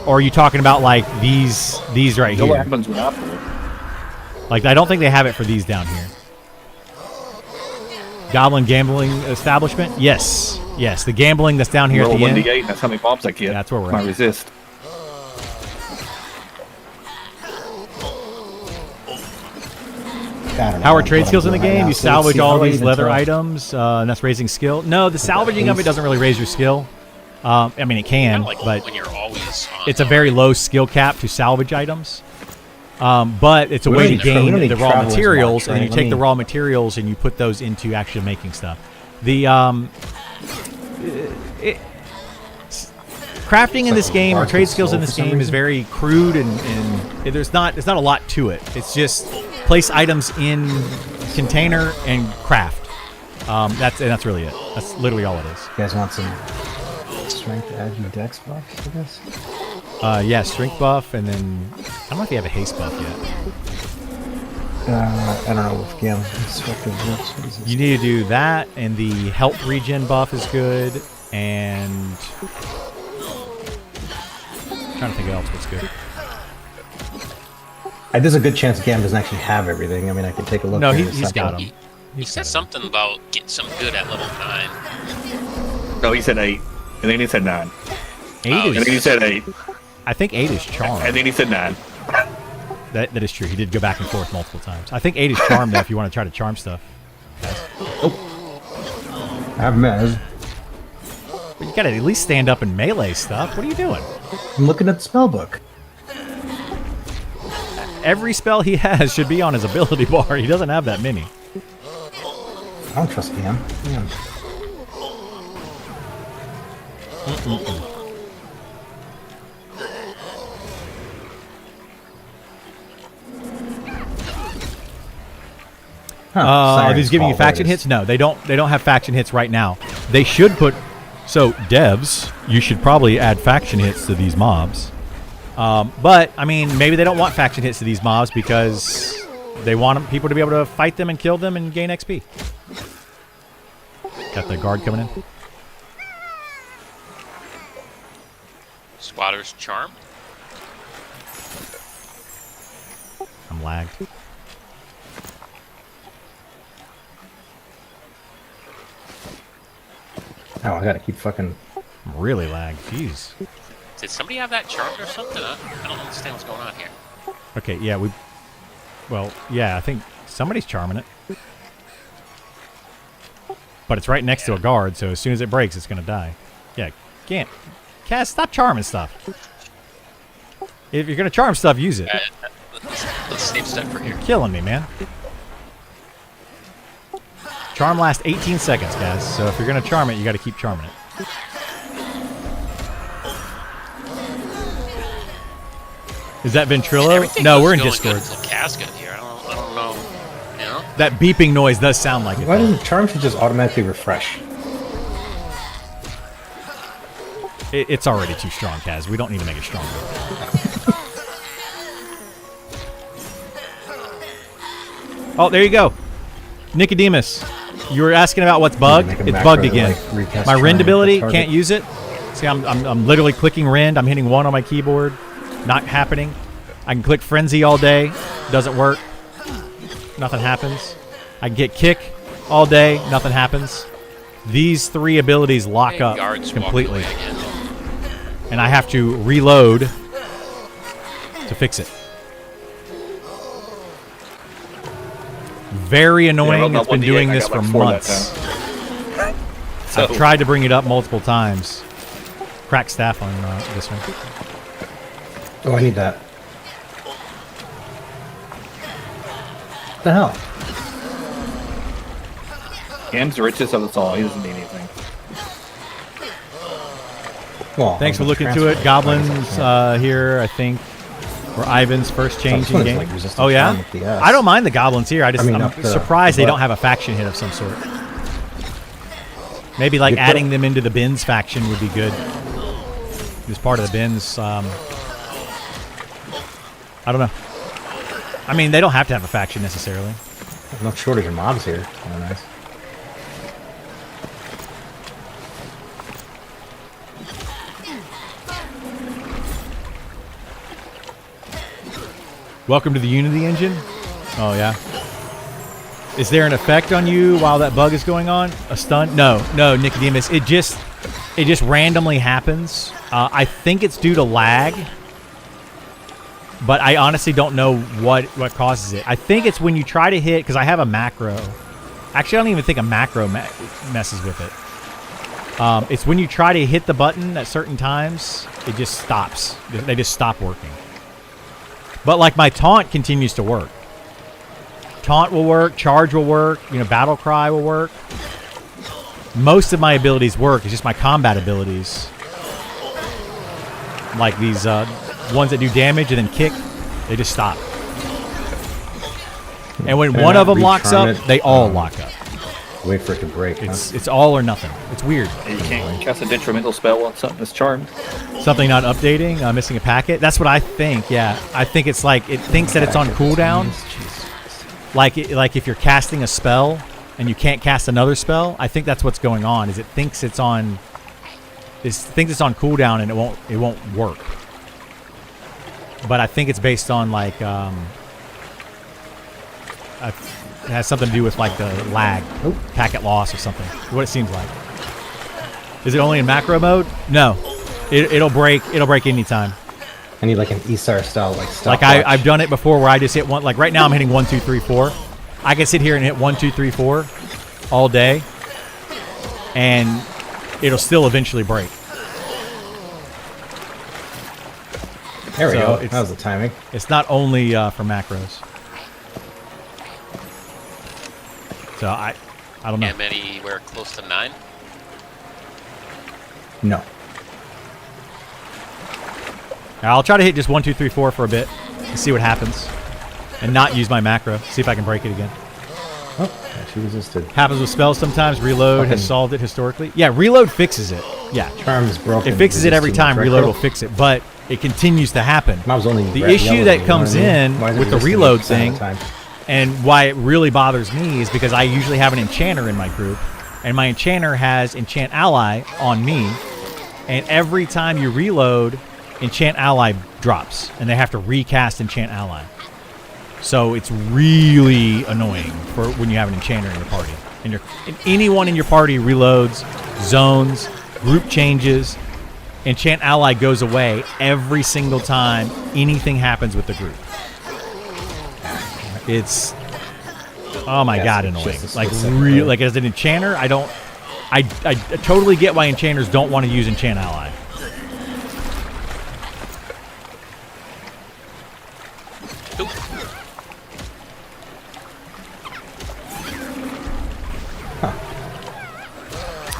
Speaker 3: Or are you talking about like these right
Speaker 2: You know what
Speaker 3: here?
Speaker 2: happens when I pull?
Speaker 3: Like I don't think they have it for these down here. Goblin gambling establishment? Yes. Yes, the gambling that's down here
Speaker 2: Roll
Speaker 3: at the end.
Speaker 2: 1d8, and that's how many bombs I get.
Speaker 3: That's where we're
Speaker 2: My
Speaker 3: at.
Speaker 2: resist.
Speaker 5: I don't know
Speaker 3: How are
Speaker 5: what
Speaker 3: trade
Speaker 5: I'm
Speaker 3: skills in the
Speaker 5: doing right
Speaker 3: game?
Speaker 5: now,
Speaker 3: You
Speaker 5: so let's
Speaker 3: salvage
Speaker 5: see.
Speaker 3: all
Speaker 5: How do I
Speaker 3: these
Speaker 5: even
Speaker 3: leather
Speaker 5: tell?
Speaker 3: items, and that's raising skill. No, the salvaging of it doesn't really raise your skill. I mean, it can,
Speaker 1: Kinda like
Speaker 3: but
Speaker 1: when you're always on
Speaker 3: it's a very low skill cap to salvage items. But it's a
Speaker 5: We
Speaker 3: way
Speaker 5: don't
Speaker 3: to
Speaker 5: need tra- we
Speaker 3: gain
Speaker 5: don't need
Speaker 3: the raw
Speaker 5: travel as
Speaker 3: materials,
Speaker 5: much,
Speaker 3: and then you
Speaker 5: right?
Speaker 3: take
Speaker 5: Let
Speaker 3: the
Speaker 5: me-
Speaker 3: raw materials and you put those into actually making stuff. The crafting in this game or
Speaker 5: Dark
Speaker 3: trade
Speaker 5: and
Speaker 3: skills in
Speaker 5: slow
Speaker 3: this
Speaker 5: for some
Speaker 3: game is
Speaker 5: reason.
Speaker 3: very crude, and there's not a lot to it. It's just place items in container and craft. That's really it. That's literally all it is.
Speaker 5: You guys want some strength to add your dex buff, I guess?
Speaker 3: Yeah, strength buff, and then I don't know if you have a haste buff yet.
Speaker 5: I don't know if Gam destructive works. What is this?
Speaker 3: You need to do that, and the health regen buff is good, and I'm trying to think of else what's good.
Speaker 5: There's a good chance Gam doesn't actually have everything. I mean, I could take a look.
Speaker 3: No,
Speaker 5: here in a
Speaker 3: he's got
Speaker 5: second.
Speaker 3: them.
Speaker 1: He said something about getting some good at level 9.
Speaker 2: No, he said 8. And then he said 9.
Speaker 3: 8
Speaker 2: And then he
Speaker 3: is.
Speaker 2: said 8.
Speaker 3: I think 8 is charm.
Speaker 2: And then he said 9.
Speaker 3: That is true. He did go back and forth multiple times. I think 8 is charm though. If you want to try to charm stuff,
Speaker 5: I have Mez.
Speaker 3: but you gotta at least stand up and melee stuff. What are you doing?
Speaker 5: I'm looking at the spell book.
Speaker 3: Every spell he has should be on his ability bar. He doesn't have that many.
Speaker 5: I don't trust Gam. Damn. Huh,
Speaker 3: Are
Speaker 5: Siren's
Speaker 3: these giving you
Speaker 5: Fault, there it
Speaker 3: faction
Speaker 5: is.
Speaker 3: hits? No, they don't. They don't have faction hits right now. They should put. So devs, you should probably add faction hits to these mobs. But I mean, maybe they don't want faction hits to these mobs because they want people to be able to fight them and kill them and gain XP. Got the guard coming in.
Speaker 1: Squatter's charm.
Speaker 3: I'm lagged.
Speaker 5: Oh, I gotta keep fucking.
Speaker 3: I'm really lagged. Jeez.
Speaker 1: Did somebody have that charmed or something? I don't understand what's going on here.
Speaker 3: Okay, yeah, we. Well, yeah, I think somebody's charming it. But it's right next to a guard, so as soon as it breaks, it's gonna die. Yeah, can't. Kaz, stop charming stuff. If you're gonna charm stuff, use it.
Speaker 1: Let's save step for here.
Speaker 3: You're killing me, man. Charm lasts 18 seconds, guys. So if you're gonna charm it, you got to keep charming it. Is that Ventrilo?
Speaker 1: Everything
Speaker 3: No,
Speaker 1: was
Speaker 3: we're in
Speaker 1: going
Speaker 3: Discord.
Speaker 1: Good until Kaz got here. I don't know. You know?
Speaker 3: That beeping noise does sound like it.
Speaker 5: Why
Speaker 3: though.
Speaker 5: doesn't Charm should just automatically refresh?
Speaker 3: It's already too strong, Kaz. We don't need to make it stronger. Oh, there you go. Nicodemus, you were asking about what's bugged.
Speaker 5: Make a
Speaker 3: It's
Speaker 5: macro
Speaker 3: bugged
Speaker 5: to,
Speaker 3: again.
Speaker 5: like, recast
Speaker 3: My rend
Speaker 5: triangle
Speaker 3: ability,
Speaker 5: target.
Speaker 3: can't use it. See, I'm literally clicking rend. I'm hitting 1 on my keyboard. Not happening. I can click frenzy all day. Doesn't work. Nothing happens. I can get kick all day. Nothing happens. These 3 abilities lock
Speaker 1: Hey,
Speaker 3: up
Speaker 1: guards walked
Speaker 3: completely.
Speaker 1: away again.
Speaker 3: And I have to reload to fix it. Very annoying.
Speaker 2: rolled
Speaker 3: It's been
Speaker 2: that 1d8,
Speaker 3: doing
Speaker 2: I
Speaker 3: this
Speaker 2: got
Speaker 3: for
Speaker 2: like 4 that
Speaker 3: months.
Speaker 2: So,
Speaker 3: I've tried to bring it up multiple times. Crack staff on this one.
Speaker 5: Oh, I need that. What the hell?
Speaker 2: Cam's the richest of us all. He doesn't need anything.
Speaker 5: Well,
Speaker 3: Thanks for
Speaker 5: I'm
Speaker 3: looking
Speaker 5: transfer
Speaker 3: into it. Goblins here, I think, were Ivan's first change
Speaker 5: this
Speaker 3: in
Speaker 5: one is,
Speaker 3: game.
Speaker 5: like, resistant
Speaker 3: Oh yeah,
Speaker 5: charm with the S.
Speaker 3: I don't mind the goblins here.
Speaker 5: I mean,
Speaker 3: I'm
Speaker 5: up the-
Speaker 3: surprised
Speaker 5: the
Speaker 3: they don't
Speaker 5: butt.
Speaker 3: have a faction hit of some sort. Maybe like
Speaker 5: You put-
Speaker 3: adding them into the bins faction would be good. As part of the bins. I don't know. I mean, they don't have to have a faction necessarily.
Speaker 5: No shortage of mobs here. Oh, nice.
Speaker 3: Welcome to the Unity engine. Oh yeah. Is there an effect on you while that bug is going on? A stun? No, Nicodemus. It just randomly happens. I think it's due to lag, but I honestly don't know what causes it. I think it's when you try to hit, because I have a macro. Actually, I don't even think a macro messes with it. It's when you try to hit the button at certain times, it just stops. They just stop working. But like my taunt continues to work. Taunt will work, charge will work, battle cry will work. Most of my abilities work. It's just my combat abilities. Like these ones that do damage and then kick, they just stop. And when one of them locks up,
Speaker 5: Recharm it,
Speaker 3: they all lock up.
Speaker 5: Wait for it to break. huh?
Speaker 3: It's all or nothing. It's weird.
Speaker 2: And you can't cast a detrimental spell on something that's charmed.
Speaker 3: Something not updating, missing a packet. That's what I think. Yeah, I think it's like it thinks that it's on cooldown.
Speaker 5: Jesus.
Speaker 3: Like if you're casting a spell and you can't cast another spell, I think that's what's going on. Is it thinks it's on cooldown and it won't work. But I think it's based on like it has something to do with like the lag, packet loss or something. What it seems like. Is it only in macro mode? No, it'll break anytime.
Speaker 5: I need like an Isar style like
Speaker 3: Like I've done it before where I just hit one. Like right now I'm hitting 1, 2, 3, 4. I can sit here and hit 1, 2, 3, 4 all day, and it'll still eventually break.
Speaker 5: There we
Speaker 3: So
Speaker 5: go.
Speaker 3: it's-
Speaker 5: That was the timing.
Speaker 3: It's not only for macros. So I don't know.
Speaker 1: Am anywhere close to 9?
Speaker 5: No.
Speaker 3: I'll try to hit just 1, 2, 3, 4 for a bit and see what happens, and not use my macro. See if I can break it again.
Speaker 5: Oh, she resisted.
Speaker 3: Happens with spells sometimes. Reload has
Speaker 5: Okay.
Speaker 3: solved it historically. Yeah, reload fixes it. Yeah,
Speaker 5: Charm is broken.
Speaker 3: it fixes it every
Speaker 5: Resist too
Speaker 3: time.
Speaker 5: much,
Speaker 3: Reload
Speaker 5: right?
Speaker 3: will fix it, but it continues to happen.
Speaker 5: Mob's only
Speaker 3: The
Speaker 5: red,
Speaker 3: issue
Speaker 5: yellow,
Speaker 3: that
Speaker 5: you know
Speaker 3: comes
Speaker 5: what I mean?
Speaker 3: in
Speaker 5: Why is it
Speaker 3: with the
Speaker 5: resisting
Speaker 3: reload
Speaker 5: 80% of
Speaker 3: thing,
Speaker 5: the time?
Speaker 3: and why it really bothers me, is because I usually have an enchanter in my group, and my enchanter has enchant ally on me, and every time you reload, enchant ally drops, and they have to recast enchant ally. So it's really annoying for when you have an enchanter in your party, and anyone in your party reloads, zones, group changes. Enchant ally goes away every single time anything happens with the group. It's oh my
Speaker 5: Yes,
Speaker 3: god,
Speaker 5: it's
Speaker 3: annoying.
Speaker 5: just a
Speaker 3: Like
Speaker 5: split second,
Speaker 3: real,
Speaker 5: right?
Speaker 3: like as an enchanter, I totally get why enchanters don't want to use enchant ally.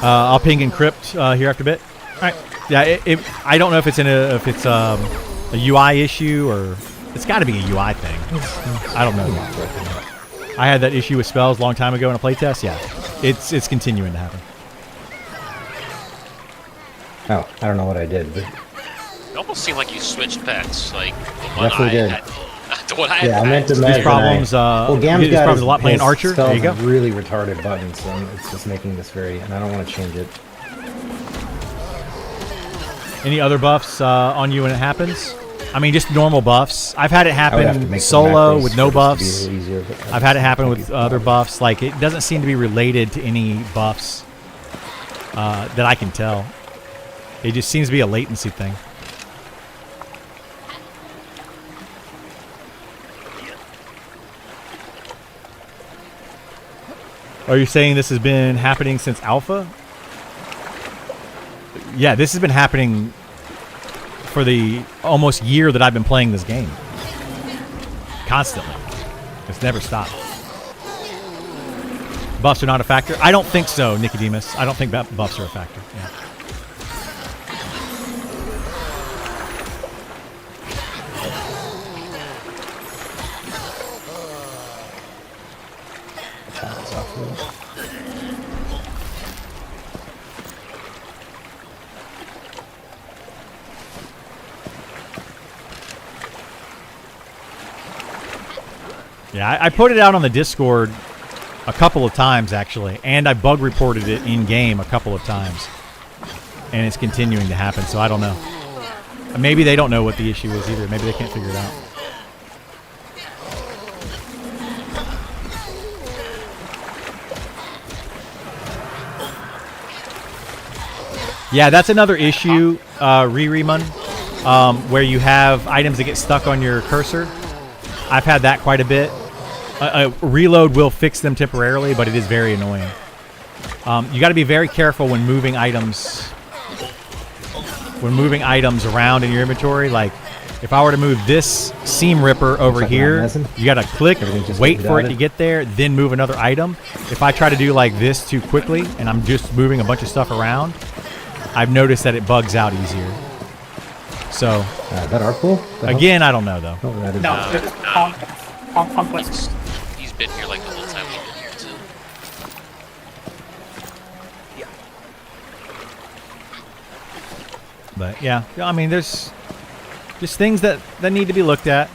Speaker 3: I'll ping encrypt here after a bit. All right. Yeah, I don't know if it's a UI issue or it's got to be a UI thing. I don't know. I had that issue with spells a long time ago in a playtest. Yeah, it's continuing to happen.
Speaker 5: Oh, I don't know what I did, but
Speaker 1: It almost seemed like you switched pets. Like the one
Speaker 5: Definitely
Speaker 1: I
Speaker 5: did.
Speaker 1: had. what I
Speaker 5: Yeah, I meant to
Speaker 3: These
Speaker 5: mention.
Speaker 3: problems,
Speaker 5: well,
Speaker 3: you
Speaker 5: Gam's
Speaker 3: get these
Speaker 5: got
Speaker 3: problems a lot playing
Speaker 5: his
Speaker 3: Archer. There you
Speaker 5: spells
Speaker 3: go.
Speaker 5: really retarded buttons, so it's just making this very. And I don't want to change it.
Speaker 3: Any other buffs on you when it happens? I mean, just normal buffs. I've had it
Speaker 5: I would have to
Speaker 3: happen
Speaker 5: make some
Speaker 3: solo
Speaker 5: macros
Speaker 3: with no
Speaker 5: for this
Speaker 3: buffs.
Speaker 5: to be a little easier, but
Speaker 3: I've had it happen
Speaker 5: can't
Speaker 3: with
Speaker 5: be
Speaker 3: other
Speaker 5: bothered.
Speaker 3: buffs. Like, it doesn't seem to be related to any buffs that I can tell. It just seems to be a latency thing. Are you saying this has been happening since alpha? Yeah, this has been happening for the almost year that I've been playing this game. Constantly. It's never stopped. Buffs are not a factor? I don't think so, Nicodemus. I don't think that buffs are a factor. Yeah.
Speaker 5: That's off a little.
Speaker 3: Yeah, I put it out on the Discord a couple of times, actually, and I bug reported it in-game a couple of times. And it's continuing to happen, so I don't know. Maybe they don't know what the issue is either. Maybe they can't figure it out. Yeah, that's another issue, Ririmun, where you have items that get stuck on your cursor. I've had that quite a bit. A reload will fix them temporarily, but it is very annoying. You got to be very careful when moving items. When moving items around in your inventory, like if I were to move this seam ripper over
Speaker 5: like
Speaker 3: here,
Speaker 5: not messing.
Speaker 3: you got to click,
Speaker 5: Everything just
Speaker 3: wait
Speaker 5: gets
Speaker 3: for it to
Speaker 5: dotted.
Speaker 3: get there, then move another item. If I try to do like this too quickly, and I'm just moving a bunch of stuff around, I've noticed that it bugs out easier. So
Speaker 5: Is that our pool? The hell?
Speaker 3: again, I don't know though.
Speaker 5: Oh, that is.
Speaker 4: No, it's conquest.
Speaker 1: He's been here like the whole time we've been here too.
Speaker 3: But yeah, I mean, there's just things that need to be looked at.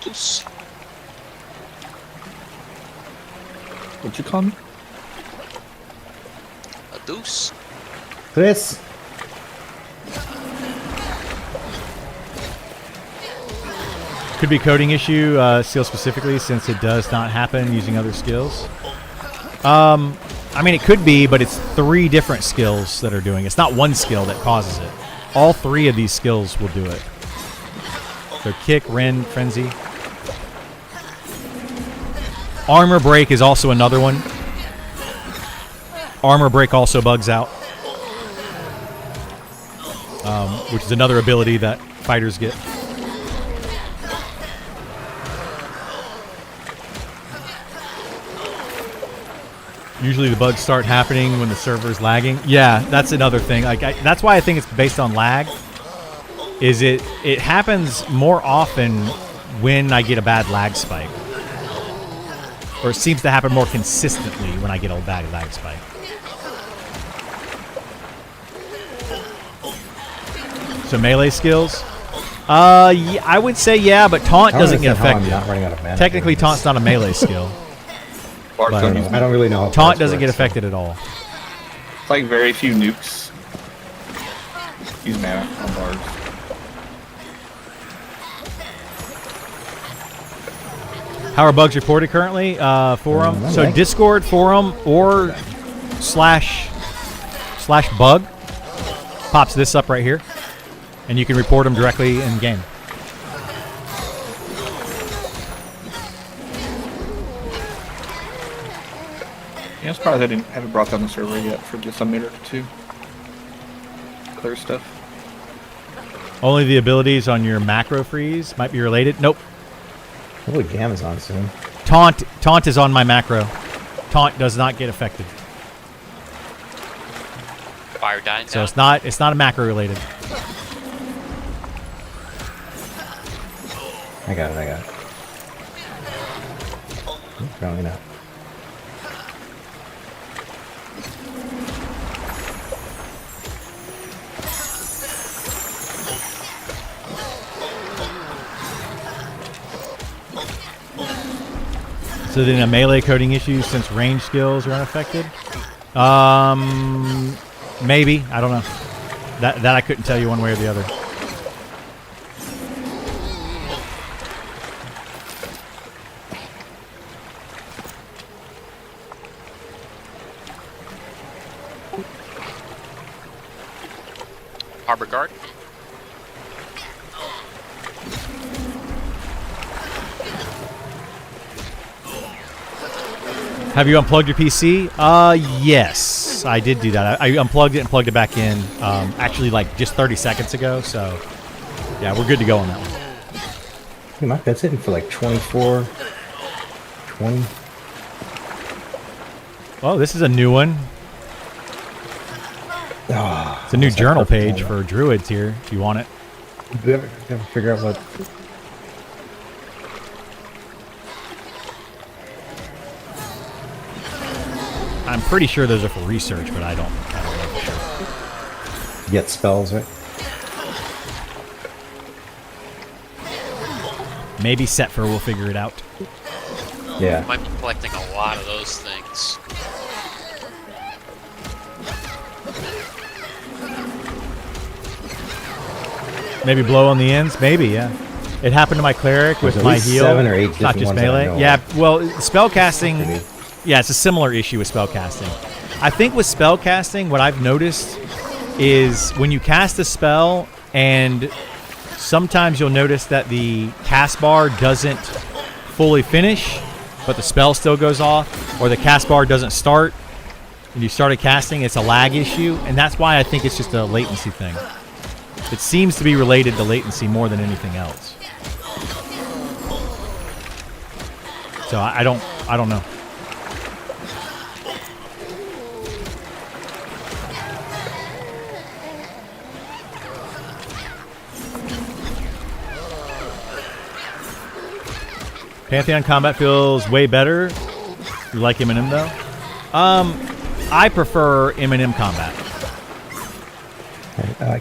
Speaker 1: Deuce.
Speaker 2: What you call me?
Speaker 1: A deuce.
Speaker 5: Chris.
Speaker 3: Could be a coding issue, skill specifically, since it does not happen using other skills. I mean, it could be, but it's 3 different skills that are doing it. It's not one skill that causes it. All 3 of these skills will do it. So kick, rend, frenzy. Armor break is also another one. Armor break also bugs out, which is another ability that fighters get. Usually the bugs start happening when the server's lagging. Yeah, that's another thing. Like that's why I think it's based on lag. Is it happens more often when I get a bad lag spike. Or it seems to happen more consistently when I get a bad lag spike. So melee skills? Yeah, I would say yeah, but taunt
Speaker 5: I don't
Speaker 3: doesn't get
Speaker 5: understand how I'm
Speaker 3: affected.
Speaker 5: not running out of mana
Speaker 3: Technically,
Speaker 5: doing this.
Speaker 3: taunt's not a melee skill.
Speaker 2: Bart
Speaker 3: But-
Speaker 2: don't use
Speaker 5: I don't really know how
Speaker 3: Taunt
Speaker 5: parts
Speaker 3: doesn't
Speaker 5: work,
Speaker 3: get
Speaker 5: so-
Speaker 3: affected at all.
Speaker 2: It's like very few nukes use mana on bards.
Speaker 3: How are bugs reported currently? Forum.
Speaker 5: I'm
Speaker 3: So
Speaker 5: right.
Speaker 3: Discord, forum, or slash bug pops this up right here, and you can report them directly in game.
Speaker 2: Yeah, I'm surprised I haven't brought down the server yet for just a minute or 2. Clear stuff.
Speaker 3: Only the abilities on your macro freeze might be related. Nope.
Speaker 5: Hopefully Gam is on soon.
Speaker 3: Taunt is on my macro. Taunt does not get affected,
Speaker 1: Fire dying
Speaker 3: so
Speaker 1: down.
Speaker 3: it's not a macro related.
Speaker 5: I got it. Apparently not.
Speaker 3: So then a melee coding issue since range skills are unaffected? Maybe. I don't know. That I couldn't tell you one way or the other.
Speaker 1: Harbor guard.
Speaker 3: Have you unplugged your PC? Yes, I did do that. I unplugged it and plugged it back in. Actually, like just 30 seconds ago. So, yeah, we're good to go on that one.
Speaker 5: Hey, my pet's hitting for like 24, 20.
Speaker 3: Oh, this is a new one.
Speaker 5: Oh,
Speaker 3: It's a new journal page for druids here. If you want it.
Speaker 5: Do you ever figure out what?
Speaker 3: I'm pretty sure those are for research, but I don't know for sure.
Speaker 5: Get spells, right?
Speaker 3: Maybe Setfer will figure it out.
Speaker 5: Yeah.
Speaker 1: Might be collecting a lot of those things.
Speaker 3: Maybe blow on the ends? Maybe, yeah. It happened to my cleric with
Speaker 5: There's at
Speaker 3: my
Speaker 5: least
Speaker 3: heal.
Speaker 5: 7 or 8
Speaker 3: not
Speaker 5: different
Speaker 3: just
Speaker 5: ones that I
Speaker 3: melee.
Speaker 5: know
Speaker 3: Yeah,
Speaker 5: of.
Speaker 3: well, spellcasting.
Speaker 5: Maybe.
Speaker 3: Yeah, it's a similar issue with spellcasting. I think with spellcasting, what I've noticed is when you cast a spell, and sometimes you'll notice that the cast bar doesn't fully finish, but the spell still goes off, or the cast bar doesn't start, and you started casting, it's a lag issue, and that's why I think it's just a latency thing. It seems to be related to latency more than anything else. So I don't know. Pantheon combat feels way better. You like M&M though? I prefer M&M combat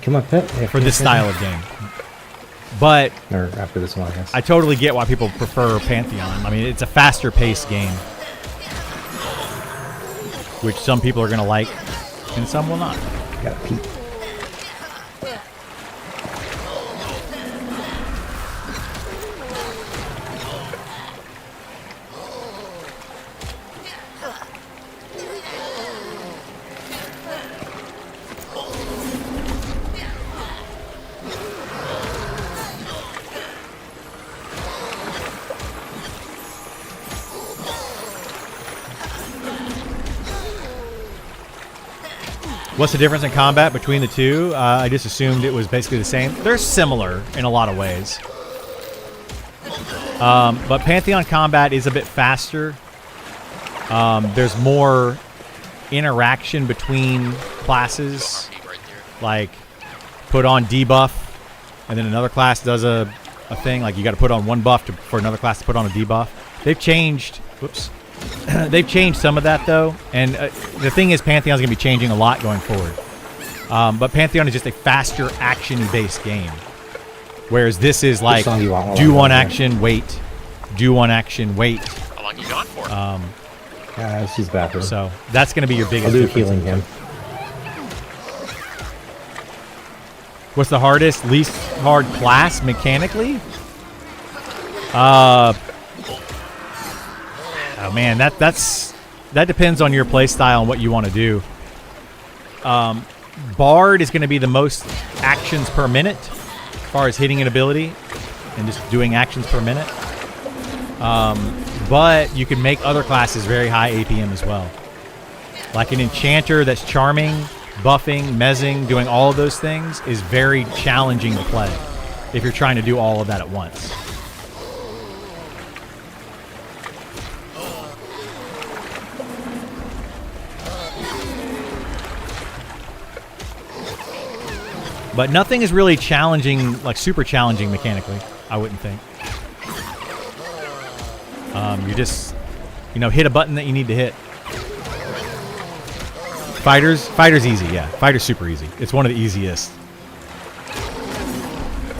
Speaker 5: Come on, pet. Yeah,
Speaker 3: for this style of game. But
Speaker 5: Or after this one, I guess.
Speaker 3: I totally get why people prefer Pantheon. I mean, it's a faster paced game, which some people are going to like and some will not.
Speaker 5: Gotta peek.
Speaker 3: What's the difference in combat between the two? I just assumed it was basically the same. They're similar in a lot of ways. But Pantheon combat is a bit faster. There's more interaction between classes.
Speaker 1: Right there.
Speaker 3: Like, put on debuff, and then another class does a thing. Like, you got to put on one buff for another class to put on a debuff. They've changed. Whoops. They've changed some of that, though. And the thing is, Pantheon's going to be changing a lot going forward. But Pantheon is just a faster action-based game. Whereas this is like,
Speaker 5: song you want?
Speaker 3: do one action, wait. Do one action, wait.
Speaker 1: How long you gone for?
Speaker 5: She's bathroom.
Speaker 3: So that's going to be your biggest
Speaker 5: I'll do
Speaker 3: difference.
Speaker 5: healing him.
Speaker 3: What's the hardest, least hard class mechanically? Oh man, that depends on your play style and what you want to do. Bard is going to be the most actions per minute as far as hitting an ability and just doing actions per minute. But you can make other classes very high APM as well. Like an enchanter that's charming, buffing, mezzing, doing all of those things is very challenging to play if you're trying to do all of that at once. But nothing is really challenging, like super challenging mechanically, I wouldn't think. You just, hit a button that you need to hit. Fighter's easy, yeah. Fighter's super easy. It's one of the easiest.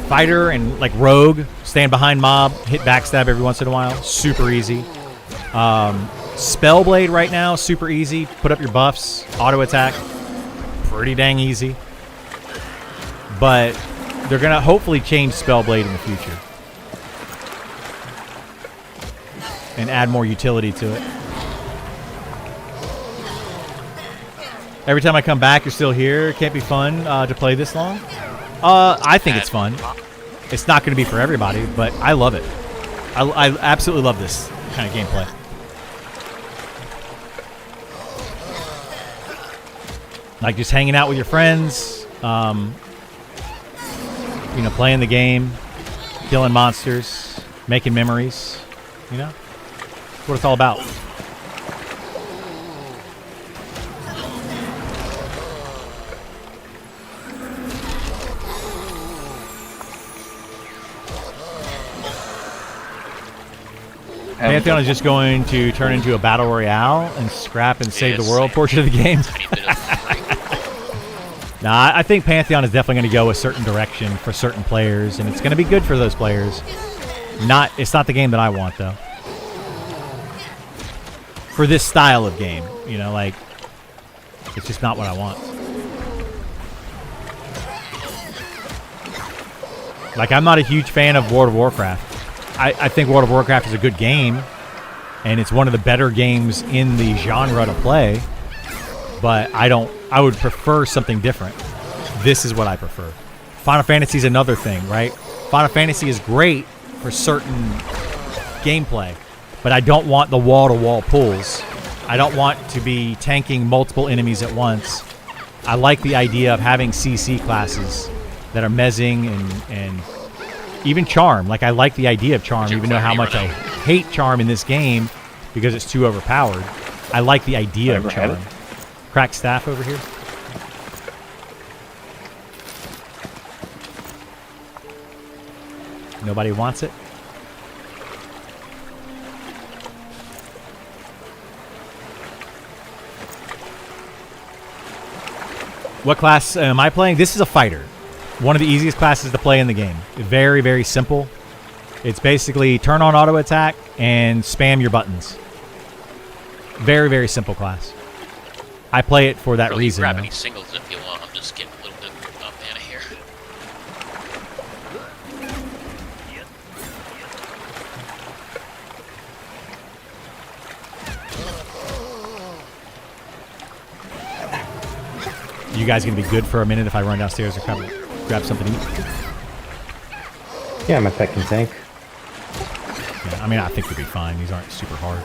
Speaker 3: Fighter and like rogue, stand behind mob, hit backstab every once in a while. Super easy. Spellblade right now, super easy. Put up your buffs, auto attack, pretty dang easy. But they're gonna hopefully change Spellblade in the future and add more utility to it. Every time I come back, you're still here. It can't be fun to play this long. I think it's fun. It's not going to be for everybody, but I love it. I absolutely love this kind of gameplay. Like just hanging out with your friends, you know, playing the game, killing monsters, making memories. You know, that's what it's all about. Pantheon is just going to turn into a battle royale and scrap and save the world portion of the game. Nah, I think Pantheon is definitely going to go a certain direction for certain players, and it's going to be good for those players. It's not the game that I want, though. For this style of game, you know, like, it's just not what I want. Like, I'm not a huge fan of World of Warcraft. I think World of Warcraft is a good game, and it's one of the better games in the genre to play, but I would prefer something different. This is what I prefer. Final Fantasy is another thing, right? Final Fantasy is great for certain gameplay, but I don't want the wall-to-wall pulls. I don't want to be tanking multiple enemies at once. I like the idea of having CC classes that are mezzing and even Charm. Like, I like the idea of Charm, even though how much I hate Charm in this game because it's too overpowered. I like the idea of Charm. Cracked staff over here. Nobody wants it? What class am I playing? This is a fighter. One of the easiest classes to play in the game. Very, very simple. It's basically turn on auto attack and spam your buttons. Very, very simple class. I play it for that reason.
Speaker 1: Grab any singles if you want. I'm just getting a little bit of mana here.
Speaker 3: You guys gonna be good for a minute if I run downstairs or grab something to eat?
Speaker 5: Yeah, my pet can tank.
Speaker 3: Yeah, I mean, I think we'll be fine. These aren't super hard.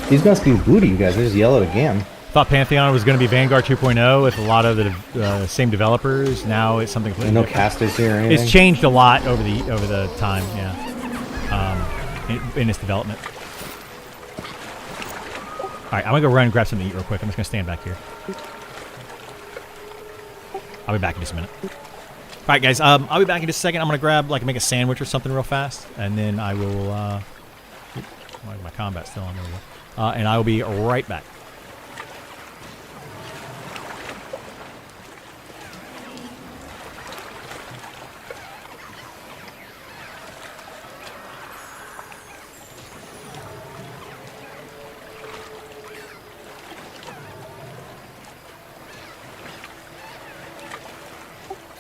Speaker 5: These must be booty, you guys. They just yell at a gam.
Speaker 3: Thought Pantheon was going to be Vanguard 2.0 with a lot of the same developers. Now it's something completely
Speaker 5: No
Speaker 3: different.
Speaker 5: casters here or anything?
Speaker 3: It's changed a lot over the time, yeah, in its development. All right, I'm going to go run and grab something to eat real quick. I'm just going to stand back here. I'll be back in just a minute. All right, guys, I'll be back in just a second. I'm going to grab, make a sandwich or something real fast, and then I will, my combat's still on there. And I will be right back.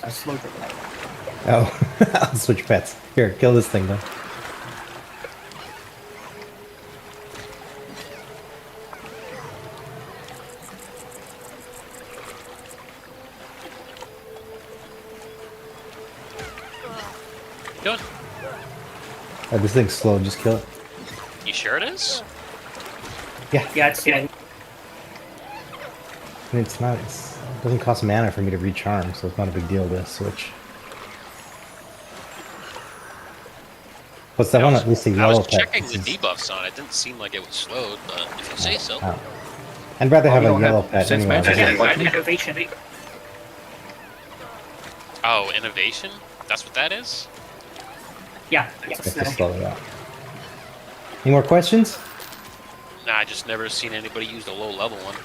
Speaker 4: A slow drip.
Speaker 5: Oh, I'll switch pets. Here, kill this thing, though.
Speaker 1: Good.
Speaker 5: This thing's slow. Just kill it.
Speaker 1: You sure it is?
Speaker 4: Yeah, it's
Speaker 5: I mean, it doesn't cost mana for me to recharm, so it's not a big deal to switch. What's that one? At least a
Speaker 1: I
Speaker 5: yellow
Speaker 1: was
Speaker 5: pet.
Speaker 1: checking the debuffs on it. It didn't seem like it was slowed, but if you say so.
Speaker 5: Oh. I'd rather have a
Speaker 2: don't
Speaker 5: yellow
Speaker 2: have-
Speaker 5: pet
Speaker 2: since
Speaker 5: anyway.
Speaker 2: Banter has, like,
Speaker 4: innovation.
Speaker 1: Oh, innovation? That's what that is?
Speaker 4: Yeah,
Speaker 5: Just to slow it out. Any more questions?
Speaker 1: Nah, I just never seen anybody use the low level one.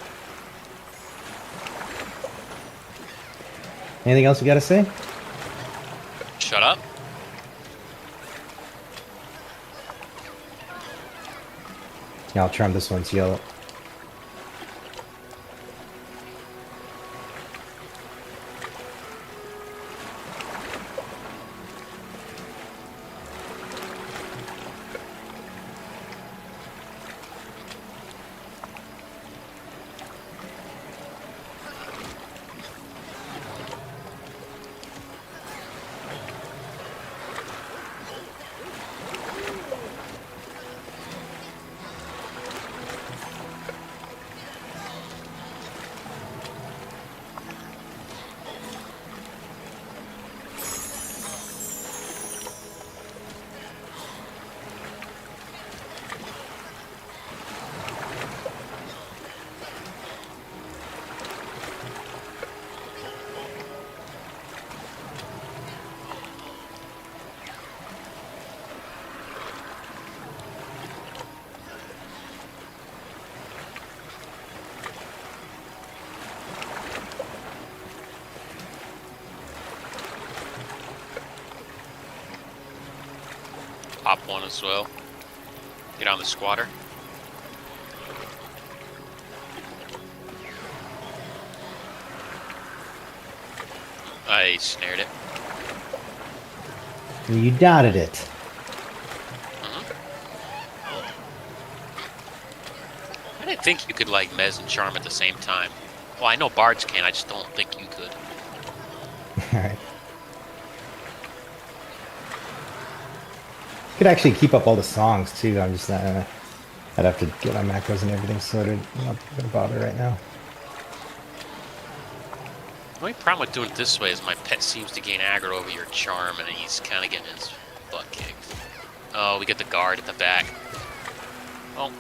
Speaker 5: Anything else you gotta say?
Speaker 1: Shut up.
Speaker 5: Yeah, I'll charm this one's yellow.
Speaker 1: Pop one as well. Get on the squatter. I snared it.
Speaker 5: You dotted it.
Speaker 1: I didn't think you could like mez and charm at the same time. Well, I know bards can, I just don't think you could.
Speaker 5: Alright. Could actually keep up all the songs too. I'm just not. I'd have to get my macros and everything sorted. I'm not gonna bother right now.
Speaker 1: The only problem with doing it this way is my pet seems to gain aggro over your charm, and he's kind of getting his butt kicked. Oh, we get the guard at the back. Oh.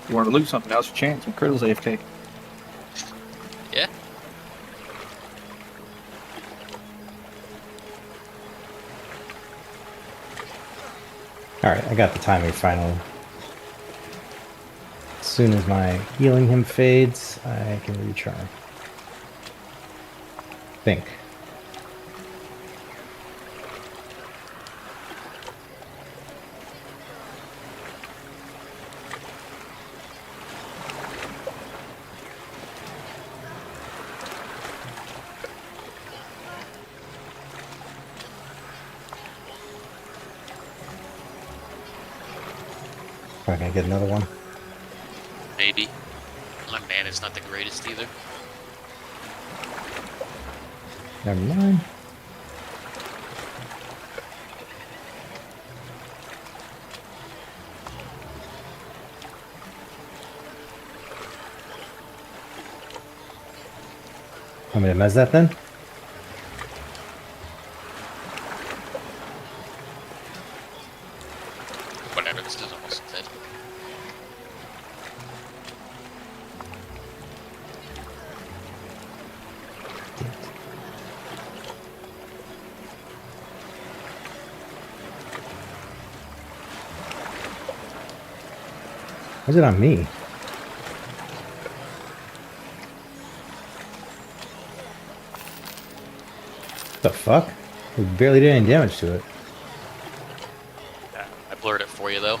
Speaker 2: You want to lose something, now's your chance when Krittle's AFK.
Speaker 1: Yeah.
Speaker 5: Alright, I got the timing finally. As soon as my healing him fades, I can recharm. Think. Probably gonna get another one.
Speaker 1: Maybe. My mana's not the greatest either.
Speaker 5: Never mind. Want me to mess that then?
Speaker 1: Whatever, this is almost dead.
Speaker 5: Why's it on me? The fuck? We barely did any damage to it.
Speaker 1: I blurred it for you though.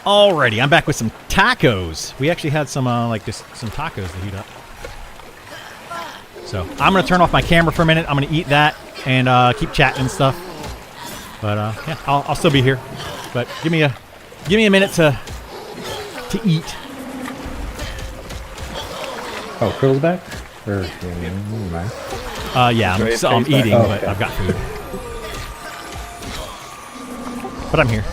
Speaker 3: Alrighty, I'm back with some tacos. We actually had some like just some tacos to heat up. So I'm gonna turn off my camera for a minute. I'm gonna eat that and keep chatting and stuff. But yeah, I'll still be here. But give me a minute to eat.
Speaker 5: Oh, Krill's back? Or never mind.
Speaker 3: Yeah, I'm eating,
Speaker 5: Oh,
Speaker 3: but
Speaker 5: okay.
Speaker 3: I've got food. But I'm here.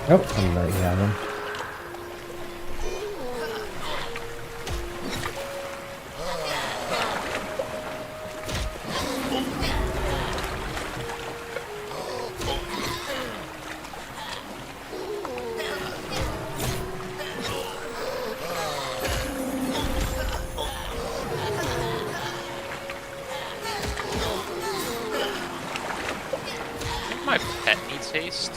Speaker 5: Oh, I'm right now then.
Speaker 1: My pet needs haste.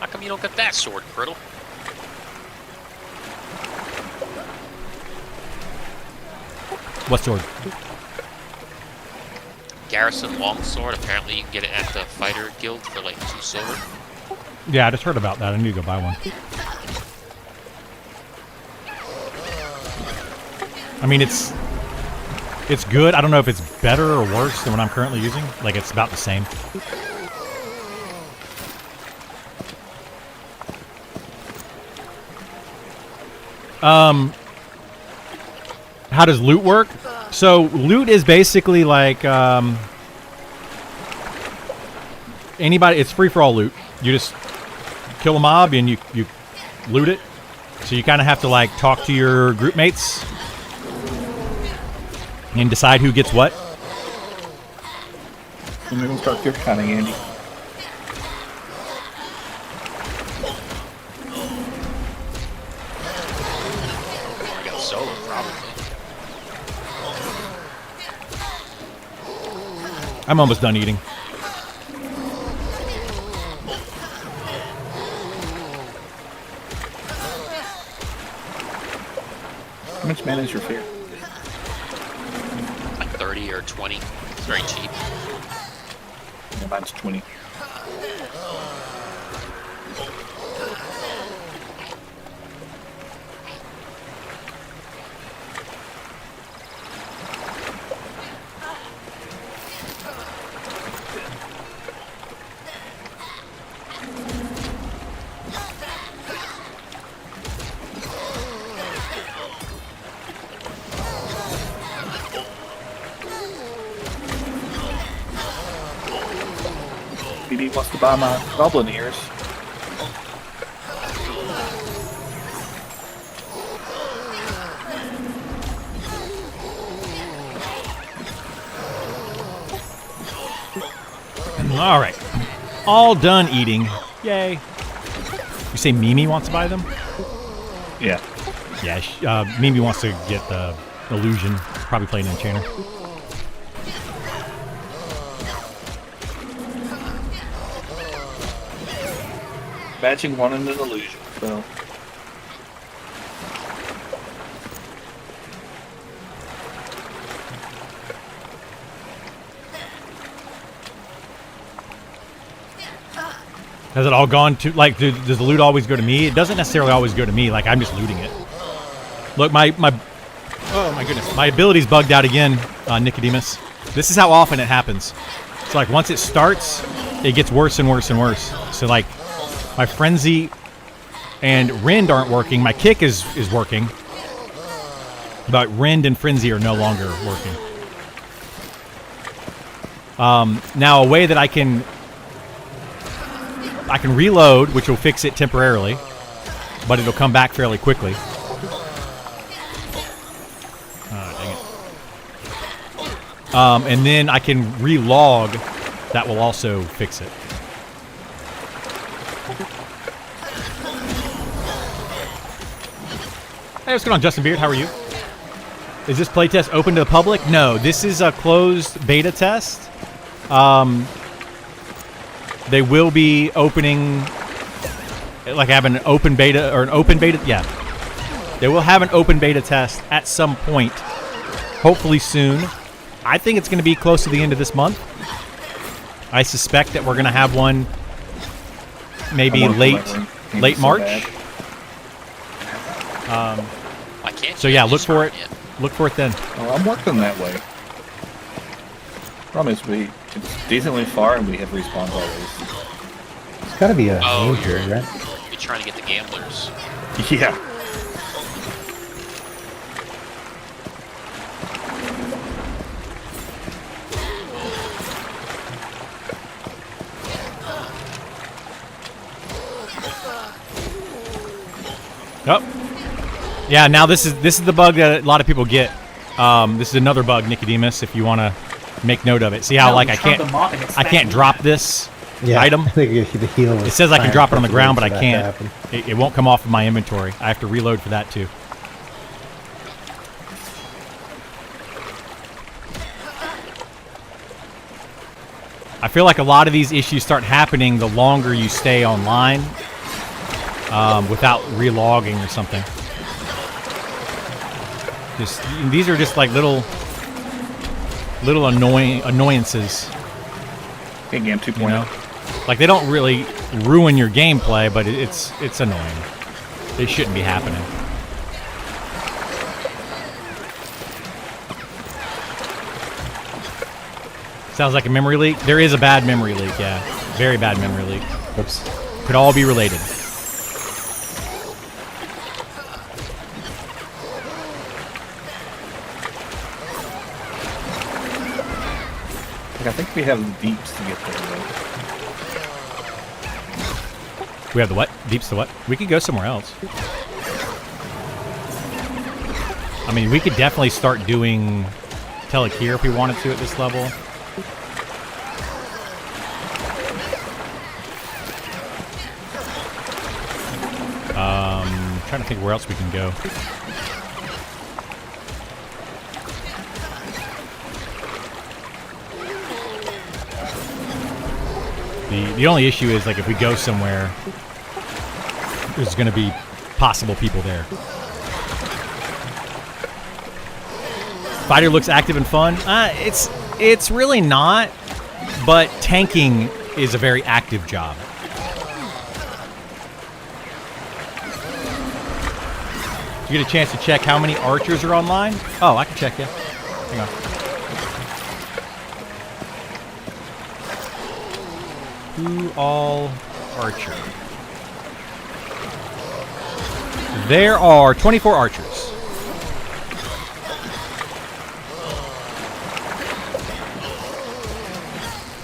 Speaker 1: How come you don't get that sword, Criddle?
Speaker 3: What sword?
Speaker 1: Garrison longsword. Apparently, you can get it at the fighter guild for like 2 silver.
Speaker 3: Yeah, I just heard about that. I need to go buy one. I mean, it's good. I don't know if it's better or worse than what I'm currently using. Like, it's about the same. How does loot work? So loot is basically like anybody. It's free for all loot. You just kill a mob and you loot it. So you kind of have to like talk to your group mates and decide who gets what.
Speaker 2: And they're gonna start gift counting, Andy.
Speaker 1: I got solo, probably.
Speaker 3: I'm almost done eating.
Speaker 2: How much mana is your fear?
Speaker 1: Like 30 or 20. It's very cheap.
Speaker 2: Yeah, mine's 20. BD wants to buy my goblin ears.
Speaker 3: All right, all done eating. Yay! You say Mimi wants to buy them?
Speaker 2: Yeah.
Speaker 3: Yeah, Mimi wants to get the illusion. Probably playing Enchanter.
Speaker 2: Matching one in an illusion, so.
Speaker 3: Has it all gone to, like, does the loot always go to me? It doesn't necessarily always go to me. Like, I'm just looting it. Look, oh my goodness. My ability's bugged out again, Nicodemus. This is how often it happens. It's like, once it starts, it gets worse and worse and worse. So, like, my Frenzy and Rend aren't working. My Kick is working. But Rend and Frenzy are no longer working. Now, a way that I can reload, which will fix it temporarily, but it'll come back fairly quickly. Dang it. and then I can relog. That will also fix it. Hey, what's going on, Justin Beard? How are you? Is this playtest open to the public? No, this is a closed beta test. They will be opening, like have an open beta or an open beta. Yeah, they will have an open beta test at some point, hopefully soon. I think it's going to be close to the end of this month. I suspect that we're going to have one maybe late March.
Speaker 1: I can't.
Speaker 3: So yeah, look for it.
Speaker 1: Yet.
Speaker 3: Look for it then.
Speaker 2: Well, I'm working that way. Problem is, it's decently far and we have respawns always.
Speaker 5: It's got to be a
Speaker 1: Oh,
Speaker 5: name for it, right?
Speaker 1: you're trying to get the gamblers.
Speaker 2: Yeah.
Speaker 3: Oh, yeah. Now this is the bug that a lot of people get. This is another bug, Nicodemus. If you want to make note of it, see how
Speaker 4: No,
Speaker 3: like
Speaker 4: you
Speaker 3: I
Speaker 4: turn them off and it's
Speaker 3: can't
Speaker 4: smacking
Speaker 3: drop
Speaker 4: you.
Speaker 3: this
Speaker 5: Yeah,
Speaker 3: item.
Speaker 5: I think the heal was
Speaker 3: It says I can
Speaker 5: fine
Speaker 3: drop it on the
Speaker 5: for
Speaker 3: ground, but I
Speaker 5: that to
Speaker 3: can't.
Speaker 5: happen.
Speaker 3: It won't come off of my inventory. I have to reload for that too. I feel like a lot of these issues start happening the longer you stay online without relogging or something. These are just like little annoyances,
Speaker 2: Game 2.0.
Speaker 3: you know. Like they don't really ruin your gameplay, but it's annoying. It shouldn't be happening. Sounds like a memory leak. There is a bad memory leak, yeah. Very bad memory leak.
Speaker 5: Oops.
Speaker 3: Could all be related.
Speaker 2: I think we have the deeps to get there, though.
Speaker 3: We have the what? Deeps to what? We could go somewhere else. I mean, we could definitely start doing Telekir if we wanted to at this level. Trying to think where else we can go. The only issue is like if we go somewhere, there's going to be possible people there. Fighter looks active and fun. It's really not, but tanking is a very active job. You get a chance to check how many archers are online? Oh, I can check you. Hang on. Who all archer? There are 24 archers.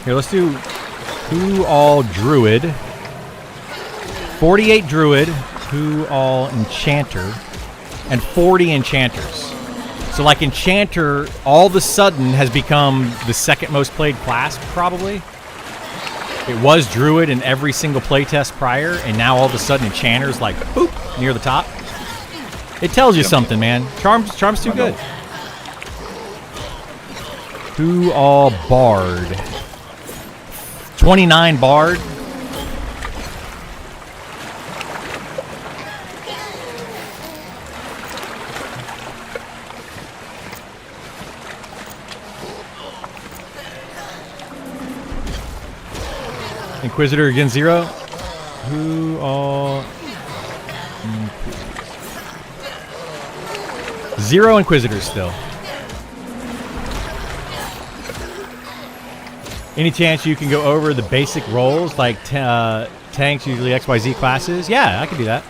Speaker 3: Here, let's do who all druid. 48 druid, who all enchanter, and 40 enchanters. So like enchanter all of a sudden has become the second most played class probably. It was druid in every single playtest prior, and now all of a sudden enchanter's like boop near the top. It tells you something, man. Charm's too good. Who all bard? 29 bard. Inquisitor against 0. Who all? 0 Inquisitors still. Any chance you can go over the basic roles like tanks, usually XYZ classes? Yeah, I can do that.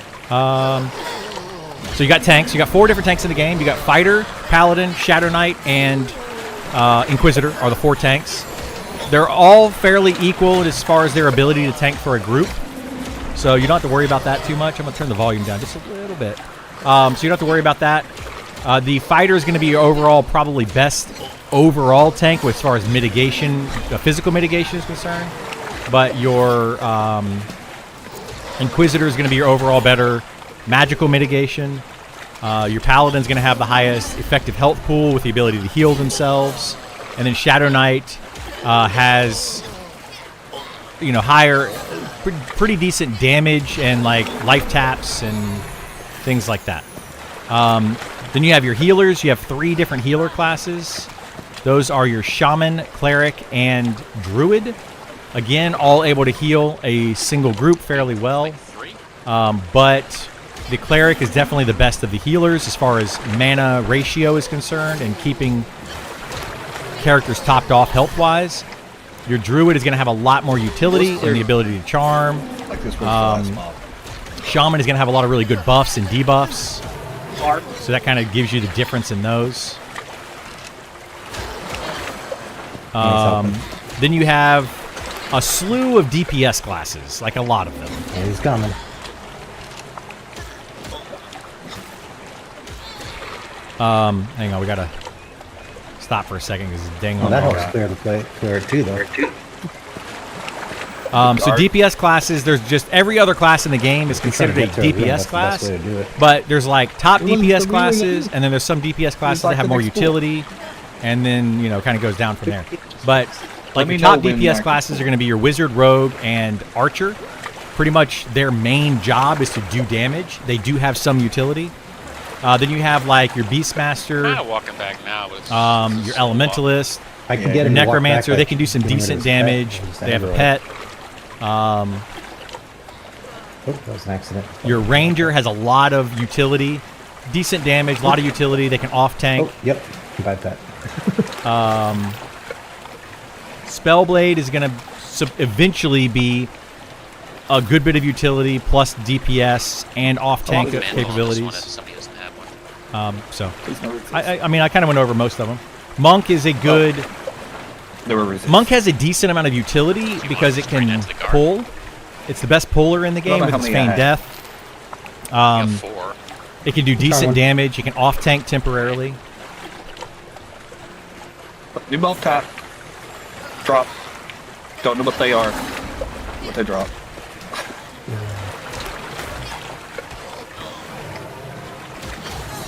Speaker 3: So you got tanks. You got 4 different tanks in the game. You got Fighter, Paladin, Shadow Knight, and Inquisitor are the 4 tanks. They're all fairly equal as far as their ability to tank for a group. So you don't have to worry about that too much. I'm going to turn the volume down just a little bit. So you don't have to worry about that. The fighter is going to be your overall probably best overall tank as far as mitigation, physical mitigation is concerned. But your Inquisitor is going to be your overall better magical mitigation. Your Paladin's going to have the highest effective health pool with the ability to heal themselves. And then Shadow Knight has, higher, pretty decent damage and like life taps and things like that. Then you have your healers. You have 3 different healer classes. Those are your Shaman, Cleric, and Druid. Again, all able to heal a single group fairly well. But the Cleric is definitely the best of the healers as far as mana ratio is concerned and keeping characters topped off health-wise. Your Druid is going to have a lot more utility and the ability to charm.
Speaker 2: Like this was
Speaker 3: Shaman is going to have a lot of really good buffs and debuffs.
Speaker 4: Art.
Speaker 3: So that kind of gives you the difference in those. Then you have a slew of DPS classes, like a lot of them.
Speaker 5: And he's coming.
Speaker 3: Hang on, we gotta stop for a second because it's dang
Speaker 5: Oh,
Speaker 3: on.
Speaker 5: that helps clear it too, though.
Speaker 3: So DPS classes, there's just every other class in the game is considered a DPS class, but there's like top DPS classes, and then there's some DPS classes that have more utility, and then kind of goes down from there. But like your top DPS classes are going to be your Wizard, Rogue, and Archer. Pretty much their main job is to do damage. They do have some utility. Then you have like your Beastmaster,
Speaker 1: Kind of walking back now, but it's
Speaker 3: your Elementalist,
Speaker 5: I can
Speaker 3: your
Speaker 5: get him to walk
Speaker 3: Necromancer.
Speaker 5: back,
Speaker 3: They can do some
Speaker 5: getting rid of
Speaker 3: decent
Speaker 5: his pet.
Speaker 3: damage.
Speaker 5: Just
Speaker 3: They have a
Speaker 5: aggro it.
Speaker 3: pet.
Speaker 5: Oh, that was an accident.
Speaker 3: Your Ranger has a lot of utility, decent damage, a lot of utility. They can off tank.
Speaker 5: Oh, yep. Bad pet.
Speaker 3: Spellblade is going to eventually be a good bit of utility plus DPS and off tank
Speaker 1: Man, on this one
Speaker 3: capabilities.
Speaker 1: if somebody doesn't have one.
Speaker 3: I mean, I kind of went over most of them. Monk is a good.
Speaker 2: There were resist.
Speaker 3: Monk has a decent amount of utility because it can
Speaker 1: into the guard.
Speaker 3: pull. It's the best puller in the game
Speaker 2: know
Speaker 3: with
Speaker 2: how
Speaker 3: its
Speaker 2: many I
Speaker 3: Feigned
Speaker 2: had.
Speaker 3: Death.
Speaker 1: You got 4.
Speaker 3: It can do decent
Speaker 5: one.
Speaker 3: damage. It can off tank temporarily.
Speaker 2: New bulk tap. Drop. Don't know what they are. What they drop.
Speaker 3: Yeah.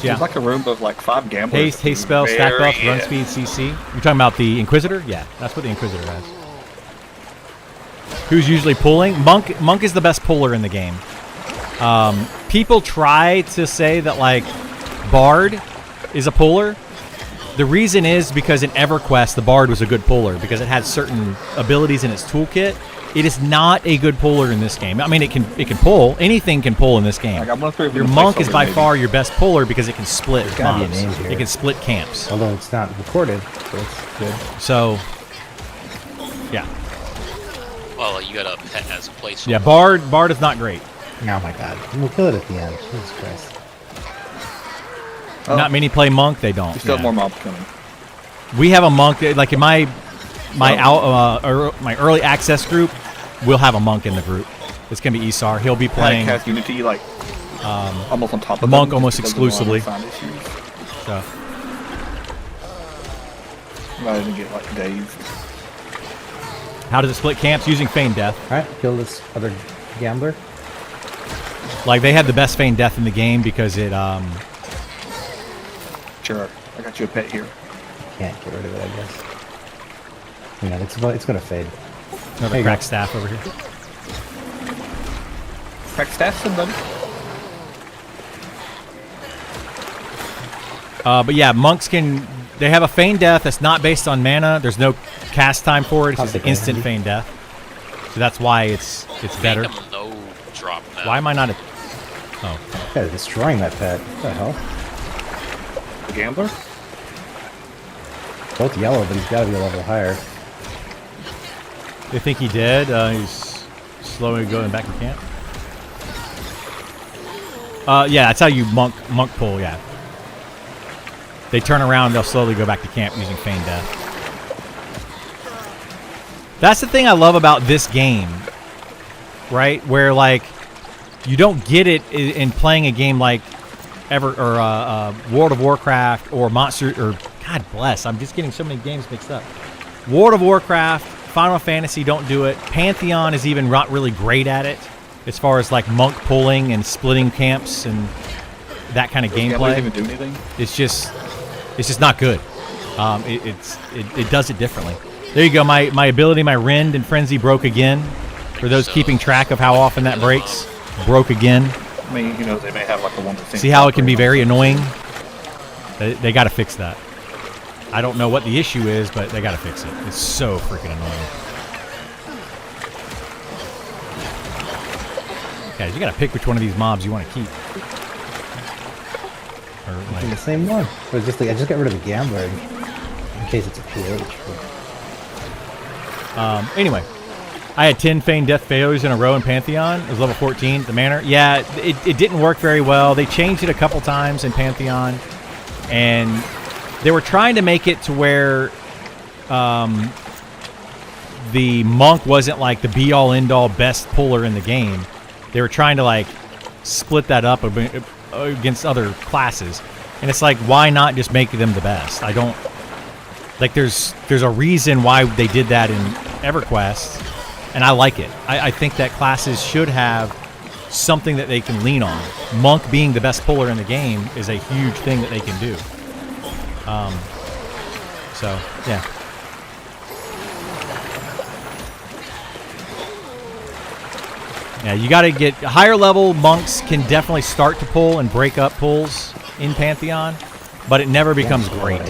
Speaker 2: There's like a room of like 5 gamblers.
Speaker 3: Haste spell, stack buff, run
Speaker 2: Very-
Speaker 3: speed, CC. You're talking about the Inquisitor? Yeah, that's what the Inquisitor has. Who's usually pulling? Monk is the best puller in the game. People try to say that like Bard is a puller. The reason is because in EverQuest the Bard was a good puller because it had certain abilities in its toolkit. It is not a good puller in this game. I mean, it can pull. Anything can pull in this game.
Speaker 2: Like, I'm gonna throw
Speaker 3: Your
Speaker 2: a
Speaker 3: Monk is
Speaker 2: placeholder
Speaker 3: by
Speaker 2: maybe.
Speaker 3: far your best puller because it can split
Speaker 5: gotta be a
Speaker 3: mobs.
Speaker 5: name here.
Speaker 3: It can split camps.
Speaker 5: Although it's not recorded, so it's good.
Speaker 3: So, yeah.
Speaker 1: Well, you got a pet as a placeholder.
Speaker 3: Yeah, Bard is not great.
Speaker 5: Oh my god. We'll kill it at the end. Jesus Christ.
Speaker 2: Oh.
Speaker 3: Not many play Monk, they don't.
Speaker 2: We still have
Speaker 3: Yeah.
Speaker 2: more mobs coming.
Speaker 3: We have a Monk, like in my early access group, we'll have a Monk in the group. It's going to be Isar. He'll be playing.
Speaker 2: Has Unity like almost on top of
Speaker 3: Monk
Speaker 2: them,
Speaker 3: almost
Speaker 2: just because of the
Speaker 3: exclusively.
Speaker 2: sound issues.
Speaker 3: So.
Speaker 2: Rather than get like dazed.
Speaker 3: How does it split camps? Using Feigned Death.
Speaker 5: Alright, kill this other gambler.
Speaker 3: Like, they have the best Feigned Death in the game because it,
Speaker 2: Sure. I got you a pet here.
Speaker 5: Can't get rid of it, I guess. It's gonna fade. There
Speaker 3: another
Speaker 5: you
Speaker 3: cracked
Speaker 5: go.
Speaker 3: staff over here.
Speaker 2: Crack staff somebody.
Speaker 3: But yeah, Monks they have a Feigned Death that's not based on mana. There's no cast time for it. It's
Speaker 5: I'll
Speaker 3: just an
Speaker 5: take that.
Speaker 3: instant Feigned Death. So that's why it's better.
Speaker 1: Make them no drop now.
Speaker 3: Why am I not a... Oh.
Speaker 5: Yeah, destroying that pet. What the hell?
Speaker 2: The gambler?
Speaker 5: Both yellow, but he's gotta be a level higher.
Speaker 3: They think he did. He's slowly going back to camp. Yeah, that's how you monk pull, yeah. They turn around, they'll slowly go back to camp using Feigned Death. That's the thing I love about this game, right? Where, like, you don't get it in playing a game like World of Warcraft or Monster or God bless, I'm just getting so many games mixed up. World of Warcraft, Final Fantasy don't do it. Pantheon is even not really great at it, as far as like monk pulling and splitting camps and that kind of gameplay.
Speaker 2: Even do anything?
Speaker 3: It's just not good. It does it differently. There you go. My ability, my Rend and Frenzy broke again. For those keeping track of how often that breaks, broke again.
Speaker 2: I mean, you know, they may have like a 1%.
Speaker 3: See how it can be very annoying? They got to fix that. I don't know what the issue is, but they got to fix it. It's so freaking annoying. Guys, you got to pick which one of these mobs you want to keep. Or like,
Speaker 5: The same one. But it's just like I just got rid of the gambler in case it's a PH.
Speaker 3: Anyway, I had 10 feigned death failures in a row in Pantheon. It was level 14, the manor. Yeah, it didn't work very well. They changed it a couple times in Pantheon, and they were trying to make it to where the monk wasn't like the be-all, end-all best puller in the game. They were trying to like split that up against other classes, and it's like, why not just make them the best? I don't like. There's a reason why they did that in EverQuest, and I like it. I think that classes should have something that they can lean on. Monk being the best puller in the game is a huge thing that they can do. So yeah. Yeah, you got to get higher level monks can definitely start to pull and break up pulls in Pantheon, but it never becomes great.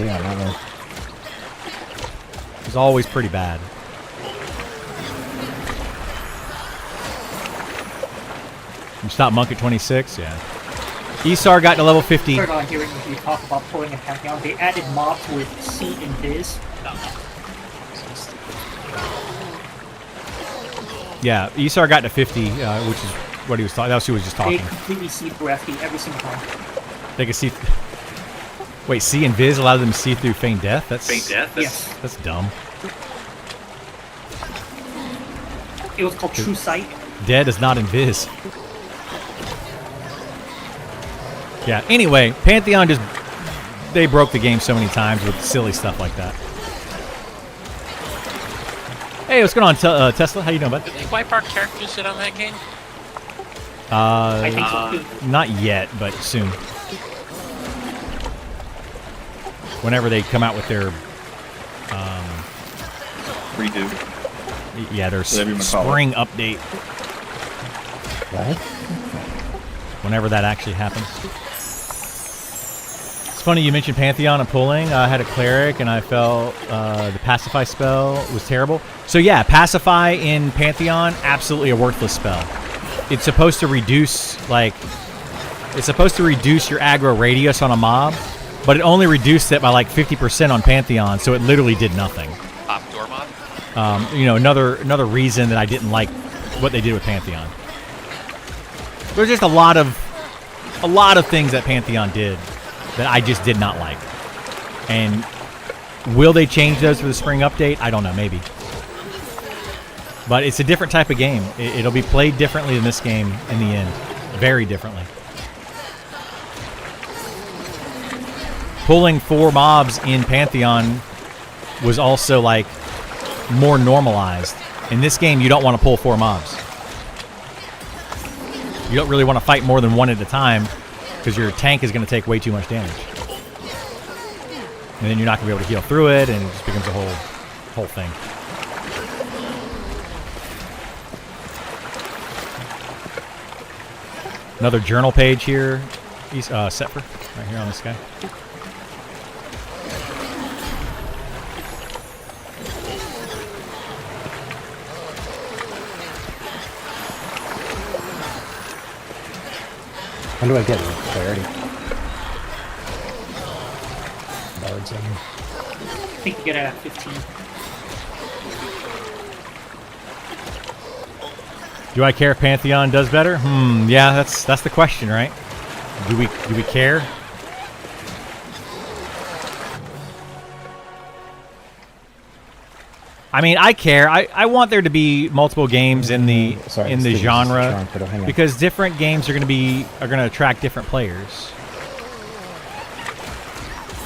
Speaker 3: It's always pretty bad. You stop monk at 26, yeah. Esar got to level 50.
Speaker 4: Heard on hearing you talk about pulling in Pantheon. They added mobs with C and Biz.
Speaker 3: Yeah, Esar got to 50, which is what he was talking. That's who was just talking.
Speaker 4: They completely see through FD every single time.
Speaker 3: They can see. Wait, C and Viz allowed them to see through Feign Death?
Speaker 4: Yes.
Speaker 3: That's dumb.
Speaker 4: It was called True Sight.
Speaker 3: Dead is not in Viz. Yeah, anyway, Pantheon just... They broke the game so many times with silly stuff like that. Hey, what's going on, Tesla? How you doing, bud?
Speaker 1: Did they wipe our characters in on that game?
Speaker 4: I think so too.
Speaker 3: Not yet, but soon. Whenever they come out with their...
Speaker 2: Redo.
Speaker 3: Yeah, their
Speaker 2: Whatever you wanna call it.
Speaker 3: spring update.
Speaker 5: Right?
Speaker 3: Whenever that actually happens. It's funny you mentioned Pantheon and pulling. I had a cleric and I felt the pacify spell was terrible. So yeah, pacify in Pantheon, absolutely a worthless spell. It's supposed to reduce your aggro radius on a mob, but it only reduced it by like 50% on Pantheon, so it literally did nothing.
Speaker 1: Pop door mob?
Speaker 3: Another reason that I didn't like what they did with Pantheon. There's just a lot of things that Pantheon did that I just did not like. And will they change those for the spring update? I don't know, maybe. But it's a different type of game. It'll be played differently than this game in the end. Very differently. Pulling 4 mobs in Pantheon was also like more normalized. In this game, you don't want to pull 4 mobs. You don't really want to fight more than one at a time because your tank is going to take way too much damage. And then you're not going to be able to heal through it, and it just becomes a whole thing. Another journal page here. Setfer, right here on this guy.
Speaker 5: When do I get clarity? Bards in.
Speaker 4: I think you get it at 15.
Speaker 3: Do I care if Pantheon does better? Yeah, that's the question, right? Do we care? I mean, I care. I want there to be multiple games in the
Speaker 5: Sorry,
Speaker 3: in the
Speaker 5: this is
Speaker 3: genre
Speaker 5: Toronto, hang on.
Speaker 3: because different games are going to attract different players.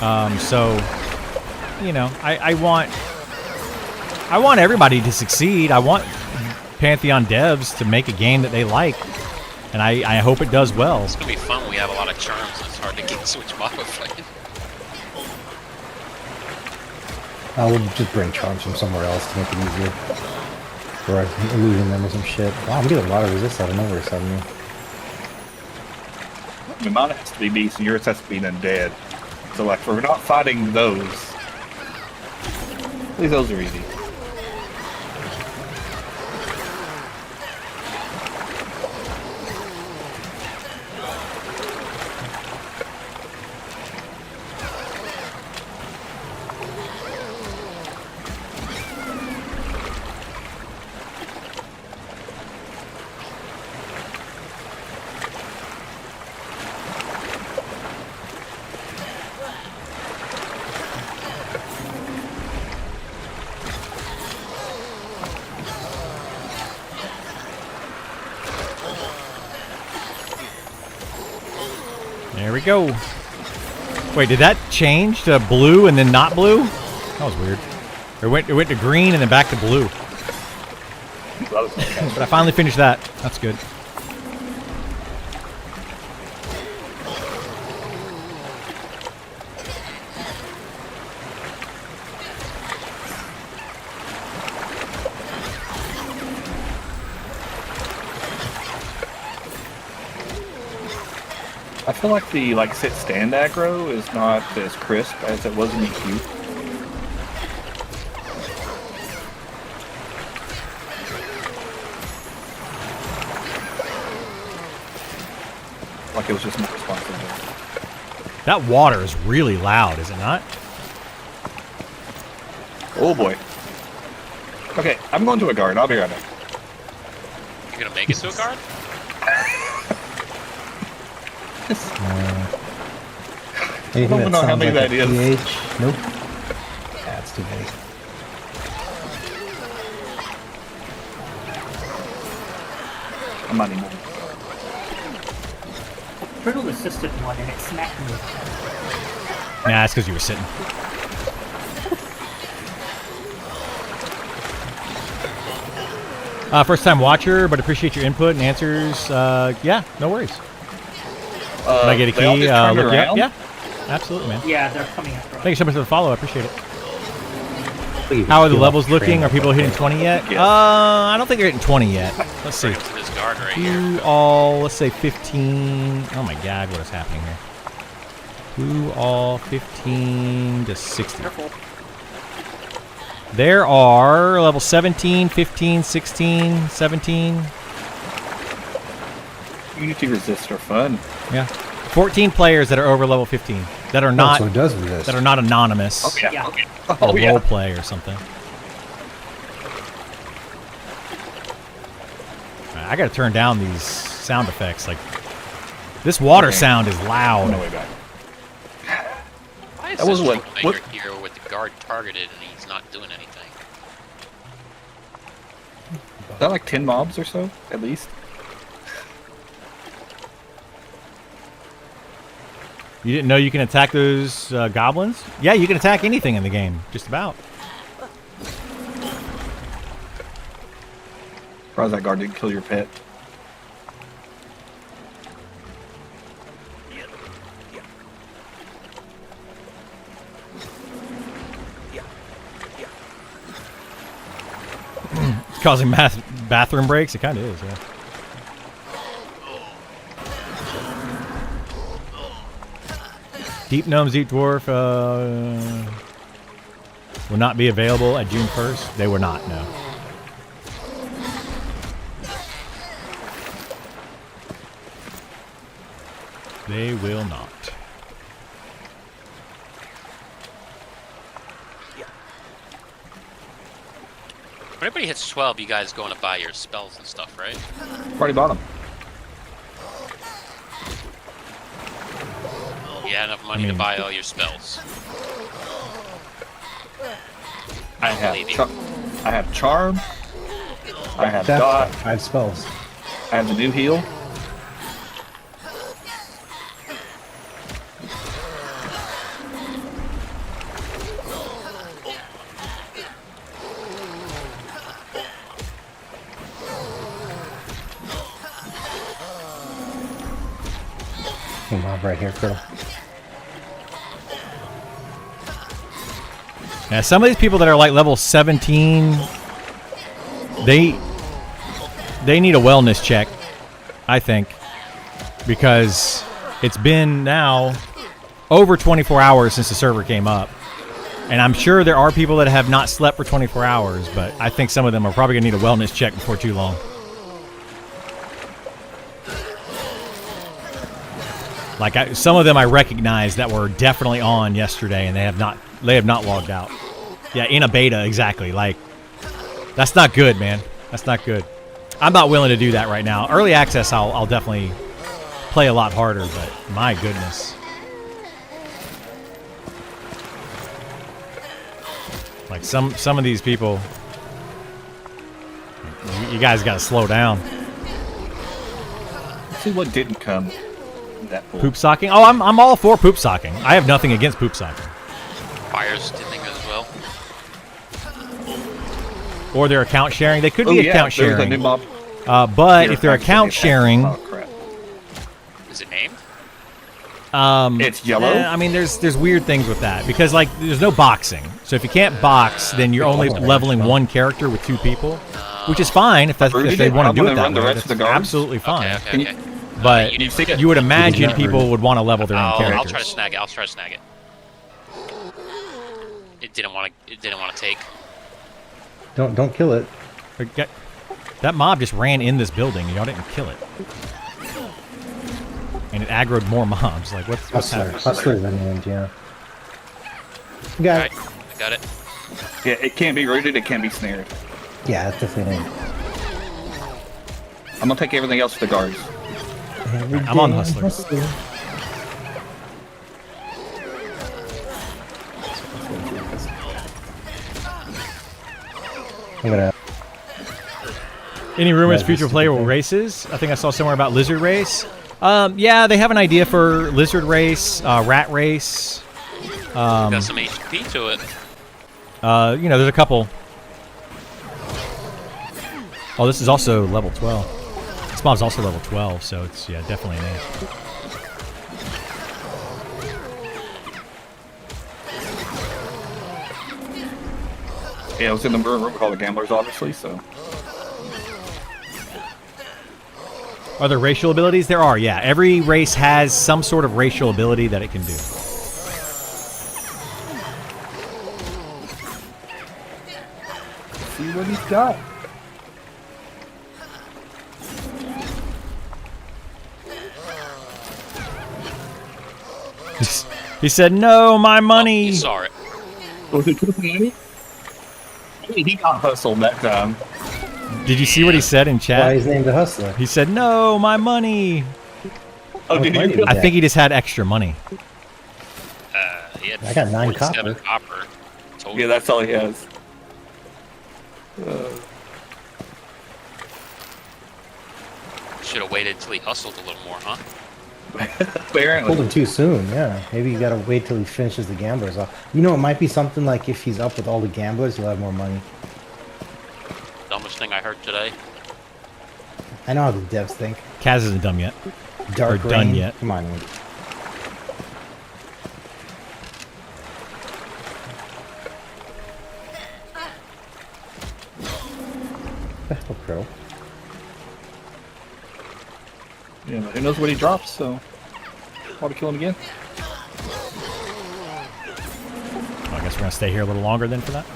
Speaker 3: So, you know, I want everybody to succeed. I want Pantheon devs to make a game that they like, and I hope it does well.
Speaker 1: It's gonna be fun when we have a lot of charms and it's hard to get switch modified.
Speaker 5: We'll just bring charms from somewhere else to make it easier. Or illusion them or some shit. Wow, I'm getting a lot of resist out of nowhere suddenly.
Speaker 2: I mean, mine has to be beast and yours has to be undead. So, like, if we're not fighting those, at least those are easy.
Speaker 3: There we go. Wait, did that change to blue and then not blue? That was weird. It went to green and then back to blue. But I finally finished that. That's good.
Speaker 2: I feel like the sit stand aggro is not as crisp as it was in EQ. Like it was just more responsive.
Speaker 3: That water is really loud, is it not?
Speaker 2: Oh boy. Okay, I'm going to a guard. I'll be right back.
Speaker 1: You're gonna make it to a guard?
Speaker 5: Anything
Speaker 2: I don't
Speaker 5: that
Speaker 2: know how
Speaker 5: sounds
Speaker 2: many
Speaker 5: like
Speaker 2: that
Speaker 5: a
Speaker 2: is.
Speaker 5: PH? Nope. Yeah, it's too big.
Speaker 2: I'm not anymore.
Speaker 4: Turtle assisted one and it smacked me.
Speaker 3: Nah, it's because you were sitting. First time watcher, but appreciate your input and answers. Yeah, no worries. Did I get a
Speaker 2: They all
Speaker 3: key?
Speaker 2: just turned
Speaker 3: Look, yeah,
Speaker 2: around?
Speaker 3: yeah, absolutely, man.
Speaker 4: Yeah, they're coming after us.
Speaker 3: Thank you so much for the follow. I appreciate it. How are the levels looking? Are people hitting 20 yet?
Speaker 2: Yes.
Speaker 3: I don't think they're hitting 20 yet. Let's see.
Speaker 1: Bring him to this guard right here.
Speaker 3: Who all, let's say 15. Oh my god, what is happening here? Who all 15 to 60?
Speaker 4: Careful.
Speaker 3: There are level 17, 15, 16, 17.
Speaker 2: Unity resist are fun.
Speaker 3: Yeah. 14 players that are over level 15 that are not
Speaker 5: so it does resist.
Speaker 3: that are not anonymous.
Speaker 2: Oh yeah.
Speaker 4: Yeah.
Speaker 2: Okay.
Speaker 3: Or
Speaker 2: Oh yeah.
Speaker 3: role play or something. I gotta turn down these sound effects. Like this water
Speaker 2: Okay.
Speaker 3: sound is
Speaker 2: On
Speaker 3: loud.
Speaker 2: my way back.
Speaker 1: Why is
Speaker 2: That was
Speaker 1: this
Speaker 2: what-
Speaker 1: troublemaker here with the guard targeted and he's not doing anything?
Speaker 2: Is that like 10 mobs or so, at least?
Speaker 3: You didn't know you can attack those goblins? Yeah, you can attack anything in the game, just about.
Speaker 2: Surprised that guard didn't kill your pet.
Speaker 3: It's causing bathroom breaks. It kind of is, yeah. Deep Gnomes, Deep Dwarf will not be available at June 1st. They were not, no. They will not.
Speaker 1: When everybody hits 12, you guys going to buy your spells and stuff, right?
Speaker 2: Already bought them.
Speaker 1: You had enough money to buy all your spells. I don't believe you.
Speaker 2: I have charm. I have
Speaker 5: That's
Speaker 2: dot.
Speaker 5: 5 spells.
Speaker 2: I have the new heal.
Speaker 5: Mob right here, Criddle.
Speaker 3: Now, some of these people that are like level 17, they need a wellness check, I think, because it's been now over 24 hours since the server came up. And I'm sure there are people that have not slept for 24 hours, but I think some of them are probably going to need a wellness check before too long. Like some of them I recognize that were definitely on yesterday, and they have not logged out. Yeah, in a beta, exactly. Like, that's not good, man. That's not good. I'm not willing to do that right now. Early access, I'll definitely play a lot harder, but my goodness. Like some of these people, you guys got to slow down.
Speaker 2: Let's see what didn't come. That pool.
Speaker 3: Poop socking? Oh, I'm all for poop socking. I have nothing against poop socking.
Speaker 1: Fire stimming as well.
Speaker 3: Or their account sharing. They could be account
Speaker 2: there's a
Speaker 3: sharing.
Speaker 2: new mob.
Speaker 3: But
Speaker 2: Here,
Speaker 3: if they're account sharing,
Speaker 2: Oh crap!
Speaker 1: Is it named?
Speaker 2: It's yellow.
Speaker 3: I mean, there's weird things with that because like there's no boxing. So if you can't box, then you're only leveling one character with two people, which is fine if they want to do it that way. That's absolutely fine.
Speaker 1: Okay.
Speaker 3: But
Speaker 1: You didn't see it?
Speaker 3: you would imagine people would want to level their own
Speaker 1: I'll
Speaker 3: characters.
Speaker 1: try to snag it. I'll try to snag it. It didn't want to take.
Speaker 5: Don't kill it.
Speaker 3: That mob just ran in this building. Y'all didn't kill it. And it aggroed more mobs. Like, what's happening?
Speaker 5: Hustler's the name, yeah. Got
Speaker 1: Alright,
Speaker 5: it.
Speaker 1: I got it.
Speaker 2: Yeah, it can't be rooted. It can't be snared.
Speaker 5: Yeah, that's definitely name.
Speaker 2: I'm gonna take everything else to the guards.
Speaker 3: I'm on Hustler.
Speaker 5: I'm gonna.
Speaker 3: Any rumors
Speaker 5: Yeah,
Speaker 3: future
Speaker 5: just
Speaker 3: player will
Speaker 5: stupid
Speaker 3: races? I think I saw somewhere about lizard race. Yeah, they have an idea for lizard race, rat race.
Speaker 1: Got some HP to it.
Speaker 3: You know, there's a couple. Oh, this is also level 12. This mob's also level 12, so it's, yeah, definitely an A.
Speaker 2: Yeah, it was in the room with all the gamblers, obviously. So
Speaker 3: Are there racial abilities? There are, yeah. Every race has some sort of racial ability that it can do.
Speaker 2: see what he's got.
Speaker 3: He said, "No, my
Speaker 1: Oh,
Speaker 3: money."
Speaker 1: you saw it.
Speaker 2: Was it just money? He got hustled that time.
Speaker 3: Did you see what he said in
Speaker 5: Why
Speaker 3: chat?
Speaker 5: he's named the Hustler?
Speaker 3: He said, "No, my money."
Speaker 2: Oh, did
Speaker 5: money
Speaker 2: you?
Speaker 5: did
Speaker 3: I
Speaker 5: Yeah.
Speaker 3: think he just had extra money.
Speaker 1: He had
Speaker 5: I got 9
Speaker 1: 47
Speaker 5: copper.
Speaker 1: copper. Total.
Speaker 2: Yeah, that's all he has.
Speaker 1: Should have waited till he hustled a little more, huh?
Speaker 5: Pulled
Speaker 2: Apparently.
Speaker 5: him too soon, yeah. Maybe you gotta wait till he finishes the gamblers off. You know, it might be something like if he's up with all the gamblers, he'll have more money.
Speaker 1: Dumbest thing I heard today.
Speaker 5: I know how the devs think.
Speaker 3: Kaz isn't dumb yet.
Speaker 5: Dark
Speaker 3: Or done
Speaker 5: Rain.
Speaker 3: yet.
Speaker 5: Come on, Link. The hell, Crow?
Speaker 2: Yeah, but who knows what he drops? So, want to kill him again?
Speaker 3: I guess we're gonna stay here a little longer then for that.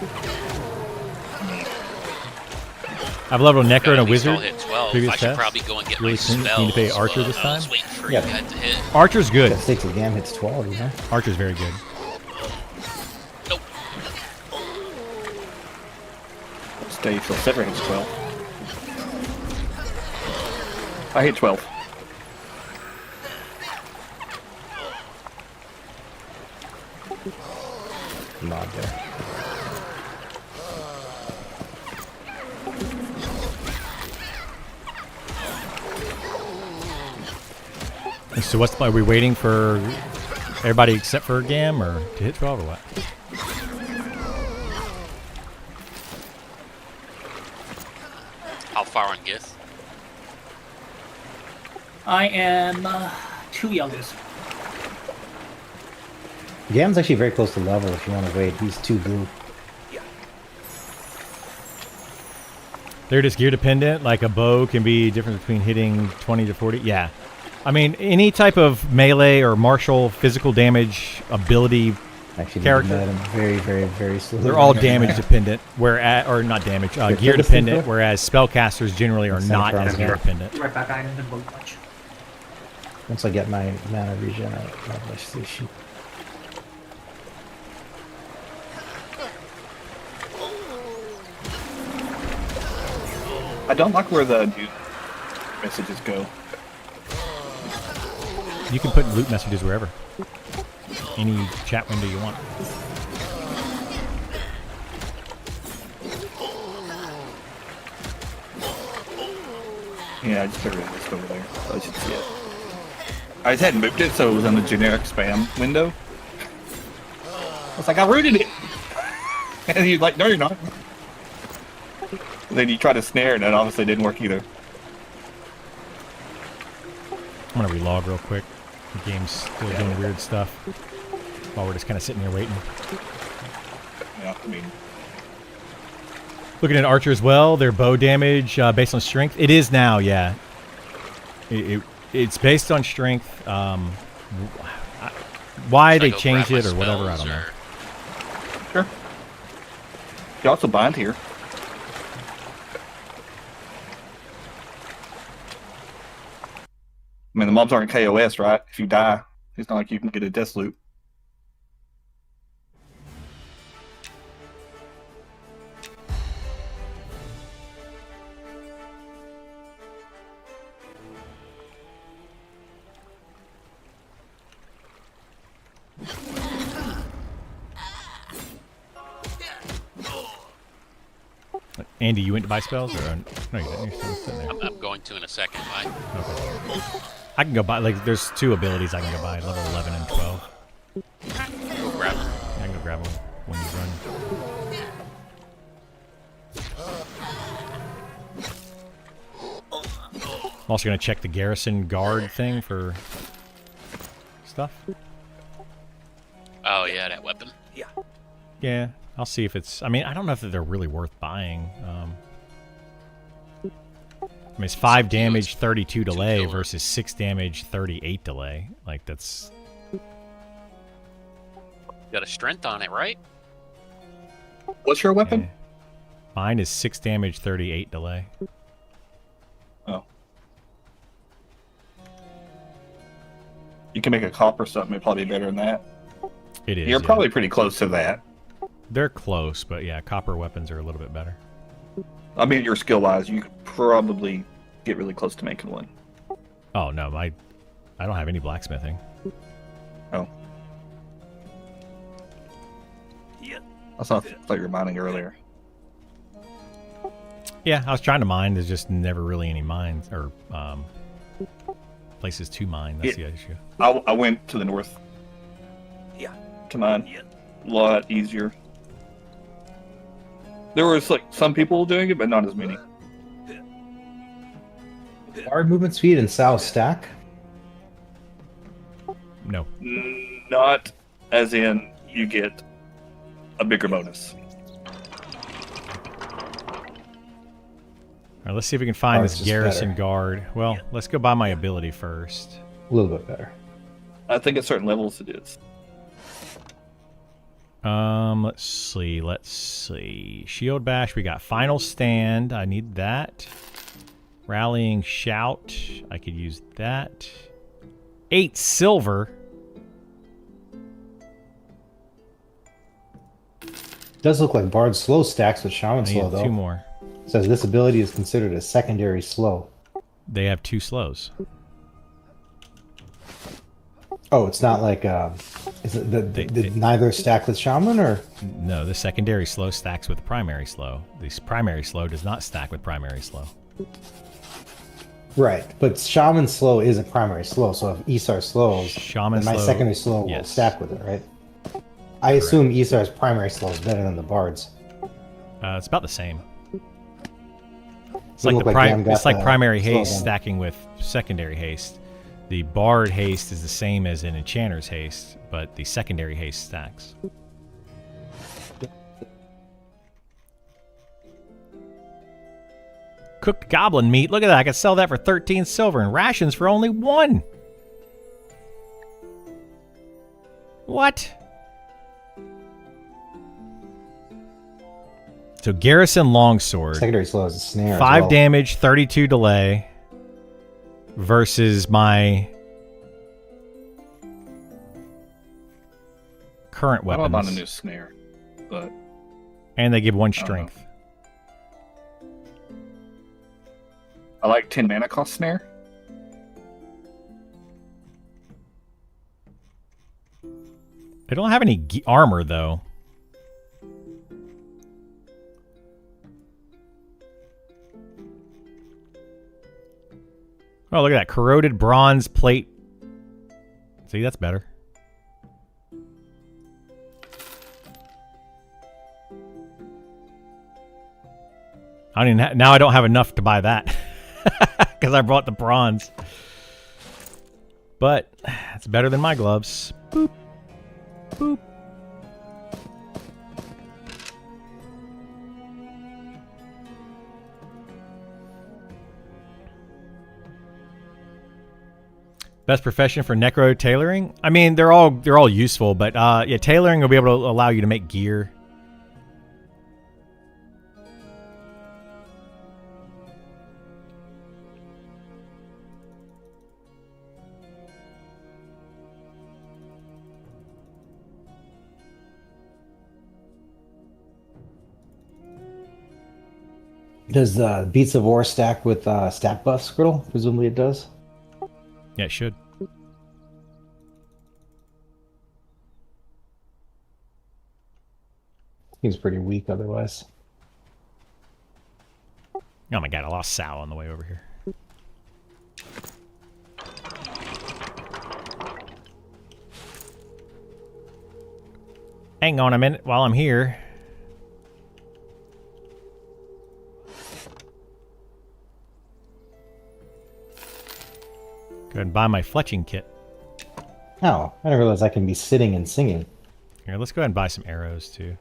Speaker 3: I've leveled a Necro and a
Speaker 1: At least I'll
Speaker 3: Wizard.
Speaker 1: hit 12.
Speaker 3: previous
Speaker 1: I should
Speaker 3: test.
Speaker 1: probably go and get
Speaker 3: Really
Speaker 1: my
Speaker 3: soon.
Speaker 1: spells.
Speaker 3: Need to pay Archer this
Speaker 1: I
Speaker 3: time?
Speaker 1: was waiting for
Speaker 5: Yeah.
Speaker 1: you guys to hit.
Speaker 3: Archer's good.
Speaker 5: That 6 exam hits 12, you know?
Speaker 3: Archer's very good.
Speaker 1: Nope.
Speaker 2: Stay till 7 hits 12. I hit 12.
Speaker 5: Mod there.
Speaker 3: So what's are we waiting for everybody except for Gam or to hit 12 or what?
Speaker 1: How far on Gith?
Speaker 4: I am 2 yellows.
Speaker 5: Gam's actually very close to level if you want to wait. He's 2 blue.
Speaker 3: They're just gear dependent. Like a bow can be different between hitting 20 to 40. Yeah. I mean, any type of melee or martial physical damage ability
Speaker 5: Actually,
Speaker 3: character.
Speaker 5: looking at him very, very, very slowly.
Speaker 3: They're all damage dependent, or not damage, gear dependent, whereas spellcasters generally are not as gear dependent.
Speaker 4: Right back, I didn't vote much.
Speaker 5: Once I get my mana regen, I'll see sheep.
Speaker 2: I don't like where the new messages go.
Speaker 3: You can put loot messages wherever. Any chat window you want.
Speaker 2: Yeah, I just got rid of this over there, so I should see it. I just hadn't moved it, so it was in the generic spam window. I was like, I rooted it! And he's like, no, you're not. And then you try to snare, and that obviously didn't work either.
Speaker 3: I'm gonna relog real quick. The game's still doing weird stuff while we're just kind of sitting here waiting.
Speaker 2: Yeah, I mean,
Speaker 3: Looking at archer as well, their bow damage based on strength. It is now, yeah. It's based on strength. Why they changed it or whatever, I don't know.
Speaker 2: sure. You also bind here. I mean, the mobs aren't KOS, right? If you die, it's not like you can get a death loop.
Speaker 3: Andy, you went to buy spells? Or no, you didn't. You're still sitting there.
Speaker 1: I'm going to in a second. Bye.
Speaker 3: Okay. I can go buy, like, there's 2 abilities I can go buy, level 11 and 12.
Speaker 1: Go grab them.
Speaker 3: I can go grab them when you run. I'm also going to check the garrison guard thing for stuff.
Speaker 1: Oh, yeah, that weapon.
Speaker 3: Yeah, I'll see if it's... I mean, I don't know if they're really worth buying. I mean, it's 5 damage, 32 delay versus 6 damage, 38 delay. Like, that's...
Speaker 1: Got a strength on it, right?
Speaker 2: What's your weapon?
Speaker 3: Yeah. Mine is 6 damage, 38 delay.
Speaker 2: Oh. You can make a copper something, it'd probably be better than that.
Speaker 3: It is.
Speaker 2: You're
Speaker 3: yeah.
Speaker 2: probably pretty close to that.
Speaker 3: They're close, but yeah, copper weapons are a little bit better.
Speaker 2: I mean, your skill-wise, you could probably get really close to making one.
Speaker 3: Oh, no, I don't have any blacksmithing.
Speaker 2: Oh. I thought you were mining earlier.
Speaker 3: Yeah, I was trying to mine. There's just never really any mines or places to mine. That's the issue.
Speaker 2: I went to the north. Yeah. To mine. A lot easier. There was like some people doing it, but not as many.
Speaker 5: Guard movement speed and Sao stack.
Speaker 3: No.
Speaker 2: Not as in you get a bigger bonus.
Speaker 3: All right, let's see if we can find
Speaker 5: Ours
Speaker 3: this
Speaker 5: is
Speaker 3: garrison
Speaker 5: better.
Speaker 3: guard. Well, let's go buy my ability first.
Speaker 5: A little bit better.
Speaker 2: I think at certain levels it is.
Speaker 3: Let's see. Shield bash, we got final stand. I need that. Rallying shout, I could use that. 8 silver.
Speaker 5: Does look like Bard slow stacks with Shaman
Speaker 3: I
Speaker 5: slow
Speaker 3: need
Speaker 5: though.
Speaker 3: 2 more.
Speaker 5: Says this ability is considered a secondary slow.
Speaker 3: They have 2 slows.
Speaker 5: Oh, it's not like is it did neither stack with Shaman or?
Speaker 3: No, the secondary slow stacks with the primary slow. The primary slow does not stack with primary slow.
Speaker 5: Right, but Shaman slow is a primary slow, so if Isar slows,
Speaker 3: Shaman
Speaker 5: then my
Speaker 3: slow,
Speaker 5: secondary slow will
Speaker 3: yes.
Speaker 5: stack with it, right? I assume Isar's primary slow is better than the Bard's.
Speaker 3: It's about the same. It's
Speaker 5: Doesn't
Speaker 3: like
Speaker 5: look like Gam got
Speaker 3: it's like
Speaker 5: the
Speaker 3: primary
Speaker 5: slow
Speaker 3: haste
Speaker 5: then.
Speaker 3: stacking with secondary haste. The Bard haste is the same as an Enchanter's haste, but the secondary haste stacks. Cooked goblin meat. Look at that. I could sell that for 13 silver and rations for only 1. What? So Garrison Longsword.
Speaker 5: Secondary slow is a snare.
Speaker 3: 5
Speaker 5: as well.
Speaker 3: damage, 32 delay versus my current
Speaker 2: I don't know about a
Speaker 3: weapons.
Speaker 2: new snare, but
Speaker 3: And they give 1
Speaker 2: don't know.
Speaker 3: strength.
Speaker 2: I like 10 mana cost snare.
Speaker 3: They don't have any armor, though. Oh, look at that. Corroded bronze plate. See, that's better. I don't even now I don't have enough to buy that. Because I brought the bronze. But it's better than my gloves. Boop. Boop. Best profession for necro tailoring? I mean, they're all useful, but yeah, tailoring will be able to allow you to make gear.
Speaker 5: Does Beats of War stack with stat buff, Scriddle? Presumably it does.
Speaker 3: Yeah, it should.
Speaker 5: Seems pretty weak otherwise.
Speaker 3: Oh my god, I lost Sal on the way over here. Hang on a minute while I'm here. Go ahead and buy my fletching kit.
Speaker 5: Oh, I didn't realize I can be sitting and singing.
Speaker 3: Here, let's go ahead and buy some arrows too.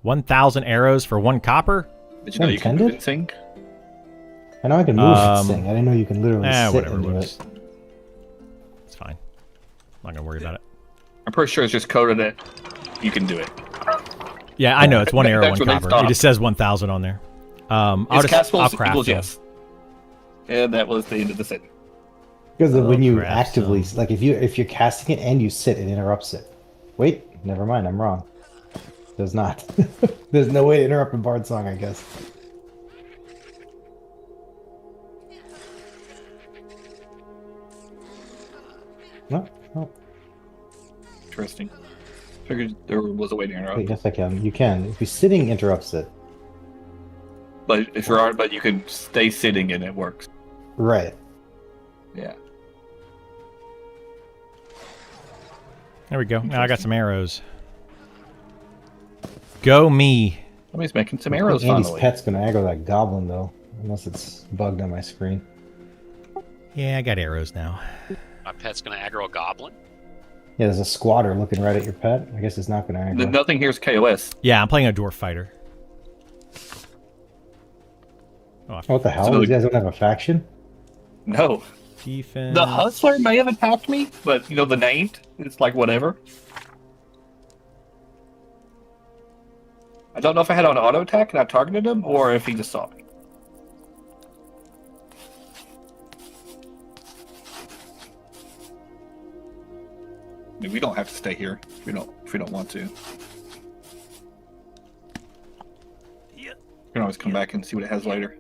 Speaker 3: 1,000 arrows for 1 copper?
Speaker 2: Did you know you can
Speaker 5: Intended?
Speaker 2: move and sing?
Speaker 5: I know I can move and sing. I didn't know you can literally sit
Speaker 3: Whatever.
Speaker 5: and do
Speaker 3: We'll
Speaker 5: it.
Speaker 3: just- It's fine. I'm not gonna worry about it.
Speaker 2: I'm pretty sure it's just coded that you can do it.
Speaker 3: Yeah, I know it's 1 arrow,
Speaker 2: That's
Speaker 3: 1
Speaker 2: where they
Speaker 3: copper. It
Speaker 2: stop.
Speaker 3: just says 1,000 on there. I'll
Speaker 2: It's
Speaker 3: just
Speaker 2: castable
Speaker 3: I'll craft
Speaker 2: equals
Speaker 3: them.
Speaker 2: yes. And that was the end of the sentence.
Speaker 5: Because
Speaker 3: I'll
Speaker 5: when you
Speaker 3: grab
Speaker 5: actively,
Speaker 3: some.
Speaker 5: like if you're casting it and you sit, it interrupts it. Wait, never mind, I'm wrong. Does not. There's no way to interrupt a bard song, I guess. No, no.
Speaker 2: Interesting. Figured there was a way to interrupt.
Speaker 5: Wait, yes, I can. You can. If you're sitting, interrupts it.
Speaker 2: But if you are, but you can stay sitting and it works.
Speaker 5: Right.
Speaker 2: Yeah.
Speaker 3: There we go. Now I got some arrows. Go me.
Speaker 2: Somebody's making some
Speaker 5: I think
Speaker 2: arrows
Speaker 5: Andy's
Speaker 2: finally.
Speaker 5: pet's gonna aggro that goblin though, unless it's bugged on my screen.
Speaker 3: Yeah, I got arrows now.
Speaker 1: My pet's gonna aggro a goblin.
Speaker 5: Yeah, there's a squatter looking right at your pet. I guess it's not gonna aggro.
Speaker 2: Nothing here is KOS.
Speaker 3: Yeah, I'm playing a dwarf fighter. Oh,
Speaker 5: What the hell?
Speaker 2: So-
Speaker 5: You guys don't have a faction?
Speaker 2: No.
Speaker 3: defense.
Speaker 2: The Hustler may have attacked me, but you know the named? It's like whatever. I don't know if I had on auto attack and I targeted him or if he just saw me. I mean, we don't have to stay here if we don't want to. You can always come back and see what it has later.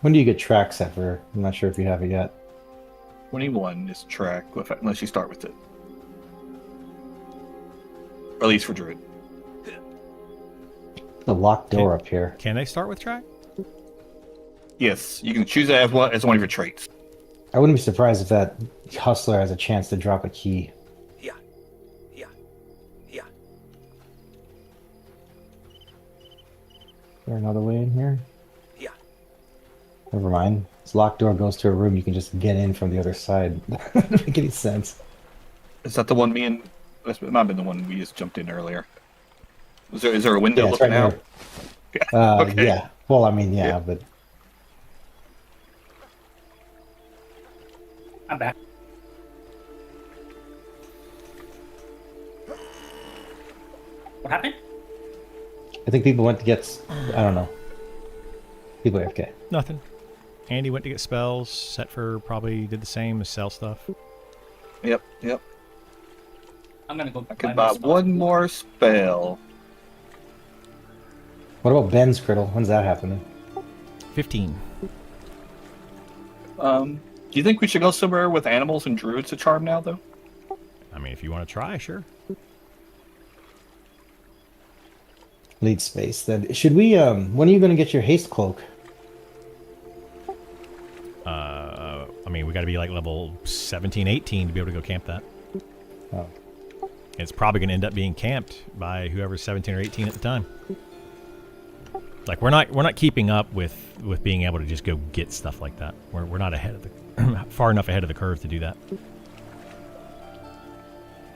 Speaker 5: When do you get track set for? I'm not sure if you have it yet.
Speaker 2: 21 is track, unless you start with it. Or at least for Druid.
Speaker 5: The locked door up here.
Speaker 3: Can they start with track?
Speaker 2: Yes, you can choose that as one of your traits.
Speaker 5: I wouldn't be surprised if that hustler has a chance to drop a key.
Speaker 1: Yeah. Yeah. Yeah.
Speaker 5: Is there another way in here?
Speaker 1: Yeah.
Speaker 5: Never mind. This locked door goes to a room you can just get in from the other side. Doesn't make any sense.
Speaker 2: Is that the one it might have been the one we just jumped in earlier. Is there a window
Speaker 5: Yeah, it's
Speaker 2: looking
Speaker 5: right
Speaker 2: out?
Speaker 5: here.
Speaker 2: Yeah. Okay.
Speaker 5: Yeah. Well, I mean, yeah,
Speaker 2: Yeah.
Speaker 5: but
Speaker 4: I'm back. What happened?
Speaker 5: I think people went to get. I don't know. People are AFK.
Speaker 3: Nothing. Andy went to get spells. Setfer probably did the same as sell stuff.
Speaker 2: Yep.
Speaker 4: I'm gonna go.
Speaker 2: I could
Speaker 4: my
Speaker 2: buy
Speaker 4: spell.
Speaker 2: one more spell.
Speaker 5: What about Ben's Criddle? When's that happening?
Speaker 3: 15.
Speaker 2: Do you think we should go somewhere with animals and druids to charm now, though?
Speaker 3: I mean, if you want to try, sure.
Speaker 5: Lead space. Then should we? When are you going to get your haste cloak?
Speaker 3: I mean, we got to be like level 17, 18 to be able to go camp that.
Speaker 5: Oh.
Speaker 3: It's probably going to end up being camped by whoever's 17 or 18 at the time. Like we're not keeping up with being able to just go get stuff like that. We're not ahead of the far enough ahead of the curve to do that.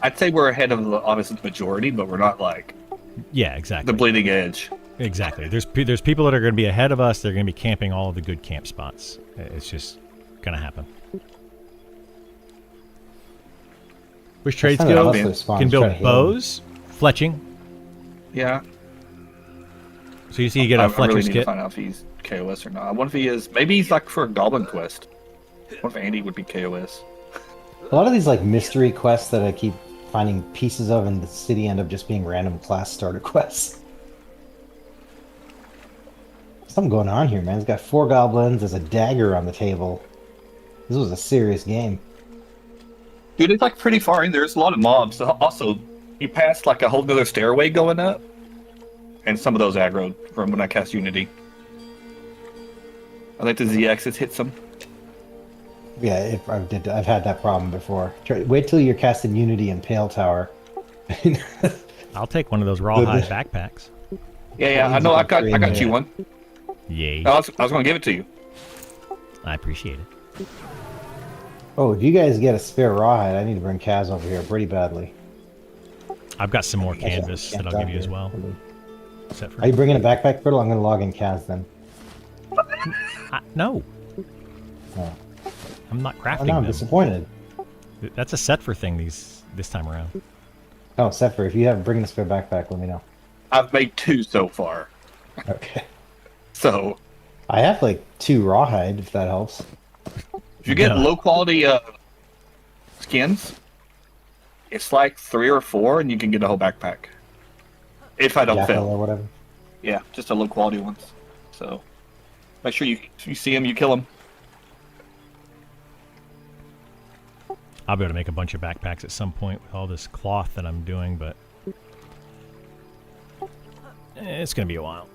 Speaker 2: I'd say we're ahead of obviously the majority, but we're not like
Speaker 3: Yeah, exactly.
Speaker 2: the bleeding edge.
Speaker 3: Exactly. There's people that are going to be ahead of us. They're going to be camping all of the good camp spots. It's just going to happen. Which trade
Speaker 5: That's not
Speaker 3: skill
Speaker 5: a hustler spawn,
Speaker 3: can
Speaker 5: just try
Speaker 3: build
Speaker 5: to heal him.
Speaker 3: bows, fletching.
Speaker 2: Yeah.
Speaker 3: So you see, you get a
Speaker 2: I really
Speaker 3: fletcher's
Speaker 2: need to
Speaker 3: kit.
Speaker 2: find out if he's KOS or not. I wonder if he is. Maybe he's like for a goblin quest. I wonder if Andy would be KOS.
Speaker 5: A lot of these like mystery quests that I keep finding pieces of in the city end up just being random class starter quests. Something going on here, man. It's got 4 goblins. There's a dagger on the table. This was a serious game.
Speaker 2: Dude, it's like pretty far in. There's a lot of mobs. Also, you passed like a whole other stairway going up. And some of those aggroed from when I cast Unity. I think the ZXs hit some.
Speaker 5: Yeah, I've had that problem before. Wait till you're casting Unity in Pale Tower.
Speaker 3: I'll take one of those rawhide backpacks.
Speaker 2: Yeah, I know. I got you one.
Speaker 3: Yay.
Speaker 2: I was going to give it to you.
Speaker 3: I appreciate it.
Speaker 5: Oh, if you guys get a spare rawhide, I need to bring Kaz over here pretty badly.
Speaker 3: I've got some more
Speaker 5: Actually,
Speaker 3: canvas that
Speaker 5: camped
Speaker 3: I'll
Speaker 5: out
Speaker 3: give you as
Speaker 5: here.
Speaker 3: well. Except for
Speaker 5: Are you bringing a backpack, Brittle? I'm going to log in Kaz then.
Speaker 3: no,
Speaker 5: Oh.
Speaker 3: I'm not crafting
Speaker 5: Oh, no, I'm
Speaker 3: them.
Speaker 5: disappointed.
Speaker 3: That's a set for thing this time around.
Speaker 5: Oh, Sepher, if you have bringing a spare backpack, let me know.
Speaker 2: I've made 2 so far.
Speaker 5: Okay.
Speaker 2: So,
Speaker 5: I have like 2 rawhide, if that helps.
Speaker 2: if you get
Speaker 3: No.
Speaker 2: low quality skins, it's like 3 or 4 and you can get a whole backpack. If I don't
Speaker 5: Jackal
Speaker 2: fail.
Speaker 5: or whatever.
Speaker 2: Yeah, just the low quality ones. So, make sure you see them, you kill them.
Speaker 3: I'll be able to make a bunch of backpacks at some point with all this cloth that I'm doing, but it's going to be a while.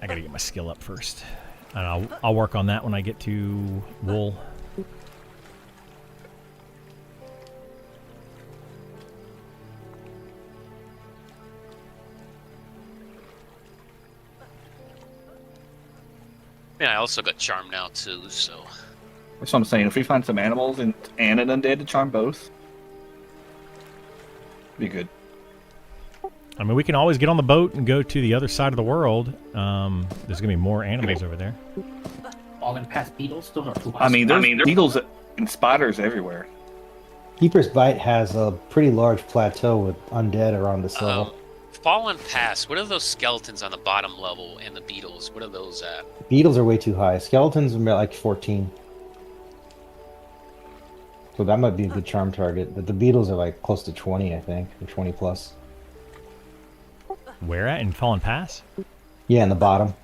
Speaker 3: I got to get my skill up first. And I'll work on that when I get to wool.
Speaker 1: Yeah, I also got charm now too, so
Speaker 2: That's what I'm saying. If we find some animals and an undead to charm both, be good.
Speaker 3: I mean, we can always get on the boat and go to the other side of the world. There's going to be more animals over there.
Speaker 4: Falling past beetles. Those are too
Speaker 2: I mean, there's
Speaker 1: there's-
Speaker 2: beetles and spiders everywhere.
Speaker 5: Keeper's Bite has a pretty large plateau with undead around this level.
Speaker 1: Fallen Pass. What are those skeletons on the bottom level and the beetles? What are those at?
Speaker 5: Beetles are way too high. Skeletons are like 14. So that might be a good charm target. But the beetles are like close to 20, I think, or 20 plus.
Speaker 3: Where at? In Fallen Pass?
Speaker 5: Yeah, in the bottom.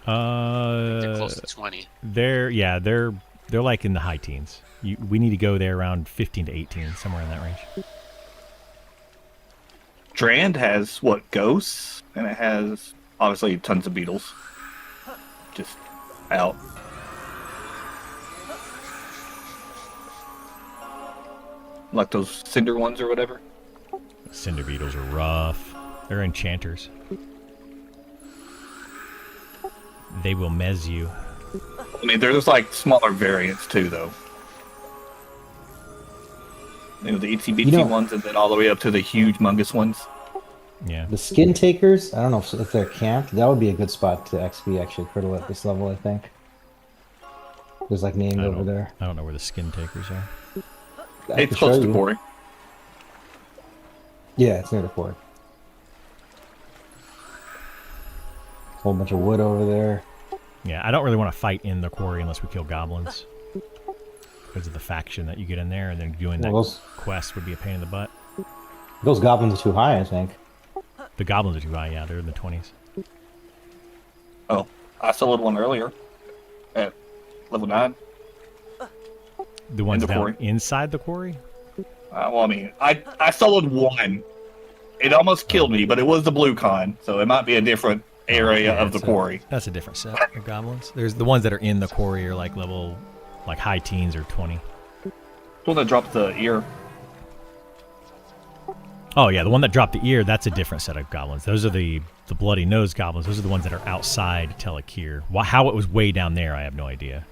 Speaker 1: They're close to 20.
Speaker 3: They're like in the high teens. We need to go there around 15 to 18, somewhere in that range.
Speaker 2: Drand has what, ghosts, and it has obviously tons of beetles. Just out. Like those cinder ones or whatever.
Speaker 3: Cinder beetles are rough. They're enchanters. They will mez you.
Speaker 2: I mean, there's like smaller variants too, though. You know, the itsy bitsy ones, and then all the way up to the huge, mungus ones.
Speaker 3: Yeah.
Speaker 5: The skin takers, I don't know if they're camped. That would be a good spot to XP actually critical at this level, I think. There's like names over there.
Speaker 3: I don't know where the skin takers are.
Speaker 2: It's close to quarry.
Speaker 5: Yeah, it's near the quarry. Whole bunch of wood over there.
Speaker 3: Yeah, I don't really want to fight in the quarry unless we kill goblins. Because of the faction that you get in there, and then doing that quest would be a pain in the butt.
Speaker 5: Those goblins are too high, I think.
Speaker 3: The goblins are too high, yeah, they're in the 20s.
Speaker 2: Oh, I soloed one earlier at level 9.
Speaker 3: The ones
Speaker 2: the
Speaker 3: down
Speaker 2: quarry.
Speaker 3: inside the quarry?
Speaker 2: Well, I mean, I soloed one. It almost killed me, but it was the blue con, so it might be a different area of the quarry.
Speaker 3: That's a different set of goblins. There's the ones that are in the quarry are like level, like high teens or 20.
Speaker 2: The one that dropped the ear.
Speaker 3: Oh yeah, the one that dropped the ear, that's a different set of goblins. Those are the bloody nose goblins. Those are the ones that are outside Telekir. How it was way down there, I have no idea.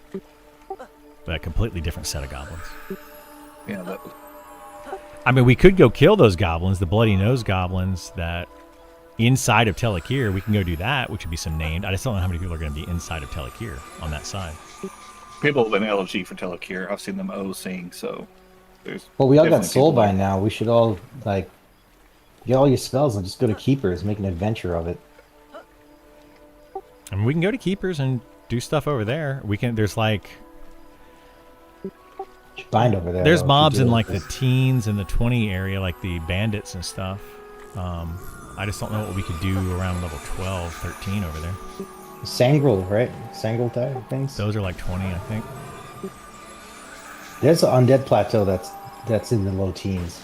Speaker 3: But a completely different set of goblins.
Speaker 2: Yeah, that was...
Speaker 3: I mean, we could go kill those goblins, the bloody nose goblins that inside of Telekir. We can go do that, which would be some named. I just don't know how many people are going to be inside of Telekir on that side.
Speaker 2: People have been LG for Telekir. I've seen them sing, so there's...
Speaker 5: Well, we all got soul by now. We should all, like, get all your spells and just go to Keepers, make an adventure of it.
Speaker 3: I mean, we can go to Keepers and do stuff over there. We can, there's like...
Speaker 5: Find over there.
Speaker 3: There's mobs in like the teens and the 20 area, like the bandits and stuff. I just don't know what we could do around level 12, 13 over there.
Speaker 5: Sangrel, right? Sangrel type things?
Speaker 3: Those are like 20, I think.
Speaker 5: There's an undead plateau that's in the low teens.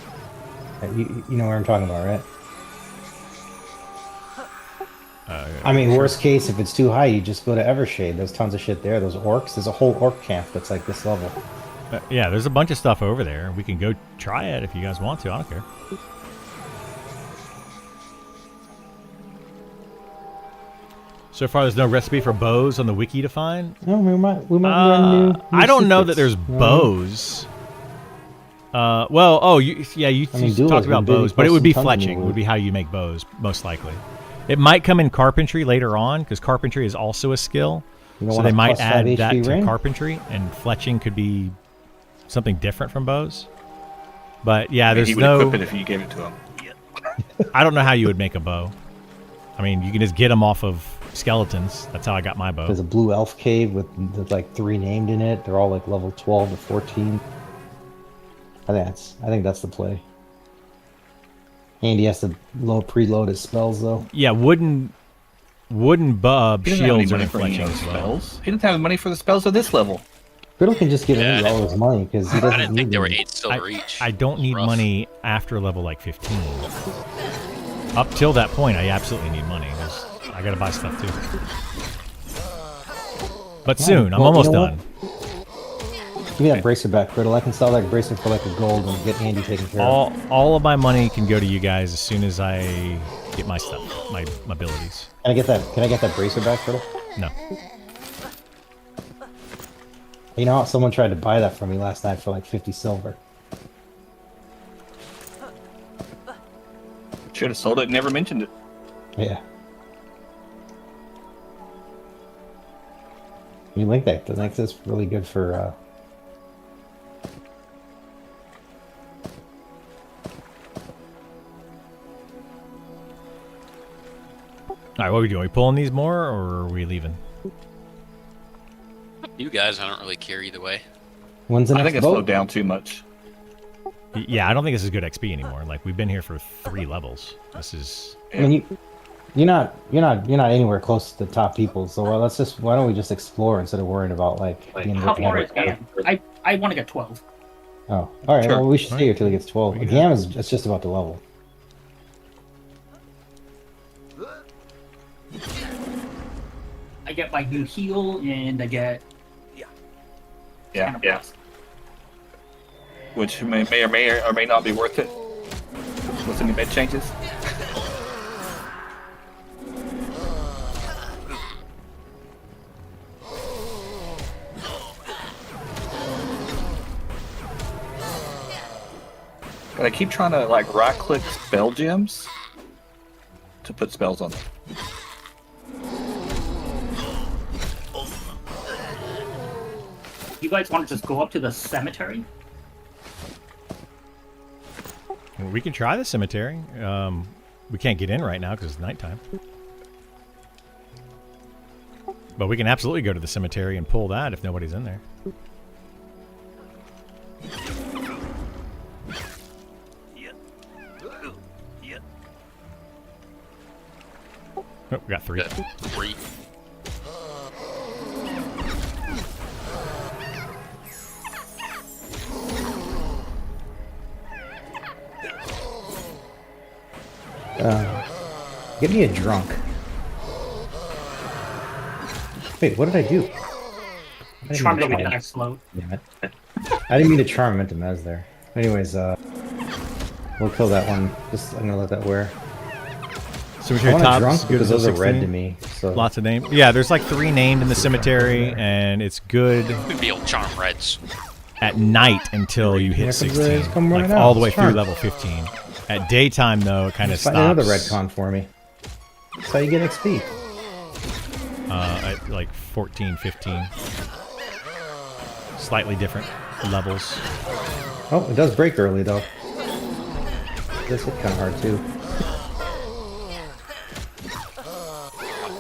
Speaker 5: You know what I'm talking about, right? I mean, worst case, if it's too high, you just go to Evershade. There's tons of shit there. Those orcs. There's a whole orc camp that's like this level.
Speaker 3: Yeah, there's a bunch of stuff over there. We can go try it if you guys want to. I don't care. So far, there's no recipe for bows on the wiki to find.
Speaker 5: No, we might learn new
Speaker 3: I don't know that
Speaker 5: secrets.
Speaker 3: there's bows. Well, you talked about bows, but it would be fletching. Would be how you make bows, most likely. It might come in carpentry later on, because carpentry is also a skill. So they might add that to carpentry, and fletching could be something different from bows. But yeah, there's
Speaker 2: he would
Speaker 3: no...
Speaker 2: equip it if you gave it to him.
Speaker 3: I don't know how you would make a bow. I mean, you can just get them off of skeletons. That's how I got my bow.
Speaker 5: There's a blue elf cave with like 3 named in it. They're all like level 12 to 14. I think that's the play. Andy has to preload his spells though.
Speaker 3: Yeah, wooden bub shields are inflection as well.
Speaker 2: He doesn't have money for the spells at this level.
Speaker 5: Fiddle can just give Andy all his money because he doesn't
Speaker 1: I didn't think
Speaker 5: need
Speaker 1: there were
Speaker 5: them.
Speaker 1: 8 silver each.
Speaker 3: I don't need money after level like 15. Up till that point, I absolutely need money. I gotta buy stuff too. But soon, I'm almost done.
Speaker 5: Give me that bracer back, Fiddle. I can sell that bracer for like a gold and get Andy taken care of.
Speaker 3: All of my money can go to you guys as soon as I get my stuff, my abilities.
Speaker 5: Can I get that bracer back, Fiddle?
Speaker 3: No.
Speaker 5: You know, someone tried to buy that from me last night for like 50 silver.
Speaker 2: Should have sold it and never mentioned it.
Speaker 5: Yeah. You like that? Doesn't make this really good for
Speaker 3: Alright, what are we doing? Are we pulling these more, or are we leaving?
Speaker 1: You guys, I don't really care either way.
Speaker 5: When's the
Speaker 2: I
Speaker 5: next
Speaker 2: think it's
Speaker 5: boat?
Speaker 2: slowed down too much.
Speaker 3: Yeah, I don't think this is good XP anymore. Like, we've been here for 3 levels. This is...
Speaker 5: I mean, you're not anywhere close to the top people. So why don't we just explore instead of worrying about like being
Speaker 4: How
Speaker 5: ripped
Speaker 4: far
Speaker 5: out
Speaker 4: is
Speaker 5: of
Speaker 4: Gam? I want to get 12.
Speaker 5: Oh, all right.
Speaker 2: Sure.
Speaker 5: Well, we should
Speaker 3: All
Speaker 5: stay
Speaker 3: right.
Speaker 5: here till he gets 12.
Speaker 3: We can
Speaker 5: Gam is it's just about to level.
Speaker 4: I get my new heal and I get
Speaker 2: Yeah.
Speaker 4: yeah.
Speaker 2: Which may or may not be worth it. With any med changes. But I keep trying to like right click spell gems to put spells on them.
Speaker 4: You guys want to just go up to the cemetery?
Speaker 3: We can try the cemetery. We can't get in right now because it's nighttime. But we can absolutely go to the cemetery and pull that if nobody's in there. Oh, we got 3.
Speaker 1: Got 3.
Speaker 5: Get me a drunk. Wait, what did I do? I didn't
Speaker 4: Charm
Speaker 5: mean
Speaker 4: to
Speaker 5: to
Speaker 4: make
Speaker 5: charm.
Speaker 4: that explode.
Speaker 5: Damn it. I didn't mean to charm. I meant to mez there. Anyways, we'll kill that one. Just I'm gonna let that wear. I
Speaker 3: Cemetery
Speaker 5: want a
Speaker 3: top
Speaker 5: drunk
Speaker 3: is good
Speaker 5: because those
Speaker 3: until
Speaker 5: are red
Speaker 3: 16.
Speaker 5: to me. So
Speaker 3: Lots of names. Yeah, there's like 3 named in the cemetery, and it's good
Speaker 1: Maybe old charm reds.
Speaker 3: at night until you hit
Speaker 5: Here comes the-
Speaker 3: 16.
Speaker 5: come
Speaker 3: Like
Speaker 5: running
Speaker 3: all
Speaker 5: out.
Speaker 3: the way
Speaker 5: It's
Speaker 3: through
Speaker 5: charmed.
Speaker 3: level 15. At daytime, though, it kind of
Speaker 5: find
Speaker 3: stops.
Speaker 5: another red con for me. That's how you get XP.
Speaker 3: At like 14, 15. Slightly different levels.
Speaker 5: Oh, it does break early though. This hit kind of hard too.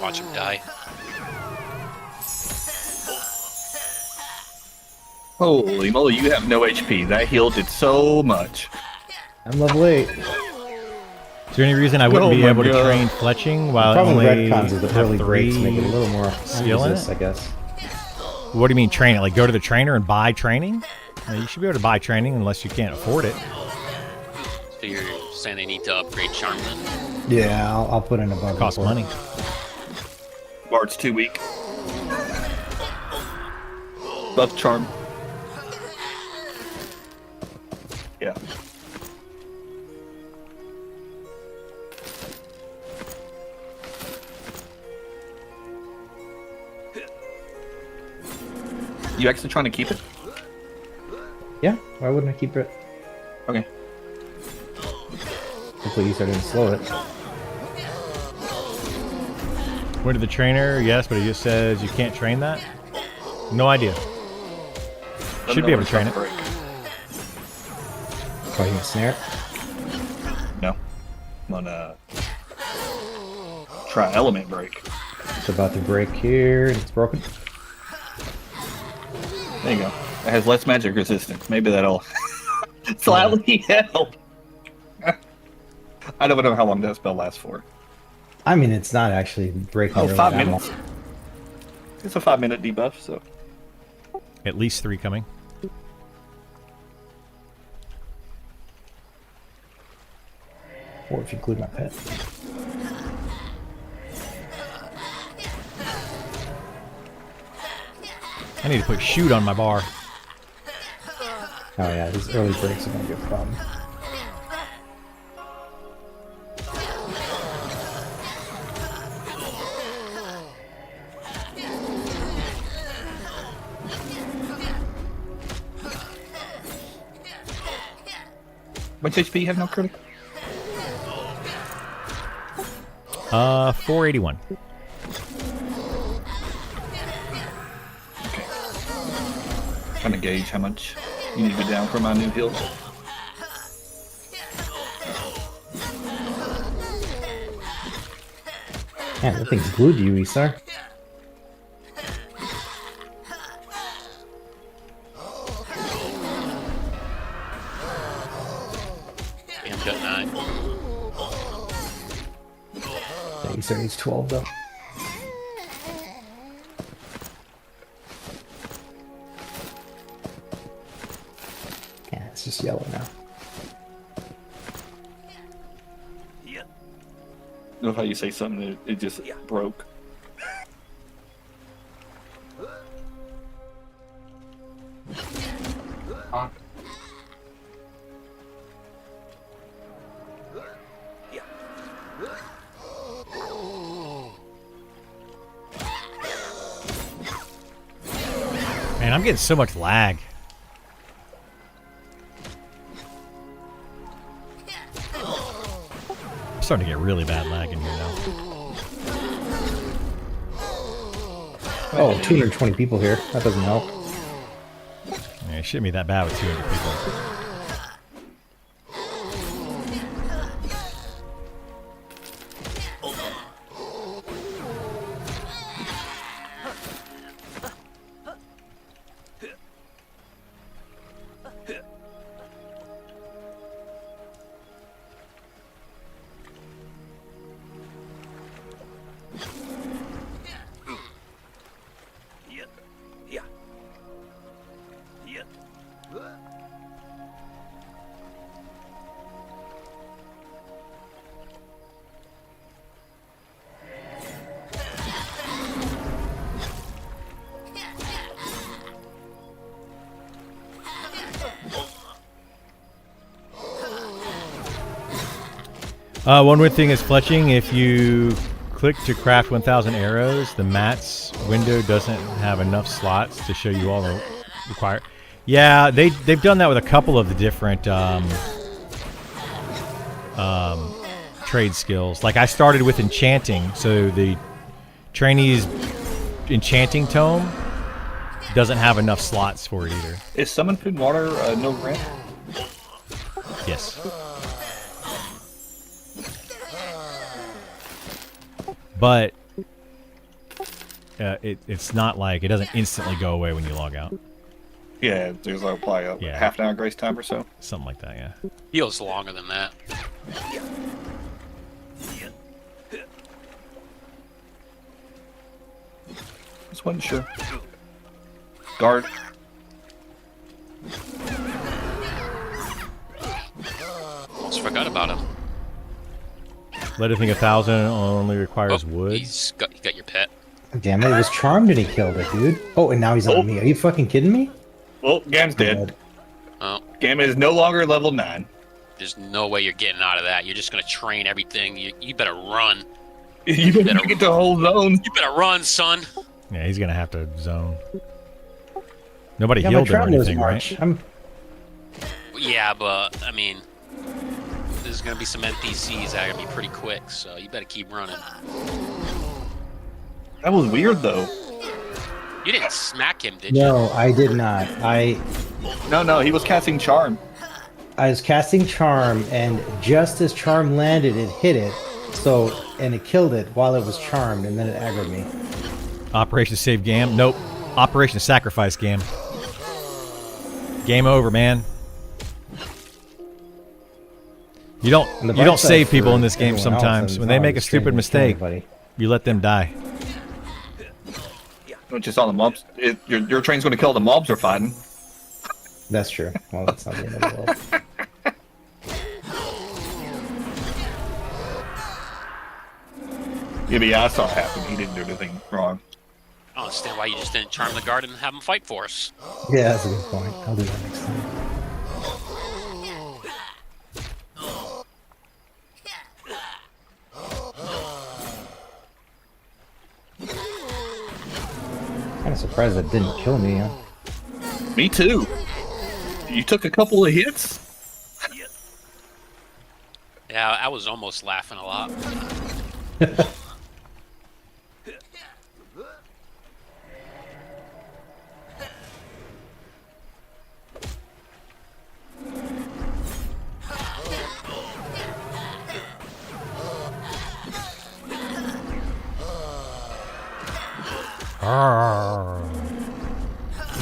Speaker 1: Watch him die.
Speaker 2: Holy moly, you have no HP. That healed it so much.
Speaker 5: I'm level 8.
Speaker 3: Is there any reason I wouldn't
Speaker 2: Oh
Speaker 3: be
Speaker 2: my
Speaker 3: able to
Speaker 2: God.
Speaker 3: train fletching while
Speaker 5: Problem with
Speaker 3: only
Speaker 5: red cons is the
Speaker 3: have
Speaker 5: early breaks
Speaker 3: 3?
Speaker 5: make it a little more
Speaker 3: skill in
Speaker 5: resist,
Speaker 3: it?
Speaker 5: I guess.
Speaker 3: What do you mean train it? Like go to the trainer and buy training? You should be able to buy training unless you can't afford it.
Speaker 1: So you're saying they need to upgrade charm then?
Speaker 5: Yeah, I'll put in a bug.
Speaker 3: Costs money.
Speaker 2: Bard's too weak. Buff charm. Yeah. You actually trying to keep it?
Speaker 5: Yeah, why wouldn't I keep it?
Speaker 2: Okay.
Speaker 5: Hopefully you didn't slow it.
Speaker 3: Went to the trainer, yes, but he just says you can't train that. No idea. Should be able to train it.
Speaker 5: Oh, you can snare it?
Speaker 2: No. I'm gonna try element break.
Speaker 5: It's about to break here. It's broken.
Speaker 2: There you go. It has less magic resistance. Maybe that'll slightly help. I don't know how long that spell lasts for.
Speaker 5: I mean, it's not actually breaking.
Speaker 2: Oh,
Speaker 5: really
Speaker 2: 5
Speaker 5: that
Speaker 2: minutes.
Speaker 5: long.
Speaker 2: It's a 5-minute debuff, so.
Speaker 3: At least 3 coming.
Speaker 5: Or if you include my pet.
Speaker 3: I need to put shoot on my bar.
Speaker 5: Oh yeah, these early breaks are gonna be a problem.
Speaker 2: Much HP you have now, Curly?
Speaker 3: 481.
Speaker 2: Okay. Trying to gauge how much you need to be down for my new heal.
Speaker 5: Man, that thing's glued to you, Isar.
Speaker 1: Damn, got 9.
Speaker 5: Yeah, He said he's 12 though. Yeah, it's just yellow now.
Speaker 2: I love how you say something that it just broke.
Speaker 4: Huh?
Speaker 3: Man, I'm getting so much lag. I'm starting to get really bad lag in here now.
Speaker 5: Oh, 220 people here. That doesn't help.
Speaker 3: Yeah, it shouldn't be that bad with 200 people. One weird thing is fletching. If you click to craft 1,000 arrows, the mats window doesn't have enough slots to show you all the required. Yeah, they've done that with a couple of the different trade skills. Like I started with enchanting, so the trainee's enchanting tome doesn't have enough slots for it either.
Speaker 2: Is summon food and water no rent?
Speaker 3: Yes. But it's not like it doesn't instantly go away when you log out.
Speaker 2: Yeah, there's like probably a
Speaker 3: Yeah.
Speaker 2: half an hour grace time or so.
Speaker 3: Something like that, yeah.
Speaker 1: Feels longer than that.
Speaker 2: Just wasn't sure. Guard.
Speaker 1: Almost forgot about him.
Speaker 3: Let it think 1,000 only requires
Speaker 1: Oh,
Speaker 3: wood.
Speaker 1: you got your pet.
Speaker 5: Damn it, it was charmed and he killed it, dude. Oh, and now he's on me. Are you fucking kidding me?
Speaker 2: Well, Gam's dead.
Speaker 5: God.
Speaker 1: Oh,
Speaker 2: Gam is no longer level 9.
Speaker 1: there's no way you're getting out of that. You're just gonna train everything. You better run.
Speaker 2: You better get the whole zone.
Speaker 1: You better run, son.
Speaker 3: Yeah, he's gonna have to zone. Nobody
Speaker 5: Yeah, my
Speaker 3: healed him or
Speaker 5: travelers
Speaker 3: anything,
Speaker 5: march.
Speaker 3: right?
Speaker 1: Yeah, but I mean, there's gonna be some NPCs that are gonna be pretty quick, so you better keep running.
Speaker 2: That was weird though.
Speaker 1: You didn't smack him, did you?
Speaker 5: No, I did not.
Speaker 2: No, he was casting charm.
Speaker 5: I was casting charm, and just as charm landed, it hit it. So, and it killed it while it was charmed, and then it aggroed me.
Speaker 3: Operation Save Gam? Nope. Operation Sacrifice Gam. Game over, man. You
Speaker 5: And the
Speaker 3: don't
Speaker 5: bright side
Speaker 3: save people
Speaker 5: for
Speaker 3: in this game
Speaker 5: everyone else
Speaker 3: sometimes.
Speaker 5: is
Speaker 3: When they
Speaker 5: not
Speaker 3: make a
Speaker 5: just training
Speaker 3: stupid
Speaker 5: to kill
Speaker 3: mistake,
Speaker 5: anybody.
Speaker 3: you let them die.
Speaker 2: Not just on the mobs. Your train's going to kill the mobs are fighting.
Speaker 5: That's true. Well, that's not the end of the world.
Speaker 2: Yeah, I saw it happen. He didn't do anything wrong.
Speaker 1: I don't understand why you just didn't charm the guard and have him fight for us.
Speaker 5: Yeah, that's a good point. I'll do that next time. Kind of surprised that didn't kill me. Huh?
Speaker 2: Me too. You took a couple of hits.
Speaker 1: Yeah, I was almost laughing a lot.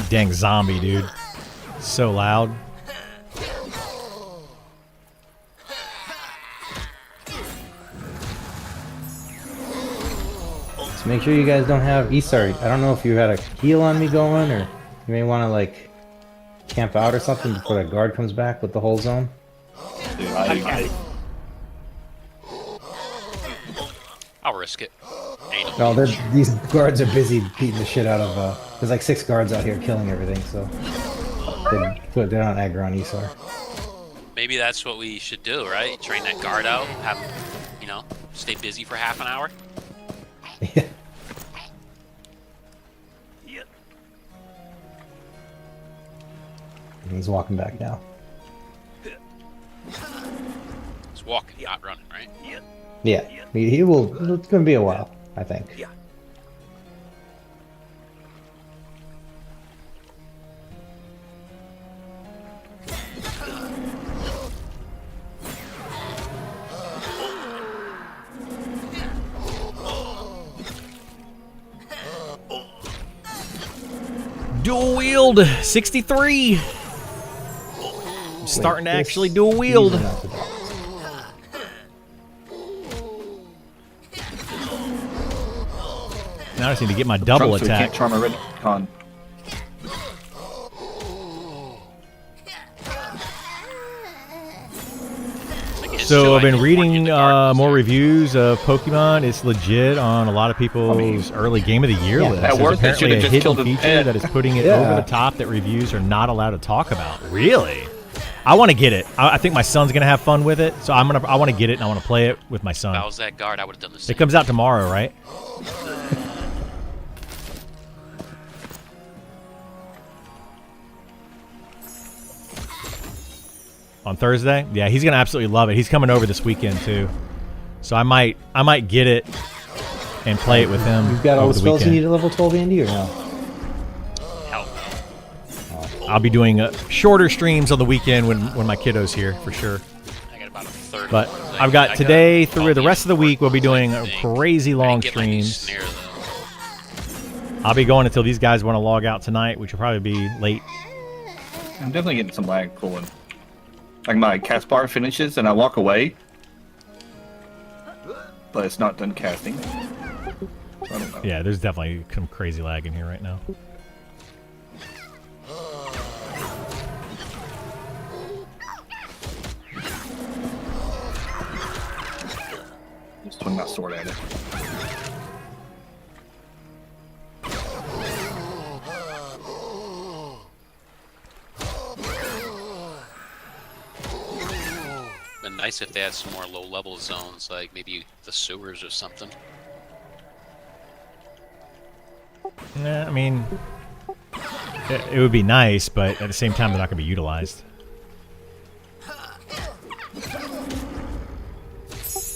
Speaker 3: Dang zombie, dude. So loud.
Speaker 5: make sure you guys don't have Isar. I don't know if you had a heal on me going, or you may want to like camp out or something before that guard comes back with the whole zone.
Speaker 2: Dude,
Speaker 1: I'll risk it. Ain't
Speaker 5: No, these guards are busy beating the shit out of. There's like 6 guards out here killing everything, so they're not aggro on Isar.
Speaker 1: Maybe that's what we should do, right? Train that guard out, have him, you know, stay busy for half an hour.
Speaker 5: Yeah. He's walking back now.
Speaker 1: He's walking, not running, right?
Speaker 5: Yeah, he will. It's gonna be a while, I think.
Speaker 3: Dual wield 63. I'm starting to actually dual wield.
Speaker 5: These are not the dogs.
Speaker 3: Now I just need to get my double
Speaker 2: So we
Speaker 3: attack.
Speaker 2: can't charm a red con.
Speaker 3: So I've been reading more reviews of Pokemon. It's legit on a lot of people's early game of the year
Speaker 5: Yeah,
Speaker 3: list.
Speaker 2: at
Speaker 3: There's
Speaker 2: worst, they
Speaker 3: apparently
Speaker 2: should've
Speaker 3: a
Speaker 2: just
Speaker 3: hidden
Speaker 2: killed the
Speaker 3: feature
Speaker 2: pet.
Speaker 3: that is putting it
Speaker 5: Yeah.
Speaker 3: over the top that reviews are not allowed to talk about. Really? I want to get it. I think my son's gonna have fun with it, so I want to get it and I want to play it with my
Speaker 1: If
Speaker 3: son.
Speaker 1: I was that guard, I would have done the same.
Speaker 3: It comes out tomorrow, right? On Thursday? Yeah, he's gonna absolutely love it. He's coming over this weekend too, so I might get it and play it with him.
Speaker 5: You've got all
Speaker 3: over
Speaker 5: the
Speaker 3: the
Speaker 5: spells you
Speaker 3: weekend.
Speaker 5: need at level 12 Andy, or no?
Speaker 1: Hell no.
Speaker 3: I'll be doing shorter streams on the weekend when my kiddo's here for sure.
Speaker 1: I got about a third.
Speaker 3: But
Speaker 1: of those.
Speaker 3: I've got today
Speaker 1: all
Speaker 3: through the rest of the week. We'll be doing
Speaker 1: important thing.
Speaker 3: crazy
Speaker 1: I
Speaker 3: long
Speaker 1: didn't get my new
Speaker 3: streams.
Speaker 1: snare, though.
Speaker 3: I'll be going until these guys want to log out tonight, which will probably be late.
Speaker 2: I'm definitely getting some lag pulling. Like my cast bar finishes and I walk away, but it's not done casting. So I don't know.
Speaker 3: Yeah, there's definitely some crazy lag in here right now.
Speaker 2: Just swing my sword at it.
Speaker 1: Been nice if they had some more low-level zones, like maybe the sewers or something.
Speaker 3: Yeah, I mean, it would be nice, but at the same time, they're not going to be utilized.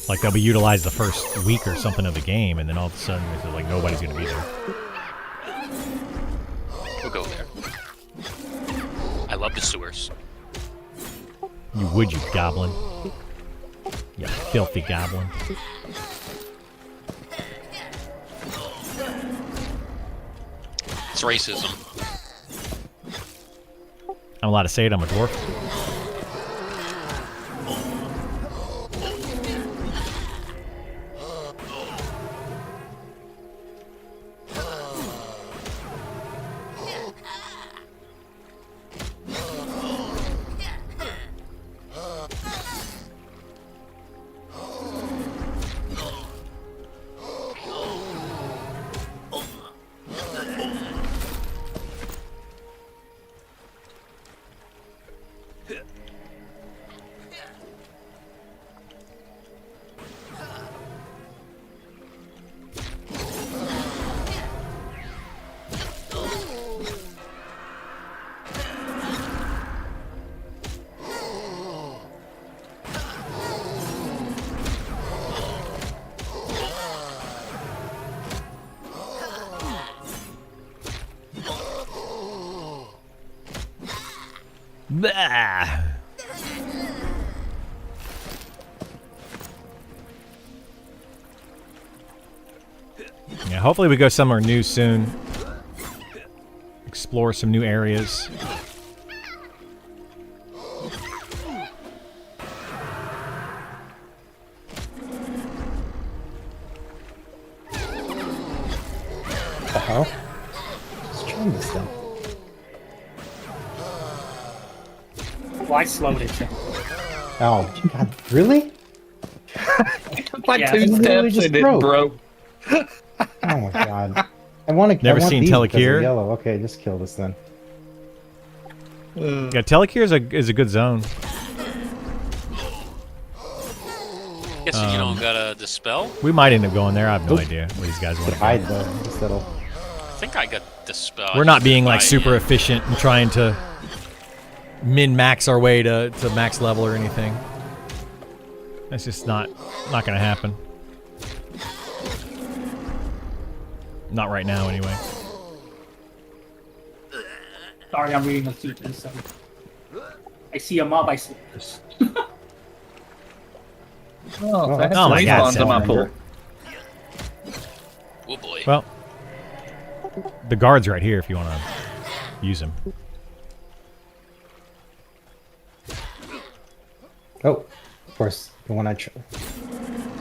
Speaker 3: Like they'll be utilized the first week or something of the game, and then all of a sudden, it's like nobody's going to be there.
Speaker 1: We'll go there. I love the sewers.
Speaker 3: You would, you goblin. You filthy goblin.
Speaker 1: It's racism.
Speaker 3: I'm allowed to say it, I'm a dwarf. Bah. Yeah, hopefully we go somewhere new soon. Explore some new areas.
Speaker 4: I slowed it.
Speaker 5: Oh, God, really?
Speaker 2: Like
Speaker 4: Yeah,
Speaker 2: two
Speaker 4: it's
Speaker 5: literally
Speaker 2: steps
Speaker 5: just
Speaker 2: and it
Speaker 5: broke.
Speaker 2: broke.
Speaker 5: Oh my God. I want to.
Speaker 3: Never
Speaker 5: I want
Speaker 3: seen
Speaker 5: these because
Speaker 3: Telekir?
Speaker 5: they're yellow. Okay, just kill this then.
Speaker 3: Yeah, Telekir is a good zone.
Speaker 1: Guess you don't got a dispel?
Speaker 3: We might end up going there. I have no
Speaker 5: Nope.
Speaker 3: idea what these guys want to
Speaker 5: Hide
Speaker 3: go.
Speaker 5: though. Just that'll.
Speaker 1: I think I got dispel.
Speaker 3: We're not being like super efficient and trying to min-max our way to max level or anything. That's just not gonna happen. Not right now, anyway.
Speaker 4: Sorry, I'm reading the suit. So I see a mob. I see.
Speaker 2: Oh,
Speaker 5: that's
Speaker 3: Oh my
Speaker 2: nice.
Speaker 3: God,
Speaker 2: Spawns in my
Speaker 5: September.
Speaker 2: pool.
Speaker 1: Oh boy.
Speaker 3: Well, the guard's right here if you want to use him.
Speaker 5: Oh, of course, the one I chose.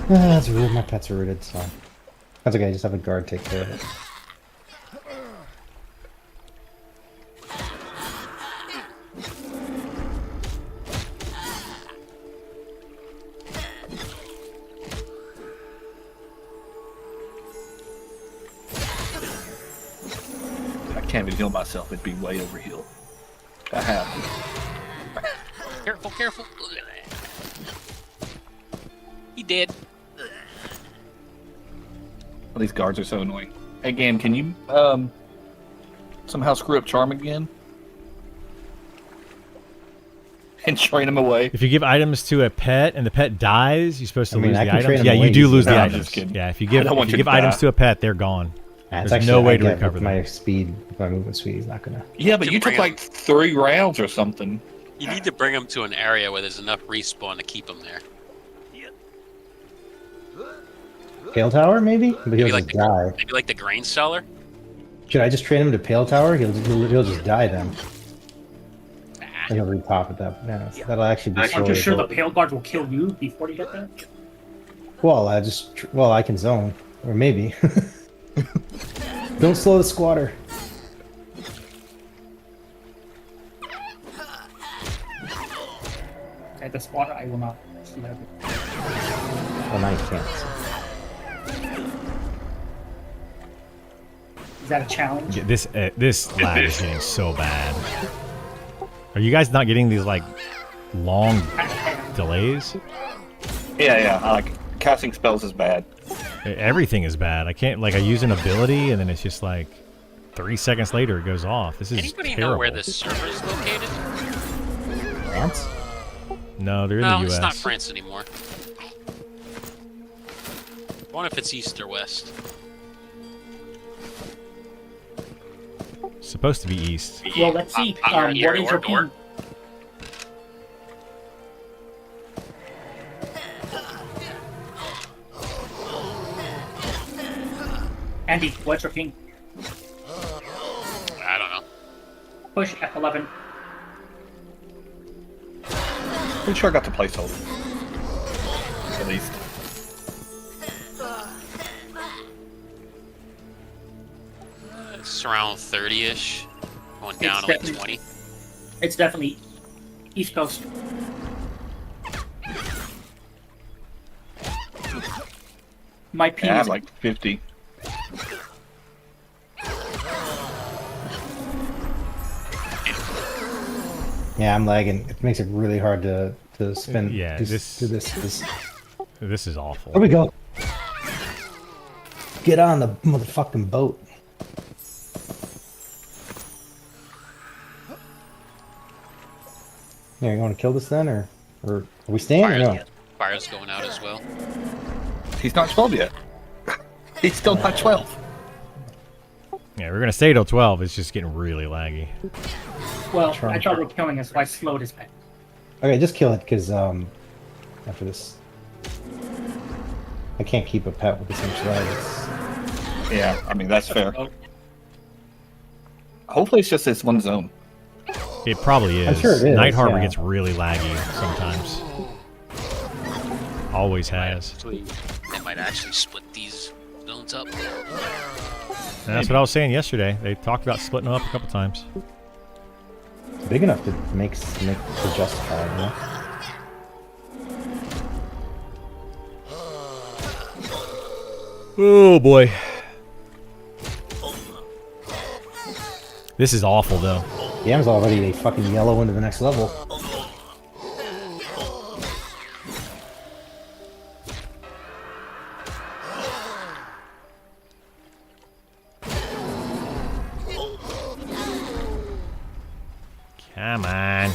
Speaker 5: That's rude. My pets are rooted, so that's okay. I just have a guard take care of it.
Speaker 2: I can't even heal myself. It'd be way over healed. I have.
Speaker 1: Careful, careful. He did.
Speaker 2: Well, these guards are so annoying. Hey, Gam, can you somehow screw up Charm again? And train him away?
Speaker 3: If you give items to a pet and the pet dies, you're supposed to
Speaker 5: I mean,
Speaker 3: lose
Speaker 5: I
Speaker 3: the
Speaker 5: can train
Speaker 3: items.
Speaker 5: them
Speaker 3: Yeah, you
Speaker 5: away
Speaker 3: do lose
Speaker 2: easily.
Speaker 3: the
Speaker 2: No, I'm
Speaker 3: items.
Speaker 2: just kidding.
Speaker 3: Yeah, if you
Speaker 2: I
Speaker 3: give
Speaker 2: don't want you to
Speaker 3: items
Speaker 2: die.
Speaker 3: to a pet, they're gone.
Speaker 5: That's
Speaker 3: There's
Speaker 5: actually
Speaker 3: no way
Speaker 5: I
Speaker 3: to
Speaker 5: get
Speaker 3: recover
Speaker 5: with
Speaker 3: them.
Speaker 5: my speed. With my movement speed, he's not gonna.
Speaker 2: Yeah, but
Speaker 1: To
Speaker 2: you took
Speaker 1: bring
Speaker 2: like 3 rounds or something.
Speaker 1: You need to bring him to an area where there's enough respawn to keep him there.
Speaker 5: Pale Tower, maybe? But he'll
Speaker 1: Maybe like
Speaker 5: just die.
Speaker 1: maybe like the grain cellar.
Speaker 5: Should I just train him to Pale Tower? He'll just die then.
Speaker 1: Nah.
Speaker 5: And he'll repop at that. Yeah, that'll actually be
Speaker 4: Aren't you sure the
Speaker 5: slowly.
Speaker 4: pale guard will kill you before you get there?
Speaker 5: Well, I can zone. Or maybe. Don't slow the squatter.
Speaker 4: At the spot, I will not slow it.
Speaker 5: Well, now you can't.
Speaker 4: Is that a challenge?
Speaker 3: Yeah, this lag is getting so bad. Are you guys not getting these like long delays?
Speaker 2: Yeah, I like casting spells is bad.
Speaker 3: Everything is bad. I can't I use an ability and then it's just like 3 seconds later it goes off. This is
Speaker 1: Anybody
Speaker 3: terrible.
Speaker 1: know where this server is located?
Speaker 5: France?
Speaker 3: No, they're in
Speaker 1: No,
Speaker 3: the U.S.
Speaker 1: it's not France anymore. I wonder if it's east or west.
Speaker 3: It's supposed to be east.
Speaker 4: Well, let's see.
Speaker 1: Your
Speaker 4: What
Speaker 1: ear
Speaker 4: is
Speaker 1: or
Speaker 4: your
Speaker 1: door?
Speaker 4: ping? Andy, what's your ping?
Speaker 1: I don't know.
Speaker 4: Push F11.
Speaker 2: Pretty sure I got the placeholder. At least.
Speaker 1: It's around 30-ish. Going down
Speaker 4: It's
Speaker 1: to like
Speaker 4: definitely-
Speaker 1: 20.
Speaker 4: It's definitely East Coast. My ping
Speaker 2: Yeah, I
Speaker 4: is
Speaker 2: have like 50.
Speaker 5: Yeah, I'm lagging. It makes it really hard to spin.
Speaker 3: Yeah,
Speaker 5: do
Speaker 3: this-
Speaker 5: this.
Speaker 3: This is awful.
Speaker 5: There we go. Get on the motherfucking boat. Yeah, you want to kill this then, or are we staying or no?
Speaker 1: Fire's going out as well.
Speaker 2: He's not 12 yet. He's still not 12.
Speaker 3: Yeah, we're gonna stay till 12. It's just getting really laggy.
Speaker 4: well.
Speaker 5: Try
Speaker 4: I
Speaker 5: and-
Speaker 4: thought we were killing us, so I slowed his ping.
Speaker 5: Okay, just kill it because after this, I can't keep a pet with this much lag.
Speaker 2: Yeah, I mean, that's fair. Hopefully it's just this one zone.
Speaker 3: It probably is.
Speaker 5: I'm sure it is,
Speaker 3: Night Harbor
Speaker 5: yeah.
Speaker 3: gets really laggy sometimes. Always has.
Speaker 1: They might actually split these zones up.
Speaker 3: And that's what I was saying yesterday. They talked about splitting them up a couple times.
Speaker 5: big enough to make to justify, you know?
Speaker 3: Oh boy. This is awful though.
Speaker 5: Yam's already a fucking yellow into the next level.
Speaker 3: Come on.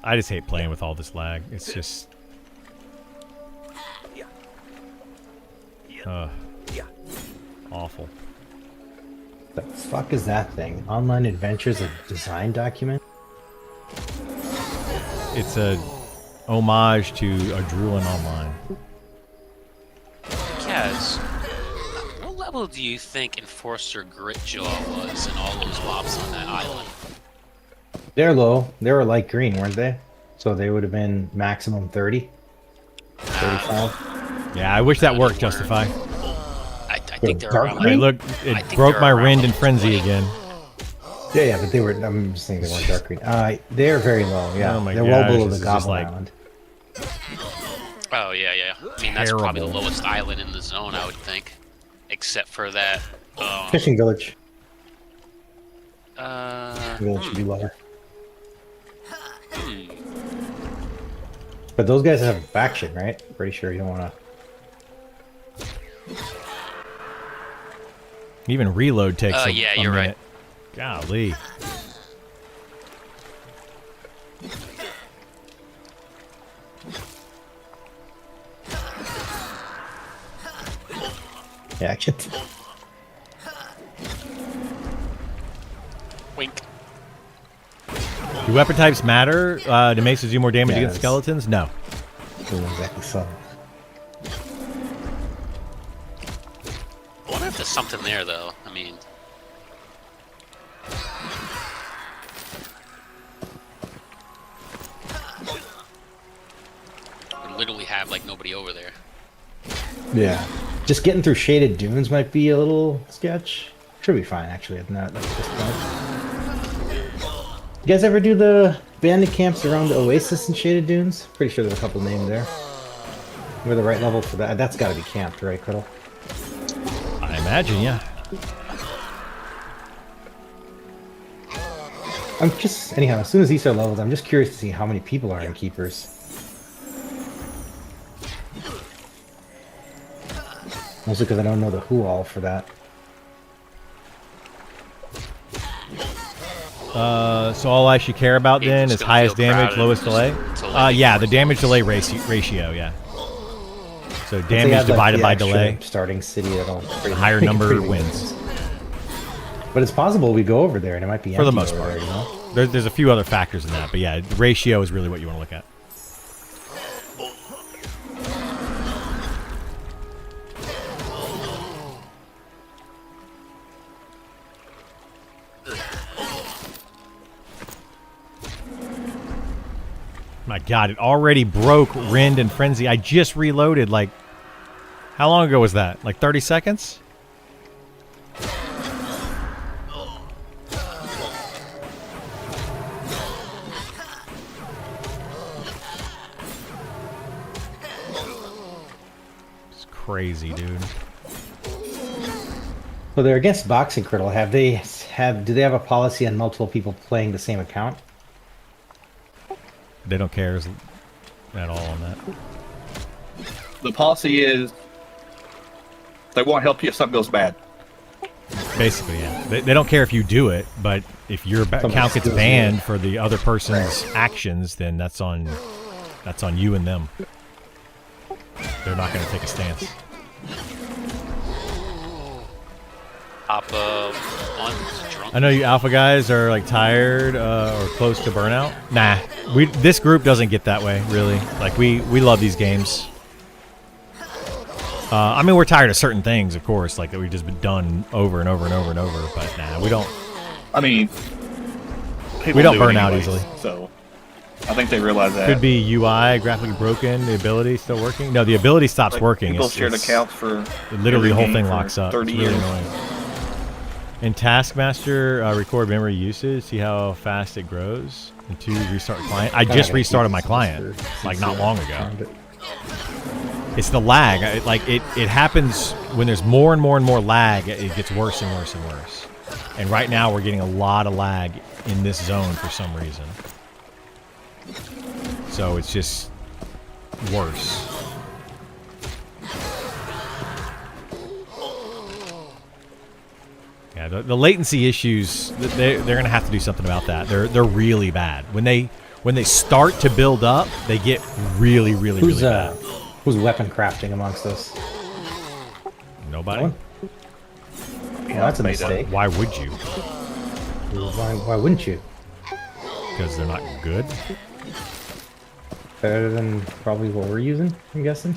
Speaker 3: I just hate playing with all this lag. It's just awful.
Speaker 5: The fuck is that thing? Online Adventures of Design document?
Speaker 3: It's a homage to a Drooling Online.
Speaker 1: Kaz, what level do you think Enforcer Gritjaw was in all those mobs on that island?
Speaker 5: They're low. They were light green, weren't they? So they would have been maximum 30. 35.
Speaker 3: Yeah, I wish that worked, Justify.
Speaker 1: I think they're
Speaker 5: Dark
Speaker 1: around
Speaker 3: Hey,
Speaker 1: like,
Speaker 3: look,
Speaker 1: I
Speaker 3: it
Speaker 1: think
Speaker 3: broke
Speaker 1: they're
Speaker 3: my
Speaker 1: around
Speaker 3: Rend
Speaker 1: like
Speaker 3: and Frenzy
Speaker 1: 20.
Speaker 3: again.
Speaker 5: Yeah, but they were. I'm just saying they weren't dark green. They're very low. Yeah,
Speaker 3: Oh my
Speaker 5: they're well
Speaker 3: gosh,
Speaker 5: below
Speaker 3: this
Speaker 5: the
Speaker 3: is just
Speaker 5: Goblin
Speaker 3: like-
Speaker 5: Island.
Speaker 1: Oh, yeah. I mean, that's probably the
Speaker 3: Terrible.
Speaker 1: lowest island in the zone, I would think. Except for that.
Speaker 5: Fishing village.
Speaker 1: Uh,
Speaker 5: Village should be lower. But those guys have a faction, right? Pretty sure you don't want to.
Speaker 3: Even reload takes a
Speaker 1: yeah,
Speaker 3: a
Speaker 1: you're right.
Speaker 3: minute. Golly.
Speaker 5: Action.
Speaker 1: wink.
Speaker 3: Do weapon types matter? Do maces do more damage
Speaker 5: Yeah,
Speaker 3: against
Speaker 5: it's-
Speaker 3: skeletons? No.
Speaker 5: Exactly so.
Speaker 1: I wonder if there's something there, though. I mean, we literally have like nobody over there.
Speaker 5: Yeah. Just getting through shaded dunes might be a little sketch. Should be fine, actually. Not at this point. You guys ever do the bandit camps around the Oasis and shaded dunes? Pretty sure there's a couple named there. We're the right level for that. That's got to be camped, right, Criddle?
Speaker 3: I imagine, yeah.
Speaker 5: I'm just anyhow. As soon as these are levels, I'm just curious to see how many people are in keepers. Mostly because I don't know the who all for that.
Speaker 3: So all I should care about
Speaker 1: Yeah,
Speaker 3: then
Speaker 1: it's
Speaker 3: is
Speaker 1: gonna
Speaker 3: highest
Speaker 1: feel
Speaker 3: damage,
Speaker 1: crowded
Speaker 3: lowest delay?
Speaker 1: until they
Speaker 3: Yeah,
Speaker 1: get
Speaker 3: the
Speaker 1: more
Speaker 3: damage delay
Speaker 1: space.
Speaker 3: ratio, yeah. So
Speaker 5: If they
Speaker 3: damage
Speaker 5: had, like,
Speaker 3: divided
Speaker 5: the
Speaker 3: by
Speaker 5: extra
Speaker 3: delay.
Speaker 5: Starting city, that'll pretty
Speaker 3: Higher
Speaker 5: make it
Speaker 3: number
Speaker 5: pretty big
Speaker 3: wins.
Speaker 5: difference. But it's possible we go over there and it might be
Speaker 3: For the
Speaker 5: empty
Speaker 3: most
Speaker 5: over
Speaker 3: part.
Speaker 5: there, you know?
Speaker 3: There's a few other factors in that, but yeah, the ratio is really what you want to look at. My god, it already broke Rend and Frenzy. I just reloaded, like... How long ago was that? Like 30 seconds? It's crazy, dude.
Speaker 5: So they're against boxing, Criddle. Do they have a policy on multiple people playing the same account?
Speaker 3: They don't care at all on that.
Speaker 2: The policy is they won't help you if something goes bad.
Speaker 3: Basically, yeah. They don't care if you do it, but if your account gets
Speaker 5: steals
Speaker 3: banned
Speaker 5: it.
Speaker 3: for the other person's actions, then that's on you and them. They're not going to take a stance.
Speaker 1: Alpha 1's drunk.
Speaker 3: I know you alpha guys are like tired or close to burnout. Nah, this group doesn't get that way, really. Like we love these games. I mean, we're tired of certain things, of course, like that we've just been done over and over and over and over. But nah, we don't.
Speaker 2: I mean, people
Speaker 3: We don't
Speaker 2: do it
Speaker 3: burn out
Speaker 2: anyways,
Speaker 3: easily.
Speaker 2: So I think they realize that.
Speaker 3: Could be UI graphically broken. The ability still working? No, the ability stops
Speaker 2: Like,
Speaker 3: working.
Speaker 2: People
Speaker 3: It's-
Speaker 2: shared
Speaker 3: it's-
Speaker 2: accounts for
Speaker 3: Literally, the whole
Speaker 2: every
Speaker 3: thing
Speaker 2: game for
Speaker 3: locks up.
Speaker 2: 30
Speaker 3: It's really
Speaker 2: years.
Speaker 3: annoying. In Taskmaster, record memory usage. See how fast it grows. And 2, restart client. I just restarted my client like not long ago. It's the lag. It happens when there's more and more and more lag. It gets worse and worse and worse. And right now we're getting a lot of lag in this zone for some reason. So it's just worse. Yeah, the latency issues, they're going to have to do something about that. They're really bad. When they start to build up, they get really, really, really bad.
Speaker 5: Who's weapon crafting amongst us?
Speaker 3: Nobody?
Speaker 5: No one? Well, that's a mistake.
Speaker 3: Why would you?
Speaker 5: Why wouldn't you?
Speaker 3: Because they're not good?
Speaker 5: Better than probably what we're using, I'm guessing.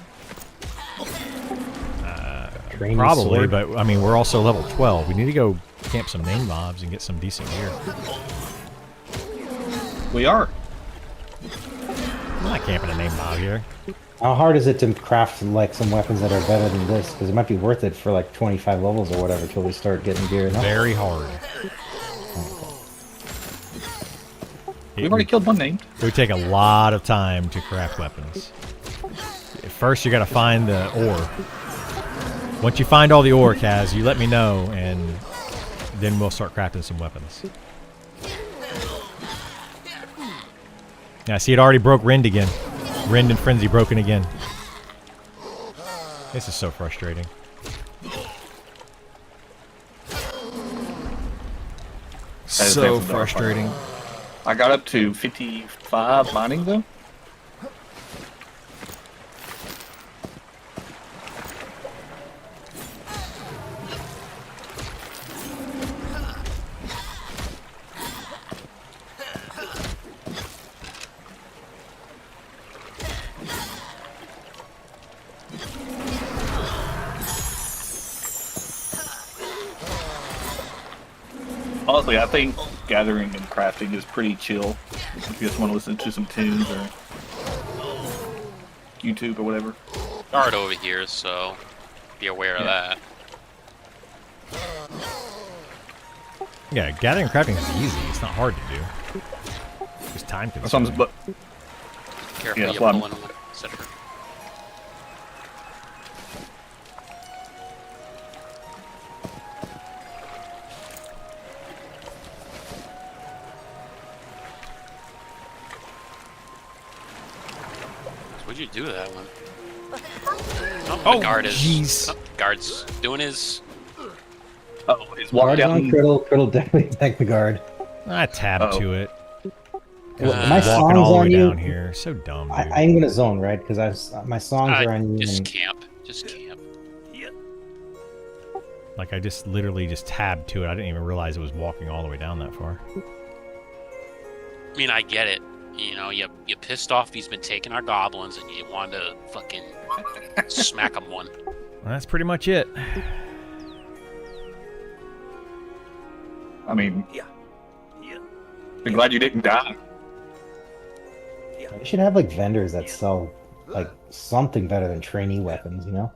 Speaker 5: Trainee
Speaker 3: Probably,
Speaker 5: sword.
Speaker 3: but I mean, we're also level 12. We need to go camp some name mobs and get some decent gear.
Speaker 2: We are.
Speaker 3: I'm not camping a name mob here.
Speaker 5: How hard is it to craft like some weapons that are better than this? Because it might be worth it for like 25 levels or whatever till we start getting gear. No?
Speaker 3: Very hard.
Speaker 2: We've already killed one name.
Speaker 3: It would take a lot of time to craft weapons. First, you got to find the ore. Once you find all the ore, Kaz, you let me know, and then we'll start crafting some weapons. Yeah, see, it already broke Rind again. Rind and Frenzy broken again. This is so frustrating. So frustrating.
Speaker 2: I got up to 55 mining though. Honestly, I think gathering and crafting is pretty chill. If you just want to listen to some tunes or YouTube or whatever.
Speaker 1: Guard over here, so be aware of that.
Speaker 3: Yeah, gathering and crafting is easy. It's not hard to do. It's time consuming.
Speaker 2: But
Speaker 1: Careful,
Speaker 2: Yeah,
Speaker 1: you're
Speaker 2: that's why I'm-
Speaker 1: pulling, etc. What'd you do to that one? Oh, the guard is.
Speaker 3: jeez.
Speaker 1: Oh, guard's doing his.
Speaker 2: oh, he's walked
Speaker 5: Guard
Speaker 2: out.
Speaker 5: on Criddle. Criddle definitely attacked the guard.
Speaker 3: I tabbed to it.
Speaker 5: My
Speaker 3: Walking
Speaker 5: songs
Speaker 3: all the way
Speaker 5: on you.
Speaker 3: down here. So dumb, dude.
Speaker 5: I am gonna zone, right? Because my songs are on you.
Speaker 1: Just
Speaker 5: and-
Speaker 1: camp. Just camp.
Speaker 3: Like, I just literally just tabbed to it. I didn't even realize it was walking all the way down that far.
Speaker 1: I mean, I get it. You know, you pissed off he's been taking our goblins and you wanted to fucking smack him one.
Speaker 3: Well, that's pretty much it.
Speaker 2: I mean, I'm glad you didn't die.
Speaker 5: We should have like vendors that sell like something better than trainee weapons, you know?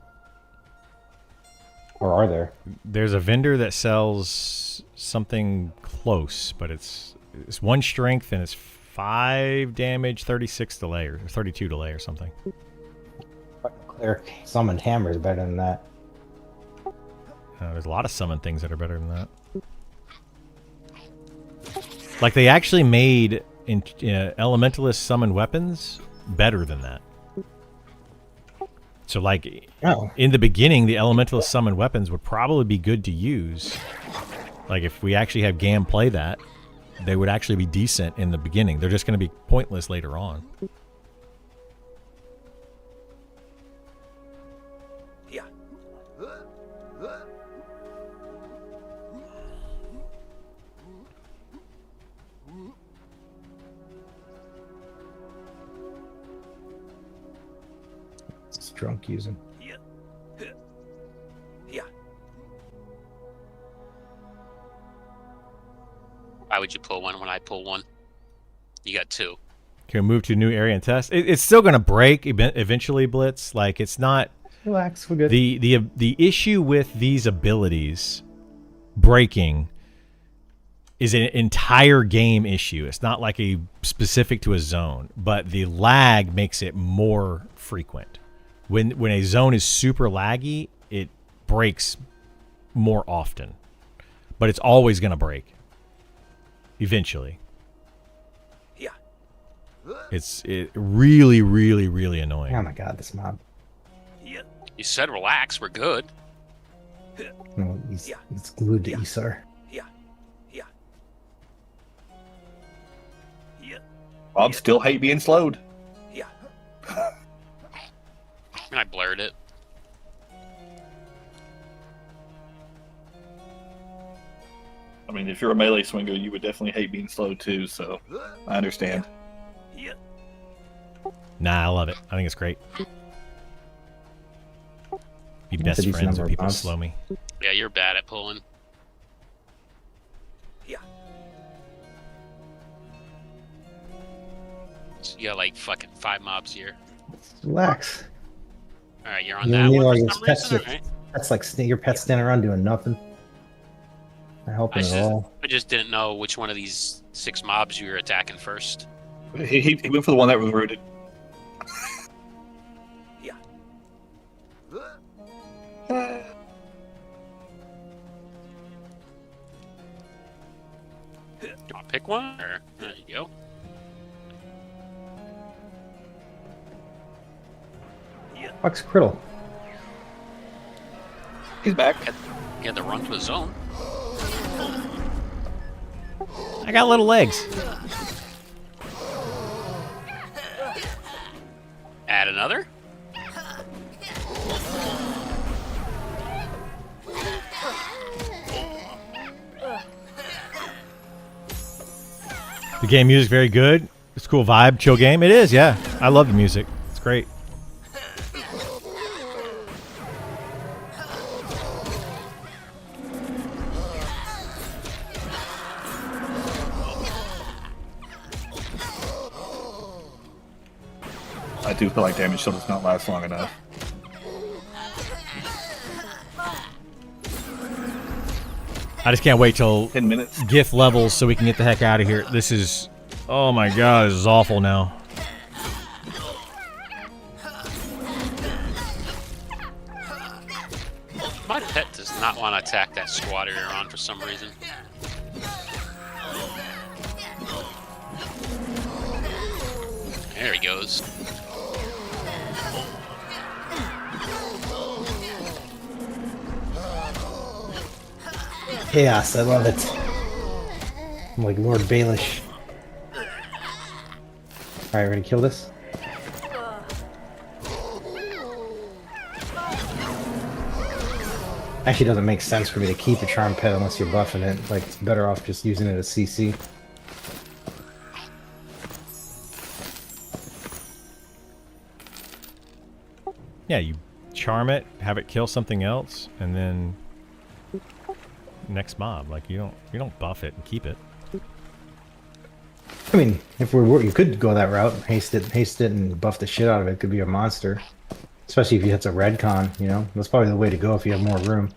Speaker 5: Or are there?
Speaker 3: There's a vendor that sells something close, but it's 1 strength and it's 5 damage, 36 delay, or 32 delay or something.
Speaker 5: Cleric summoned hammer is better than that.
Speaker 3: There's a lot of summon things that are better than that. Like, they actually made elementalist summon weapons better than that. So, like,
Speaker 5: Oh.
Speaker 3: in the beginning, the elementalist summon weapons would probably be good to use. Like, if we actually have Gam play that, they would actually be decent in the beginning. They're just going to be pointless later on.
Speaker 5: It's drunk using.
Speaker 1: Why would you pull one when I pull one? You got 2.
Speaker 3: Can we move to a new area and test? It's still going to break eventually, Blitz. Like, it's not...
Speaker 5: Relax, we're good.
Speaker 3: The issue with these abilities breaking is an entire game issue. It's not like a specific to a zone, but the lag makes it more frequent. When a zone is super laggy, it breaks more often. But it's always going to break eventually. It's really, really, really annoying.
Speaker 5: Oh my god, this mob.
Speaker 1: You said relax, we're good.
Speaker 5: No, he's glued to Isar.
Speaker 2: Bob still hate being slowed.
Speaker 1: I blurred it.
Speaker 2: I mean, if you're a melee swinger, you would definitely hate being slowed too, so I understand.
Speaker 3: Nah, I love it. I think it's great. Be
Speaker 5: That's a
Speaker 3: best
Speaker 5: decent
Speaker 3: friends
Speaker 5: number
Speaker 3: with
Speaker 5: of
Speaker 3: people who
Speaker 5: mods.
Speaker 3: slow me.
Speaker 1: Yeah, you're bad at pulling. So you got like fucking 5 mobs here.
Speaker 5: Relax.
Speaker 1: Alright, you're on
Speaker 5: You
Speaker 1: that
Speaker 5: and me
Speaker 1: one
Speaker 5: are
Speaker 1: for
Speaker 5: your
Speaker 1: some
Speaker 5: pets.
Speaker 1: reason? Alright.
Speaker 5: That's like your pet standing around doing nothing. Not helping at all.
Speaker 1: I just didn't know which one of these 6 mobs you were attacking first.
Speaker 2: He went for the one that was rooted.
Speaker 1: You want to pick one? Or, there you go.
Speaker 5: Fuck's Criddle.
Speaker 2: He's back.
Speaker 1: You had to run to a zone.
Speaker 3: I got little legs.
Speaker 1: Add another?
Speaker 3: The game music very good. It's a cool vibe, chill game. It is, yeah. I love the music. It's great.
Speaker 2: I do feel like damage still does not last long enough.
Speaker 3: I just can't wait till
Speaker 2: 10 minutes.
Speaker 3: GIF levels so we can get the heck out of here. This is... Oh my god, this is awful now.
Speaker 1: My pet does not want to attack that squatter you're on for some reason. There he goes.
Speaker 5: Chaos, I love it. I'm like Lord Baelish. Alright, ready to kill this? Actually doesn't make sense for me to keep a charm pet unless you're buffing it. Like, it's better off just using it as CC.
Speaker 3: Yeah, you charm it, have it kill something else, and then next mob. Like you don't buff it and keep it.
Speaker 5: I mean, if you could go that route, haste it, and buff the shit out of it. Could be a monster, especially if it's a red con. You know, that's probably the way to go if you have more room.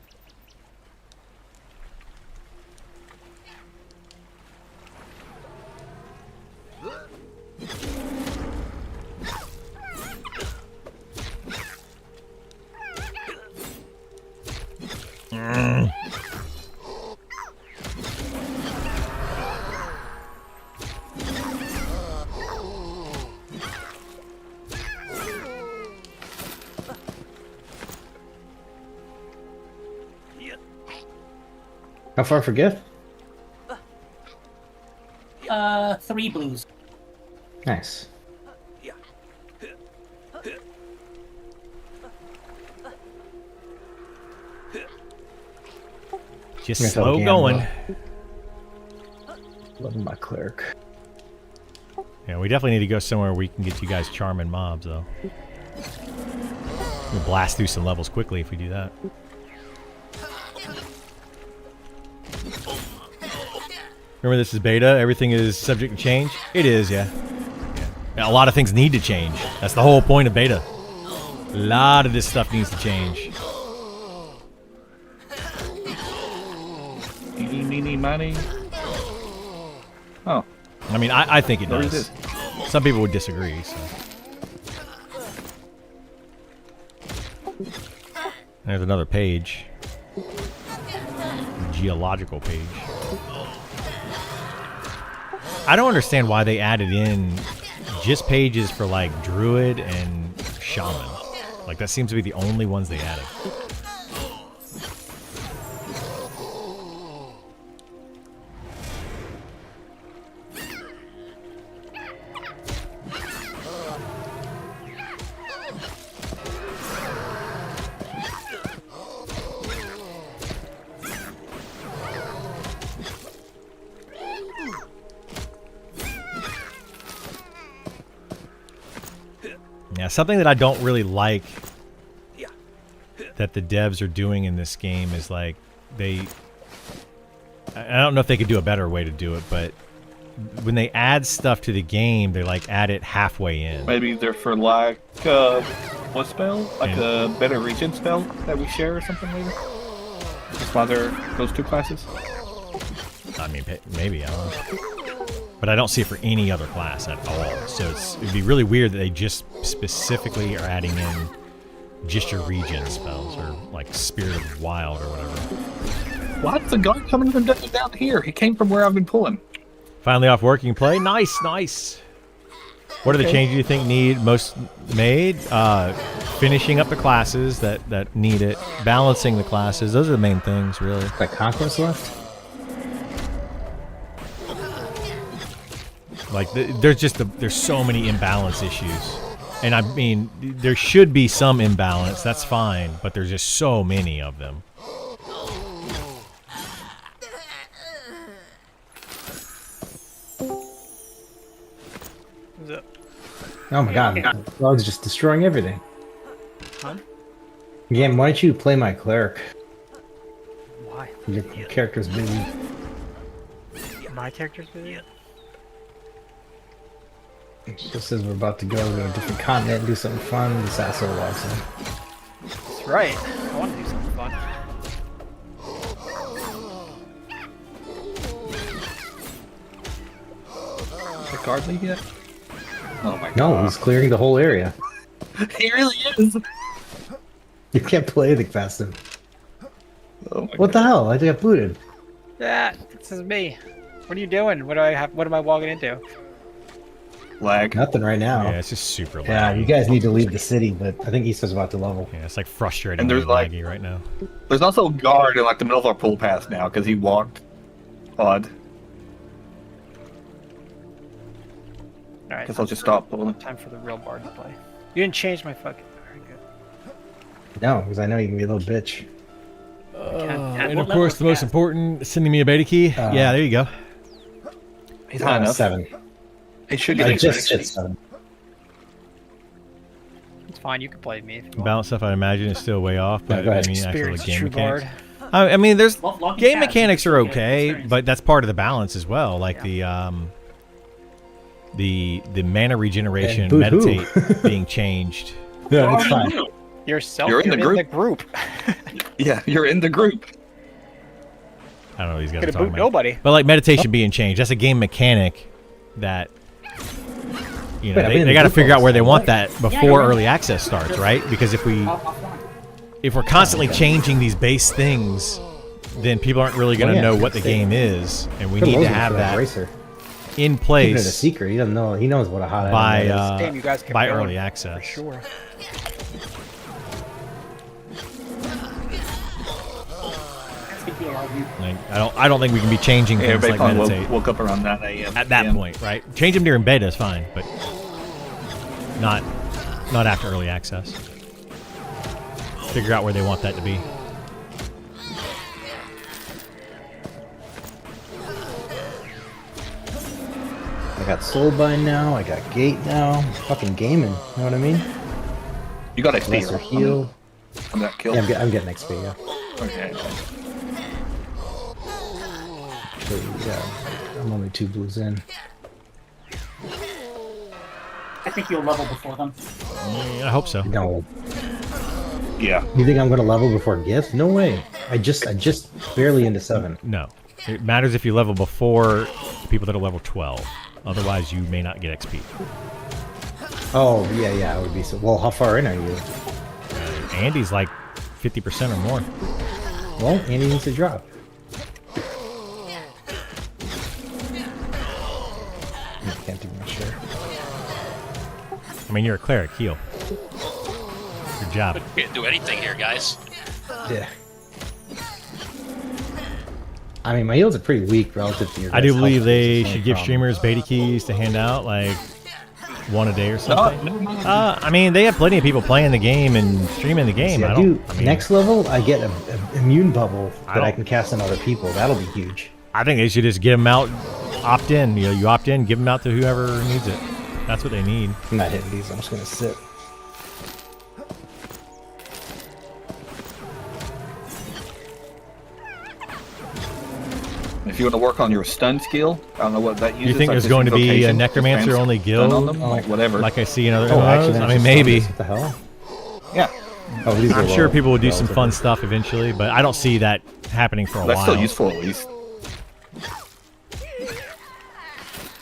Speaker 5: How far for gift?
Speaker 4: 3 blues.
Speaker 5: Nice.
Speaker 3: Just
Speaker 5: Guess I'll
Speaker 3: slow
Speaker 5: gamble.
Speaker 3: going.
Speaker 5: Love my cleric.
Speaker 3: Yeah, we definitely need to go somewhere where we can get you guys charming mobs, though. We'll blast through some levels quickly if we do that. Remember, this is beta. Everything is subject to change. It is, yeah. A lot of things need to change. That's the whole point of beta. A lot of this stuff needs to change.
Speaker 2: Eeny, meeny, miny. Oh,
Speaker 3: I mean, I think it
Speaker 2: there it
Speaker 3: does.
Speaker 2: is.
Speaker 3: Some people would disagree. So. There's another page. Geological page. I don't understand why they added in just pages for like druid and shaman. Like that seems to be the only ones they added. Yeah, something that I don't really like that the devs are doing in this game is like I don't know if they could do a better way to do it, but when they add stuff to the game, they like add it halfway in.
Speaker 2: Maybe they're for like what spell? Like a better region spell that we share or something maybe? Just why they're those two classes?
Speaker 3: I mean, maybe, I don't know. But I don't see it for any other class at all. So it'd be really weird that they just specifically are adding in just your region spells or like Spirit of Wild or whatever.
Speaker 2: Why's the guard coming from down here? He came from where I've been pulling.
Speaker 3: Finally off working play. Nice, nice. What are the changes you think need most made? Finishing up the classes that need it. Balancing the classes. Those are the main things, really.
Speaker 5: Like Conquest left?
Speaker 3: Like there's so many imbalance issues, and I mean there should be some imbalance. That's fine, but there's just so many of them.
Speaker 5: Oh my god, the dog's just destroying everything.
Speaker 6: Huh?
Speaker 5: Yeah, why don't you play my cleric?
Speaker 6: Why?
Speaker 5: Your character's busy.
Speaker 6: My character's busy?
Speaker 5: Just says we're about to go to a different continent and do something fun. This asshole walks in.
Speaker 6: That's right. I want to do something fun.
Speaker 2: The guard leave yet? Oh my god.
Speaker 5: No, he's clearing the whole area.
Speaker 2: He really is.
Speaker 5: You can't play anything fast enough.
Speaker 2: Oh my
Speaker 5: What the hell? I got booted.
Speaker 6: Yeah, this is me. What are you doing? What do I have? What am I walking into?
Speaker 2: Lag.
Speaker 5: Nothing right now.
Speaker 3: Yeah, it's just super
Speaker 5: Yeah,
Speaker 3: laggy.
Speaker 5: you guys need to leave the city, but I think Issa's about to level.
Speaker 3: Yeah, it's like frustrating
Speaker 2: And there's like-
Speaker 3: laggy right now.
Speaker 2: There's also a guard in like the middle of our pull path now because he walked odd.
Speaker 6: Alright,
Speaker 2: Guess I'll just stop pulling.
Speaker 6: time for the real bard to play. You didn't change my fucking... Very good.
Speaker 5: No, because I know you can be a little bitch.
Speaker 3: And of course, the most important, sending me a beta key. Yeah, there you go.
Speaker 2: He's high enough.
Speaker 5: 7.
Speaker 2: He should
Speaker 5: I
Speaker 2: get
Speaker 5: just
Speaker 2: it.
Speaker 5: hit 7.
Speaker 6: It's fine, you can play me if you want.
Speaker 3: Balance stuff, I imagine, is still way off. But
Speaker 5: go ahead.
Speaker 3: I mean, actually,
Speaker 6: Spirit's
Speaker 3: game
Speaker 6: true
Speaker 3: mechanics.
Speaker 6: bard.
Speaker 3: I mean, there's
Speaker 4: Lucky
Speaker 3: game
Speaker 4: cat,
Speaker 3: mechanics
Speaker 4: you
Speaker 3: are
Speaker 4: can get
Speaker 3: okay,
Speaker 4: experience.
Speaker 3: but that's part of the balance as well. Like the mana regeneration,
Speaker 5: And boo-hoo.
Speaker 3: meditate being changed.
Speaker 5: No, it's fine.
Speaker 6: Yourself,
Speaker 2: You're in the group. Yeah, you're in the group.
Speaker 3: I don't know what these guys are
Speaker 6: Gonna
Speaker 3: talking
Speaker 6: boot
Speaker 3: about.
Speaker 6: nobody.
Speaker 3: But like meditation being changed, that's a game mechanic that you know
Speaker 5: Wait, I've been in
Speaker 3: they
Speaker 5: the
Speaker 3: got to
Speaker 5: group
Speaker 3: figure
Speaker 5: all
Speaker 3: out where they
Speaker 5: this
Speaker 3: want
Speaker 5: time,
Speaker 3: that before early access starts, right? Because if we're constantly changing these base things, then people aren't really going to
Speaker 5: yeah,
Speaker 3: know what the
Speaker 5: that's it.
Speaker 3: game is, and we
Speaker 5: Put
Speaker 3: need to
Speaker 5: Logan
Speaker 3: have
Speaker 5: for
Speaker 3: that
Speaker 5: Racer.
Speaker 3: in
Speaker 5: Keeping it a
Speaker 3: place
Speaker 5: secret. He doesn't know. He knows what a hot
Speaker 3: by
Speaker 5: item is.
Speaker 6: Damn, you guys kept
Speaker 3: by
Speaker 6: going
Speaker 3: early
Speaker 6: For
Speaker 3: access.
Speaker 6: sure.
Speaker 3: Like, I don't think we can be changing
Speaker 2: Yeah,
Speaker 3: things like
Speaker 2: Bacon
Speaker 3: meditate
Speaker 2: woke up around 9 a.m.
Speaker 3: at that point, right? Change them during beta is fine, but not after early access. Figure out where they want that to be.
Speaker 5: I got Soulbind now. I got Gate now. Fucking gaming. You know what I mean?
Speaker 2: You got XP
Speaker 5: Lesser heal.
Speaker 2: on that kill.
Speaker 5: Yeah, I'm getting XP. Yeah.
Speaker 2: Okay.
Speaker 5: So, yeah. I'm only 2 blues in.
Speaker 4: I think you'll level before them.
Speaker 3: Yeah, I hope so.
Speaker 5: No.
Speaker 2: Yeah.
Speaker 5: You think I'm going to level before Gift? No way. I just barely into 7.
Speaker 3: No. It matters if you level before the people that are level 12. Otherwise, you may not get XP.
Speaker 5: Oh, yeah, I would be so. Well, how far in are you?
Speaker 3: Andy's like 50% or more.
Speaker 5: Well, Andy needs to drop. Can't do much there.
Speaker 3: I mean, you're a cleric. Heal. Good job.
Speaker 1: Can't do anything here, guys.
Speaker 5: Yeah. I mean, my heals are pretty weak relative to your.
Speaker 3: I do
Speaker 5: guys'
Speaker 3: believe
Speaker 5: health,
Speaker 3: they
Speaker 5: which is the only
Speaker 3: should give
Speaker 5: problem.
Speaker 3: streamers beta keys to hand out, like, one a day or
Speaker 2: No,
Speaker 3: something.
Speaker 2: no.
Speaker 3: I mean, they have plenty of people playing the game and streaming the game.
Speaker 5: See,
Speaker 3: I
Speaker 5: I
Speaker 3: don't.
Speaker 5: do.
Speaker 3: I mean,
Speaker 5: Next level, I get an immune bubble that I
Speaker 3: don't-
Speaker 5: can cast on other people. That'll be huge.
Speaker 3: I think they should just give them out, opt in. You know, you opt in, give them out to whoever needs it. That's what they need.
Speaker 5: I'm not hitting these. I'm just gonna sit.
Speaker 2: If you want to work on your stun skill, I don't know what that uses.
Speaker 3: You think
Speaker 2: like
Speaker 3: there's going to be a
Speaker 2: disinvocation,
Speaker 3: necromancer
Speaker 2: just
Speaker 3: only
Speaker 2: stun on
Speaker 3: guild?
Speaker 2: them, like whatever.
Speaker 3: Like I see in other
Speaker 5: Oh,
Speaker 3: MMOs?
Speaker 5: actually,
Speaker 3: I mean, maybe.
Speaker 5: What the hell?
Speaker 2: Yeah,
Speaker 5: Oh, these are
Speaker 3: I'm sure
Speaker 5: low
Speaker 3: people will do some
Speaker 5: relatively.
Speaker 3: fun stuff eventually, but I don't see that happening for a
Speaker 2: that's
Speaker 3: while.
Speaker 2: still useful at least.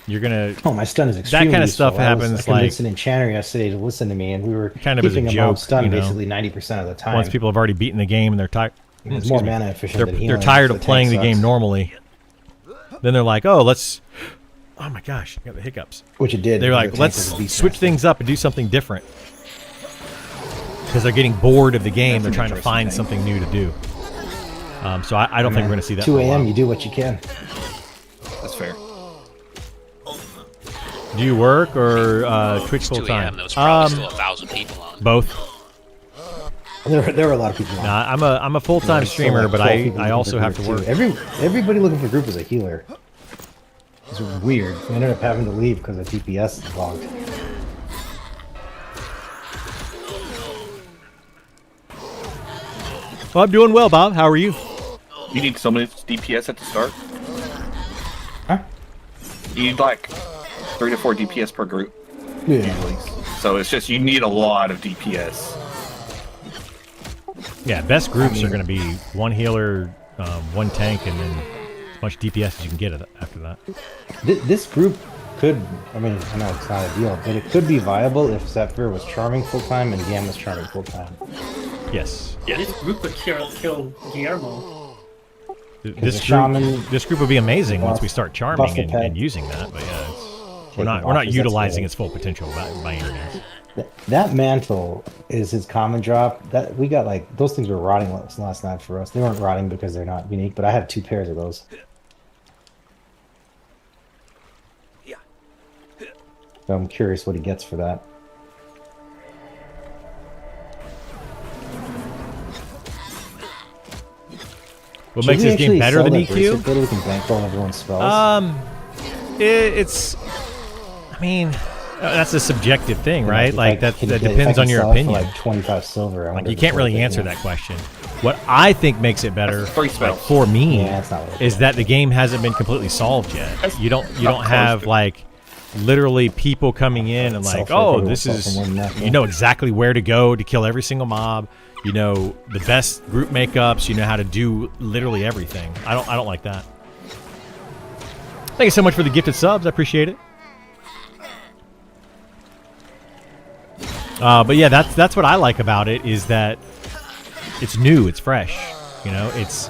Speaker 3: You're gonna
Speaker 5: Oh, my stun is extremely
Speaker 3: kind of
Speaker 5: useful.
Speaker 3: stuff
Speaker 5: I
Speaker 3: happens,
Speaker 5: convinced
Speaker 3: like-
Speaker 5: an enchanter yesterday to listen to me, and we were
Speaker 3: Kind of as a
Speaker 5: keeping him
Speaker 3: joke,
Speaker 5: on stun
Speaker 3: you know?
Speaker 5: basically 90% of the time.
Speaker 3: once people have already beaten the game and they're tired.
Speaker 5: It's more mana efficient than healing.
Speaker 3: They're tired
Speaker 5: so
Speaker 3: of
Speaker 5: the
Speaker 3: playing the
Speaker 5: tank
Speaker 3: game
Speaker 5: sucks.
Speaker 3: normally. Then they're like, oh, let's. Oh my gosh, I got the hiccups.
Speaker 5: Which it did.
Speaker 3: They're
Speaker 5: because
Speaker 3: like,
Speaker 5: the tank
Speaker 3: let's
Speaker 5: was a beast
Speaker 3: switch
Speaker 5: master.
Speaker 3: things up and do something different. Because they're getting bored of the game.
Speaker 2: That's
Speaker 3: They're
Speaker 2: an
Speaker 3: trying to
Speaker 2: interesting
Speaker 3: find
Speaker 2: thing.
Speaker 3: something new to do. So I don't think we're going to see that.
Speaker 5: 2
Speaker 3: for a
Speaker 5: a.m.
Speaker 3: while.
Speaker 5: You do what you can.
Speaker 2: That's fair.
Speaker 3: Do you work or Twitch
Speaker 1: It's
Speaker 3: full
Speaker 1: 2 a.m.
Speaker 3: time?
Speaker 1: There was probably still 1,000 people on.
Speaker 3: Both.
Speaker 5: There were a lot of people. On.
Speaker 3: Nah, I'm a full time
Speaker 5: There's still
Speaker 3: streamer,
Speaker 5: like
Speaker 3: but
Speaker 5: 12
Speaker 3: I
Speaker 5: people looking
Speaker 3: also
Speaker 5: for
Speaker 3: have to
Speaker 5: group,
Speaker 3: work.
Speaker 5: too. Everybody looking for group is a healer. It's weird. We ended up having to leave because of DPS is logged.
Speaker 3: Well, I'm doing well, Bob. How are you?
Speaker 2: You need so many DPS at the start.
Speaker 5: Huh?
Speaker 2: You need like 3 to 4 DPS per group.
Speaker 5: Yeah.
Speaker 2: Usually. So it's just you need a lot of DPS.
Speaker 3: Yeah, best groups are going to be one healer, one tank, and then as much DPS as you can get after that.
Speaker 5: This group could, I mean, I know it's not ideal, but it could be viable if Zephyr was charming full time and Gam was charming full time.
Speaker 3: Yes.
Speaker 4: This group would kill Guillermo.
Speaker 3: This
Speaker 5: shaman
Speaker 3: group, this group would be amazing once
Speaker 5: buff-
Speaker 3: we start
Speaker 5: buff
Speaker 3: charming
Speaker 5: the
Speaker 3: and,
Speaker 5: pet.
Speaker 3: and using that. But yeah, we're
Speaker 5: Take
Speaker 3: not
Speaker 5: it
Speaker 3: we're
Speaker 5: off,
Speaker 3: not
Speaker 5: 'cause that's
Speaker 3: utilizing
Speaker 5: cool.
Speaker 3: its full potential by any means.
Speaker 5: That mantle is his common drop. That we got like those things were rotting last night for us. They weren't rotting because they're not unique, but I have 2 pairs of those. So I'm curious what he gets for that.
Speaker 3: What
Speaker 5: Should
Speaker 3: makes
Speaker 5: we
Speaker 3: this game
Speaker 5: actually
Speaker 3: better
Speaker 5: sell
Speaker 3: than
Speaker 5: that bracelet
Speaker 3: EQ?
Speaker 5: so that we can bankroll everyone's spells?
Speaker 3: It's. I mean, that's a subjective thing, right? Like that
Speaker 5: Can you get- if I
Speaker 3: depends
Speaker 5: can
Speaker 3: on your
Speaker 5: sell it for,
Speaker 3: opinion.
Speaker 5: like 25 silver. I
Speaker 3: Like
Speaker 5: wonder
Speaker 3: you
Speaker 5: if
Speaker 3: can't
Speaker 5: it's
Speaker 3: really
Speaker 5: worth it,
Speaker 3: answer
Speaker 5: yeah.
Speaker 3: that question. What I think makes it better,
Speaker 2: That's 3
Speaker 3: like,
Speaker 2: spells.
Speaker 3: for me,
Speaker 5: Yeah, it's not worth
Speaker 3: is
Speaker 5: it.
Speaker 3: that the game hasn't been completely solved yet. You don't
Speaker 2: not close
Speaker 3: have
Speaker 2: to.
Speaker 3: like literally people coming in and like,
Speaker 5: Self-report
Speaker 3: oh,
Speaker 5: will
Speaker 3: this
Speaker 5: sell
Speaker 3: is
Speaker 5: for more than that,
Speaker 3: you
Speaker 5: yeah.
Speaker 3: know exactly where to go to kill every single mob. You know the best group makeups. You know how to do literally everything. I don't like that. Thank you so much for the gifted subs. I appreciate it. But yeah, that's what I like about it is that it's new, it's fresh. You know, it's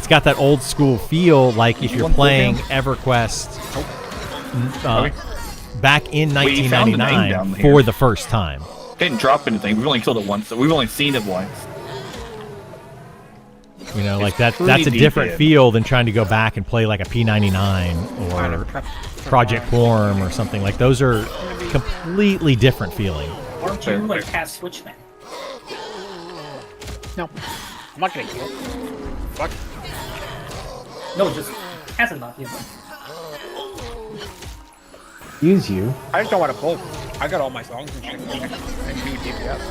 Speaker 3: got that old school feel, like if you're
Speaker 2: want
Speaker 3: playing
Speaker 2: Playtime?
Speaker 3: EverQuest back in
Speaker 2: We found the name
Speaker 3: 1999
Speaker 2: down
Speaker 3: for
Speaker 2: here.
Speaker 3: the first time.
Speaker 2: Didn't drop anything. We've only killed it once. So we've only seen it once.
Speaker 3: You know, like
Speaker 2: It's
Speaker 3: that's a
Speaker 2: pretty
Speaker 3: different
Speaker 2: deep.
Speaker 3: feel than trying to go back and play like a P99 or Project Quorum or something. Like those are completely different feeling.
Speaker 4: Why don't you like cast Switchman?
Speaker 6: No, I'm not gonna kill. Fuck.
Speaker 4: No, just cast it, not him.
Speaker 5: Use you.
Speaker 6: I just don't want to pull. I got all my songs and shit. And do DPS.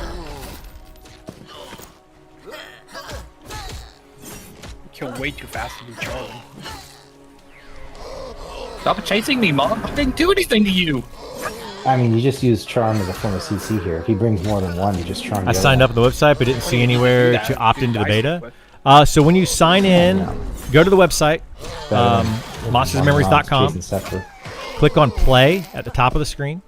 Speaker 6: Kill way too fast to do Charlie.
Speaker 2: Stop chasing me, Mom. I didn't do anything to you.
Speaker 5: I mean, you just use charm as a form of CC here. If he brings more than one, you just charm.
Speaker 3: I signed up on the website, but didn't see anywhere to opt into the beta. So when you sign in, go to the website, monstersandmemories.com. Click on play at the top of the screen,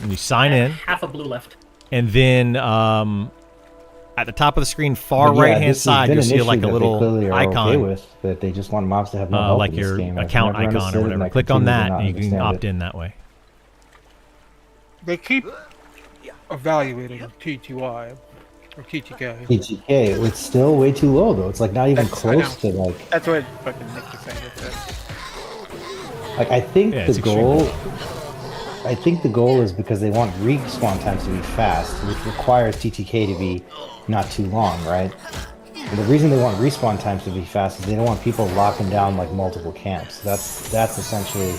Speaker 3: and you sign in.
Speaker 4: Half a blue left.
Speaker 3: And then at the top of the screen, far right-hand side, you'll see like a little icon.
Speaker 5: Okay with, that they just want mobs to have no help
Speaker 3: like
Speaker 5: in this
Speaker 3: your
Speaker 5: game.
Speaker 3: account icon or whatever. Click on that, and you can opt in that way.
Speaker 6: They keep evaluating TTY or TTK.
Speaker 5: TTK, it's still way too low though. It's like not even close to like.
Speaker 6: That's what fucking Nick was saying with that.
Speaker 5: Like I think
Speaker 3: Yeah,
Speaker 5: the
Speaker 3: it's
Speaker 5: goal. I think the goal is because they want respawn times to be fast, which requires TTK to be not too long, right? And the reason they want respawn times to be fast is they don't want people locking down like multiple camps. That's essentially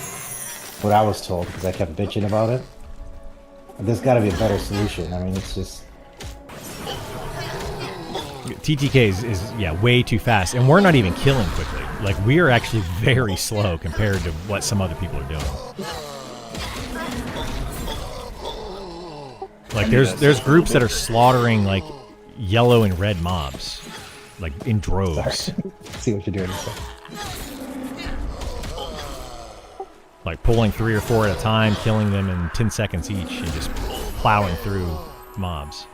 Speaker 5: what I was told because I kept bitching about it. There's got to be a better solution. I mean, it's just
Speaker 3: TTK is way too fast, and we're not even killing quickly. Like we are actually very slow compared to what some other people are doing. Like there's groups that are slaughtering like yellow and red mobs, like in droves.
Speaker 5: see what you're doing.
Speaker 3: Like pulling 3 or 4 at a time, killing them in 10 seconds each, and just plowing through mobs.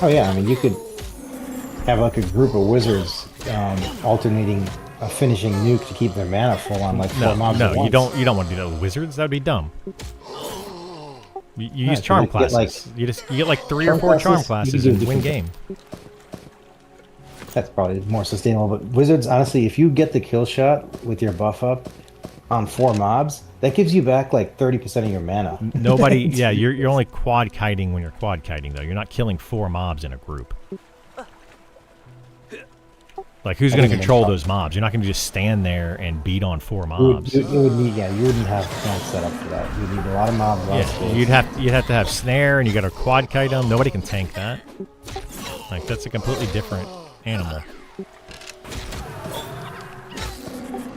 Speaker 5: Oh yeah, I mean you could have like a group of wizards alternating a finishing nuke to keep their mana full on like 4 mobs at once.
Speaker 3: you don't want to do that with wizards. That'd be dumb. You use charm classes. You get like 3 or 4 charm classes and win game.
Speaker 5: That's probably more sustainable. But wizards, honestly, if you get the kill shot with your buff up on 4 mobs, that gives you back like 30% of your mana.
Speaker 3: Nobody, yeah, you're only quad kiting when you're quad kiting though. You're not killing 4 mobs in a group. Like who's going to control those mobs? You're not going to just stand there and beat on 4 mobs.
Speaker 5: You would need, you wouldn't have camp set up for that. You'd need a lot of mobs.
Speaker 3: Yeah, you'd have to have snare, and you got to quad kite them. Nobody can tank that. Like that's a completely different animal.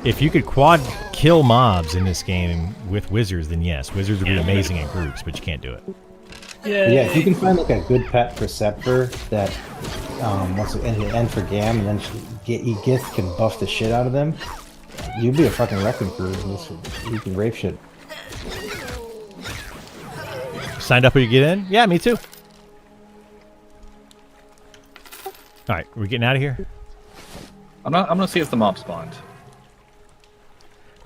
Speaker 3: If you could quad kill mobs in this game with wizards, then yes, wizards would be amazing in groups, but you can't do it.
Speaker 5: Yeah, if you can find like a good pet preceptor that wants to end for Gam, and then Gith can buff the shit out of them, you'd be a fucking wrecking crew. You can rape shit.
Speaker 3: Signed up when you get in? Yeah, me too. All right, we're getting out of here.
Speaker 2: I'm gonna see if the mob spawned.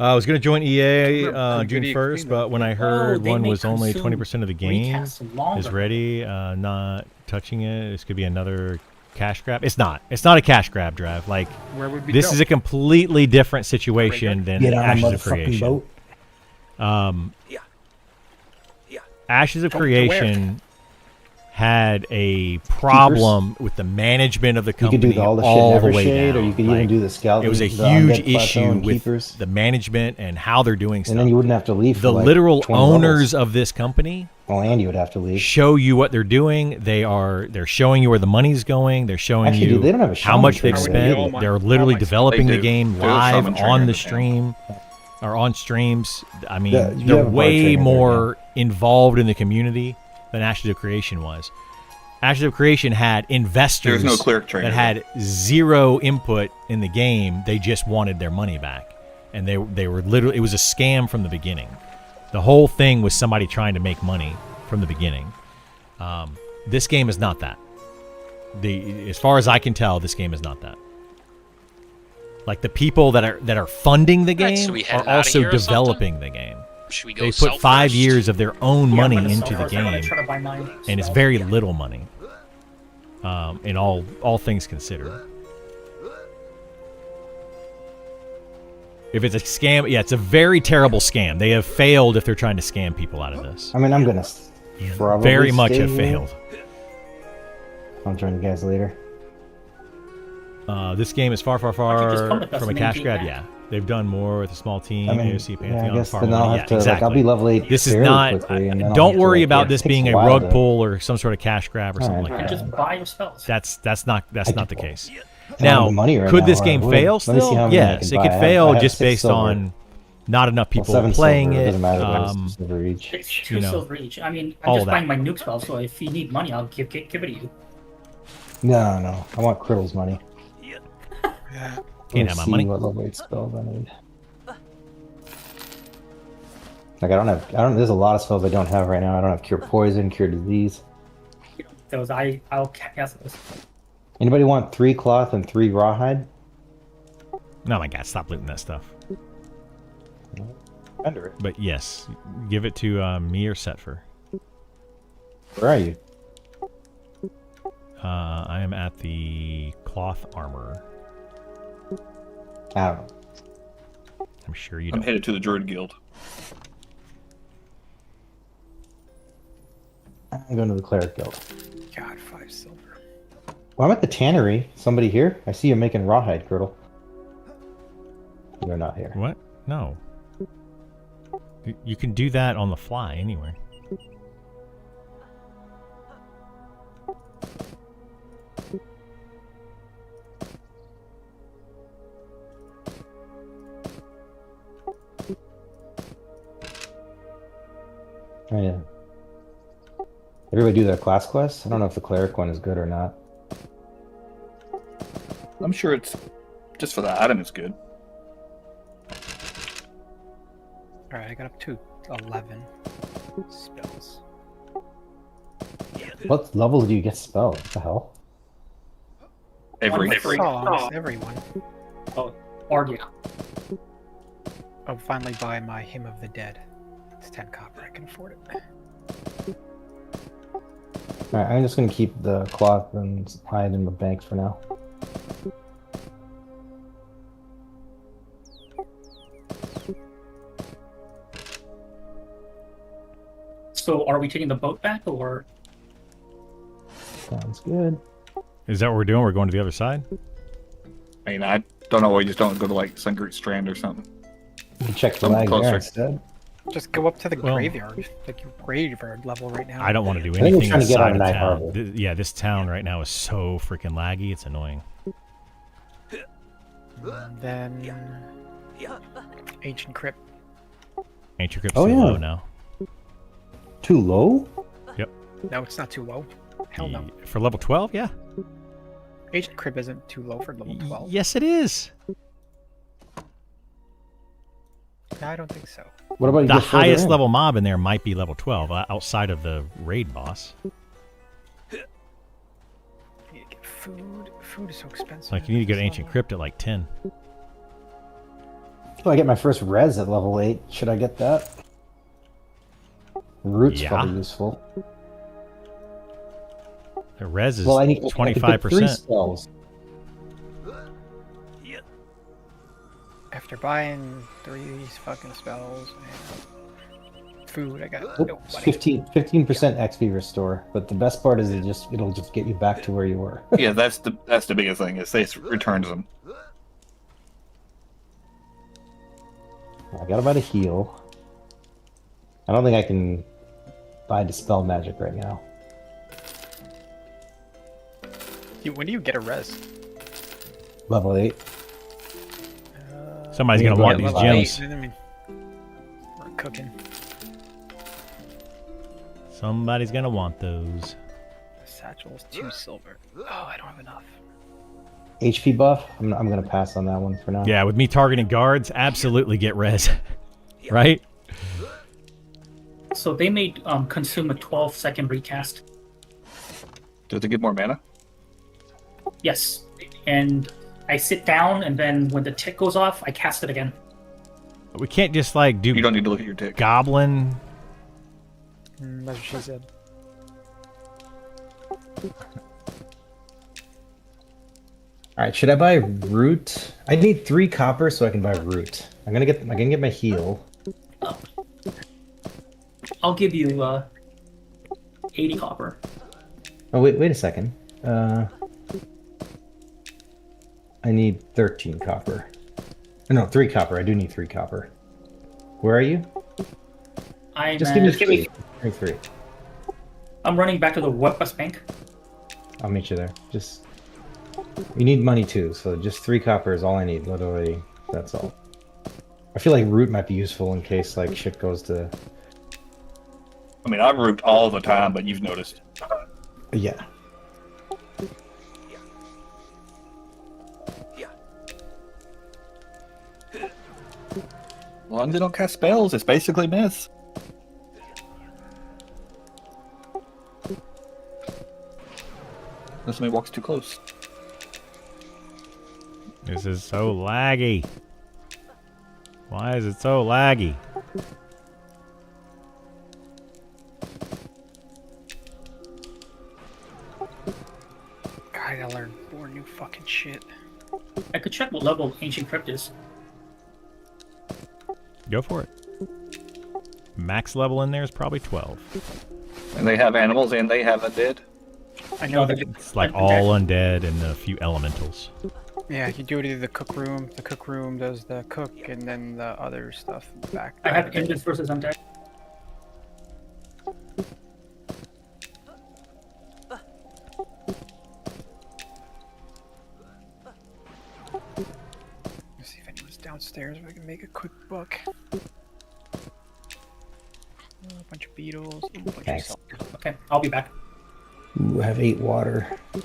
Speaker 3: I was going to join EA June
Speaker 6: good
Speaker 3: 1st, but when I heard
Speaker 4: they
Speaker 3: one
Speaker 4: may
Speaker 3: was only
Speaker 4: consume
Speaker 3: 20% of the game
Speaker 4: recasts longer.
Speaker 3: is ready, not touching it. This could be another cash grab. It's not. It's not a cash grab, Drav. Like,
Speaker 6: Where would we
Speaker 3: this
Speaker 6: go?
Speaker 3: is a completely different situation than
Speaker 5: Get on a
Speaker 3: Ashes of
Speaker 5: motherfucking
Speaker 3: Creation.
Speaker 5: boat.
Speaker 3: Ashes of
Speaker 6: to
Speaker 3: Creation had a problem with the management of the
Speaker 5: You
Speaker 3: company
Speaker 5: could do all the shit
Speaker 3: all
Speaker 5: never
Speaker 3: the way
Speaker 5: shade,
Speaker 3: down.
Speaker 5: or you could
Speaker 3: Like,
Speaker 5: even do the scout.
Speaker 3: it was a
Speaker 5: the
Speaker 3: huge
Speaker 5: undead plateau
Speaker 3: issue
Speaker 5: and
Speaker 3: with
Speaker 5: keepers,
Speaker 3: the management and how they're doing stuff.
Speaker 5: and then you wouldn't have to leave.
Speaker 3: The
Speaker 5: for like
Speaker 3: literal
Speaker 5: 20
Speaker 3: owners
Speaker 5: levels.
Speaker 3: of this company
Speaker 5: Well, and you would have to leave.
Speaker 3: show you what they're doing. They're showing you where the money's going. They're showing
Speaker 5: Actually,
Speaker 3: you
Speaker 5: dude, they don't have a
Speaker 3: how
Speaker 5: shaman
Speaker 3: much they've
Speaker 5: trainer.
Speaker 3: spent. They're literally developing
Speaker 2: They
Speaker 3: the
Speaker 2: do.
Speaker 3: game
Speaker 2: They have a
Speaker 3: live
Speaker 2: shaman trainer
Speaker 3: on
Speaker 2: in
Speaker 3: the
Speaker 2: this game.
Speaker 3: stream or on streams. I mean,
Speaker 5: Yeah, you
Speaker 3: they're
Speaker 5: have a bar
Speaker 3: way
Speaker 5: trainer there,
Speaker 3: more involved in the community than Ashes of Creation was. Ashes of Creation had investors
Speaker 2: There's no cleric trainer.
Speaker 3: that had zero input in the game. They just wanted their money back, and they were literally, it was a scam from the beginning. The whole thing was somebody trying to make money from the beginning. This game is not that. As far as I can tell, this game is not that. Like the people that are funding the
Speaker 1: Alright,
Speaker 3: game
Speaker 1: so we head
Speaker 3: are
Speaker 1: outta
Speaker 3: also
Speaker 1: here or something?
Speaker 3: developing the game.
Speaker 1: Should we go
Speaker 3: They put
Speaker 1: south
Speaker 3: 5
Speaker 1: first?
Speaker 3: years of their own
Speaker 4: Yeah,
Speaker 3: money
Speaker 4: I'm gonna
Speaker 3: into
Speaker 4: sell
Speaker 3: the
Speaker 4: first. I'm gonna
Speaker 3: game,
Speaker 4: try to buy mine,
Speaker 3: and it's
Speaker 4: so,
Speaker 3: very
Speaker 4: yeah.
Speaker 3: little money. In all things considered. If it's a scam, yeah, it's a very terrible scam. They have failed if they're trying to scam people out of this.
Speaker 5: I mean, I'm gonna probably
Speaker 3: Very much
Speaker 5: stay
Speaker 3: have
Speaker 5: here.
Speaker 3: failed.
Speaker 5: I'll join you guys later.
Speaker 3: This game is far, far,
Speaker 4: Why don't you just come
Speaker 3: far
Speaker 4: with us
Speaker 3: from a
Speaker 4: and
Speaker 3: cash
Speaker 4: then
Speaker 3: grab.
Speaker 4: get
Speaker 3: Yeah, they've done more with a small team.
Speaker 5: I mean,
Speaker 3: AOC,
Speaker 5: yeah,
Speaker 3: Pantheon,
Speaker 5: I guess
Speaker 3: Farm
Speaker 5: then I'll
Speaker 3: Money.
Speaker 5: have
Speaker 3: Yeah,
Speaker 5: to. Like, I'll be level 8
Speaker 3: This is
Speaker 5: fairly
Speaker 3: not.
Speaker 5: quickly, and then I'll
Speaker 3: Don't
Speaker 5: have to,
Speaker 3: worry
Speaker 5: like,
Speaker 3: about
Speaker 5: yeah,
Speaker 3: this
Speaker 5: it
Speaker 3: being
Speaker 5: takes
Speaker 3: a
Speaker 5: while
Speaker 3: rug
Speaker 5: to-
Speaker 3: pull or some sort of cash grab or something
Speaker 5: Alright.
Speaker 3: like
Speaker 4: And
Speaker 3: that.
Speaker 4: just buy your spells.
Speaker 3: That's not the case.
Speaker 5: I don't have
Speaker 3: Now,
Speaker 5: the money right
Speaker 3: could
Speaker 5: now,
Speaker 3: this
Speaker 5: or
Speaker 3: game
Speaker 5: I would.
Speaker 3: fail
Speaker 5: Let me see
Speaker 3: still?
Speaker 5: how many I
Speaker 3: Yes,
Speaker 5: can
Speaker 3: it
Speaker 5: buy.
Speaker 3: could
Speaker 5: I
Speaker 3: fail
Speaker 5: have
Speaker 3: just
Speaker 5: 6
Speaker 3: based
Speaker 5: silver.
Speaker 3: on not enough
Speaker 5: Well,
Speaker 3: people
Speaker 5: 7
Speaker 3: playing
Speaker 5: silver,
Speaker 3: it.
Speaker 5: doesn't matter. It's silver each.
Speaker 4: It's 2
Speaker 3: You know,
Speaker 4: silver each. I mean, I'm
Speaker 3: all
Speaker 4: just
Speaker 3: that.
Speaker 4: buying my nuke spell, so if you need money, I'll give it to you.
Speaker 5: No. I want Criddle's money.
Speaker 3: Can't
Speaker 5: Let's
Speaker 3: have my
Speaker 5: see
Speaker 3: money.
Speaker 5: what level 8 spells I need. Like I don't have. There's a lot of spells I don't have right now. I don't have Cure Poison, Cure Disease.
Speaker 4: Those I'll cast those.
Speaker 5: Anybody want 3 cloth and 3 rawhide?
Speaker 3: No, my God, stop looting that stuff.
Speaker 5: Under it.
Speaker 3: But yes, give it to me or Setfer.
Speaker 5: Where are you?
Speaker 3: I am at the cloth armor.
Speaker 5: I don't know.
Speaker 3: I'm sure you
Speaker 2: I'm
Speaker 3: don't.
Speaker 2: headed to the Druid Guild.
Speaker 5: I'm going to the Cleric Guild.
Speaker 6: God, 5 silver.
Speaker 5: Well, I'm at the tannery. Somebody here? I see you making rawhide, Girdle. You're not here.
Speaker 3: What? No. You can do that on the fly anyway.
Speaker 5: Oh, yeah. Everybody do their class quests? I don't know if the Cleric one is good or not.
Speaker 2: I'm sure it's just for the item. It's good.
Speaker 6: Alright, I got up to 11 spells.
Speaker 5: What levels do you get spelled? What the hell?
Speaker 2: Every
Speaker 6: Everyone.
Speaker 4: Or yeah.
Speaker 6: I'll finally buy my Hymn of the Dead. It's 10 copper, I can afford it.
Speaker 5: Alright, I'm just gonna keep the cloth and hide in the bank for now.
Speaker 4: So are we taking the boat back, or?
Speaker 5: Sounds good.
Speaker 3: Is that what we're doing? We're going to the other side?
Speaker 2: I mean, I don't know why you just don't go to like Sungroot Strand or something.
Speaker 5: You can check the
Speaker 2: Something
Speaker 5: lag
Speaker 2: closer.
Speaker 5: there instead.
Speaker 6: Just go up to the
Speaker 3: Well-
Speaker 6: graveyard. Like your graveyard level right now.
Speaker 3: I don't want to do
Speaker 5: think we're
Speaker 3: anything
Speaker 5: trying to get
Speaker 3: inside
Speaker 5: on
Speaker 3: of
Speaker 5: Night
Speaker 3: town.
Speaker 5: Harbor.
Speaker 3: Yeah, this town right now is so freaking laggy. It's annoying.
Speaker 6: And then Ancient Crypt.
Speaker 3: Ancient Crypt's
Speaker 5: Oh,
Speaker 3: too
Speaker 5: yeah.
Speaker 3: low now.
Speaker 5: Too low?
Speaker 6: No, it's not too low. Hell no.
Speaker 3: For level 12, yeah.
Speaker 6: Ancient Crypt isn't too low for level 12.
Speaker 3: Yes, it is.
Speaker 6: I don't think so.
Speaker 5: What about you
Speaker 3: The
Speaker 5: get further
Speaker 3: highest
Speaker 5: in?
Speaker 3: level mob in there might be level 12, outside of the raid boss.
Speaker 6: I need to get food. Food is so expensive.
Speaker 3: Like, you need to go to
Speaker 6: So-
Speaker 3: Ancient Crypt at like 10.
Speaker 5: Oh, I get my first res at level 8. Should I get that? Root's
Speaker 3: Yeah.
Speaker 5: probably useful.
Speaker 3: The res is
Speaker 5: Well, I need
Speaker 3: 25%.
Speaker 5: 3 spells.
Speaker 6: After buying 3 of these fucking spells and food, I got
Speaker 5: Oop,
Speaker 6: no money.
Speaker 5: 15% XP restore, but the best part is it'll just get you back to where you were.
Speaker 2: Yeah, that's the biggest thing is it returns them.
Speaker 5: I gotta buy the heal. I don't think I can buy Dispel Magic right now.
Speaker 6: When do you get a res?
Speaker 5: Level 8.
Speaker 3: Somebody's
Speaker 5: Yeah,
Speaker 3: going to
Speaker 5: go
Speaker 3: want
Speaker 5: ahead,
Speaker 3: these
Speaker 5: level
Speaker 3: gems.
Speaker 6: I mean, we're cooking.
Speaker 3: Somebody's going to want those.
Speaker 6: The satchel's 2 silver. Oh, I don't have enough.
Speaker 5: HP buff? I'm gonna pass on that one for now.
Speaker 3: Yeah, with me targeting guards, absolutely get res. Right?
Speaker 4: So they made consume a 12-second recast.
Speaker 2: Does it get more mana?
Speaker 4: Yes, and I sit down, and then when the tick goes off, I cast it again.
Speaker 3: We can't just like do
Speaker 2: You don't need to look at your tick.
Speaker 3: goblin.
Speaker 6: That's what she said.
Speaker 5: Alright, should I buy root? I need 3 copper so I can buy root. I can get my heal.
Speaker 4: I'll give you 80 copper.
Speaker 5: Oh wait a second. I need 13 copper. No, 3 copper. I do need 3 copper. Where are you?
Speaker 4: I'm
Speaker 5: Just give me 3.
Speaker 4: I'm running back to the West Bank.
Speaker 5: I'll meet you there. Just you need money too, so just 3 copper is all I need. Literally, that's all. I feel like root might be useful in case like shit goes to.
Speaker 2: I mean, I root all the time, but you've noticed.
Speaker 5: Yeah.
Speaker 2: As long as they don't cast spells, it's basically miss. Unless somebody walks too close.
Speaker 3: This is so laggy. Why is it so laggy?
Speaker 6: God, I gotta learn more new fucking shit.
Speaker 4: I could check what level Ancient Crypt is.
Speaker 3: Go for it. Max level in there is probably 12.
Speaker 2: And they have animals and they have undead.
Speaker 6: I know that.
Speaker 3: It's like all undead and a few elementals.
Speaker 6: Yeah, you do it either the cook room. The cook room does the cook, and then the other stuff back.
Speaker 4: I have Endless versus Undead.
Speaker 6: Let's see if anyone's downstairs. If I can make a quick buck. A bunch of beetles. A bunch of
Speaker 5: Thanks.
Speaker 6: salt.
Speaker 4: Okay, I'll be back.
Speaker 5: Ooh, I have 8 water. I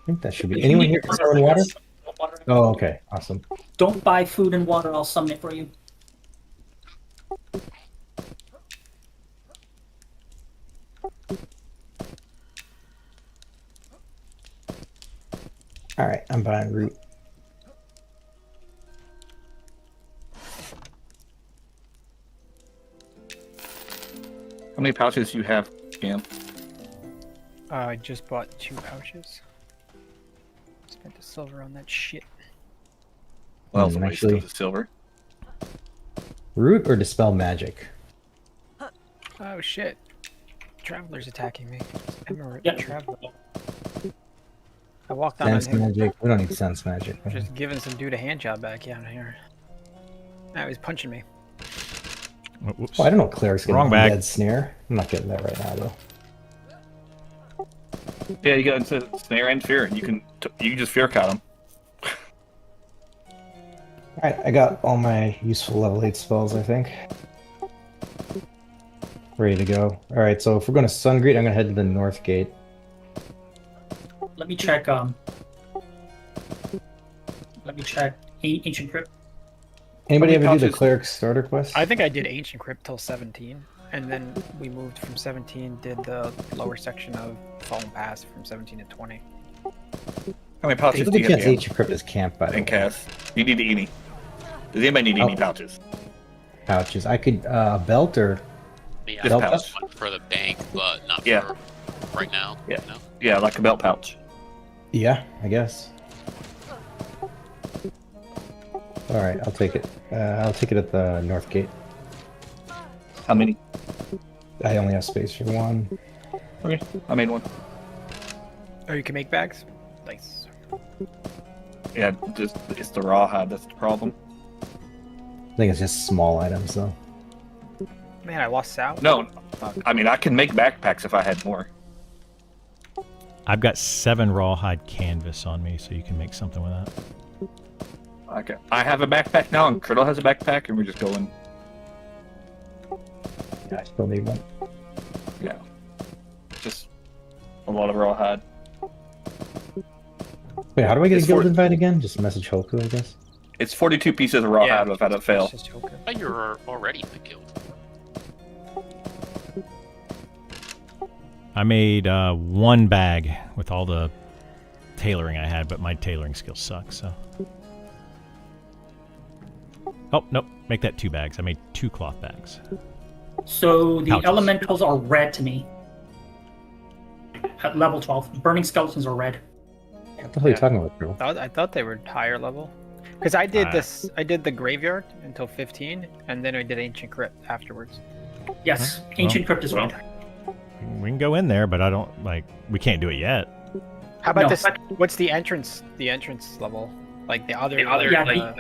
Speaker 5: think that should be. Anyone here conserving water? Oh, okay. Awesome.
Speaker 4: Don't buy food and water, I'll summon it for you.
Speaker 5: All right, I'm buying root.
Speaker 2: How many pouches do you have, Cam?
Speaker 6: I just bought 2 pouches. Spent the silver on that shit.
Speaker 2: Well,
Speaker 5: Hmm,
Speaker 2: somebody
Speaker 5: actually-
Speaker 2: steals the silver.
Speaker 5: Root or dispel magic?
Speaker 6: Oh shit! Traveler's attacking me. Emerald
Speaker 4: Yeah.
Speaker 6: traveler. I walked on
Speaker 5: Sense
Speaker 6: him.
Speaker 5: magic. We don't need sense magic.
Speaker 6: Just giving some dude a hand job back down here. Now he's punching me.
Speaker 3: Oh, whoops.
Speaker 5: Oh, I don't know. Cleric's getting
Speaker 3: Wrong
Speaker 5: a
Speaker 3: bag.
Speaker 5: dead snare. I'm not getting that right now though.
Speaker 2: Yeah, you got into snare and fear. You can just fear count them.
Speaker 5: All right, I got all my useful level 8 spells. I think. Ready to go. All right, so if we're going to Sun Greet, I'm going to head to the North Gate.
Speaker 4: Let me check, Ancient Crypt.
Speaker 5: Anybody
Speaker 2: How
Speaker 5: ever
Speaker 2: many
Speaker 5: do the
Speaker 2: pouches?
Speaker 5: Cleric starter quest?
Speaker 6: I think I did Ancient Crypt till 17, and then we moved from 17, did the lower section of Fallen Pass from 17 to 20.
Speaker 2: How many pouches
Speaker 5: There's
Speaker 2: do
Speaker 5: a
Speaker 2: you
Speaker 5: chance
Speaker 2: have, Cam?
Speaker 5: Ancient Crypt is camp by the
Speaker 2: And
Speaker 5: way.
Speaker 2: Cass? You need any. Does anybody need any
Speaker 5: Oh.
Speaker 2: pouches?
Speaker 5: Pouches. I could belt or
Speaker 1: Yeah,
Speaker 2: Just
Speaker 1: I
Speaker 2: pouch.
Speaker 1: want for the bank, but not
Speaker 2: Yeah.
Speaker 1: for right now.
Speaker 2: Yeah.
Speaker 1: No?
Speaker 2: Yeah, like a belt pouch.
Speaker 5: yeah, I guess. All right, I'll take it. I'll take it at the North Gate.
Speaker 2: How many?
Speaker 5: I only have space for one.
Speaker 2: Okay, I made one.
Speaker 6: Oh, you can make bags? Nice.
Speaker 2: Yeah, just it's the rawhide that's the problem.
Speaker 5: I think it's just small items though.
Speaker 6: Man, I lost out.
Speaker 2: No, I mean I can make backpacks if I had more.
Speaker 3: I've got 7 rawhide canvas on me, so you can make something with that.
Speaker 2: Okay, I have a backpack now, and Criddle has a backpack, and we're just going.
Speaker 5: Yeah, I still need one.
Speaker 2: Yeah, just a lot of rawhide.
Speaker 5: Wait, how do I get
Speaker 2: It's
Speaker 5: a guild
Speaker 2: for-
Speaker 5: invite again? Just message Hoku, I guess.
Speaker 2: It's 42 pieces of rawhide without a fail.
Speaker 6: It's just joking.
Speaker 1: I thought you were already in the guild.
Speaker 3: I made 1 bag with all the tailoring I had, but my tailoring skills suck, so. Oh, nope. Make that 2 bags. I made 2 cloth bags.
Speaker 4: So the
Speaker 3: Pouches.
Speaker 4: elementals are red to me. At level 12. Burning skeletons are red.
Speaker 5: What the hell are you talking about, bro?
Speaker 6: I thought they were higher level. Because I did
Speaker 3: Ah.
Speaker 6: this, I did the graveyard until 15, and then I did Ancient Crypt afterwards.
Speaker 4: Yes,
Speaker 3: Huh?
Speaker 4: Ancient
Speaker 3: Well,
Speaker 4: Crypt is red.
Speaker 3: We can go in there, but I don't, like, we can't do it yet.
Speaker 6: How about
Speaker 4: No,
Speaker 6: this?
Speaker 4: but-
Speaker 6: What's the entrance? The entrance level, like the other,
Speaker 4: yeah,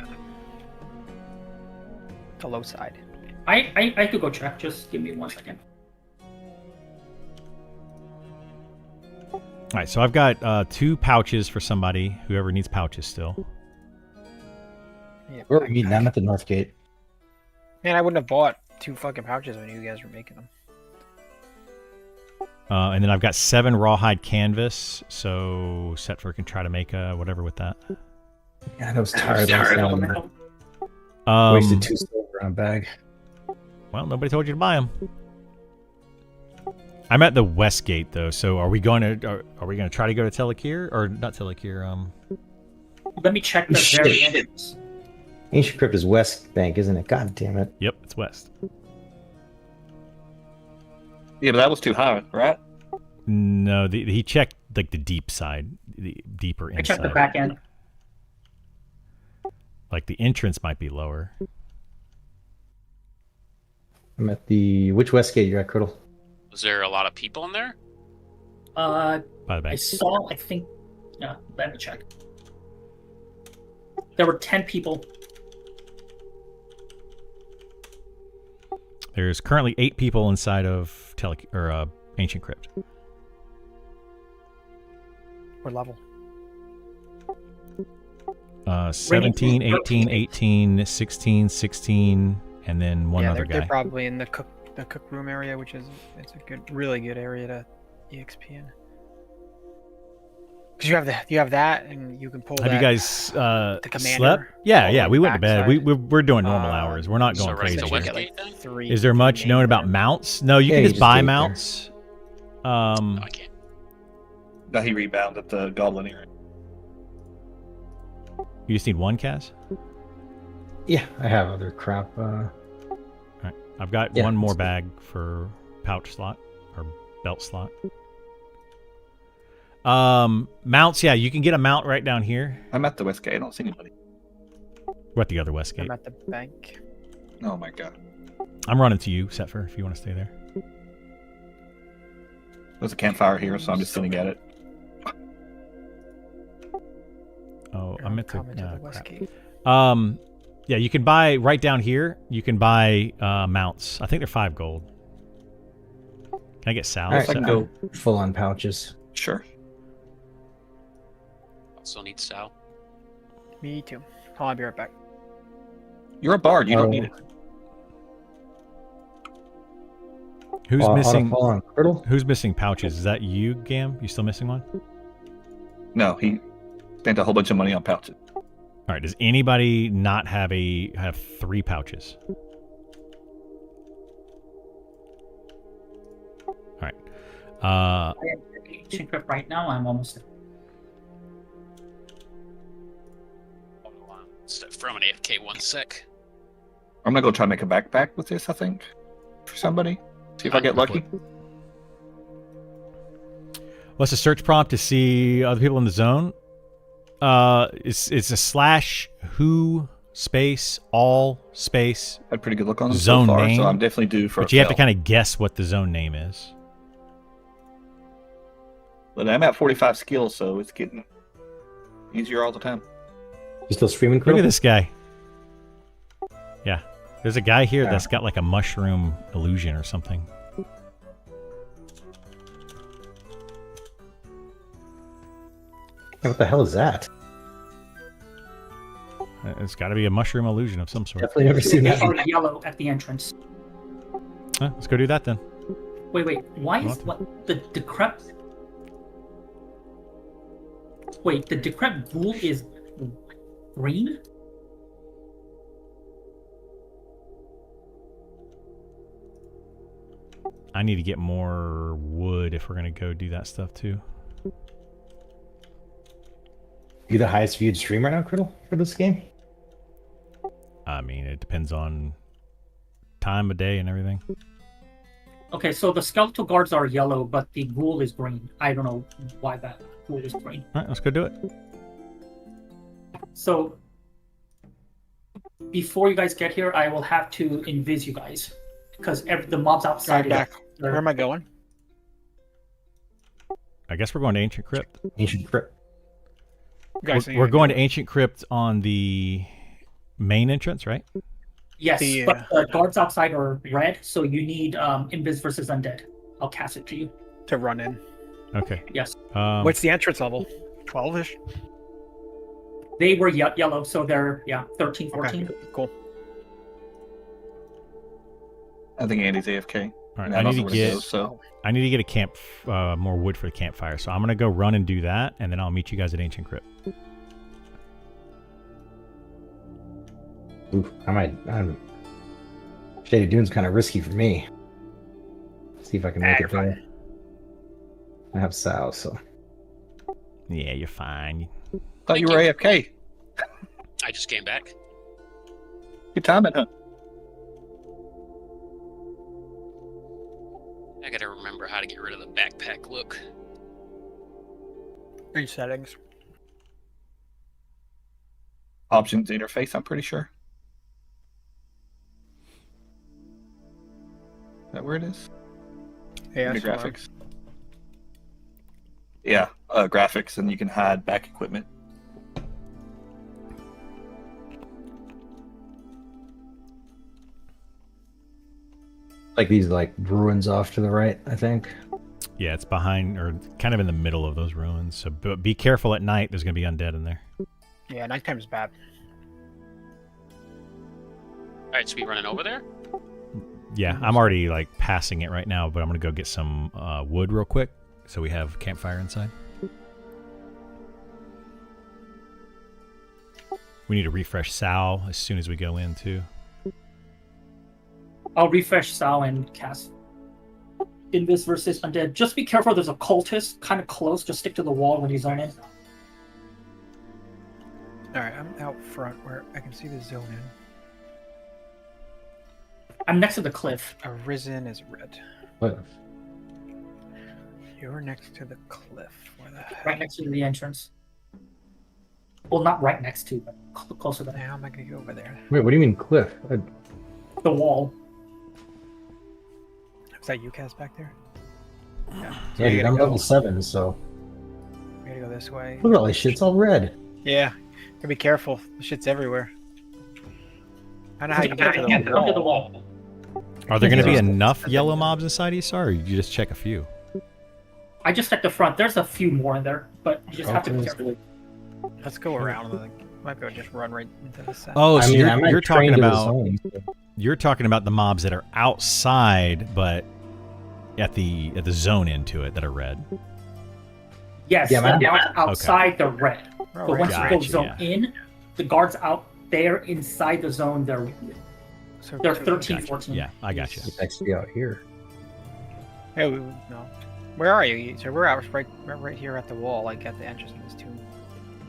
Speaker 6: the low side.
Speaker 4: I could go check. Just give me 1 second.
Speaker 3: All right, so I've got 2 pouches for somebody, whoever needs pouches still.
Speaker 6: Yeah,
Speaker 5: Where are we meeting? I'm at the North Gate.
Speaker 6: Man, I wouldn't have bought 2 fucking pouches when you guys were making them.
Speaker 3: And then I've got 7 rawhide canvas, so Setfer can try to make whatever with that.
Speaker 5: God, I was tired last time.
Speaker 3: Um,
Speaker 5: Wasted 2 silver on a bag.
Speaker 3: Well, nobody told you to buy them. I'm at the west gate though, so are we going to try to go to Telekir or not Telekir?
Speaker 4: Let me check the
Speaker 5: Shit.
Speaker 4: very entrance.
Speaker 5: Ancient Crypt is West Bank, isn't it? God damn it.
Speaker 3: Yep, it's west.
Speaker 2: Yeah, but that was too high, right?
Speaker 3: No, he checked like the deep side, the deeper inside.
Speaker 4: I checked the back end.
Speaker 3: Like the entrance might be lower.
Speaker 5: I'm at the... Which West Gate you're at, Criddle?
Speaker 1: Was there a lot of people in there?
Speaker 3: By the
Speaker 4: I
Speaker 3: bank.
Speaker 4: saw, I think, yeah, let me check. There were 10 people.
Speaker 3: There's currently 8 people inside of Ancient Crypt.
Speaker 6: What level?
Speaker 3: 17, 18, 18, 16, 16, and then one other guy.
Speaker 6: They're probably in the cook room area, which is it's a really good area to EXP in. Because you have that, and you can pull.
Speaker 3: Have you guys
Speaker 6: the commander,
Speaker 3: slept? Yeah. We went to bed.
Speaker 6: backside.
Speaker 3: We're doing normal hours. We're not
Speaker 1: So
Speaker 3: going
Speaker 1: right
Speaker 3: crazy.
Speaker 1: to
Speaker 3: here.
Speaker 1: West
Speaker 6: get
Speaker 1: Gate
Speaker 6: like
Speaker 1: then?
Speaker 6: 3.
Speaker 3: Is there much known about mounts? No, you can
Speaker 5: Yeah,
Speaker 3: just
Speaker 5: you
Speaker 3: buy
Speaker 5: just gate there.
Speaker 3: mounts.
Speaker 1: No, I can't.
Speaker 2: No, he rebounded the goblin area.
Speaker 3: You just need 1, Kaz?
Speaker 5: Yeah, I have other crap.
Speaker 3: Alright. I've got
Speaker 5: Yeah,
Speaker 3: 1 more
Speaker 5: that's good.
Speaker 3: bag for pouch slot or belt slot. Mounts, yeah, you can get a mount right down here.
Speaker 2: I'm at the west gate. I don't see anybody.
Speaker 3: We're at the other west gate.
Speaker 6: I'm at the bank.
Speaker 2: Oh my god.
Speaker 3: I'm running to you, Setfer, if you want to stay there.
Speaker 2: There's a campfire here, so I'm just sitting at it.
Speaker 3: Oh,
Speaker 6: Here,
Speaker 3: I meant to.
Speaker 6: come into the west
Speaker 3: Crap.
Speaker 6: gate.
Speaker 3: Yeah, you can buy right down here. You can buy mounts. I think they're 5 gold. Can I get Sal?
Speaker 5: All right,
Speaker 2: I can
Speaker 3: Setfer?
Speaker 2: go.
Speaker 5: full on pouches.
Speaker 2: Sure.
Speaker 1: Also need Sal.
Speaker 6: Me too. I'll be right back.
Speaker 2: You're a bard. You don't need it.
Speaker 3: Who's missing?
Speaker 5: Fall on Criddle?
Speaker 3: Who's missing pouches? Is that you, Gam? You still missing one?
Speaker 2: No, he spent a whole bunch of money on pouches.
Speaker 3: All right. Does anybody not have 3 pouches? All right.
Speaker 4: I am at the Ancient Crypt right now. I'm almost there.
Speaker 1: Step from an AFK 1 sec.
Speaker 2: I'm gonna go try to make a backpack with this, I think. For somebody. See if I get lucky.
Speaker 3: What's the search prompt to see other people in the zone? It's a /who space all space,
Speaker 2: Had a pretty good look on them
Speaker 3: Zone
Speaker 2: so far,
Speaker 3: name,
Speaker 2: so I'm definitely due for
Speaker 3: but
Speaker 2: a
Speaker 3: you have to
Speaker 2: fail.
Speaker 3: kind of guess what the zone name is.
Speaker 2: But I'm at 45 skills, so it's getting easier all the time.
Speaker 5: You still streaming,
Speaker 3: Look
Speaker 5: Criddle?
Speaker 3: at this guy. Yeah, there's a guy here
Speaker 5: Yeah.
Speaker 3: that's got like a mushroom illusion or something.
Speaker 5: What the hell is that?
Speaker 3: It's got to be a mushroom illusion of some sort.
Speaker 5: Definitely never seen
Speaker 4: They
Speaker 5: that.
Speaker 4: are yellow at the entrance.
Speaker 3: Let's go do that then.
Speaker 4: Wait. Why is what the decrepit? Wait, the decrepit ghoul is green?
Speaker 3: I need to get more wood if we're gonna go do that stuff too.
Speaker 5: You the highest viewed stream right now, Criddle, for this game?
Speaker 3: I mean, it depends on time of day and everything.
Speaker 4: Okay, so the skeletal guards are yellow, but the ghoul is green. I don't know why that ghoul is green.
Speaker 3: All right, let's go do it.
Speaker 4: So before you guys get here, I will have to invis you guys because the mobs outside.
Speaker 6: I'm back. Where am I going?
Speaker 3: I guess we're going to Ancient Crypt.
Speaker 5: Ancient Crypt.
Speaker 6: You guys
Speaker 3: We're going to Ancient Crypt on the main entrance, right?
Speaker 4: Yes,
Speaker 6: The,
Speaker 4: but the guards outside are red, so you need invis versus undead. I'll cast it to you.
Speaker 6: to run in.
Speaker 3: Okay.
Speaker 4: Yes,
Speaker 6: What's the entrance level? 12-ish?
Speaker 4: they were yellow, so they're 13, 14.
Speaker 6: Okay, cool.
Speaker 2: I think Andy's AFK.
Speaker 3: All right,
Speaker 2: And
Speaker 3: I need
Speaker 2: also
Speaker 3: to
Speaker 2: where
Speaker 3: get
Speaker 2: goes, so
Speaker 3: I need to get a camp, more wood for the campfire. So I'm gonna go run and do that, and then I'll meet you guys at Ancient Crypt.
Speaker 5: Ooh, Shady Dune's kind of risky for me. See if I can make it there. I have Sal, so.
Speaker 3: Yeah, you're fine.
Speaker 2: thought you were AFK.
Speaker 1: I just came back.
Speaker 2: Good timing, huh?
Speaker 1: I gotta remember how to get rid of the backpack look.
Speaker 6: Settings.
Speaker 2: Options interface, I'm pretty sure. Is that where it is?
Speaker 6: Yeah,
Speaker 2: Under
Speaker 6: sure.
Speaker 2: graphics. Yeah, graphics, and you can hide back equipment.
Speaker 5: Like these like ruins off to the right, I think.
Speaker 3: Yeah, it's behind or kind of in the middle of those ruins. So be careful at night. There's gonna be undead in there.
Speaker 6: Yeah, nighttime is bad.
Speaker 1: Alright, so we running over there?
Speaker 3: Yeah, I'm already like passing it right now, but I'm gonna go get some wood real quick so we have campfire inside. We need to refresh Sal as soon as we go in too.
Speaker 4: I'll refresh Sal and cast Invis versus Undead. Just be careful, there's a cultist kind of close. Just stick to the wall when you zone in.
Speaker 6: Alright, I'm out front where I can see the zone in.
Speaker 4: I'm next to the cliff.
Speaker 6: Arisen is red.
Speaker 5: What?
Speaker 6: You're next to the cliff. Where the heck?
Speaker 4: Right next to the entrance. Well, not right next to, but closer than
Speaker 6: How am I gonna go over there?
Speaker 5: Wait, what do you mean cliff?
Speaker 4: the wall.
Speaker 6: Is that UCAS back there? Yeah.
Speaker 5: Yeah,
Speaker 6: you
Speaker 5: dude,
Speaker 6: gotta
Speaker 5: I'm
Speaker 6: go.
Speaker 5: level 7, so.
Speaker 6: We gotta go this way.
Speaker 5: Look at all this shit, it's all red.
Speaker 6: Yeah. Gotta be careful. The shit's everywhere. I don't know how you get to
Speaker 4: Yeah,
Speaker 6: the
Speaker 4: come to the
Speaker 6: wall.
Speaker 4: wall.
Speaker 3: Are there gonna be
Speaker 5: Yeah.
Speaker 3: enough yellow mobs inside Isar, or did you just check a few?
Speaker 4: I just checked the front. There's a few more in there, but you just have to be careful.
Speaker 6: Let's go around. Like, might be able to just run right into the center.
Speaker 3: Oh,
Speaker 5: I
Speaker 3: so
Speaker 5: mean, I
Speaker 3: you're,
Speaker 5: might
Speaker 3: you're
Speaker 5: train
Speaker 3: talking
Speaker 5: to the
Speaker 3: about
Speaker 5: zone, so-
Speaker 3: you're talking about the mobs that are outside, but at the zone into it that are red.
Speaker 4: Yes,
Speaker 5: Yeah,
Speaker 4: the
Speaker 5: man.
Speaker 4: guards outside the red.
Speaker 6: Oh,
Speaker 4: But
Speaker 6: right.
Speaker 4: once you go
Speaker 3: Gotcha,
Speaker 4: zone in, the guards out there inside the zone, they're
Speaker 6: So
Speaker 4: 13,
Speaker 3: Gotcha.
Speaker 4: 14.
Speaker 3: Yeah, I got you.
Speaker 5: It's actually out here.
Speaker 6: Hey, no. Where are you? So we're out right here at the wall, like at the entrance of this tomb.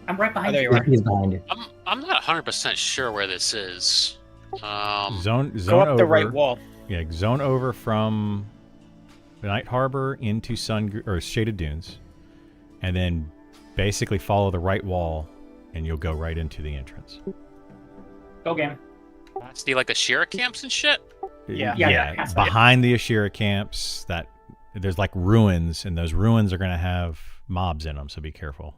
Speaker 4: I'm right
Speaker 6: Oh,
Speaker 4: behind
Speaker 6: there
Speaker 4: you.
Speaker 6: you are.
Speaker 5: He's behind you.
Speaker 1: I'm not 100% sure where this is.
Speaker 3: Zone
Speaker 6: Go up
Speaker 3: over.
Speaker 6: the right wall.
Speaker 3: Yeah, zone over from Night Harbor into Shaded Dunes, and then basically follow the right wall, and you'll go right into the entrance.
Speaker 4: Go game.
Speaker 1: See, like the Shira camps and shit?
Speaker 6: Yeah.
Speaker 4: Yeah, that's right.
Speaker 3: behind the Ashira camps, that there's like ruins, and those ruins are gonna have mobs in them, so be careful.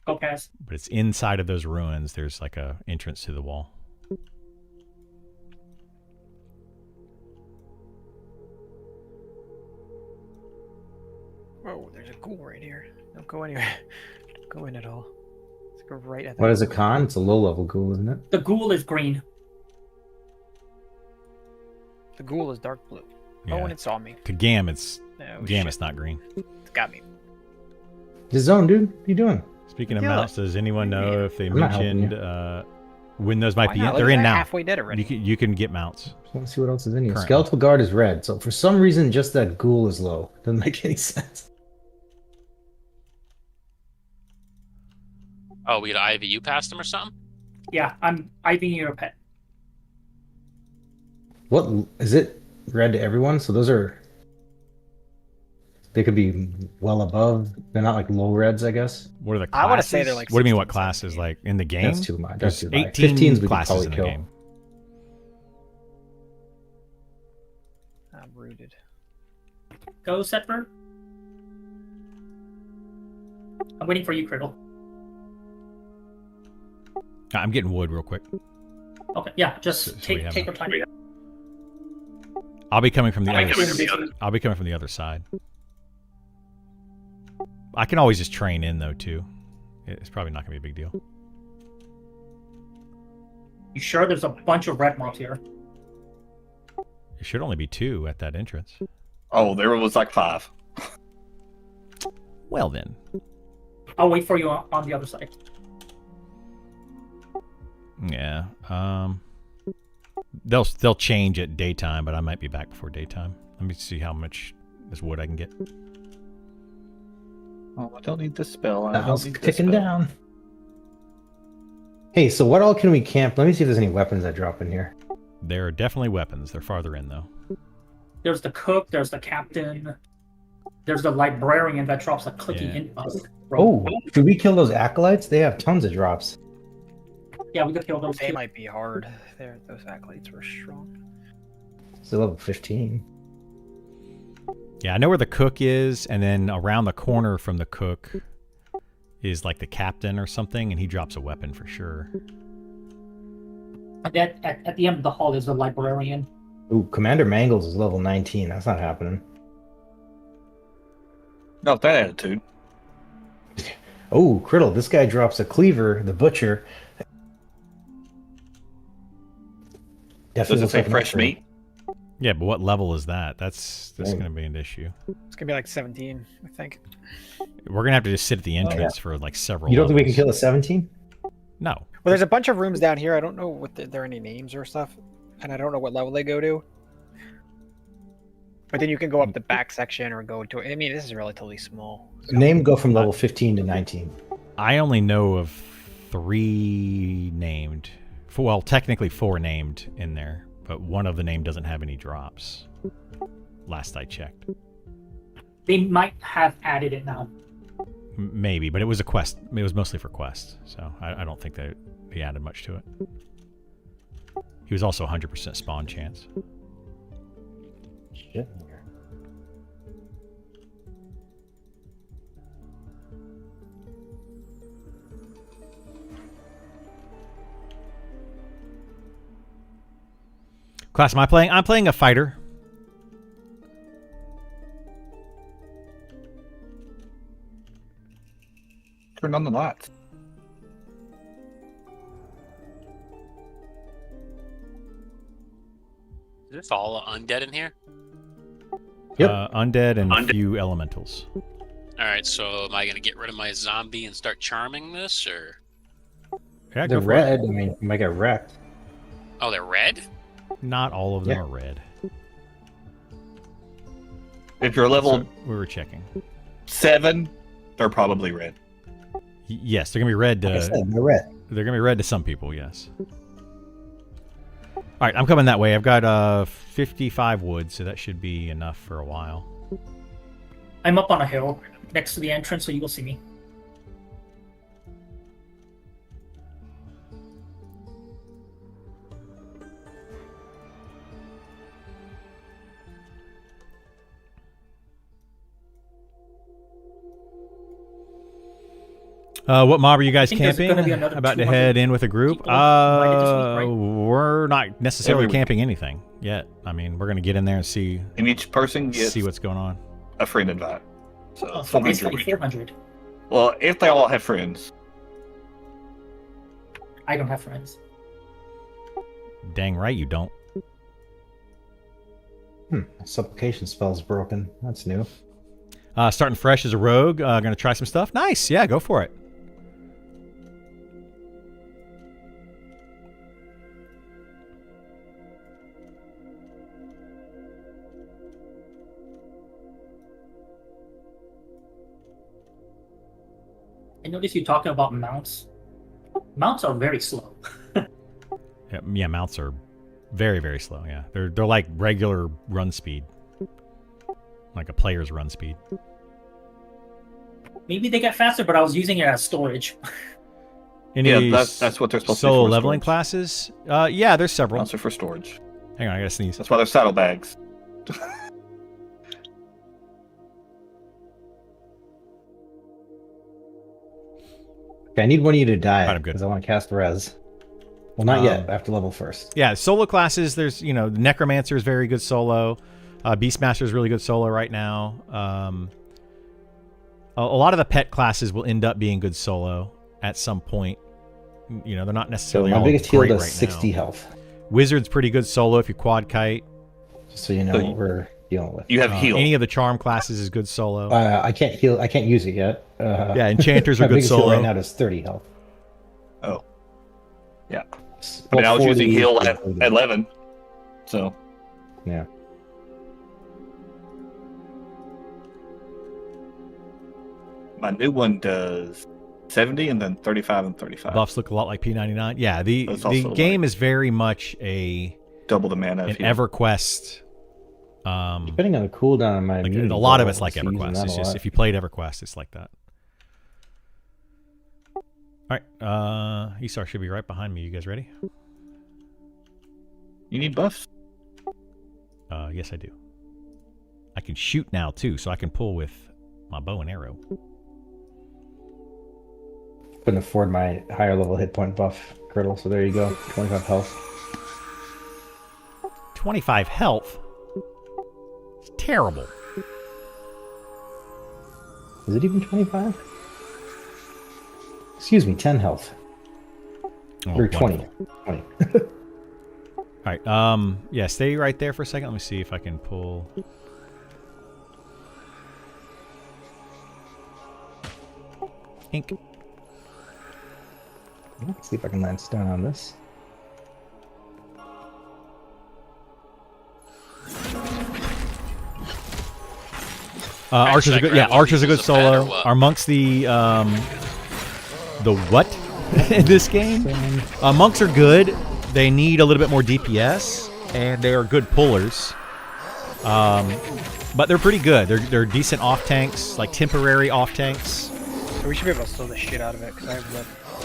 Speaker 4: Go pass.
Speaker 3: But it's inside of those ruins. There's like a entrance to the wall.
Speaker 6: Oh, there's a ghoul right here. Don't go anywhere. Don't go in at all. Let's go right at the
Speaker 5: What is a con? It's a low level ghoul, isn't it?
Speaker 4: The ghoul is green.
Speaker 6: The ghoul is dark blue.
Speaker 3: Yeah.
Speaker 6: Oh, and it saw me.
Speaker 3: To Gam, it's
Speaker 6: Oh,
Speaker 3: Gam.
Speaker 6: shit.
Speaker 3: It's not green.
Speaker 6: It's got me.
Speaker 5: The zone, dude. What are you doing?
Speaker 3: Speaking of
Speaker 6: Kill
Speaker 3: mounts, does anyone know if they
Speaker 5: I'm not helping
Speaker 3: mentioned when those might
Speaker 6: Why
Speaker 3: be
Speaker 6: not?
Speaker 3: in?
Speaker 6: Look,
Speaker 3: They're in
Speaker 6: they're
Speaker 3: now.
Speaker 6: halfway dead already.
Speaker 3: You can get mounts.
Speaker 5: Just want to see what else is in here.
Speaker 3: Currently.
Speaker 5: Skeletal guard is red, so for some reason, just that ghoul is low. Doesn't make any sense.
Speaker 1: Oh, we got IVU past them or something?
Speaker 4: Yeah, I'm IVing your pet.
Speaker 5: What is it? Red to everyone? So those are. They could be well above. They're not like low reds, I guess.
Speaker 3: What are the classes?
Speaker 6: I wanna say they're like
Speaker 3: What do you mean? What
Speaker 6: 16,
Speaker 3: classes?
Speaker 6: 17.
Speaker 3: Like in the game?
Speaker 5: That's too much. That's
Speaker 3: There's
Speaker 5: too high.
Speaker 3: 18
Speaker 5: 15s we could
Speaker 3: classes
Speaker 5: probably
Speaker 3: in the
Speaker 5: kill.
Speaker 3: game.
Speaker 6: I'm rooted.
Speaker 4: Go, Setver. I'm waiting for you, Criddle.
Speaker 3: I'm getting wood real quick.
Speaker 4: Okay, yeah, just
Speaker 3: So we
Speaker 4: take
Speaker 3: have
Speaker 4: your time.
Speaker 3: I'll be coming from the
Speaker 4: I
Speaker 3: other.
Speaker 4: can see it.
Speaker 3: I'll be coming from the other side. I can always just train in though too. It's probably not gonna be a big deal.
Speaker 4: You sure there's a bunch of red mobs here?
Speaker 3: There should only be 2 at that entrance.
Speaker 2: Oh, there was like 5.
Speaker 3: Well then.
Speaker 4: I'll wait for you on the other side.
Speaker 3: Yeah. They'll change at daytime, but I might be back before daytime. Let me see how much this wood I can get.
Speaker 2: Oh, I don't need this spell. I
Speaker 5: The
Speaker 2: don't
Speaker 5: house
Speaker 2: need this
Speaker 5: ticking
Speaker 2: spell.
Speaker 5: down. Hey, so what all can we camp? Let me see if there's any weapons that drop in here.
Speaker 3: There are definitely weapons. They're farther in, though.
Speaker 4: There's the cook, there's the captain, there's the librarian that drops a clicky
Speaker 3: Yeah.
Speaker 4: info.
Speaker 5: Oh, should we kill those acolytes? They have tons of drops.
Speaker 4: Yeah, we could kill those
Speaker 6: They
Speaker 4: two.
Speaker 6: might be hard. Those acolytes were strong.
Speaker 5: It's level 15.
Speaker 3: Yeah, I know where the cook is, and then around the corner from the cook is like the captain or something, and he drops a weapon for sure.
Speaker 4: And then at the end of the hall is the librarian.
Speaker 5: Ooh, Commander Mangles is level 19. That's not happening.
Speaker 2: Not that attitude.
Speaker 5: Oh, Criddle, this guy drops a cleaver, the butcher.
Speaker 2: Does
Speaker 5: Definitely
Speaker 2: it
Speaker 5: looks
Speaker 2: say
Speaker 5: like an
Speaker 2: fresh
Speaker 5: upgrade.
Speaker 2: meat?
Speaker 3: Yeah, but what level is that? That's
Speaker 5: Dang.
Speaker 3: going to be an issue.
Speaker 6: It's gonna be like 17, I think.
Speaker 3: We're going to have to just sit at the entrance for like several
Speaker 5: You don't think we can
Speaker 3: levels.
Speaker 5: kill a 17?
Speaker 3: No.
Speaker 6: Well, there's a bunch of rooms down here. I don't know what there are any names or stuff, and I don't know what level they go to. But then you can go up the back section or go to. I mean, this is relatively small. So-
Speaker 5: Name go from level 15 to 19.
Speaker 3: I only know of 3 named. Well, technically 4 named in there, but one of the name doesn't have any drops. Last I checked.
Speaker 4: They might have added it now.
Speaker 3: Maybe, but it was a quest. It was mostly for quests, so I don't think that they added much to it. He was also 100% spawn chance.
Speaker 5: Shit.
Speaker 3: Class, am I playing? I'm playing a fighter.
Speaker 2: Turn on the lights.
Speaker 1: Is this all undead in here?
Speaker 5: Yep.
Speaker 3: Undead and a few elementals.
Speaker 1: Alright, so am I going to get rid of my zombie and start charming this, or...
Speaker 3: Yeah,
Speaker 5: They're
Speaker 3: go for it.
Speaker 5: red. I mean, you might get wrecked.
Speaker 1: Oh, they're red?
Speaker 3: Not all of them
Speaker 5: Yeah.
Speaker 3: are red.
Speaker 2: If you're level
Speaker 3: So we were checking.
Speaker 2: 7, they're probably red.
Speaker 3: Yes, they're gonna be red.
Speaker 5: Like I
Speaker 3: To,
Speaker 5: said, they're red.
Speaker 3: they're gonna be red to some people. Yes. All right, I'm coming that way. I've got 55 wood, so that should be enough for a while.
Speaker 4: I'm up on a hill next to the entrance, so you will see me.
Speaker 3: What mob are you guys
Speaker 4: I think there's
Speaker 3: camping?
Speaker 4: gonna be another
Speaker 3: About to
Speaker 4: 200
Speaker 3: head in with a group?
Speaker 4: people invited this week, right?
Speaker 3: We're not necessarily
Speaker 2: Every week.
Speaker 3: camping anything yet. I mean, we're gonna get in there and see
Speaker 2: And each person gets
Speaker 3: what's going on.
Speaker 2: a friend invite. So
Speaker 4: Oh, so basically
Speaker 2: 400.
Speaker 4: 400.
Speaker 2: Well, if they all have friends.
Speaker 4: I don't have friends.
Speaker 3: Dang right you don't.
Speaker 5: Supplication spell's broken. That's new.
Speaker 3: Starting fresh as a rogue. Gonna try some stuff. Nice. Yeah, go for it.
Speaker 4: I noticed you talking about mounts. Mounts are very slow.
Speaker 3: Yeah, mounts are very, very slow. Yeah, they're like regular run speed, like a player's run speed.
Speaker 4: Maybe they get faster, but I was using it as storage.
Speaker 3: Any
Speaker 2: Yeah, that's what they're supposed to be
Speaker 3: solo
Speaker 2: for,
Speaker 3: leveling
Speaker 2: storage.
Speaker 3: classes? Yeah, there's several.
Speaker 2: Mounts are for storage.
Speaker 3: Hang on, I gotta sneeze.
Speaker 2: That's why they're saddlebags.
Speaker 5: Okay, I need one of you to die
Speaker 3: Alright, I'm good.
Speaker 5: because I want to cast res. Well, not yet. I have to level first.
Speaker 3: Yeah, solo classes. There's Necromancer is very good solo. Beastmaster is really good solo right now. A lot of the pet classes will end up being good solo at some point. They're not
Speaker 5: So
Speaker 3: necessarily
Speaker 5: my
Speaker 3: all
Speaker 5: biggest heal
Speaker 3: great
Speaker 5: does
Speaker 3: right
Speaker 5: 60
Speaker 3: now.
Speaker 5: health.
Speaker 3: Wizard's pretty good solo if you quad kite.
Speaker 5: Just so you know
Speaker 2: So
Speaker 5: what we're dealing with.
Speaker 2: You have heal.
Speaker 3: Any of the charm classes is good solo.
Speaker 5: I can't heal. I can't use it yet.
Speaker 3: Yeah, enchanters are
Speaker 5: my
Speaker 3: good
Speaker 5: biggest heal
Speaker 3: solo.
Speaker 5: right now is 30 health.
Speaker 2: Oh. Yeah. I mean, I was using heal at 11. So.
Speaker 5: Yeah.
Speaker 2: My new one does 70 and then 35 and 35.
Speaker 3: Buffs look a lot like P99. Yeah, the game is very much a
Speaker 2: double the mana.
Speaker 3: an EverQuest.
Speaker 5: Depending on the cooldown of my
Speaker 3: Like,
Speaker 5: immunity
Speaker 3: a lot of
Speaker 5: bubble,
Speaker 3: it's like
Speaker 5: using
Speaker 3: EverQuest.
Speaker 5: that
Speaker 3: It's
Speaker 5: a
Speaker 3: just
Speaker 5: lot.
Speaker 3: if you played EverQuest, it's like that. All right, Isar should be right behind me. You guys ready?
Speaker 2: You need buffs?
Speaker 3: Yes, I do. I can shoot now too, so I can pull with my bow and arrow.
Speaker 5: Couldn't afford my higher level hit point buff, Curdle, so there you go. 25 health.
Speaker 3: 25 health. It's terrible.
Speaker 5: Is it even 25? Excuse me, 10 health.
Speaker 3: Oh,
Speaker 5: Or 20.
Speaker 3: wonderful.
Speaker 5: 20.
Speaker 3: All right. Yeah, stay right there for a second. Let me see if I can pull. Ink.
Speaker 5: Let's see if I can land stone on this.
Speaker 3: Archer's a good. Yeah, Archer's a good solo.
Speaker 1: what?
Speaker 3: Are monks the what in this game? Monks are good. They need a little bit more DPS, and they are good pullers. But they're pretty good. They're decent off tanks, like temporary off tanks.
Speaker 6: So we should be able to slow the shit out of it because I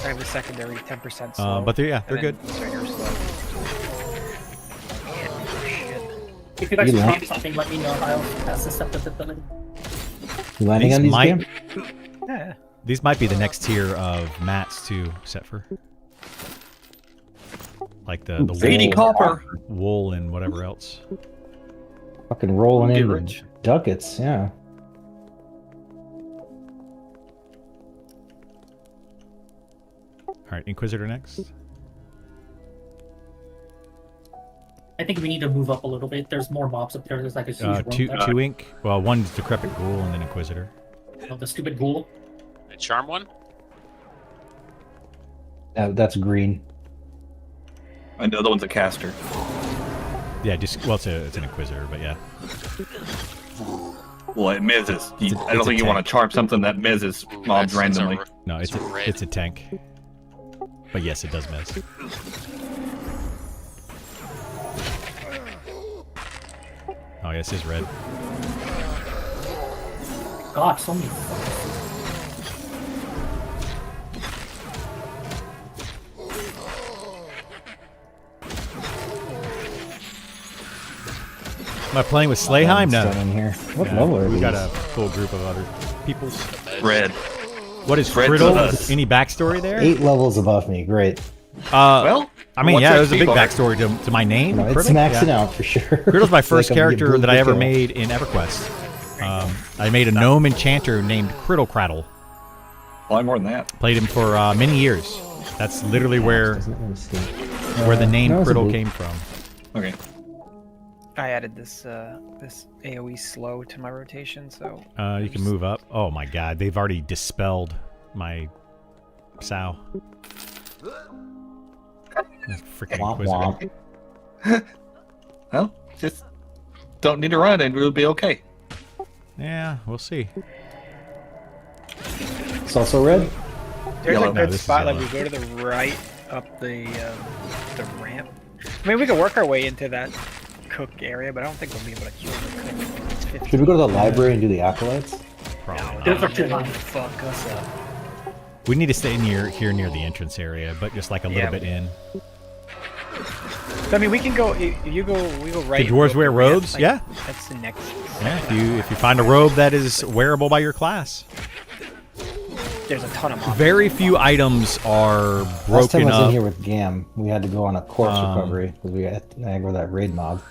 Speaker 6: have the secondary 10% slow.
Speaker 3: But they're
Speaker 6: and
Speaker 3: good.
Speaker 6: then trigger slow.
Speaker 4: If you guys
Speaker 5: You
Speaker 4: find something, let me know. I'll pass this up to the ability.
Speaker 5: You landing
Speaker 3: These
Speaker 5: on these
Speaker 3: might-
Speaker 5: game?
Speaker 6: Yeah.
Speaker 3: These might be the next tier of mats too, Setfer. Like the
Speaker 2: 80
Speaker 3: wool,
Speaker 2: copper.
Speaker 3: wool and whatever else.
Speaker 5: Fucking rolling
Speaker 2: Get
Speaker 5: in
Speaker 2: rich.
Speaker 5: ducats, yeah.
Speaker 3: All right, Inquisitor next.
Speaker 4: I think we need to move up a little bit. There's more mobs up there. There's like a huge room
Speaker 3: Two
Speaker 4: there.
Speaker 3: two ink. Well, one's decrepit ghoul and then Inquisitor.
Speaker 4: Oh, the stupid ghoul.
Speaker 1: A charm one?
Speaker 5: That's green.
Speaker 2: And the other one's a caster.
Speaker 3: Yeah, just well, it's an Inquisitor, but yeah.
Speaker 2: Well, it mizzes.
Speaker 3: It's
Speaker 2: I don't
Speaker 3: a
Speaker 2: think you want
Speaker 3: tank.
Speaker 2: to charm something that mizzes mobs randomly.
Speaker 3: No, it's
Speaker 1: red.
Speaker 3: it's a tank. But yes, it does miss. Oh yes, it's red.
Speaker 4: God, so many.
Speaker 3: Am I playing with Slayheim? No.
Speaker 5: Stone in here. What
Speaker 3: No,
Speaker 5: level are
Speaker 3: we
Speaker 5: these?
Speaker 3: got a full group of other peoples.
Speaker 2: Red.
Speaker 3: What is
Speaker 2: Red's
Speaker 3: Friddle?
Speaker 2: with us.
Speaker 3: Any backstory there?
Speaker 5: 8 levels above me. Great.
Speaker 2: Well,
Speaker 3: I mean,
Speaker 2: what's
Speaker 3: yeah,
Speaker 2: your
Speaker 3: there's a big
Speaker 2: speed bar?
Speaker 3: backstory to my name.
Speaker 5: No, it's
Speaker 3: Criddle.
Speaker 5: maxing
Speaker 3: Yeah.
Speaker 5: out for sure.
Speaker 3: Criddle's my
Speaker 5: It's
Speaker 3: first
Speaker 5: like a
Speaker 3: character
Speaker 5: blue
Speaker 3: that I ever
Speaker 5: kill.
Speaker 3: made in EverQuest. I made a gnome enchanter named Criddle Craddle.
Speaker 2: Probably more than that.
Speaker 3: Played him for many years. That's literally where
Speaker 5: Doesn't let me see.
Speaker 3: the name
Speaker 5: no, it's a
Speaker 3: Criddle
Speaker 5: blue.
Speaker 3: came from.
Speaker 2: Okay.
Speaker 6: I added this this AoE slow to my rotation, so
Speaker 3: You can move up. Oh my god, they've already dispelled my sow. Freaking
Speaker 5: Womp
Speaker 3: Inquisitor.
Speaker 5: womp.
Speaker 2: Well, just don't need to run and we'll be okay.
Speaker 3: Yeah, we'll see.
Speaker 5: It's also red.
Speaker 6: there's
Speaker 2: Yellow.
Speaker 6: a
Speaker 3: No,
Speaker 6: good
Speaker 3: this is
Speaker 6: spot. Like
Speaker 3: yellow.
Speaker 6: we go to the right up the ramp. I mean, we could work our way into that cook area, but I don't think we'll be able to kill the cook. It's 15.
Speaker 5: Should we go to the library and do the acolytes?
Speaker 3: Probably
Speaker 4: Those
Speaker 3: not.
Speaker 4: are too high.
Speaker 6: Fuck us up.
Speaker 3: We need to stay near the entrance area, but just like a little
Speaker 6: Yeah.
Speaker 3: bit in.
Speaker 6: I mean, we can go. If you go, we go right.
Speaker 3: Did dwarves
Speaker 6: go
Speaker 3: wear
Speaker 6: up the ramp,
Speaker 3: robes?
Speaker 6: like,
Speaker 3: Yeah.
Speaker 6: That's the next.
Speaker 3: Yeah, if you find a robe that is wearable by your class.
Speaker 6: There's a ton of mobs.
Speaker 3: Very few items are
Speaker 5: Last time
Speaker 3: broken
Speaker 5: I was in
Speaker 3: up.
Speaker 5: here with Gam, we had to go on a corpse
Speaker 3: Um,
Speaker 5: recovery because we got aggro that raid mob.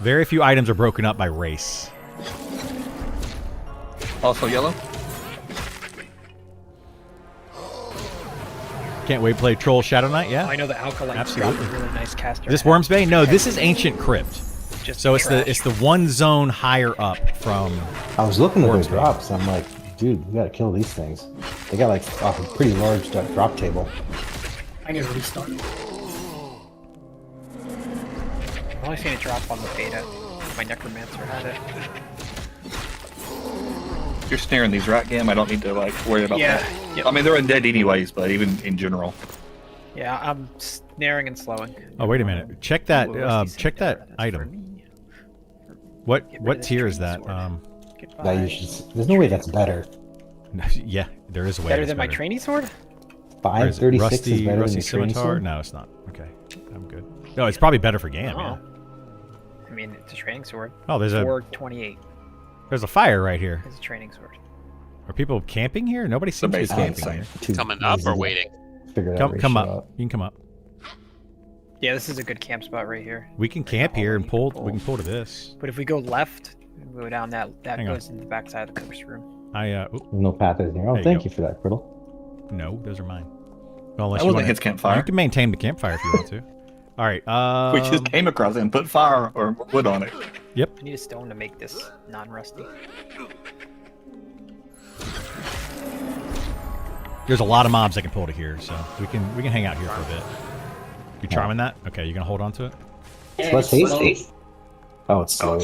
Speaker 3: Very few items are broken up by race.
Speaker 2: Also yellow.
Speaker 3: Can't wait to play Troll Shadow Knight. Yeah.
Speaker 6: I know the Alkaline
Speaker 3: Absolutely.
Speaker 6: dropped a really nice caster.
Speaker 3: This Worm's Bane? No, this is Ancient Crypt.
Speaker 6: Just
Speaker 3: So it's
Speaker 6: trash.
Speaker 3: the one zone higher up from.
Speaker 5: I was looking at
Speaker 3: Worms
Speaker 5: those drops. I'm like, dude, we gotta kill these things. They got like a pretty large drop table.
Speaker 4: I need to restart.
Speaker 6: I've only seen it drop on the beta. My Necromancer had it.
Speaker 2: You're snaring these, right, Gam? I don't need to like worry about
Speaker 6: Yeah.
Speaker 2: that.
Speaker 6: Yep.
Speaker 2: I mean, they're undead anyways, but even in general.
Speaker 6: Yeah, I'm snaring and slowing.
Speaker 3: Oh wait a minute. Check that.
Speaker 6: Ooh,
Speaker 3: Check that item. What tier is that?
Speaker 5: That you should. There's no way that's better.
Speaker 3: Yeah, there is a way.
Speaker 6: Better
Speaker 3: it's
Speaker 6: than my training sword?
Speaker 3: Where is it?
Speaker 5: 536 is better
Speaker 3: Rusty
Speaker 5: than the training
Speaker 3: Scimitar?
Speaker 5: sword?
Speaker 3: No, it's not. Okay, I'm good. No, it's probably better for Gam. Yeah.
Speaker 6: Oh. I mean, it's a training sword.
Speaker 3: Oh, there's a
Speaker 6: 428
Speaker 3: fire right here.
Speaker 6: is a training sword.
Speaker 3: Are people camping here? Nobody seems to be
Speaker 2: base
Speaker 3: camping
Speaker 2: outside.
Speaker 3: here.
Speaker 5: Too
Speaker 1: Coming up
Speaker 5: easy
Speaker 1: or
Speaker 5: to
Speaker 1: waiting?
Speaker 5: figure that
Speaker 3: Come
Speaker 5: ratio
Speaker 3: up.
Speaker 5: out.
Speaker 3: You can come up.
Speaker 6: Yeah, this is a good camp spot right here.
Speaker 3: We can camp here and pull. We can pull to this.
Speaker 6: But if we go left, we go down that
Speaker 3: Hang on.
Speaker 6: goes into the backside of the cook's room.
Speaker 3: Oop,
Speaker 5: There's no path in here. Oh,
Speaker 3: There you
Speaker 5: thank
Speaker 3: go.
Speaker 5: you for that, Criddle.
Speaker 3: no, those are mine. Well, unless
Speaker 2: That
Speaker 3: you
Speaker 2: wasn't
Speaker 3: want
Speaker 2: his campfire.
Speaker 3: You can maintain the campfire if you want to. All right.
Speaker 2: We just came across it and put fire or wood on it.
Speaker 3: Yep.
Speaker 6: I need a stone to make this non-rusty.
Speaker 3: There's a lot of mobs I can pull to here, so we can hang out here for a bit. You charming that? Okay, you gonna hold on to it?
Speaker 5: Let's haste. Oh, it's slow.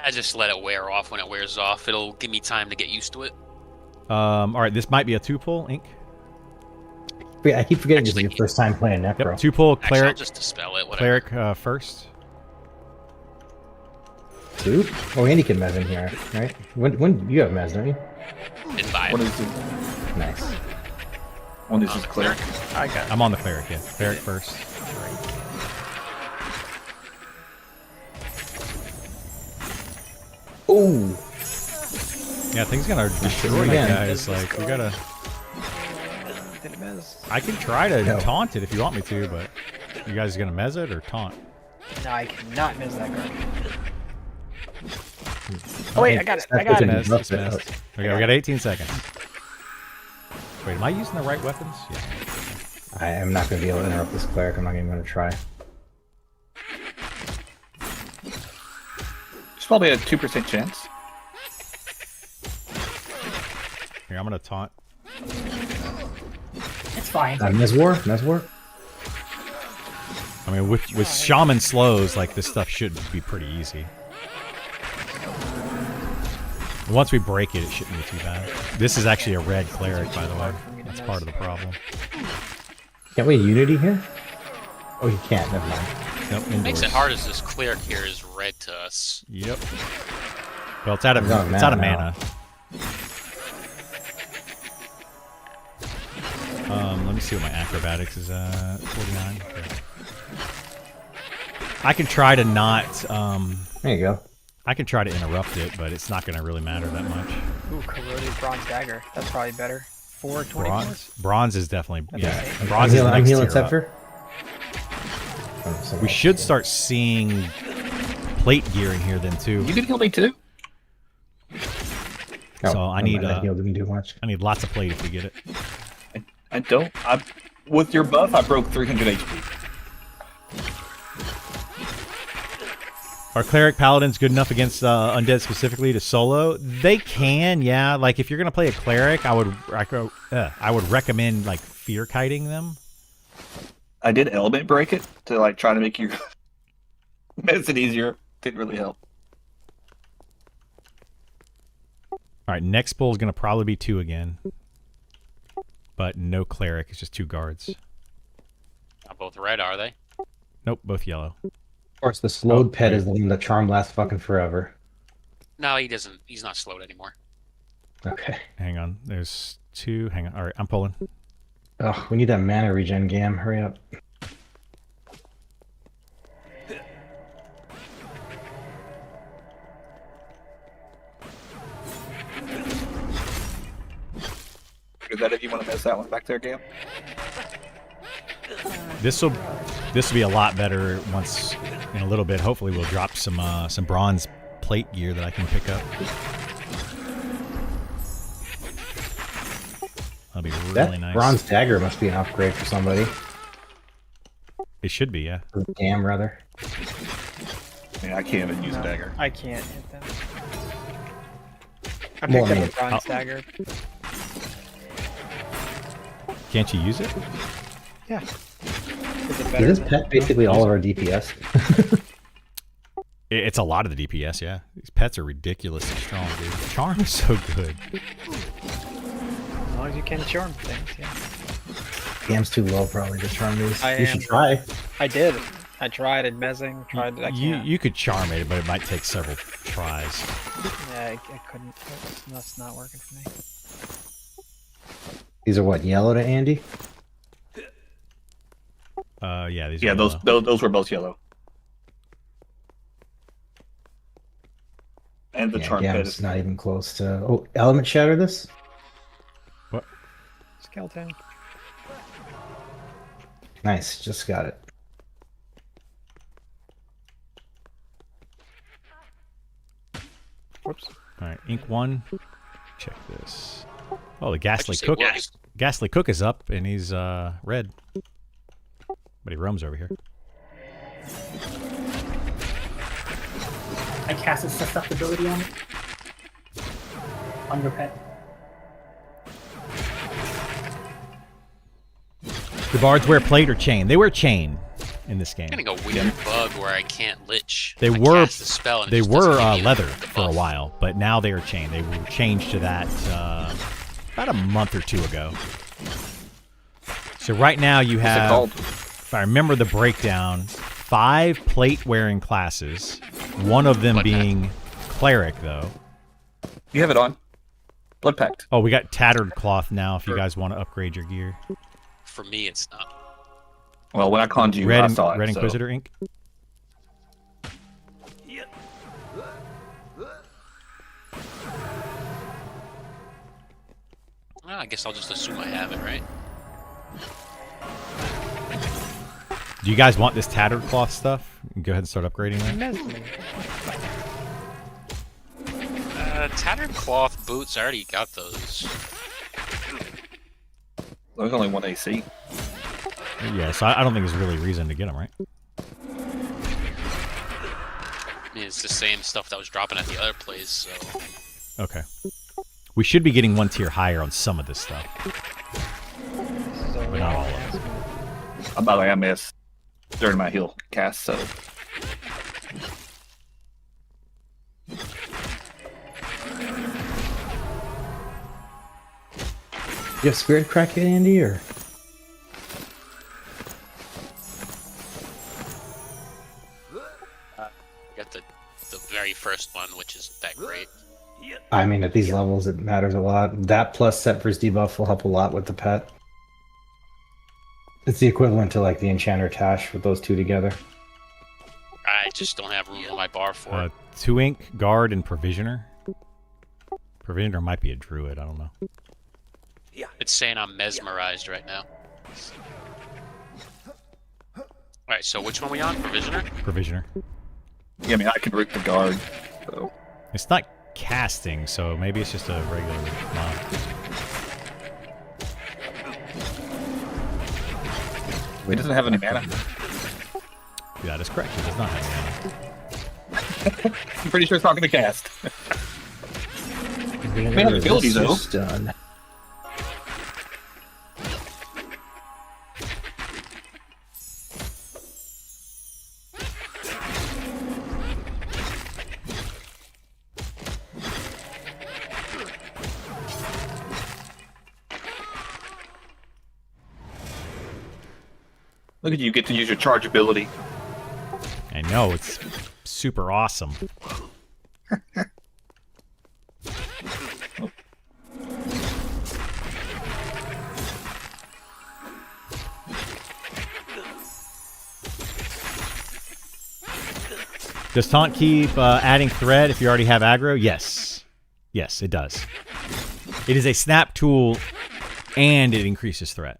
Speaker 1: I just let it wear off. When it wears off, it'll give me time to get used to it.
Speaker 3: All right, this might be a two-pull ink.
Speaker 5: Wait, I keep forgetting this is
Speaker 1: Actually,
Speaker 5: your first time playing Necro.
Speaker 3: Yep, two-pull
Speaker 1: Actually, I'll
Speaker 3: cleric.
Speaker 1: just dispel it. Whatever.
Speaker 3: Cleric first.
Speaker 5: Two? Oh, Andy can mez in here, right? When you have mez, don't you?
Speaker 1: Didn't buy it.
Speaker 2: What is it?
Speaker 5: Nice.
Speaker 2: One is his cleric.
Speaker 6: I got it.
Speaker 3: I'm on the cleric. Yeah, cleric first.
Speaker 5: Oh,
Speaker 3: Yeah, things gonna destroy you
Speaker 5: again.
Speaker 3: guys. Like we gotta.
Speaker 6: Did it miss?
Speaker 3: I can try to
Speaker 5: No.
Speaker 3: taunt it if you want me to, but you guys gonna mez it or taunt?
Speaker 6: No, I cannot miss that card. Oh wait, I got it. I
Speaker 5: That's
Speaker 6: got it.
Speaker 5: okay.
Speaker 3: Mez,
Speaker 5: Drop
Speaker 3: it's
Speaker 5: it.
Speaker 3: mezed. Okay, we got 18 seconds. Wait, am I using the right weapons? Yeah.
Speaker 5: I am not going to be able to interrupt this cleric. I'm not even going to try.
Speaker 2: There's probably a 2% chance.
Speaker 3: Here, I'm gonna taunt.
Speaker 4: It's fine.
Speaker 5: Mez War? Mez War?
Speaker 3: I mean, with shaman slows, like this stuff should be pretty easy. Once we break it, it shouldn't be too bad. This is actually a red cleric, by the way. That's part of the problem.
Speaker 5: Can't we Unity here? Oh, you can't. Never mind.
Speaker 3: Nope,
Speaker 1: Makes
Speaker 3: indoors.
Speaker 1: it hard as this cleric here is red to us.
Speaker 3: Yep. Well, it's out of
Speaker 5: It's out of
Speaker 3: mana. Let me see what my acrobatics is at. 49. Okay. I can try to not.
Speaker 5: There you go.
Speaker 3: I can try to interrupt it, but it's not going to really matter that much.
Speaker 6: Ooh, corroded bronze dagger. That's probably better. 424.
Speaker 3: Bronze is definitely yeah.
Speaker 6: okay.
Speaker 3: Bronze is the
Speaker 5: I'm
Speaker 3: next
Speaker 5: healing
Speaker 3: tier up.
Speaker 5: Scepter.
Speaker 3: We should start seeing plate gear in here then too.
Speaker 2: You can heal me too.
Speaker 3: So I need
Speaker 5: That heal didn't do much.
Speaker 3: I need lots of plate if we get it.
Speaker 2: I don't. With your buff, I broke 300 HP.
Speaker 3: Are cleric paladins good enough against undead specifically to solo? They can, yeah. Like if you're gonna play a cleric, I would recommend like fear kiting them.
Speaker 2: I did element break it to like try to make you makes it easier. Didn't really help.
Speaker 3: All right, next pull is gonna probably be 2 again, but no cleric. It's just 2 guards.
Speaker 1: Not both red, are they?
Speaker 3: Nope, both yellow.
Speaker 5: Of course, the slowed
Speaker 3: Oh,
Speaker 5: pet
Speaker 3: right.
Speaker 5: is the one that charm lasts fucking forever.
Speaker 1: No, he doesn't. He's not slowed anymore.
Speaker 5: Okay.
Speaker 3: Hang on, there's 2. Hang on. All right, I'm pulling.
Speaker 5: Oh, we need that mana regen, Gam. Hurry up.
Speaker 2: Is that if you want to miss that one back there, Gam?
Speaker 3: This will be a lot better once in a little bit. Hopefully, we'll drop some bronze plate gear that I can pick up. That'll be really
Speaker 5: That
Speaker 3: nice.
Speaker 5: bronze dagger must be an upgrade for somebody.
Speaker 3: It should be, yeah.
Speaker 5: Or Damn, rather.
Speaker 2: Yeah, I can't even use a
Speaker 6: No,
Speaker 2: dagger.
Speaker 6: I can't hit them. I
Speaker 5: Well,
Speaker 6: picked
Speaker 5: I
Speaker 6: up a bronze dagger.
Speaker 3: Can't you use it?
Speaker 6: Yeah. Is it
Speaker 5: Is
Speaker 6: better
Speaker 5: this
Speaker 6: than-
Speaker 5: pet basically all of our DPS?
Speaker 3: It's a lot of the DPS, yeah. These pets are ridiculously strong, dude. Charm is so good.
Speaker 6: As long as you can charm things, yeah.
Speaker 5: Damn's too low probably to charm these.
Speaker 6: I
Speaker 5: You should
Speaker 6: am.
Speaker 5: try.
Speaker 6: I did. I tried in mezzing, tried it. I can't.
Speaker 3: You could charm it, but it might take several tries.
Speaker 6: Yeah, I couldn't. That's not working for me.
Speaker 5: These are what, yellow to Andy?
Speaker 3: Yeah, these
Speaker 2: Yeah,
Speaker 3: are
Speaker 2: those,
Speaker 3: yellow.
Speaker 2: those were both yellow. And the
Speaker 5: Yeah,
Speaker 2: charm pet
Speaker 5: Gam's
Speaker 2: is
Speaker 5: not even close to. Oh, element shatter this?
Speaker 3: What?
Speaker 6: Skeleton.
Speaker 5: Nice, just got it.
Speaker 6: Whoops.
Speaker 3: All right, ink 1. Check this. Oh, the
Speaker 1: What'd
Speaker 3: ghastly
Speaker 1: you say,
Speaker 3: cook.
Speaker 1: works?
Speaker 3: Ghastly cook is up, and he's red. But he roams over here.
Speaker 4: I cast a susceptibility on it. On your pet.
Speaker 3: The bards wear plate or chain. They wear chain in this game.
Speaker 1: I'm getting a weird bug where I can't lich.
Speaker 3: They
Speaker 1: I
Speaker 3: were
Speaker 1: cast the spell and it
Speaker 3: they
Speaker 1: just
Speaker 3: were
Speaker 1: doesn't give me
Speaker 3: leather
Speaker 1: the
Speaker 3: for a
Speaker 1: buff.
Speaker 3: while, but now they are chain. They were changed to that about a month or two ago. So right now you
Speaker 2: What's it
Speaker 3: have,
Speaker 2: called?
Speaker 3: if I remember the breakdown, 5 plate-wearing classes. One of them
Speaker 1: Blood
Speaker 3: being cleric, though.
Speaker 2: You have it on. Blood Pact.
Speaker 3: Oh, we got tattered cloth now. If you guys want to upgrade your gear,
Speaker 1: For me, it's not.
Speaker 2: Well, when I conned you,
Speaker 3: Red,
Speaker 2: I saw it.
Speaker 3: Red
Speaker 2: so-
Speaker 3: Inquisitor ink.
Speaker 1: Well, I guess I'll just assume I have it, right?
Speaker 3: Do you guys want this tattered cloth stuff? Go ahead and start upgrading that.
Speaker 6: Mezzing.
Speaker 1: Tattered cloth boots, I already got those.
Speaker 2: There's only one AC.
Speaker 3: Yeah, so I don't think there's really a reason to get them, right?
Speaker 1: I mean, it's the same stuff that was dropping at the other place, so...
Speaker 3: Okay. We should be getting 1 tier higher on some of this stuff.
Speaker 6: This is only
Speaker 3: Not all
Speaker 6: all
Speaker 3: of
Speaker 2: I'm about to miss during my heal cast, so
Speaker 5: You have Spirit Crack yet, Andy, or?
Speaker 1: I got the very first one, which isn't that great.
Speaker 5: I mean, at these levels, it matters a lot. That plus set versus debuff will help a lot with the pet. It's the equivalent to like the Enchanter Tash with those two together.
Speaker 1: I just don't have room on my bar for it.
Speaker 3: 2 ink, guard, and provisioner. Provisioner might be a druid. I don't know.
Speaker 1: It's saying I'm mesmerized right now. Alright, so which one we on? Provisioner?
Speaker 3: Provisioner.
Speaker 2: yeah, I mean, I can root the guard. So
Speaker 3: It's not casting, so maybe it's just a regular mod.
Speaker 2: it doesn't have any mana.
Speaker 3: Yeah, that is correct. It does not have mana.
Speaker 2: I'm pretty sure it's not going to cast.
Speaker 5: Vinegar
Speaker 2: have abilities, though.
Speaker 5: is done.
Speaker 2: Look at you get to use your charge ability.
Speaker 3: I know, it's super awesome. Does taunt keep adding thread if you already have aggro? Yes. Yes, it does. It is a snap tool, and it increases threat.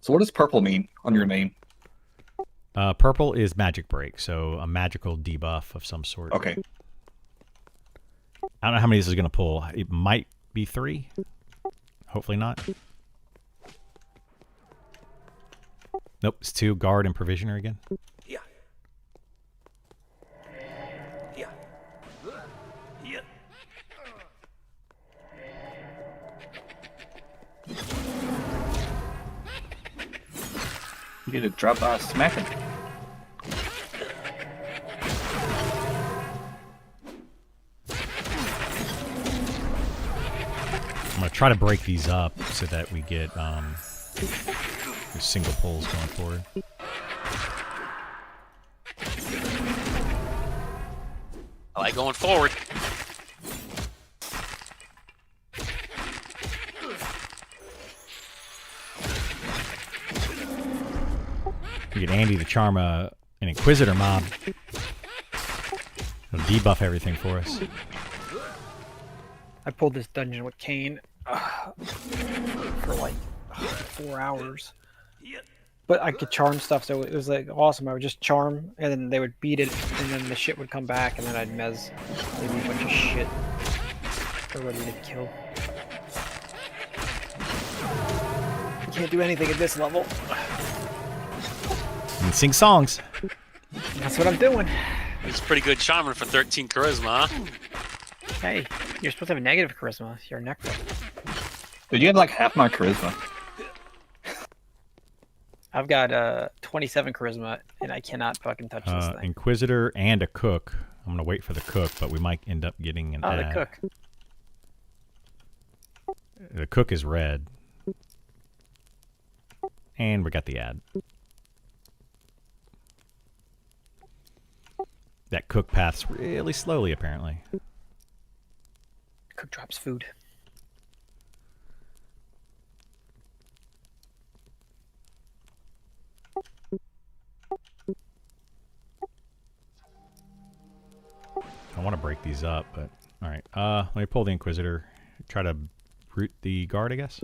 Speaker 2: So what does purple mean on your name?
Speaker 3: Purple is magic break, so a magical debuff of some sort.
Speaker 2: Okay.
Speaker 3: I don't know how many this is going to pull. It might be 3. Hopefully not. Nope, it's 2. Guard and Provisioner again.
Speaker 1: Yeah. Yeah. Yeah.
Speaker 2: You get a drop by smacking.
Speaker 3: I'm going to try to break these up so that we get single pulls going forward.
Speaker 1: I like going forward.
Speaker 3: We get Andy to charm an Inquisitor mob. It'll debuff everything for us.
Speaker 6: I pulled this dungeon with Kane for like 4 hours. But I could charm stuff, so it was like awesome. I would just charm, and then they would beat it, and then the shit would come back, and then I'd mez maybe a bunch of shit. They're ready to kill. You can't do anything at this level.
Speaker 3: You can sing songs.
Speaker 6: That's what I'm doing.
Speaker 1: It's pretty good charmer for 13 charisma. Huh?
Speaker 6: Hey, you're supposed to have a negative charisma. You're a necro.
Speaker 2: Dude, you have like half my charisma.
Speaker 6: I've got 27 charisma, and I cannot fucking touch this thing.
Speaker 3: Inquisitor and a cook. I'm gonna wait for the cook, but we might end up getting an
Speaker 6: Oh,
Speaker 3: ad.
Speaker 6: the cook.
Speaker 3: The cook is red. And we got the ad. That cook path's really slowly, apparently.
Speaker 6: Cook drops food.
Speaker 3: I want to break these up, but alright. Let me pull the Inquisitor. Try to root the guard, I guess.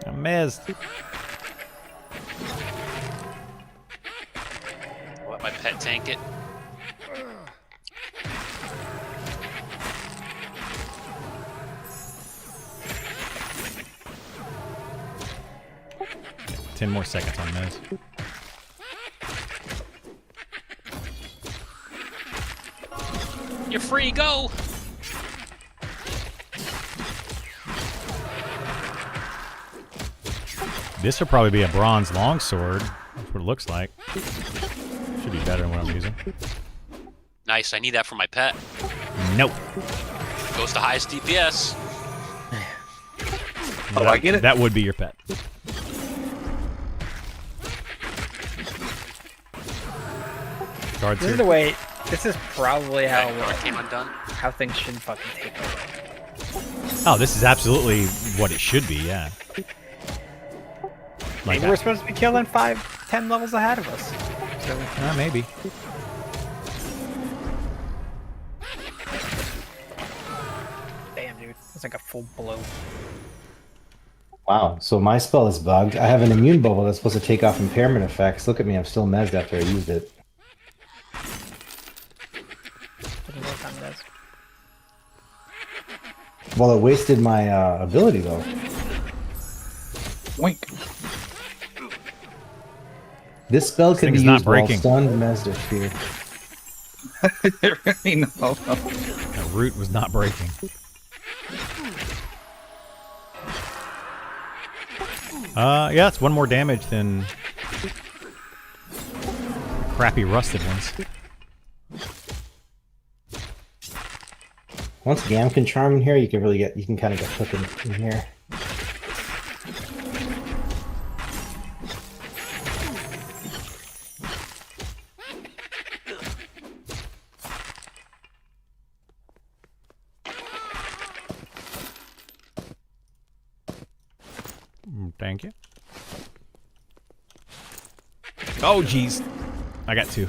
Speaker 3: I missed.
Speaker 1: Let my pet tank it.
Speaker 3: Yeah, 10 more seconds on this.
Speaker 1: You're free, go!
Speaker 3: This would probably be a bronze longsword. That's what it looks like. Should be better than what I'm using.
Speaker 1: Nice, I need that for my pet.
Speaker 3: Nope.
Speaker 1: Goes to highest DPS.
Speaker 2: Oh, I get it.
Speaker 3: That would be your pet. Guards
Speaker 6: This
Speaker 3: here.
Speaker 6: is the way. This is probably how
Speaker 1: Guard came undone.
Speaker 6: how things should fucking take over.
Speaker 3: Oh, this is absolutely what it should be, yeah. Like
Speaker 6: Maybe we're supposed to be killing 5, 10 levels ahead of us. So,
Speaker 3: maybe.
Speaker 6: damn, dude, it's like a full blow.
Speaker 5: Wow, so my spell is bugged. I have an immune bubble that's supposed to take off impairment effects. Look at me, I'm still mezzed after I used it.
Speaker 6: Didn't work on this.
Speaker 5: Well, it wasted my ability though.
Speaker 2: Wink.
Speaker 5: This spell
Speaker 3: thing
Speaker 5: can be
Speaker 3: is not
Speaker 5: used while
Speaker 3: breaking.
Speaker 5: stunned, mezzed, or feared.
Speaker 2: Really, no.
Speaker 3: The root was not breaking. Yeah, it's 1 more damage than crappy rusted ones.
Speaker 5: Once Gam can charm in here, you can really you can kind of get cooking in here.
Speaker 3: Thank you. Oh, jeez. I got 2.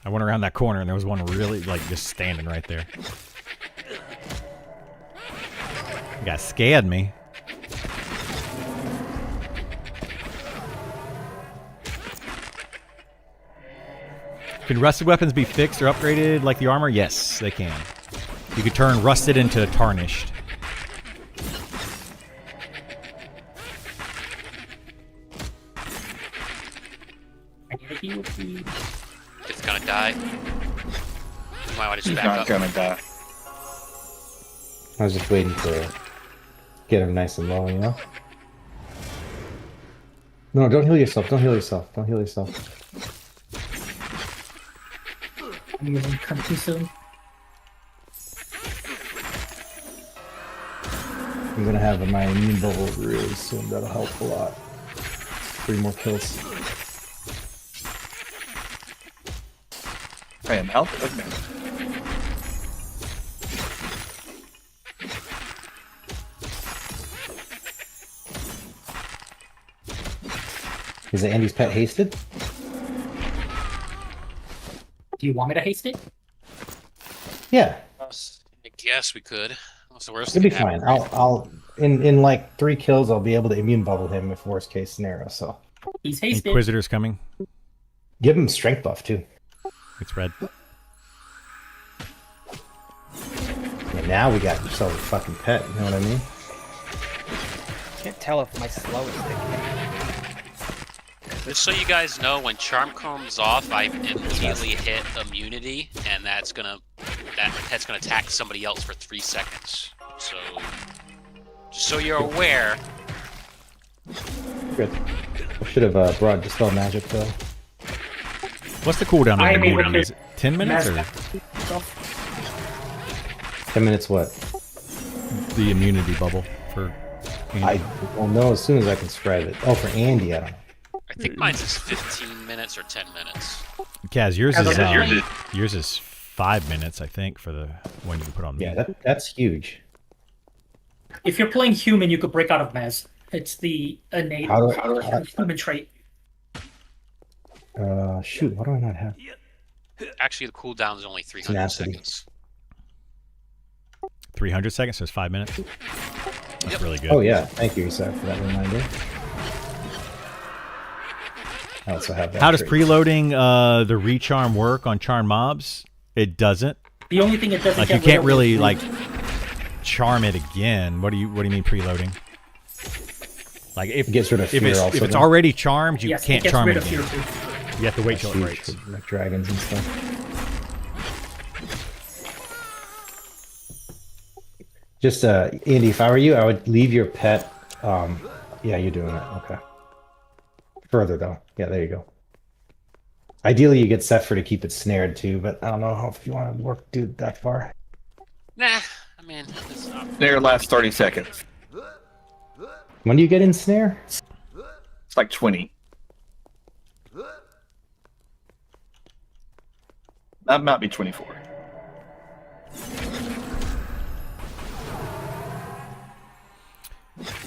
Speaker 3: I went around that corner and there was one really, like, just standing right there. You guys scared me. Can rusted weapons be fixed or upgraded like the armor? Yes, they can. You could turn rusted into tarnished.
Speaker 1: It's gonna die. You might want to just
Speaker 2: He's
Speaker 1: back
Speaker 2: not
Speaker 1: up.
Speaker 2: gonna die.
Speaker 5: I was just waiting to get him nice and low, you know? No, don't heal yourself. Don't heal yourself. Don't heal yourself.
Speaker 4: I'm using come too soon.
Speaker 5: I'm gonna have my immune bubble really soon. That'll help a lot. 3 more kills.
Speaker 2: I am out of mana.
Speaker 5: Is it Andy's pet hasted?
Speaker 4: Do you want me to haste it?
Speaker 5: Yeah,
Speaker 1: I guess we could. What's the worst
Speaker 5: it'll be
Speaker 1: that can
Speaker 5: fine.
Speaker 1: happen?
Speaker 5: I'll in like 3 kills, I'll be able to immune bubble him if worst case scenario. So
Speaker 4: He's hasted.
Speaker 3: Inquisitor's coming.
Speaker 5: give him strength buff too.
Speaker 3: It's red.
Speaker 5: And now we got yourself a fucking pet. You know what I mean?
Speaker 6: Can't tell if my slow is sticking.
Speaker 1: Just so you guys know, when Charm comes off, I immediately hit immunity, and that pet's gonna attack somebody else for 3 seconds. So, just so you're aware.
Speaker 5: Good. I should have brought dispel magic though.
Speaker 3: What's the cooldown on
Speaker 4: I
Speaker 3: the
Speaker 4: mean,
Speaker 3: immunity?
Speaker 4: with
Speaker 3: Is it 10 minutes or
Speaker 5: 10 minutes what?
Speaker 3: the immunity bubble for Andy?
Speaker 5: I will know as soon as I can spread it. Oh, for Andy, I don't know.
Speaker 1: I think mine's is 15 minutes or 10 minutes.
Speaker 3: Kaz, yours
Speaker 4: As
Speaker 3: is
Speaker 4: a yours
Speaker 3: yours is 5 minutes, I think, for the one you can put on me.
Speaker 5: Yeah, that's huge.
Speaker 4: If you're playing human, you could break out of Mez. It's the innate human trait.
Speaker 5: Shoot, what do I not have?
Speaker 1: Actually, the cooldown is only 300
Speaker 5: Tenacity.
Speaker 1: seconds.
Speaker 3: 300 seconds, so it's 5 minutes. That's
Speaker 1: Yep.
Speaker 3: really good.
Speaker 5: Oh yeah, thank you, Isaac, for that reminder. I also have that.
Speaker 3: How does
Speaker 5: trait.
Speaker 3: preloading the recharm work on charm mobs? It doesn't.
Speaker 4: The only thing it doesn't
Speaker 3: Like
Speaker 4: get
Speaker 3: you can't
Speaker 4: rid of
Speaker 3: really
Speaker 4: is
Speaker 3: like charm it again. What do you mean preloading? Like if
Speaker 5: It gets rid of fear also,
Speaker 3: if it's
Speaker 5: then?
Speaker 3: already charmed, you
Speaker 4: yes,
Speaker 3: can't
Speaker 4: it gets
Speaker 3: charm
Speaker 4: rid
Speaker 3: it
Speaker 4: of
Speaker 3: again.
Speaker 4: fear too.
Speaker 3: You have to wait till it
Speaker 5: Huge
Speaker 3: breaks.
Speaker 5: for, like, dragons and stuff. Just Andy, if I were you, I would leave your pet. Yeah, you're doing it. Okay. Further though. Yeah, there you go. Ideally, you get Zephyr to keep it snared too, but I don't know if you want to work do that far.
Speaker 1: Nah, I mean, it's not.
Speaker 2: Their last 30 seconds.
Speaker 5: When do you get in snare?
Speaker 2: It's like 20. That might be 24.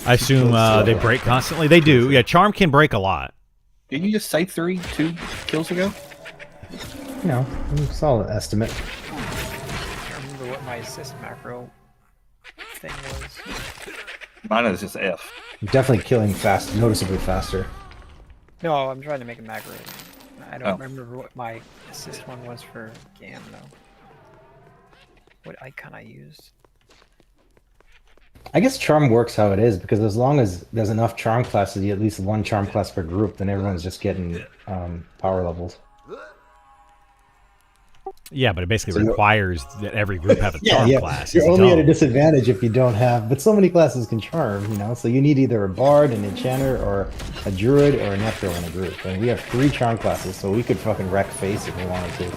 Speaker 3: I assume they break constantly. They do. Yeah, charm can break a lot.
Speaker 2: Didn't you just say 2 kills ago?
Speaker 5: You know, solid estimate.
Speaker 6: I can't remember what my assist macro thing was.
Speaker 2: Mine is just F.
Speaker 5: Definitely killing fast, noticeably faster.
Speaker 6: No, I'm trying to make a macro. I don't
Speaker 2: Oh.
Speaker 6: remember what my assist one was for GAM though. What icon I used.
Speaker 5: I guess charm works how it is because as long as there's enough charm classes, you at least 1 charm class per group, then everyone's just getting power levels.
Speaker 3: Yeah, but it basically
Speaker 5: So you-
Speaker 3: requires that every group have a charm class.
Speaker 5: You're
Speaker 3: It's
Speaker 5: only at a
Speaker 3: dumb.
Speaker 5: disadvantage if you don't have, but so many classes can charm, you know. So you need either a bard, an enchanter, or a druid, or a necro in a group. And we have 3 charm classes, so we could fucking wreck face if we wanted to.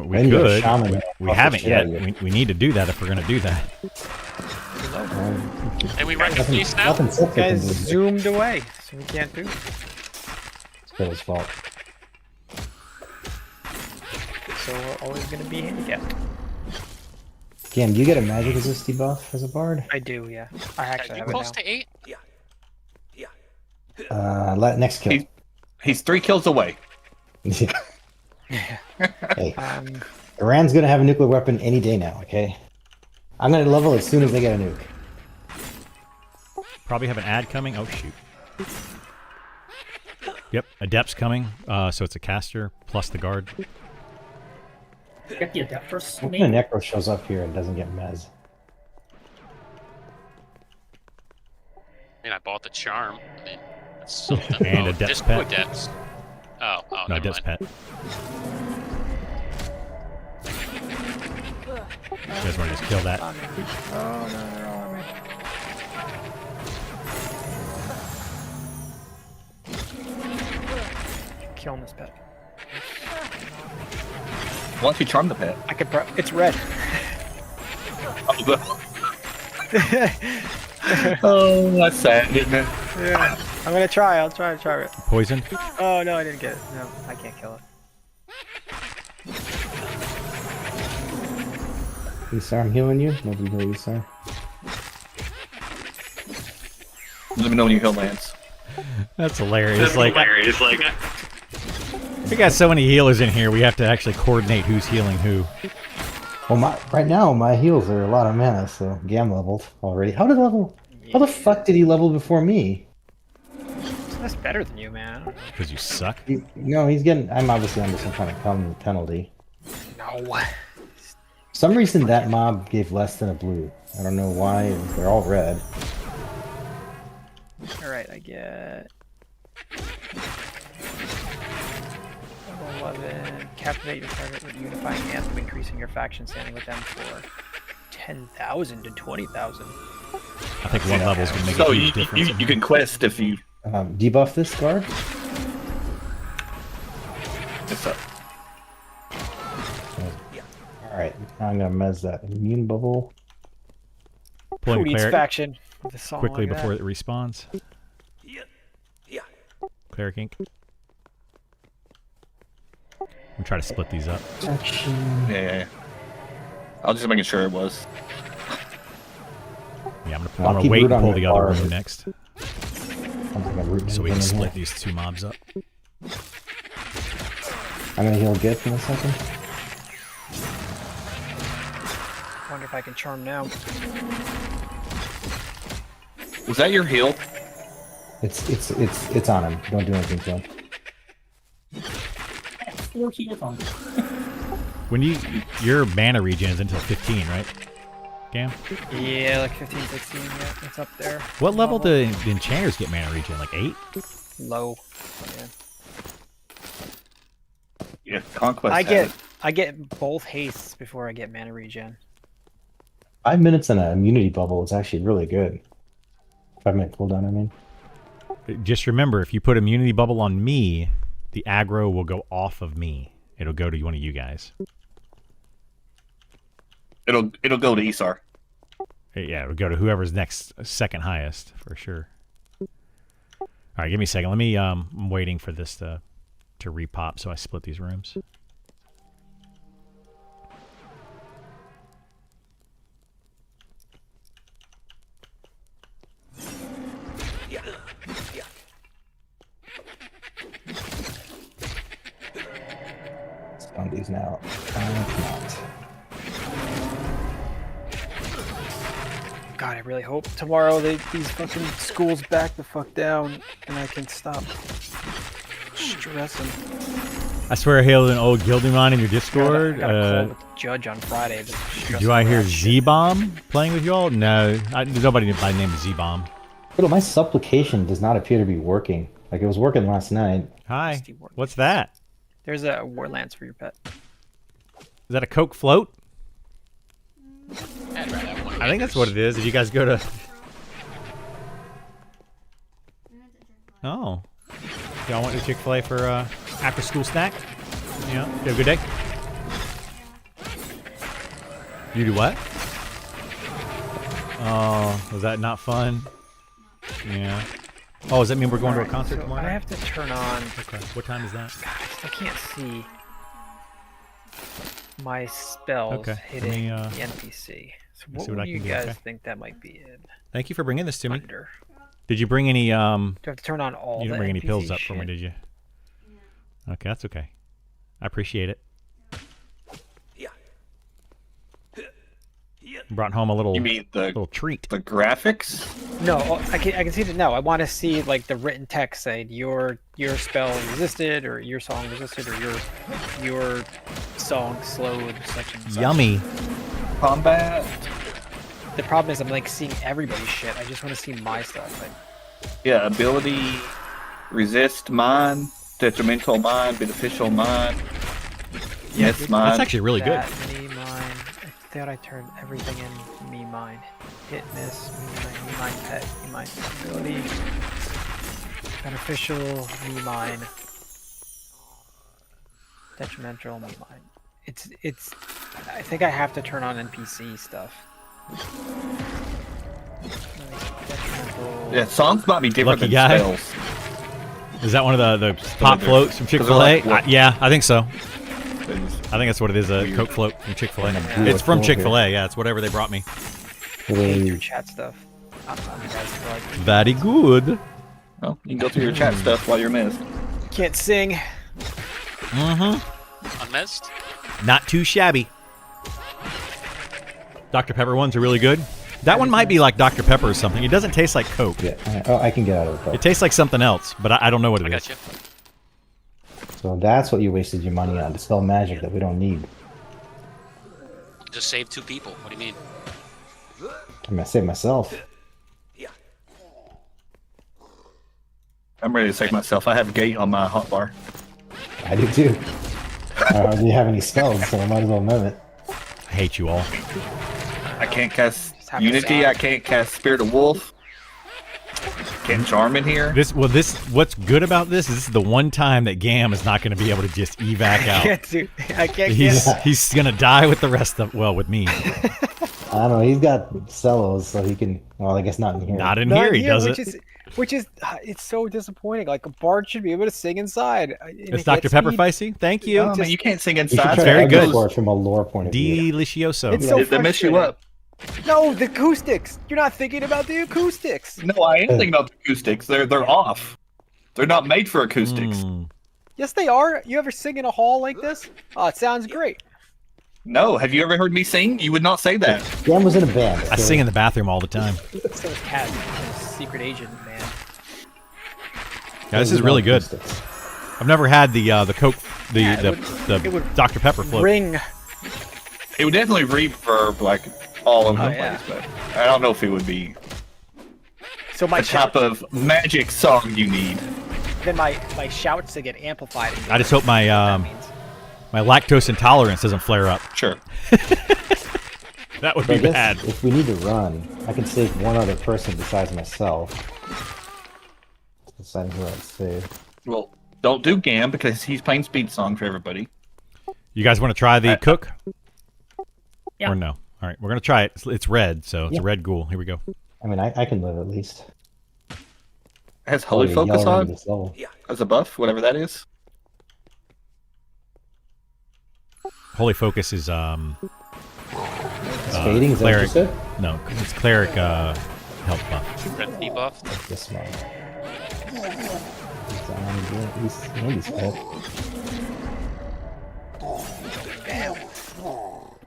Speaker 3: We
Speaker 5: Then you have
Speaker 3: could.
Speaker 5: shaman to
Speaker 3: We
Speaker 5: buff the
Speaker 3: haven't
Speaker 5: shit out
Speaker 3: yet.
Speaker 5: of you.
Speaker 3: We need to do that if we're going to do that.
Speaker 1: And we wreck the
Speaker 5: Nothing,
Speaker 1: face now?
Speaker 5: nothing Seth can
Speaker 6: Guys
Speaker 5: do. It's
Speaker 6: zoomed away, so we can't do it.
Speaker 5: Phil's fault.
Speaker 6: So we're always gonna be handicapped.
Speaker 5: Cam, do you get a magic resist debuff as a bard?
Speaker 6: I do, yeah. I actually
Speaker 1: You
Speaker 6: have it
Speaker 1: close
Speaker 6: now.
Speaker 1: to 8?
Speaker 5: Next kill.
Speaker 2: He's 3 kills away.
Speaker 5: Yeah. Hey,
Speaker 6: Um,
Speaker 5: Iran's gonna have a nuclear weapon any day now. Okay. I'm gonna level as soon as they get a nuke.
Speaker 3: Probably have an ad coming. Oh shoot. Yep, Adept's coming. So it's a caster plus the guard.
Speaker 4: Get the adept first,
Speaker 5: What
Speaker 4: maybe?
Speaker 5: kind of necro shows up here and doesn't get mez?
Speaker 1: I mean, I bought the charm. I mean, that's something.
Speaker 3: And
Speaker 1: oh,
Speaker 3: Adept's
Speaker 1: oh,
Speaker 3: pet.
Speaker 1: Adepts. Oh,
Speaker 3: No,
Speaker 1: never
Speaker 3: Adept's
Speaker 1: mind.
Speaker 3: pet. You guys want to just kill that?
Speaker 6: on me. Oh no, they're all on me. Killing this pet.
Speaker 2: Why don't you charm the pet?
Speaker 6: I could. It's red.
Speaker 2: Oh, that's sad, isn't it?
Speaker 6: Yeah. I'm gonna try. I'll try it.
Speaker 3: Poisoned?
Speaker 6: Oh no, I didn't get it. No, I can't kill it.
Speaker 5: Esar, I'm healing you. Nobody heal Esar.
Speaker 2: Let me know when you heal Lance.
Speaker 3: That's hilarious. Like, we got so many healers in here, we have to actually coordinate who's healing who.
Speaker 5: Well, right now my heals are a lot of mana, so Gam leveled already. How the fuck did he level before me?
Speaker 6: That's better than you, man.
Speaker 3: Because you suck.
Speaker 5: No, he's getting. I'm obviously under some kind of penalty.
Speaker 6: No.
Speaker 5: For some reason that mob gave less than a blue. I don't know why. They're all red.
Speaker 6: All right, I get. Level 11. Captivate your target with unifying anthem, increasing your faction standing with them for 10,000 to 20,000.
Speaker 3: I think one level's gonna make
Speaker 2: So
Speaker 3: a huge difference.
Speaker 2: you can quest if you.
Speaker 5: Debuff this guard.
Speaker 2: It's up.
Speaker 5: All right, now I'm gonna mez that immune bubble.
Speaker 6: Who
Speaker 3: Pulling
Speaker 6: needs
Speaker 3: cleric
Speaker 6: faction? With a song
Speaker 3: quickly
Speaker 6: like
Speaker 3: before
Speaker 6: that?
Speaker 3: it respawns. Cleric ink. I'm trying to split these up.
Speaker 2: Yeah. I was just making sure it was.
Speaker 3: Yeah, I'm
Speaker 5: I'll
Speaker 3: gonna
Speaker 5: keep
Speaker 3: wait
Speaker 5: root
Speaker 3: and
Speaker 5: on
Speaker 3: pull
Speaker 5: the
Speaker 3: the other
Speaker 5: bar.
Speaker 3: room next,
Speaker 5: I'm gonna root
Speaker 3: so we
Speaker 5: him
Speaker 3: can
Speaker 5: in
Speaker 3: split
Speaker 5: here.
Speaker 3: these two mobs up.
Speaker 5: I'm gonna heal Gith in a second.
Speaker 6: Wonder if I can charm now.
Speaker 2: Was that your heal?
Speaker 5: It's on him. Don't do anything to him.
Speaker 4: 4 heals on me.
Speaker 3: When your mana regen is until 15, right? Gam?
Speaker 6: Yeah, like 15, 16. Yeah, it's up there.
Speaker 3: What level do the enchanters get mana regen? Like 8?
Speaker 6: Low. Yeah.
Speaker 2: Yeah, Conquest.
Speaker 6: I get both hastes before I get mana regen.
Speaker 5: 5 minutes in an immunity bubble is actually really good. 5-minute cooldown, I mean.
Speaker 3: Just remember, if you put immunity bubble on me, the aggro will go off of me. It'll go to one of you guys.
Speaker 2: It'll go to Isar.
Speaker 3: Yeah, it'll go to whoever's next, second highest, for sure. All right, give me a second. Let me, I'm waiting for this to repop, so I split these rooms.
Speaker 5: On these now. Not.
Speaker 6: God, I really hope tomorrow these fucking schools back the fuck down and I can stop stressing.
Speaker 3: I swear I hailed an old Gildemon in your Discord.
Speaker 6: I got a call with the judge on Friday.
Speaker 3: Do I hear Z-Bomb playing with you all? No, there's nobody by the name of Z-Bomb.
Speaker 5: But my supplication does not appear to be working. Like it was working last night.
Speaker 3: Hi, what's that?
Speaker 6: There's a war lance for your pet.
Speaker 3: Is that a Coke float?
Speaker 1: I'd rather have one of
Speaker 3: I think that's
Speaker 1: yours.
Speaker 3: what it is. If you guys go to... Oh. Y'all went to Chick-fil-A for after-school snack? Yeah. You have a good day? You do what? Oh, was that not fun? Yeah. Oh, does that mean we're going to a concert
Speaker 6: So
Speaker 3: tomorrow
Speaker 6: I
Speaker 3: night?
Speaker 6: have to turn on.
Speaker 3: Okay. What time is that?
Speaker 6: God, I still can't see my spells
Speaker 3: Okay, let
Speaker 6: hitting
Speaker 3: me,
Speaker 6: the NPC. So
Speaker 3: see
Speaker 6: what
Speaker 3: what I
Speaker 6: do you
Speaker 3: can do,
Speaker 6: guys
Speaker 3: okay?
Speaker 6: think that might be in?
Speaker 3: Thank you for bringing this to me.
Speaker 6: Under.
Speaker 3: Did you bring any,
Speaker 6: Do I have to turn on all
Speaker 3: you
Speaker 6: the
Speaker 3: didn't bring any
Speaker 6: NPC
Speaker 3: pills up for me,
Speaker 6: shit?
Speaker 3: did you? Okay, that's okay. I appreciate it. Brought home a little
Speaker 2: You mean
Speaker 3: little treat.
Speaker 2: the graphics?
Speaker 6: No, I can see that. No, I want to see like the written text saying your spell resisted, or your song resisted, or your song slowed such and such.
Speaker 3: Yummy.
Speaker 2: Combat?
Speaker 6: The problem is I'm like seeing everybody's shit. I just want to see my stuff. Like,
Speaker 2: Yeah, ability, resist mine, detrimental mine, beneficial mine. Yes, mine.
Speaker 3: That's actually really good.
Speaker 6: that, me mine. I thought I turned everything in me mine. Hit miss, me mine pet, me mine ability. Beneficial, me mine. Detrimental, me mine. It's I think I have to turn on NPC stuff. Detrimental.
Speaker 2: Yeah, songs might be different
Speaker 3: Lucky
Speaker 2: than
Speaker 3: guy.
Speaker 2: spells.
Speaker 3: Is that one of the pop floats from Chick-fil-A?
Speaker 2: like-
Speaker 3: Yeah, I think so.
Speaker 2: It's-
Speaker 3: I think that's what it is, a
Speaker 2: Weird.
Speaker 3: Coke float from Chick-fil-A.
Speaker 5: Yeah.
Speaker 3: It's from
Speaker 5: Cool here.
Speaker 3: Chick-fil-A, yeah, it's whatever they brought me.
Speaker 6: Hate your
Speaker 5: Really,
Speaker 6: chat stuff. I'm you guys feel like
Speaker 3: Very good.
Speaker 2: Well, you can go through your chat stuff while you're missed.
Speaker 6: can't sing.
Speaker 3: Mm-hmm.
Speaker 1: Unmissed?
Speaker 3: Not too shabby. Dr. Pepper ones are really good. That one might be like Dr. Pepper or something. It doesn't taste like Coke.
Speaker 5: yeah. Oh, I can get out of the
Speaker 3: It
Speaker 5: Coke.
Speaker 3: tastes like something else, but I don't know what
Speaker 1: I
Speaker 3: it
Speaker 1: got
Speaker 3: is.
Speaker 1: you.
Speaker 5: So that's what you wasted your money on, to spell magic that we don't need.
Speaker 1: Just save 2 people. What do you mean?
Speaker 5: I'm gonna save myself.
Speaker 2: I'm ready to save myself. I have gate on my hotbar.
Speaker 5: I do too. I hardly have any spells, so I might as well know it.
Speaker 3: I hate you all.
Speaker 2: I can't cast
Speaker 6: have a
Speaker 2: Unity.
Speaker 6: sound.
Speaker 2: I can't cast Spirit of Wolf. Can't Charm in here.
Speaker 3: What's good about this is the one time that Gam is not going to be able to just evac out.
Speaker 6: I can't
Speaker 3: He's going to die with the rest of, well, with me.
Speaker 5: I don't know. He's got cellos, so he can. Well, I guess not in here.
Speaker 3: Not in here, he does it.
Speaker 6: Which is it's so disappointing. Like a bard should be able to sing inside.
Speaker 3: It's Dr. Pepper Feisty. Thank you.
Speaker 2: Oh, man, you can't sing
Speaker 5: You should
Speaker 2: inside.
Speaker 5: try
Speaker 3: very
Speaker 5: to
Speaker 3: good.
Speaker 5: explore it from a lore point of view.
Speaker 3: Delicioso.
Speaker 6: It's so
Speaker 2: They mess you
Speaker 6: frustrating.
Speaker 2: up.
Speaker 6: No, the acoustics. You're not thinking about the acoustics.
Speaker 2: No, I am thinking about the acoustics. They're off. They're not made for acoustics.
Speaker 3: Mm.
Speaker 6: Yes, they are. You ever sing in a hall like this? Oh, it sounds great.
Speaker 2: No, have you ever heard me sing? You would not say that.
Speaker 5: Dan was in a band.
Speaker 3: I sing in the bathroom all the time.
Speaker 6: So is Cat, secret agent man.
Speaker 3: Yeah, this is really good. I've never had the Coke,
Speaker 6: Yeah,
Speaker 3: the
Speaker 6: it would
Speaker 3: Dr. Pepper float.
Speaker 6: Ring.
Speaker 2: It would definitely reverb like all over
Speaker 6: Oh,
Speaker 2: the
Speaker 6: yeah.
Speaker 2: place, but I don't know if it would be
Speaker 6: So my
Speaker 2: the type of magic song you need.
Speaker 6: then my shouts to get amplified.
Speaker 3: I just hope my
Speaker 6: That means.
Speaker 3: my lactose intolerance doesn't flare up.
Speaker 2: Sure.
Speaker 3: That would
Speaker 5: So I
Speaker 3: be
Speaker 5: guess
Speaker 3: bad.
Speaker 5: if we need to run, I can save one other person besides myself. Deciding who I'd save.
Speaker 2: Well, don't do Gam because he's playing speed song for everybody.
Speaker 3: You guys want to try the cook?
Speaker 6: Yeah.
Speaker 3: Or no? All right, we're gonna try it. It's red, so it's
Speaker 5: Yeah.
Speaker 3: a red ghoul. Here we go.
Speaker 5: I mean, I can live at least.
Speaker 2: It has Holy
Speaker 5: Oh,
Speaker 2: Focus
Speaker 5: yelling
Speaker 2: on
Speaker 5: into this level.
Speaker 2: as a buff, whatever that is.
Speaker 3: Holy focus is
Speaker 5: It's fading, is that what you
Speaker 3: cleric.
Speaker 5: said?
Speaker 3: No, it's cleric health buff.
Speaker 1: Red debuff.
Speaker 5: Like this one. Andy's pet.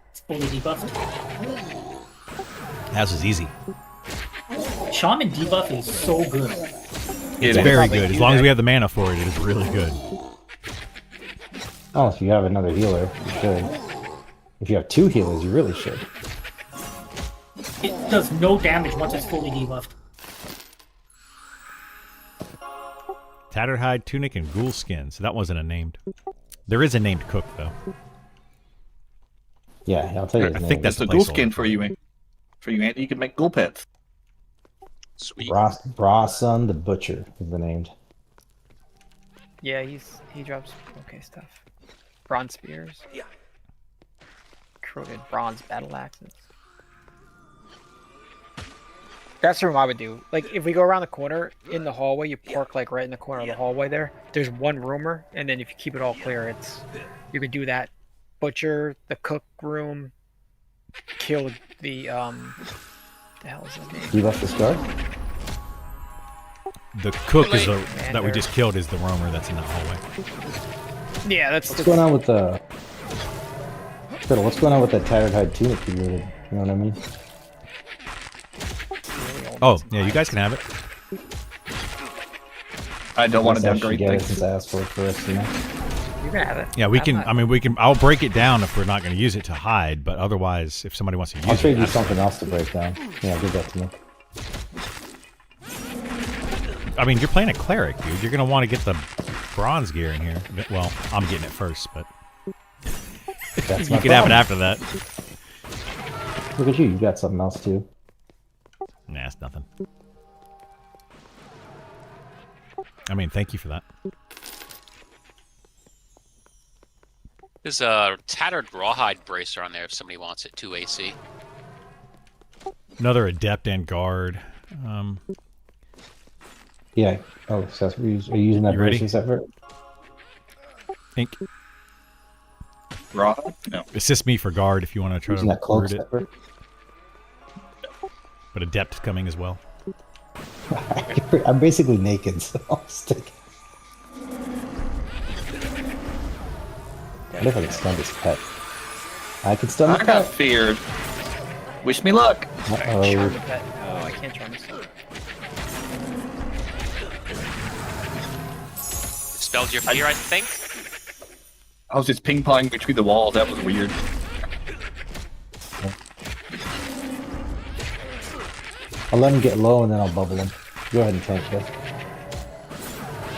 Speaker 4: It's fully debuffed.
Speaker 3: That was easy.
Speaker 4: Shaman debuff is so good.
Speaker 3: It's very good. As long as we have the mana for it, it is really good.
Speaker 5: Oh, if you have another healer, you should. If you have 2 healers, you really should.
Speaker 4: It does no damage once it's fully debuffed.
Speaker 3: Tattered hide, tunic, and ghoul skin. So that wasn't a named. There is a named cook though.
Speaker 5: Yeah, I'll tell you his
Speaker 3: I
Speaker 5: name.
Speaker 3: think that's
Speaker 2: That's a
Speaker 3: the
Speaker 2: ghoul
Speaker 3: placeholder.
Speaker 2: skin for you, Andy. You can make ghoul pets.
Speaker 1: Sweet.
Speaker 5: Brasun the Butcher is the named.
Speaker 6: Yeah, he drops okay stuff. Bronze spears. Yeah. Corroded bronze battle axes. That's the room I would do. Like if we go around the corner in the hallway, you park like right in the corner of the hallway there. There's one roomer, and then if you keep it all clear, it's you could do that. Butcher, the cook room, kill the hell is his name?
Speaker 5: Debuff the scar?
Speaker 3: the cook is
Speaker 1: Relate.
Speaker 3: that we just killed is the roamer that's in the hallway.
Speaker 6: Yeah, that's
Speaker 5: What's going on with the... Fiddle, what's going on with that tattered hide tunic you looted? You know what I mean?
Speaker 3: Oh, yeah, you guys can have it.
Speaker 2: I don't want to
Speaker 5: Guess I should
Speaker 2: downgrade
Speaker 5: get it
Speaker 2: things.
Speaker 5: since I asked for it first, you know?
Speaker 6: You're gonna have it.
Speaker 3: Yeah, we
Speaker 6: I'm
Speaker 3: can.
Speaker 6: not-
Speaker 3: I mean, we can. I'll break it down if we're not going to use it to hide. But otherwise, if somebody wants to
Speaker 5: I'll
Speaker 3: use
Speaker 5: trade
Speaker 3: it,
Speaker 5: you something else to break down. Yeah, give that to me.
Speaker 3: I mean, you're playing a cleric, dude. You're going to want to get the bronze gear in here. Well, I'm getting it first, but
Speaker 5: That's
Speaker 3: you
Speaker 5: my
Speaker 3: can have it
Speaker 5: problem.
Speaker 3: after that.
Speaker 5: Look at you, you got something else too.
Speaker 3: Nah, it's nothing. I mean, thank you for that.
Speaker 1: There's a tattered rawhide bracer on there if somebody wants it. 2 AC.
Speaker 3: Another adept and guard.
Speaker 5: Yeah. Oh, so are you using that
Speaker 3: You ready?
Speaker 5: braces effort?
Speaker 3: Ink.
Speaker 2: Raw? No.
Speaker 3: Assist me for guard if you want to try
Speaker 5: Using
Speaker 3: to
Speaker 5: that cloak
Speaker 3: word it.
Speaker 5: effort?
Speaker 3: But adept coming as well.
Speaker 5: I'm basically naked, so I'll stick. What if I can stun this pet? I can stun the
Speaker 2: I got
Speaker 5: pet.
Speaker 2: feared. Wish me luck.
Speaker 6: Charm
Speaker 5: Uh-oh.
Speaker 6: the pet. Oh, I can't charm this.
Speaker 1: Spelled your fear, I think.
Speaker 2: I was just ping-ponging between the walls. That was weird.
Speaker 5: I'll let him get low and then I'll bubble him. Go ahead and tank this.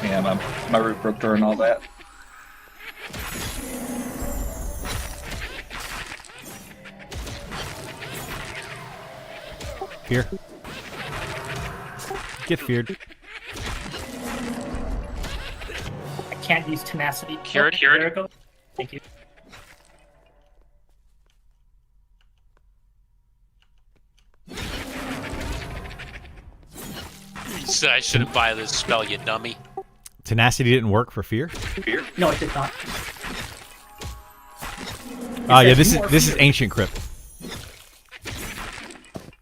Speaker 2: Yeah, my root broker and all that.
Speaker 3: Fear. Get feared.
Speaker 4: I can't use tenacity.
Speaker 1: Cured.
Speaker 4: There we go. Thank you.
Speaker 1: You said I shouldn't buy this spell, you dummy.
Speaker 3: Tenacity didn't work for fear.
Speaker 2: Fear?
Speaker 4: No, it did not.
Speaker 3: Ah, yeah.
Speaker 4: says
Speaker 3: This
Speaker 4: more
Speaker 3: is
Speaker 4: fear.
Speaker 3: ancient crypt.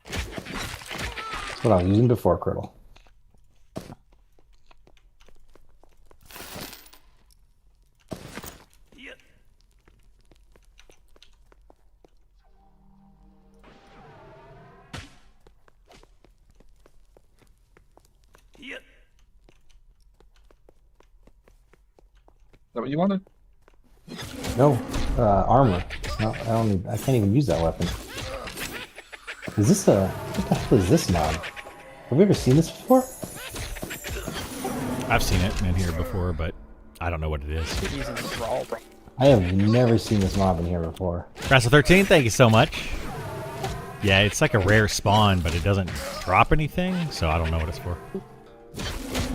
Speaker 5: That's what I was using before, Criddle.
Speaker 2: Is that what you wanted?
Speaker 5: No, armor. No, I can't even use that weapon. Is this what the hell is this mob? Have we ever seen this before?
Speaker 3: I've seen it in here before, but I don't know what it is.
Speaker 6: Using the brawl.
Speaker 5: I have never seen this mob in here before.
Speaker 3: Wrestle 13, thank you so much. Yeah, it's like a rare spawn, but it doesn't drop anything, so I don't know what it's for.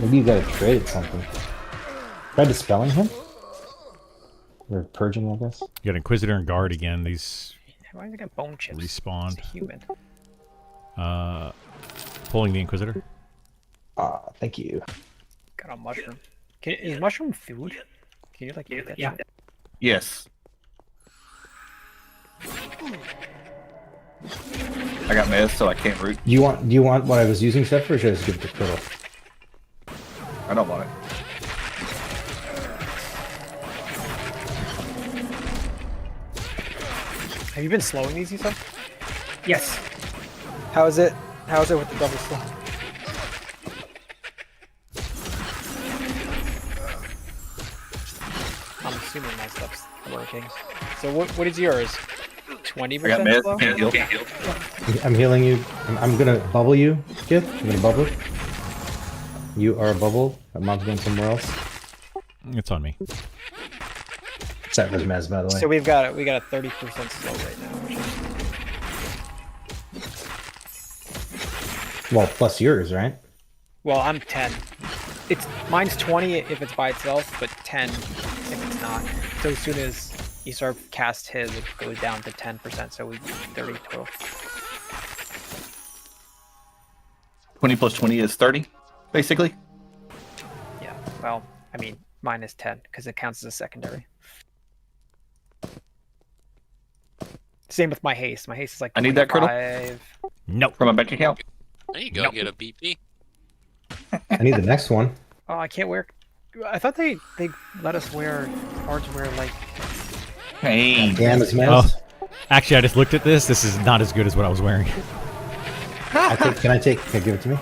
Speaker 5: Maybe you gotta trade it something. Try dispelling him? Or purging, I guess?
Speaker 3: You got Inquisitor and Guard again. These
Speaker 6: Why does it got bone chips?
Speaker 3: respawned.
Speaker 6: It's a human.
Speaker 3: Pulling the Inquisitor.
Speaker 5: Ah, thank you.
Speaker 6: Got a mushroom. Is mushroom food? Can you like eat that?
Speaker 4: Yeah.
Speaker 6: shit?
Speaker 2: Yes. I got meds, so I can't root.
Speaker 5: Do you want what I was using, Steph, or should I just give it to Criddle?
Speaker 2: I don't want it.
Speaker 6: Have you been slowing these, you said?
Speaker 4: Yes.
Speaker 6: How is it? How is it with the double slow? I'm assuming my stuff's working. So what is yours? 20%
Speaker 2: I got meds.
Speaker 6: slow?
Speaker 2: Can't heal.
Speaker 5: I'm healing you. I'm gonna bubble you, kid. I'm gonna bubble. You are a bubble. My mom's going somewhere else.
Speaker 3: It's on me.
Speaker 5: Except for Mez, by the way.
Speaker 6: So we got a 30% slow right now, which is
Speaker 5: Well, plus yours, right?
Speaker 6: well, I'm 10. Mine's 20 if it's by itself, but 10 if it's not. So as soon as you start cast his, it goes down to 10%. So we 30 total.
Speaker 2: 20 plus 20 is 30, basically.
Speaker 6: Yeah. Well, I mean, mine is 10 because it counts as a secondary. Same with my haste. My haste is like
Speaker 2: I need that, Criddle.
Speaker 6: 25.
Speaker 3: Nope.
Speaker 2: From a bank account.
Speaker 1: There you go, get a BP.
Speaker 5: I need the next one.
Speaker 6: Oh, I can't wear. I thought they let us wear cards wear like.
Speaker 2: Hey.
Speaker 5: Damn, it's
Speaker 3: Oh,
Speaker 5: messed.
Speaker 3: actually, I just looked at this. This is not as good as what I was wearing.
Speaker 5: Can I give it to me?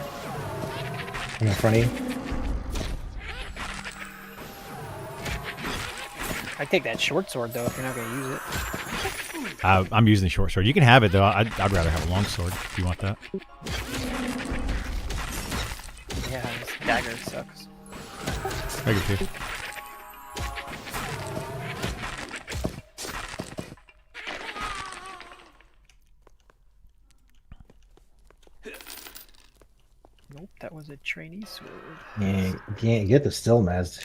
Speaker 5: I'm in front of you.
Speaker 6: I take that short sword though if you're not gonna use it.
Speaker 3: I'm using the short sword. You can have it though. I'd rather have a long sword if you want that.
Speaker 6: Yeah, this dagger sucks.
Speaker 3: I get you.
Speaker 6: Nope, that was a trainee sword.
Speaker 5: Yeah, you can't get the still mezz.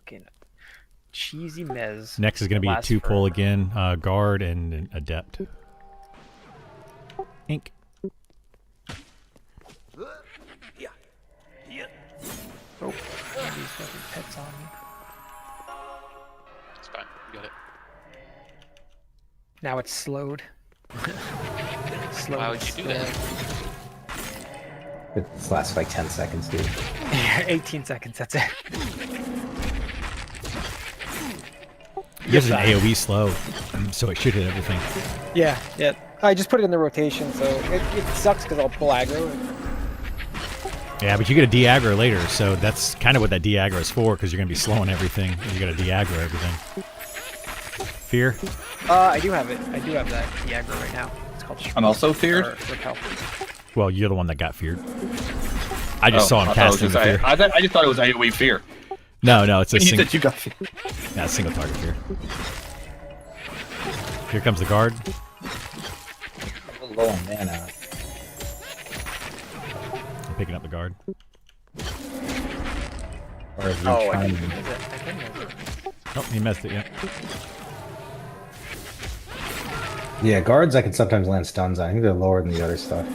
Speaker 6: Okay, no. Cheesy mez.
Speaker 3: Next is going to be a
Speaker 6: Lasts
Speaker 3: 2-pull
Speaker 6: forever.
Speaker 3: again. Guard and an adept. Ink.
Speaker 6: Oh, these fucking pets on me.
Speaker 1: It's fine. You got it.
Speaker 6: Now it's slowed. Slowed.
Speaker 1: Why would you do that?
Speaker 5: This lasts like 10 seconds, dude.
Speaker 6: 18 seconds. That's it.
Speaker 3: Gives an AoE slow, so it should hit everything.
Speaker 6: Yeah, yeah. I just put it in the rotation, so it sucks because I'll pull aggro.
Speaker 3: Yeah, but you get a de-aggro later, so that's kind of what that de-aggro is for, because you're going to be slowing everything, and you got to de-aggro everything. Fear?
Speaker 6: I do have it. I do have that aggro right now. It's called.
Speaker 2: I'm also feared.
Speaker 6: Repel.
Speaker 3: Well, you're the one that got feared. I just
Speaker 2: Oh,
Speaker 3: saw him
Speaker 2: I thought it was
Speaker 3: casting
Speaker 2: just-
Speaker 3: the fear.
Speaker 2: I just thought it was AoE fear.
Speaker 3: No, it's a
Speaker 2: You
Speaker 3: single,
Speaker 2: said you got fear.
Speaker 3: single target fear. Here comes the guard.
Speaker 5: A little low on mana.
Speaker 3: I'm picking up the guard.
Speaker 5: Or is he
Speaker 6: Oh, I
Speaker 5: trying
Speaker 6: can
Speaker 5: to-
Speaker 6: use it. I can use it.
Speaker 3: Oh, he messed it, yeah.
Speaker 5: Yeah, guards I can sometimes land stuns on. I think they're lower than the other stuff.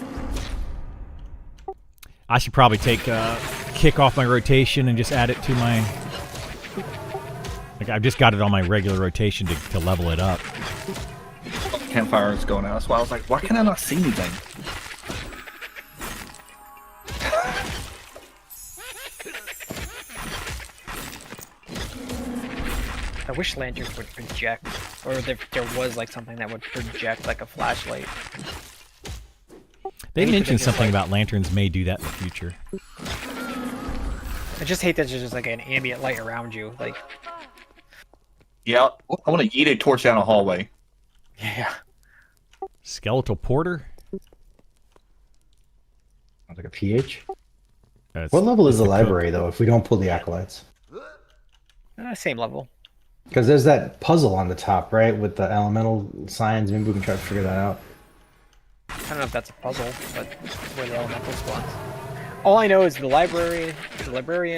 Speaker 3: I should probably take kick off my rotation and just add it to my... Like, I've just got it on my regular rotation to level it up.
Speaker 2: Campfire is going out. That's why I was like, why can I not see anything?
Speaker 6: I wish lanterns would project, or there was like something that would project like a flashlight.
Speaker 3: They
Speaker 6: Maybe
Speaker 3: mentioned
Speaker 6: just,
Speaker 3: something
Speaker 6: like-
Speaker 3: about lanterns may do that in the future.
Speaker 6: I just hate that there's just like an ambient light around you. Like,
Speaker 2: Yeah, I want to yeet a torch down a hallway.
Speaker 6: yeah.
Speaker 3: Skeletal Porter?
Speaker 5: Sounds like a PH.
Speaker 3: That's-
Speaker 5: What level is the
Speaker 3: that's cook.
Speaker 5: library, though, if we don't pull the acolytes?
Speaker 6: Same level.
Speaker 5: Because there's that puzzle on the top, right, with the elemental signs. Maybe we can try to figure that out.
Speaker 6: I don't know if that's a puzzle, but where the elemental spawns. All I know is the librarian,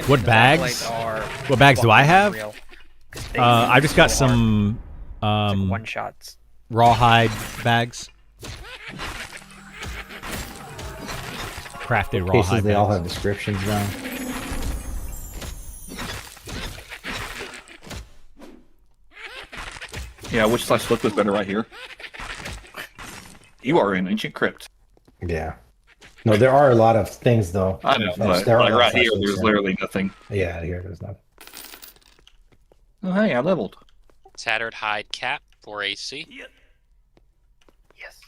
Speaker 3: What
Speaker 6: and the
Speaker 3: bags?
Speaker 6: acolyte are
Speaker 3: What bags do I have?
Speaker 6: real, 'cause they
Speaker 3: I just got
Speaker 6: so hard.
Speaker 3: some
Speaker 6: It's like one shots.
Speaker 3: rawhide bags. Crafted
Speaker 5: Cases,
Speaker 3: rawhide
Speaker 5: they all
Speaker 3: bags.
Speaker 5: have descriptions now.
Speaker 2: Yeah, which slash look was better right here? You are in ancient crypt.
Speaker 5: Yeah. No, there are a lot of things, though.
Speaker 2: I know, but
Speaker 5: There are a
Speaker 2: like
Speaker 5: lot of
Speaker 2: right here,
Speaker 5: slashes,
Speaker 2: there's
Speaker 5: yeah.
Speaker 2: literally nothing.
Speaker 5: Yeah, here there's nothing.
Speaker 2: Oh, hey, I leveled.
Speaker 1: Tattered hide cap for AC.
Speaker 6: Yes.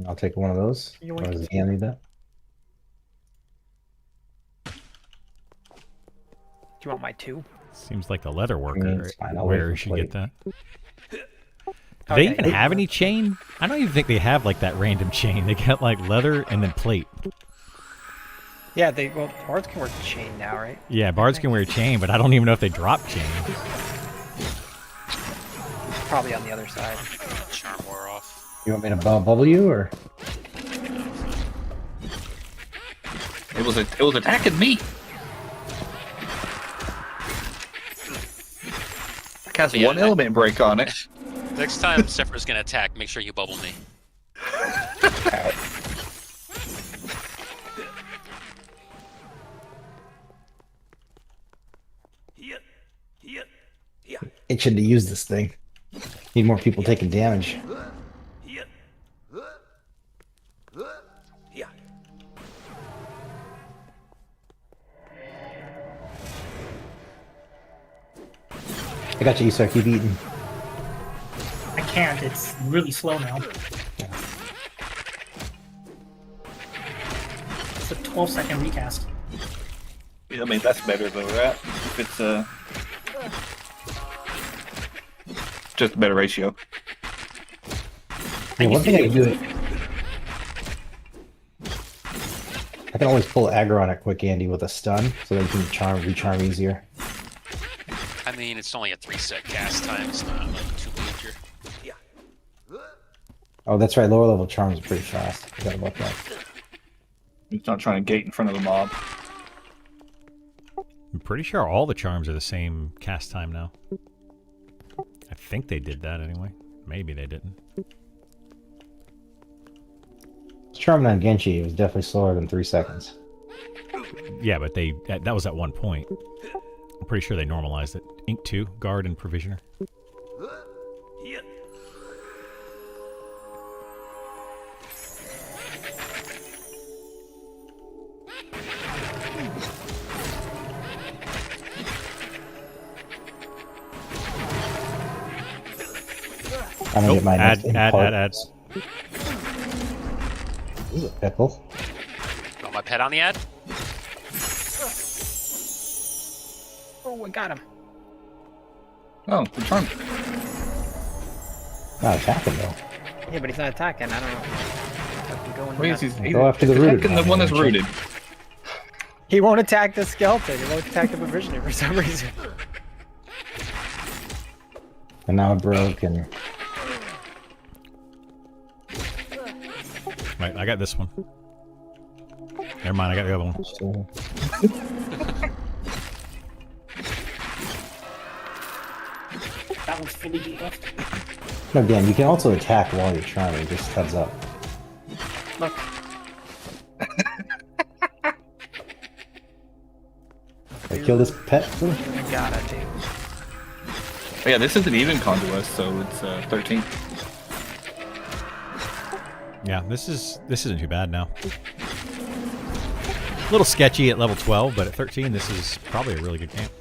Speaker 5: I'll take one of those.
Speaker 6: You
Speaker 5: Or
Speaker 6: want-
Speaker 5: does Ian need that?
Speaker 6: Do you want my two?
Speaker 3: Seems like the leather worker.
Speaker 5: it's fine, I'll wait
Speaker 3: Where
Speaker 5: for
Speaker 3: should get
Speaker 5: plate.
Speaker 3: that? Do they
Speaker 6: Okay.
Speaker 3: even have any chain? I don't even think they have like that random chain. They got like leather and then plate.
Speaker 6: Yeah, bards can wear chain now, right?
Speaker 3: Yeah, bards can wear chain, but I don't even know if they drop chain.
Speaker 6: Probably on the other side.
Speaker 1: Charm wore off.
Speaker 5: You want me to bubble you, or?
Speaker 2: It was attacking me. I cast
Speaker 1: Yeah,
Speaker 2: one element break on it.
Speaker 1: Next time Sephiroth's gonna attack, make sure you bubble me.
Speaker 5: Itching to use this thing. Need more people taking damage. I got you, Easter. Keep eating.
Speaker 4: I can't. It's really slow now. It's a 12-second recast.
Speaker 2: Yeah, I mean, that's better though, right? If it's just a better ratio.
Speaker 5: Yeah, one thing I can do. I can always pull aggro on a quick Andy with a stun, so that you can recharm easier.
Speaker 1: I mean, it's only a 3-set cast time. It's not like too major.
Speaker 5: Oh, that's right. Lower level charms are pretty fast. I forgot about that.
Speaker 2: It's not trying to gate in front of the mob.
Speaker 3: I'm pretty sure all the charms are the same cast time now. I think they did that anyway. Maybe they didn't.
Speaker 5: Charming on Genshi was definitely slower than 3 seconds.
Speaker 3: Yeah, but that was at one point. I'm pretty sure they normalized it. Ink 2, Guard, and Provisioner.
Speaker 5: I'm gonna get my next
Speaker 3: add.
Speaker 5: Ooh, a pickle.
Speaker 1: Got my pet on the ad?
Speaker 6: Oh, I got him.
Speaker 2: Oh, the charm.
Speaker 5: Not attacking though.
Speaker 6: Yeah, but he's not attacking. I don't know. Have to go in
Speaker 2: Wait,
Speaker 6: nuts.
Speaker 2: he's
Speaker 5: Go after the rooted
Speaker 2: attacking the one that's rooted.
Speaker 6: He won't attack the skeleton. He won't attack the provisioner for some reason.
Speaker 5: And now it broke and
Speaker 3: Right, I got this one. Never mind, I got the other one.
Speaker 5: so,
Speaker 4: That one's fully debuffed.
Speaker 5: no, again, you can also attack while you're charming, just heads up.
Speaker 6: Look.
Speaker 5: I kill this pet.
Speaker 6: I gotta do.
Speaker 2: Oh, yeah, this isn't even conduit, so it's 13.
Speaker 3: Yeah, this isn't too bad now. A little sketchy at level 12, but at 13, this is probably a really good camp.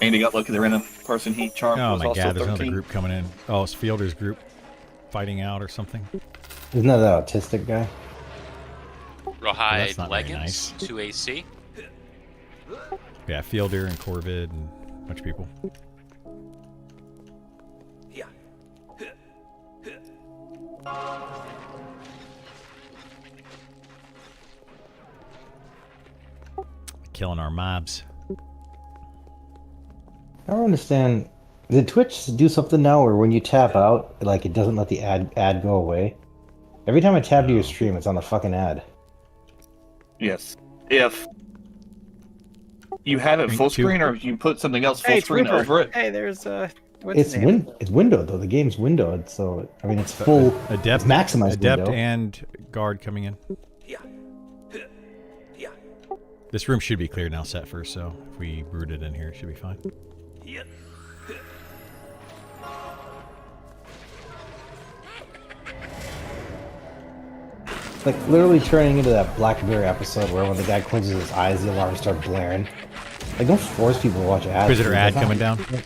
Speaker 2: Andy got lucky. The random person he charmed
Speaker 3: Oh
Speaker 2: was
Speaker 3: my
Speaker 2: also
Speaker 3: god, there's
Speaker 2: 13.
Speaker 3: another group coming in. Oh, it's Fielder's group fighting out or something.
Speaker 5: Isn't that the autistic guy?
Speaker 1: Rawhide
Speaker 3: that's not very
Speaker 1: leggings,
Speaker 3: nice.
Speaker 1: 2 AC.
Speaker 3: Yeah, Fielder and Corvid and a bunch of people. Killing our mobs.
Speaker 5: I don't understand. Did Twitch do something now where when you tap out, like it doesn't let the ad go away? Every time I tab to your stream, it's on the fucking ad.
Speaker 2: Yes. If you have it
Speaker 3: Ink
Speaker 2: full
Speaker 3: 2.
Speaker 2: screen or if you put something else full
Speaker 6: Hey, it's
Speaker 2: screen
Speaker 6: Rupert.
Speaker 2: over it.
Speaker 6: Hey, there's what's his
Speaker 5: It's
Speaker 6: name?
Speaker 5: it's windowed though. The game's windowed, so I mean it's full.
Speaker 3: Adept,
Speaker 5: it's maximized
Speaker 3: Adept
Speaker 5: window.
Speaker 3: and Guard coming in. This room should be cleared now, set first, so if we brood it in here, it should be fine.
Speaker 5: Like literally turning into that Blackberry episode where when the guy closes his eyes, the alarms start blaring. Like don't force people to watch ads.
Speaker 3: Visitor
Speaker 5: dude.
Speaker 3: ad
Speaker 5: That's
Speaker 3: coming
Speaker 5: not-
Speaker 3: down.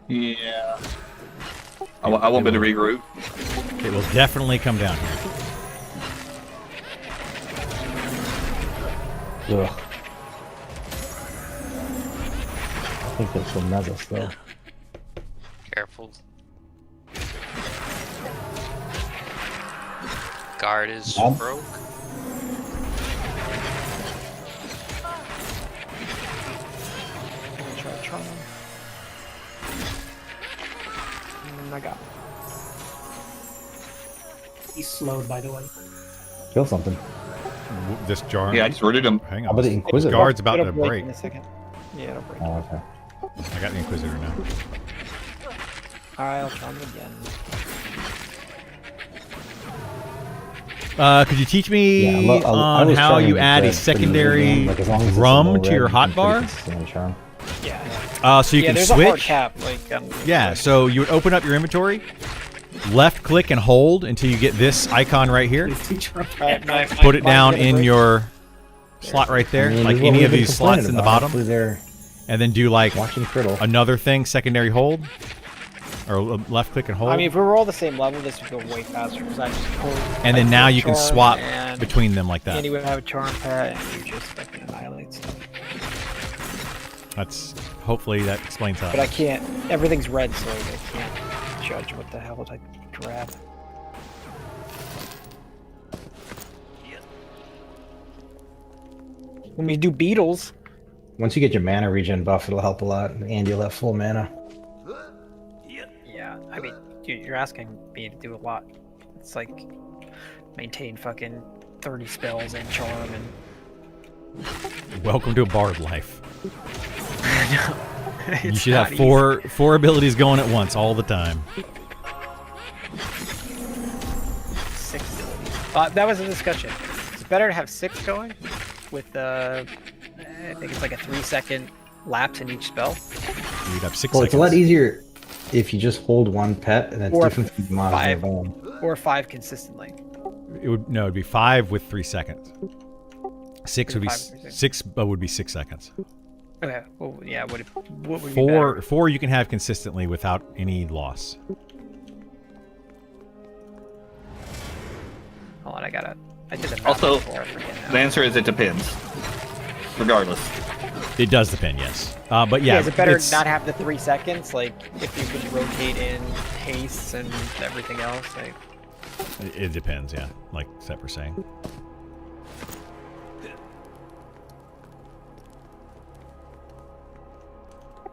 Speaker 2: Yeah. I want me to regroup.
Speaker 3: It will definitely come down here.
Speaker 5: Ugh. I think that's what mess us though.
Speaker 1: Careful. Guard is
Speaker 5: Bob?
Speaker 1: broke.
Speaker 6: Try to charm him. I got him.
Speaker 4: He's slowed, by the way.
Speaker 5: Kill something.
Speaker 3: This jar.
Speaker 2: Yeah, I just rooted him.
Speaker 3: Hang
Speaker 5: How
Speaker 3: on.
Speaker 5: about the
Speaker 3: This
Speaker 5: Inquisitor?
Speaker 3: guard's about
Speaker 6: It'll
Speaker 3: to break.
Speaker 6: in a second. Yeah, it'll break.
Speaker 5: Oh, okay.
Speaker 3: I got the Inquisitor now.
Speaker 6: Alright, I'll charm him again.
Speaker 3: Could you teach me
Speaker 5: Yeah, I
Speaker 3: on
Speaker 5: was
Speaker 3: how
Speaker 5: trying
Speaker 3: you
Speaker 5: to
Speaker 3: add a
Speaker 5: play pretty
Speaker 3: secondary
Speaker 5: easy, like, as long as it's a
Speaker 3: rum
Speaker 5: low
Speaker 3: to
Speaker 5: red,
Speaker 3: your
Speaker 5: you can
Speaker 3: hot bar?
Speaker 5: pretty consistently charm.
Speaker 6: Yeah.
Speaker 3: So you
Speaker 6: yeah,
Speaker 3: can
Speaker 6: there's a hard
Speaker 3: switch?
Speaker 6: cap. Like,
Speaker 3: Yeah, so you would open up your inventory, left click and hold until you get this icon right here.
Speaker 6: Alright,
Speaker 3: Put it down in your slot right there,
Speaker 5: I mean,
Speaker 3: like
Speaker 5: this is what
Speaker 3: any
Speaker 5: we've
Speaker 3: of
Speaker 5: been
Speaker 3: these slots
Speaker 5: complaining
Speaker 3: in the
Speaker 5: about.
Speaker 3: bottom,
Speaker 5: Hopefully they're
Speaker 3: and then do like
Speaker 5: watching Criddle.
Speaker 3: another thing, secondary hold, or left click and hold.
Speaker 6: I mean, if we were all the same level, this would go way faster because I just pulled.
Speaker 3: and then now you can
Speaker 6: charm
Speaker 3: swap
Speaker 6: and
Speaker 3: between them like that.
Speaker 6: Andy would have a charm pet, and you just fucking annihilate stuff.
Speaker 3: That's hopefully that explains that.
Speaker 6: But I can't. Everything's red, so I can't judge what the hell I grab. When we do beetles,
Speaker 5: Once you get your mana regen buff, it'll help a lot. And you'll have full mana.
Speaker 6: yeah. I mean, you're asking me to do a lot. It's like maintain fucking 30 spells and charm and.
Speaker 3: Welcome to a bard life. You
Speaker 6: It's
Speaker 3: should have
Speaker 6: not
Speaker 3: four abilities going at once all the time.
Speaker 6: easy. 6 abilities. That was a discussion. It's better to have 6 going with I think it's like a 3-second lapse in each spell.
Speaker 3: You'd have 6
Speaker 5: Well,
Speaker 3: seconds.
Speaker 5: it's a lot easier if you just hold one pet, and it's
Speaker 6: Or
Speaker 5: different from the mods.
Speaker 6: 5 or 5 consistently.
Speaker 3: It'd be 5 with 3 seconds. 6 would be
Speaker 6: 5 with 3 seconds.
Speaker 3: 6 would be 6 seconds.
Speaker 6: Okay. Well, yeah. What would be better?
Speaker 3: Four you can have consistently without any loss.
Speaker 6: Hold on, I did the math
Speaker 2: Also,
Speaker 6: before, I forget now.
Speaker 2: The answer is it depends. Regardless.
Speaker 3: It does depend, yes. But yeah,
Speaker 6: is it better
Speaker 3: it's-
Speaker 6: not have the 3 seconds? Like, if you could rotate in haste and everything else? Like,
Speaker 3: It depends, yeah. Like Sep was saying.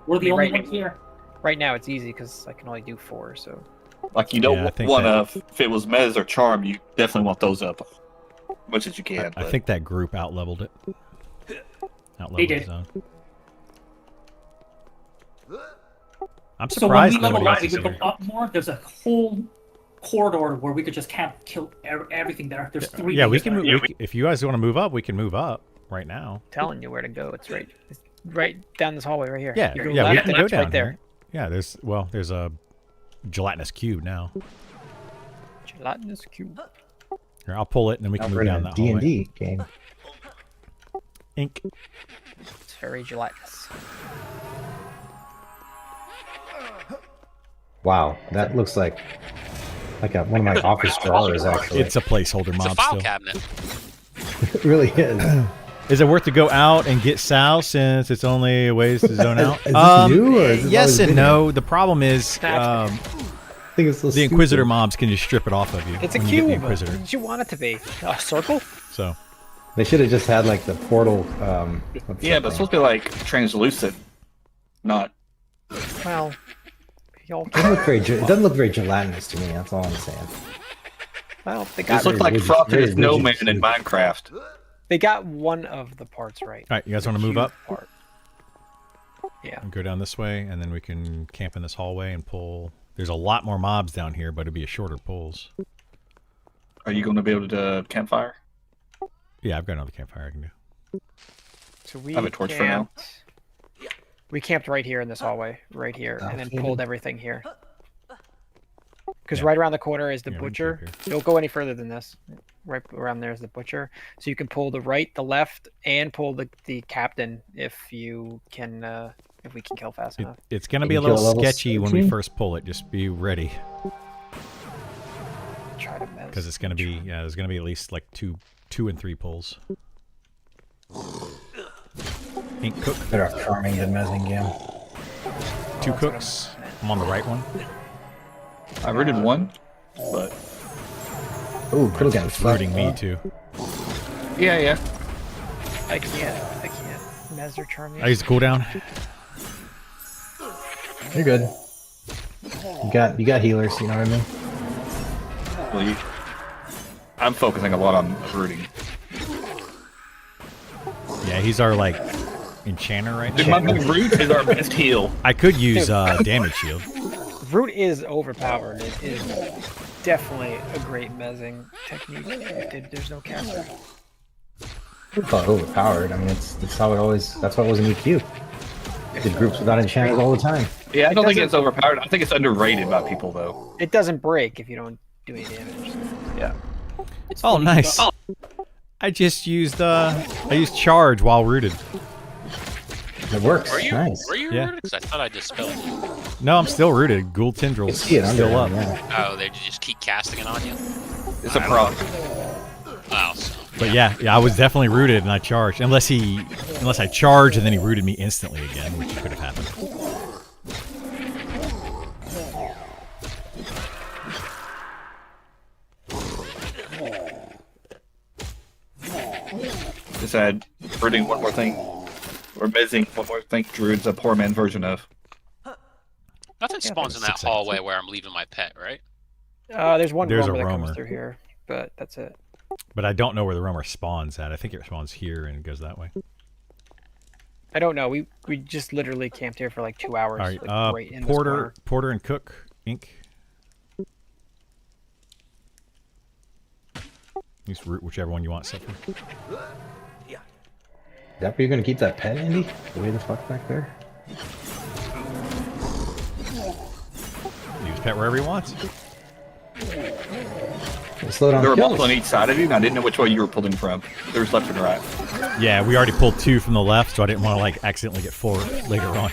Speaker 4: We're the only
Speaker 6: Right.
Speaker 4: ones here.
Speaker 6: right now it's easy because I can only do 4, so.
Speaker 2: Like, you
Speaker 3: Yeah, I
Speaker 2: don't
Speaker 3: think
Speaker 2: want
Speaker 3: that-
Speaker 2: to, if it was Mez or Charm, you definitely want those up as much as you can.
Speaker 3: I
Speaker 2: but-
Speaker 3: think that group out-leveled it.
Speaker 4: They
Speaker 3: Out-leveled
Speaker 4: did.
Speaker 3: his own. I'm
Speaker 4: So when
Speaker 3: surprised
Speaker 4: we level
Speaker 3: nobody
Speaker 4: up,
Speaker 3: else
Speaker 4: we
Speaker 3: is
Speaker 4: could go
Speaker 3: over here.
Speaker 4: up more. There's a whole corridor where we could just kill everything there. There's 3.
Speaker 3: Yeah, we
Speaker 4: majors
Speaker 3: can
Speaker 4: there.
Speaker 3: move. If you guys want to move up, we can move up right now.
Speaker 6: Telling you where to go. It's right down this hallway right here.
Speaker 3: Yeah,
Speaker 6: You go
Speaker 3: yeah, we
Speaker 6: left
Speaker 3: can
Speaker 6: and
Speaker 3: go
Speaker 6: it's
Speaker 3: down
Speaker 6: right there.
Speaker 3: here. Yeah, there's a gelatinous cube now.
Speaker 6: Gelatinous cube.
Speaker 3: Here, I'll pull it and then we can
Speaker 5: Now
Speaker 3: move
Speaker 5: we're in
Speaker 3: down
Speaker 5: a
Speaker 3: that hallway.
Speaker 5: D&D game.
Speaker 3: Ink.
Speaker 6: It's very gelatinous.
Speaker 5: Wow, that looks like one of my office drawers, actually.
Speaker 3: It's a placeholder
Speaker 1: It's
Speaker 3: mob
Speaker 1: a file
Speaker 3: still.
Speaker 1: cabinet.
Speaker 5: It really is.
Speaker 3: Is it worth to go out and get Sal since it's only a ways to zone out?
Speaker 5: Is this new, or has this
Speaker 3: yes
Speaker 5: always
Speaker 3: and
Speaker 5: been
Speaker 3: no. The problem is
Speaker 5: I think it's so
Speaker 3: the Inquisitor
Speaker 5: stupid.
Speaker 3: mobs can just strip it off of you.
Speaker 6: It's a
Speaker 3: when you get the
Speaker 6: cube. What
Speaker 3: Inquisitor.
Speaker 6: did you want it to be? A circle?
Speaker 3: So
Speaker 5: They should have just had like the portal. What's
Speaker 2: Yeah,
Speaker 5: that
Speaker 2: but it's
Speaker 5: thing?
Speaker 2: supposed to be like translucent, not.
Speaker 6: Well, y'all.
Speaker 5: It doesn't look very. It doesn't look very gelatinous to me. That's all I'm saying.
Speaker 6: Well, they
Speaker 2: This
Speaker 6: got
Speaker 2: looks like
Speaker 5: rigid-
Speaker 2: frosted
Speaker 5: very
Speaker 2: snowman
Speaker 5: rigid
Speaker 2: in
Speaker 5: tube.
Speaker 2: Minecraft.
Speaker 6: They got one of the parts right.
Speaker 3: all right, you guys want to
Speaker 6: The
Speaker 3: move
Speaker 6: cube
Speaker 3: up?
Speaker 6: Part. Yeah.
Speaker 3: And go down this way, and then we can camp in this hallway and pull. There's a lot more mobs down here, but it'd be a shorter pulls.
Speaker 2: Are you going to be able to campfire?
Speaker 3: Yeah, I've got another campfire I can do.
Speaker 6: So we
Speaker 2: I have a torch for now.
Speaker 6: We camped right here in this hallway, right here, and then pulled everything here. Because
Speaker 3: Yeah.
Speaker 6: right around the corner is the
Speaker 3: Yeah, we can
Speaker 6: butcher.
Speaker 3: camp
Speaker 6: Don't go any further than this. Right around there is the butcher. So you can pull the right, the left, and pull the captain if you can. If we can kill fast enough.
Speaker 3: It's going to
Speaker 5: Can
Speaker 3: be a
Speaker 5: you kill
Speaker 3: little
Speaker 5: level
Speaker 3: sketchy when we
Speaker 5: 17?
Speaker 3: first pull it. Just be ready,
Speaker 6: Try to mess.
Speaker 3: because it's going to be there's going to be at least like two and 3 pulls. Ink cook,
Speaker 5: Better off charming than mezzing game.
Speaker 3: 2 cooks. I'm on the right one.
Speaker 2: I rooted one, but
Speaker 5: Ooh, could have gotten
Speaker 3: Rooting me too.
Speaker 2: yeah.
Speaker 6: I can't. Mez or charm you.
Speaker 3: I use the cooldown.
Speaker 5: You're good. You got healers. You know what I mean?
Speaker 2: Well, I'm focusing a lot on rooting.
Speaker 3: Yeah, he's our like enchanter right
Speaker 2: Dude,
Speaker 3: now.
Speaker 2: my root is our best heal.
Speaker 3: I could use damage shield.
Speaker 6: Root is overpowered. It is definitely a great mezzing technique. There's no caster.
Speaker 5: I thought overpowered. I mean, that's how it always. That's why it was an EQ. Did groups without enchanters all the time.
Speaker 2: Yeah, I don't think
Speaker 6: doesn't-
Speaker 2: it's overpowered. I think it's underrated by people, though.
Speaker 6: It doesn't break if you don't do any damage.
Speaker 2: Yeah.
Speaker 3: Oh, nice. I just used charge while rooted.
Speaker 5: It works.
Speaker 1: Were you?
Speaker 5: Nice.
Speaker 1: Were you
Speaker 3: Yeah.
Speaker 1: rooted? Because I thought I dispelled it.
Speaker 3: No, I'm still rooted. Ghoul tendrils
Speaker 5: See it under
Speaker 3: still up.
Speaker 5: him, yeah.
Speaker 1: Oh, they just keep casting it on you?
Speaker 2: It's a proc.
Speaker 1: Oh, so.
Speaker 3: But yeah, I was definitely rooted and I charged. Unless I charged and then he rooted me instantly again, which could have happened.
Speaker 2: Just add rooting one more thing. Or missing one more thing. Druid's a poor man version of.
Speaker 1: Nothing spawns in that
Speaker 3: 6 seconds.
Speaker 1: hallway where I'm leaving my pet, right?
Speaker 6: There's one
Speaker 3: There's a
Speaker 6: roamer that
Speaker 3: roamer.
Speaker 6: comes through here, but that's it.
Speaker 3: But I don't know where the roamer spawns at. I think it spawns here and goes that way.
Speaker 6: I don't know. We just literally camped here for like 2 hours.
Speaker 3: All right,
Speaker 6: like, right in this
Speaker 3: Porter,
Speaker 6: corner.
Speaker 3: Porter and Cook, Inc. Just root whichever one you want, except for.
Speaker 5: Is that where you're gonna keep that pet, Andy? Way the fuck back there?
Speaker 3: Use pet wherever he wants.
Speaker 5: Slow down
Speaker 2: There
Speaker 5: the
Speaker 2: were multiple
Speaker 5: kills.
Speaker 2: on each side of you, and I didn't know which way you were pulling from. There was left and right.
Speaker 3: Yeah, we already pulled 2 from the left, so I didn't want to like accidentally get 4 later on.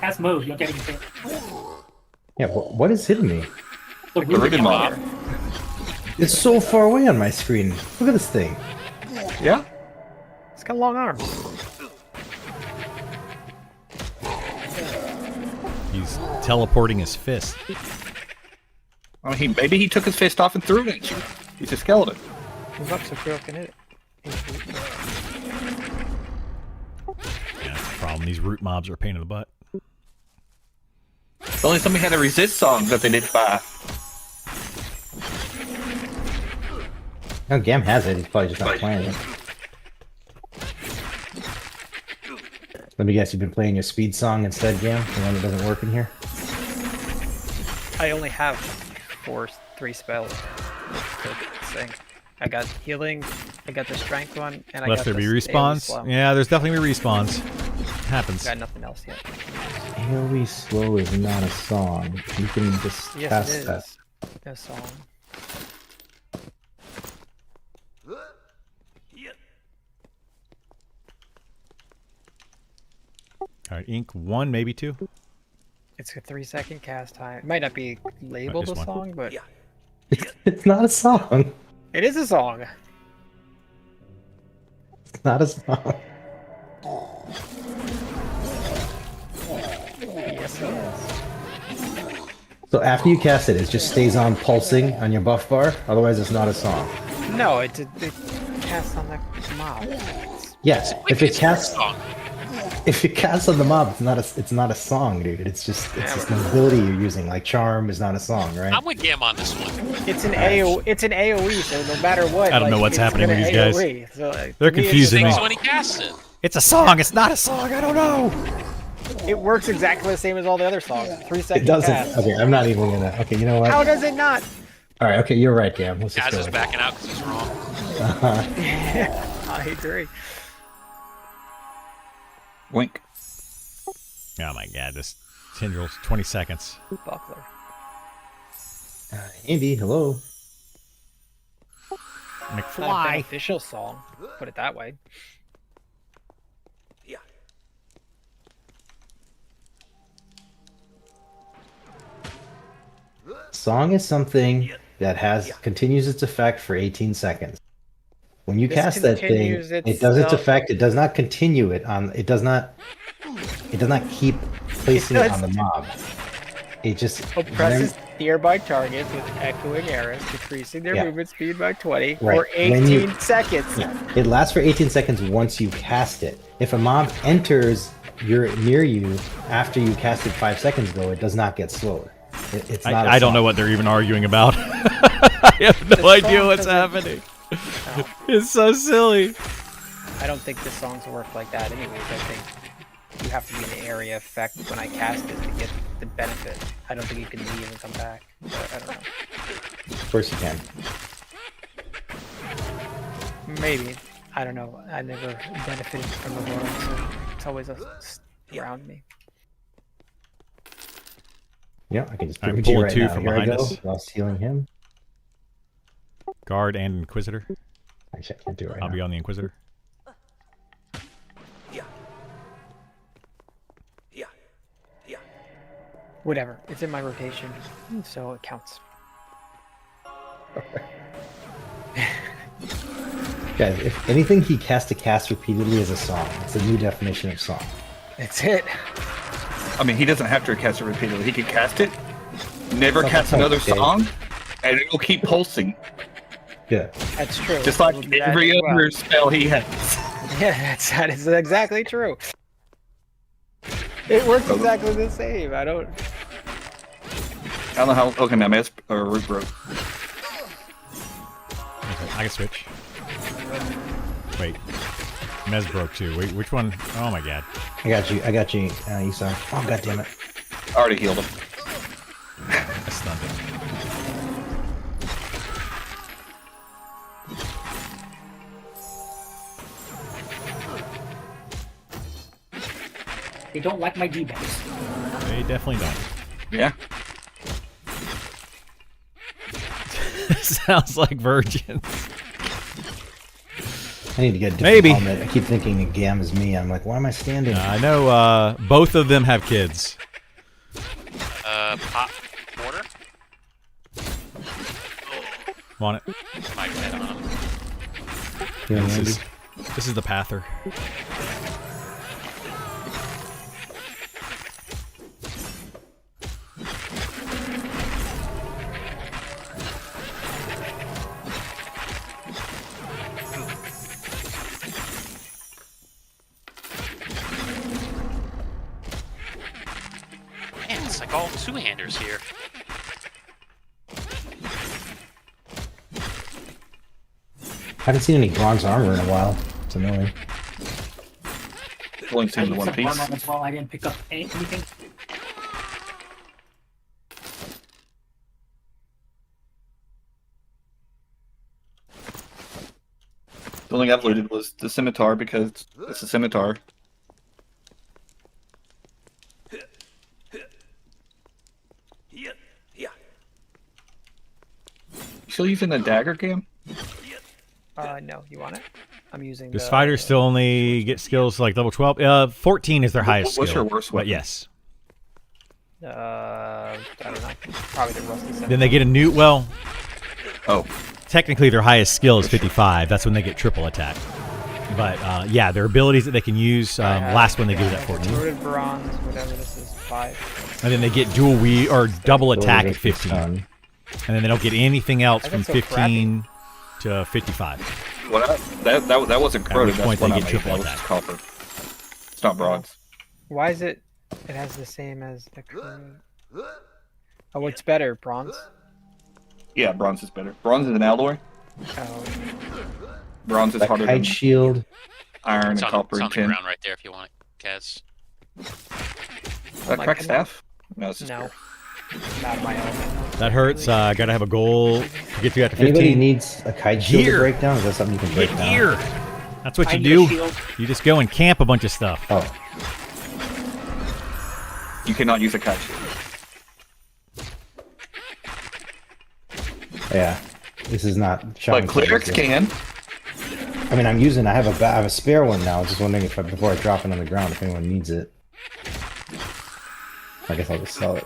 Speaker 4: Cast move, you're getting hit.
Speaker 5: Yeah, what is hitting me?
Speaker 4: The
Speaker 2: The rooted mob.
Speaker 5: It's so far away on my screen. Look at this thing.
Speaker 2: Yeah?
Speaker 6: It's got long arms.
Speaker 3: He's teleporting his fist.
Speaker 2: I mean, maybe he took his fist off and threw it at you. He's a skeleton.
Speaker 6: Move up so Krill can hit it.
Speaker 3: Yeah, that's the problem. These root mobs are a pain in the butt.
Speaker 2: If only somebody had a resist song that they didn't buy.
Speaker 5: No, Gam has it. He's probably just not playing it. Let me guess, you've been playing your speed song instead, Gam? The one that doesn't work in here?
Speaker 6: I only have 3 spells to sing. I got healing, I got the strength one, and I
Speaker 3: Unless
Speaker 6: got
Speaker 3: there
Speaker 6: the
Speaker 3: be
Speaker 6: AoE
Speaker 3: respawns.
Speaker 6: slow.
Speaker 3: Yeah, there's definitely respawns. Happens.
Speaker 6: Got nothing else yet.
Speaker 5: AoE slow is not a song. You can just
Speaker 6: Yes,
Speaker 5: cast
Speaker 6: it is.
Speaker 5: that.
Speaker 6: A song.
Speaker 3: All right, Ink 1, maybe 2.
Speaker 6: It's a 3-second cast time. It might not be labeled
Speaker 3: just
Speaker 6: a
Speaker 3: one.
Speaker 6: song, but
Speaker 5: It's not a song.
Speaker 6: it is a song.
Speaker 5: It's not a song.
Speaker 6: Yes, it is.
Speaker 5: So after you cast it, it just stays on pulsing on your buff bar. Otherwise, it's not a song.
Speaker 6: No, it casts on the mob.
Speaker 5: Yes, if it casts,
Speaker 1: Song.
Speaker 5: if it casts on the mob, it's not a song, dude. It's just an ability you're using. Like charm is not a song, right?
Speaker 1: I'm with Gam on this one.
Speaker 6: It's an AoE, so no matter what.
Speaker 3: I don't know
Speaker 6: like,
Speaker 3: what's
Speaker 6: it's
Speaker 3: happening with
Speaker 6: gonna
Speaker 3: these guys.
Speaker 6: AoE. So, like,
Speaker 3: They're
Speaker 6: to me, it's
Speaker 3: confusing me.
Speaker 6: a
Speaker 1: Sings
Speaker 6: song.
Speaker 1: when he casts it.
Speaker 3: It's a song. It's not a song. I don't know.
Speaker 6: It works exactly the same as all the other songs. 3
Speaker 5: It
Speaker 6: seconds
Speaker 5: doesn't.
Speaker 6: cast.
Speaker 5: Okay, I'm not even gonna. Okay, you know what?
Speaker 6: How does it not?
Speaker 5: All right. Okay, you're right, Gam. Let's just
Speaker 1: Gaz
Speaker 5: go
Speaker 1: is
Speaker 5: with
Speaker 1: backing out because he's wrong.
Speaker 6: I agree.
Speaker 2: Wink.
Speaker 3: Oh my god, this tendrils. 20 seconds.
Speaker 6: Buckler.
Speaker 5: Andy, hello.
Speaker 6: Not a
Speaker 3: McFly.
Speaker 6: beneficial song. Put it that way.
Speaker 5: Song is something that continues its effect for 18 seconds. When you
Speaker 6: This
Speaker 5: cast that thing,
Speaker 6: continues
Speaker 5: it does its
Speaker 6: itself-
Speaker 5: effect. It does not continue it on. It does not keep placing it
Speaker 6: does-
Speaker 5: on the mob. It just
Speaker 6: Oppresses nearby targets with echoing arrows, decreasing their
Speaker 5: Yeah.
Speaker 6: movement speed by 20
Speaker 5: Right.
Speaker 6: for
Speaker 5: When
Speaker 6: 18
Speaker 5: you-
Speaker 6: seconds.
Speaker 5: It lasts for 18 seconds once you cast it. If a mob enters near you after you cast it 5 seconds ago, it does not get slower. It's not.
Speaker 3: I don't know what they're even arguing about. I have no
Speaker 6: The
Speaker 3: idea
Speaker 6: song
Speaker 3: what's
Speaker 6: doesn't-
Speaker 3: happening. It's so silly.
Speaker 6: I don't think the songs work like that anyways. I think you have to be in the area effect when I cast it to get the benefit. I don't think you can leave and come back. But I don't know.
Speaker 5: Of course you can.
Speaker 6: Maybe. I don't know. I never benefited from the world, so it's always around me.
Speaker 5: Yeah, I can just
Speaker 3: All right,
Speaker 5: prove it to you
Speaker 3: pulling
Speaker 5: right
Speaker 3: 2
Speaker 5: now.
Speaker 3: from
Speaker 5: Here I
Speaker 3: behind
Speaker 5: go.
Speaker 3: us.
Speaker 5: Whilst healing him.
Speaker 3: Guard and Inquisitor.
Speaker 5: can't do it right
Speaker 3: I'll
Speaker 5: now.
Speaker 3: be on the Inquisitor.
Speaker 6: Whatever. It's in my rotation, so it counts.
Speaker 5: Guys, if anything he has to cast repeatedly is a song. It's a new definition of song.
Speaker 6: That's it.
Speaker 2: I mean, he doesn't have to cast it repeatedly. He can cast it, never
Speaker 5: That's
Speaker 2: cast
Speaker 5: the point,
Speaker 2: another
Speaker 5: Dave.
Speaker 2: song, and it'll keep pulsing,
Speaker 5: Yeah.
Speaker 6: That's true.
Speaker 2: just like
Speaker 6: We'll do that
Speaker 2: every
Speaker 6: as well.
Speaker 2: other spell he has.
Speaker 6: Yeah, that is exactly true. It works exactly the same. I don't.
Speaker 2: I don't know how. Okay, now Mez or Root broke.
Speaker 3: Okay, I can switch. Wait. Mez broke too. Wait, which one? Oh my god.
Speaker 5: I got you. You saw. Oh, god damn it.
Speaker 2: I already healed him.
Speaker 3: I stunned it.
Speaker 4: They don't like my debuffs.
Speaker 3: They definitely don't.
Speaker 2: Yeah.
Speaker 3: Sounds like virgins.
Speaker 5: I need to get a different
Speaker 3: Maybe.
Speaker 5: helmet. I keep thinking the Gam is me. I'm like, why am I standing?
Speaker 3: I know both of them have kids.
Speaker 1: Pop quarter.
Speaker 3: Want it?
Speaker 1: My head on him.
Speaker 5: You know,
Speaker 3: This is the Pather.
Speaker 1: Man, it's like all two-handers here.
Speaker 5: haven't seen any bronze armor in a while. It's annoying.
Speaker 2: Only
Speaker 4: I
Speaker 2: seen the
Speaker 4: used
Speaker 2: one
Speaker 4: some
Speaker 2: piece.
Speaker 4: armor as well. I didn't pick up anything.
Speaker 2: The only thing I've looted was the scimitar because it's a scimitar. You still using the dagger Gam?
Speaker 6: No, you want it? I'm using.
Speaker 3: Does
Speaker 6: the,
Speaker 3: fighters still only get skills like level 12? 14 is their highest
Speaker 2: What's
Speaker 3: skill.
Speaker 2: your worst
Speaker 3: But
Speaker 2: weapon?
Speaker 3: yes.
Speaker 6: I don't know. Probably the rusty set.
Speaker 3: Then they get a new. Well,
Speaker 2: Oh,
Speaker 3: technically their highest skill is 55. That's when they get triple attack. But yeah, their abilities that they can use. Last one they give that 14,
Speaker 6: Loaded bronze, whatever this is, 5.
Speaker 3: and then they get dual we or double attack at
Speaker 5: Loaded
Speaker 3: 15,
Speaker 5: sun.
Speaker 3: and then they don't get anything else
Speaker 6: Why
Speaker 3: from
Speaker 6: is that so
Speaker 3: 15 to 55.
Speaker 2: what? That wasn't
Speaker 3: At
Speaker 2: corroded.
Speaker 3: which
Speaker 2: That's
Speaker 3: point
Speaker 2: what
Speaker 3: they
Speaker 2: I
Speaker 3: get
Speaker 2: made.
Speaker 3: triple
Speaker 2: That was
Speaker 3: attack.
Speaker 2: just copper. It's not bronze.
Speaker 6: Why is it? It has the same as the. Oh, what's better, bronze?
Speaker 2: Yeah, bronze is better. Bronze is an alloy.
Speaker 6: Oh,
Speaker 2: Bronze is
Speaker 5: That
Speaker 2: harder than
Speaker 5: kite shield.
Speaker 2: iron
Speaker 1: It's
Speaker 2: and
Speaker 1: on,
Speaker 2: copper
Speaker 1: it's on
Speaker 2: and
Speaker 1: the
Speaker 2: tin.
Speaker 1: ground right there if you want it, Kaz.
Speaker 2: That
Speaker 6: Like,
Speaker 2: crack staff? No, it's just
Speaker 6: no, not my element.
Speaker 3: That hurts. I gotta have a goal to get you at to 15.
Speaker 5: Anybody needs a kite shield
Speaker 3: Gear.
Speaker 5: to break down? Is that something you can break
Speaker 3: Get
Speaker 5: down?
Speaker 3: gear. That's what
Speaker 4: I
Speaker 3: you
Speaker 4: need a
Speaker 3: do.
Speaker 4: shield.
Speaker 3: You just go and camp a bunch of stuff.
Speaker 5: Oh,
Speaker 2: You cannot use a kite shield.
Speaker 5: yeah. This is not.
Speaker 2: But
Speaker 5: showing
Speaker 2: clerics
Speaker 5: clerics.
Speaker 2: can.
Speaker 5: I mean, I'm using. I have a spare one now. I was just wondering if before I drop it on the ground, if anyone needs it. I guess I'll just sell it.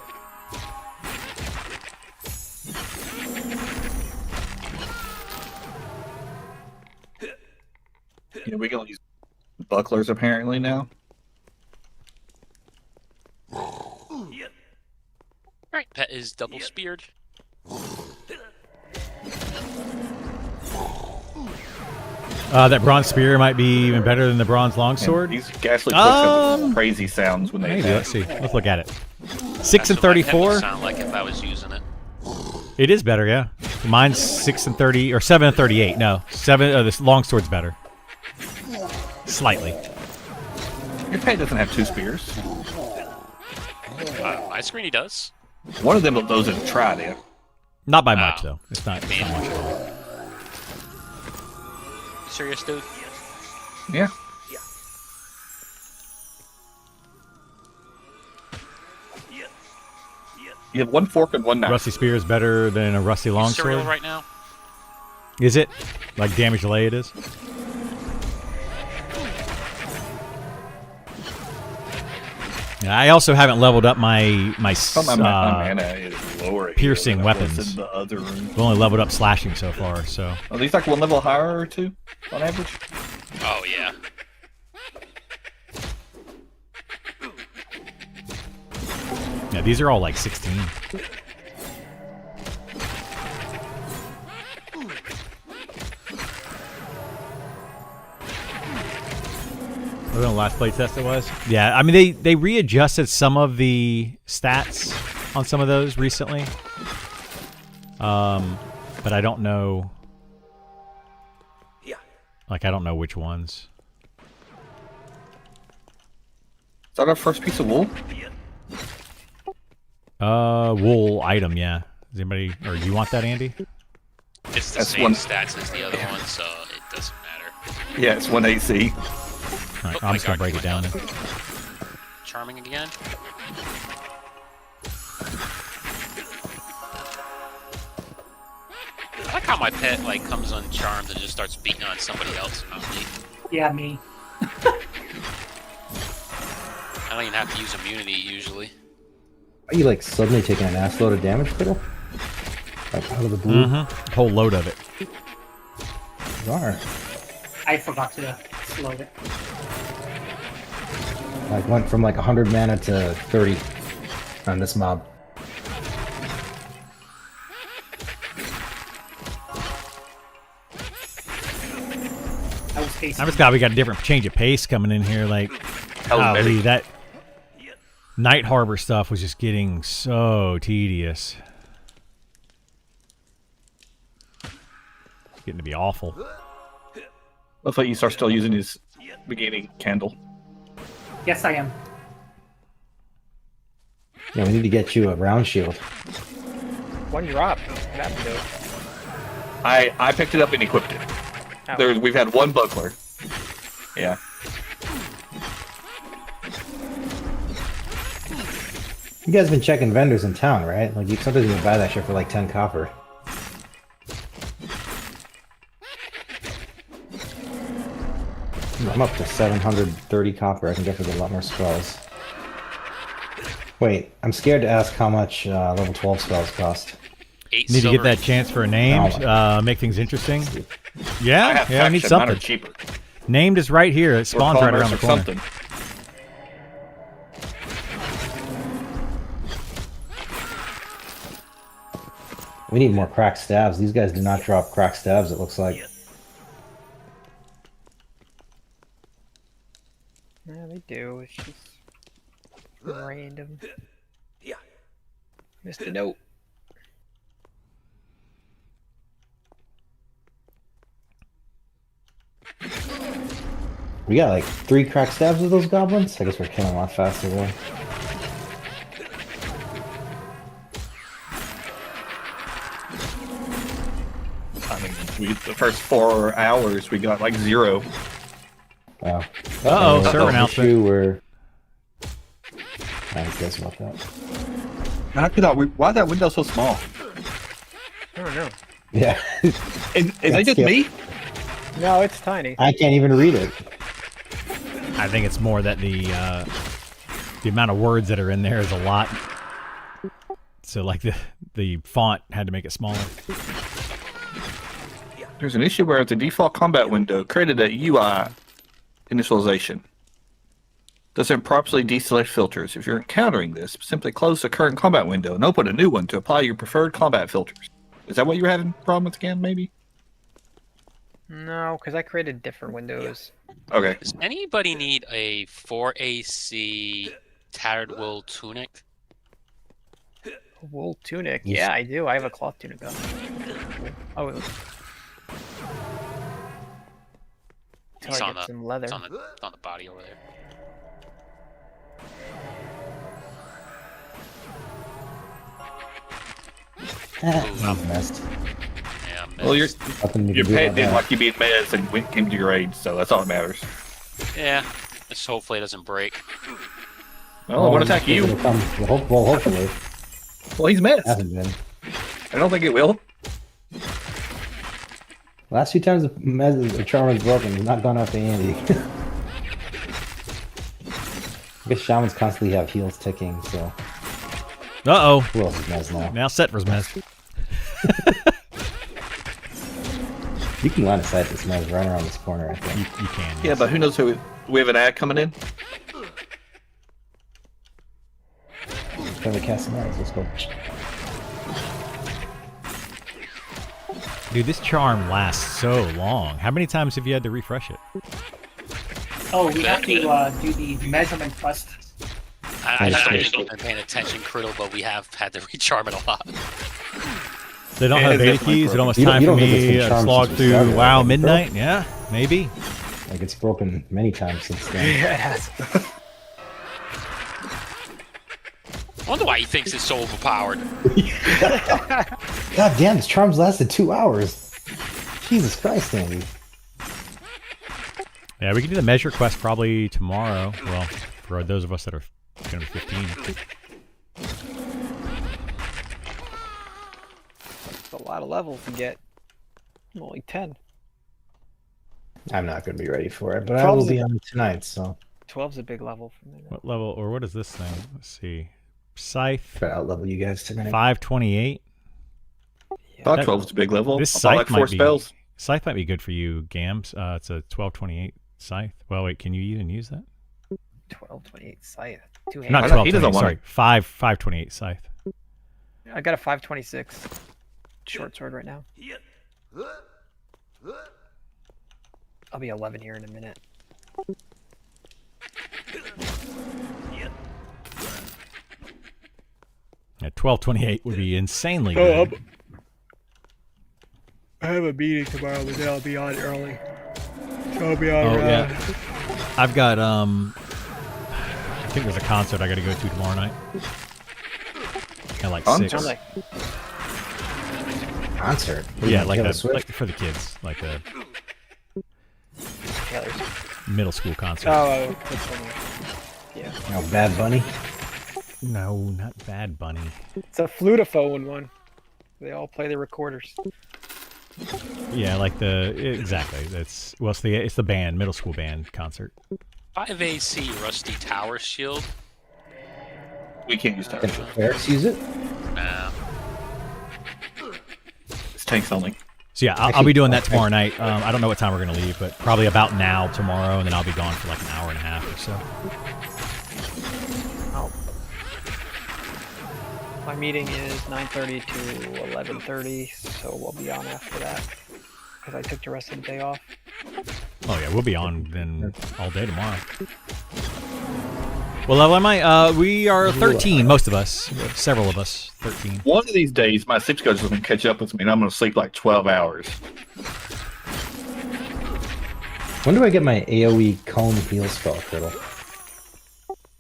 Speaker 2: Yeah, we can use bucklers apparently now.
Speaker 1: Right, pet is double speared.
Speaker 3: That bronze spear might be even better than the bronze
Speaker 2: And
Speaker 3: longsword.
Speaker 2: these ghastly clicks have crazy sounds when they
Speaker 3: Maybe.
Speaker 2: attack.
Speaker 3: Let's see. Let's look at it. 6
Speaker 1: That's
Speaker 3: and
Speaker 1: what my pet would
Speaker 3: 34.
Speaker 1: sound like if I was using it.
Speaker 3: It is better, yeah. Mine's 6 and 30 or 7 and 38. No, 7. This longsword's better. Slightly.
Speaker 2: Your pet doesn't have two spears.
Speaker 1: My screen he does.
Speaker 2: One of them those is a trident.
Speaker 3: Not by much
Speaker 1: Wow.
Speaker 3: though. It's not much at all.
Speaker 1: Serious, dude?
Speaker 2: Yeah. You have one fork and one knife.
Speaker 3: Rusty spear is better than a rusty
Speaker 1: Cereal
Speaker 3: longsword.
Speaker 1: right now.
Speaker 3: Is it? Like damage delay it is? Yeah, I also haven't leveled up my
Speaker 2: My mana is lower.
Speaker 3: piercing
Speaker 2: here than it was
Speaker 3: weapons.
Speaker 2: in the other room.
Speaker 3: I've only leveled up slashing so far, so.
Speaker 2: Are these like one level higher or two on average?
Speaker 1: Oh yeah.
Speaker 3: Yeah, these are all like 16. Was the last playtest it was? Yeah, I mean they readjusted some of the stats on some of those recently. But I don't know. Like I don't know which ones.
Speaker 2: Is that our first piece of wool?
Speaker 3: Wool item, yeah. Does anybody or you want that, Andy?
Speaker 1: It's the
Speaker 2: That's
Speaker 1: same
Speaker 2: one-
Speaker 1: stats as the other one, so it doesn't matter.
Speaker 2: Yeah, it's 1 AC.
Speaker 3: All right,
Speaker 1: Oh
Speaker 3: I'm
Speaker 1: my
Speaker 3: just gonna
Speaker 1: God,
Speaker 3: break it down.
Speaker 1: Charming again. I like how my pet like comes uncharmed and just starts beating on somebody else, not me.
Speaker 4: Yeah, me.
Speaker 1: I don't even have to use immunity usually.
Speaker 5: Are you like suddenly taking an ass load of damage, Criddle? Like out of the blue?
Speaker 3: Mm-hmm. Whole load of it.
Speaker 5: Bizarre.
Speaker 4: I forgot to slow it.
Speaker 5: Like went from like 100 mana to 30 on this mob.
Speaker 4: I was facing.
Speaker 3: I'm just glad we got a different change of pace coming in here. Like, golly, that Night Harbor stuff was just getting so tedious. It's getting to be awful.
Speaker 2: Looks like you start still using his beginning candle.
Speaker 4: Yes, I am.
Speaker 5: Yeah, we need to get you a round shield.
Speaker 6: One drop. What happened to it?
Speaker 2: I picked it up and equipped it.
Speaker 6: Oh.
Speaker 2: We've had one buckler. Yeah.
Speaker 5: You guys been checking vendors in town, right? Like you sometimes you can buy that shit for like 10 copper. I'm up to 730 copper. I can definitely get a lot more spells. Wait, I'm scared to ask how much level 12 spells cost.
Speaker 1: 8
Speaker 3: Need to
Speaker 1: silver.
Speaker 3: get that chance for a name, make things interesting. Yeah, yeah, I need
Speaker 2: faction, mine are
Speaker 3: something.
Speaker 2: cheaper.
Speaker 3: Named is right here. It
Speaker 2: Or
Speaker 3: spawns right around
Speaker 2: commerce
Speaker 3: the
Speaker 2: or
Speaker 3: corner.
Speaker 2: something.
Speaker 5: We need more cracked stabs. These guys do not drop cracked stabs, it looks like.
Speaker 6: Yeah, they do. It's just random. Missed a note.
Speaker 5: We got like 3 cracked stabs with those goblins? I guess we're killing a lot faster there.
Speaker 2: I mean, the first 4 hours we got like 0.
Speaker 5: Wow.
Speaker 3: Uh-oh,
Speaker 5: Okay,
Speaker 3: server announcement.
Speaker 5: issue where... I guess about that.
Speaker 2: Why is that window so small?
Speaker 6: I don't know.
Speaker 5: Yeah.
Speaker 2: Is that just
Speaker 5: skip.
Speaker 2: me?
Speaker 6: No, it's tiny.
Speaker 5: I can't even read it.
Speaker 3: I think it's more that the amount of words that are in there is a lot. So like the font had to make it smaller.
Speaker 2: There's an issue where the default combat window created a UI initialization. Doesn't properly deselect filters. If you're encountering this, simply close the current combat window and open a new one to apply your preferred combat filters. Is that what you were having a problem with again, maybe?
Speaker 6: No, because I created different windows.
Speaker 2: Okay.
Speaker 1: Does anybody need a 4AC tattered wool tunic?
Speaker 6: Wool tunic.
Speaker 5: Yes.
Speaker 6: Yeah, I do. I have a cloth tunic on. Oh, until
Speaker 1: It's
Speaker 6: I
Speaker 1: on
Speaker 6: get
Speaker 1: the
Speaker 6: some leather.
Speaker 1: it's on the body over there.
Speaker 5: I'm messed.
Speaker 1: Yeah,
Speaker 2: Well, your
Speaker 5: Nothing you
Speaker 2: your
Speaker 5: can do
Speaker 2: pet
Speaker 5: about
Speaker 2: didn't
Speaker 5: that.
Speaker 2: like you being meds and came to your aid, so that's all that matters.
Speaker 1: yeah. This hopefully doesn't break.
Speaker 2: Well, I want to attack you.
Speaker 5: It'll come, well, hopefully.
Speaker 2: Well, he's meds.
Speaker 5: Hasn't been.
Speaker 2: I don't think it will.
Speaker 5: Last few times the charm was broken, he's not gone after Andy. I guess shamans constantly have heals ticking, so.
Speaker 3: Uh-oh.
Speaker 5: Who else is Mez now?
Speaker 3: Now Setver's Mez.
Speaker 5: You can line of sight this Mez right around this corner, I think.
Speaker 3: You can.
Speaker 2: Yeah,
Speaker 3: yes.
Speaker 2: but who knows who we have an ad coming in?
Speaker 5: Try to cast some Mez, let's go.
Speaker 3: Dude, this charm lasts so long. How many times have you had to refresh it?
Speaker 4: Oh, we have to do the measurement quest.
Speaker 1: I haven't been paying attention, Criddle, but we have had to recharm it a lot.
Speaker 3: They don't
Speaker 2: Yeah,
Speaker 3: have beta
Speaker 2: definitely
Speaker 3: keys. It almost
Speaker 5: You don't-
Speaker 3: time
Speaker 5: you
Speaker 3: for
Speaker 5: don't think it's
Speaker 3: me
Speaker 5: been
Speaker 3: to
Speaker 5: charmed
Speaker 3: slog
Speaker 5: since we
Speaker 3: through
Speaker 5: started,
Speaker 3: WoW
Speaker 5: right, bro?
Speaker 3: midnight. Yeah, maybe.
Speaker 5: Like, it's broken many times since then.
Speaker 6: Yes.
Speaker 1: I wonder why he thinks it's so overpowered.
Speaker 5: God damn, this charm's lasted 2 hours. Jesus Christ, Andy.
Speaker 3: Yeah, we can do the measure quest probably tomorrow. Well, for those of us that are going to be 15.
Speaker 6: It's a lot of levels to get. I'm only 10.
Speaker 5: I'm not going to be ready for it, but I will be on tonight, so.
Speaker 6: 12's a big level for me.
Speaker 3: What level, or what is this thing? Let's see. Scythe,
Speaker 5: Try to outlevel you guys tonight.
Speaker 3: 528.
Speaker 2: Thought 12 is a big level.
Speaker 3: This
Speaker 2: I
Speaker 3: scythe
Speaker 2: like 4
Speaker 3: might be.
Speaker 2: spells.
Speaker 3: Scythe might be good for you, Gams. It's a 1228 scythe. Well, wait, can you even use that?
Speaker 6: 1228 scythe. Two
Speaker 3: Not
Speaker 6: hands.
Speaker 2: know, he
Speaker 3: 1228,
Speaker 2: doesn't want
Speaker 3: sorry. 528 scythe.
Speaker 6: I got a 526 short sword right now. I'll be 11 here in a minute.
Speaker 3: Yeah, 1228 would be insanely good.
Speaker 6: I have a meeting tomorrow, but then I'll be on early. So I'll be on.
Speaker 3: Oh, yeah. I've got, I think there's a concert I gotta go to tomorrow night. At like 6.
Speaker 2: Concert?
Speaker 6: Like,
Speaker 5: Concert?
Speaker 3: Yeah, like,
Speaker 5: Taylor
Speaker 3: a,
Speaker 5: Swift?
Speaker 3: like for the kids. Like a
Speaker 6: Taylor's.
Speaker 3: middle school concert.
Speaker 6: Oh, that's funny. Yeah.
Speaker 5: Oh, Bad Bunny?
Speaker 3: No, not Bad Bunny.
Speaker 6: It's a flutophone one. They all play the recorders.
Speaker 3: Yeah, like exactly. That's well, it's the band, middle school band concert.
Speaker 1: 5 AC Rusty Tower Shield.
Speaker 2: We can't use that.
Speaker 5: Can clerics use it?
Speaker 1: Nah.
Speaker 2: It's tanks only.
Speaker 3: So yeah, I'll be
Speaker 5: Actually,
Speaker 3: doing that tomorrow night. I don't know what time we're gonna leave, but probably about now tomorrow, and then I'll be gone for like an hour and a half or so.
Speaker 6: My meeting is 9:30 to 11:30, so we'll be on after that. Because I took the rest of the day off.
Speaker 3: Oh yeah, we'll be on then all day tomorrow. What level am I? We are 13, most of us. Several of us, 13.
Speaker 2: One of these days, my sleep schedule is going to catch up with me, and I'm going to sleep like 12 hours.
Speaker 5: When do I get my AoE cone heal spell, Criddle?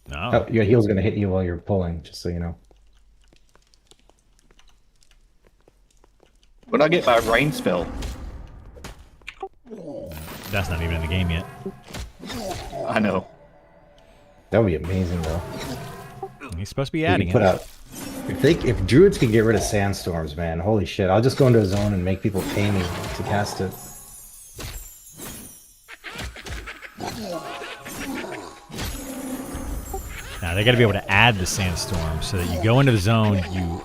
Speaker 3: No.
Speaker 5: Oh, your heal's going to hit you while you're pulling, just so you know.
Speaker 2: When I get my rain spell,
Speaker 3: That's not even in the game yet.
Speaker 2: I know.
Speaker 5: That would be amazing, though.
Speaker 3: He's supposed to be
Speaker 5: We
Speaker 3: adding
Speaker 5: can
Speaker 3: it.
Speaker 5: put out. If druids can get rid of sandstorms, man, holy shit! I'll just go into a zone and make people pay me to cast it.
Speaker 3: Now they got to be able to add the sandstorm so that you go into the zone, you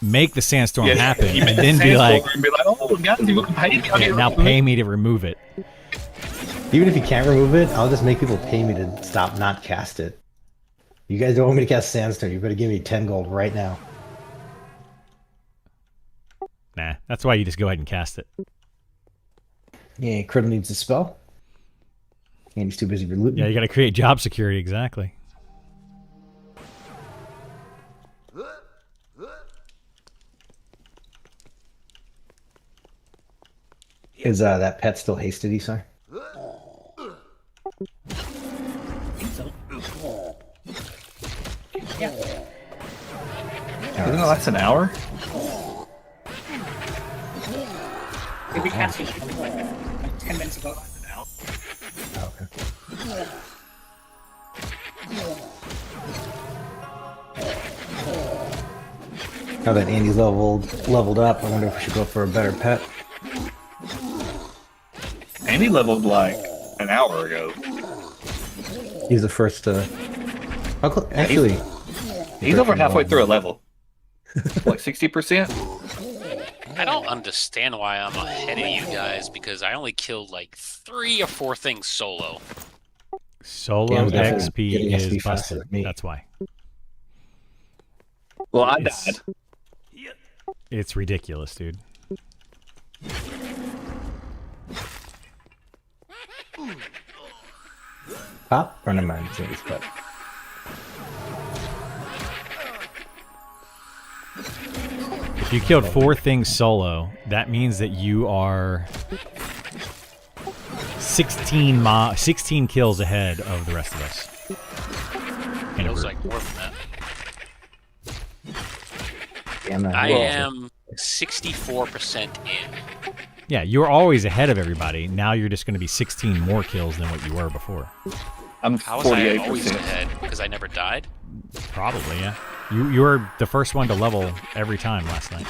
Speaker 3: make the sandstorm happen,
Speaker 2: you
Speaker 3: and
Speaker 2: make
Speaker 3: then
Speaker 2: the
Speaker 3: be like,
Speaker 2: sandstorm and be like, oh, guys, you can pay me. I'll
Speaker 3: yeah,
Speaker 2: get
Speaker 3: now
Speaker 2: rid of
Speaker 3: pay
Speaker 2: it."
Speaker 3: me to remove it.
Speaker 5: Even if you can't remove it, I'll just make people pay me to stop not cast it. You guys don't want me to cast sandstorm? You better give me 10 gold right now.
Speaker 3: Nah, that's why you just go ahead and cast it.
Speaker 5: Yeah, Criddle needs a spell. And he's too busy for looting.
Speaker 3: Yeah, you got to create job security, exactly.
Speaker 5: Is that pet still hasted, Isai?
Speaker 4: Yeah.
Speaker 2: Isn't that an hour?
Speaker 4: We cast it like 10 minutes ago.
Speaker 5: Oh, okay. Now that Andy's leveled up, I wonder if we should go for a better pet.
Speaker 2: Andy leveled like an hour ago.
Speaker 5: He's the first to. Actually,
Speaker 2: He's over halfway through a level. Like 60%.
Speaker 1: I don't understand why I'm ahead of you guys because I only killed like 3 or 4 things solo.
Speaker 3: Solo
Speaker 5: Yeah, I'm definitely
Speaker 3: XP
Speaker 5: getting
Speaker 3: is
Speaker 5: XP faster
Speaker 3: busted.
Speaker 5: than me.
Speaker 3: That's why.
Speaker 2: Well, I
Speaker 3: It's-
Speaker 2: died.
Speaker 3: It's ridiculous, dude.
Speaker 5: Pop or never mind. But
Speaker 3: If you killed 4 things solo, that means that you are 16 kills ahead of the rest of us. In a
Speaker 1: Feels
Speaker 3: group.
Speaker 1: like more than that.
Speaker 5: damn that.
Speaker 1: I am 64% in.
Speaker 3: Yeah, you're always ahead of everybody. Now you're just going to be 16 more kills than what you were before.
Speaker 2: I'm
Speaker 1: How was I always
Speaker 2: 48%.
Speaker 1: ahead? Because I never died?
Speaker 3: Probably, yeah. You were the first one to level every time last night.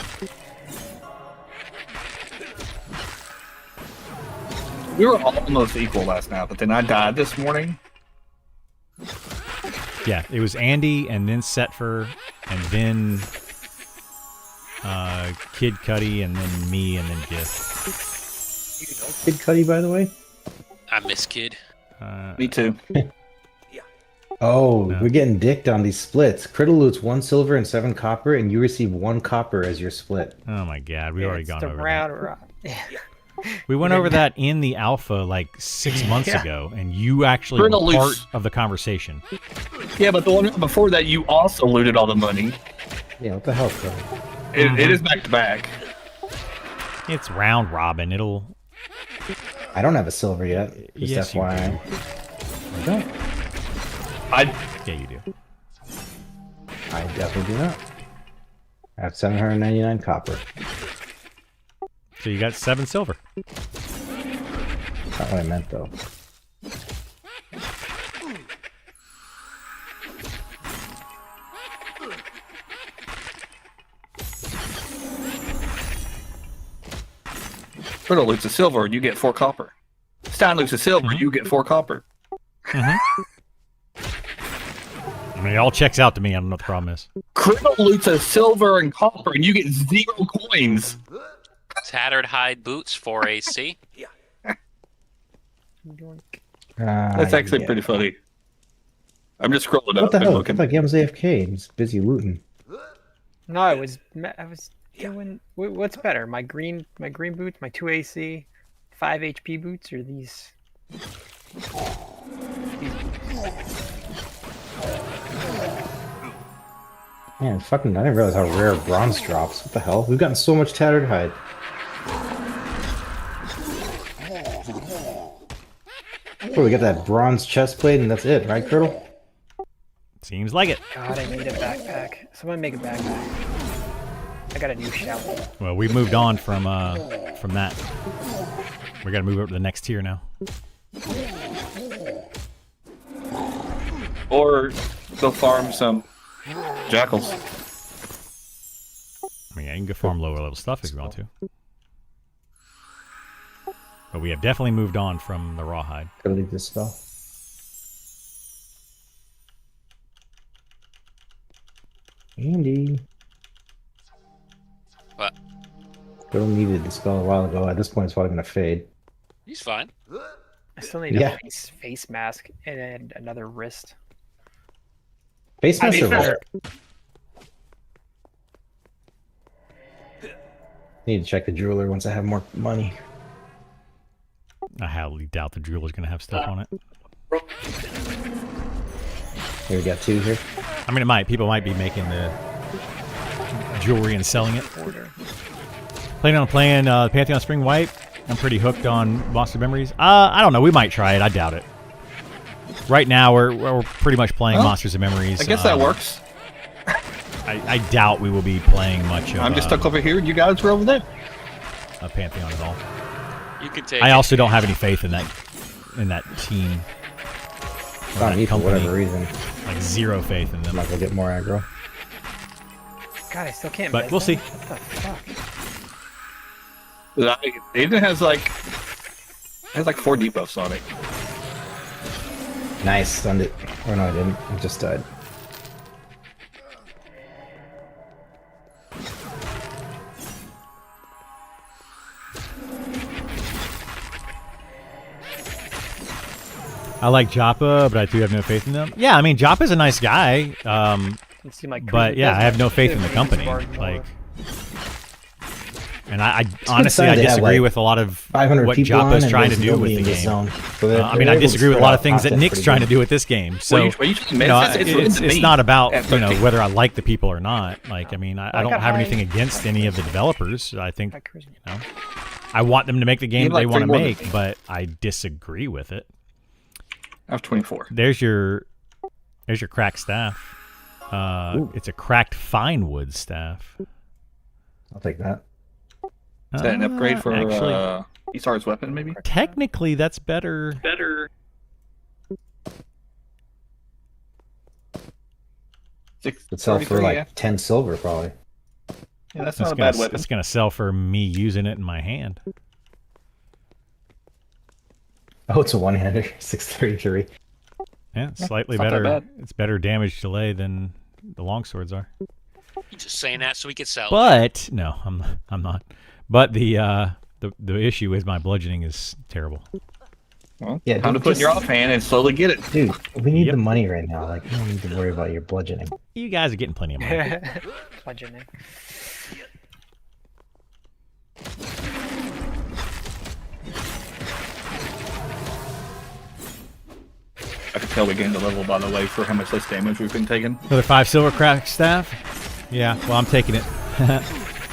Speaker 2: We were almost equal last night, but then I died this morning.
Speaker 3: Yeah, it was Andy and then Setfer and then Kid Cudi and then me and then Giff.
Speaker 5: Kid Cudi, by the way.
Speaker 1: I miss Kid.
Speaker 2: Me too.
Speaker 5: Oh,
Speaker 3: No.
Speaker 5: we're getting dicked on these splits. Critter loot's 1 silver and 7 copper, and you receive 1 copper as your split.
Speaker 3: Oh my god, we already
Speaker 6: It's
Speaker 3: gone
Speaker 6: the
Speaker 3: over that.
Speaker 6: round.
Speaker 3: We went over that in the alpha like 6 months
Speaker 6: Yeah.
Speaker 3: ago, and you actually
Speaker 2: Bruno
Speaker 3: were part
Speaker 2: Luce.
Speaker 3: of the conversation.
Speaker 2: Yeah, but the one before that, you also looted all the money.
Speaker 5: Yeah, what the hell, bro?
Speaker 2: It is back to back.
Speaker 3: It's round robin. It'll.
Speaker 5: I don't have a silver yet. Just
Speaker 3: Yes, you
Speaker 5: FYI. I don't.
Speaker 3: Yeah, you do.
Speaker 5: I definitely do not. I have 799 copper.
Speaker 3: So you got 7 silver.
Speaker 5: Not what I meant, though.
Speaker 2: Bruno loots a silver, and you get 4 copper. Stein loots a silver, you get 4 copper.
Speaker 3: I mean, it all checks out to me. I don't know what the problem is.
Speaker 2: Criminal loots a silver and copper, and you get 0 coins.
Speaker 1: Tattered hide boots, 4 AC.
Speaker 2: That's actually pretty funny. I'm just scrolling
Speaker 5: What
Speaker 2: up
Speaker 5: the
Speaker 2: and
Speaker 5: hell?
Speaker 2: looking.
Speaker 5: It's like I was AFK. He's busy looting.
Speaker 6: No, I was doing. What's better, my green boots, my 2 AC, 5 HP boots, or these?
Speaker 5: Man, fucking, I didn't realize how rare bronze drops. What the hell? We've gotten so much tattered hide. Oh, we got that bronze chest plate, and that's it, right, Curdle?
Speaker 3: Seems like it.
Speaker 6: God, I need a backpack. Someone make a backpack. I got a new shovel.
Speaker 3: Well, we moved on from that. We got to move over to the next tier now.
Speaker 2: Or go farm some jackals.
Speaker 3: I mean, yeah, you can go farm lower level stuff if you want to. But we have definitely moved on from the rawhide.
Speaker 5: Gotta leave this spell. Andy.
Speaker 1: What?
Speaker 5: Curdle needed the spell a while ago. At this point, it's probably gonna fade.
Speaker 1: He's fine.
Speaker 6: I still need
Speaker 5: Yeah.
Speaker 6: a face mask and another wrist.
Speaker 5: Face master work. Need to check the jeweler once I have more money.
Speaker 3: I highly doubt the jeweler's going to have stuff on it.
Speaker 5: Here we got 2 here.
Speaker 3: I mean, it might. People might be making the jewelry and selling it. Planning on playing Pantheon Spring White. I'm pretty hooked on Monster Memories. I don't know. We might try it. I doubt it. Right now, we're pretty much playing
Speaker 2: Well,
Speaker 3: Monsters of Memories.
Speaker 2: I guess that works.
Speaker 3: I doubt we will be playing much of
Speaker 2: I'm just stuck over here, and you guys are over there.
Speaker 3: Pantheon at all.
Speaker 1: You can take
Speaker 3: I
Speaker 1: it.
Speaker 3: also don't have any faith in that team. Or
Speaker 5: Not
Speaker 3: that
Speaker 5: me for
Speaker 3: company.
Speaker 5: whatever reason.
Speaker 3: Like 0 faith in them.
Speaker 5: Might go get more aggro.
Speaker 6: God, I still can't.
Speaker 3: But
Speaker 6: bet
Speaker 3: we'll
Speaker 6: that.
Speaker 3: see.
Speaker 6: What the fuck?
Speaker 2: Aiden has like has like 4 debuffs on it.
Speaker 5: Nice, stunned it. Oh no, I didn't. I just died.
Speaker 3: I like Joppa, but I do have no faith in them. Yeah, I mean Joppa's a nice guy,
Speaker 6: It seemed like
Speaker 3: but yeah, I have no faith in the company. Like, and I honestly I
Speaker 5: sad to have,
Speaker 3: disagree
Speaker 5: like,
Speaker 3: with a lot of
Speaker 5: 500
Speaker 3: what
Speaker 5: people on
Speaker 3: Joppa's
Speaker 5: and
Speaker 3: trying to
Speaker 5: there's
Speaker 3: do
Speaker 5: nobody
Speaker 3: with
Speaker 5: in
Speaker 3: the
Speaker 5: this
Speaker 3: game.
Speaker 5: zone. So they're
Speaker 3: I mean, I
Speaker 5: able to
Speaker 3: disagree with a
Speaker 5: spread
Speaker 3: lot
Speaker 5: out
Speaker 3: of things that
Speaker 5: content
Speaker 3: Nick's
Speaker 5: pretty
Speaker 3: trying
Speaker 5: good.
Speaker 3: to do with this game. So
Speaker 2: Well, you just
Speaker 3: you know,
Speaker 2: it's
Speaker 3: it's not about
Speaker 2: at
Speaker 3: you know
Speaker 2: 13.
Speaker 3: whether I like the people or not. Like, I mean, I don't
Speaker 6: got
Speaker 3: have
Speaker 6: high-
Speaker 3: anything against any of the developers. I think
Speaker 6: High charisma.
Speaker 3: you know, I want them to make the game
Speaker 2: have
Speaker 3: they
Speaker 2: like
Speaker 3: want to
Speaker 2: 3 more than
Speaker 3: make,
Speaker 2: me.
Speaker 3: but I disagree with it.
Speaker 2: I have 24.
Speaker 3: There's your cracked staff. It's a cracked fine wood staff.
Speaker 5: I'll take that.
Speaker 2: Is that an upgrade for
Speaker 3: actually,
Speaker 2: Esar's weapon, maybe?
Speaker 3: technically that's better.
Speaker 5: It'd sell for
Speaker 2: 633,
Speaker 5: like
Speaker 2: yeah.
Speaker 5: 10 silver, probably.
Speaker 2: Yeah, that's
Speaker 3: It's
Speaker 2: not a bad
Speaker 3: gonna,
Speaker 2: weapon.
Speaker 3: it's gonna sell for me using it in my hand.
Speaker 5: Oh, it's a one-hander. 633.
Speaker 3: Yeah, it's slightly
Speaker 2: it's not that
Speaker 3: better.
Speaker 2: bad.
Speaker 3: It's better damage delay than the longswords are.
Speaker 1: You're just saying that so we could sell.
Speaker 3: But no, I'm not. But the issue is my bludgeoning is terrible.
Speaker 2: Well,
Speaker 5: Yeah,
Speaker 2: time to
Speaker 5: dude,
Speaker 2: put your
Speaker 5: just-
Speaker 2: offhand and slowly get it.
Speaker 5: Dude, we need
Speaker 3: Yep.
Speaker 5: the money right now. Like, you don't need to worry about your bludgeoning.
Speaker 3: You guys are getting plenty of money.
Speaker 6: Bludgeoning.
Speaker 2: I can tell we gained a level, by the way, for how much less damage we've been taking.
Speaker 3: Another 5 silver crack staff. Yeah, well, I'm taking it.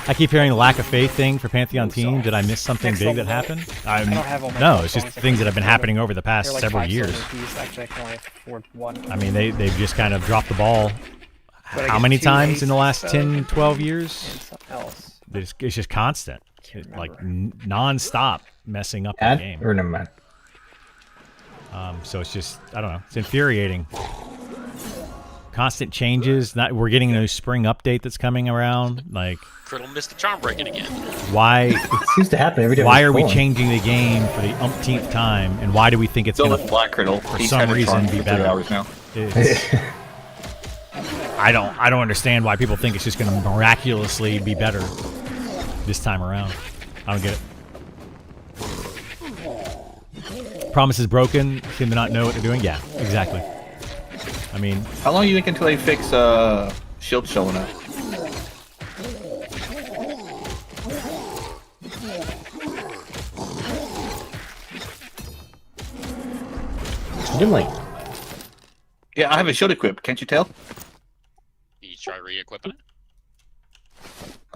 Speaker 3: I keep hearing the lack of faith thing for Pantheon team. Did I miss something
Speaker 6: Next
Speaker 3: big that
Speaker 6: level.
Speaker 3: happened?
Speaker 6: I don't have all my
Speaker 3: No,
Speaker 6: gold
Speaker 3: it's just
Speaker 6: coins. I
Speaker 3: things
Speaker 6: can-
Speaker 3: that have been happening over the past
Speaker 6: They're like
Speaker 3: several
Speaker 6: 5
Speaker 3: years.
Speaker 6: silver piece. Actually, I can only afford 1.
Speaker 3: I mean, they've just kind of dropped the ball.
Speaker 6: But I
Speaker 3: How
Speaker 6: get
Speaker 3: many
Speaker 6: 2
Speaker 3: times in the last
Speaker 6: aces,
Speaker 3: 10, 12
Speaker 6: and
Speaker 3: years?
Speaker 6: something else.
Speaker 3: It's just constant.
Speaker 6: Can't
Speaker 3: Like
Speaker 6: remember.
Speaker 3: non-stop messing up the
Speaker 5: Add?
Speaker 3: game.
Speaker 5: Or never mind.
Speaker 3: So it's just, I don't know, it's infuriating. Constant changes. We're getting a new spring update that's coming around. Like,
Speaker 1: Criddle missed the charm breaking again.
Speaker 3: why
Speaker 5: It seems to happen every day.
Speaker 3: why are we
Speaker 5: pulling.
Speaker 3: changing the game for the umpteenth time? And why do we think it's
Speaker 2: Still
Speaker 3: going
Speaker 2: with Black Criddle.
Speaker 3: for
Speaker 2: He's
Speaker 3: some
Speaker 2: had a
Speaker 3: reason
Speaker 2: charm
Speaker 3: be
Speaker 2: for 3
Speaker 3: better?
Speaker 2: hours now.
Speaker 3: to... I don't understand why people think it's just going to miraculously be better this time around. I don't get it. Promise is broken. Seem to not know what they're doing. Yeah, exactly. I mean,
Speaker 2: How long do you think until they fix shield showing up?
Speaker 5: I didn't like.
Speaker 2: Yeah, I have a shield equipped. Can't you tell?
Speaker 1: You try re-equipping it?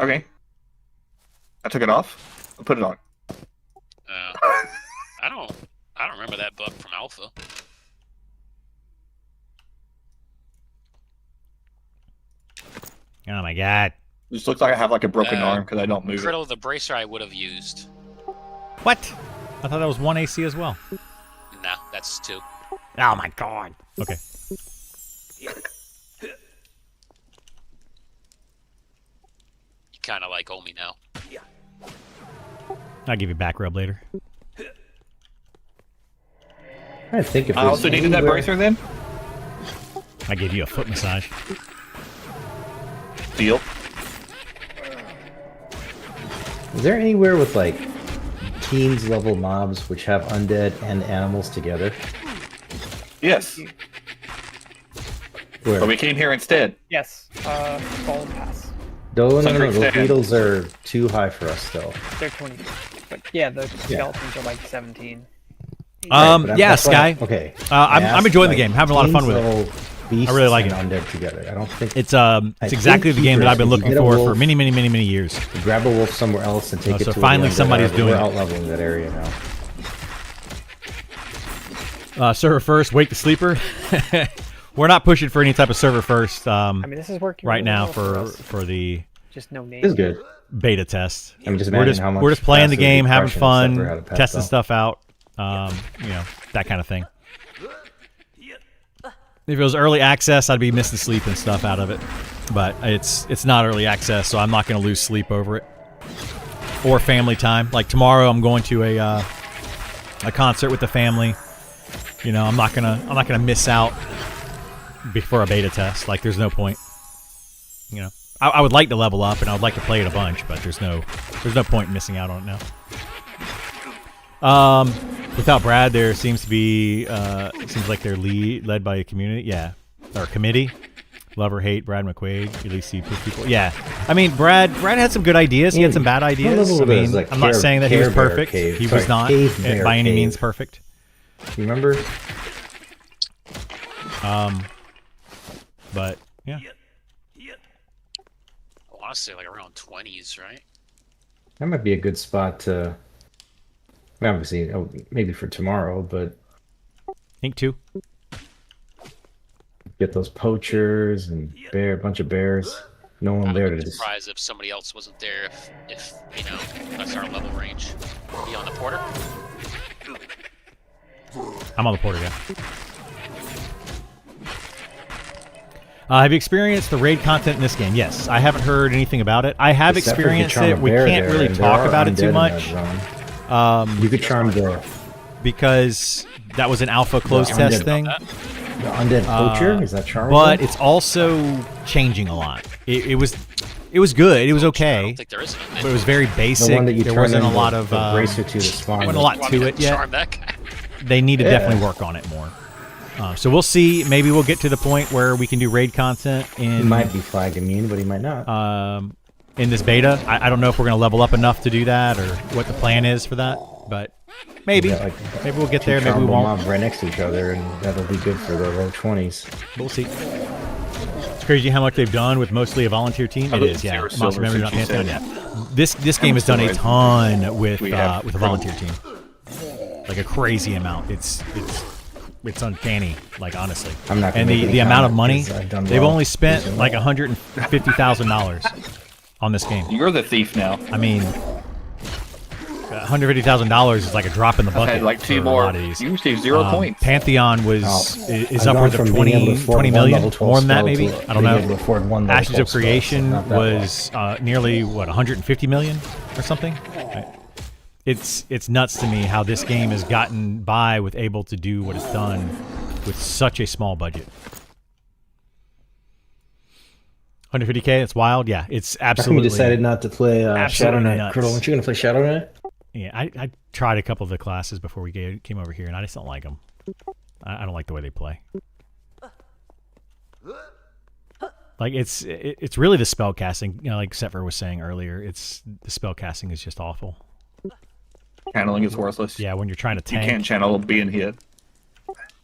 Speaker 2: Okay. I took it off. I put it on.
Speaker 1: I don't remember that bug from Alpha.
Speaker 3: oh my god.
Speaker 2: It just looks like I have like a broken
Speaker 1: Uh,
Speaker 2: arm because I don't move it.
Speaker 1: Criddle the bracer I would have used.
Speaker 3: What? I thought that was 1 AC as well.
Speaker 1: No, that's 2.
Speaker 3: Oh my god. Okay.
Speaker 1: You kind of like owe me now.
Speaker 3: I'll give you back rub later.
Speaker 5: I think if
Speaker 2: I
Speaker 5: there's
Speaker 2: also needed that
Speaker 5: anywhere-
Speaker 2: bracer then.
Speaker 3: I gave you a foot massage.
Speaker 2: Deal.
Speaker 5: Is there anywhere with like teens level mobs which have undead and animals together?
Speaker 2: Yes.
Speaker 5: Where?
Speaker 2: But we came here instead.
Speaker 6: Yes. Golden Pass.
Speaker 5: No,
Speaker 2: Sundering
Speaker 5: those
Speaker 2: stand.
Speaker 5: beetles are too high for us still.
Speaker 6: They're 20. But yeah, the skeletons are like 17.
Speaker 5: Right, but
Speaker 3: Yeah,
Speaker 5: that's why-
Speaker 3: Sky.
Speaker 5: Okay.
Speaker 3: I'm
Speaker 5: I asked,
Speaker 3: enjoying the
Speaker 5: like,
Speaker 3: game, having a lot of fun
Speaker 5: teens
Speaker 3: with it.
Speaker 5: level beasts
Speaker 3: I really like
Speaker 5: and undead together. I don't think
Speaker 3: It's
Speaker 5: I
Speaker 3: exactly
Speaker 5: think
Speaker 3: the game that I've been
Speaker 5: if you
Speaker 3: looking
Speaker 5: get a
Speaker 3: for
Speaker 5: wolf-
Speaker 3: many years.
Speaker 5: you grab a wolf somewhere else and take it
Speaker 3: so
Speaker 5: to
Speaker 3: finally
Speaker 5: where the undead
Speaker 3: somebody's
Speaker 5: are.
Speaker 3: doing
Speaker 5: We're
Speaker 3: it.
Speaker 5: out leveling that area now.
Speaker 3: Server first, wake the sleeper. We're not pushing for any type of server first
Speaker 6: I mean, this is working
Speaker 3: right
Speaker 6: really
Speaker 3: now
Speaker 6: well
Speaker 3: for the
Speaker 6: just no name.
Speaker 5: This is good.
Speaker 3: beta test.
Speaker 5: I'm just
Speaker 3: We're
Speaker 5: imagining how much
Speaker 3: we're just playing the
Speaker 5: faster
Speaker 3: game, having
Speaker 5: depression and stuff
Speaker 3: fun,
Speaker 5: are out of
Speaker 3: testing
Speaker 5: Pastel.
Speaker 3: stuff out, that kind of thing. If it was early access, I'd be missing sleep and stuff out of it. But it's not early access, so I'm not going to lose sleep over it. Or family time. Like tomorrow, I'm going to a concert with the family. You know, I'm not gonna miss out before a beta test. Like, there's no point. You know, I would like to level up and I would like to play it a bunch, but there's no point in missing out on it now. Without Brad, there seems to be seems like they're led by a community, yeah, or committee. Love or hate Brad McQuaid. You at least see people. Yeah, I mean, Brad had some good ideas. He had some bad ideas. I mean, I'm not saying that he was perfect. He was not by any means perfect.
Speaker 5: You remember?
Speaker 3: But yeah.
Speaker 1: I want to say like around 20s, right?
Speaker 5: That might be a good spot to. Obviously, maybe for tomorrow, but.
Speaker 3: Ink 2.
Speaker 5: Get those poachers and a bunch of bears. No one there to
Speaker 1: be
Speaker 5: just.
Speaker 1: Surprised if somebody else wasn't there. If you know, that's our level range. Be on the porter.
Speaker 3: I'm on the porter, yeah. Have you experienced the raid content in this game? Yes, I haven't heard anything about it. I have experienced it. We can't really talk about it too much.
Speaker 5: You could charm the
Speaker 3: because that was an alpha closed test thing.
Speaker 5: The undead poacher is that charmable?
Speaker 3: But it's also changing a lot. It was good. It was okay.
Speaker 1: I don't think there is
Speaker 3: but it was very basic.
Speaker 5: The one that you
Speaker 3: there wasn't a lot of
Speaker 5: bracer to the spawn.
Speaker 3: Wasn't a lot to it yet.
Speaker 1: Charm that guy.
Speaker 3: They need to definitely work on it more. So we'll see. Maybe we'll get to the point where we can do raid content in.
Speaker 5: He might be flag immune, but he might not.
Speaker 3: In this beta, I don't know if we're going to level up enough to do that or what the plan is for that, but maybe. Maybe we'll get there. Maybe we won't.
Speaker 5: Mobs right next to each other, and that'll be good for the low 20s.
Speaker 3: We'll see. It's crazy how much they've done with mostly a volunteer team. It is, yeah. Monster Memory's not Pantheon yet. This game has done a ton with a volunteer team. Like a crazy amount. It's uncanny, like honestly.
Speaker 5: I'm not gonna
Speaker 3: and
Speaker 5: make any
Speaker 3: the amount of money
Speaker 5: comment,
Speaker 3: they've only spent like $150,000 on this game.
Speaker 2: You're the thief now.
Speaker 3: I mean, $150,000 is like a drop in the bucket.
Speaker 2: I had like two
Speaker 3: for
Speaker 2: more.
Speaker 3: A lot of these.
Speaker 2: You received 0 points.
Speaker 3: Pantheon is upwards of 20 million, more than that maybe. I don't know. Ashes of Creation was nearly what 150 million or something. Right. It's nuts to me how this game has gotten by with able to do what it's done with such a small budget. 150K, it's wild. Yeah, it's absolutely.
Speaker 5: How come you decided not to play Shadow Knight?
Speaker 3: Nuts.
Speaker 5: Curdle, weren't you going to play Shadow Knight?
Speaker 3: Yeah, I tried a couple of the classes before we came over here, and I just don't like them. I don't like the way they play. Like it's really the spell casting. You know, like Setfer was saying earlier, the spell casting is just awful.
Speaker 2: Channeling is worthless.
Speaker 3: Yeah, when you're trying to tank.
Speaker 2: You can't channel being hit.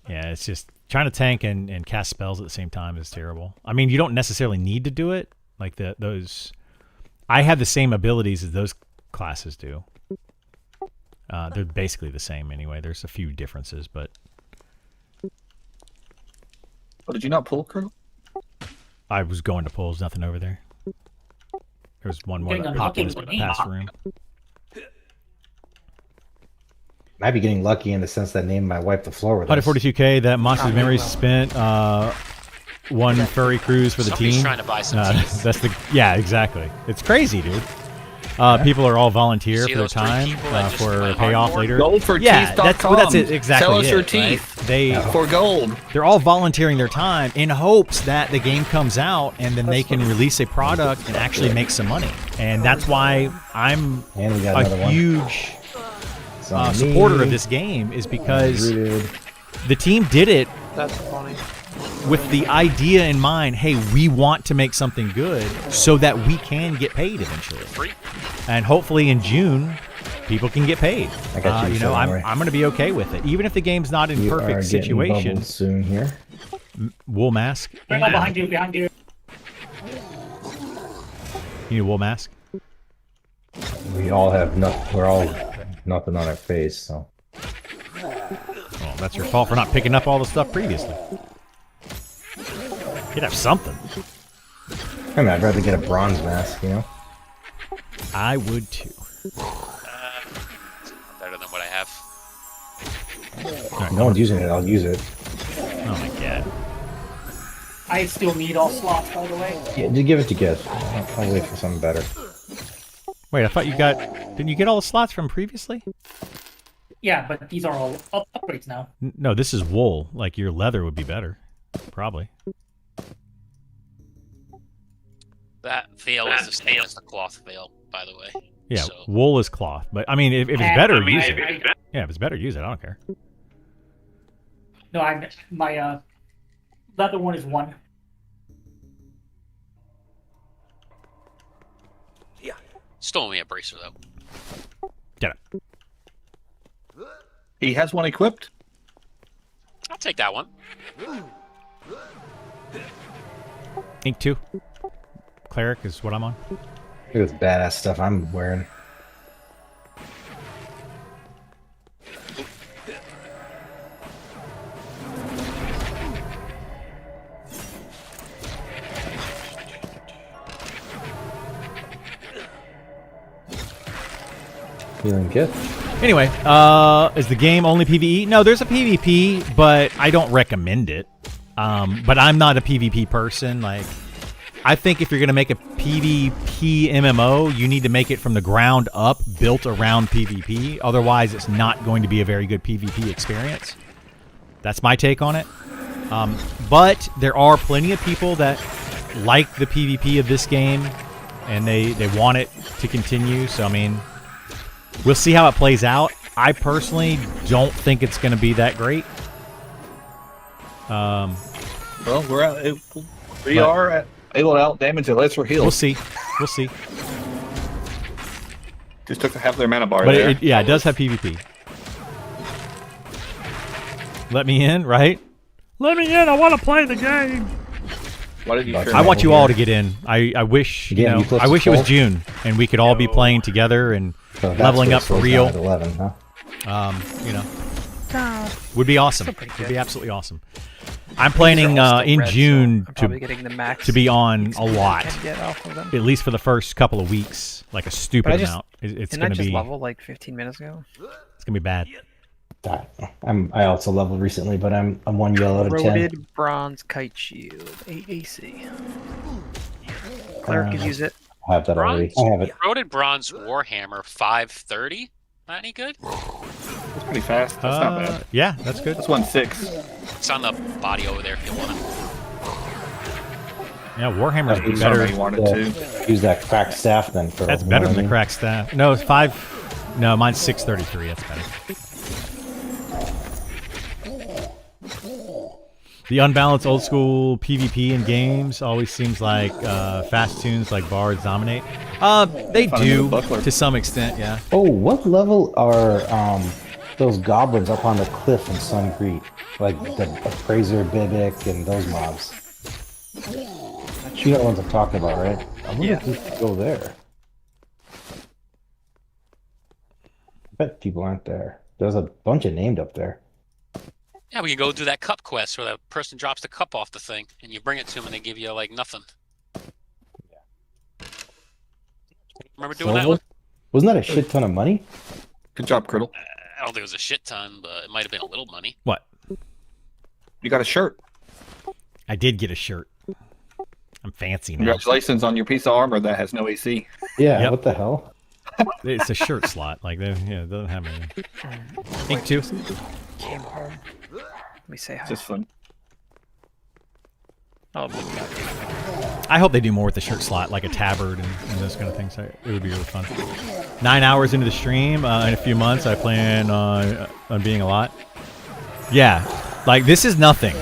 Speaker 3: Yeah, it's just trying to tank and cast spells at the same time is terrible. I mean, you don't necessarily need to do it. Like those, I have the same abilities as those classes do. They're basically the same anyway. There's a few differences, but.
Speaker 2: Oh, did you not pull, Colonel?
Speaker 3: I was going to pull. There's nothing over there. There was one more that popped in past the room.
Speaker 5: Might be getting lucky in the sense that name might wipe the floor with us.
Speaker 3: 142K. That Monsters Memories spent. One furry cruise for the
Speaker 1: Somebody's
Speaker 3: team.
Speaker 1: Trying to buy some teeth.
Speaker 3: That's exactly. It's crazy, dude. People are all volunteer for their time for a payoff later.
Speaker 2: Gold for
Speaker 3: yeah,
Speaker 2: teeth.com.
Speaker 3: that's it exactly.
Speaker 2: Sell us your
Speaker 3: right?
Speaker 2: teeth.
Speaker 3: They
Speaker 2: for gold.
Speaker 3: They're all volunteering their time in hopes that the game comes out and then they can release a product and actually make some money. And that's why I'm a huge supporter of this game, is because the team did it.
Speaker 6: That's funny.
Speaker 3: With the idea in mind, hey, we want to make something good so that we can get paid eventually. And hopefully in June, people can get paid.
Speaker 5: I got you.
Speaker 3: I'm going to be okay with it. Even if the game's not in perfect situation.
Speaker 5: Soon here.
Speaker 3: Wool mask.
Speaker 4: Behind you.
Speaker 3: You need a wool mask?
Speaker 5: We all have we're all nothing on our face, so.
Speaker 3: Well, that's your fault for not picking up all the stuff previously. You'd have something.
Speaker 5: I mean, I'd rather get a bronze mask, you know?
Speaker 3: I would too.
Speaker 1: Better than what I have.
Speaker 3: Right,
Speaker 5: no one's using it, I'll use it.
Speaker 3: Oh my god.
Speaker 4: I still need all slots, by the way.
Speaker 5: Yeah, just give it to Giz. I'll wait for something better.
Speaker 3: Wait, I thought you got... Didn't you get all the slots from previously?
Speaker 4: Yeah, but these are all upgrades now.
Speaker 3: No, this is wool. Like your leather would be better, probably.
Speaker 1: That veil is the same as the cloth veil, by the way.
Speaker 3: Yeah,
Speaker 1: So,
Speaker 3: wool is cloth. But I mean, if it's
Speaker 4: And
Speaker 3: better,
Speaker 4: I-
Speaker 3: use
Speaker 4: I-
Speaker 3: it.
Speaker 4: I-
Speaker 3: Yeah, if it's better, use it. I don't care.
Speaker 4: No, my leather one is 1.
Speaker 1: still me a bracer though.
Speaker 3: Get it.
Speaker 2: He has one equipped.
Speaker 1: I'll take that one.
Speaker 3: Ink 2. Cleric is what I'm on.
Speaker 5: Look at this badass stuff I'm wearing. Feeling good?
Speaker 3: Anyway, is the game only PvE? No, there's a PvP, but I don't recommend it. But I'm not a PvP person. Like, I think if you're gonna make a PvP MMO, you need to make it from the ground up, built around PvP. Otherwise, it's not going to be a very good PvP experience. That's my take on it. But there are plenty of people that like the PvP of this game, and they want it to continue. So I mean, we'll see how it plays out. I personally don't think it's going to be that great.
Speaker 2: Well, we are able to out damage unless we're healed.
Speaker 3: We'll see. We'll see.
Speaker 2: Just took half their mana bar
Speaker 3: But
Speaker 2: there.
Speaker 3: it does have PvP. Let me in, right? Let me in. I want to play the game.
Speaker 2: Why did you?
Speaker 3: I want you all to get in. I wish
Speaker 5: Yeah, you close
Speaker 3: I
Speaker 5: to
Speaker 3: wish it was
Speaker 5: 12?
Speaker 3: June and we could all be playing together and
Speaker 5: So that's
Speaker 3: leveling
Speaker 5: what
Speaker 3: up
Speaker 5: it
Speaker 3: for
Speaker 5: slows
Speaker 3: real.
Speaker 5: down at 11, huh?
Speaker 3: Would be awesome.
Speaker 6: Still pretty
Speaker 3: Would be
Speaker 6: good.
Speaker 3: absolutely awesome. I'm planning
Speaker 6: These are all still
Speaker 3: in
Speaker 6: red, so
Speaker 3: June
Speaker 6: I'm probably getting the max
Speaker 3: to be on a
Speaker 6: XP I
Speaker 3: lot,
Speaker 6: can get off of them.
Speaker 3: at least for the first couple of weeks, like a stupid
Speaker 6: But I just-
Speaker 3: amount. It's
Speaker 6: Didn't
Speaker 3: going
Speaker 6: I
Speaker 3: to
Speaker 6: just
Speaker 3: be
Speaker 6: level like 15 minutes ago?
Speaker 3: it's going to be bad.
Speaker 5: I also leveled recently, but I'm 1 yellow out of 10.
Speaker 6: Roted bronze kite shield, 8 AC. Cleric could use it.
Speaker 5: I have that already.
Speaker 1: Bronze?
Speaker 5: I have it.
Speaker 1: Roted bronze warhammer 530. Not any good.
Speaker 2: That's pretty fast. That's not bad.
Speaker 3: Yeah, that's good.
Speaker 2: That's 1/6.
Speaker 1: It's on the body over there if you want it.
Speaker 3: Yeah, Warhammer's
Speaker 5: That's
Speaker 3: better.
Speaker 2: You wanted to.
Speaker 5: Use that cracked staff then. For
Speaker 3: That's
Speaker 5: you know
Speaker 3: better
Speaker 5: what I
Speaker 3: than the
Speaker 5: mean?
Speaker 3: cracked staff. No, it's 5. No, mine's 633. That's better. The unbalanced old school PvP in games always seems like fast tunes like bards dominate. They
Speaker 2: Find a
Speaker 3: do
Speaker 2: new buckler.
Speaker 3: to some extent, yeah.
Speaker 5: Oh, what level are those goblins up on the cliff in Sun Greet? Like the Appraiser, Bibic, and those mobs. You know the ones I'm talking about, right? I wonder if we could go there. I bet people aren't there. There's a bunch of named up there.
Speaker 1: Yeah, we can go do that cup quest where the person drops the cup off the thing and you bring it to them and they give you like nothing. Remember doing that
Speaker 5: Silver?
Speaker 1: one?
Speaker 5: Wasn't that a shit ton of money?
Speaker 2: Good job, Criddle.
Speaker 1: I don't think it was a shit ton, but it might have been a little money.
Speaker 3: What?
Speaker 2: You got a shirt.
Speaker 3: I did get a shirt. I'm fancy now.
Speaker 2: Congratulations on your piece of armor that has no AC.
Speaker 5: Yeah,
Speaker 3: Yep.
Speaker 5: what the hell?
Speaker 3: It's a shirt slot. Like, it doesn't have anything. Ink 2.
Speaker 6: Came home. Let me say hi.
Speaker 2: Just fun.
Speaker 6: Oh, look at that.
Speaker 3: I hope they do more with the shirt slot, like a tabard and those kind of things. It would be really fun. 9 hours into the stream, in a few months, I plan on being a lot. Yeah, like this is nothing,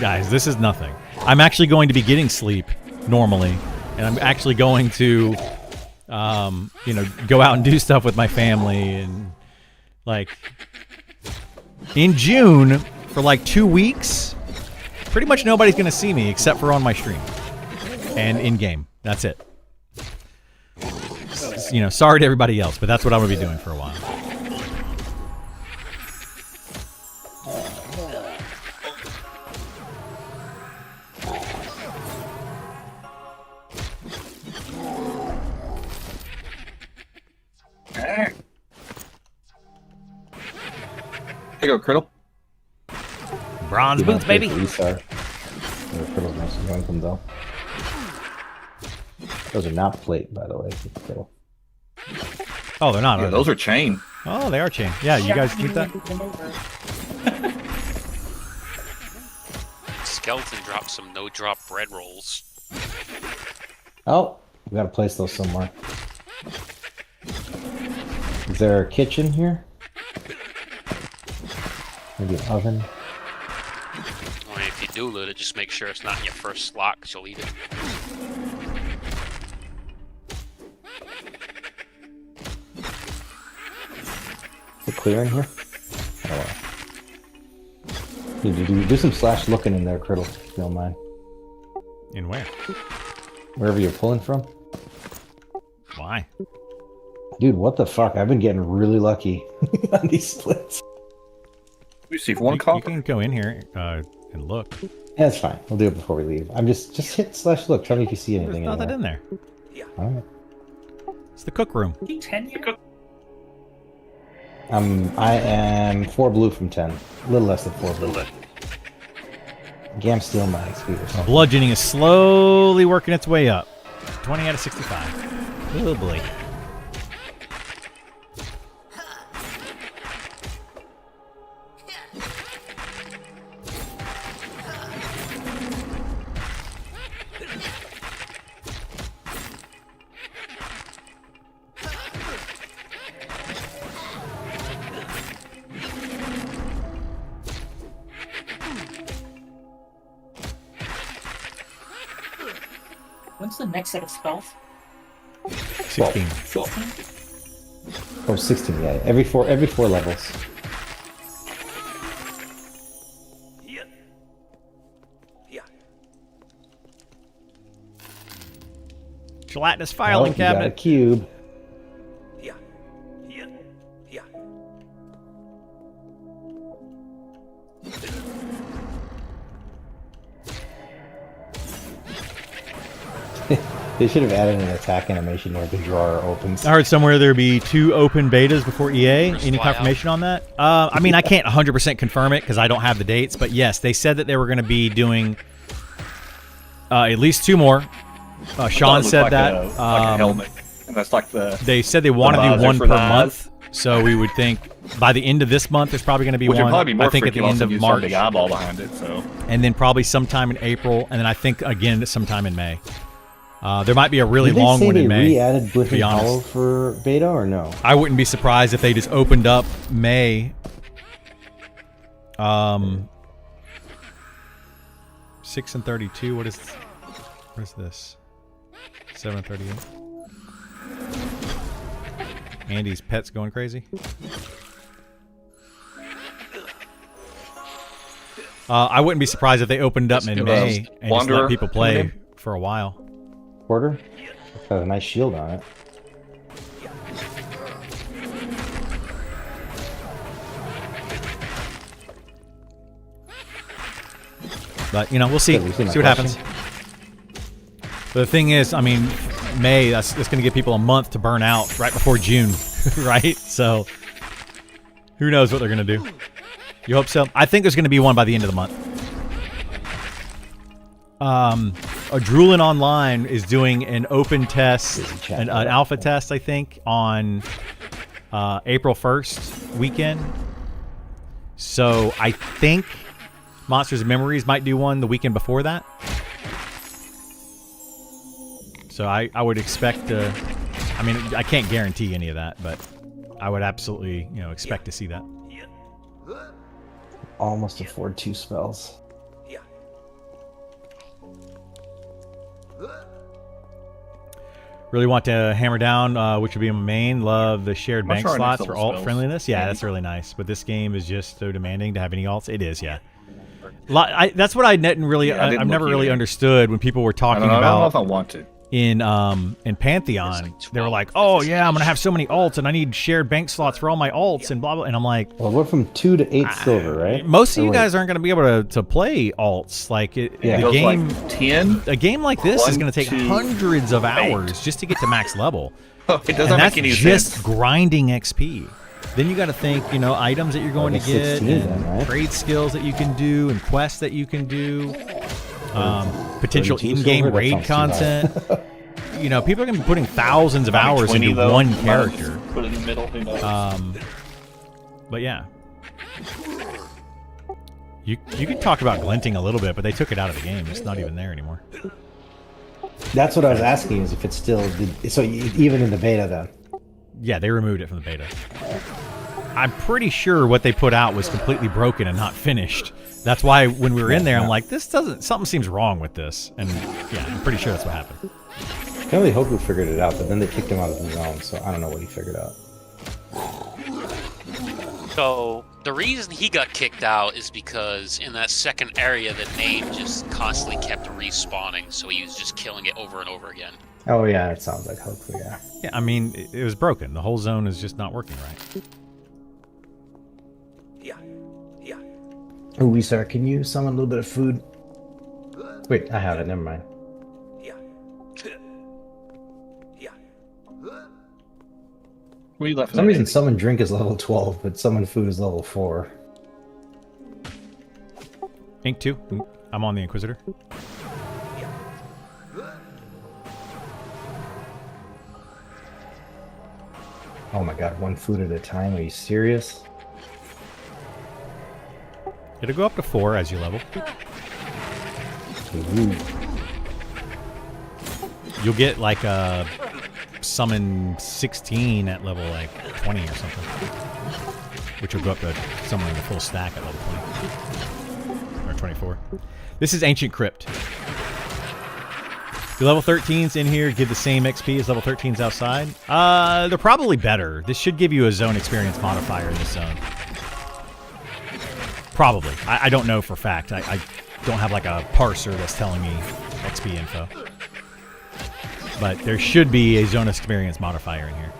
Speaker 3: guys. This is nothing. I'm actually going to be getting sleep normally, and I'm actually going to, go out and do stuff with my family, and like in June for like 2 weeks. Pretty much nobody's going to see me except for on my stream and in game. That's it. Sorry to everybody else, but that's what I'm going to be doing for a while.
Speaker 2: Here you go, Criddle.
Speaker 3: Bronze boots, baby.
Speaker 5: Those are not plate, by the way.
Speaker 3: Oh, they're not.
Speaker 2: Yeah,
Speaker 3: are
Speaker 2: those
Speaker 3: they?
Speaker 2: are chain.
Speaker 3: Oh, they are chained. Yeah, you guys keep that?
Speaker 1: Skeleton dropped some no-drop bread rolls.
Speaker 5: Oh, we gotta place those somewhere. Is there a kitchen here? Maybe an oven?
Speaker 1: Or if you do loot it, just make sure it's not in your first slot, because you'll eat it.
Speaker 5: Is it clear in here? Oh, well. Need to do some slash looking in there, Criddle, if you don't mind.
Speaker 3: In where?
Speaker 5: Wherever you're pulling from.
Speaker 3: Why?
Speaker 5: Dude, what the fuck? I've been getting really lucky on these splits.
Speaker 2: We see if one
Speaker 3: You
Speaker 2: call.
Speaker 3: can go in here and look.
Speaker 5: Yeah, that's fine. We'll do it before we leave. I'm just hit slash look. Tell me if you see
Speaker 3: There's
Speaker 5: anything
Speaker 3: nothing in
Speaker 5: there.
Speaker 3: there.
Speaker 5: Alright.
Speaker 3: It's the cook room.
Speaker 4: 10 here?
Speaker 5: I am 4 blue from 10. A little less than 4 blue. Gam steal my XP or something.
Speaker 3: Bludgeoning is slowly working its way up. 20 out of 65. Oh boy.
Speaker 4: When's the next set of spells?
Speaker 3: 16.
Speaker 4: 16?
Speaker 5: Oh, 16, yeah. Every four levels.
Speaker 3: Gelatinous
Speaker 5: Oh,
Speaker 3: filing
Speaker 5: you got a
Speaker 3: cabinet.
Speaker 5: cube. They should have added an attack animation where the drawer opens.
Speaker 3: I heard somewhere there'd be 2 open betas before EA.
Speaker 1: First
Speaker 3: Any
Speaker 1: fly out.
Speaker 3: confirmation on that? I mean, I can't 100% confirm it because I don't have the dates, but yes, they said that they were going to be doing at least 2 more. Sean said that.
Speaker 2: Like a helmet. And that's like the.
Speaker 3: They said they want to
Speaker 2: visor
Speaker 3: do one
Speaker 2: for
Speaker 3: per
Speaker 2: the eyes.
Speaker 3: month, so we would think by the end of this month there's probably going to be
Speaker 2: Which would
Speaker 3: one.
Speaker 2: probably be more
Speaker 3: I think at the
Speaker 2: freaking
Speaker 3: end
Speaker 2: awesome
Speaker 3: of
Speaker 2: if you saw
Speaker 3: March,
Speaker 2: the eyeball behind it. So.
Speaker 3: and then probably sometime in April, and then I think again sometime in May. There might be a really
Speaker 5: Did they
Speaker 3: long
Speaker 5: say
Speaker 3: one
Speaker 5: they
Speaker 3: in May.
Speaker 5: re-added
Speaker 3: to be
Speaker 5: Blizzard
Speaker 3: honest.
Speaker 5: Hollow for beta or no?
Speaker 3: I wouldn't be surprised if they just opened up May. 6 and 32. What is this? 7:38. Andy's pet's going crazy. I wouldn't be surprised if they opened up in May and just let
Speaker 2: Wanderer
Speaker 3: people play
Speaker 2: coming
Speaker 3: for a while.
Speaker 5: Quarter? Got a nice shield on it.
Speaker 3: But you know, we'll see.
Speaker 5: Good, we see my
Speaker 3: See what happens.
Speaker 5: question.
Speaker 3: But the thing is, I mean, May, that's going to give people a month to burn out right before June, right? So who knows what they're going to do? You hope so? I think there's going to be one by the end of the month. Drooling Online is doing an open test, an alpha test, I think, on April 1st weekend. So I think Monsters and Memories might do one the weekend before that. So I would expect to, I mean, I can't guarantee any of that, but I would absolutely, expect to see that.
Speaker 5: Almost afford 2 spells.
Speaker 3: Really want to hammer down, which would be my main. Love the shared
Speaker 2: I'm
Speaker 3: bank
Speaker 2: sure our next
Speaker 3: slots for
Speaker 2: level
Speaker 3: alt
Speaker 2: spells.
Speaker 3: friendliness. Yeah, that's really nice. But this game is just so demanding to have any alts. It is, yeah. That's what I didn't really.
Speaker 2: Yeah, I didn't
Speaker 3: I've never
Speaker 2: look
Speaker 3: really
Speaker 2: either.
Speaker 3: understood when people were
Speaker 2: I
Speaker 3: talking
Speaker 2: don't know
Speaker 3: about
Speaker 2: if I want to.
Speaker 3: in Pantheon.
Speaker 1: There's like
Speaker 3: They were
Speaker 1: 12
Speaker 3: like, "Oh
Speaker 1: different
Speaker 3: yeah, I'm gonna
Speaker 1: stations.
Speaker 3: have so many alts, and I need shared bank slots for all my alts, and blah blah." And I'm like,
Speaker 5: Well, we're from 2 to 8 silver, right?
Speaker 3: most of
Speaker 5: Or
Speaker 3: you
Speaker 5: wait.
Speaker 3: guys aren't gonna be able to play alts. Like
Speaker 5: Yeah.
Speaker 3: the
Speaker 2: It goes
Speaker 3: game.
Speaker 2: like 10.
Speaker 3: A game like this is
Speaker 2: One,
Speaker 3: going to take
Speaker 2: 2,
Speaker 3: hundreds of
Speaker 2: 8.
Speaker 3: hours just to get to max level.
Speaker 2: It doesn't
Speaker 3: And that's
Speaker 2: make any
Speaker 3: just
Speaker 2: sense.
Speaker 3: grinding XP. Then you got to think, items that you're going to
Speaker 5: Like
Speaker 3: get,
Speaker 5: 16
Speaker 3: and
Speaker 5: then, right?
Speaker 3: trade skills that you can do, and quests that you can do, potential
Speaker 5: 32
Speaker 3: in-game
Speaker 5: silver? That
Speaker 3: raid
Speaker 5: sounds too high.
Speaker 3: content. People are going to be putting thousands of
Speaker 2: Probably
Speaker 3: hours
Speaker 2: 20
Speaker 3: into
Speaker 2: though,
Speaker 3: one
Speaker 2: months.
Speaker 3: character.
Speaker 2: Put it in the middle. Who knows?
Speaker 3: But yeah. You can talk about glinting a little bit, but they took it out of the game. It's not even there anymore.
Speaker 5: That's what I was asking, is if it's still... So even in the beta, then?
Speaker 3: Yeah, they removed it from the beta. I'm pretty sure what they put out was completely broken and not finished. That's why when we were in there, I'm like, this doesn't... Something seems wrong with this. And yeah, I'm pretty sure that's what happened.
Speaker 5: I can only hope we figured it out, but then they kicked him out of the zone, so I don't know what he figured out.
Speaker 1: So the reason he got kicked out is because in that second area, the name just constantly kept respawning, so he was just killing it over and over again.
Speaker 5: Oh yeah, it sounds like hopefully, yeah.
Speaker 3: Yeah, I mean, it was broken. The whole zone is just not working right.
Speaker 5: Oh, sir, can you summon a little bit of food? Wait, I have it. Never mind.
Speaker 2: We left.
Speaker 5: For some reason, summon drink is level 12, but summon food is level 4.
Speaker 3: Ink 2. I'm on the Inquisitor.
Speaker 5: Oh my god, one food at a time? Are you serious?
Speaker 3: It'll go up to 4 as you level.
Speaker 5: Ooh.
Speaker 3: You'll get like a summon 16 at level like 20 or something, which will go up to summoning the full stack at level 20 or 24. This is Ancient Crypt. The level 13s in here give the same XP as level 13s outside. They're probably better. This should give you a zone experience modifier in this zone. Probably. I don't know for a fact. I don't have like a parser that's telling me XP info. But there should be a zone experience modifier in here.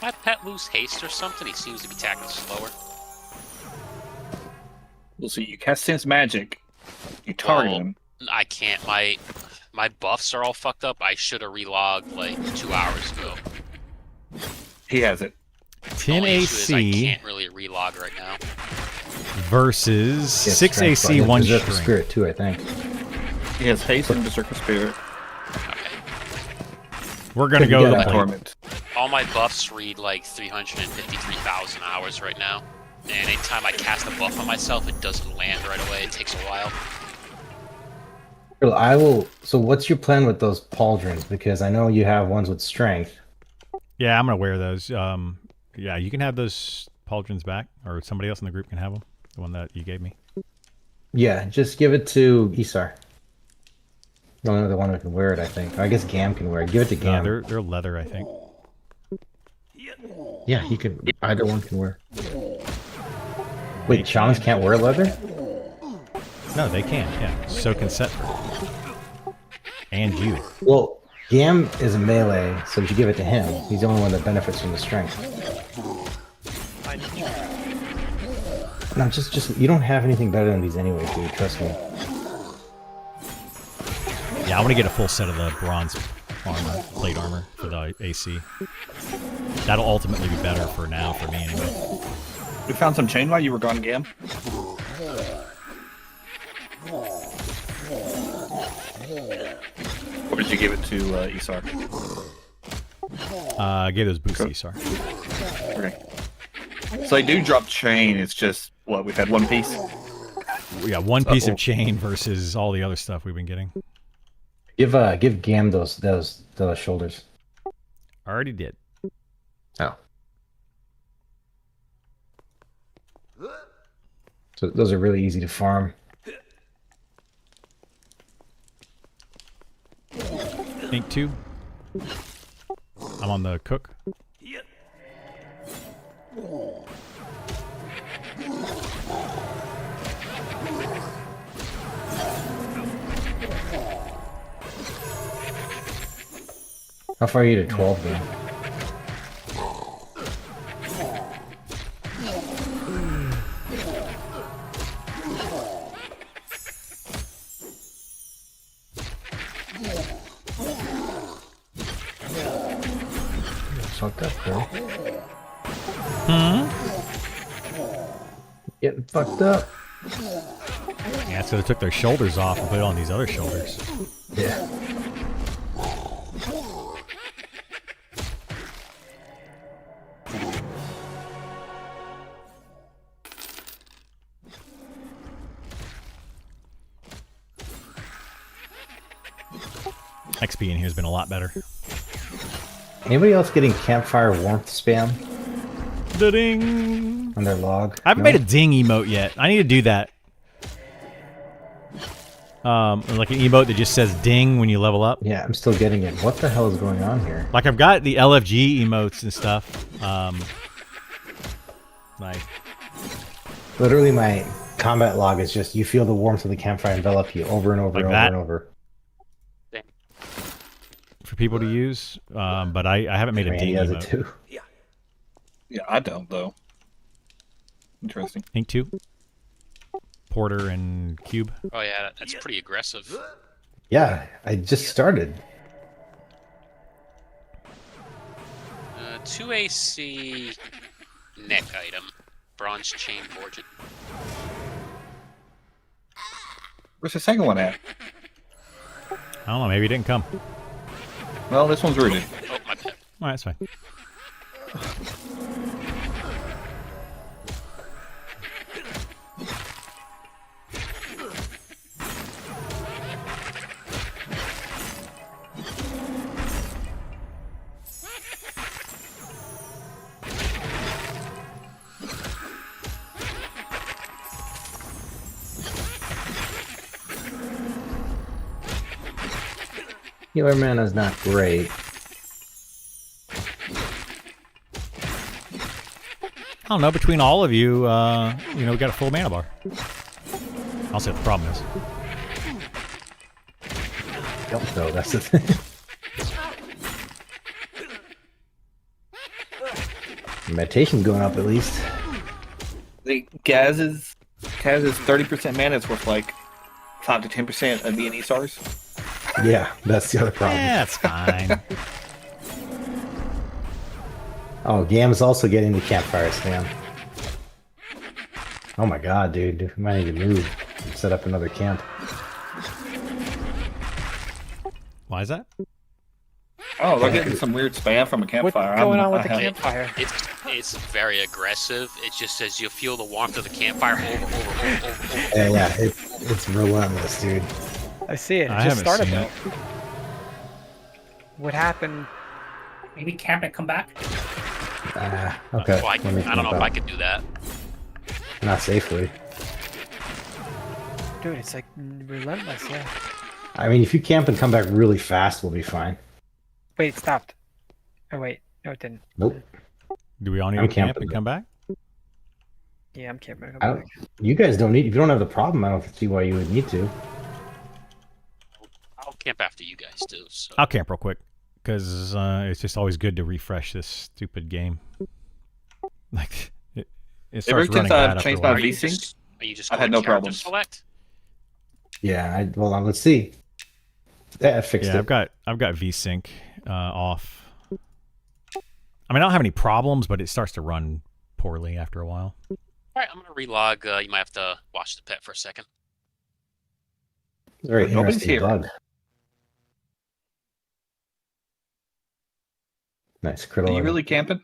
Speaker 1: My pet lose haste or something? He seems to be attacking slower.
Speaker 2: We'll see. You cast Sense Magic. You target him.
Speaker 1: I can't. My buffs are all fucked up. I should have relogged like 2 hours ago.
Speaker 2: He has it.
Speaker 3: 10
Speaker 1: Only issue is I
Speaker 3: AC
Speaker 1: can't really relog right now.
Speaker 3: versus
Speaker 5: Yes,
Speaker 3: 6
Speaker 5: strength,
Speaker 3: AC,
Speaker 5: but
Speaker 3: 1
Speaker 5: Berserker
Speaker 3: strength.
Speaker 5: Spirit too, I think.
Speaker 2: He has haste and Berserker Spirit.
Speaker 3: We're going to
Speaker 5: Yeah,
Speaker 3: go
Speaker 5: that
Speaker 3: with
Speaker 5: point.
Speaker 2: Torment.
Speaker 1: All my buffs read like 353,000 hours right now. And anytime I cast a buff on myself, it doesn't land right away. It takes a while.
Speaker 5: Well, I will. So, what's your plan with those pauldrons? Because I know you have ones with strength.
Speaker 3: Yeah, I'm going to wear those. Yeah, you can have those pauldrons back, or somebody else in the group can have them. The one that you gave me.
Speaker 5: Yeah, just give it to Isar. The only other one who can wear it, I think. I guess Gam can wear it. Give it to Gam.
Speaker 3: They're leather, I think.
Speaker 5: Yeah, he can. Either one can wear. Wait, shamans can't wear leather?
Speaker 3: No, they can. Yeah, so can Setford. And you.
Speaker 5: Well, Gam is a melee, so you should give it to him. He's the only one that benefits from the strength. No, just you don't have anything better than these anyway, dude. Trust me.
Speaker 3: Yeah, I want to get a full set of the bronze armor, plate armor for the AC. That'll ultimately be better for now, for me anyway.
Speaker 2: We found some chain while you were gone, Gam. Or did you give it to Isar?
Speaker 3: I gave those boots to Isar.
Speaker 2: Okay. So they do drop chain. It's just what we've had one piece.
Speaker 3: We got one piece of chain versus all the other stuff we've been getting.
Speaker 5: Give Gam those shoulders.
Speaker 3: Already did.
Speaker 5: Oh. So those are really easy to farm.
Speaker 3: Ink 2. I'm on the cook.
Speaker 5: How far are you to 12 then? Fucked up, bro.
Speaker 3: Hmm?
Speaker 5: Getting fucked up.
Speaker 3: Yeah, so they took their shoulders off and put it on these other shoulders.
Speaker 5: Yeah.
Speaker 3: XP in here has been a lot better.
Speaker 5: Anybody else getting campfire warmth spam
Speaker 3: Da-ding!
Speaker 5: on their log?
Speaker 3: I haven't
Speaker 5: No?
Speaker 3: made a ding emote yet. I need to do that. Like an emote that just says ding when you level up.
Speaker 5: Yeah, I'm still getting it. What the hell is going on here?
Speaker 3: Like I've got the LFG emotes and stuff. Like
Speaker 5: Literally, my combat log is just you feel the warmth of the campfire envelop you over and over
Speaker 3: Like
Speaker 5: and over
Speaker 3: that?
Speaker 5: and over.
Speaker 3: for people to use, but I haven't made a
Speaker 5: Randy
Speaker 3: ding
Speaker 5: has it
Speaker 3: emote.
Speaker 5: too.
Speaker 2: Yeah, I don't though. Interesting.
Speaker 3: Ink 2. Porter and Cube.
Speaker 1: Oh yeah, that's pretty aggressive.
Speaker 5: Yeah, I just started.
Speaker 1: 2 AC neck item. Bronze chain forging.
Speaker 2: Where's the second one at?
Speaker 3: I don't know, maybe it didn't come.
Speaker 2: Well, this one's rooted.
Speaker 1: Oh, my bad.
Speaker 3: Alright, that's fine.
Speaker 5: Healer mana is not great.
Speaker 3: I don't know, between all of you, you know, we got a full mana bar. I'll see what the problem is.
Speaker 5: Don't know, that's the thing. Meditation's going up at least.
Speaker 2: The Kaz's 30% mana is worth like 5 to 10% of the NE stars.
Speaker 5: Yeah, that's the other problem.
Speaker 3: Yeah, it's fine.
Speaker 5: Oh, Gam's also getting the campfire spam. Oh my god, dude. We might need to move and set up another camp.
Speaker 3: Why is that?
Speaker 2: Oh, they're getting some weird spam from a
Speaker 6: What's
Speaker 2: campfire.
Speaker 6: going on with
Speaker 2: I
Speaker 6: the
Speaker 2: have-
Speaker 6: campfire?
Speaker 1: It's very aggressive. It just says you'll feel the warmth of the campfire over.
Speaker 5: Yeah, it's relentless, dude.
Speaker 6: I see it. It
Speaker 3: I
Speaker 6: just
Speaker 3: haven't
Speaker 6: started
Speaker 3: seen
Speaker 6: though.
Speaker 3: it.
Speaker 6: What happened?
Speaker 4: Maybe camp and come back.
Speaker 5: Okay.
Speaker 1: Well, I
Speaker 5: let me
Speaker 1: don't know
Speaker 5: camp
Speaker 1: if I
Speaker 5: out.
Speaker 1: could do that.
Speaker 5: Not safely.
Speaker 6: Dude, it's like relentless, yeah.
Speaker 5: I mean, if you camp and come back really fast, we'll be fine.
Speaker 6: Wait, it stopped. Oh wait, no it didn't.
Speaker 5: Nope.
Speaker 3: Do we all need
Speaker 5: I'm
Speaker 3: to camp
Speaker 5: camping.
Speaker 3: and come back?
Speaker 6: Yeah, I'm camping.
Speaker 5: I don't, you guys don't need. If you don't have the problem, I don't see why you would need to.
Speaker 1: I'll camp after you guys do. So.
Speaker 3: I'll camp real quick, because it's just always good to refresh this stupid game. Like, it
Speaker 2: Ever
Speaker 3: starts
Speaker 2: since
Speaker 3: running
Speaker 2: I've
Speaker 3: bad after a
Speaker 2: changed
Speaker 3: while.
Speaker 2: my
Speaker 1: Are you
Speaker 2: V-Sync,
Speaker 1: just, are you just
Speaker 2: I had
Speaker 1: going
Speaker 2: no
Speaker 1: character
Speaker 2: problems.
Speaker 1: select?
Speaker 5: Yeah. Well, let's see. Yeah, I fixed
Speaker 3: Yeah,
Speaker 5: it.
Speaker 3: I've got VSync off. I mean, I don't have any problems, but it starts to run poorly after a while.
Speaker 1: All right, I'm gonna relog. You might have to watch the pet for a second.
Speaker 5: Very
Speaker 2: Nobody's
Speaker 5: interesting
Speaker 2: here.
Speaker 5: bug. Nice crit
Speaker 2: Are you
Speaker 5: alert.
Speaker 2: really camping?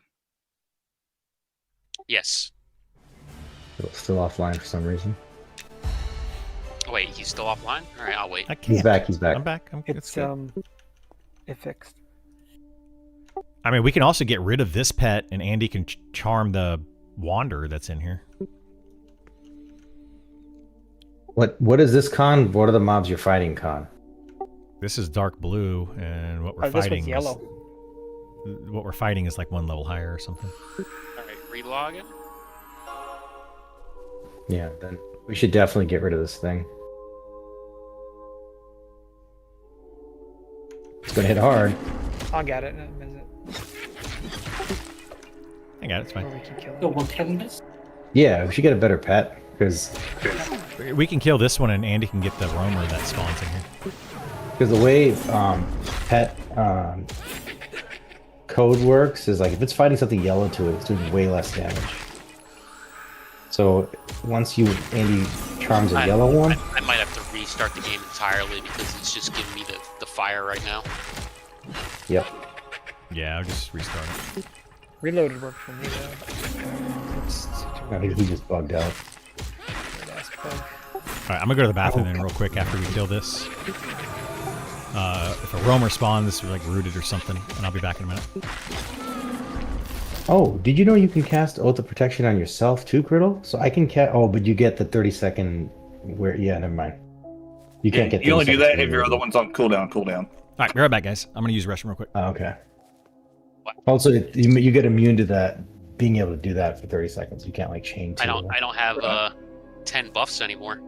Speaker 1: Yes.
Speaker 5: Still offline for some reason.
Speaker 1: Oh, wait, he's still offline. All right, I'll wait.
Speaker 3: I can't.
Speaker 5: He's back. He's back.
Speaker 3: I'm back.
Speaker 6: It's
Speaker 3: good.
Speaker 6: it fixed.
Speaker 3: I mean, we can also get rid of this pet, and Andy can charm the wanderer that's in here.
Speaker 5: What is this con? What are the mobs you're fighting, con?
Speaker 3: This is dark blue, and what we're
Speaker 6: Oh, this
Speaker 3: fighting
Speaker 6: one's yellow.
Speaker 3: what we're fighting is like one level higher or something.
Speaker 1: All right, relog it.
Speaker 5: Yeah, then we should definitely get rid of this thing. It's gonna hit hard.
Speaker 6: I'll get it in a minute.
Speaker 3: I got it. It's
Speaker 6: Or
Speaker 3: fine.
Speaker 6: we can kill
Speaker 4: So
Speaker 6: it.
Speaker 4: we'll kill this.
Speaker 5: Yeah, we should get a better pet because
Speaker 3: We can kill this one, and Andy can get the roamer that spawns in here.
Speaker 5: the way pet code works is like if it's fighting something yellow to it, it's doing way less damage. So once Andy charms a yellow one,
Speaker 1: I might have to restart the game entirely because it's just giving me the fire right now.
Speaker 5: yep.
Speaker 3: Yeah, I'll just restart it.
Speaker 6: Reloaded worked for me though. It's
Speaker 5: I think he just bugged out.
Speaker 6: last bug.
Speaker 3: Alright, I'm gonna go to the bathroom then real quick after we kill this. If a roamer spawns, like rooted or something, and I'll be back in a minute.
Speaker 5: Oh, did you know you can cast Oath of Protection on yourself too, Criddle? So I can cast. Oh, but you get the 30-second. Where? Yeah, never mind. You can't get.
Speaker 2: You only
Speaker 5: 30
Speaker 2: do that
Speaker 5: seconds
Speaker 2: if your other one's on cooldown.
Speaker 3: Alright, be right back, guys. I'm gonna use the restroom real quick.
Speaker 5: Oh, okay.
Speaker 1: What?
Speaker 5: Also, you get immune to that. Being able to do that for 30 seconds. You can't like chain two.
Speaker 1: I don't have 10 buffs anymore.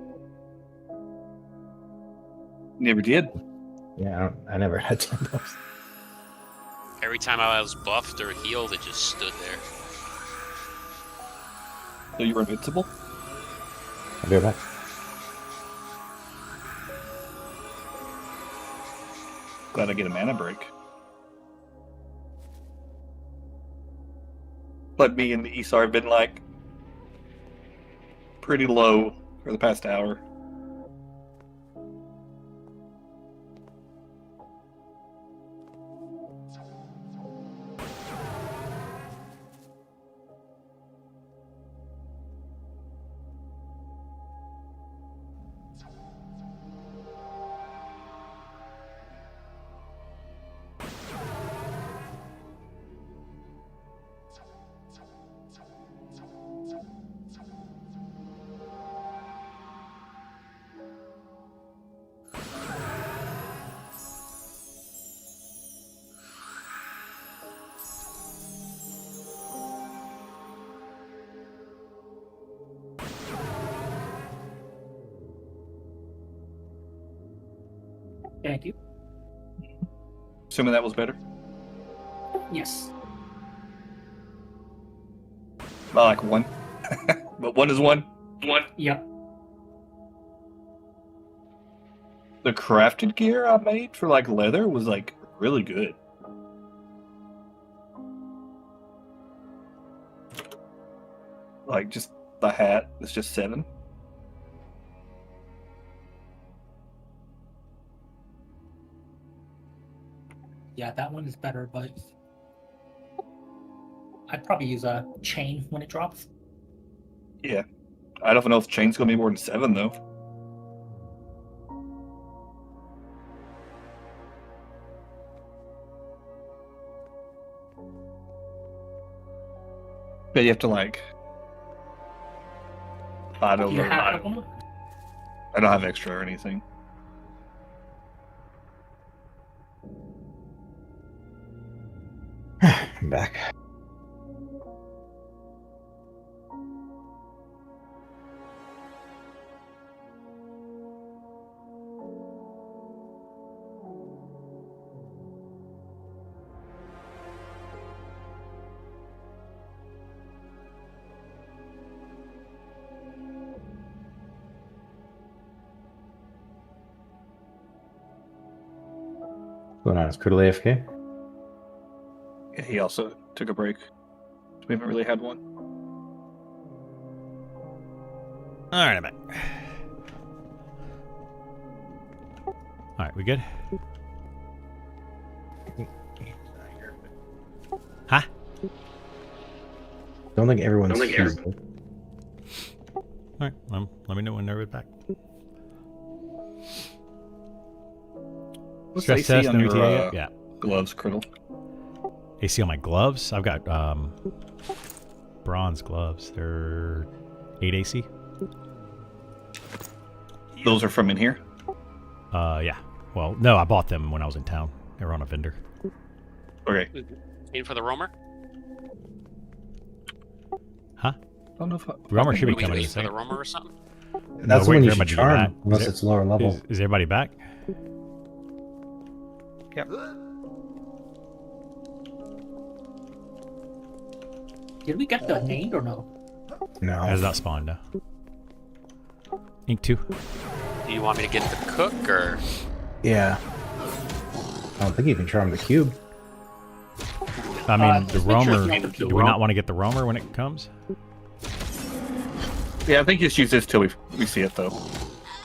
Speaker 2: Never did.
Speaker 5: Yeah, I never had 10 buffs.
Speaker 1: Every time I was buffed or healed, it just stood there.
Speaker 2: So you were invincible?
Speaker 5: I'll be right back.
Speaker 2: Glad I get a mana break. But me and the Esar have been like pretty low for the past hour.
Speaker 4: Thank you.
Speaker 2: Assuming that was better.
Speaker 4: Yes.
Speaker 2: I like one. But one is one.
Speaker 4: Yep.
Speaker 2: The crafted gear I made for like leather was like really good. Like just the hat is just 7.
Speaker 4: Yeah, that one is better, but I'd probably use a chain when it drops.
Speaker 2: Yeah. I don't know if chain's gonna be more than 7 though. But you have to like fight over.
Speaker 4: You have one?
Speaker 2: I don't have extra or anything.
Speaker 5: I'm back. What's going on? Is Criddle AFK?
Speaker 2: Yeah, he also took a break. We haven't really had one.
Speaker 3: Alright, I'm back. Alright, we good? Huh?
Speaker 5: Don't think everyone's.
Speaker 3: Alright, let me know when they're back.
Speaker 2: What's
Speaker 3: Stress
Speaker 2: AC
Speaker 3: test,
Speaker 2: on
Speaker 3: no
Speaker 2: your,
Speaker 3: ETA yet? Yeah.
Speaker 2: gloves, Criddle?
Speaker 3: AC on my gloves? I've got bronze gloves. They're 8 AC.
Speaker 2: Those are from in here?
Speaker 3: Yeah. Well, no, I bought them when I was in town. They were on a vendor.
Speaker 2: Okay.
Speaker 1: Aim for the roamer?
Speaker 3: Huh?
Speaker 2: I don't know if
Speaker 3: Roamer should be
Speaker 1: Can we
Speaker 3: coming in
Speaker 1: aim
Speaker 3: a
Speaker 1: for the
Speaker 3: second.
Speaker 1: roamer or something?
Speaker 5: That's
Speaker 3: wait
Speaker 5: when
Speaker 3: for
Speaker 5: you should
Speaker 3: everybody to get
Speaker 5: charm,
Speaker 3: back.
Speaker 5: unless
Speaker 3: Is
Speaker 5: it's lower level.
Speaker 3: Is everybody back?
Speaker 6: Yep.
Speaker 4: Did we get the nade or no?
Speaker 5: No.
Speaker 3: Has not spawned, no. Ink 2.
Speaker 1: Do you want me to get the cook or?
Speaker 5: Yeah. I don't think you can charm the cube.
Speaker 3: I mean, the
Speaker 4: just make sure
Speaker 3: roamer.
Speaker 4: it's not the
Speaker 3: Do we not want to get the roamer when it comes?
Speaker 2: Yeah, I think just use this till we see it though.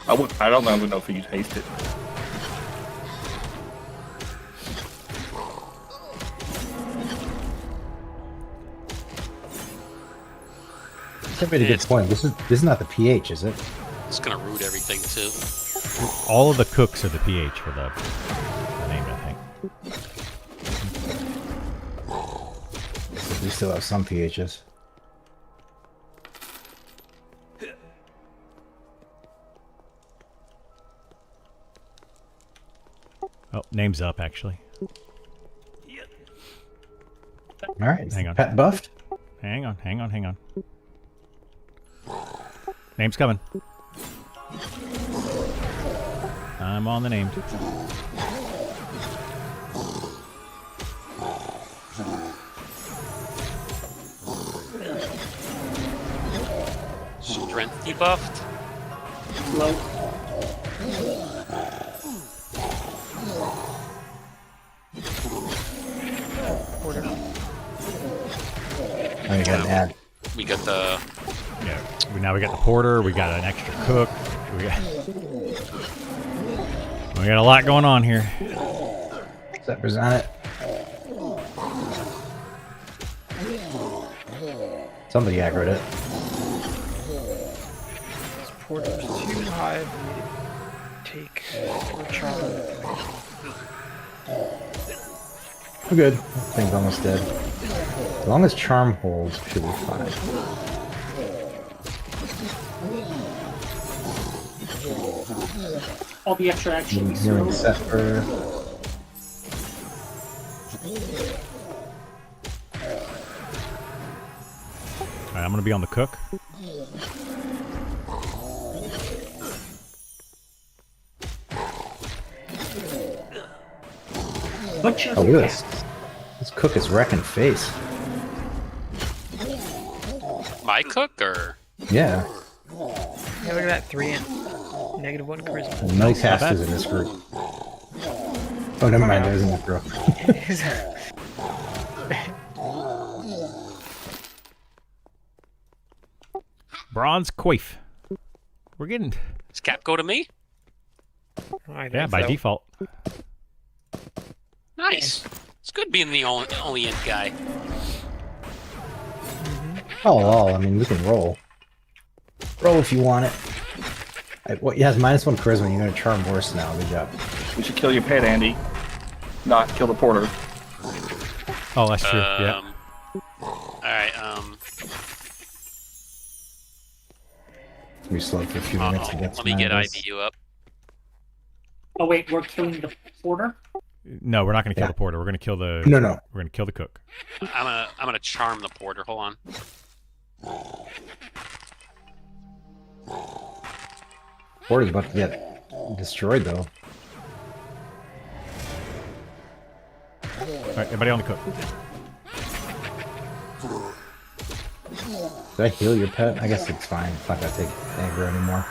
Speaker 2: I don't know if you'd haste it.
Speaker 5: That's a really good point. This is not the pH, is it?
Speaker 1: It's gonna root everything too.
Speaker 3: All of the cooks are the pH for the name, I think.
Speaker 5: We still have some pHs.
Speaker 3: Oh, name's up actually.
Speaker 5: All right.
Speaker 3: Hang on.
Speaker 5: Pet buffed.
Speaker 3: Hang on. Name's coming. I'm on the name.
Speaker 1: Strength debuffed.
Speaker 4: Low.
Speaker 5: Oh, you got an ad.
Speaker 1: We got the
Speaker 3: Yeah. Now we got the porter. We got an extra cook. We got a lot going on here.
Speaker 5: Zephyr's on it. Somebody aggroed it.
Speaker 6: This porter's too high for me to take or charm.
Speaker 5: We're good. That thing's almost dead. As long as charm holds, should be fine.
Speaker 4: All the extra action we
Speaker 5: Healing
Speaker 4: slow.
Speaker 5: Zephyr.
Speaker 3: Alright, I'm gonna be on the cook.
Speaker 4: Butcher.
Speaker 5: Oh, look at this. This cook is wrecking face.
Speaker 1: my cook or
Speaker 5: Yeah.
Speaker 6: Yeah, look at that 3 and -1 charisma.
Speaker 5: No
Speaker 3: Not bad.
Speaker 5: casters in this group. Oh, never mind. There isn't this group.
Speaker 3: Bronze coif. We're getting...
Speaker 1: does cap go to me?
Speaker 6: I think
Speaker 3: Yeah, by
Speaker 6: so.
Speaker 3: default.
Speaker 1: Nice. It's good being the only int guy.
Speaker 5: Oh, well, I mean, we can roll. Roll if you want it. What? He has -1 charisma. You're gonna charm worse now. Good job.
Speaker 2: We should kill your pet, Andy. Not kill the porter.
Speaker 3: Oh, that's true. Yeah.
Speaker 1: Alright,
Speaker 5: We slowed for a few minutes to get
Speaker 1: let me get
Speaker 5: some
Speaker 1: IBU up.
Speaker 4: Oh wait, we're killing the porter.
Speaker 3: No, we're not gonna kill
Speaker 5: Yeah.
Speaker 3: the porter. We're gonna kill the.
Speaker 5: No, no.
Speaker 3: We're gonna kill the cook.
Speaker 1: I'm gonna charm the porter. Hold on.
Speaker 5: Porter's about to get destroyed, though.
Speaker 3: All right, everybody on the cook.
Speaker 5: Did I heal your pet? I guess it's fine. It's not gonna take aggro anymore.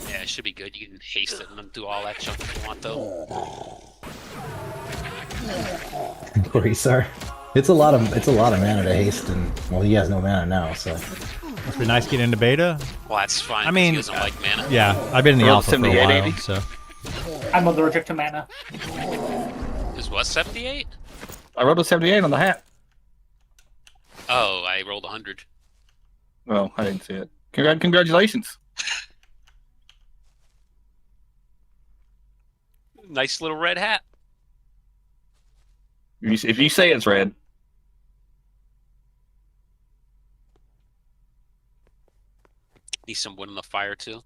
Speaker 1: Yeah, it should be good. You can haste it and then do all that junk if you want, though.
Speaker 5: Corisar. It's a lot of mana to haste, and well, he has no mana now, so.
Speaker 3: Must be nice getting into beta.
Speaker 1: Well, that's fine.
Speaker 3: I mean,
Speaker 1: he doesn't like mana.
Speaker 3: Yeah, I've been in the
Speaker 2: Roll
Speaker 3: alpha for a
Speaker 2: 78,
Speaker 3: while,
Speaker 2: Andy?
Speaker 3: so.
Speaker 4: I'm allergic to mana.
Speaker 1: Is what 78?
Speaker 2: I rolled a 78 on the hat.
Speaker 1: Oh, I rolled 100.
Speaker 2: Well, I didn't see it. Congratulations.
Speaker 1: Nice little red hat.
Speaker 2: If you say it's red,
Speaker 1: Need some wood in the fire too.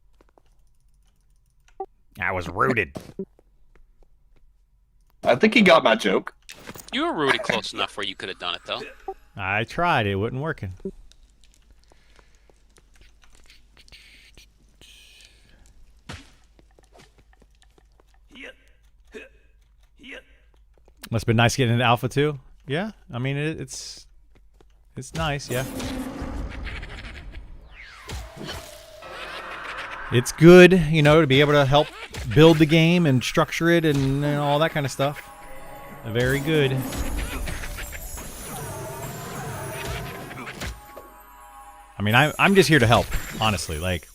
Speaker 3: I was rooted.
Speaker 2: I think he got my joke.
Speaker 1: You were rooted close enough where you could have done it though.
Speaker 3: I tried. It wasn't working. Must have been nice getting into alpha too. Yeah, I mean it's nice. Yeah, it's good, you know, to be able to help build the game and structure it and all that kind of stuff. Very good. I mean, I'm just here to help, honestly. Like,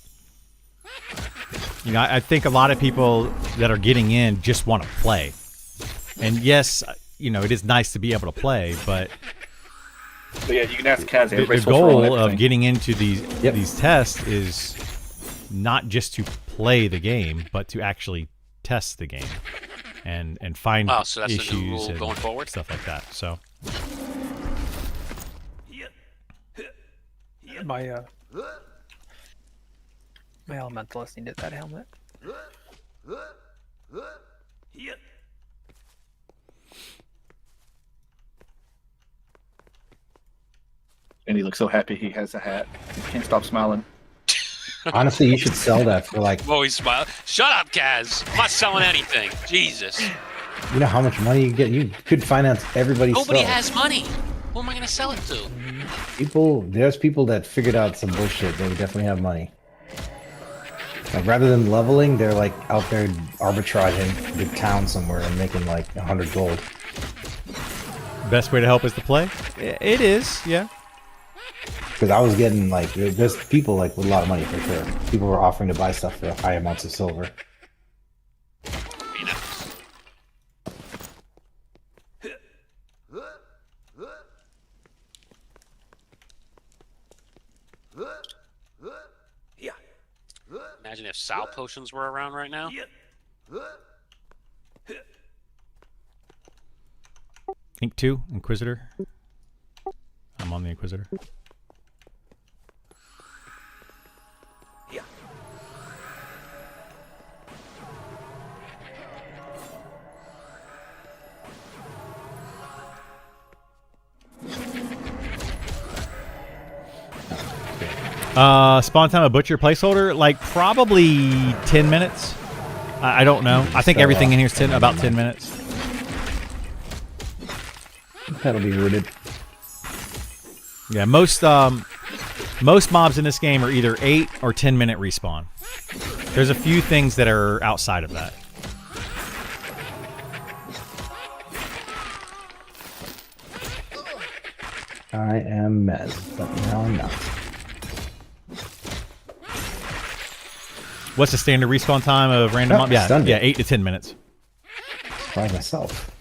Speaker 3: you know, I think a lot of people that are getting in just want to play. And yes, you know, it is nice to be able to play, but
Speaker 2: yeah, you can ask Kaz.
Speaker 3: the goal of getting into these tests is not just to play the game, but to actually test the game and find
Speaker 1: so that's
Speaker 3: issues
Speaker 1: the new rule
Speaker 3: and
Speaker 1: going forward?
Speaker 3: stuff like that. So
Speaker 6: My elementalist needed that helmet.
Speaker 2: And he looks so happy he has a hat. He can't stop smiling.
Speaker 5: Honestly, you should sell that for like.
Speaker 1: I'm always smiling. Shut up, Kaz. I'm not selling anything. Jesus.
Speaker 5: You know how much money you get? You could finance everybody's
Speaker 1: Nobody
Speaker 5: stuff.
Speaker 1: has money. Who am I going to sell it to?
Speaker 5: There's people that figured out some bullshit. They definitely have money. Like rather than leveling, they're like out there arbitraging the town somewhere and making like 100 gold.
Speaker 3: best way to help is to play. It is, yeah.
Speaker 5: Because I was getting like, there's people like with a lot of money for sure. People were offering to buy stuff for high amounts of silver.
Speaker 1: Imagine if Sal potions were around right now.
Speaker 3: Ink 2, Inquisitor. I'm on the Inquisitor. Spawn time a butcher placeholder, like probably 10 minutes. I don't know. I think everything in here is about 10 minutes.
Speaker 5: That'll be rooted.
Speaker 3: Yeah, most mobs in this game are either 8 or 10 minute respawn. There's a few things that are outside of that.
Speaker 5: I am Mez, but now I'm not.
Speaker 3: What's the standard respawn time of random mob? Yeah, 8 to 10 minutes.
Speaker 5: By myself.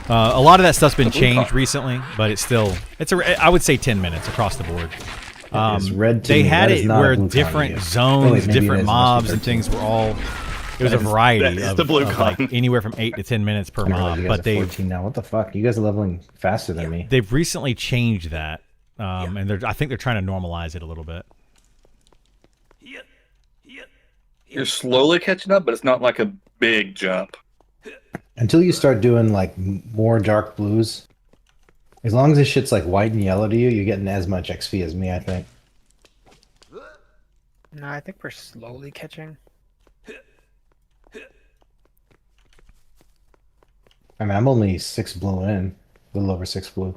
Speaker 3: A lot of that stuff's been changed recently, but it's I would say 10 minutes across the board.
Speaker 5: Red to
Speaker 3: they
Speaker 5: me.
Speaker 3: had
Speaker 5: That is
Speaker 3: it
Speaker 5: not a
Speaker 3: where
Speaker 5: blue
Speaker 3: different
Speaker 5: card.
Speaker 3: zones,
Speaker 5: Maybe it
Speaker 3: different
Speaker 5: is,
Speaker 3: mobs,
Speaker 5: must
Speaker 3: and
Speaker 5: be
Speaker 3: things were all. It was a
Speaker 2: That
Speaker 3: variety
Speaker 2: is
Speaker 3: of,
Speaker 2: the blue
Speaker 3: of like
Speaker 2: card.
Speaker 3: anywhere from 8 to 10 minutes per
Speaker 5: I realize
Speaker 3: mob.
Speaker 5: you guys
Speaker 3: But
Speaker 5: are
Speaker 3: they
Speaker 5: 14 now. What the fuck? You guys are leveling faster than me.
Speaker 3: they've recently changed that, and I think they're trying to normalize it a little bit.
Speaker 2: You're slowly catching up, but it's not like a big jump.
Speaker 5: Until you start doing like more dark blues. As long as this shit's like white and yellow to you, you're getting as much XP as me, I think.
Speaker 6: No, I think we're slowly catching.
Speaker 5: I mean, I'm only 6 blue in. A little over 6 blue.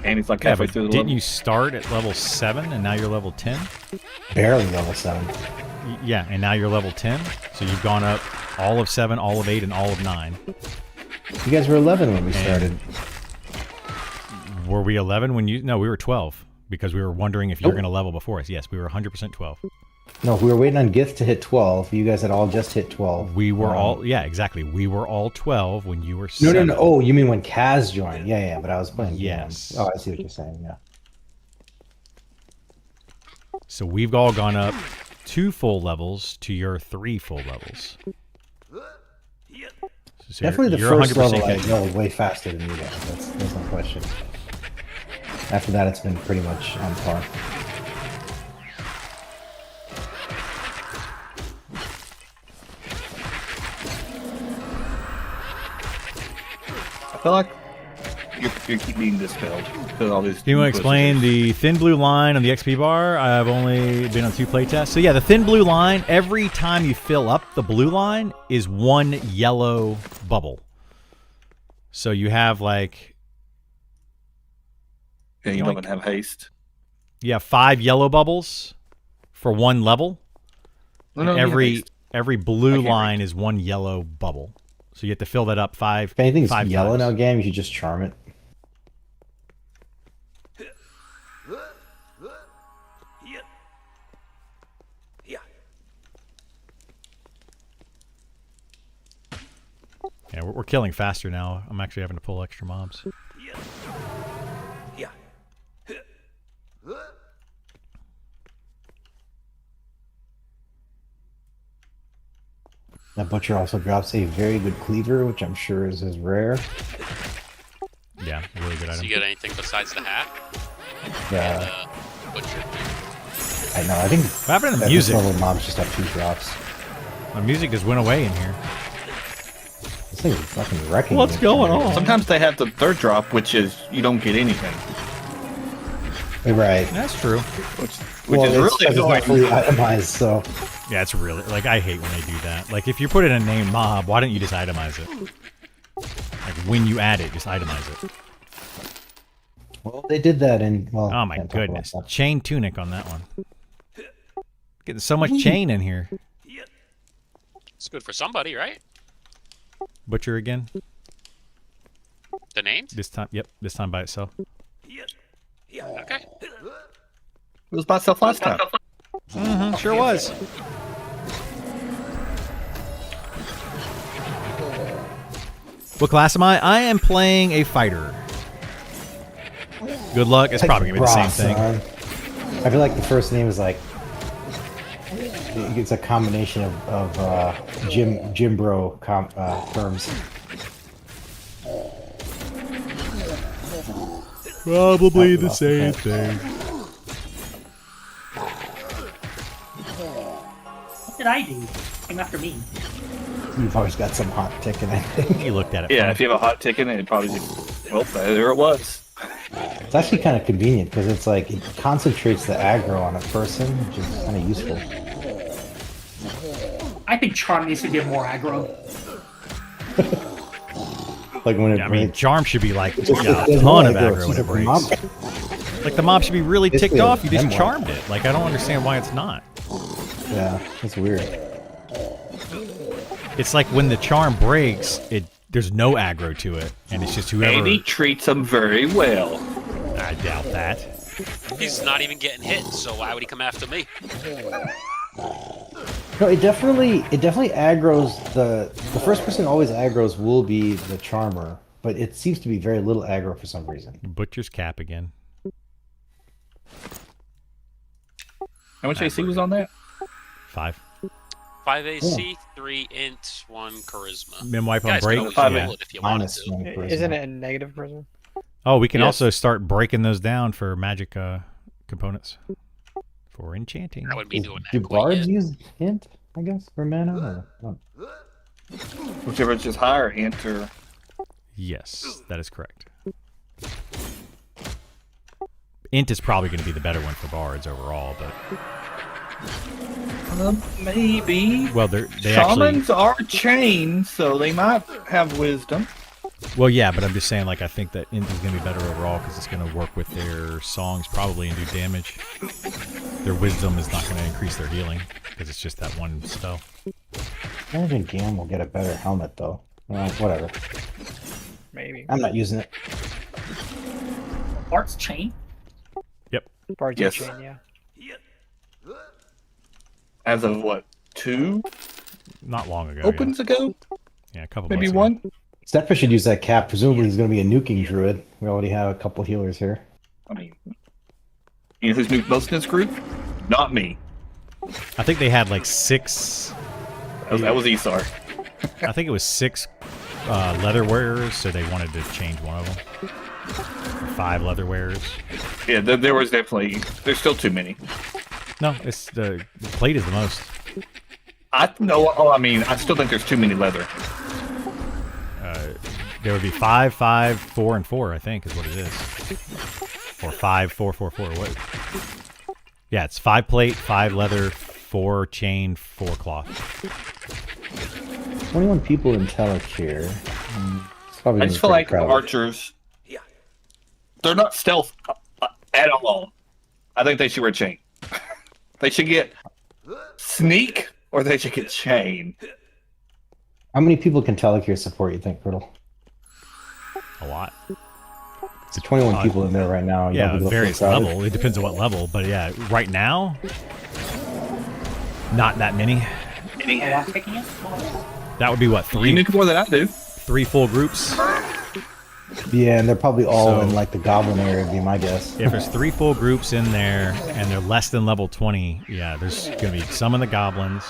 Speaker 2: And he's like
Speaker 3: Yeah,
Speaker 2: halfway
Speaker 3: but
Speaker 2: through the
Speaker 3: didn't
Speaker 2: level.
Speaker 3: you start at level 7 and now you're level 10?
Speaker 5: Barely level 7.
Speaker 3: Yeah, and now you're level 10. So you've gone up all of 7, all of 8, and all of 9.
Speaker 5: You guys were 11 when we started.
Speaker 3: Were we 11 when you? No, we were 12 because we were wondering if you were
Speaker 5: Nope.
Speaker 3: going to level before us. Yes, we were 100% 12.
Speaker 5: No, we were waiting on Gith to hit 12. You guys had all just hit 12.
Speaker 3: We were all, yeah, exactly. We were all 12 when you were
Speaker 5: No,
Speaker 3: 7.
Speaker 5: no, no. Oh, you mean when Kaz joined? Yeah, yeah. But I was playing.
Speaker 3: Yes.
Speaker 5: Oh, I see what you're saying. Yeah.
Speaker 3: So we've all gone up 2 full levels to your 3 full levels. So
Speaker 5: Definitely the
Speaker 3: you're
Speaker 5: first
Speaker 3: 100%
Speaker 5: level I
Speaker 3: catching.
Speaker 5: go way faster than you guys. That's no question. After that, it's been pretty much on par.
Speaker 2: I feel like you're keeping dispelled because all these.
Speaker 3: Do you want to explain the thin blue line on the XP bar? I've only been on 2 playtests. So yeah, the thin blue line, every time you fill up the blue line is 1 yellow bubble. So you have like,
Speaker 2: Yeah, you don't even have haste.
Speaker 3: you have 5 yellow bubbles for 1 level.
Speaker 2: No,
Speaker 3: And
Speaker 2: no, you have
Speaker 3: every
Speaker 2: haste.
Speaker 3: blue
Speaker 2: can't
Speaker 3: line
Speaker 2: read.
Speaker 3: is 1 yellow bubble. So you have to fill that up 5
Speaker 5: If anything's
Speaker 3: 5
Speaker 5: yellow
Speaker 3: times.
Speaker 5: now, game, you should just charm it.
Speaker 3: Yeah, we're killing faster now. I'm actually having to pull extra mobs.
Speaker 5: That butcher also drops a very good cleaver, which I'm sure is as rare.
Speaker 3: Yeah, really good
Speaker 1: So
Speaker 3: item.
Speaker 1: you get anything besides the hat?
Speaker 5: Yeah,
Speaker 1: Butcher.
Speaker 5: I know. I think
Speaker 3: What happened to the
Speaker 5: at this
Speaker 3: music?
Speaker 5: level mobs just have 2 drops.
Speaker 3: My music just went away in here.
Speaker 5: This thing is fucking wrecking.
Speaker 3: What's
Speaker 5: me.
Speaker 3: going on?
Speaker 2: Sometimes they have the third drop, which is you don't get anything,
Speaker 5: Right.
Speaker 3: That's true.
Speaker 2: which
Speaker 5: Well,
Speaker 2: is
Speaker 5: it's
Speaker 2: really
Speaker 5: 'cause it's not fully
Speaker 2: annoying.
Speaker 5: itemized, so
Speaker 3: Yeah, it's really like I hate when they do that. Like if you put in a named mob, why don't you just itemize it? Like when you add it, just itemize it.
Speaker 5: well, they did that in. Well,
Speaker 3: Oh my
Speaker 5: can't talk about
Speaker 3: goodness,
Speaker 5: that.
Speaker 3: chain tunic on that one. Getting so much chain in here.
Speaker 1: It's good for somebody, right?
Speaker 3: Butcher again.
Speaker 1: The name?
Speaker 3: This time, yep. This time by itself.
Speaker 1: Okay.
Speaker 2: It was by itself last time.
Speaker 3: Sure was. What class am I? I am playing a fighter. Good luck. It's probably gonna be the same thing.
Speaker 5: I feel like the first name is like it's a combination of gym bro terms.
Speaker 3: Probably the
Speaker 5: Off the
Speaker 3: same
Speaker 5: top.
Speaker 3: thing.
Speaker 4: What did I do? Came after me.
Speaker 5: You've always got some hot ticket, I think.
Speaker 3: You looked at it.
Speaker 2: Yeah,
Speaker 3: fine.
Speaker 2: if you have a hot ticket, it probably well, there it was.
Speaker 5: It's actually kind of convenient because it's like it concentrates the aggro on a person, which is kind of useful.
Speaker 4: I think Charm needs to get more aggro.
Speaker 5: Like when it
Speaker 3: Yeah, I mean,
Speaker 5: breaks.
Speaker 3: charm should be like
Speaker 5: It's-
Speaker 3: yeah,
Speaker 5: there's
Speaker 3: a
Speaker 5: more
Speaker 3: ton of
Speaker 5: aggro,
Speaker 3: aggro
Speaker 5: it's
Speaker 3: when it
Speaker 5: just a mob.
Speaker 3: breaks. Like the mob should be really ticked
Speaker 5: Basically,
Speaker 3: off. You just
Speaker 5: memoir.
Speaker 3: charmed it. Like I don't understand why it's not.
Speaker 5: Yeah, it's weird.
Speaker 3: It's like when the charm breaks, there's no aggro to it, and it's just whoever.
Speaker 2: And he treats them very well.
Speaker 3: I doubt that.
Speaker 1: He's not even getting hit, so why would he come after me?
Speaker 5: No, it definitely aggroes the first person always aggroes will be the charmer, but it seems to be very little aggro for some reason.
Speaker 3: Butcher's cap again.
Speaker 2: How much AC was on that?
Speaker 3: 5.
Speaker 1: 5 AC, 3 int, 1 charisma.
Speaker 3: Min wipe
Speaker 1: You
Speaker 3: on
Speaker 1: guys can
Speaker 3: break.
Speaker 1: always
Speaker 2: Five
Speaker 1: roll
Speaker 3: Yeah.
Speaker 1: it if you wanted
Speaker 5: Minus
Speaker 1: to.
Speaker 5: 1 charisma.
Speaker 6: Isn't it a negative prison?
Speaker 3: Oh, we can
Speaker 2: Yes.
Speaker 3: also start breaking those down for magic components for enchanting.
Speaker 1: I wouldn't be doing
Speaker 5: Do
Speaker 1: that quite
Speaker 5: bards
Speaker 1: yet.
Speaker 5: use hint? I guess for mana. Or,
Speaker 2: Whichever is just higher, hint or
Speaker 3: Yes, that is correct. Int is probably going to be the better one for bards overall, but
Speaker 2: maybe.
Speaker 3: well, they actually.
Speaker 2: Shamans are chained, so they might have wisdom.
Speaker 3: Well, yeah, but I'm just saying, like, I think that Int is going to be better overall because it's going to work with their songs probably and do damage. Their wisdom is not going to increase their healing because it's just that one spell.
Speaker 5: I imagine Gam will get a better helmet though. Well, whatever.
Speaker 6: Maybe.
Speaker 5: I'm not using it.
Speaker 4: Bart's chain?
Speaker 3: Yep.
Speaker 6: Bards
Speaker 2: Yes.
Speaker 6: chain, yeah.
Speaker 2: As of what, 2
Speaker 3: Not long ago.
Speaker 2: opens ago?
Speaker 3: Yeah, a couple
Speaker 2: Maybe
Speaker 3: months ago.
Speaker 2: 1?
Speaker 5: Stepper should use that cap. Presumably he's going to be a nuking druid. We already have a couple healers here.
Speaker 2: I mean, you know who's nuked most in this group? Not me.
Speaker 3: I think they had like 6.
Speaker 2: That was Esar.
Speaker 3: I think it was 6 leather wearers, so they wanted to change one of them. 5 leather wearers.
Speaker 2: Yeah, there was definitely. There's still too many.
Speaker 3: No, it's the plate is the most.
Speaker 2: I know. Oh, I mean, I still think there's too many leather.
Speaker 3: There would be 5, 5, 4, and 4. I think is what it is. Or 5, 4, 4, 4. What? Yeah, it's 5 plate, 5 leather, 4 chain, 4 cloth.
Speaker 5: 21 people in Telekir. It's probably
Speaker 2: I
Speaker 5: gonna
Speaker 2: just
Speaker 5: be
Speaker 2: feel
Speaker 5: pretty
Speaker 2: like
Speaker 5: crowded.
Speaker 2: archers. They're not stealth at all. I think they should wear chain. They should get sneak, or they should get chain.
Speaker 5: How many people can Telekir support, you think, Criddle?
Speaker 3: A lot.
Speaker 5: So 21 people in there right now. You
Speaker 3: Yeah,
Speaker 5: don't think they'll
Speaker 3: various
Speaker 5: feel crowded?
Speaker 3: level. It depends on what level, but yeah, right now, not that many.
Speaker 4: Oh, I'm taking it?
Speaker 3: That would be what
Speaker 2: You
Speaker 3: 3,
Speaker 2: nuke more than I do.
Speaker 3: 3 full groups.
Speaker 5: Yeah, and they're probably all
Speaker 3: So-
Speaker 5: in like the goblin area, would be my guess.
Speaker 3: If there's 3 full groups in there and they're less than level 20, yeah, there's gonna be some in the goblins.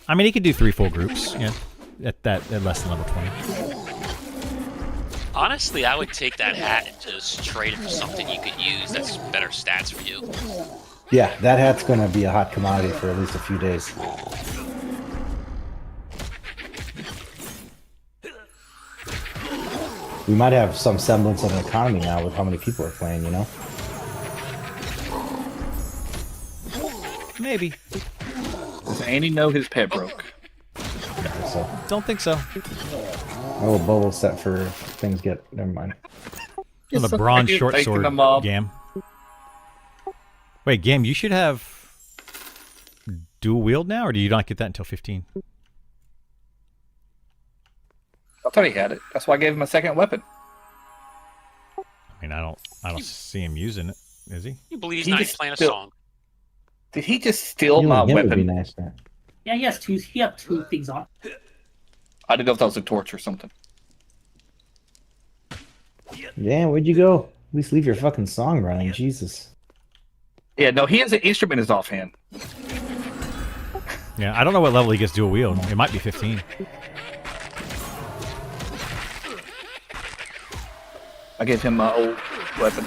Speaker 3: I mean, he could do 3 full groups, yeah, at less than level 20.
Speaker 1: Honestly, I would take that hat and just trade it for something you could use that's better stats for you.
Speaker 5: Yeah, that hat's gonna be a hot commodity for at least a few days. We might have some semblance of an economy now with how many people are playing, you know?
Speaker 3: Maybe.
Speaker 2: Does Andy know his pet broke?
Speaker 5: So,
Speaker 3: Don't think so.
Speaker 5: my little bubble set for things get. Never mind.
Speaker 3: On the bronze short
Speaker 2: Taking
Speaker 3: sword,
Speaker 2: them up.
Speaker 3: Gam. Wait, Gam, you should have dual wield now, or do you not get that until 15?
Speaker 2: I thought he had it. That's why I gave him a second weapon.
Speaker 3: I mean, I don't see him using it. Is he?
Speaker 1: You believe he's
Speaker 2: He
Speaker 1: not
Speaker 2: just
Speaker 1: playing a
Speaker 2: still-
Speaker 1: song.
Speaker 2: Did he just steal
Speaker 5: Healing
Speaker 2: my
Speaker 5: him would be
Speaker 2: weapon?
Speaker 5: nice, man.
Speaker 4: Yeah, he has two. He have 2 things on.
Speaker 2: I didn't know if that was a torch or something.
Speaker 5: Yeah, where'd you go? At least leave your fucking song running, Jesus.
Speaker 2: Yeah, no, he has an instrument in his offhand.
Speaker 3: Yeah, I don't know what level he gets dual wield. It might be 15.
Speaker 2: I gave him my old weapon.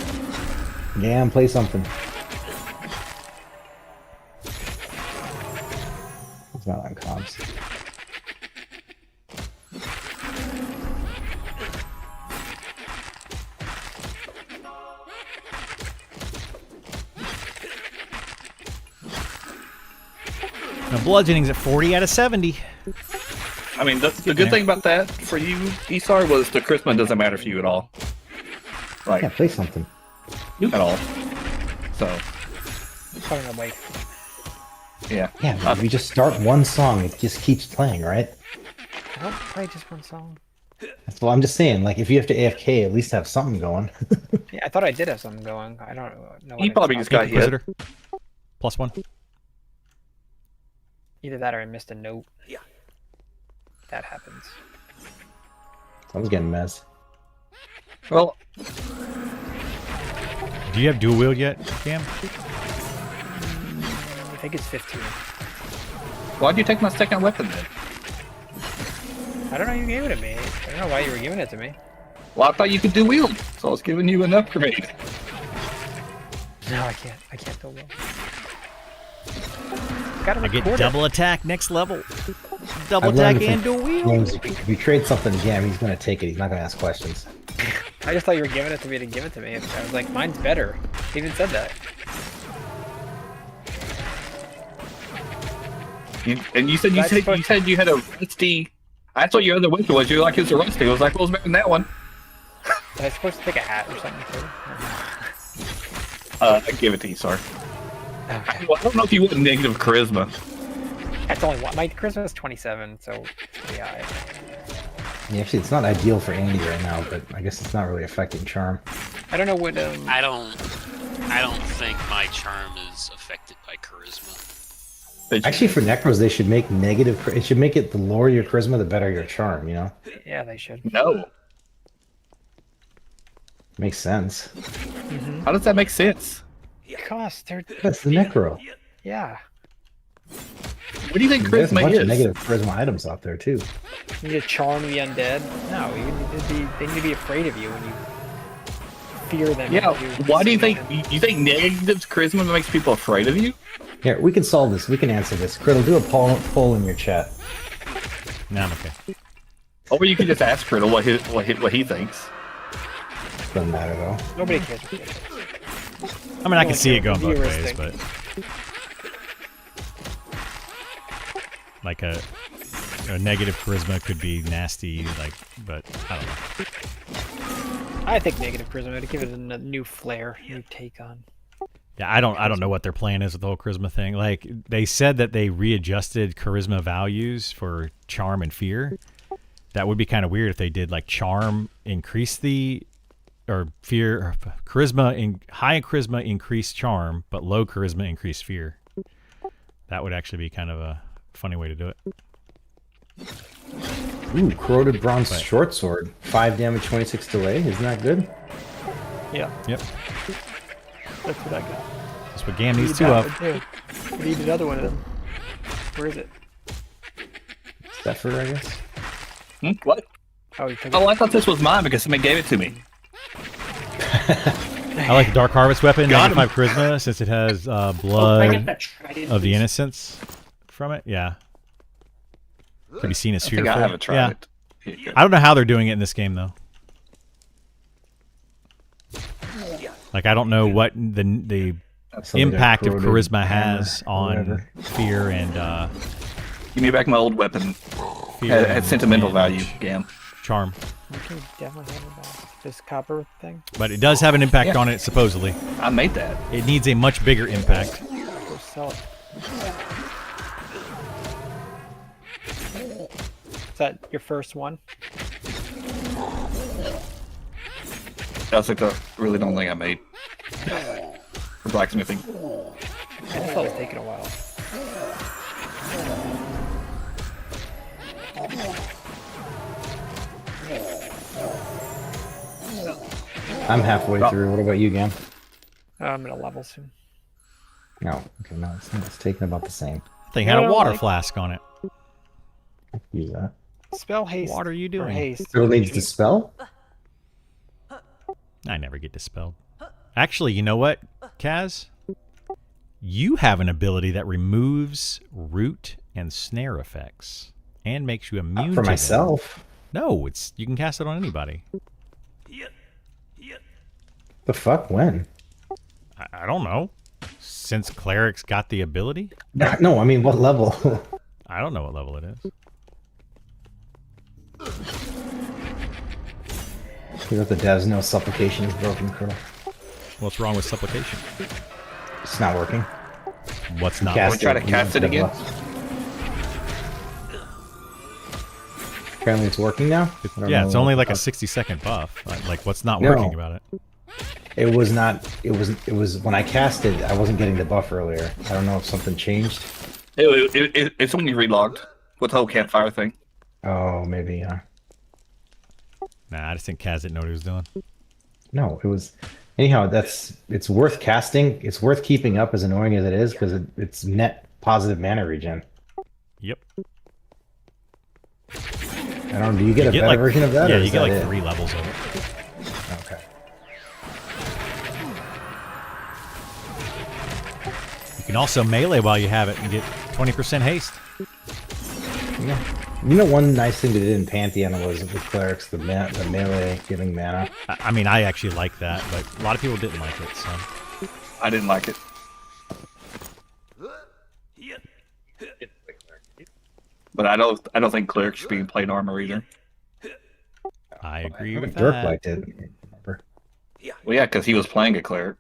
Speaker 5: Yeah, play something. It's not on comms.
Speaker 3: Now, bludgeoning's at 40 out of 70.
Speaker 2: I mean, the good thing about that for you, Esar, was the charisma doesn't matter for you at all. Like,
Speaker 5: Yeah, play something.
Speaker 2: at all. So,
Speaker 6: Putting away.
Speaker 2: yeah.
Speaker 5: Yeah, man, if you just start one song, it just keeps playing, right?
Speaker 6: I don't play just one song.
Speaker 5: That's what I'm just saying. Like, if you have to AFK, at least have something going.
Speaker 6: Yeah, I thought I did have something going. I don't know.
Speaker 2: He
Speaker 6: what
Speaker 2: probably
Speaker 6: it's
Speaker 2: just got hit.
Speaker 3: Inquisitor. +1.
Speaker 6: Either that or I missed a note. Yeah. That happens.
Speaker 5: Someone's getting messed.
Speaker 2: Well,
Speaker 3: Do you have dual wield yet, Gam?
Speaker 6: I think it's 15.
Speaker 2: why'd you take my second weapon then?
Speaker 6: I don't know. You gave it to me. I don't know why you were giving it to me.
Speaker 2: Well, I thought you could do wield, so I was giving you an upgrade.
Speaker 6: No, I can't. I can't do well. Gotta
Speaker 3: I
Speaker 6: record
Speaker 3: get
Speaker 6: it.
Speaker 3: double attack next level. Double
Speaker 5: I've learned
Speaker 3: attack and
Speaker 5: from
Speaker 3: dual wield.
Speaker 5: James, if you trade something to Gam, he's gonna take it. He's not gonna ask questions.
Speaker 6: I just thought you were giving it to me to give it to me. I was like, mine's better. He even said that.
Speaker 2: You said you had a rusty. I thought your other weapon was. You're like, it's a rusty. I was like, well, it's better than that one.
Speaker 6: Was I supposed to pick a hat or something too?
Speaker 2: I give it to you, sorry.
Speaker 6: Okay.
Speaker 2: Well, I don't know if you want negative charisma.
Speaker 6: That's only one. My charisma is 27, so yeah.
Speaker 5: Yeah, actually, it's not ideal for Andy right now, but I guess it's not really affecting charm.
Speaker 6: I don't know what.
Speaker 1: I don't think my charm is affected by charisma.
Speaker 5: Actually, for Necros, they should make negative. It should make it the lower your charisma, the better your charm. You know,
Speaker 6: Yeah, they should.
Speaker 2: No.
Speaker 5: makes sense.
Speaker 2: How does that make sense?
Speaker 6: Because they're.
Speaker 5: That's the Necro.
Speaker 6: Yeah.
Speaker 2: What do you think
Speaker 5: There's a
Speaker 2: charisma
Speaker 5: bunch
Speaker 2: is?
Speaker 5: of negative charisma items out there too.
Speaker 6: You need to charm the undead. No, they need to be afraid of you when you fear them.
Speaker 2: Yeah.
Speaker 6: and you
Speaker 2: Why do you
Speaker 6: see
Speaker 2: think
Speaker 6: them.
Speaker 2: you think negative charisma makes people afraid of you?
Speaker 5: Here, we can solve this. We can answer this. Criddle, do a poll in your chat.
Speaker 3: No, I'm okay.
Speaker 2: Or you can just ask Criddle what he thinks.
Speaker 5: Doesn't matter though.
Speaker 6: Nobody cares what it is.
Speaker 3: I mean, I can see it going both
Speaker 6: Viewers
Speaker 3: ways,
Speaker 6: think.
Speaker 3: but like a negative charisma could be nasty, like, but I don't know.
Speaker 6: I think negative charisma to give it a new flair, new take on.
Speaker 3: Yeah, I don't know what their plan is with the whole charisma thing. Like, they said that they readjusted charisma values for charm and fear. That would be kind of weird if they did like charm increase the or fear or charisma in high charisma increase charm, but low charisma increase fear. That would actually be kind of a funny way to do it.
Speaker 5: Ooh, corroded bronze
Speaker 3: But-
Speaker 5: short sword. 5 damage, 26 delay. Isn't that good?
Speaker 6: Yeah,
Speaker 3: Yep.
Speaker 6: that's what I got.
Speaker 3: That's what Gam
Speaker 6: Need
Speaker 3: needs two
Speaker 6: that
Speaker 3: of.
Speaker 6: one, too. We need another one of them. Where is it?
Speaker 5: Stefford, I guess.
Speaker 2: What?
Speaker 6: Oh, you took
Speaker 2: Oh,
Speaker 6: it.
Speaker 2: I thought this was mine because somebody gave it to me.
Speaker 3: I like the Dark Harvest weapon,
Speaker 2: Got him.
Speaker 3: 95 charisma, since it has
Speaker 4: Oh, can I get
Speaker 3: blood
Speaker 4: that trident,
Speaker 3: of the
Speaker 4: please?
Speaker 3: innocence from it. Yeah. Could be seen as
Speaker 2: I think
Speaker 3: fearful.
Speaker 2: I haven't tried
Speaker 3: yeah.
Speaker 2: it. Here you go.
Speaker 3: I don't know how they're doing it in this game though. Like I don't know what the
Speaker 5: That's something
Speaker 3: impact
Speaker 5: like
Speaker 3: of
Speaker 5: corroded
Speaker 3: charisma
Speaker 5: hammer
Speaker 3: has
Speaker 5: or
Speaker 3: on
Speaker 5: whatever.
Speaker 3: fear and
Speaker 2: Give me back my old weapon.
Speaker 3: fear
Speaker 2: Had
Speaker 3: and
Speaker 2: sentimental value,
Speaker 3: damage.
Speaker 2: Gam.
Speaker 3: Charm.
Speaker 6: You can definitely have it back. This copper thing.
Speaker 3: But it does have an impact
Speaker 2: Yeah.
Speaker 3: on it supposedly.
Speaker 2: I made that.
Speaker 3: It needs a much bigger impact.
Speaker 6: Go sell it. Is that your first one?
Speaker 2: That's like the really the only thing I made for blacksmithing.
Speaker 6: I thought it was taking a while.
Speaker 5: I'm halfway
Speaker 2: Oh.
Speaker 5: through. What about you, Gam?
Speaker 6: I'm gonna level soon.
Speaker 5: No. Okay, no, it's taking about the same.
Speaker 3: Thing had a
Speaker 6: Well,
Speaker 3: water
Speaker 6: like-
Speaker 3: flask on it.
Speaker 5: Use that.
Speaker 6: Spell haste.
Speaker 3: What are you
Speaker 6: or
Speaker 3: doing?
Speaker 6: Haste.
Speaker 5: Still needs to spell?
Speaker 3: I never get dispelled. Actually, you know what, Kaz? You have an ability that removes root and snare effects and makes you immune
Speaker 5: For
Speaker 3: to them.
Speaker 5: myself.
Speaker 3: No, it's you can cast it on anybody.
Speaker 5: The fuck? When?
Speaker 3: I don't know. Since clerics got the ability,
Speaker 5: No, I mean, what level?
Speaker 3: I don't know what level it is.
Speaker 5: You know, the devs know supplication is broken, Criddle.
Speaker 3: What's wrong with supplication?
Speaker 5: It's not working.
Speaker 3: What's not
Speaker 5: Cast
Speaker 3: working?
Speaker 2: Try to cast it again.
Speaker 5: Apparently it's working now? I don't
Speaker 3: Yeah,
Speaker 5: know
Speaker 3: it's only like a
Speaker 5: what-
Speaker 3: 60-second buff. Like, what's not
Speaker 5: No.
Speaker 3: working about it?
Speaker 5: It was not. It was when I casted. I wasn't getting the buff earlier. I don't know if something changed.
Speaker 2: It's when you relogged with the whole campfire thing.
Speaker 5: Oh, maybe.
Speaker 3: Nah, I just think Kaz didn't know what he was doing.
Speaker 5: No, it was. Anyhow, it's worth casting. It's worth keeping up, as annoying as it is, because it's net positive mana regen.
Speaker 3: Yep.
Speaker 5: I don't know. Do you get a better
Speaker 3: like,
Speaker 5: version of that?
Speaker 3: Yeah,
Speaker 5: or
Speaker 3: you
Speaker 5: is
Speaker 3: get
Speaker 5: that
Speaker 3: like
Speaker 5: it?
Speaker 3: 3 levels of it.
Speaker 5: Okay.
Speaker 3: You can also melee while you have it and get 20% haste.
Speaker 5: Yeah. You know, one nice thing they did in Pantheon was with clerics, the melee giving mana.
Speaker 3: I mean, I actually like that, but a lot of people didn't like it. So
Speaker 2: I didn't like it. But I don't think clerics should be in plate armor either.
Speaker 3: I agree with
Speaker 5: Dirk
Speaker 3: that.
Speaker 5: liked it. Remember?
Speaker 2: Well, yeah, because he was playing a cleric.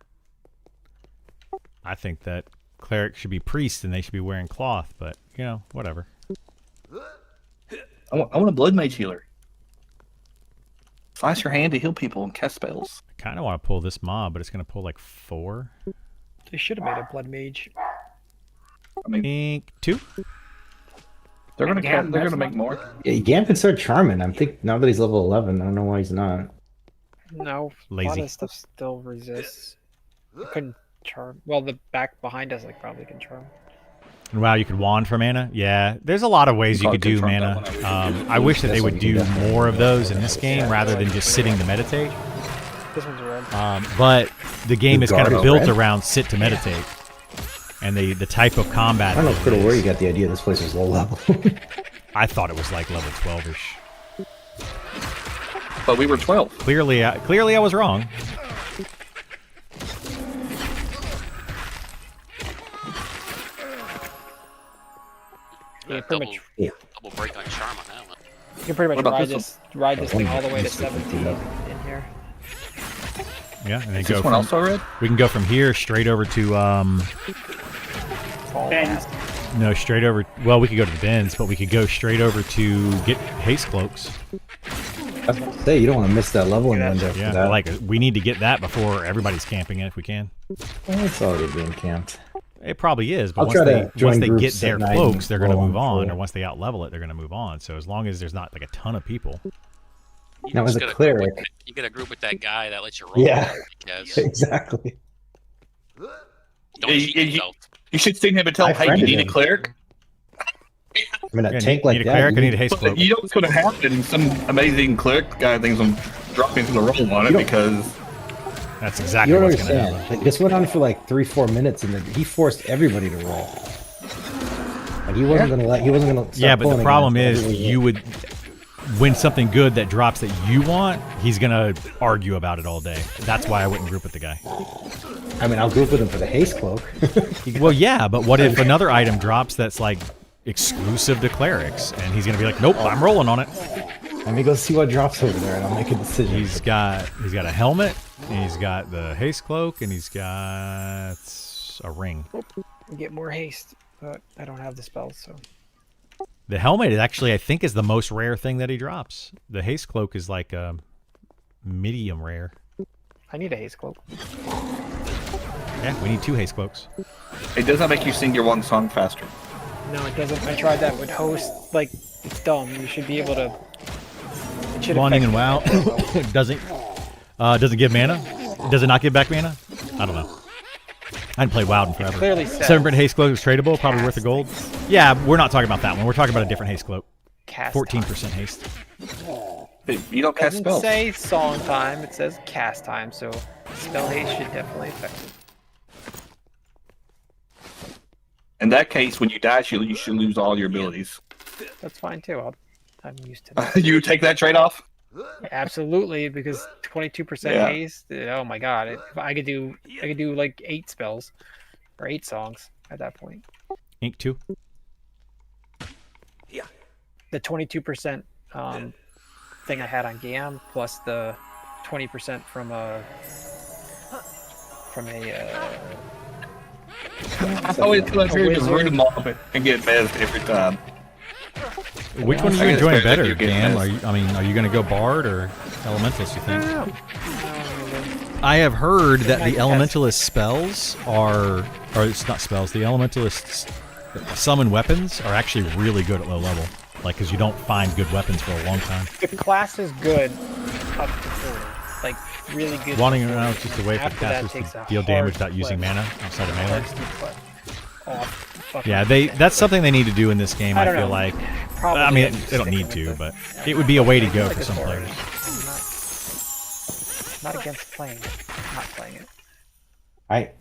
Speaker 3: I think that clerics should be priests and they should be wearing cloth, but you know, whatever.
Speaker 2: I want a blood mage healer. Slice your hand to heal people and cast spells.
Speaker 3: I kind of want to pull this mob, but it's going to pull like 4.
Speaker 6: They should have made a blood mage.
Speaker 2: I mean,
Speaker 3: Ink 2.
Speaker 2: they're gonna
Speaker 4: Yeah,
Speaker 2: they're
Speaker 4: that's
Speaker 2: gonna make more.
Speaker 5: Yeah, Gam can start charming. I'm think now that he's level 11, I don't know why he's not.
Speaker 6: No, a lot
Speaker 3: Lazy.
Speaker 6: of stuff still resists. I couldn't charm. Well, the back behind us, like, probably can charm.
Speaker 3: And wow, you could wand for mana. Yeah, there's a lot of ways you
Speaker 2: Probably
Speaker 3: could do
Speaker 2: could trump
Speaker 3: mana.
Speaker 2: that one.
Speaker 3: I wish that they
Speaker 5: That's
Speaker 3: would
Speaker 5: what you
Speaker 3: do
Speaker 5: definitely
Speaker 3: more of
Speaker 5: do.
Speaker 3: those in this game rather than just sitting to meditate.
Speaker 6: This one's red.
Speaker 3: But the game
Speaker 5: The
Speaker 3: is kind
Speaker 5: guard
Speaker 3: of
Speaker 5: is
Speaker 3: built
Speaker 5: red?
Speaker 3: around sit to meditate, and the type of combat.
Speaker 5: I don't know,
Speaker 3: that it
Speaker 5: Criddle, where you
Speaker 3: is.
Speaker 5: got the idea this place was low level.
Speaker 3: I thought it was like level 12ish.
Speaker 2: But we were 12.
Speaker 3: Clearly, I was wrong.
Speaker 6: Yeah, pretty much.
Speaker 1: Double break on charm on that one.
Speaker 6: You can pretty much
Speaker 2: What about
Speaker 6: ride
Speaker 2: this
Speaker 6: this thing all the way to
Speaker 5: This one
Speaker 6: 17
Speaker 5: up.
Speaker 6: in here.
Speaker 3: Yeah, and then
Speaker 2: Is
Speaker 3: go
Speaker 2: this one
Speaker 3: from,
Speaker 2: also red?
Speaker 3: we can go from here straight over to
Speaker 6: Fall
Speaker 4: Bends.
Speaker 6: fast.
Speaker 3: no, straight over. Well, we could go to the bins, but we could go straight over to get haste cloaks.
Speaker 5: I was about to say, you don't want to miss that leveling window for
Speaker 3: Yeah,
Speaker 5: that.
Speaker 3: like we need to get that before everybody's camping it if we can.
Speaker 5: Well, it's already being camped.
Speaker 3: It probably is, but
Speaker 5: I'll
Speaker 3: once
Speaker 5: try to
Speaker 3: they
Speaker 5: join
Speaker 3: get
Speaker 5: groups
Speaker 3: their
Speaker 5: at night
Speaker 3: cloaks,
Speaker 5: and
Speaker 3: they're going to
Speaker 5: roll
Speaker 3: move on,
Speaker 5: full.
Speaker 3: or once they out level it, they're going to move on. So as long as there's not like a ton of people,
Speaker 5: Now, as
Speaker 1: just
Speaker 5: a
Speaker 1: get group
Speaker 5: cleric,
Speaker 1: with- you get a group with that guy that lets you roll.
Speaker 5: Yeah.
Speaker 1: Because
Speaker 5: exactly.
Speaker 1: don't cheat yourself.
Speaker 2: You should see him and tell
Speaker 5: I
Speaker 2: him, hey, you
Speaker 5: friended
Speaker 2: need a
Speaker 5: him.
Speaker 2: clear.
Speaker 5: I mean, a
Speaker 3: yeah,
Speaker 5: tank
Speaker 3: need
Speaker 5: like
Speaker 3: a
Speaker 5: that.
Speaker 3: cleric,
Speaker 5: you
Speaker 3: I need a haste
Speaker 2: But
Speaker 3: cloak.
Speaker 2: you know what's going to happen? Some amazing cleric guy thinks I'm dropping to the roll on it because
Speaker 3: That's
Speaker 5: You
Speaker 3: exactly
Speaker 5: don't
Speaker 3: what's going to
Speaker 5: understand.
Speaker 3: happen.
Speaker 5: Like, this went on for like 3-4 minutes, and then he forced everybody to roll. Like he wasn't gonna let. He wasn't gonna.
Speaker 3: Yeah,
Speaker 5: start
Speaker 3: but the
Speaker 5: pulling
Speaker 3: problem
Speaker 5: again
Speaker 3: is
Speaker 5: until everybody
Speaker 3: you
Speaker 5: rolled.
Speaker 3: would win something good that drops that you want. He's going to argue about it all day. That's why I wouldn't group with the guy.
Speaker 5: I mean, I'll group with him for the haste cloak.
Speaker 3: Well, yeah, but what if another item drops that's like exclusive to clerics, and he's gonna be like, "Nope, I'm rolling on it."
Speaker 5: Let me go see what drops over there, and I'll make a decision.
Speaker 3: He's got a helmet, and he's got the haste cloak, and he's got a ring.
Speaker 6: Get more haste, but I don't have the spells, so.
Speaker 3: The helmet is actually, I think, is the most rare thing that he drops. The haste cloak is like a medium rare.
Speaker 6: I need a haste cloak.
Speaker 3: Yeah, we need 2 haste cloaks.
Speaker 2: it does not make you sing your one song faster.
Speaker 6: No, it doesn't. I tried that with host. Like, it's dumb. You should be able to. It should
Speaker 3: Wanting and
Speaker 6: affect
Speaker 3: WoW doesn't give mana. Does it not give back mana? I don't know. I hadn't played WoW in forever.
Speaker 6: clearly says
Speaker 3: 7-print haste cloak is tradable, probably worth a gold. Yeah, we're not talking about that one. We're talking about a different haste cloak.
Speaker 6: cast
Speaker 3: 14% haste.
Speaker 2: Hey, you don't
Speaker 6: Time.
Speaker 2: cast
Speaker 6: It doesn't
Speaker 2: spells.
Speaker 6: say song time. It says cast time. So spell haste should definitely affect it.
Speaker 2: In that case, when you die, you should lose all your abilities.
Speaker 6: That's fine too. I'm used to that.
Speaker 2: You take that trade-off?
Speaker 6: Absolutely, because 22%
Speaker 2: Yeah.
Speaker 6: haste. Oh my god! If I could do like 8 spells or 8 songs at that point.
Speaker 3: Ink 2.
Speaker 6: The 22% thing I had on GAM plus the 20% from a
Speaker 2: I always come up here to
Speaker 6: wizard.
Speaker 2: root them up and get mezzed every time.
Speaker 3: Which one are
Speaker 2: I
Speaker 3: you
Speaker 2: guess
Speaker 3: enjoying
Speaker 2: better
Speaker 3: better,
Speaker 2: that you get
Speaker 3: Dan?
Speaker 2: missed.
Speaker 3: Are you going to go Bard or Elementalist, you
Speaker 6: I
Speaker 3: think?
Speaker 6: don't know.
Speaker 3: I have heard that
Speaker 6: Like
Speaker 3: the
Speaker 6: test.
Speaker 3: Elementalist spells or it's not spells, the Elementalist summon weapons are actually really good at low level. Like, because you don't find good weapons for a long time.
Speaker 6: The class is good up to 40. Like, really good.
Speaker 3: Wandering
Speaker 6: to 40.
Speaker 3: around is just a way for
Speaker 6: After that
Speaker 3: casters
Speaker 6: takes
Speaker 3: to
Speaker 6: a
Speaker 3: deal
Speaker 6: hard
Speaker 3: damage without using
Speaker 6: clip.
Speaker 3: mana outside of
Speaker 6: Hard
Speaker 3: melee.
Speaker 6: steep clip off fucking
Speaker 3: Yeah,
Speaker 6: thing.
Speaker 3: that's something they need to do in this game,
Speaker 6: I
Speaker 3: I
Speaker 6: don't
Speaker 3: feel
Speaker 6: know.
Speaker 3: like.
Speaker 6: Probably
Speaker 3: I mean,
Speaker 6: I'm
Speaker 3: they don't
Speaker 6: sticking
Speaker 3: need
Speaker 6: with
Speaker 3: to,
Speaker 6: it.
Speaker 3: but it would be a way to go
Speaker 6: Like
Speaker 3: for
Speaker 6: a
Speaker 3: some
Speaker 6: sword.
Speaker 3: players.
Speaker 6: I'm not against playing it. I'm not playing it.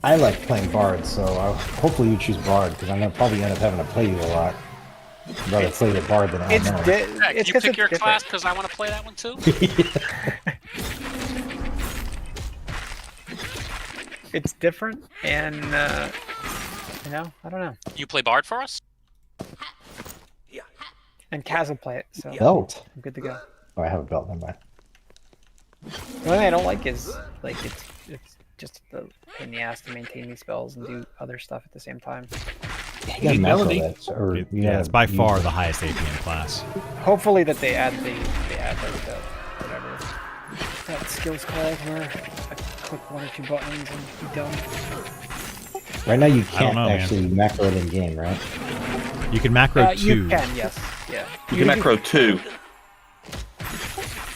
Speaker 5: I like playing Bard, so hopefully you choose Bard, because I'm gonna probably end up having to play you a lot. I'd rather play the Bard than
Speaker 6: It's
Speaker 5: Elemental.
Speaker 1: Yeah, can
Speaker 6: it's
Speaker 1: you
Speaker 6: 'cause
Speaker 1: pick
Speaker 6: it's
Speaker 1: your
Speaker 6: different.
Speaker 1: class because I want to play that one too?
Speaker 6: It's different, and I don't know.
Speaker 1: You play Bard for us?
Speaker 6: And Kaz will play it, so
Speaker 5: Belt.
Speaker 6: I'm good to go.
Speaker 5: Oh, I have a belt. Never mind.
Speaker 6: The only thing I don't like is like it's just the pain in the ass to maintain these spells and do other stuff at the same time.
Speaker 5: You got macro
Speaker 2: melody.
Speaker 5: that, or you
Speaker 3: Yeah,
Speaker 5: gotta
Speaker 3: it's by
Speaker 5: use
Speaker 3: far
Speaker 5: it.
Speaker 3: the highest APM class.
Speaker 6: Hopefully that they add like the whatever that skill's called where I click 1 or 2 buttons and be done.
Speaker 5: Right now, you
Speaker 3: I don't
Speaker 5: can't
Speaker 3: know, man.
Speaker 5: actually macro it in game, right?
Speaker 3: You can macro 2.
Speaker 6: You can, yes, yeah.
Speaker 2: You can macro 2.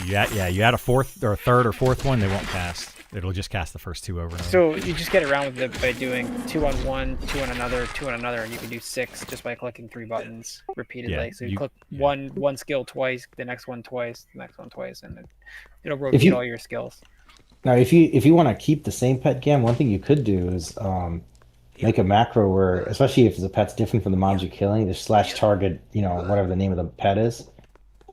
Speaker 3: You add a fourth or a third or fourth one, they won't cast. It'll just cast the first 2 over and over.
Speaker 6: So you just get around with it by doing 2 on one, 2 on another, 2 on another, and you can do 6 just by clicking 3 buttons repeatedly.
Speaker 3: Yeah,
Speaker 6: So you
Speaker 3: you-
Speaker 6: click one skill twice, the next one twice, the next one twice, and it'll
Speaker 5: If
Speaker 6: rotate
Speaker 5: you-
Speaker 6: all your skills.
Speaker 5: Now, if you want to keep the same pet gam, one thing you could do is make a macro where, especially if the pet's different from the mobs you're killing, just slash target, whatever the name of the pet is,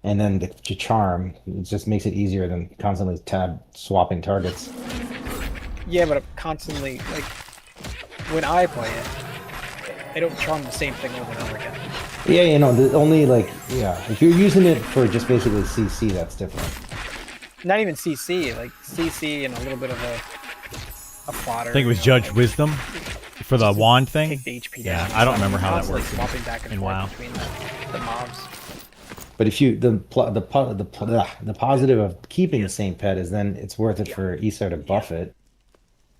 Speaker 5: and then the charm. It just makes it easier than constantly tab swapping targets.
Speaker 6: Yeah, but constantly, like, when I play it, I don't charm the same thing over and over again.
Speaker 5: Yeah, the only if you're using it for just basically CC, that's different.
Speaker 6: Not even CC, like CC and a little bit of a fodder.
Speaker 3: I think it was Judge Wisdom for the wand thing.
Speaker 6: Take the HP
Speaker 3: Yeah,
Speaker 6: down.
Speaker 3: I don't remember how that
Speaker 6: Constantly
Speaker 3: works
Speaker 6: swapping back and
Speaker 3: in
Speaker 6: forth
Speaker 3: WoW.
Speaker 6: between the mobs.
Speaker 5: But if you the positive of keeping the same pet is then it's worth it for Isar to buff it.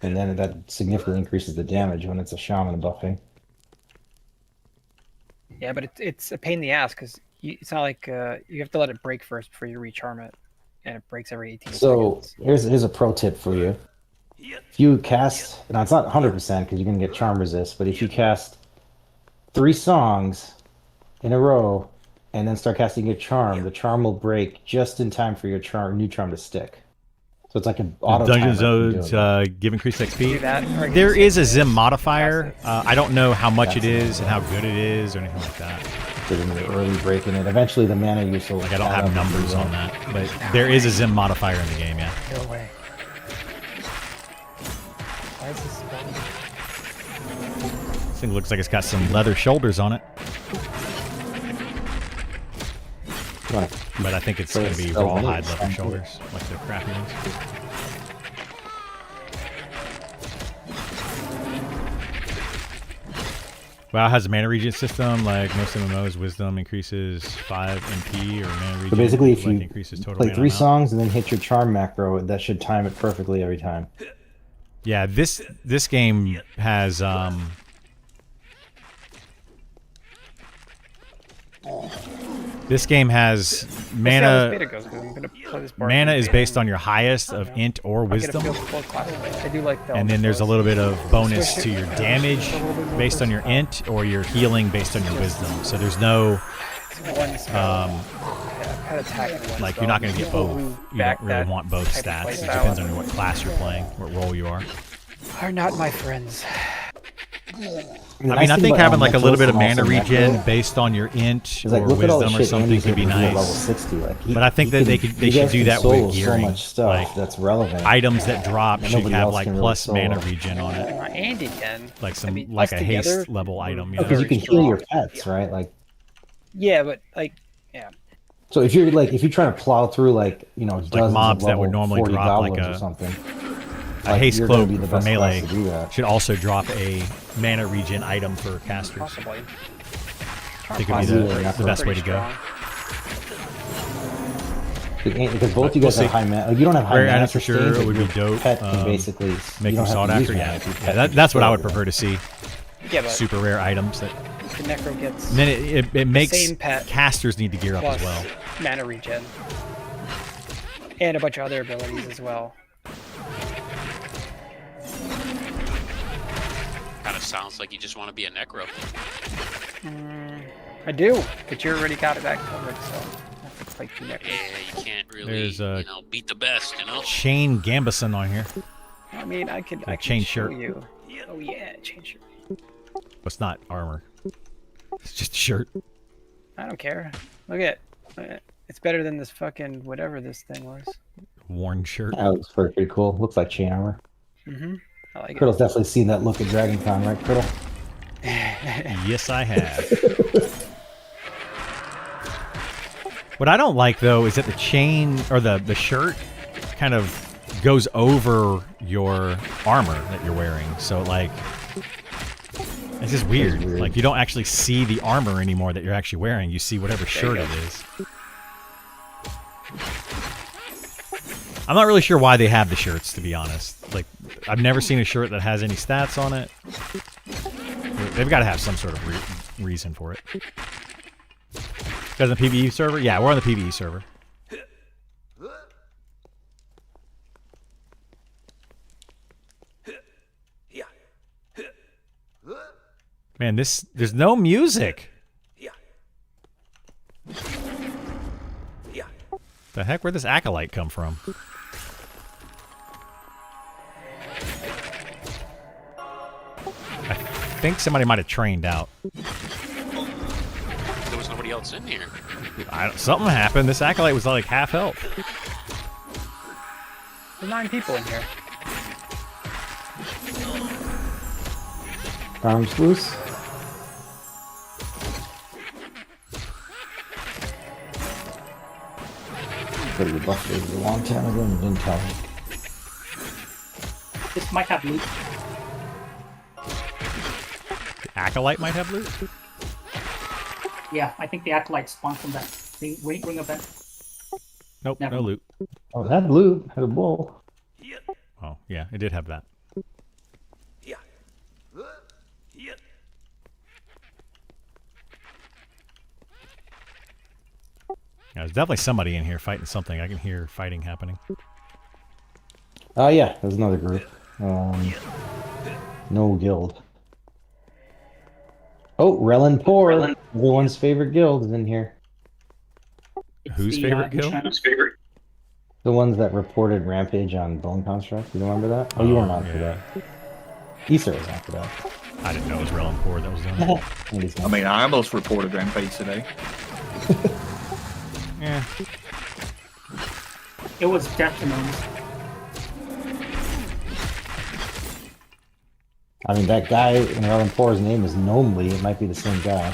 Speaker 5: And then that significantly increases the damage when it's a shaman buffing.
Speaker 6: Yeah, but it's a pain in the ass because it's not like you have to let it break first before you recharm it, and it breaks every 18
Speaker 5: So
Speaker 6: seconds.
Speaker 5: here's a pro tip for you. If you cast, now it's not 100% because you're gonna get charm resist, but if you cast 3 songs in a row and then start casting your charm, the charm will break just in time for your new charm to stick. So it's like an auto
Speaker 3: Dungeon
Speaker 5: timer from
Speaker 3: zones
Speaker 5: doing it.
Speaker 3: give increased
Speaker 6: Do
Speaker 3: XP.
Speaker 6: that, or you
Speaker 3: There
Speaker 6: can
Speaker 3: is a
Speaker 6: say
Speaker 3: Zim modifier.
Speaker 6: That's
Speaker 3: I don't know how much it
Speaker 5: That's
Speaker 3: is and how good it is or anything like that.
Speaker 5: So then you're early breaking it. Eventually the mana use will
Speaker 3: Like I don't
Speaker 5: add
Speaker 3: have
Speaker 5: up and
Speaker 3: numbers
Speaker 5: do
Speaker 3: on
Speaker 5: that.
Speaker 3: that, but there is a Zim modifier in the game. Yeah.
Speaker 6: Go away. Why is this spawning?
Speaker 3: This thing looks like it's got some leather shoulders on it,
Speaker 5: You wanna-
Speaker 3: but I think it's going to be
Speaker 5: So
Speaker 3: rawhide
Speaker 5: it's
Speaker 3: leather
Speaker 5: fine.
Speaker 3: shoulders, like the crappy ones. WoW has a mana regen system, like most MMOs. Wisdom increases 5 MP, or mana regen
Speaker 5: So basically, if
Speaker 3: like,
Speaker 5: you
Speaker 3: increases total
Speaker 5: play
Speaker 3: mana
Speaker 5: 3
Speaker 3: amount.
Speaker 5: songs and then hit your charm macro, that should time it perfectly every time.
Speaker 3: Yeah, this game has this game has
Speaker 6: We'll see how this
Speaker 3: mana.
Speaker 6: beta goes, 'cause I'm gonna play this bar
Speaker 3: Mana is
Speaker 6: beta
Speaker 3: based on your highest of int or
Speaker 6: and get a
Speaker 3: wisdom,
Speaker 6: feel for both classes. I do like the
Speaker 3: and then there's a little bit of bonus
Speaker 6: Switch
Speaker 3: to
Speaker 6: it,
Speaker 3: your damage based on your int or your healing based on your wisdom. So there's no
Speaker 6: one spell. Pet attack and one
Speaker 3: like
Speaker 6: spell.
Speaker 3: you're not going to get
Speaker 6: People
Speaker 3: both.
Speaker 6: who
Speaker 3: You don't
Speaker 6: back
Speaker 3: really
Speaker 6: that
Speaker 3: want both
Speaker 6: type of
Speaker 3: stats.
Speaker 6: play
Speaker 3: It
Speaker 6: style
Speaker 3: depends on what class you're playing, what role you are.
Speaker 6: are not my friends.
Speaker 3: I mean, I think having like a little bit of mana regen based on your int
Speaker 5: It's like,
Speaker 3: or
Speaker 5: look at all the
Speaker 3: wisdom or
Speaker 5: shit
Speaker 3: something
Speaker 5: Andy's
Speaker 3: could be
Speaker 5: able to do at level
Speaker 3: nice.
Speaker 5: 60. Like,
Speaker 3: But I think that they
Speaker 5: you
Speaker 3: should
Speaker 5: guys
Speaker 3: do
Speaker 5: can
Speaker 3: that
Speaker 5: solo
Speaker 3: with gearing.
Speaker 5: so much stuff
Speaker 3: Like
Speaker 5: that's relevant.
Speaker 3: items that drop should
Speaker 5: nobody
Speaker 3: have
Speaker 5: else
Speaker 3: like
Speaker 5: can really
Speaker 3: plus
Speaker 5: solo.
Speaker 3: mana regen on it,
Speaker 6: Andy can.
Speaker 3: like some
Speaker 6: I mean,
Speaker 3: like
Speaker 6: us
Speaker 3: a
Speaker 6: together,
Speaker 3: haste level
Speaker 6: we're
Speaker 3: item. You
Speaker 5: because
Speaker 3: know?
Speaker 5: you can heal your pets, right? Like,
Speaker 6: Yeah, but like, yeah.
Speaker 5: so if you're trying to plow through dozens
Speaker 3: mobs
Speaker 5: of
Speaker 3: that would
Speaker 5: level
Speaker 3: normally
Speaker 5: 40
Speaker 3: drop, like
Speaker 5: goblins
Speaker 3: a-
Speaker 5: or something,
Speaker 3: A haste
Speaker 5: you're gonna
Speaker 3: cloak
Speaker 5: be the
Speaker 3: for
Speaker 5: best class
Speaker 3: melee
Speaker 5: to do that.
Speaker 3: should also drop a mana regen item for casters.
Speaker 6: Possibly.
Speaker 3: I think it'd be the best way to go.
Speaker 5: Because both you
Speaker 3: We'll
Speaker 5: guys have
Speaker 3: see.
Speaker 5: high mana. Like, you don't have high
Speaker 3: Rare
Speaker 5: mana
Speaker 3: item for
Speaker 5: sustain,
Speaker 3: sure
Speaker 5: but
Speaker 3: would be
Speaker 5: your
Speaker 3: dope.
Speaker 5: Pet can basically
Speaker 3: Make
Speaker 5: you
Speaker 3: them
Speaker 5: don't
Speaker 3: sought
Speaker 5: have to use
Speaker 3: after.
Speaker 5: mana
Speaker 3: Yeah,
Speaker 5: if your
Speaker 3: yeah
Speaker 5: pet can
Speaker 3: that's what I
Speaker 5: kill
Speaker 3: would
Speaker 5: it.
Speaker 3: prefer to see.
Speaker 6: Yeah, but
Speaker 3: Super rare items that.
Speaker 6: the Necro gets
Speaker 3: And then it makes
Speaker 6: same pet
Speaker 3: casters need to gear up
Speaker 6: plus
Speaker 3: as well.
Speaker 6: mana regen. And a bunch of other abilities as well.
Speaker 1: Kind of sounds like you just want to be a necro.
Speaker 6: I do, but you already got it back covered, so I have to play 2 Necros.
Speaker 1: Yeah, you can't really,
Speaker 3: There's a-
Speaker 1: beat the best, you know?
Speaker 3: Chain Gambison on here.
Speaker 6: I mean, I could
Speaker 3: chain
Speaker 6: show
Speaker 3: shirt.
Speaker 6: you. Oh yeah, chain shirt.
Speaker 3: It's not armor. It's just a shirt.
Speaker 6: I don't care. Look at it's better than this fucking whatever this thing was.
Speaker 3: Worn shirt.
Speaker 5: That looks pretty cool. Looks like chain armor.
Speaker 6: I like
Speaker 5: Criddle's definitely seen that look at DragonCon, right, Criddle?
Speaker 3: Yes, I have. What I don't like though is that the chain or the shirt kind of goes over your armor that you're wearing. So like it's just weird.
Speaker 5: weird.
Speaker 3: Like you don't actually see the armor anymore that you're actually wearing. You see whatever shirt it is. I'm not really sure why they have the shirts, to be honest. Like I've never seen a shirt that has any stats on it. They've got to have some sort of reason for it. Guys on the PvE server? Yeah, we're on the PvE server. Man, there's no music. The heck, where'd this acolyte come from? I think somebody might have trained out.
Speaker 1: There was nobody else in here.
Speaker 3: Something happened. This acolyte was like half health.
Speaker 6: There's 9 people in here.
Speaker 5: Arms loose. Could have buffed it a long time ago and didn't tell me.
Speaker 4: This might have loot.
Speaker 3: The acolyte might have loot.
Speaker 4: Yeah, I think the acolyte spawned from that ring event.
Speaker 3: Nope,
Speaker 4: Never
Speaker 3: no
Speaker 4: mind.
Speaker 3: loot.
Speaker 5: Oh, it had loot. Had a bull.
Speaker 3: Oh, yeah, it did have that. there's definitely somebody in here fighting something. I can hear fighting happening.
Speaker 5: Oh yeah, there's another group. No guild. Oh, Relin Poor. Everyone's favorite guild is in here.
Speaker 4: It's
Speaker 3: Whose
Speaker 4: the,
Speaker 3: favorite kill?
Speaker 4: enchantment-
Speaker 5: The ones that reported Rampage on Bone Construct. You remember that? Oh, you weren't on for
Speaker 3: yeah.
Speaker 5: that. Easter was on for that.
Speaker 3: I didn't know it was Relin Poor that was doing it.
Speaker 5: Andy's
Speaker 2: I
Speaker 5: not.
Speaker 2: mean, I almost reported Rampage today.
Speaker 3: Yeah.
Speaker 4: It was Deathnomes.
Speaker 5: I mean, that guy in Relin Poor's name is Gnomely. It might be the same guy.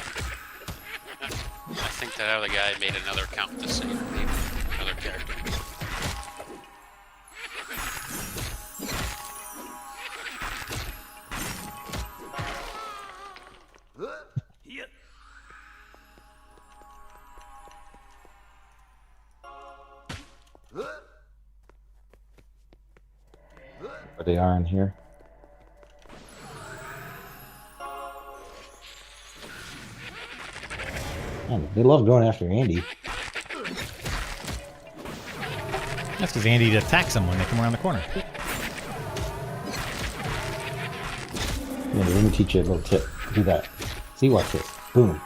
Speaker 1: I think that other guy made another account with the same name, another character.
Speaker 5: But they are in here. Man, they love going after Andy.
Speaker 3: That's because Andy attacks them when they come around the corner.
Speaker 5: Yeah, let me teach you a little tip. Do that. See, watch this. Boom.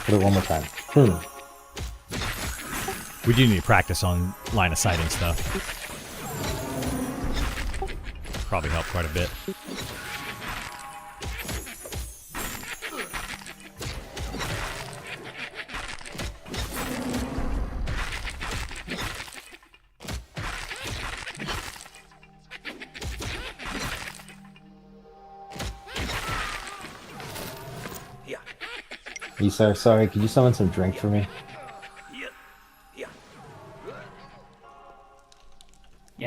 Speaker 5: Put it one more time. Boom.
Speaker 3: We do need to practice on line of sighting stuff. Probably help quite a bit.
Speaker 5: Lisa, sorry, could you summon some drink for me?
Speaker 4: Yeah.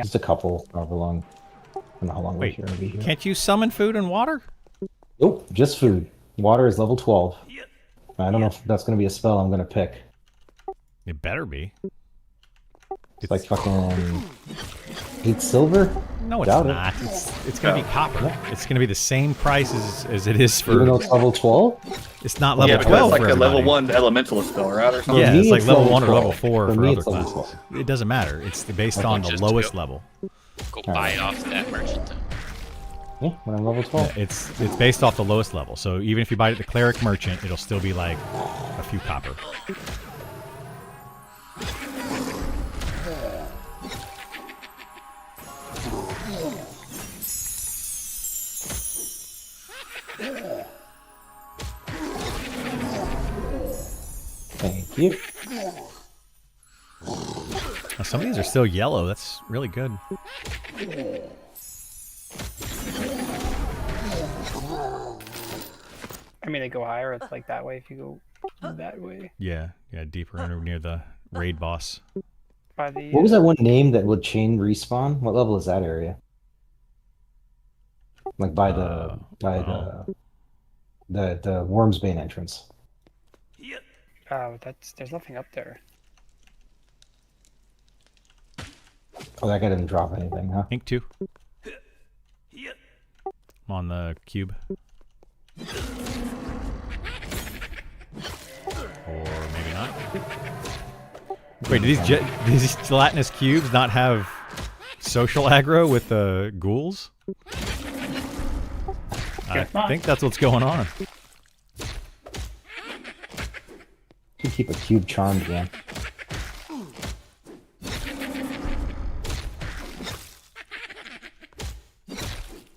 Speaker 5: Just a couple, however long. I don't know how long
Speaker 3: Wait,
Speaker 5: we're going to be here.
Speaker 3: can't you summon food and water?
Speaker 5: Nope, just food. Water is level 12. I don't know if that's going to be a spell I'm going to pick.
Speaker 3: It better be.
Speaker 5: It's like fucking 8 silver?
Speaker 3: No, it's
Speaker 5: Doubt it.
Speaker 3: not. It's going to be copper. It's going to be the same price as it is
Speaker 5: Even though
Speaker 3: for...
Speaker 5: it's level 12?
Speaker 3: It's not level
Speaker 2: Yeah, because
Speaker 3: 12
Speaker 2: it's like
Speaker 3: for
Speaker 2: a level
Speaker 3: everybody.
Speaker 2: 1 elemental spell, right? Or something?
Speaker 3: Yeah,
Speaker 5: me,
Speaker 3: it's like
Speaker 5: it's
Speaker 3: level
Speaker 5: level
Speaker 3: 1 or level
Speaker 5: 12.
Speaker 3: 4
Speaker 5: For
Speaker 3: for
Speaker 5: me,
Speaker 3: other
Speaker 5: it's level
Speaker 3: classes. It doesn't matter. It's based on the
Speaker 1: Just
Speaker 3: lowest
Speaker 1: go-
Speaker 3: level.
Speaker 1: Go buy it off that merchant. Then.
Speaker 5: Yeah, when I'm level 12.
Speaker 3: It's based off the lowest level. So even if you buy it at the cleric merchant, it'll still be like a few copper.
Speaker 5: Thank you.
Speaker 3: Now, some of these are still yellow. That's really good.
Speaker 6: I mean, they go higher. It's like that way if you go that way.
Speaker 3: Yeah, deeper under near the raid boss.
Speaker 6: By the
Speaker 5: What was that one name that would chain respawn? What level is that area? Like by the the Worm's Bane entrance.
Speaker 6: Oh, there's nothing up there.
Speaker 5: Oh, that guy didn't drop anything, huh?
Speaker 3: Ink 2. I'm on the cube. Or maybe not. Wait, do these gelatinous cubes not have social aggro with the ghouls? I
Speaker 4: Guess not.
Speaker 3: think that's what's going on.
Speaker 5: Should keep a cube charmed, man.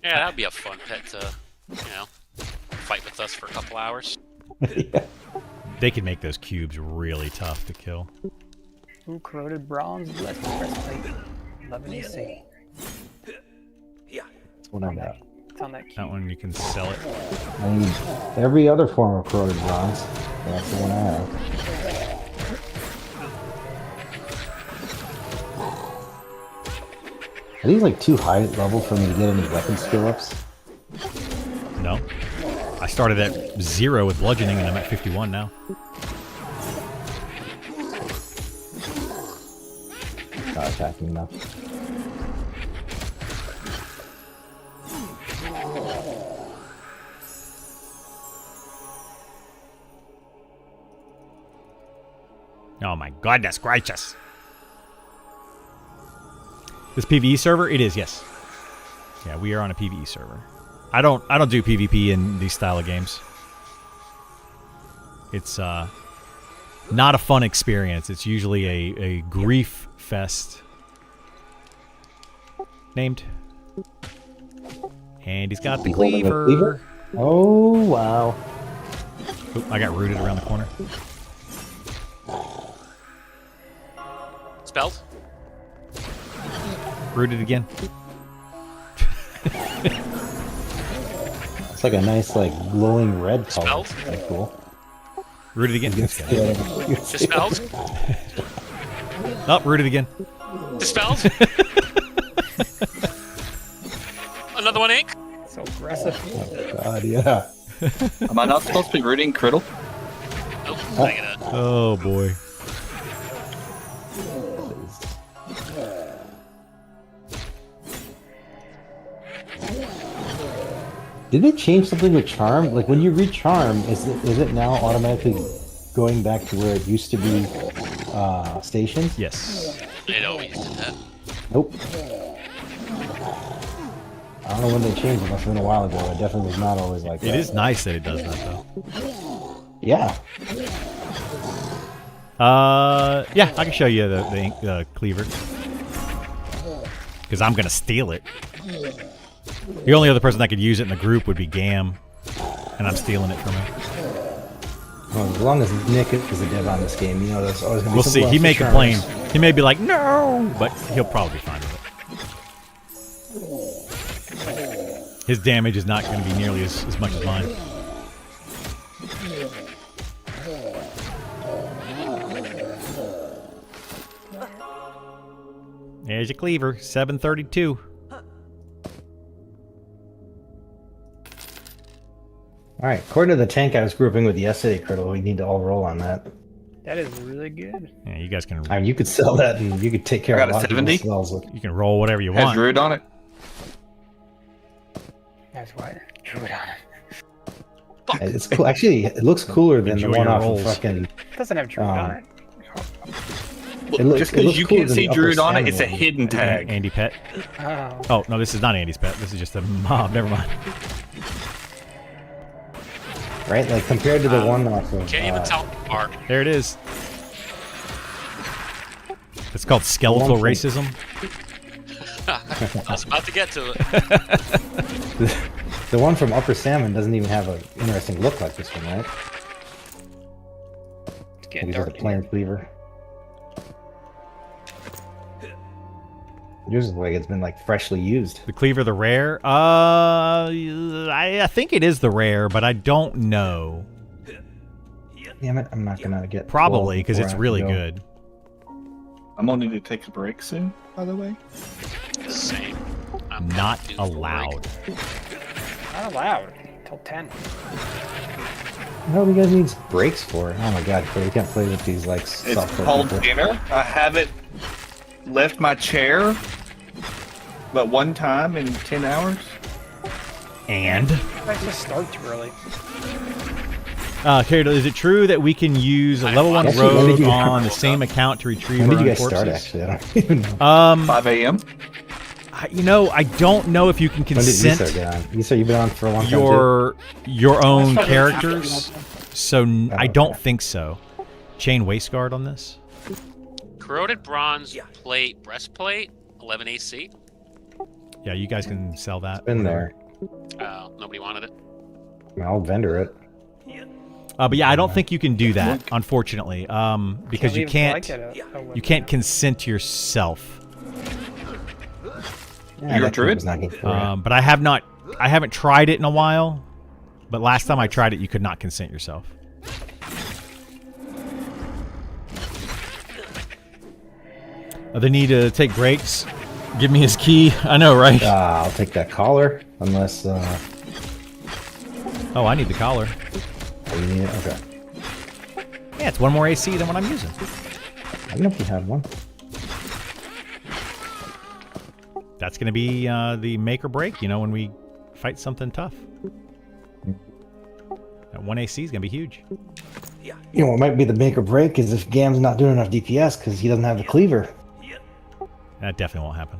Speaker 1: Yeah, that'd be a fun pet to, fight with us for a couple hours.
Speaker 5: Yeah.
Speaker 3: They can make those cubes really tough to kill.
Speaker 6: Ooh, corroded bronze, blessed breastplate, 11 AC.
Speaker 5: That's what I got.
Speaker 6: It's on that cube.
Speaker 3: That one you can sell it.
Speaker 5: I need every other form of corroded bronze. That's the one I have. Are these like too high level for me to get any weapon skill ups?
Speaker 3: No. I started at 0 with bludgeoning and I'm at 51 now.
Speaker 5: Not attacking enough.
Speaker 3: Oh my goodness gracious. This PvE server? It is, yes. Yeah, we are on a PvE server. I don't do PvP in these style of games. It's not a fun experience. It's usually a grief fest. Named. And he's got the
Speaker 5: Holding a
Speaker 3: cleaver.
Speaker 5: Oh, wow.
Speaker 3: Oop, I got rooted around the corner.
Speaker 1: Spelled?
Speaker 3: Rooted again.
Speaker 5: It's like a nice, like, glowing red color.
Speaker 1: Spelled?
Speaker 5: That's cool.
Speaker 3: Rooted again.
Speaker 1: Dispelled?
Speaker 3: Oh, rooted again.
Speaker 1: Dispelled? Another one ink?
Speaker 6: So aggressive.
Speaker 5: God, yeah.
Speaker 2: Am I not supposed to be rooting Criddle?
Speaker 1: Nope, not gonna.
Speaker 3: Oh boy.
Speaker 5: Did they change something with charm? Like when you recharm, is it now automatically going back to where it used to be stations?
Speaker 3: Yes.
Speaker 1: It always did that.
Speaker 5: Nope. I don't know when they changed it. Must have been a while ago. It definitely was not always like that.
Speaker 3: It is nice that it does that though.
Speaker 5: Yeah.
Speaker 3: Yeah, I can show you the cleaver. Because I'm gonna steal it. The only other person that could use it in the group would be Gam, and I'm stealing it from him.
Speaker 5: Well, as long as Nick is a dev on this game, you know there's always gonna be
Speaker 3: We'll
Speaker 5: some
Speaker 3: see.
Speaker 5: love
Speaker 3: He
Speaker 5: for
Speaker 3: may
Speaker 5: charmers.
Speaker 3: complain. He may be like, no, but he'll probably be fine with it. His damage is not going to be nearly as much as mine. There's your cleaver, 732.
Speaker 5: All right, according to the tank I was grouping with yesterday, Criddle, we need to all roll on that.
Speaker 6: That is really good.
Speaker 3: Yeah, you guys can
Speaker 5: I mean, you could sell that and you could take care
Speaker 2: I
Speaker 5: of
Speaker 2: got a
Speaker 5: a lot of people's
Speaker 2: 70.
Speaker 5: spells.
Speaker 3: you can roll whatever you
Speaker 2: Has
Speaker 3: want.
Speaker 2: Druid on it?
Speaker 6: That's why. Druid on it.
Speaker 5: It's cool. Actually, it looks cooler than
Speaker 3: Enjoy
Speaker 5: the one
Speaker 3: your
Speaker 5: off of
Speaker 3: rolls.
Speaker 5: fucking.
Speaker 6: It doesn't have Druid on it.
Speaker 2: Just
Speaker 5: it
Speaker 2: because
Speaker 5: looks
Speaker 2: you
Speaker 5: cooler
Speaker 2: can't
Speaker 5: than
Speaker 2: see
Speaker 5: the upper
Speaker 2: Druid on it,
Speaker 5: salmon
Speaker 2: it's a
Speaker 5: one.
Speaker 2: hidden tag.
Speaker 3: Andy Pet.
Speaker 6: Oh.
Speaker 3: Oh, no, this is not Andy's pet. This is just a mob. Never mind.
Speaker 5: Right, like compared to the one off of.
Speaker 1: Can't even tell apart.
Speaker 3: There it is. It's called skeletal
Speaker 5: One thing.
Speaker 3: racism.
Speaker 1: I was about to get to it.
Speaker 5: The one from Upper Salmon doesn't even have an interesting look like this one, right?
Speaker 6: It's getting
Speaker 5: Maybe just a
Speaker 6: dark.
Speaker 5: plain cleaver. Yours is like it's been like freshly used.
Speaker 3: The cleaver, the rare. I think it is the rare, but I don't know.
Speaker 5: Damn it, I'm not gonna get.
Speaker 3: Probably
Speaker 5: 12
Speaker 3: because
Speaker 5: before
Speaker 3: it's
Speaker 5: I
Speaker 3: really
Speaker 5: can go.
Speaker 3: good.
Speaker 2: I'm gonna need to take a break soon, by the way.
Speaker 1: Same. I'm
Speaker 3: Not
Speaker 1: due for a break.
Speaker 3: allowed.
Speaker 6: Not allowed. Till 10.
Speaker 5: What do you guys need breaks for? Oh my god, we can't play with these like
Speaker 2: It's
Speaker 5: software
Speaker 2: called
Speaker 5: people.
Speaker 2: dinner. I haven't left my chair but one time in 10 hours.
Speaker 3: And
Speaker 6: Let's just start too early.
Speaker 3: Kato, is it true that we can use a level 1
Speaker 5: Actually, when did
Speaker 3: rogue
Speaker 5: you-
Speaker 3: on the same account to retrieve
Speaker 5: When
Speaker 3: our
Speaker 5: did you
Speaker 3: own
Speaker 5: guys start?
Speaker 3: corpses?
Speaker 5: Actually, I don't even know.
Speaker 2: 5 a.m.
Speaker 3: You know, I don't know if you can
Speaker 5: When did you
Speaker 3: consent
Speaker 5: start get on? You said you've been on for a long time.
Speaker 3: your own
Speaker 4: started
Speaker 3: characters, so I don't
Speaker 5: okay.
Speaker 3: think so. Chain waistguard on this?
Speaker 1: Corroded bronze plate breastplate, 11 AC.
Speaker 3: Yeah, you guys can sell that.
Speaker 5: Been there.
Speaker 1: Nobody wanted it.
Speaker 5: I'll vendor it.
Speaker 3: But yeah, I don't think you can do that, unfortunately, because you
Speaker 6: leave
Speaker 3: can't.
Speaker 6: like it,
Speaker 3: You can't consent
Speaker 5: Yeah,
Speaker 3: yourself.
Speaker 2: You're a
Speaker 5: that
Speaker 2: druid?
Speaker 5: was not good for you.
Speaker 3: But I haven't tried it in a while. But last time I tried it, you could not consent yourself. They need to take breaks. Give me his key. I know, right?
Speaker 5: I'll take that collar, unless
Speaker 3: Oh, I need the collar.
Speaker 5: you need it. Okay.
Speaker 3: Yeah, it's one more AC than what I'm using.
Speaker 5: I don't know if you have one.
Speaker 3: That's going to be the make or break, when we fight something tough. That 1 AC is going to be huge.
Speaker 5: You know what might be the make or break is if Gam's not doing enough DPS because he doesn't have the cleaver.
Speaker 3: That definitely won't happen.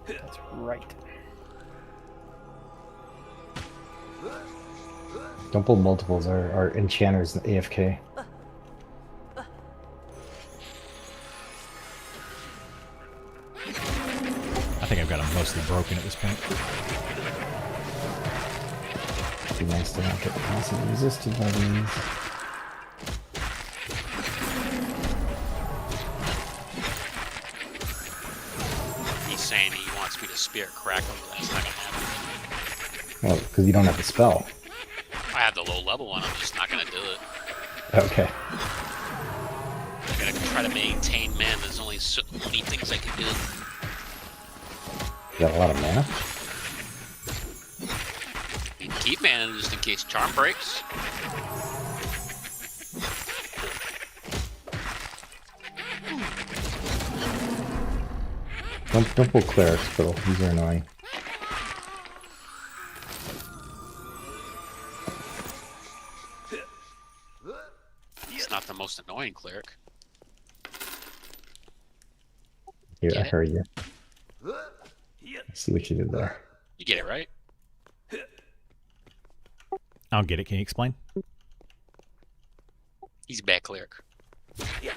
Speaker 6: That's right.
Speaker 5: Don't pull multiples. Our enchanters AFK.
Speaker 3: I think I've got them mostly broken at this point.
Speaker 5: It'd be nice to not get constantly resisted by these.
Speaker 1: He's saying he wants me to spirit crack him, but that's not gonna happen.
Speaker 5: Well, because you don't have the spell.
Speaker 1: I have the low level one, I'm just not gonna do it.
Speaker 5: Okay.
Speaker 1: I gotta try to maintain mana, there's only so many things I can do.
Speaker 5: You got a lot of mana?
Speaker 1: You can keep mana just in case charm breaks.
Speaker 5: Don't pull clerics, Fiddle. These are annoying.
Speaker 1: He's not the most annoying cleric.
Speaker 5: Here,
Speaker 1: Get
Speaker 5: I
Speaker 1: it?
Speaker 5: heard you. See what you did there.
Speaker 1: You get it, right?
Speaker 3: I don't get it. Can you explain?
Speaker 1: He's a bad cleric.
Speaker 5: You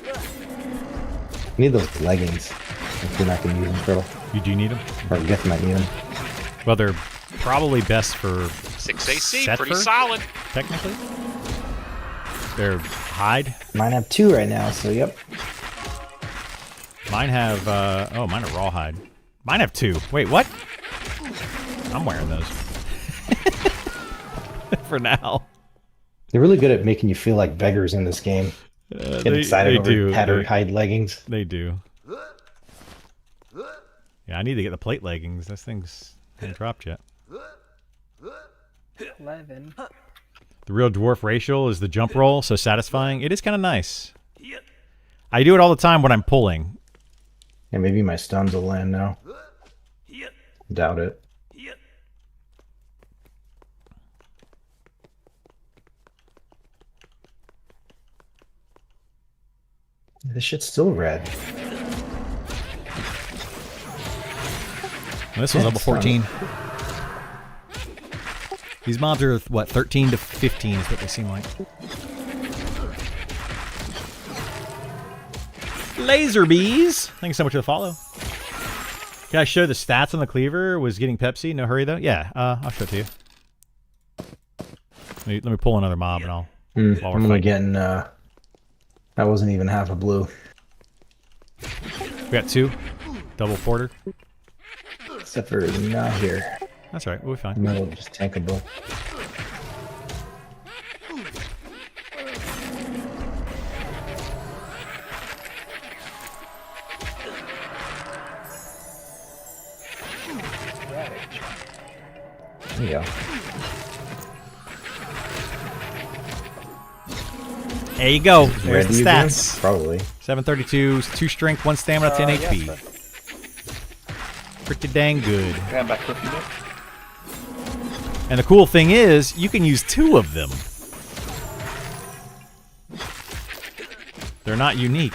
Speaker 5: need those leggings. If you're not going to use them, Fiddle.
Speaker 3: You do need them?
Speaker 5: Or Gith might need them.
Speaker 3: Well, they're probably best for
Speaker 1: 6 AC,
Speaker 3: Setfer?
Speaker 1: pretty solid.
Speaker 3: technically. They're hide.
Speaker 5: Mine have 2 right now, so yep.
Speaker 3: Mine have, oh, mine are rawhide. Mine have 2. Wait, what? I'm wearing those. For now.
Speaker 5: They're really good at making you feel like beggars in this game. Get excited over tattered hide leggings.
Speaker 3: They do. Yeah, I need to get the plate leggings. Those things haven't dropped yet.
Speaker 6: 11.
Speaker 3: The real dwarf racial is the jump roll, so satisfying. It is kind of nice. I do it all the time when I'm pulling.
Speaker 5: Yeah, maybe my stuns will land now. Doubt it. This shit's still red.
Speaker 3: This was level 14. These mobs are, what, 13 to 15 is what they seem like. Laser bees! Thanks so much for the follow. Can I show the stats on the cleaver? Was getting Pepsi? No hurry though? Yeah, I'll show it to you. Let me pull another mob and I'll...
Speaker 5: I'm
Speaker 3: while we're
Speaker 5: only
Speaker 3: fighting.
Speaker 5: getting, that wasn't even half a blue.
Speaker 3: We got 2. Double porter.
Speaker 5: Except for not here.
Speaker 3: That's right, we'll be fine.
Speaker 5: Middle just tankable. There you go.
Speaker 3: There you go. There's
Speaker 5: Red
Speaker 3: the
Speaker 5: you again?
Speaker 3: stats.
Speaker 5: Probably.
Speaker 3: 732, 2 strength, 1 stamina, 10 HP.
Speaker 6: Yes,
Speaker 3: Pretty dang good.
Speaker 2: Yeah, I'm back with you.
Speaker 3: And the cool thing is, you can use 2 of them. They're not unique.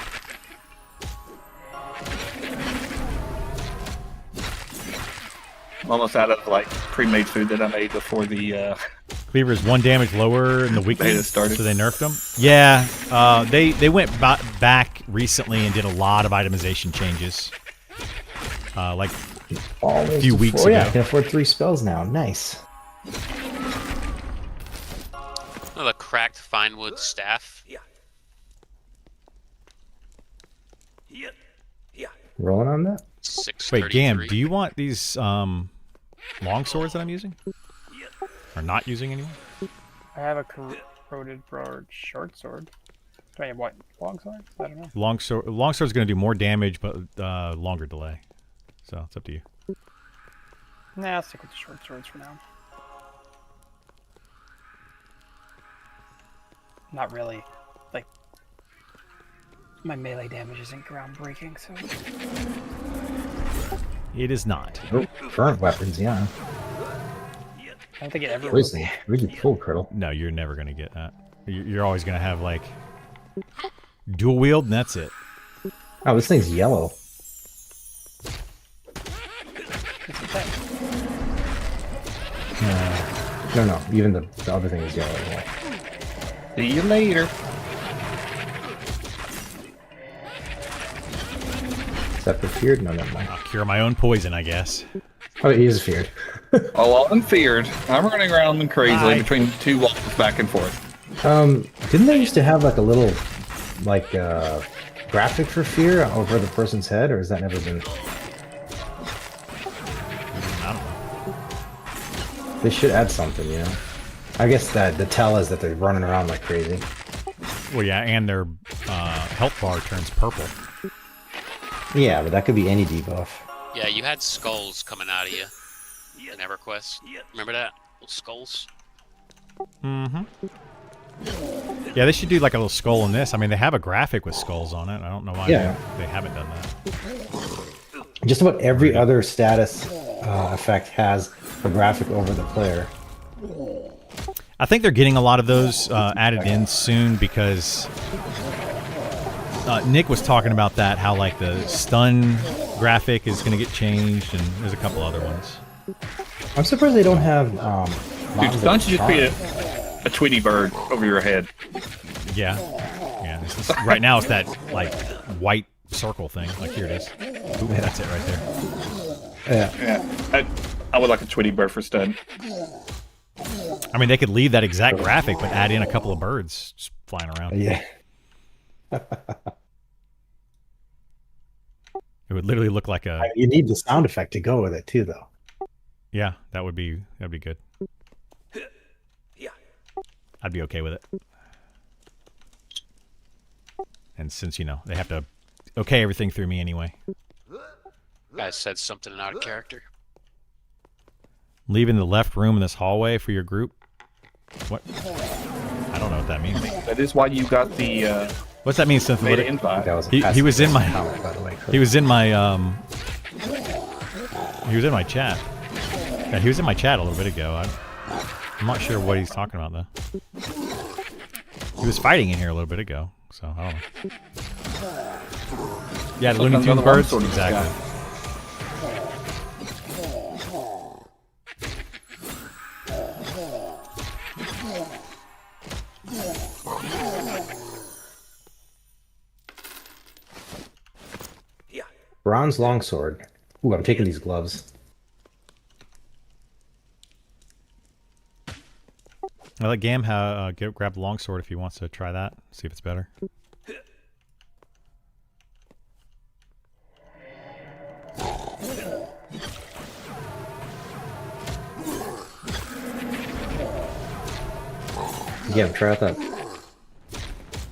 Speaker 2: I'm almost out of like pre-made food that I made before the
Speaker 3: Cleaver is 1 damage lower in the weekly,
Speaker 2: Beta started.
Speaker 3: so they nerfed them. Yeah, they went back recently and did a lot of itemization changes. Like
Speaker 5: Almost
Speaker 3: few weeks
Speaker 5: Yeah,
Speaker 3: ago.
Speaker 5: I can afford 3 spells now. Nice.
Speaker 1: Oh, the cracked fine wood staff.
Speaker 5: Rolling on that?
Speaker 1: 633.
Speaker 3: Wait, Gam, do you want these long swords that I'm using? Or not using anymore?
Speaker 6: I have a corroded broad short sword. Do I have what? Long sword? I don't know.
Speaker 3: Longsword's going to do more damage, but longer delay. So it's up to you.
Speaker 6: Nah, I'll stick with the short swords for now. Not really. Like, my melee damage isn't groundbreaking, so...
Speaker 3: It is not.
Speaker 5: Oh, current weapons, yeah.
Speaker 6: I don't think it ever.
Speaker 5: Poison. Really cool, Criddle.
Speaker 3: No, you're never gonna get that. You're always gonna have like dual wield, and that's it.
Speaker 5: Oh, this thing's yellow. No, even the other thing is yellow. Yeah.
Speaker 2: See you later.
Speaker 5: Is that for feared? No, never mind.
Speaker 3: I'll cure my own poison, I guess.
Speaker 5: Oh, he is feared.
Speaker 2: Oh, I'm feared. I'm running around crazily
Speaker 3: Bye.
Speaker 2: between two walls back and forth.
Speaker 5: Didn't they used to have like a little, like, graphic for fear over the person's head, or has that never been?
Speaker 3: I don't know.
Speaker 5: They should add something, you know. I guess that the tell is that they're running around like crazy.
Speaker 3: Well, yeah, and their health bar turns purple.
Speaker 5: Yeah, but that could be any debuff.
Speaker 1: Yeah, you had skulls coming out of you in EverQuest. Remember that? Little skulls?
Speaker 3: Mm-hmm. Yeah, they should do like a little skull in this. I mean, they have a graphic with skulls on it. I don't know why they haven't done that.
Speaker 5: Just about every other status effect has a graphic over the player.
Speaker 3: I think they're getting a lot of those added in soon because Nick was talking about that, how like the stun graphic is going to get changed, and there's a couple other ones.
Speaker 5: I'm surprised they don't have.
Speaker 2: Dude, don't you just be a Tweety bird over your head?
Speaker 3: Yeah, yeah. Right now it's that like white circle thing. Like here it is. Oop, that's it right there.
Speaker 5: Yeah.
Speaker 2: Yeah. I would like a Tweety bird for stun.
Speaker 3: I mean, they could leave that exact graphic, but add in a couple of birds just flying around.
Speaker 5: Yeah.
Speaker 3: It would literally look like a.
Speaker 5: You need the sound effect to go with it too, though.
Speaker 3: Yeah, that'd be good. I'd be okay with it. And since they have to okay everything through me anyway.
Speaker 1: Guys said something out of character.
Speaker 3: Leaving the left room in this hallway for your group. What? I don't know what that means.
Speaker 2: That is why you got the
Speaker 3: What's that mean, Cynthia?
Speaker 2: made invite.
Speaker 5: That was a
Speaker 3: He was in my.
Speaker 5: comment, by the way.
Speaker 3: He was in my He was in my chat. Yeah, he was in my chat a little bit ago. I'm not sure what he's talking about though. He was fighting in here a little bit ago, so I don't know. Yeah, the Looney Tunes birds. Exactly.
Speaker 5: Bronze longsword. Ooh, I'm taking these gloves.
Speaker 3: I let Gam grab the longsword if he wants to try that. See if it's better.
Speaker 5: Yeah, try out that.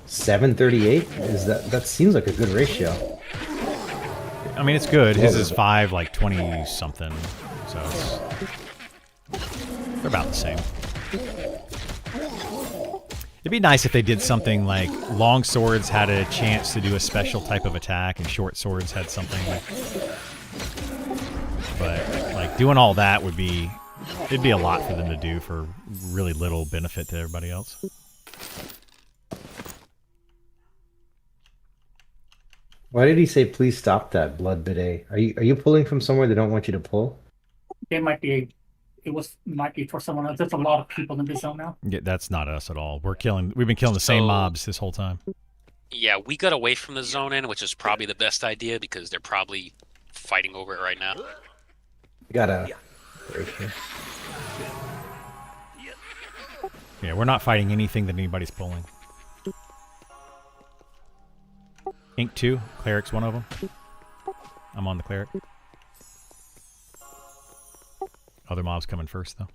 Speaker 5: 738? Is that seems like a good ratio.
Speaker 3: I mean, it's good. His is 5, like 20 something. So they're about the same. It'd be nice if they did something like long swords had a chance to do a special type of attack, and short swords had something. But like doing all that it'd be a lot for them to do for really little benefit to everybody else.
Speaker 5: Why did he say please stop that, Blood Bidet? Are you pulling from somewhere they don't want you to pull?
Speaker 4: It might be for someone else. There's a lot of people in this zone now.
Speaker 3: Yeah, that's not us at all. We've been killing the same mobs this whole time.
Speaker 1: Yeah, we got away from the zone in, which is probably the best idea because they're probably fighting over it right now.
Speaker 5: You gotta break here.
Speaker 3: Yeah, we're not fighting anything that anybody's pulling. Ink 2, Cleric's one of them. I'm on the Cleric. Other mobs coming first, though.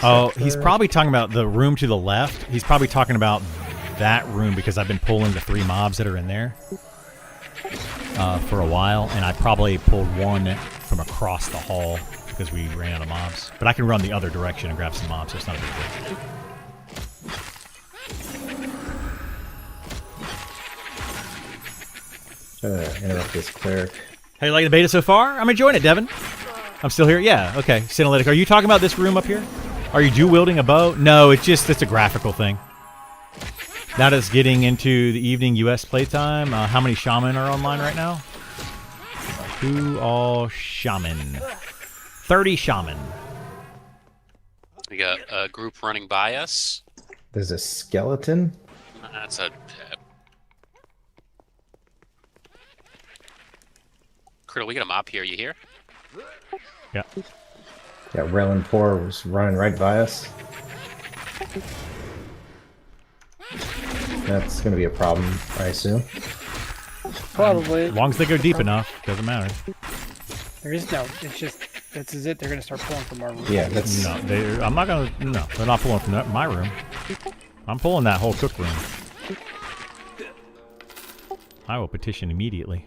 Speaker 3: Oh, he's probably talking about the room to the left. He's probably talking about that room because I've been pulling the 3 mobs that are in there for a while, and I probably pulled one from across the hall because we ran out of mobs. But I can run the other direction and grab some mobs, so it's not a big deal.
Speaker 5: Interrupt this cleric.
Speaker 3: How you liking the beta so far? I'm enjoying it, Devin. I'm still here? Yeah, okay. Synalytic. Are you talking about this room up here? Are you dual-wielding a bow? No, it's a graphical thing. Now that it's getting into the evening U.S. playtime, how many shaman are online right now? Who all shaman? 30 shaman.
Speaker 1: We got a group running by us.
Speaker 5: There's a skeleton.
Speaker 1: That's a... Criddle, we got a mob here. You here?
Speaker 3: Yeah.
Speaker 5: Yeah, Relin Poor was running right by us. That's going to be a problem, I assume.
Speaker 6: Probably.
Speaker 3: As long as they go deep enough, doesn't matter.
Speaker 6: There is no. It's just this is it. They're gonna start pulling from our room.
Speaker 5: Yeah, that's...
Speaker 3: No, I'm not gonna. No, they're not pulling from my room. I'm pulling that whole cook room. I will petition immediately.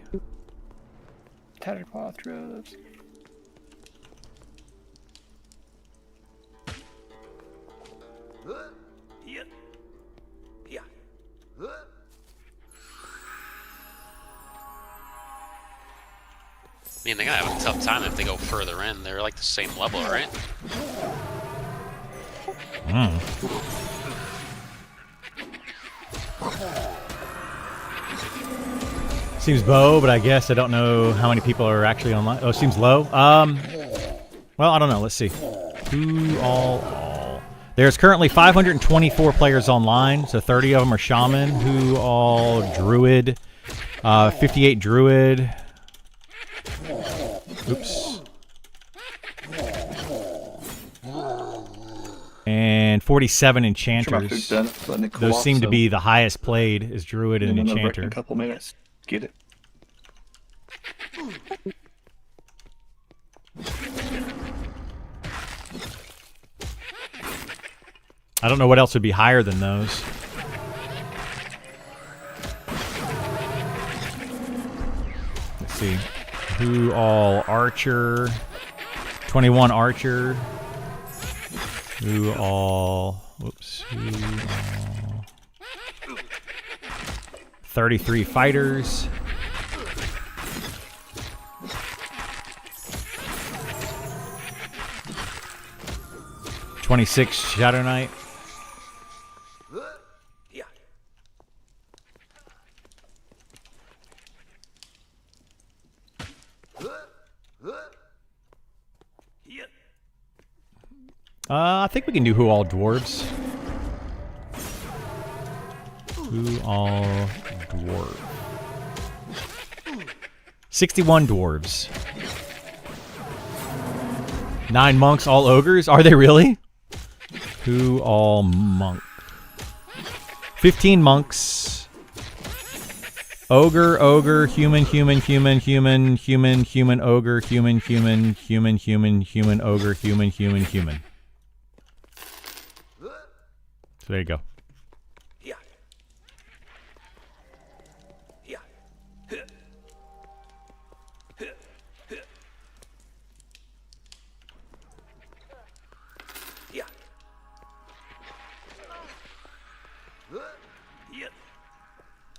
Speaker 6: Tattered cloth robes.
Speaker 1: I mean, they're gonna have a tough time if they go further in. They're like the same level, right?
Speaker 3: Seems low, but I guess I don't know how many people are actually online. Oh, seems low. Well, I don't know. Let's see. Who all? There's currently 524 players online, so 30 of them are shaman. Who all druid? 58 druid. Oops. And 47 enchanters. Those seem to be the highest played is druid and enchanter.
Speaker 2: In a couple minutes. Get it.
Speaker 3: I don't know what else would be higher than those. Let's see. Who all archer? 21 archer. Who all... Whoops. Who all... 33 fighters. $26 Shadow Knight. I think we can do who all dwarves. Who all dwarf? 61 dwarves. 9 monks, all ogres. Are they really? Who all monk? 15 monks. Ogre, ogre, human, human, human, human, human, human, ogre, human, human, human, human, human, ogre, human, human, human. So there you go.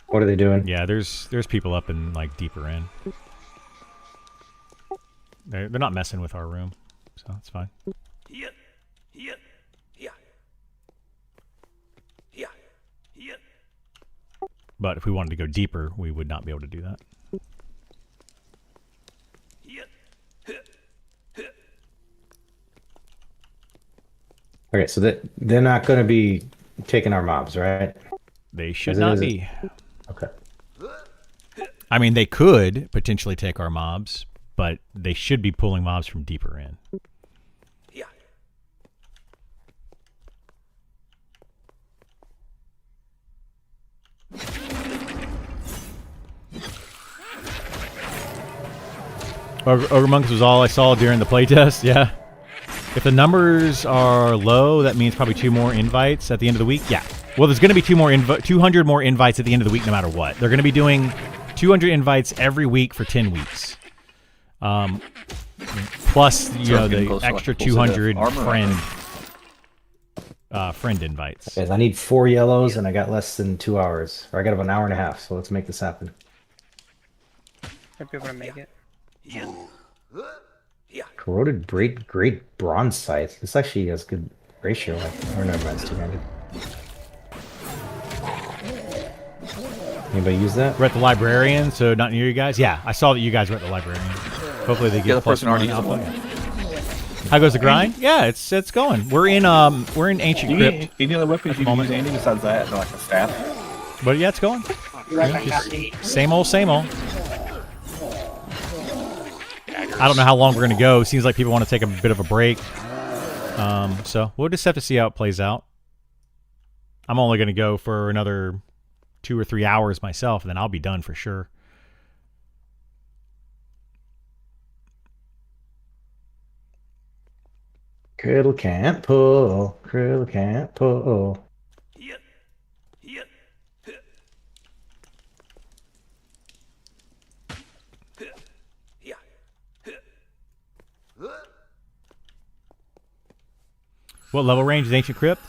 Speaker 5: What are they doing?
Speaker 3: Yeah, there's people up in like deeper in. They're not messing with our room, so that's fine. But if we wanted to go deeper, we would not be able to do that.
Speaker 5: Okay, so they're not going to be taking our mobs, right?
Speaker 3: They should not be.
Speaker 5: Okay.
Speaker 3: I mean, they could potentially take our mobs, but they should be pulling mobs from deeper in. Ogre Monks was all I saw during the playtest, yeah. If the numbers are low, that means probably 2 more invites at the end of the week. Yeah. Well, there's going to be 200 more invites at the end of the week no matter what. They're going to be doing 200 invites every week for 10 weeks. plus you know
Speaker 2: getting
Speaker 3: the
Speaker 2: close to, like,
Speaker 3: extra
Speaker 2: full set of
Speaker 3: 200
Speaker 2: armor,
Speaker 3: friend invites.
Speaker 5: Guys, I need 4 yellows, and I got less than 2 hours. Or I got about an hour and a half, so let's make this happen.
Speaker 6: Might be able to make it.
Speaker 5: Corroded great bronze scythe. This actually has good ratio. Or never mind, it's 200. Anybody use that?
Speaker 3: We're at the librarian, so not near you guys. Yeah, I saw that you guys were at the librarian. Hopefully they
Speaker 2: Yeah,
Speaker 3: get
Speaker 2: the
Speaker 3: plus
Speaker 2: person already
Speaker 3: one
Speaker 2: used
Speaker 3: alpha. How goes the grind? Yeah, it's going. We're in ancient crypt.
Speaker 2: Any other weapons you can use, Andy, besides that? Like a staff?
Speaker 3: But yeah, it's going.
Speaker 4: Be right back,
Speaker 3: Just
Speaker 4: Captain.
Speaker 3: same old, same old. I don't know how long we're gonna go. Seems like people want to take a bit of a break. So we'll just have to see how it plays out. I'm only gonna go for another 2 or 3 hours myself, and then I'll be done for sure.
Speaker 5: Criddle can't pull. Criddle can't pull.
Speaker 3: What level range is Ancient Crypt?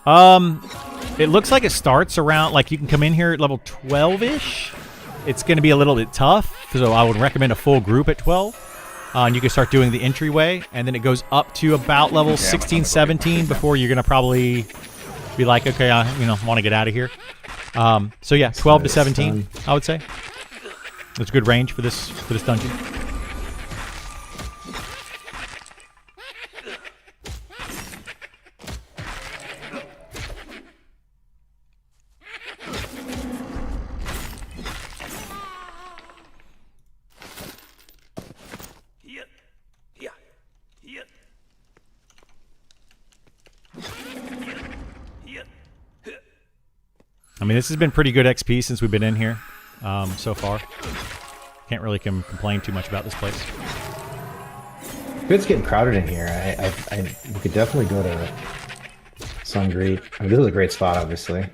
Speaker 3: It looks like it starts around, like you can come in here at level 12-ish. It's going to be a little bit tough, so I would recommend a full group at 12. And you can start doing the entryway, and then it goes up to about level 16, 17 before you're going to probably be like, okay, I want to get out of here. So yeah, 12 to 17, I would say. That's a good range for this dungeon. I mean, this has been pretty good XP since we've been in here so far. Can't really complain too much about this place.
Speaker 5: It's getting crowded in here. We could definitely go to Sungreet. I mean, this is a great spot, obviously.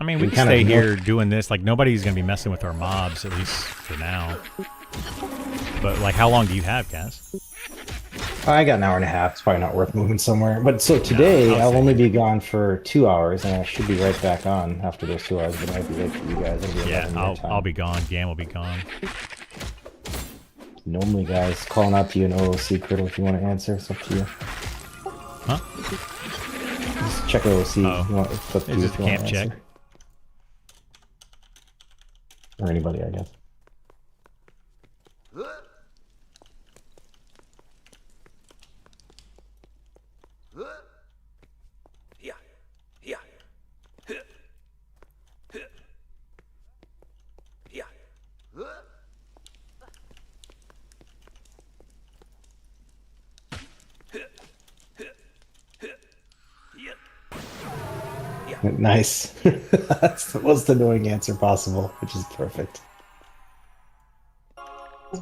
Speaker 3: I mean, we can stay here doing this. Like, nobody's going to be messing with our mobs, at least for now. But, like, how long do you have, Cass?
Speaker 5: I got an hour and a half. It's probably not worth moving somewhere. But so today, I'll only be gone for 2 hours, and I should be right back on after those 2 hours. But it might be late for you guys. It'll be
Speaker 3: Yeah, I'll be gone. Gam will be gone.
Speaker 5: Normally, guys, calling out to you in OOC Criddle if you want to answer. It's up to you.
Speaker 3: Huh?
Speaker 5: Just check OOC.
Speaker 3: Oh.
Speaker 5: If you want, it's up to you if you want to
Speaker 3: check.
Speaker 5: answer. Or anybody, I guess. Nice. That's the most annoying answer possible, which is perfect.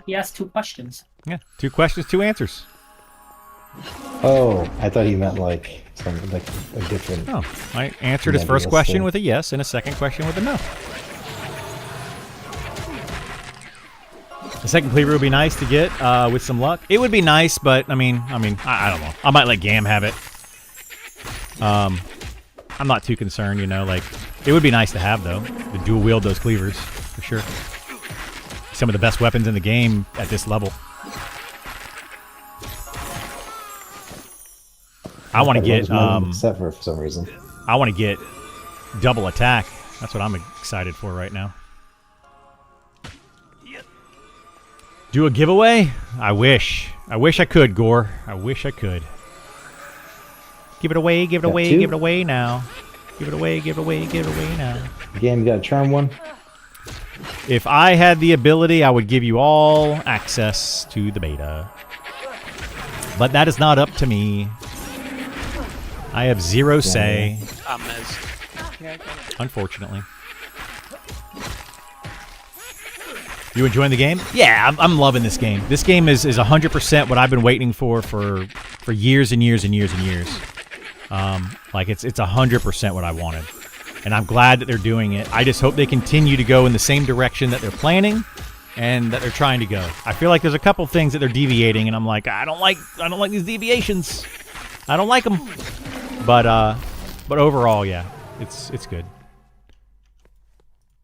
Speaker 4: He asked 2 questions.
Speaker 3: Yeah, 2 questions, 2 answers.
Speaker 5: Oh, I thought he meant like something like a different.
Speaker 3: Oh, I answered his first question with a yes and a second question with a no. The second cleaver would be nice to get with some luck. It would be nice, but I mean, I don't know. I might let Gam have it. I'm not too concerned, like, it would be nice to have, though, to dual wield those cleavers, for sure. Some of the best weapons in the game at this level. I want to get,
Speaker 5: except for some reason.
Speaker 3: I want to get double attack. That's what I'm excited for right now. Do a giveaway? I wish. I wish I could, Gore. I wish I could. Give it away, give it away, give it away now. Give it away, give it away, give it away now.
Speaker 5: Game, you got a charm one?
Speaker 3: If I had the ability, I would give you all access to the beta. But that is not up to me. I have 0 say. Unfortunately. You enjoying the game? Yeah, I'm loving this game. This game is 100% what I've been waiting for years and years and years and years. Like it's 100% what I wanted, and I'm glad that they're doing it. I just hope they continue to go in the same direction that they're planning, and that they're trying to go. I feel like there's a couple things that they're deviating, and I'm like, I don't like these deviations. I don't like them. But overall, yeah, it's good.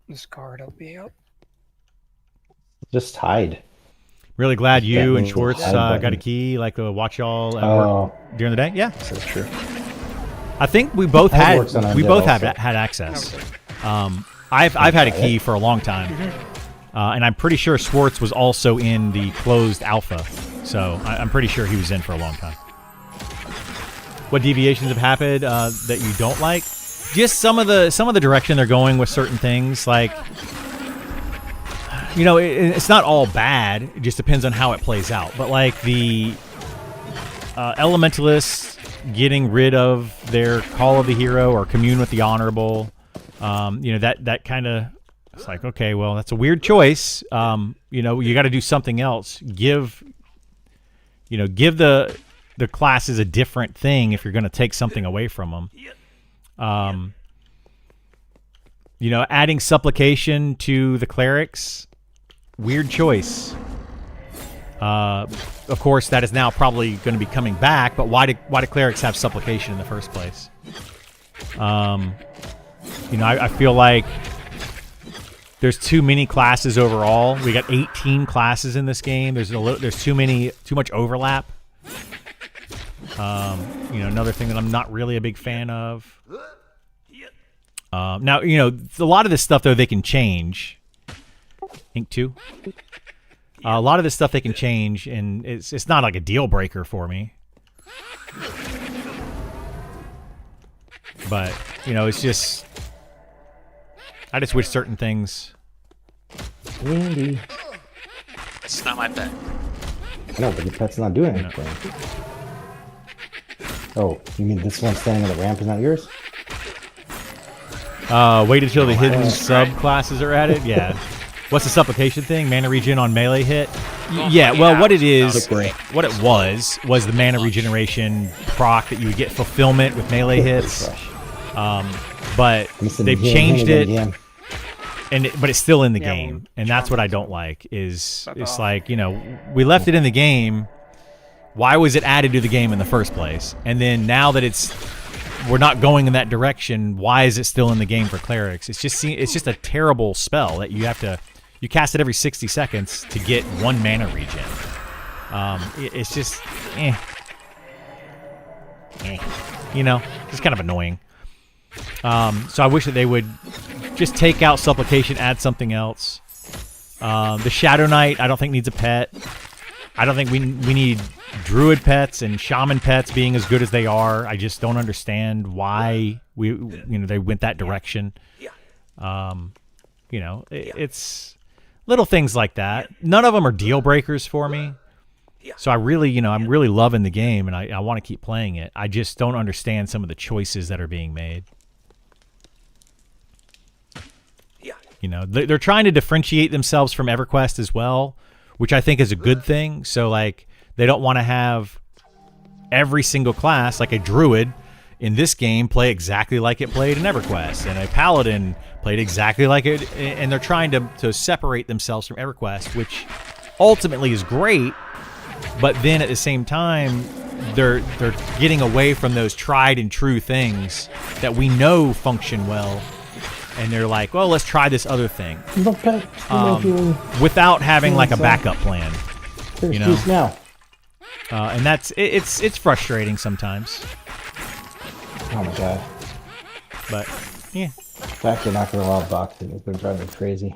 Speaker 6: This card will be up.
Speaker 5: Just hide.
Speaker 3: Really glad you
Speaker 5: That
Speaker 3: and
Speaker 5: means
Speaker 3: Schwartz
Speaker 5: hide
Speaker 3: got a
Speaker 5: button.
Speaker 3: key, like to watch y'all at
Speaker 5: Oh,
Speaker 3: work during the day. Yeah,
Speaker 5: so true.
Speaker 3: I think we both
Speaker 5: That
Speaker 3: had
Speaker 5: works on
Speaker 3: we
Speaker 5: undead
Speaker 3: both
Speaker 5: also.
Speaker 3: had access. I've had a key for a long time, and I'm pretty sure Schwartz was also in the closed alpha, so I'm pretty sure he was in for a long time. What deviations have happened that you don't like? Just some of the direction they're going with certain things, like. You know, it's not all bad. It just depends on how it plays out. But like the elementalists getting rid of their Call of the Hero or Commune with the Honorable, you know, that kind of, it's like, okay, well, that's a weird choice. You know, you got to do something else. Give the classes a different thing if you're going to take something away from them. You know, adding supplication to the clerics. Weird choice. Of course, that is now probably going to be coming back. But why do clerics have supplication in the first place? You know, I feel like there's too many classes overall. We got 18 classes in this game. There's too much overlap. You know, another thing that I'm not really a big fan of. Now, you know, a lot of this stuff though they can change. Ink 2. A lot of this stuff they can change, and it's not like a deal breaker for me. But you know, it's just I just wish certain things.
Speaker 5: Andy.
Speaker 1: It's not my pet.
Speaker 5: No, but your pet's not doing anything. Oh, you mean this one standing on the ramp is not yours?
Speaker 3: Wait until the hidden subclasses are added. Yeah. What's the supplication thing? Mana regen on melee hit? Yeah, well, what it is, what it was the mana regeneration proc that you would get fulfillment with melee hits. But they've changed it, but it's still in the game, and that's what I don't like. It's like, you know, we left it in the game. Why was it added to the game in the first place? And then now that we're not going in that direction, why is it still in the game for clerics? It's just a terrible spell that you cast it every 60 seconds to get 1 mana regen. It's just, you know, it's kind of annoying. So I wish that they would just take out supplication, add something else. The Shadow Knight, I don't think needs a pet. I don't think we need druid pets and shaman pets being as good as they are. I just don't understand why they went that direction. You know, it's little things like that. None of them are deal breakers for me. So I'm really loving the game, and I want to keep playing it. I just don't understand some of the choices that are being made. You know, they're trying to differentiate themselves from EverQuest as well, which I think is a good thing. So, like, they don't want to have every single class, like a druid in this game, play exactly like it played in EverQuest, and a paladin played exactly like it, and they're trying to separate themselves from EverQuest, which ultimately is great, but then at the same time, they're getting away from those tried and true things that we know function well, and they're like, well, let's try this other thing, without having like a backup plan, you know.
Speaker 5: Now.
Speaker 3: And it's frustrating sometimes.
Speaker 5: Oh my god.
Speaker 3: But yeah.
Speaker 5: The fact they're not going to allow boxing has been driving me crazy.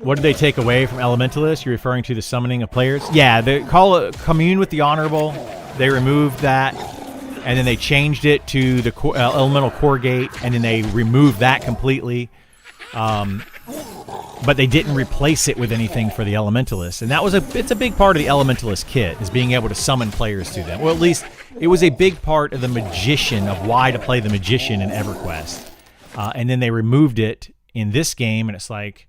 Speaker 3: What did they take away from Elementalist? You're referring to the summoning of players? Yeah, they call it Commune with the Honorable. They removed that, and then they changed it to the Elemental Core Gate, and then they removed that completely. But they didn't replace it with anything for the Elementalist, and it's a big part of the Elementalist kit, is being able to summon players to them. Well, at least it was a big part of the Magician, of why to play the Magician in EverQuest. And then they removed it in this game, and it's like,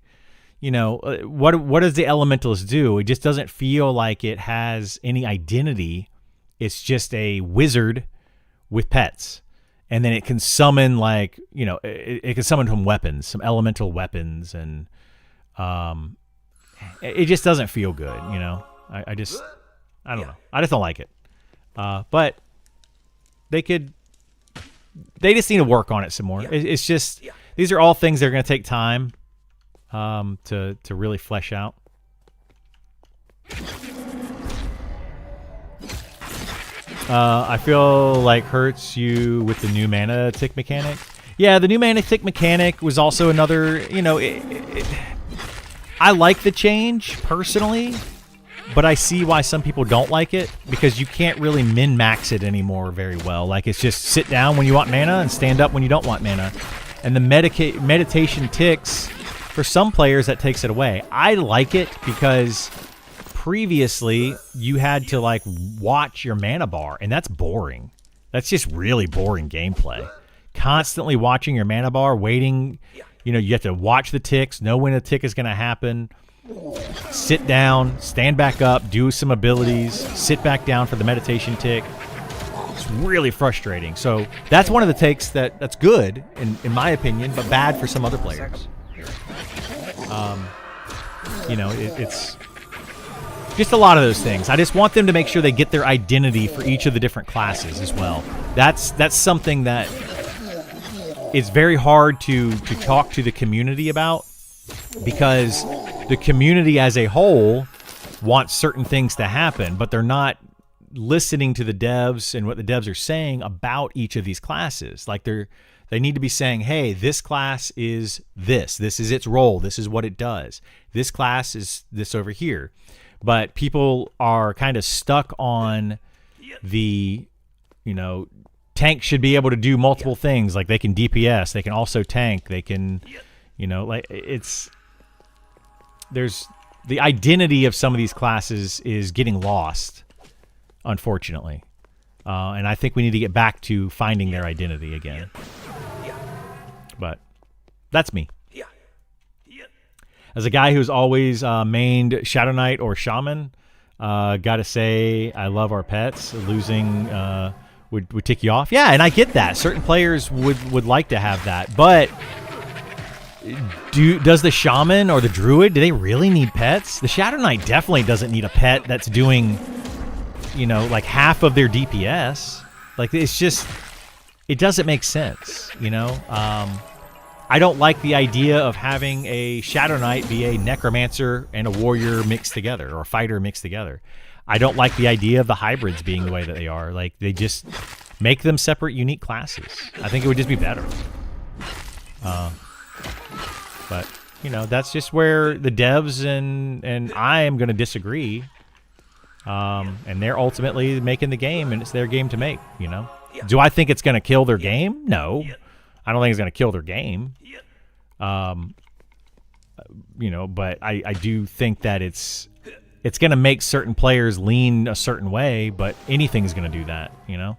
Speaker 3: you know, what does the elementalist do? It just doesn't feel like it has any identity. It's just a wizard with pets. And then it can summon, like, you know, it can summon some weapons, some elemental weapons, and it just doesn't feel good, you know. I don't know. I just don't like it. But they just need to work on it some more. It's just, these are all things that are going to take time to really flesh out. I feel like hurts you with the new mana tick mechanic. Yeah, the new mana tick mechanic was also another, you know, I like the change personally, but I see why some people don't like it, because you can't really min-max it anymore very well. Like, it's just sit down when you want mana and stand up when you don't want mana. And the meditation ticks, for some players, that takes it away. I like it because previously you had to, like, watch your mana bar, and that's boring. That's just really boring gameplay. Constantly watching your mana bar, waiting, you know, you have to watch the ticks, know when a tick is going to happen, sit down, stand back up, do some abilities, sit back down for the meditation tick. It's really frustrating. So that's one of the takes that's good, in my opinion, but bad for some other players. You know, it's just a lot of those things. I just want them to make sure they get their identity for each of the different classes as well. That's something that is very hard to talk to the community about, because the community as a whole wants certain things to happen, but they're not listening to the devs and what the devs are saying about each of these classes. Like, they need to be saying, hey, this class is this. This is its role. This is what it does. This class is this over here. But people are kind of stuck on the, you know, tank should be able to do multiple things. Like, they can DPS, they can also tank, they can, you know, like, there's the identity of some of these classes is getting lost, unfortunately. And I think we need to get back to finding their identity again. But that's me. As a guy who's always mained Shadow Knight or Shaman, gotta say I love our pets. Losing would tick you off. Yeah, and I get that. Certain players would like to have that. But does the Shaman or the Druid, do they really need pets? The Shadow Knight definitely doesn't need a pet that's doing, you know, like half of their DPS. Like, it's just, it doesn't make sense, you know? I don't like the idea of having a Shadow Knight be a Necromancer and a Warrior mixed together, or a Fighter mixed together. I don't like the idea of the hybrids being the way that they are. Like, they just make them separate, unique classes. I think it would just be better. But, you know, that's just where the devs and I am going to disagree. And they're ultimately making the game, and it's their game to make, you know? Do I think it's going to kill their game? No. I don't think it's going to kill their game. You know, but I do think that it's going to make certain players lean a certain way, but anything's going to do that, you know?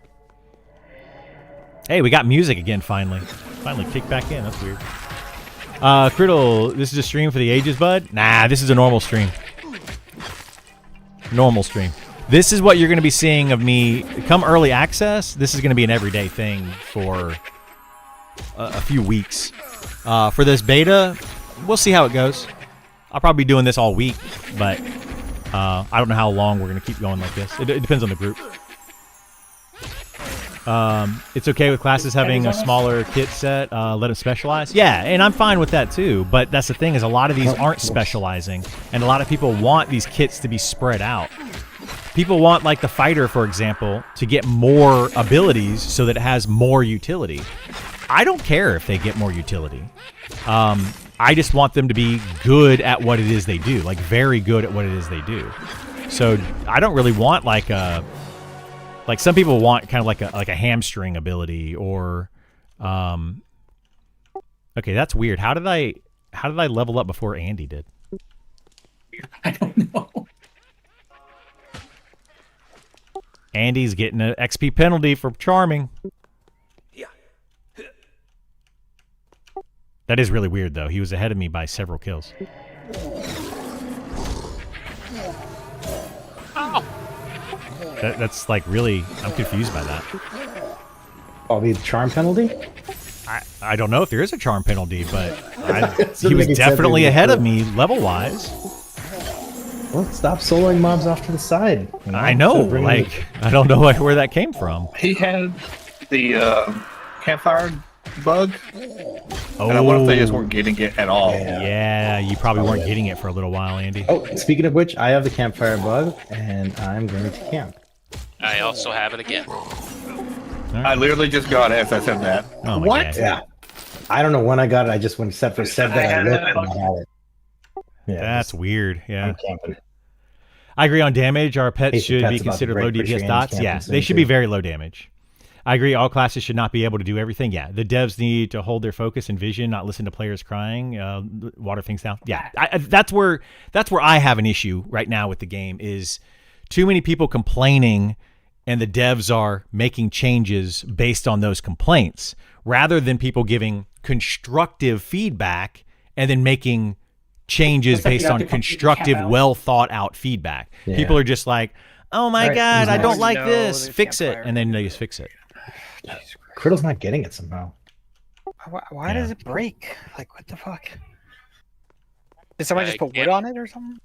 Speaker 3: Hey, we got music again, finally. Finally kicked back in. That's weird. Criddle, this is a stream for the ages, bud? Nah, this is a normal stream. Normal stream. This is what you're going to be seeing of me. Come early access, this is going to be an everyday thing for a few weeks. For this beta, we'll see how it goes. I'll probably be doing this all week, but I don't know how long we're going to keep going like this. It depends on the group. It's okay with classes having a smaller kit set, let them specialize. Yeah, and I'm fine with that too, but that's the thing, is a lot of these aren't specializing, and a lot of people want these kits to be spread out. People want, like the Fighter, for example, to get more abilities so that it has more utility. I don't care if they get more utility. I just want them to be good at what it is they do, like very good at what it is they do. So I don't really want like some people want kind of like a hamstring ability, or okay, that's weird. How did I level up before Andy did?
Speaker 4: I don't know.
Speaker 3: Andy's getting an XP penalty for charming. That is really weird, though. He was ahead of me by several kills.
Speaker 1: Oh,
Speaker 3: That's like really, I'm confused by that.
Speaker 5: Oh, the charm penalty?
Speaker 3: I don't know if there is a charm penalty, but
Speaker 5: So
Speaker 3: he was
Speaker 5: making sense
Speaker 3: definitely
Speaker 5: that
Speaker 3: ahead
Speaker 5: he
Speaker 3: of me level-wise.
Speaker 5: Well, stop soloing mobs off to the side. You
Speaker 3: I know,
Speaker 5: Instead of bringing
Speaker 3: like, I don't know where that came from.
Speaker 2: He had the campfire bug,
Speaker 3: Oh,
Speaker 2: and I wonder if they just weren't getting it at all.
Speaker 3: yeah, you probably weren't getting it for a little while, Andy.
Speaker 5: Oh, speaking of which, I have the campfire bug, and I'm going to camp.
Speaker 1: I also have it again.
Speaker 2: I literally just got it as I said that.
Speaker 3: Oh my
Speaker 2: What?
Speaker 3: God.
Speaker 5: Yeah. I don't know when I got it. I just, when Sephiroth said that, I looked and I had it. Yeah,
Speaker 3: That's weird. Yeah.
Speaker 5: I'm camping.
Speaker 3: I agree on damage. Our pets
Speaker 5: Hey,
Speaker 3: should
Speaker 5: pets
Speaker 3: be
Speaker 5: about to
Speaker 3: considered
Speaker 5: break
Speaker 3: low
Speaker 5: for
Speaker 3: DPS
Speaker 5: Shane's
Speaker 3: dots.
Speaker 5: camping
Speaker 3: Yeah,
Speaker 5: soon,
Speaker 3: they should be
Speaker 5: too.
Speaker 3: very low damage. I agree. All classes should not be able to do everything. Yeah, the devs need to hold their focus and vision, not listen to players crying, water things down. Yeah, that's where I have an issue right now with the game. Is too many people complaining, and the devs are making changes based on those complaints, rather than people giving constructive feedback and then making changes
Speaker 4: It's like
Speaker 3: based
Speaker 4: you have
Speaker 3: on
Speaker 4: to put your
Speaker 3: constructive,
Speaker 4: cap out.
Speaker 3: well thought out feedback.
Speaker 5: Yeah.
Speaker 3: People are just like, "Oh my
Speaker 5: All right,
Speaker 3: God,
Speaker 5: who's
Speaker 3: I don't
Speaker 5: next?
Speaker 3: like
Speaker 6: No,
Speaker 3: this.
Speaker 6: there's
Speaker 3: Fix it,"
Speaker 6: campfire.
Speaker 3: and then they just fix it.
Speaker 5: Criddle's not getting it somehow.
Speaker 6: Why
Speaker 3: Yeah.
Speaker 6: does it break? Like, what the fuck? Did somebody just put
Speaker 1: Yeah.
Speaker 6: wood on it or something?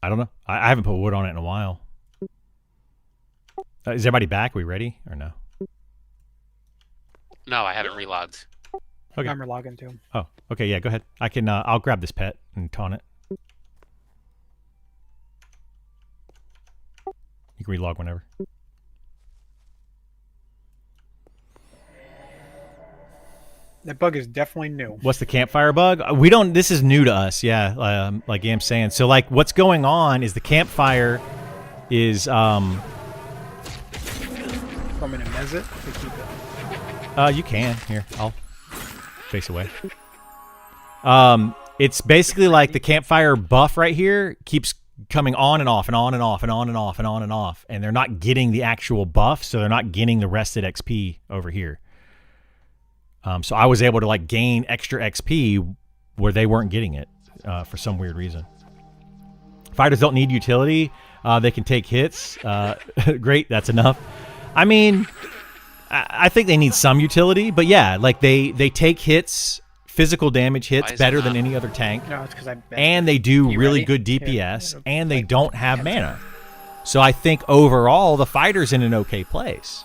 Speaker 3: I don't know. I haven't put wood on it in a while. Is everybody back? We ready or no?
Speaker 1: No, I haven't relogged.
Speaker 3: Okay.
Speaker 6: I'm logging to him.
Speaker 3: Oh, okay. Yeah, go ahead. I can. I'll grab this pet and taunt it. You can relog whenever.
Speaker 6: That bug is definitely new.
Speaker 3: What's the campfire bug? We don't. This is new to us. Yeah, like Yam's saying. So like, what's going on is the campfire is
Speaker 6: Want me to mez it to keep it?
Speaker 3: You can. Here, I'll face away. It's basically like the campfire buff right here keeps coming on and off and on and off and on and off and on and off, and they're not getting the actual buff, so they're not getting the rested XP over here. So I was able to like gain extra XP where they weren't getting it for some weird reason. Fighters don't need utility. They can take hits. Great, that's enough. I mean, I think they need some utility, but yeah, like they take hits, physical damage hits
Speaker 1: Why is it
Speaker 3: better than
Speaker 1: not?
Speaker 3: any other tank,
Speaker 6: No, it's because I bet.
Speaker 3: and they do
Speaker 6: You
Speaker 3: really
Speaker 6: ready?
Speaker 3: good DPS,
Speaker 6: Yeah.
Speaker 3: and they don't have mana. So I think overall the fighter's in an okay place.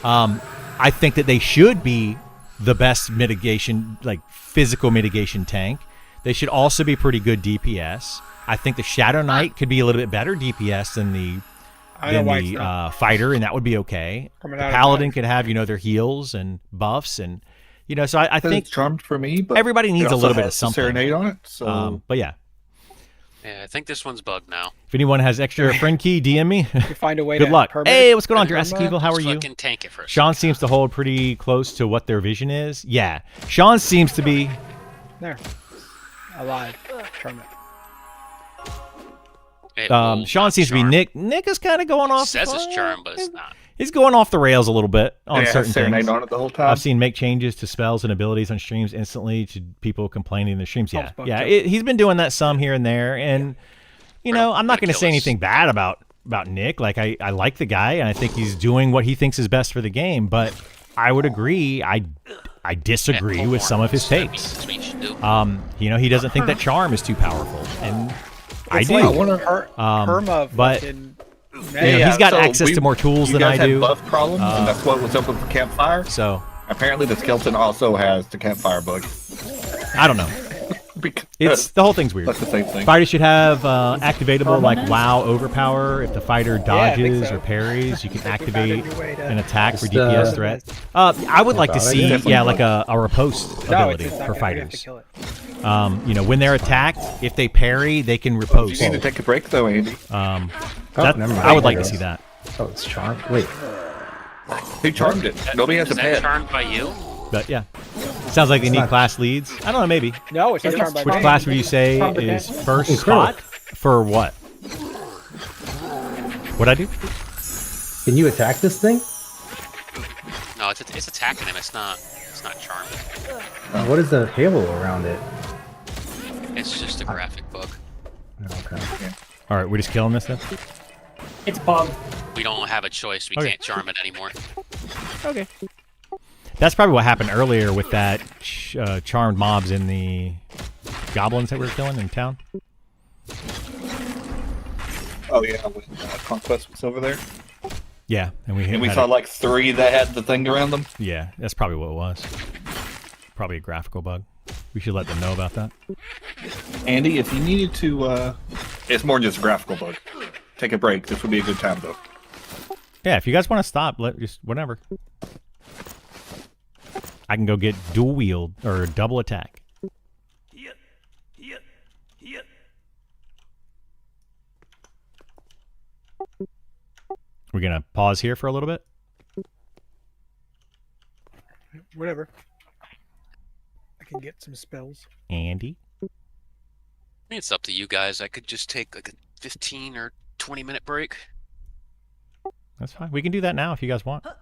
Speaker 3: I think that they should be the best mitigation, like physical mitigation tank. They should also be pretty good DPS. I think the Shadow Knight could be a little bit better DPS than the
Speaker 6: I know why it's not.
Speaker 3: fighter, and that would be okay.
Speaker 6: Coming
Speaker 3: The
Speaker 6: out of
Speaker 3: Paladin
Speaker 6: that.
Speaker 3: could have, their heals and buffs, and so I
Speaker 2: Think
Speaker 3: think
Speaker 2: charmed for me, but
Speaker 3: everybody needs
Speaker 2: it
Speaker 3: a
Speaker 2: also
Speaker 3: little bit of
Speaker 2: has the
Speaker 3: something.
Speaker 2: Serenade on it. So
Speaker 3: But yeah,
Speaker 1: Yeah, I think this one's bugged now.
Speaker 3: if anyone has extra friend key, DM me.
Speaker 6: You find a way
Speaker 3: Good
Speaker 6: to
Speaker 3: luck.
Speaker 6: permit
Speaker 3: Hey,
Speaker 6: it?
Speaker 3: what's going on,
Speaker 6: Permit
Speaker 3: Jurassic
Speaker 6: it?
Speaker 3: Evil? How are
Speaker 1: Just
Speaker 3: you?
Speaker 1: fucking tank it first.
Speaker 3: Sean seems to hold pretty close to what their vision is. Yeah, Sean seems to be.
Speaker 6: There. Alive. Permit.
Speaker 3: Sean seems to be Nick. Nick is kind of going off.
Speaker 1: Says it's charm, but it's not.
Speaker 3: He's going off the rails a little bit on
Speaker 2: it has
Speaker 3: certain
Speaker 2: Serenade
Speaker 3: things.
Speaker 2: on it the whole time.
Speaker 3: I've seen make changes to spells and abilities on streams instantly to people complaining in the streams. Yeah,
Speaker 6: Helps bugs
Speaker 3: yeah.
Speaker 6: out.
Speaker 3: He's been doing that some here and there, and I'm not going to
Speaker 1: Kill
Speaker 3: say
Speaker 1: us.
Speaker 3: anything bad about Nick. Like I like the guy, and I think he's doing what he thinks is best for the game. But I would agree. I disagree with some of his takes.
Speaker 1: That's what you should do.
Speaker 3: He doesn't think that charm is too powerful, and I
Speaker 6: It's
Speaker 3: do.
Speaker 6: like Perma
Speaker 3: but-
Speaker 6: fucking
Speaker 3: he's got
Speaker 2: so
Speaker 3: access to more tools
Speaker 2: you
Speaker 3: than
Speaker 2: guys
Speaker 3: I
Speaker 2: had
Speaker 3: do.
Speaker 2: buff problems, and that's what was up with the campfire.
Speaker 3: So
Speaker 2: Apparently, the skeleton also has the campfire bug.
Speaker 3: I don't know. It's the whole thing's weird.
Speaker 2: That's the same thing.
Speaker 3: Fighters should have activatable like WoW overpower. If the fighter
Speaker 6: I think
Speaker 3: dodges
Speaker 6: so.
Speaker 3: or parries, you can
Speaker 6: I think we found a
Speaker 3: activate
Speaker 6: new way to-
Speaker 3: an attack for
Speaker 5: Just,
Speaker 3: DPS threat. I would like to
Speaker 5: about it.
Speaker 3: see,
Speaker 2: Definitely
Speaker 3: yeah, like a riposte
Speaker 6: No,
Speaker 3: ability
Speaker 6: it's not
Speaker 3: for
Speaker 6: gonna- we have to
Speaker 3: fighters.
Speaker 6: kill it.
Speaker 3: When they're attacked, if they parry, they can riposte.
Speaker 2: You need to take a break, though, Andy.
Speaker 3: That-
Speaker 5: never mind.
Speaker 3: I would like to
Speaker 5: There
Speaker 3: see
Speaker 5: goes.
Speaker 3: that.
Speaker 5: Oh, it's charmed. Wait.
Speaker 2: Who charmed it? Nobody has a
Speaker 1: Is that
Speaker 2: pet.
Speaker 1: charmed by you?
Speaker 3: But yeah, sounds like they need
Speaker 5: not-
Speaker 3: class leads. I don't know, maybe.
Speaker 6: No, it's not charmed by
Speaker 3: Which
Speaker 6: me.
Speaker 3: class would you say
Speaker 4: Competent.
Speaker 3: is first
Speaker 5: Incredible.
Speaker 3: spot for what? What'd I do?
Speaker 5: Can you attack this thing?
Speaker 1: No, it's attacking him. It's not charmed.
Speaker 5: What is the halo around it?
Speaker 1: It's just a graphic bug.
Speaker 5: Okay.
Speaker 3: All right, we're just killing this then.
Speaker 4: It's bugged.
Speaker 1: We don't have a choice. We
Speaker 3: Okay.
Speaker 1: can't charm it anymore.
Speaker 3: Okay. That's probably what happened earlier with that charmed mobs in the goblins that we were killing in town.
Speaker 2: Oh yeah, when Conquest was over there,
Speaker 3: Yeah, and we
Speaker 2: and we
Speaker 3: had
Speaker 2: saw
Speaker 3: it-
Speaker 2: like 3 that had the thing around them.
Speaker 3: Yeah, that's probably what it was. Probably a graphical bug. We should let them know about that.
Speaker 2: Andy, if you needed to, it's more just a graphical bug. Take a break. This would be a good time though.
Speaker 3: Yeah, if you guys want to stop, just whatever. I can go get dual wield or double attack. We're gonna pause here for a little bit.
Speaker 6: Whatever. I can get some spells.
Speaker 3: Andy,
Speaker 1: I mean, it's up to you guys. I could just take like a 15 or 20-minute break.
Speaker 3: that's fine. We can do that now if you guys want.
Speaker 6: All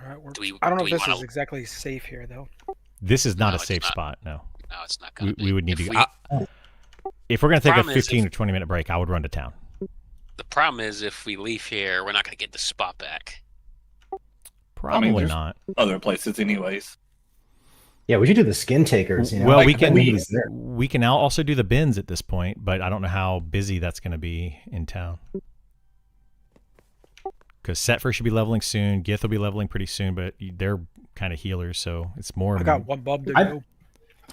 Speaker 6: right,
Speaker 1: Do
Speaker 6: I don't know
Speaker 1: we
Speaker 6: if this
Speaker 1: wanna-
Speaker 6: is exactly safe here, though.
Speaker 3: This is not
Speaker 1: No,
Speaker 3: a
Speaker 1: it's
Speaker 3: safe
Speaker 1: not.
Speaker 3: spot. No,
Speaker 1: No, it's not gonna be.
Speaker 3: we would need
Speaker 1: If
Speaker 3: to.
Speaker 1: we-
Speaker 3: If we're gonna take a
Speaker 1: Problem is
Speaker 3: 15
Speaker 1: if-
Speaker 3: or 20-minute break, I would run to town.
Speaker 1: The problem is if we leave here, we're not gonna get the spot back.
Speaker 3: Probably
Speaker 2: there's-
Speaker 3: not.
Speaker 2: Other places, anyways.
Speaker 5: Yeah, we should do the skin takers. You know,
Speaker 3: Well,
Speaker 5: like,
Speaker 3: we can
Speaker 5: nobody's there.
Speaker 3: we can now also do the bins at this point, but I don't know how busy that's going to be in town. Because Setfer should be leveling soon, Gith will be leveling pretty soon, but they're kind of healers, so it's more.
Speaker 6: I got one bub to
Speaker 5: I-
Speaker 6: go.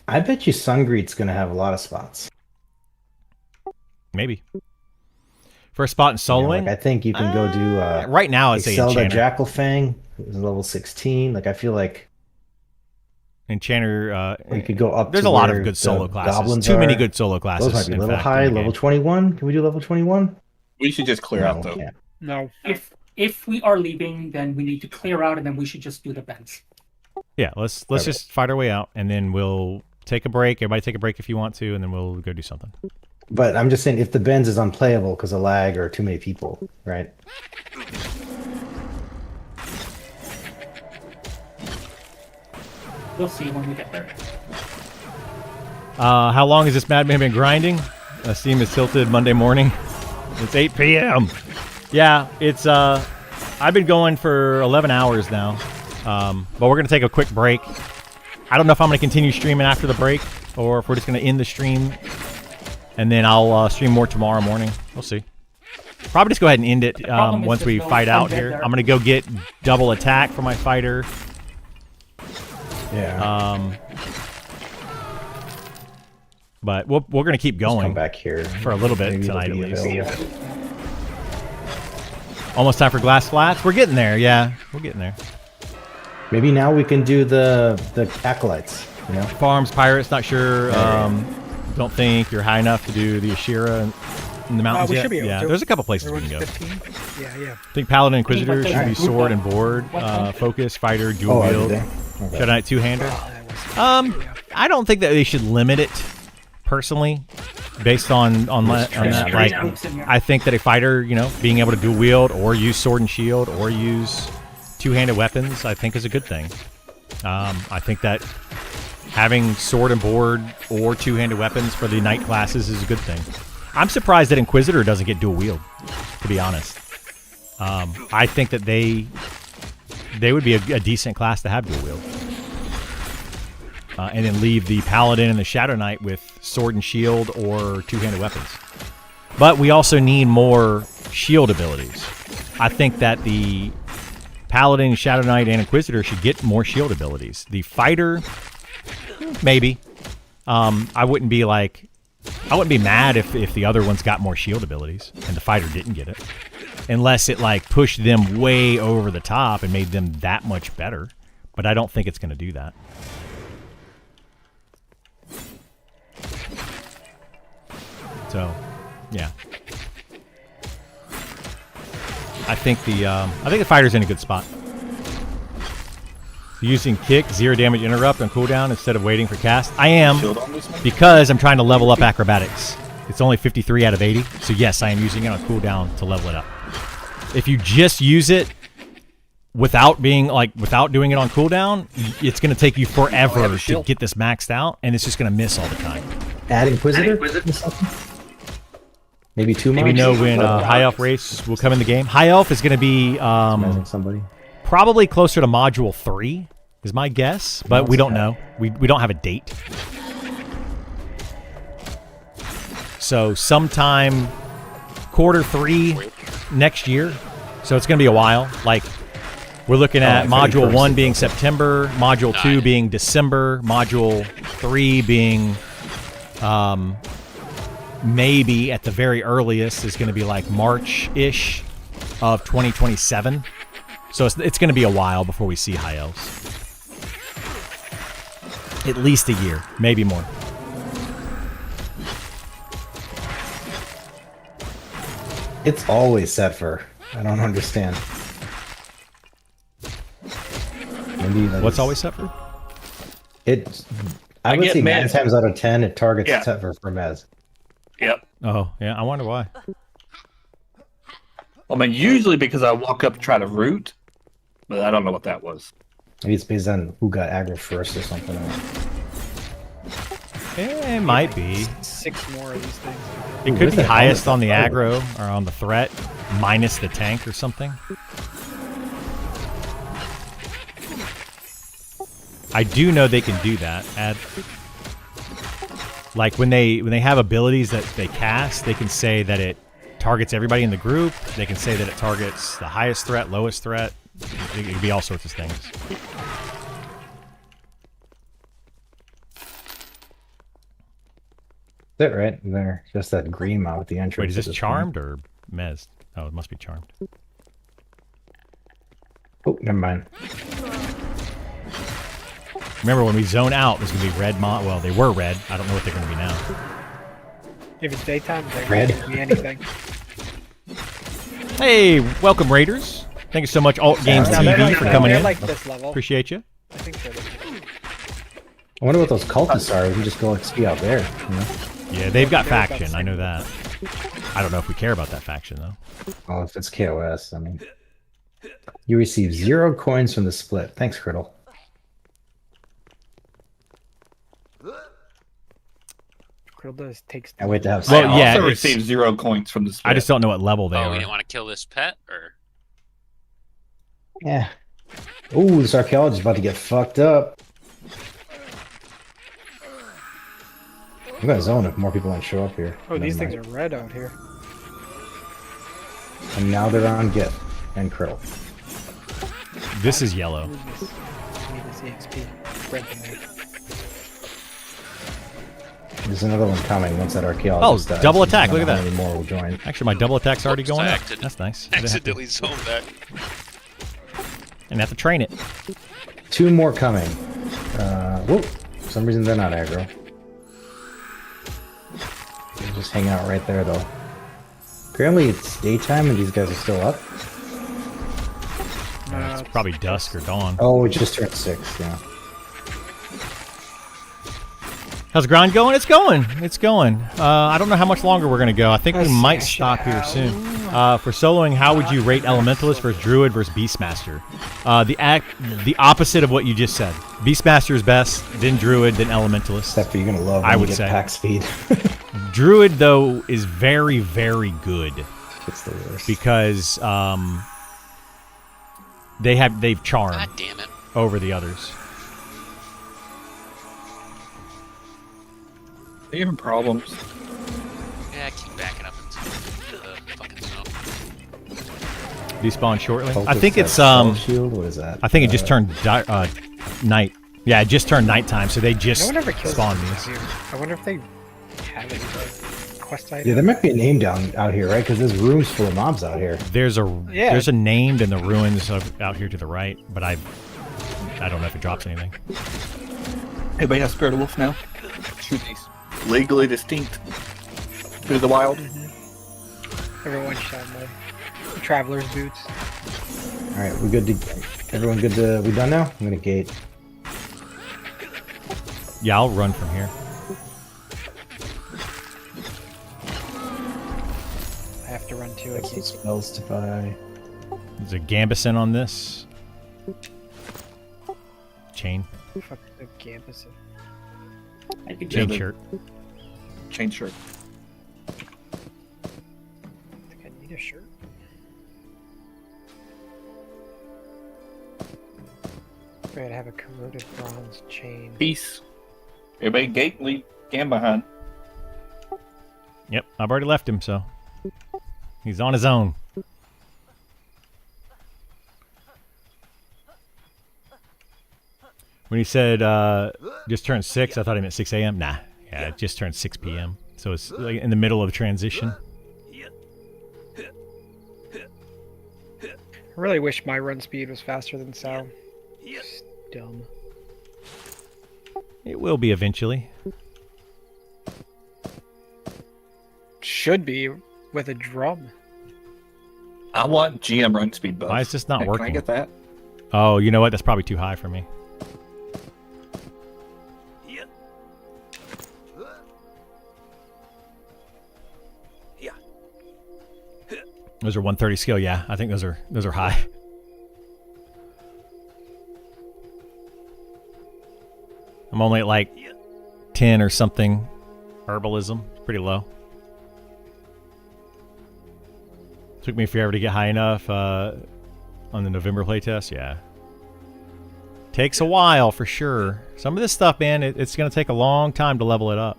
Speaker 5: I bet you Sungreet's gonna have a lot of spots.
Speaker 3: Maybe for a spot in
Speaker 5: You know,
Speaker 3: soloing.
Speaker 5: like I think you can go do
Speaker 3: right now, I'd say
Speaker 5: Zelda
Speaker 3: Enchanter.
Speaker 5: Jackal Fang is level 16. Like I feel like
Speaker 3: Enchanter.
Speaker 5: we could go up.
Speaker 3: There's
Speaker 5: to
Speaker 3: a lot
Speaker 5: where
Speaker 3: of good
Speaker 5: the
Speaker 3: solo classes.
Speaker 5: goblins
Speaker 3: Too many
Speaker 5: are.
Speaker 3: good solo classes.
Speaker 5: Those might be
Speaker 3: in
Speaker 5: level
Speaker 3: fact,
Speaker 5: high.
Speaker 3: in the
Speaker 5: Level
Speaker 3: game.
Speaker 5: 21. Can we do level 21?
Speaker 2: We should just clear out though.
Speaker 5: Yeah.
Speaker 6: No.
Speaker 4: If we are leaving, then we need to clear out, and then we should just do the bends.
Speaker 3: Yeah, let's
Speaker 5: Okay.
Speaker 3: just fight our way out, and then we'll take a break. Everybody take a break if you want to, and then we'll go do something.
Speaker 5: But I'm just saying, if the bends is unplayable because of lag or too many people, right?
Speaker 4: We'll see when we get there.
Speaker 3: How long has this madman been grinding? Steam is tilted Monday morning. It's 8 p.m. Yeah, it's I've been going for 11 hours now. But we're gonna take a quick break. I don't know if I'm gonna continue streaming after the break, or if we're just gonna end the stream, and then I'll stream more tomorrow morning. We'll see. Probably just go ahead and end it
Speaker 4: problem is
Speaker 3: once we
Speaker 4: there's no
Speaker 3: fight out
Speaker 4: fun
Speaker 3: here.
Speaker 4: there.
Speaker 3: I'm gonna go get double attack for my fighter.
Speaker 5: Yeah.
Speaker 3: But we're gonna keep
Speaker 5: Just come
Speaker 3: going
Speaker 5: back here
Speaker 3: for a little bit
Speaker 5: Maybe it'll
Speaker 3: tonight at
Speaker 5: be
Speaker 3: least.
Speaker 5: available.
Speaker 3: Almost time for glass flats. We're getting there. Yeah, we're getting there.
Speaker 5: Maybe now we can do the acolytes. You know,
Speaker 3: Farms, pirates, not sure. Don't think you're high enough to do the Ashira in the mountains
Speaker 6: we
Speaker 3: yet.
Speaker 6: should be able
Speaker 3: Yeah,
Speaker 6: to.
Speaker 3: there's a couple places we can go.
Speaker 6: Everyone's 15? Yeah, yeah.
Speaker 3: I think Paladin Inquisitor
Speaker 4: Okay,
Speaker 3: should be
Speaker 4: but
Speaker 3: sword and
Speaker 4: what-
Speaker 3: board,
Speaker 4: what-
Speaker 3: focus, fighter, dual
Speaker 5: oh, are
Speaker 3: wield,
Speaker 5: they? Okay.
Speaker 3: Shadow Knight two-hander.
Speaker 6: That was,
Speaker 3: I don't think that they should limit it personally, based on that. Like, I think that a fighter, being able to dual wield or use sword and shield or use two-handed weapons, I think is a good thing. I think that having sword and board or two-handed weapons for the knight classes is a good thing. I'm surprised that Inquisitor doesn't get dual wield, to be honest. I think that they would be a decent class to have dual wield. And then leave the Paladin and the Shadow Knight with sword and shield or two-handed weapons. But we also need more shield abilities. I think that the Paladin, Shadow Knight, and Inquisitor should get more shield abilities. The Fighter, maybe. I wouldn't be mad if the other ones got more shield abilities and the Fighter didn't get it. Unless it pushed them way over the top and made them that much better. But I don't think it's going to do that. So, yeah. I think the fighter's in a good spot. Using kick, 0 damage interrupt on cooldown instead of waiting for cast. I am,
Speaker 2: Shield on this one?
Speaker 3: because I'm trying to level up acrobatics. It's only 53 out of 80, so yes, I am using it on cooldown to level it up. If you just use it without doing it on cooldown, it's going to take you forever to get this maxed out, and it's just going to miss all the time.
Speaker 5: Add Inquisitor? Maybe 2 months?
Speaker 3: We know when High Elf race will come in the game. High Elf is going to be
Speaker 5: somebody.
Speaker 3: probably closer to Module 3, is my guess, but we don't know. We don't have a date. So sometime Q3 next year. So it's going to be a while. Like, we're looking at Module 1 being September, Module 2 being December, Module 3 being maybe at the very earliest is going to be like March-ish of 2027. So it's going to be a while before we see High Elves. At least a year, maybe more.
Speaker 5: It's always set for. I don't understand. Maybe
Speaker 3: What's always set for?
Speaker 5: I would
Speaker 2: get
Speaker 5: say 9
Speaker 2: Mez.
Speaker 5: times out of 10 it targets
Speaker 2: Yeah.
Speaker 5: set for Mez.
Speaker 2: Yep.
Speaker 3: Oh, yeah, I wonder why.
Speaker 2: I mean, usually because I walk up to try to root, but I don't know what that was.
Speaker 5: Maybe it's based on who got aggro first or something.
Speaker 3: It might be.
Speaker 6: 6 more of these things.
Speaker 3: It could be highest on the aggro or on the threat, minus the tank or something. I do know they can do that. Like when they have abilities that they cast, they can say that it targets everybody in the group. They can say that it targets the highest threat, lowest threat. It could be all sorts of things.
Speaker 5: That's it, right? There, just that green mount at the entrance.
Speaker 3: Wait, is
Speaker 5: at
Speaker 3: this
Speaker 5: point.
Speaker 3: charmed or Mez? Oh, it must be charmed.
Speaker 5: Oh, never mind.
Speaker 3: Remember, when we zone out, there's going to be red well, they were red. I don't know what they're going to be now.
Speaker 6: If it's daytime, they
Speaker 5: Red.
Speaker 6: can be anything.
Speaker 3: Hey, welcome, Raiders. Thank you so much, Alt Games
Speaker 6: Now, they're
Speaker 3: TV,
Speaker 6: like-
Speaker 3: for coming
Speaker 6: they're
Speaker 3: in.
Speaker 6: like this level.
Speaker 3: Appreciate you.
Speaker 6: I think so.
Speaker 5: I wonder what those cultists are. We can just go XP out there. You know?
Speaker 3: Yeah, they've got
Speaker 6: They've got
Speaker 3: faction. I know that. I don't know if we care about that faction, though.
Speaker 5: Well, if it's KOS, I mean. You receive 0 coins from the split. Thanks, Criddle.
Speaker 6: Krill takes.
Speaker 5: I wait to have
Speaker 3: Well,
Speaker 2: I
Speaker 3: yeah,
Speaker 2: also
Speaker 3: it's-
Speaker 2: received 0 coins from the split.
Speaker 3: I just don't know what level they
Speaker 1: Oh, we
Speaker 3: are.
Speaker 1: didn't want to kill this pet, or
Speaker 5: Yeah. Ooh, this archaeologist is about to get fucked up. I'm gonna zone if more people don't show up here.
Speaker 6: Oh,
Speaker 5: Never
Speaker 6: these
Speaker 5: mind.
Speaker 6: things are red out here.
Speaker 5: And now they're on Git and Krill.
Speaker 3: This is yellow.
Speaker 6: Need this EXP. Red to me.
Speaker 5: There's another one coming once that archaeologist dies.
Speaker 3: double attack,
Speaker 5: I don't
Speaker 3: look
Speaker 5: know
Speaker 3: at
Speaker 5: how
Speaker 3: that.
Speaker 5: many more will join.
Speaker 3: Actually, my double attack's already
Speaker 1: Oops,
Speaker 3: going
Speaker 1: I
Speaker 3: up.
Speaker 1: accident-
Speaker 3: That's nice. I didn't have to-
Speaker 1: accidentally zoned that.
Speaker 3: and have to train it.
Speaker 5: 2 more coming. Whoop. For some reason they're not aggro. They're just hanging out right there though. Apparently it's daytime and these guys are still up.
Speaker 3: It's probably dusk or dawn.
Speaker 5: Oh, it just turned 6, yeah.
Speaker 3: How's the grind going? It's going. It's going. I don't know how much longer we're going to go. I think we
Speaker 6: Let's
Speaker 3: might
Speaker 6: smash
Speaker 3: stop
Speaker 6: it
Speaker 3: here
Speaker 6: out.
Speaker 3: soon. For soloing, how would you rate Elementalist versus Druid versus Beastmaster? The opposite of what you just said. Beastmaster is best, then Druid, then Elementalist.
Speaker 5: Except for you're gonna love when
Speaker 3: I
Speaker 5: you
Speaker 3: would
Speaker 5: get
Speaker 3: say.
Speaker 5: pack speed.
Speaker 3: Druid, though, is very, very good
Speaker 5: It's the worst.
Speaker 3: because they've charm
Speaker 1: God damn it!
Speaker 3: over the others.
Speaker 2: Are you having problems?
Speaker 1: Yeah, I keep backing up into the fucking zone.
Speaker 3: Despawn shortly. I
Speaker 5: Cultist
Speaker 3: think
Speaker 5: has
Speaker 3: it's
Speaker 5: spell shield. What is that?
Speaker 3: I think it just turned night. Yeah, it just turned nighttime, so they
Speaker 6: No
Speaker 3: just
Speaker 6: one ever kills
Speaker 3: spawned
Speaker 6: these
Speaker 3: these.
Speaker 6: here. I wonder if they have any quest items.
Speaker 5: Yeah, there might be a name down out here, right? Because there's rooms full of mobs out here.
Speaker 3: There's a
Speaker 6: Yeah.
Speaker 3: there's a named in the ruins out here to the right, but I don't know if it drops anything.
Speaker 2: Anybody have Spirit of Wolf now? Shoot these. Legally distinct. Through the wild.
Speaker 6: Everyone shot my traveler's boots.
Speaker 5: All right, we good to? Everyone good to? We done now? I'm gonna gate.
Speaker 3: Yeah, I'll run from here.
Speaker 6: I have to run too. I
Speaker 5: Got some
Speaker 6: can't.
Speaker 5: spells to buy.
Speaker 3: There's a Gambison on this. Chain.
Speaker 6: Fuck the campus.
Speaker 4: I could
Speaker 3: Chain
Speaker 4: just,
Speaker 3: shirt.
Speaker 2: Chain shirt.
Speaker 6: I think I need a shirt. I'd have a corroded bronze chain.
Speaker 2: Peace. Everybody gate leave Cam behind.
Speaker 3: Yep, I've already left him, so he's on his own. When he said just turned 6, I thought he meant 6 a.m. Nah, yeah, it just turned 6 p.m. So it's like in the middle of transition.
Speaker 6: I really wish my run speed was faster than Sal. Just dumb.
Speaker 3: It will be eventually.
Speaker 6: Should be with a drum.
Speaker 2: I want GM run speed buff.
Speaker 3: Why is this not
Speaker 2: Can
Speaker 3: working?
Speaker 2: I get that?
Speaker 3: Oh, you know what? That's probably too high for me. Those are 130 skill. Yeah, I think those are high. I'm only at like 10 or something. Herbalism, pretty low. Took me forever to get high enough on the November playtest. Yeah, takes a while for sure. Some of this stuff, man, it's going to take a long time to level it up.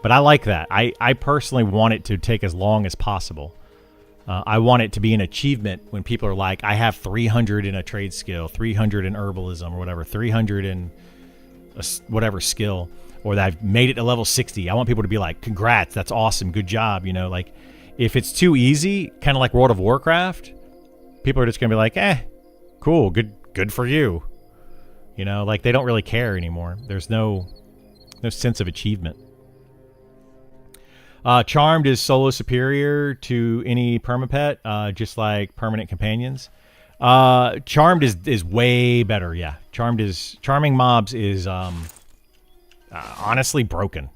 Speaker 3: But I like that. I personally want it to take as long as possible. I want it to be an achievement when people are like, I have 300 in a trade skill, 300 in herbalism or whatever, 300 in whatever skill, or that I've made it to level 60. I want people to be like, congrats, that's awesome, good job. You know, like if it's too easy, kind of like World of Warcraft, people are just going to be like, cool, good for you. You know, like they don't really care anymore. There's no sense of achievement. Charmed is solo superior to any permapet, just like permanent companions. Charmed is way better, yeah. Charming mobs is honestly broken.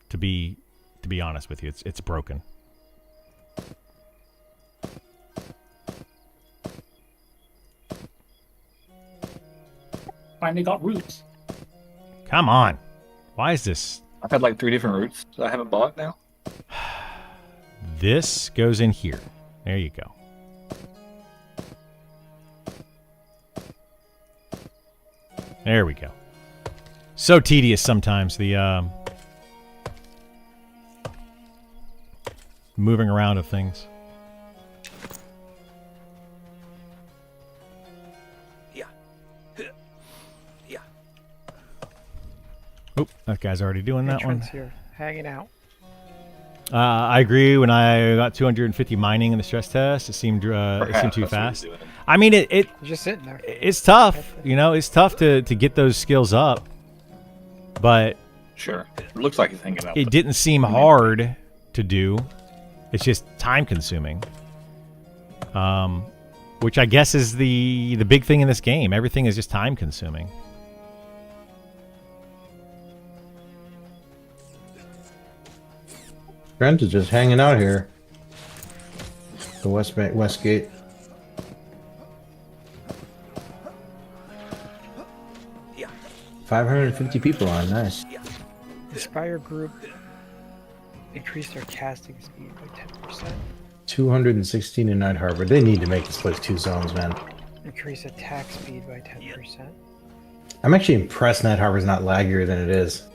Speaker 3: To be honest with you, it's broken.
Speaker 4: finally got roots.
Speaker 3: Come on. Why is this?
Speaker 2: I've had like 3 different routes that I haven't bought now.
Speaker 3: This goes in here. There you go. There we go. So tedious sometimes, the moving around of things. Oh, that guy's already doing that one.
Speaker 6: Entrance here, hanging out.
Speaker 3: I agree. When I got 250 mining in the stress test, it seemed too fast. I mean,
Speaker 6: You're just sitting there.
Speaker 3: it's tough. You know, it's tough to get those skills up, but
Speaker 2: Sure. It looks like he's hanging out.
Speaker 3: it didn't seem hard to do. It's just time consuming. Which I guess is the big thing in this game. Everything is just time consuming.
Speaker 5: Trent is just hanging out here. The west gate.
Speaker 7: Yeah.
Speaker 5: 550 people on. Nice.
Speaker 6: Inspire group increased their casting speed by 10%.
Speaker 5: 216 in Night Harbor. They need to make this place 2 zones, man.
Speaker 6: Increase attack speed by 10%.
Speaker 5: I'm actually impressed Night Harbor's not laggier than it is.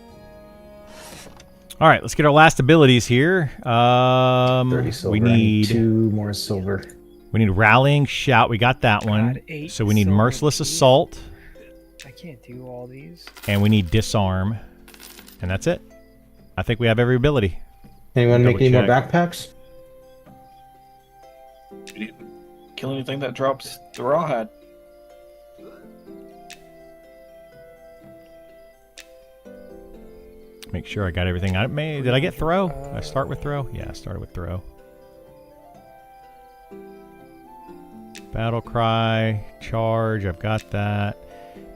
Speaker 3: All right, let's get our last abilities here.
Speaker 5: 30 silver.
Speaker 3: We
Speaker 5: I need
Speaker 3: need
Speaker 5: 2 more silver.
Speaker 3: we need rallying shout. We got that one.
Speaker 6: God, 8
Speaker 3: So we need
Speaker 6: silver
Speaker 3: merciless
Speaker 6: key.
Speaker 3: assault,
Speaker 6: I can't do all these.
Speaker 3: and we need disarm, and that's it. I think we have every ability.
Speaker 5: Anyone make
Speaker 3: Double
Speaker 5: any more
Speaker 3: check.
Speaker 5: backpacks?
Speaker 2: You didn't kill anything that drops the rawhide.
Speaker 3: Make sure I got everything. Did I get throw? Did I start with throw? Yeah, I started with throw. Battle cry, charge, I've got that.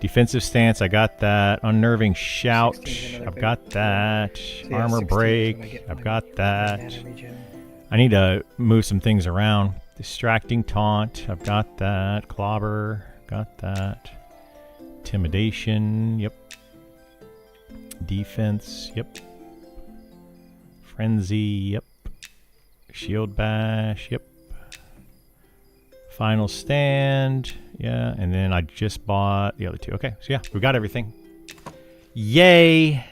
Speaker 3: Defensive stance, I got that. Unnerving shout,
Speaker 6: 16's another
Speaker 3: I've
Speaker 6: big
Speaker 3: got that.
Speaker 6: So yeah,
Speaker 3: Armor
Speaker 6: 16 is when I
Speaker 3: break,
Speaker 6: get
Speaker 3: I've
Speaker 6: my
Speaker 3: got that.
Speaker 6: mana regen.
Speaker 3: I need to move some things around. Distracting taunt. I've got that. Clobber. Got that. Intimidation. Yep. Defense. Yep. Frenzy. Yep. Shield bash. Yep. Final stand. Yeah. And then I just bought the other two. Okay. So yeah, we got everything. Yay.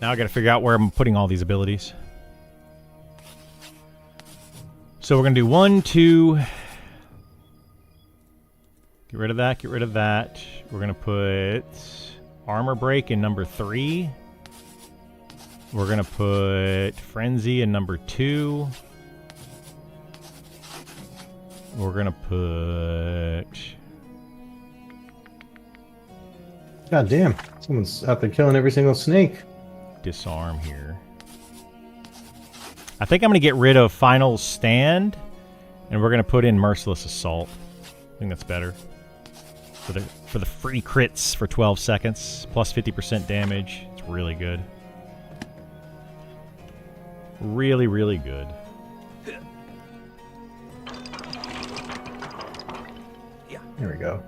Speaker 3: Now I got to figure out where I'm putting all these abilities. So we're going to do 1, 2. Get rid of that. Get rid of that. We're going to put armor break in number 3. We're going to put frenzy in number 2. We're going to put...
Speaker 5: God damn. Someone's out there killing every single snake.
Speaker 3: disarm here. I think I'm going to get rid of Final Stand, and we're going to put in Merciless Assault. I think that's better. For the free crits for 12 seconds, plus 50% damage. It's really good. Really, really good.
Speaker 5: There we go.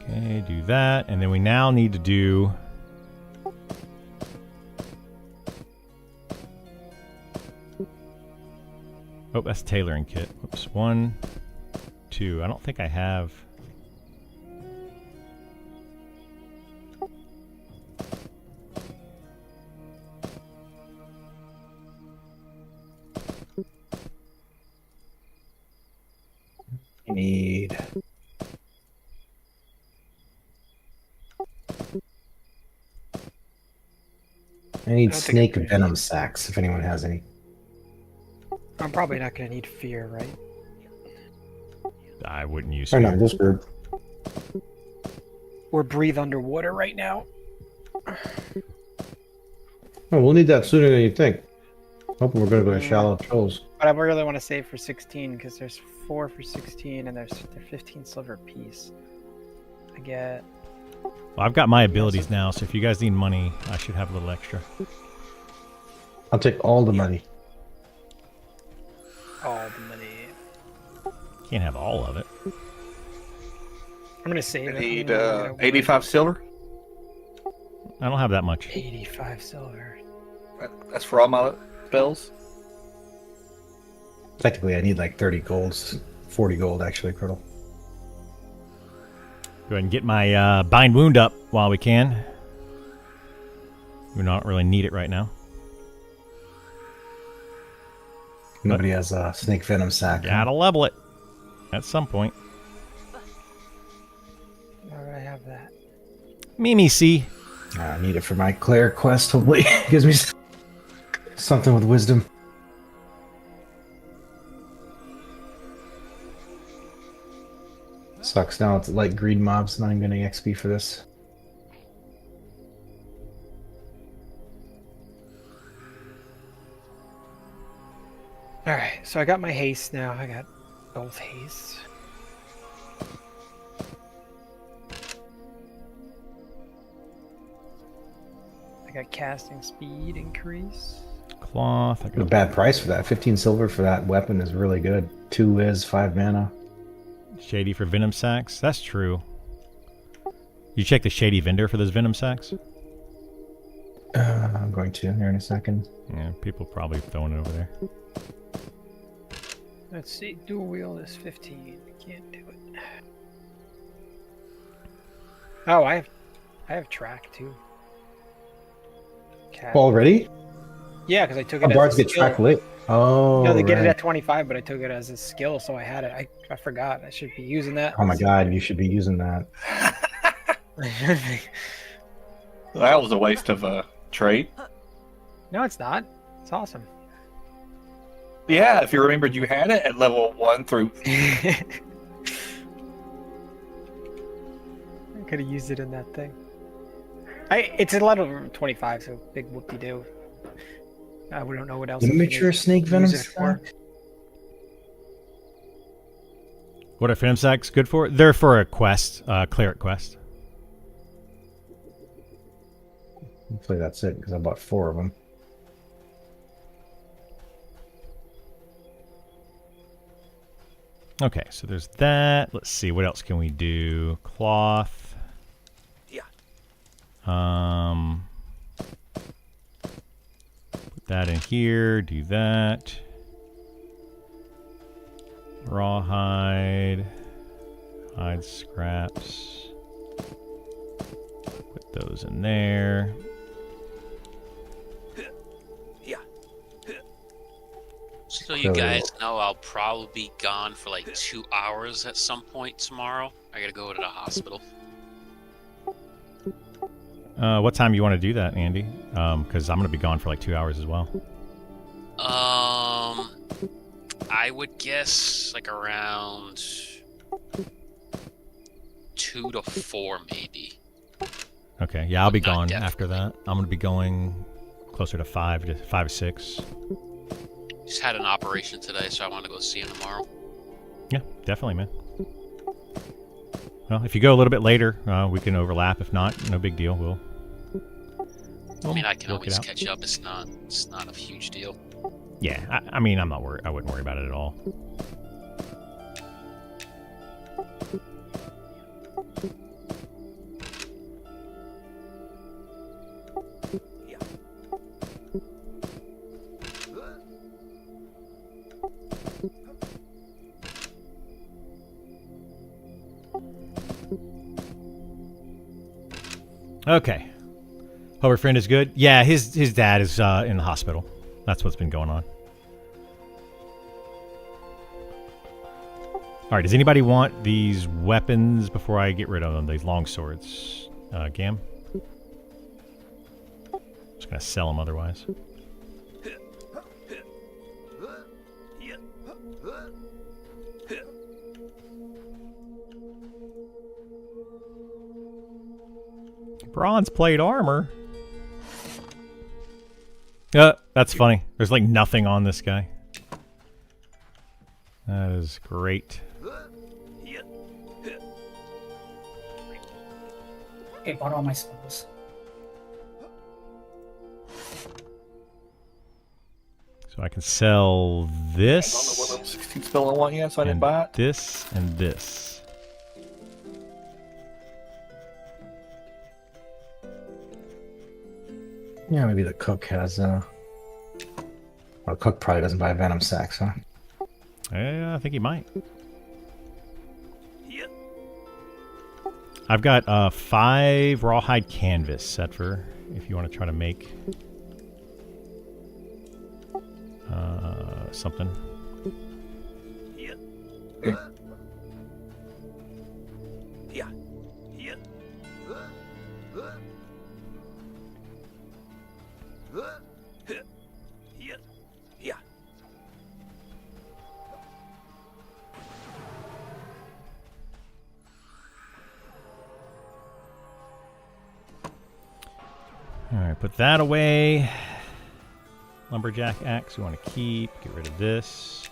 Speaker 3: Okay, do that, and then we now need to do... Oh, that's tailoring kit. Oops, 1, 2. I don't think I have...
Speaker 5: Need... I need
Speaker 6: don't think
Speaker 5: snake
Speaker 6: I'm
Speaker 5: venom sacks, if anyone has any.
Speaker 6: I'm probably not going to need fear, right?
Speaker 3: I wouldn't use
Speaker 5: Or
Speaker 3: fear.
Speaker 5: not this group.
Speaker 6: Or breathe underwater right now.
Speaker 5: Oh, we'll need that sooner than you think. Hoping we're going to go to shallow trolls.
Speaker 6: But I really want to save for 16 because there's 4 for 16 and they're 15 silver apiece. I get...
Speaker 3: Well, I've got my abilities now, so if you guys need money, I should have a little extra.
Speaker 5: I'll take all the money.
Speaker 6: all the money.
Speaker 3: Can't have all of it.
Speaker 6: I'm going to save
Speaker 2: I
Speaker 6: it.
Speaker 2: need
Speaker 6: I'm gonna
Speaker 2: 85 silver.
Speaker 3: I don't have that much.
Speaker 6: 85 silver.
Speaker 2: That's for all my spells.
Speaker 5: Technically, I need like 30 golds. 40 gold, actually, Criddle.
Speaker 3: Go ahead and get my bind wound up while we can. We don't really need it right now.
Speaker 5: Nobody has a snake venom sack.
Speaker 3: Gotta level it at some point.
Speaker 6: Why would I have that?
Speaker 3: Mimi C.
Speaker 5: I need it for my cleric quest. Hopefully, it gives me something with wisdom. Sucks now. It's like greed mobs. Not even getting XP for this.
Speaker 6: Alright, so I got my haste now. I got both hastes. I got casting speed increase.
Speaker 3: Cloth. I
Speaker 5: A
Speaker 3: got
Speaker 5: bad price for that. 15 silver for that weapon is really good. 2 whiz, 5 mana.
Speaker 3: Shady for venom sacks. That's true. You check the shady vendor for those venom sacks?
Speaker 5: I'm going to here in a second.
Speaker 3: Yeah, people probably throwing it over there.
Speaker 6: Let's see, dual wield is 15. Can't do it. Oh, I have track too. Cat.
Speaker 5: Already?
Speaker 6: Yeah, because I took it
Speaker 5: Oh,
Speaker 6: as
Speaker 5: bards
Speaker 6: a
Speaker 5: get
Speaker 6: skill.
Speaker 5: track late. Oh,
Speaker 6: No, they get it
Speaker 5: right.
Speaker 6: at 25, but I took it as a skill, so I had it. I forgot. I should be using that.
Speaker 5: Oh my god, you should be using that.
Speaker 2: That was a waste of a trait.
Speaker 6: No, it's not. It's awesome.
Speaker 2: Yeah, if you remembered you had it at level 1 through...
Speaker 6: I could have used it in that thing. It's a level 25, so big whoop-de-doo. We don't know what else. I can
Speaker 5: Immature
Speaker 6: use
Speaker 5: snake venom
Speaker 6: it for.
Speaker 5: sack?
Speaker 3: What are Phantom Sacks good for? They're for a quest, cleric quest.
Speaker 5: Hopefully that's it, because I bought 4 of them.
Speaker 3: Okay, so there's that. Let's see, what else can we do? Cloth.
Speaker 6: Yeah.
Speaker 3: Put that in here, do that. Rawhide. Hide scraps. Put those in there.
Speaker 1: So you guys know I'll probably be gone for like 2 hours at some point tomorrow. I gotta go to the hospital.
Speaker 3: What time you want to do that, Andy? Because I'm going to be gone for like 2 hours as well.
Speaker 1: I would guess like around 2 to 4 maybe.
Speaker 3: Okay, yeah, I'll be
Speaker 1: Not
Speaker 3: gone
Speaker 1: definitely.
Speaker 3: after that. I'm going to be going closer to 5 to 6.
Speaker 1: Just had an operation today, so I want to go see him tomorrow.
Speaker 3: Yeah, definitely, man. Well, if you go a little bit later, we can overlap. If not, no big deal. We'll
Speaker 1: I mean, I can
Speaker 3: work it
Speaker 1: always
Speaker 3: out.
Speaker 1: catch up. It's not a huge deal.
Speaker 3: Yeah, I mean, I'm not worried. I wouldn't worry about it at all. Okay. Hope your friend is good. Yeah, his dad is in the hospital. That's what's been going on. All right. Does anybody want these weapons before I get rid of them? These long swords, Gam. Just gonna sell them otherwise. Bronze plate armor. That's funny. There's like nothing on this guy. That is great.
Speaker 4: Okay, bought all my spells.
Speaker 3: So I can sell
Speaker 2: I don't know
Speaker 3: this
Speaker 2: what level 16 spell I want yet, so I didn't
Speaker 3: and
Speaker 2: buy it.
Speaker 3: this and this.
Speaker 5: Yeah, maybe the cook has. Well, the cook probably doesn't buy venom sacks, huh?
Speaker 3: Yeah, I think he might. I've got 5 rawhide canvas set for if you want to try to make something. Alright, put that away. Lumberjack axe we want to keep. Get rid of this.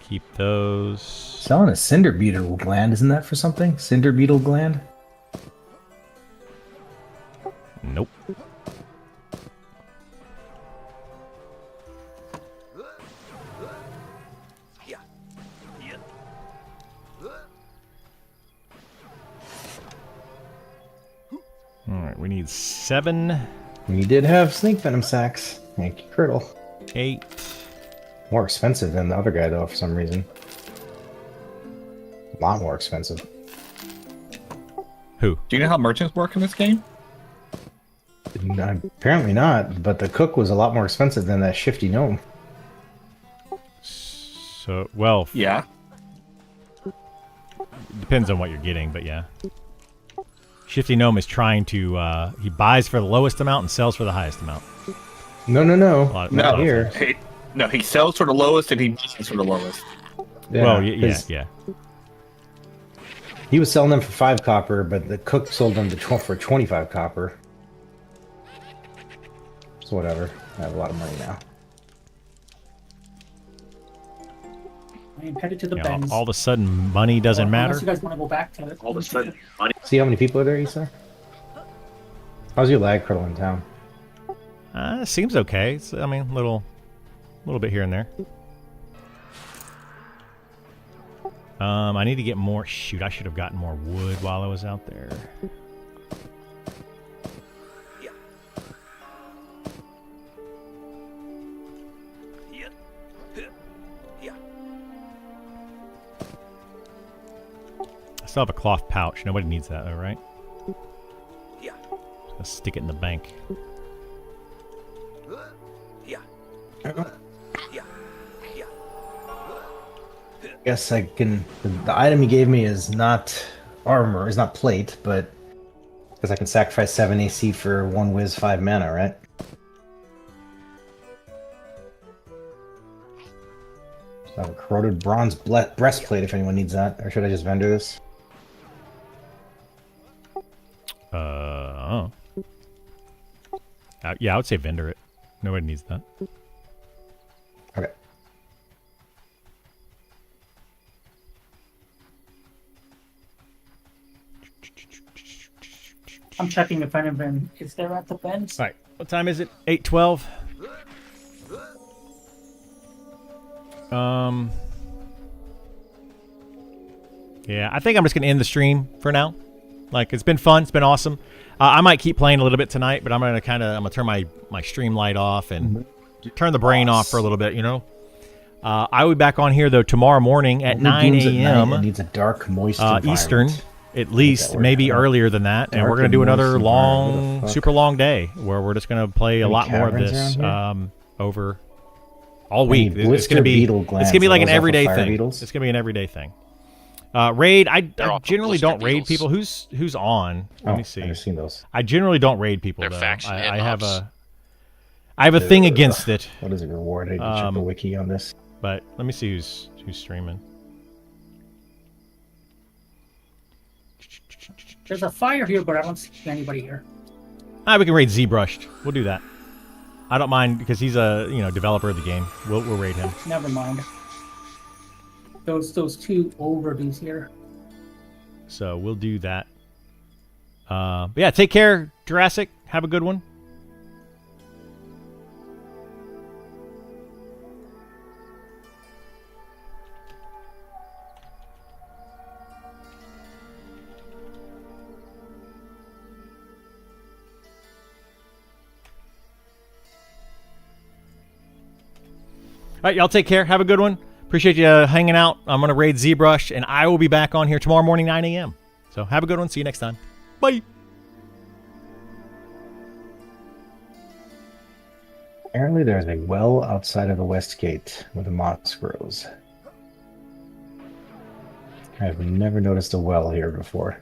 Speaker 3: Keep those.
Speaker 5: Selling a cinder beetle gland, isn't that for something? Cinder beetle gland?
Speaker 3: Nope. Alright, we need 7,
Speaker 5: We did have snake venom sacks. Thank you, Criddle.
Speaker 3: 8.
Speaker 5: More expensive than the other guy, though, for some reason. A lot more expensive.
Speaker 3: Who?
Speaker 2: Do you know how merchants work in this game?
Speaker 5: Apparently not, but the cook was a lot more expensive than that shifty gnome.
Speaker 3: So, well,
Speaker 2: Yeah.
Speaker 3: depends on what you're getting, but yeah. Shifty Gnome is trying to, he buys for the lowest amount and sells for the highest amount.
Speaker 5: No.
Speaker 3: Lot
Speaker 2: No,
Speaker 3: of
Speaker 5: here.
Speaker 2: he sells for the lowest and he buys for the lowest.
Speaker 3: Well, yeah,
Speaker 5: 'cause
Speaker 3: yeah.
Speaker 5: He was selling them for 5 copper, but the cook sold them for 25 copper. So whatever. I have a lot of money now.
Speaker 4: I'm headed to the
Speaker 3: You know,
Speaker 4: bends.
Speaker 3: all of a sudden, money doesn't
Speaker 4: Unless
Speaker 3: matter.
Speaker 4: you guys want to go back to it.
Speaker 2: All of a sudden, money.
Speaker 5: See how many people are there, Issa? How's your lag curl in town?
Speaker 3: Seems okay. It's, I mean, little bit here and there. I need to get more. Shoot, I should have gotten more wood while I was out there. I still have a cloth pouch. Nobody needs that, though, right? Let's stick it in the bank.
Speaker 5: Guess I can. The item he gave me is not armor, is not plate, but because I can sacrifice 7 AC for 1 whiz 5 mana, right? So I have a corroded bronze breastplate if anyone needs that, or should I just vendor this?
Speaker 3: Oh. Yeah, I would say vendor it. Nobody needs that.
Speaker 5: Okay.
Speaker 4: I'm checking if anyone is there at the bends.
Speaker 3: All right. What time is it? 8:12. Yeah, I think I'm just gonna end the stream for now. Like, it's been fun. It's been awesome. I might keep playing a little bit tonight, but I'm gonna turn my stream light off and turn the brain off for a little bit. You know. I will be back on here though tomorrow morning at 9 a.m.
Speaker 5: It needs a dark, moist environment.
Speaker 3: Eastern. At least, maybe earlier than that, and we're going to do another long, super long day where we're just going to play a lot more of this over all week. It's going to be like an everyday thing. It's going to be an everyday thing. Raid. I generally don't raid people. Who's on? Let me see.
Speaker 5: I've seen those.
Speaker 3: I generally don't raid people.
Speaker 1: They're
Speaker 3: though.
Speaker 1: faction
Speaker 3: I have a thing against it.
Speaker 5: What is it rewarded? Check the wiki on this.
Speaker 3: But let me see who's streaming.
Speaker 4: There's a fire here, but I don't see anybody here.
Speaker 3: We can raid ZBrushed. We'll do that. I don't mind because he's a developer of the game. We'll raid him.
Speaker 4: Never mind. Those two overdues here.
Speaker 3: So we'll do that. But yeah, take care, Jurassic. Have a good one. All right, y'all take care. Have a good one. Appreciate you hanging out. I'm going to raid ZBrush, and I will be back on here tomorrow morning, 9 a.m. So have a good one. See you next time. Bye.
Speaker 5: Apparently there's a well outside of the west gate where the moss grows. I've never noticed a well here before.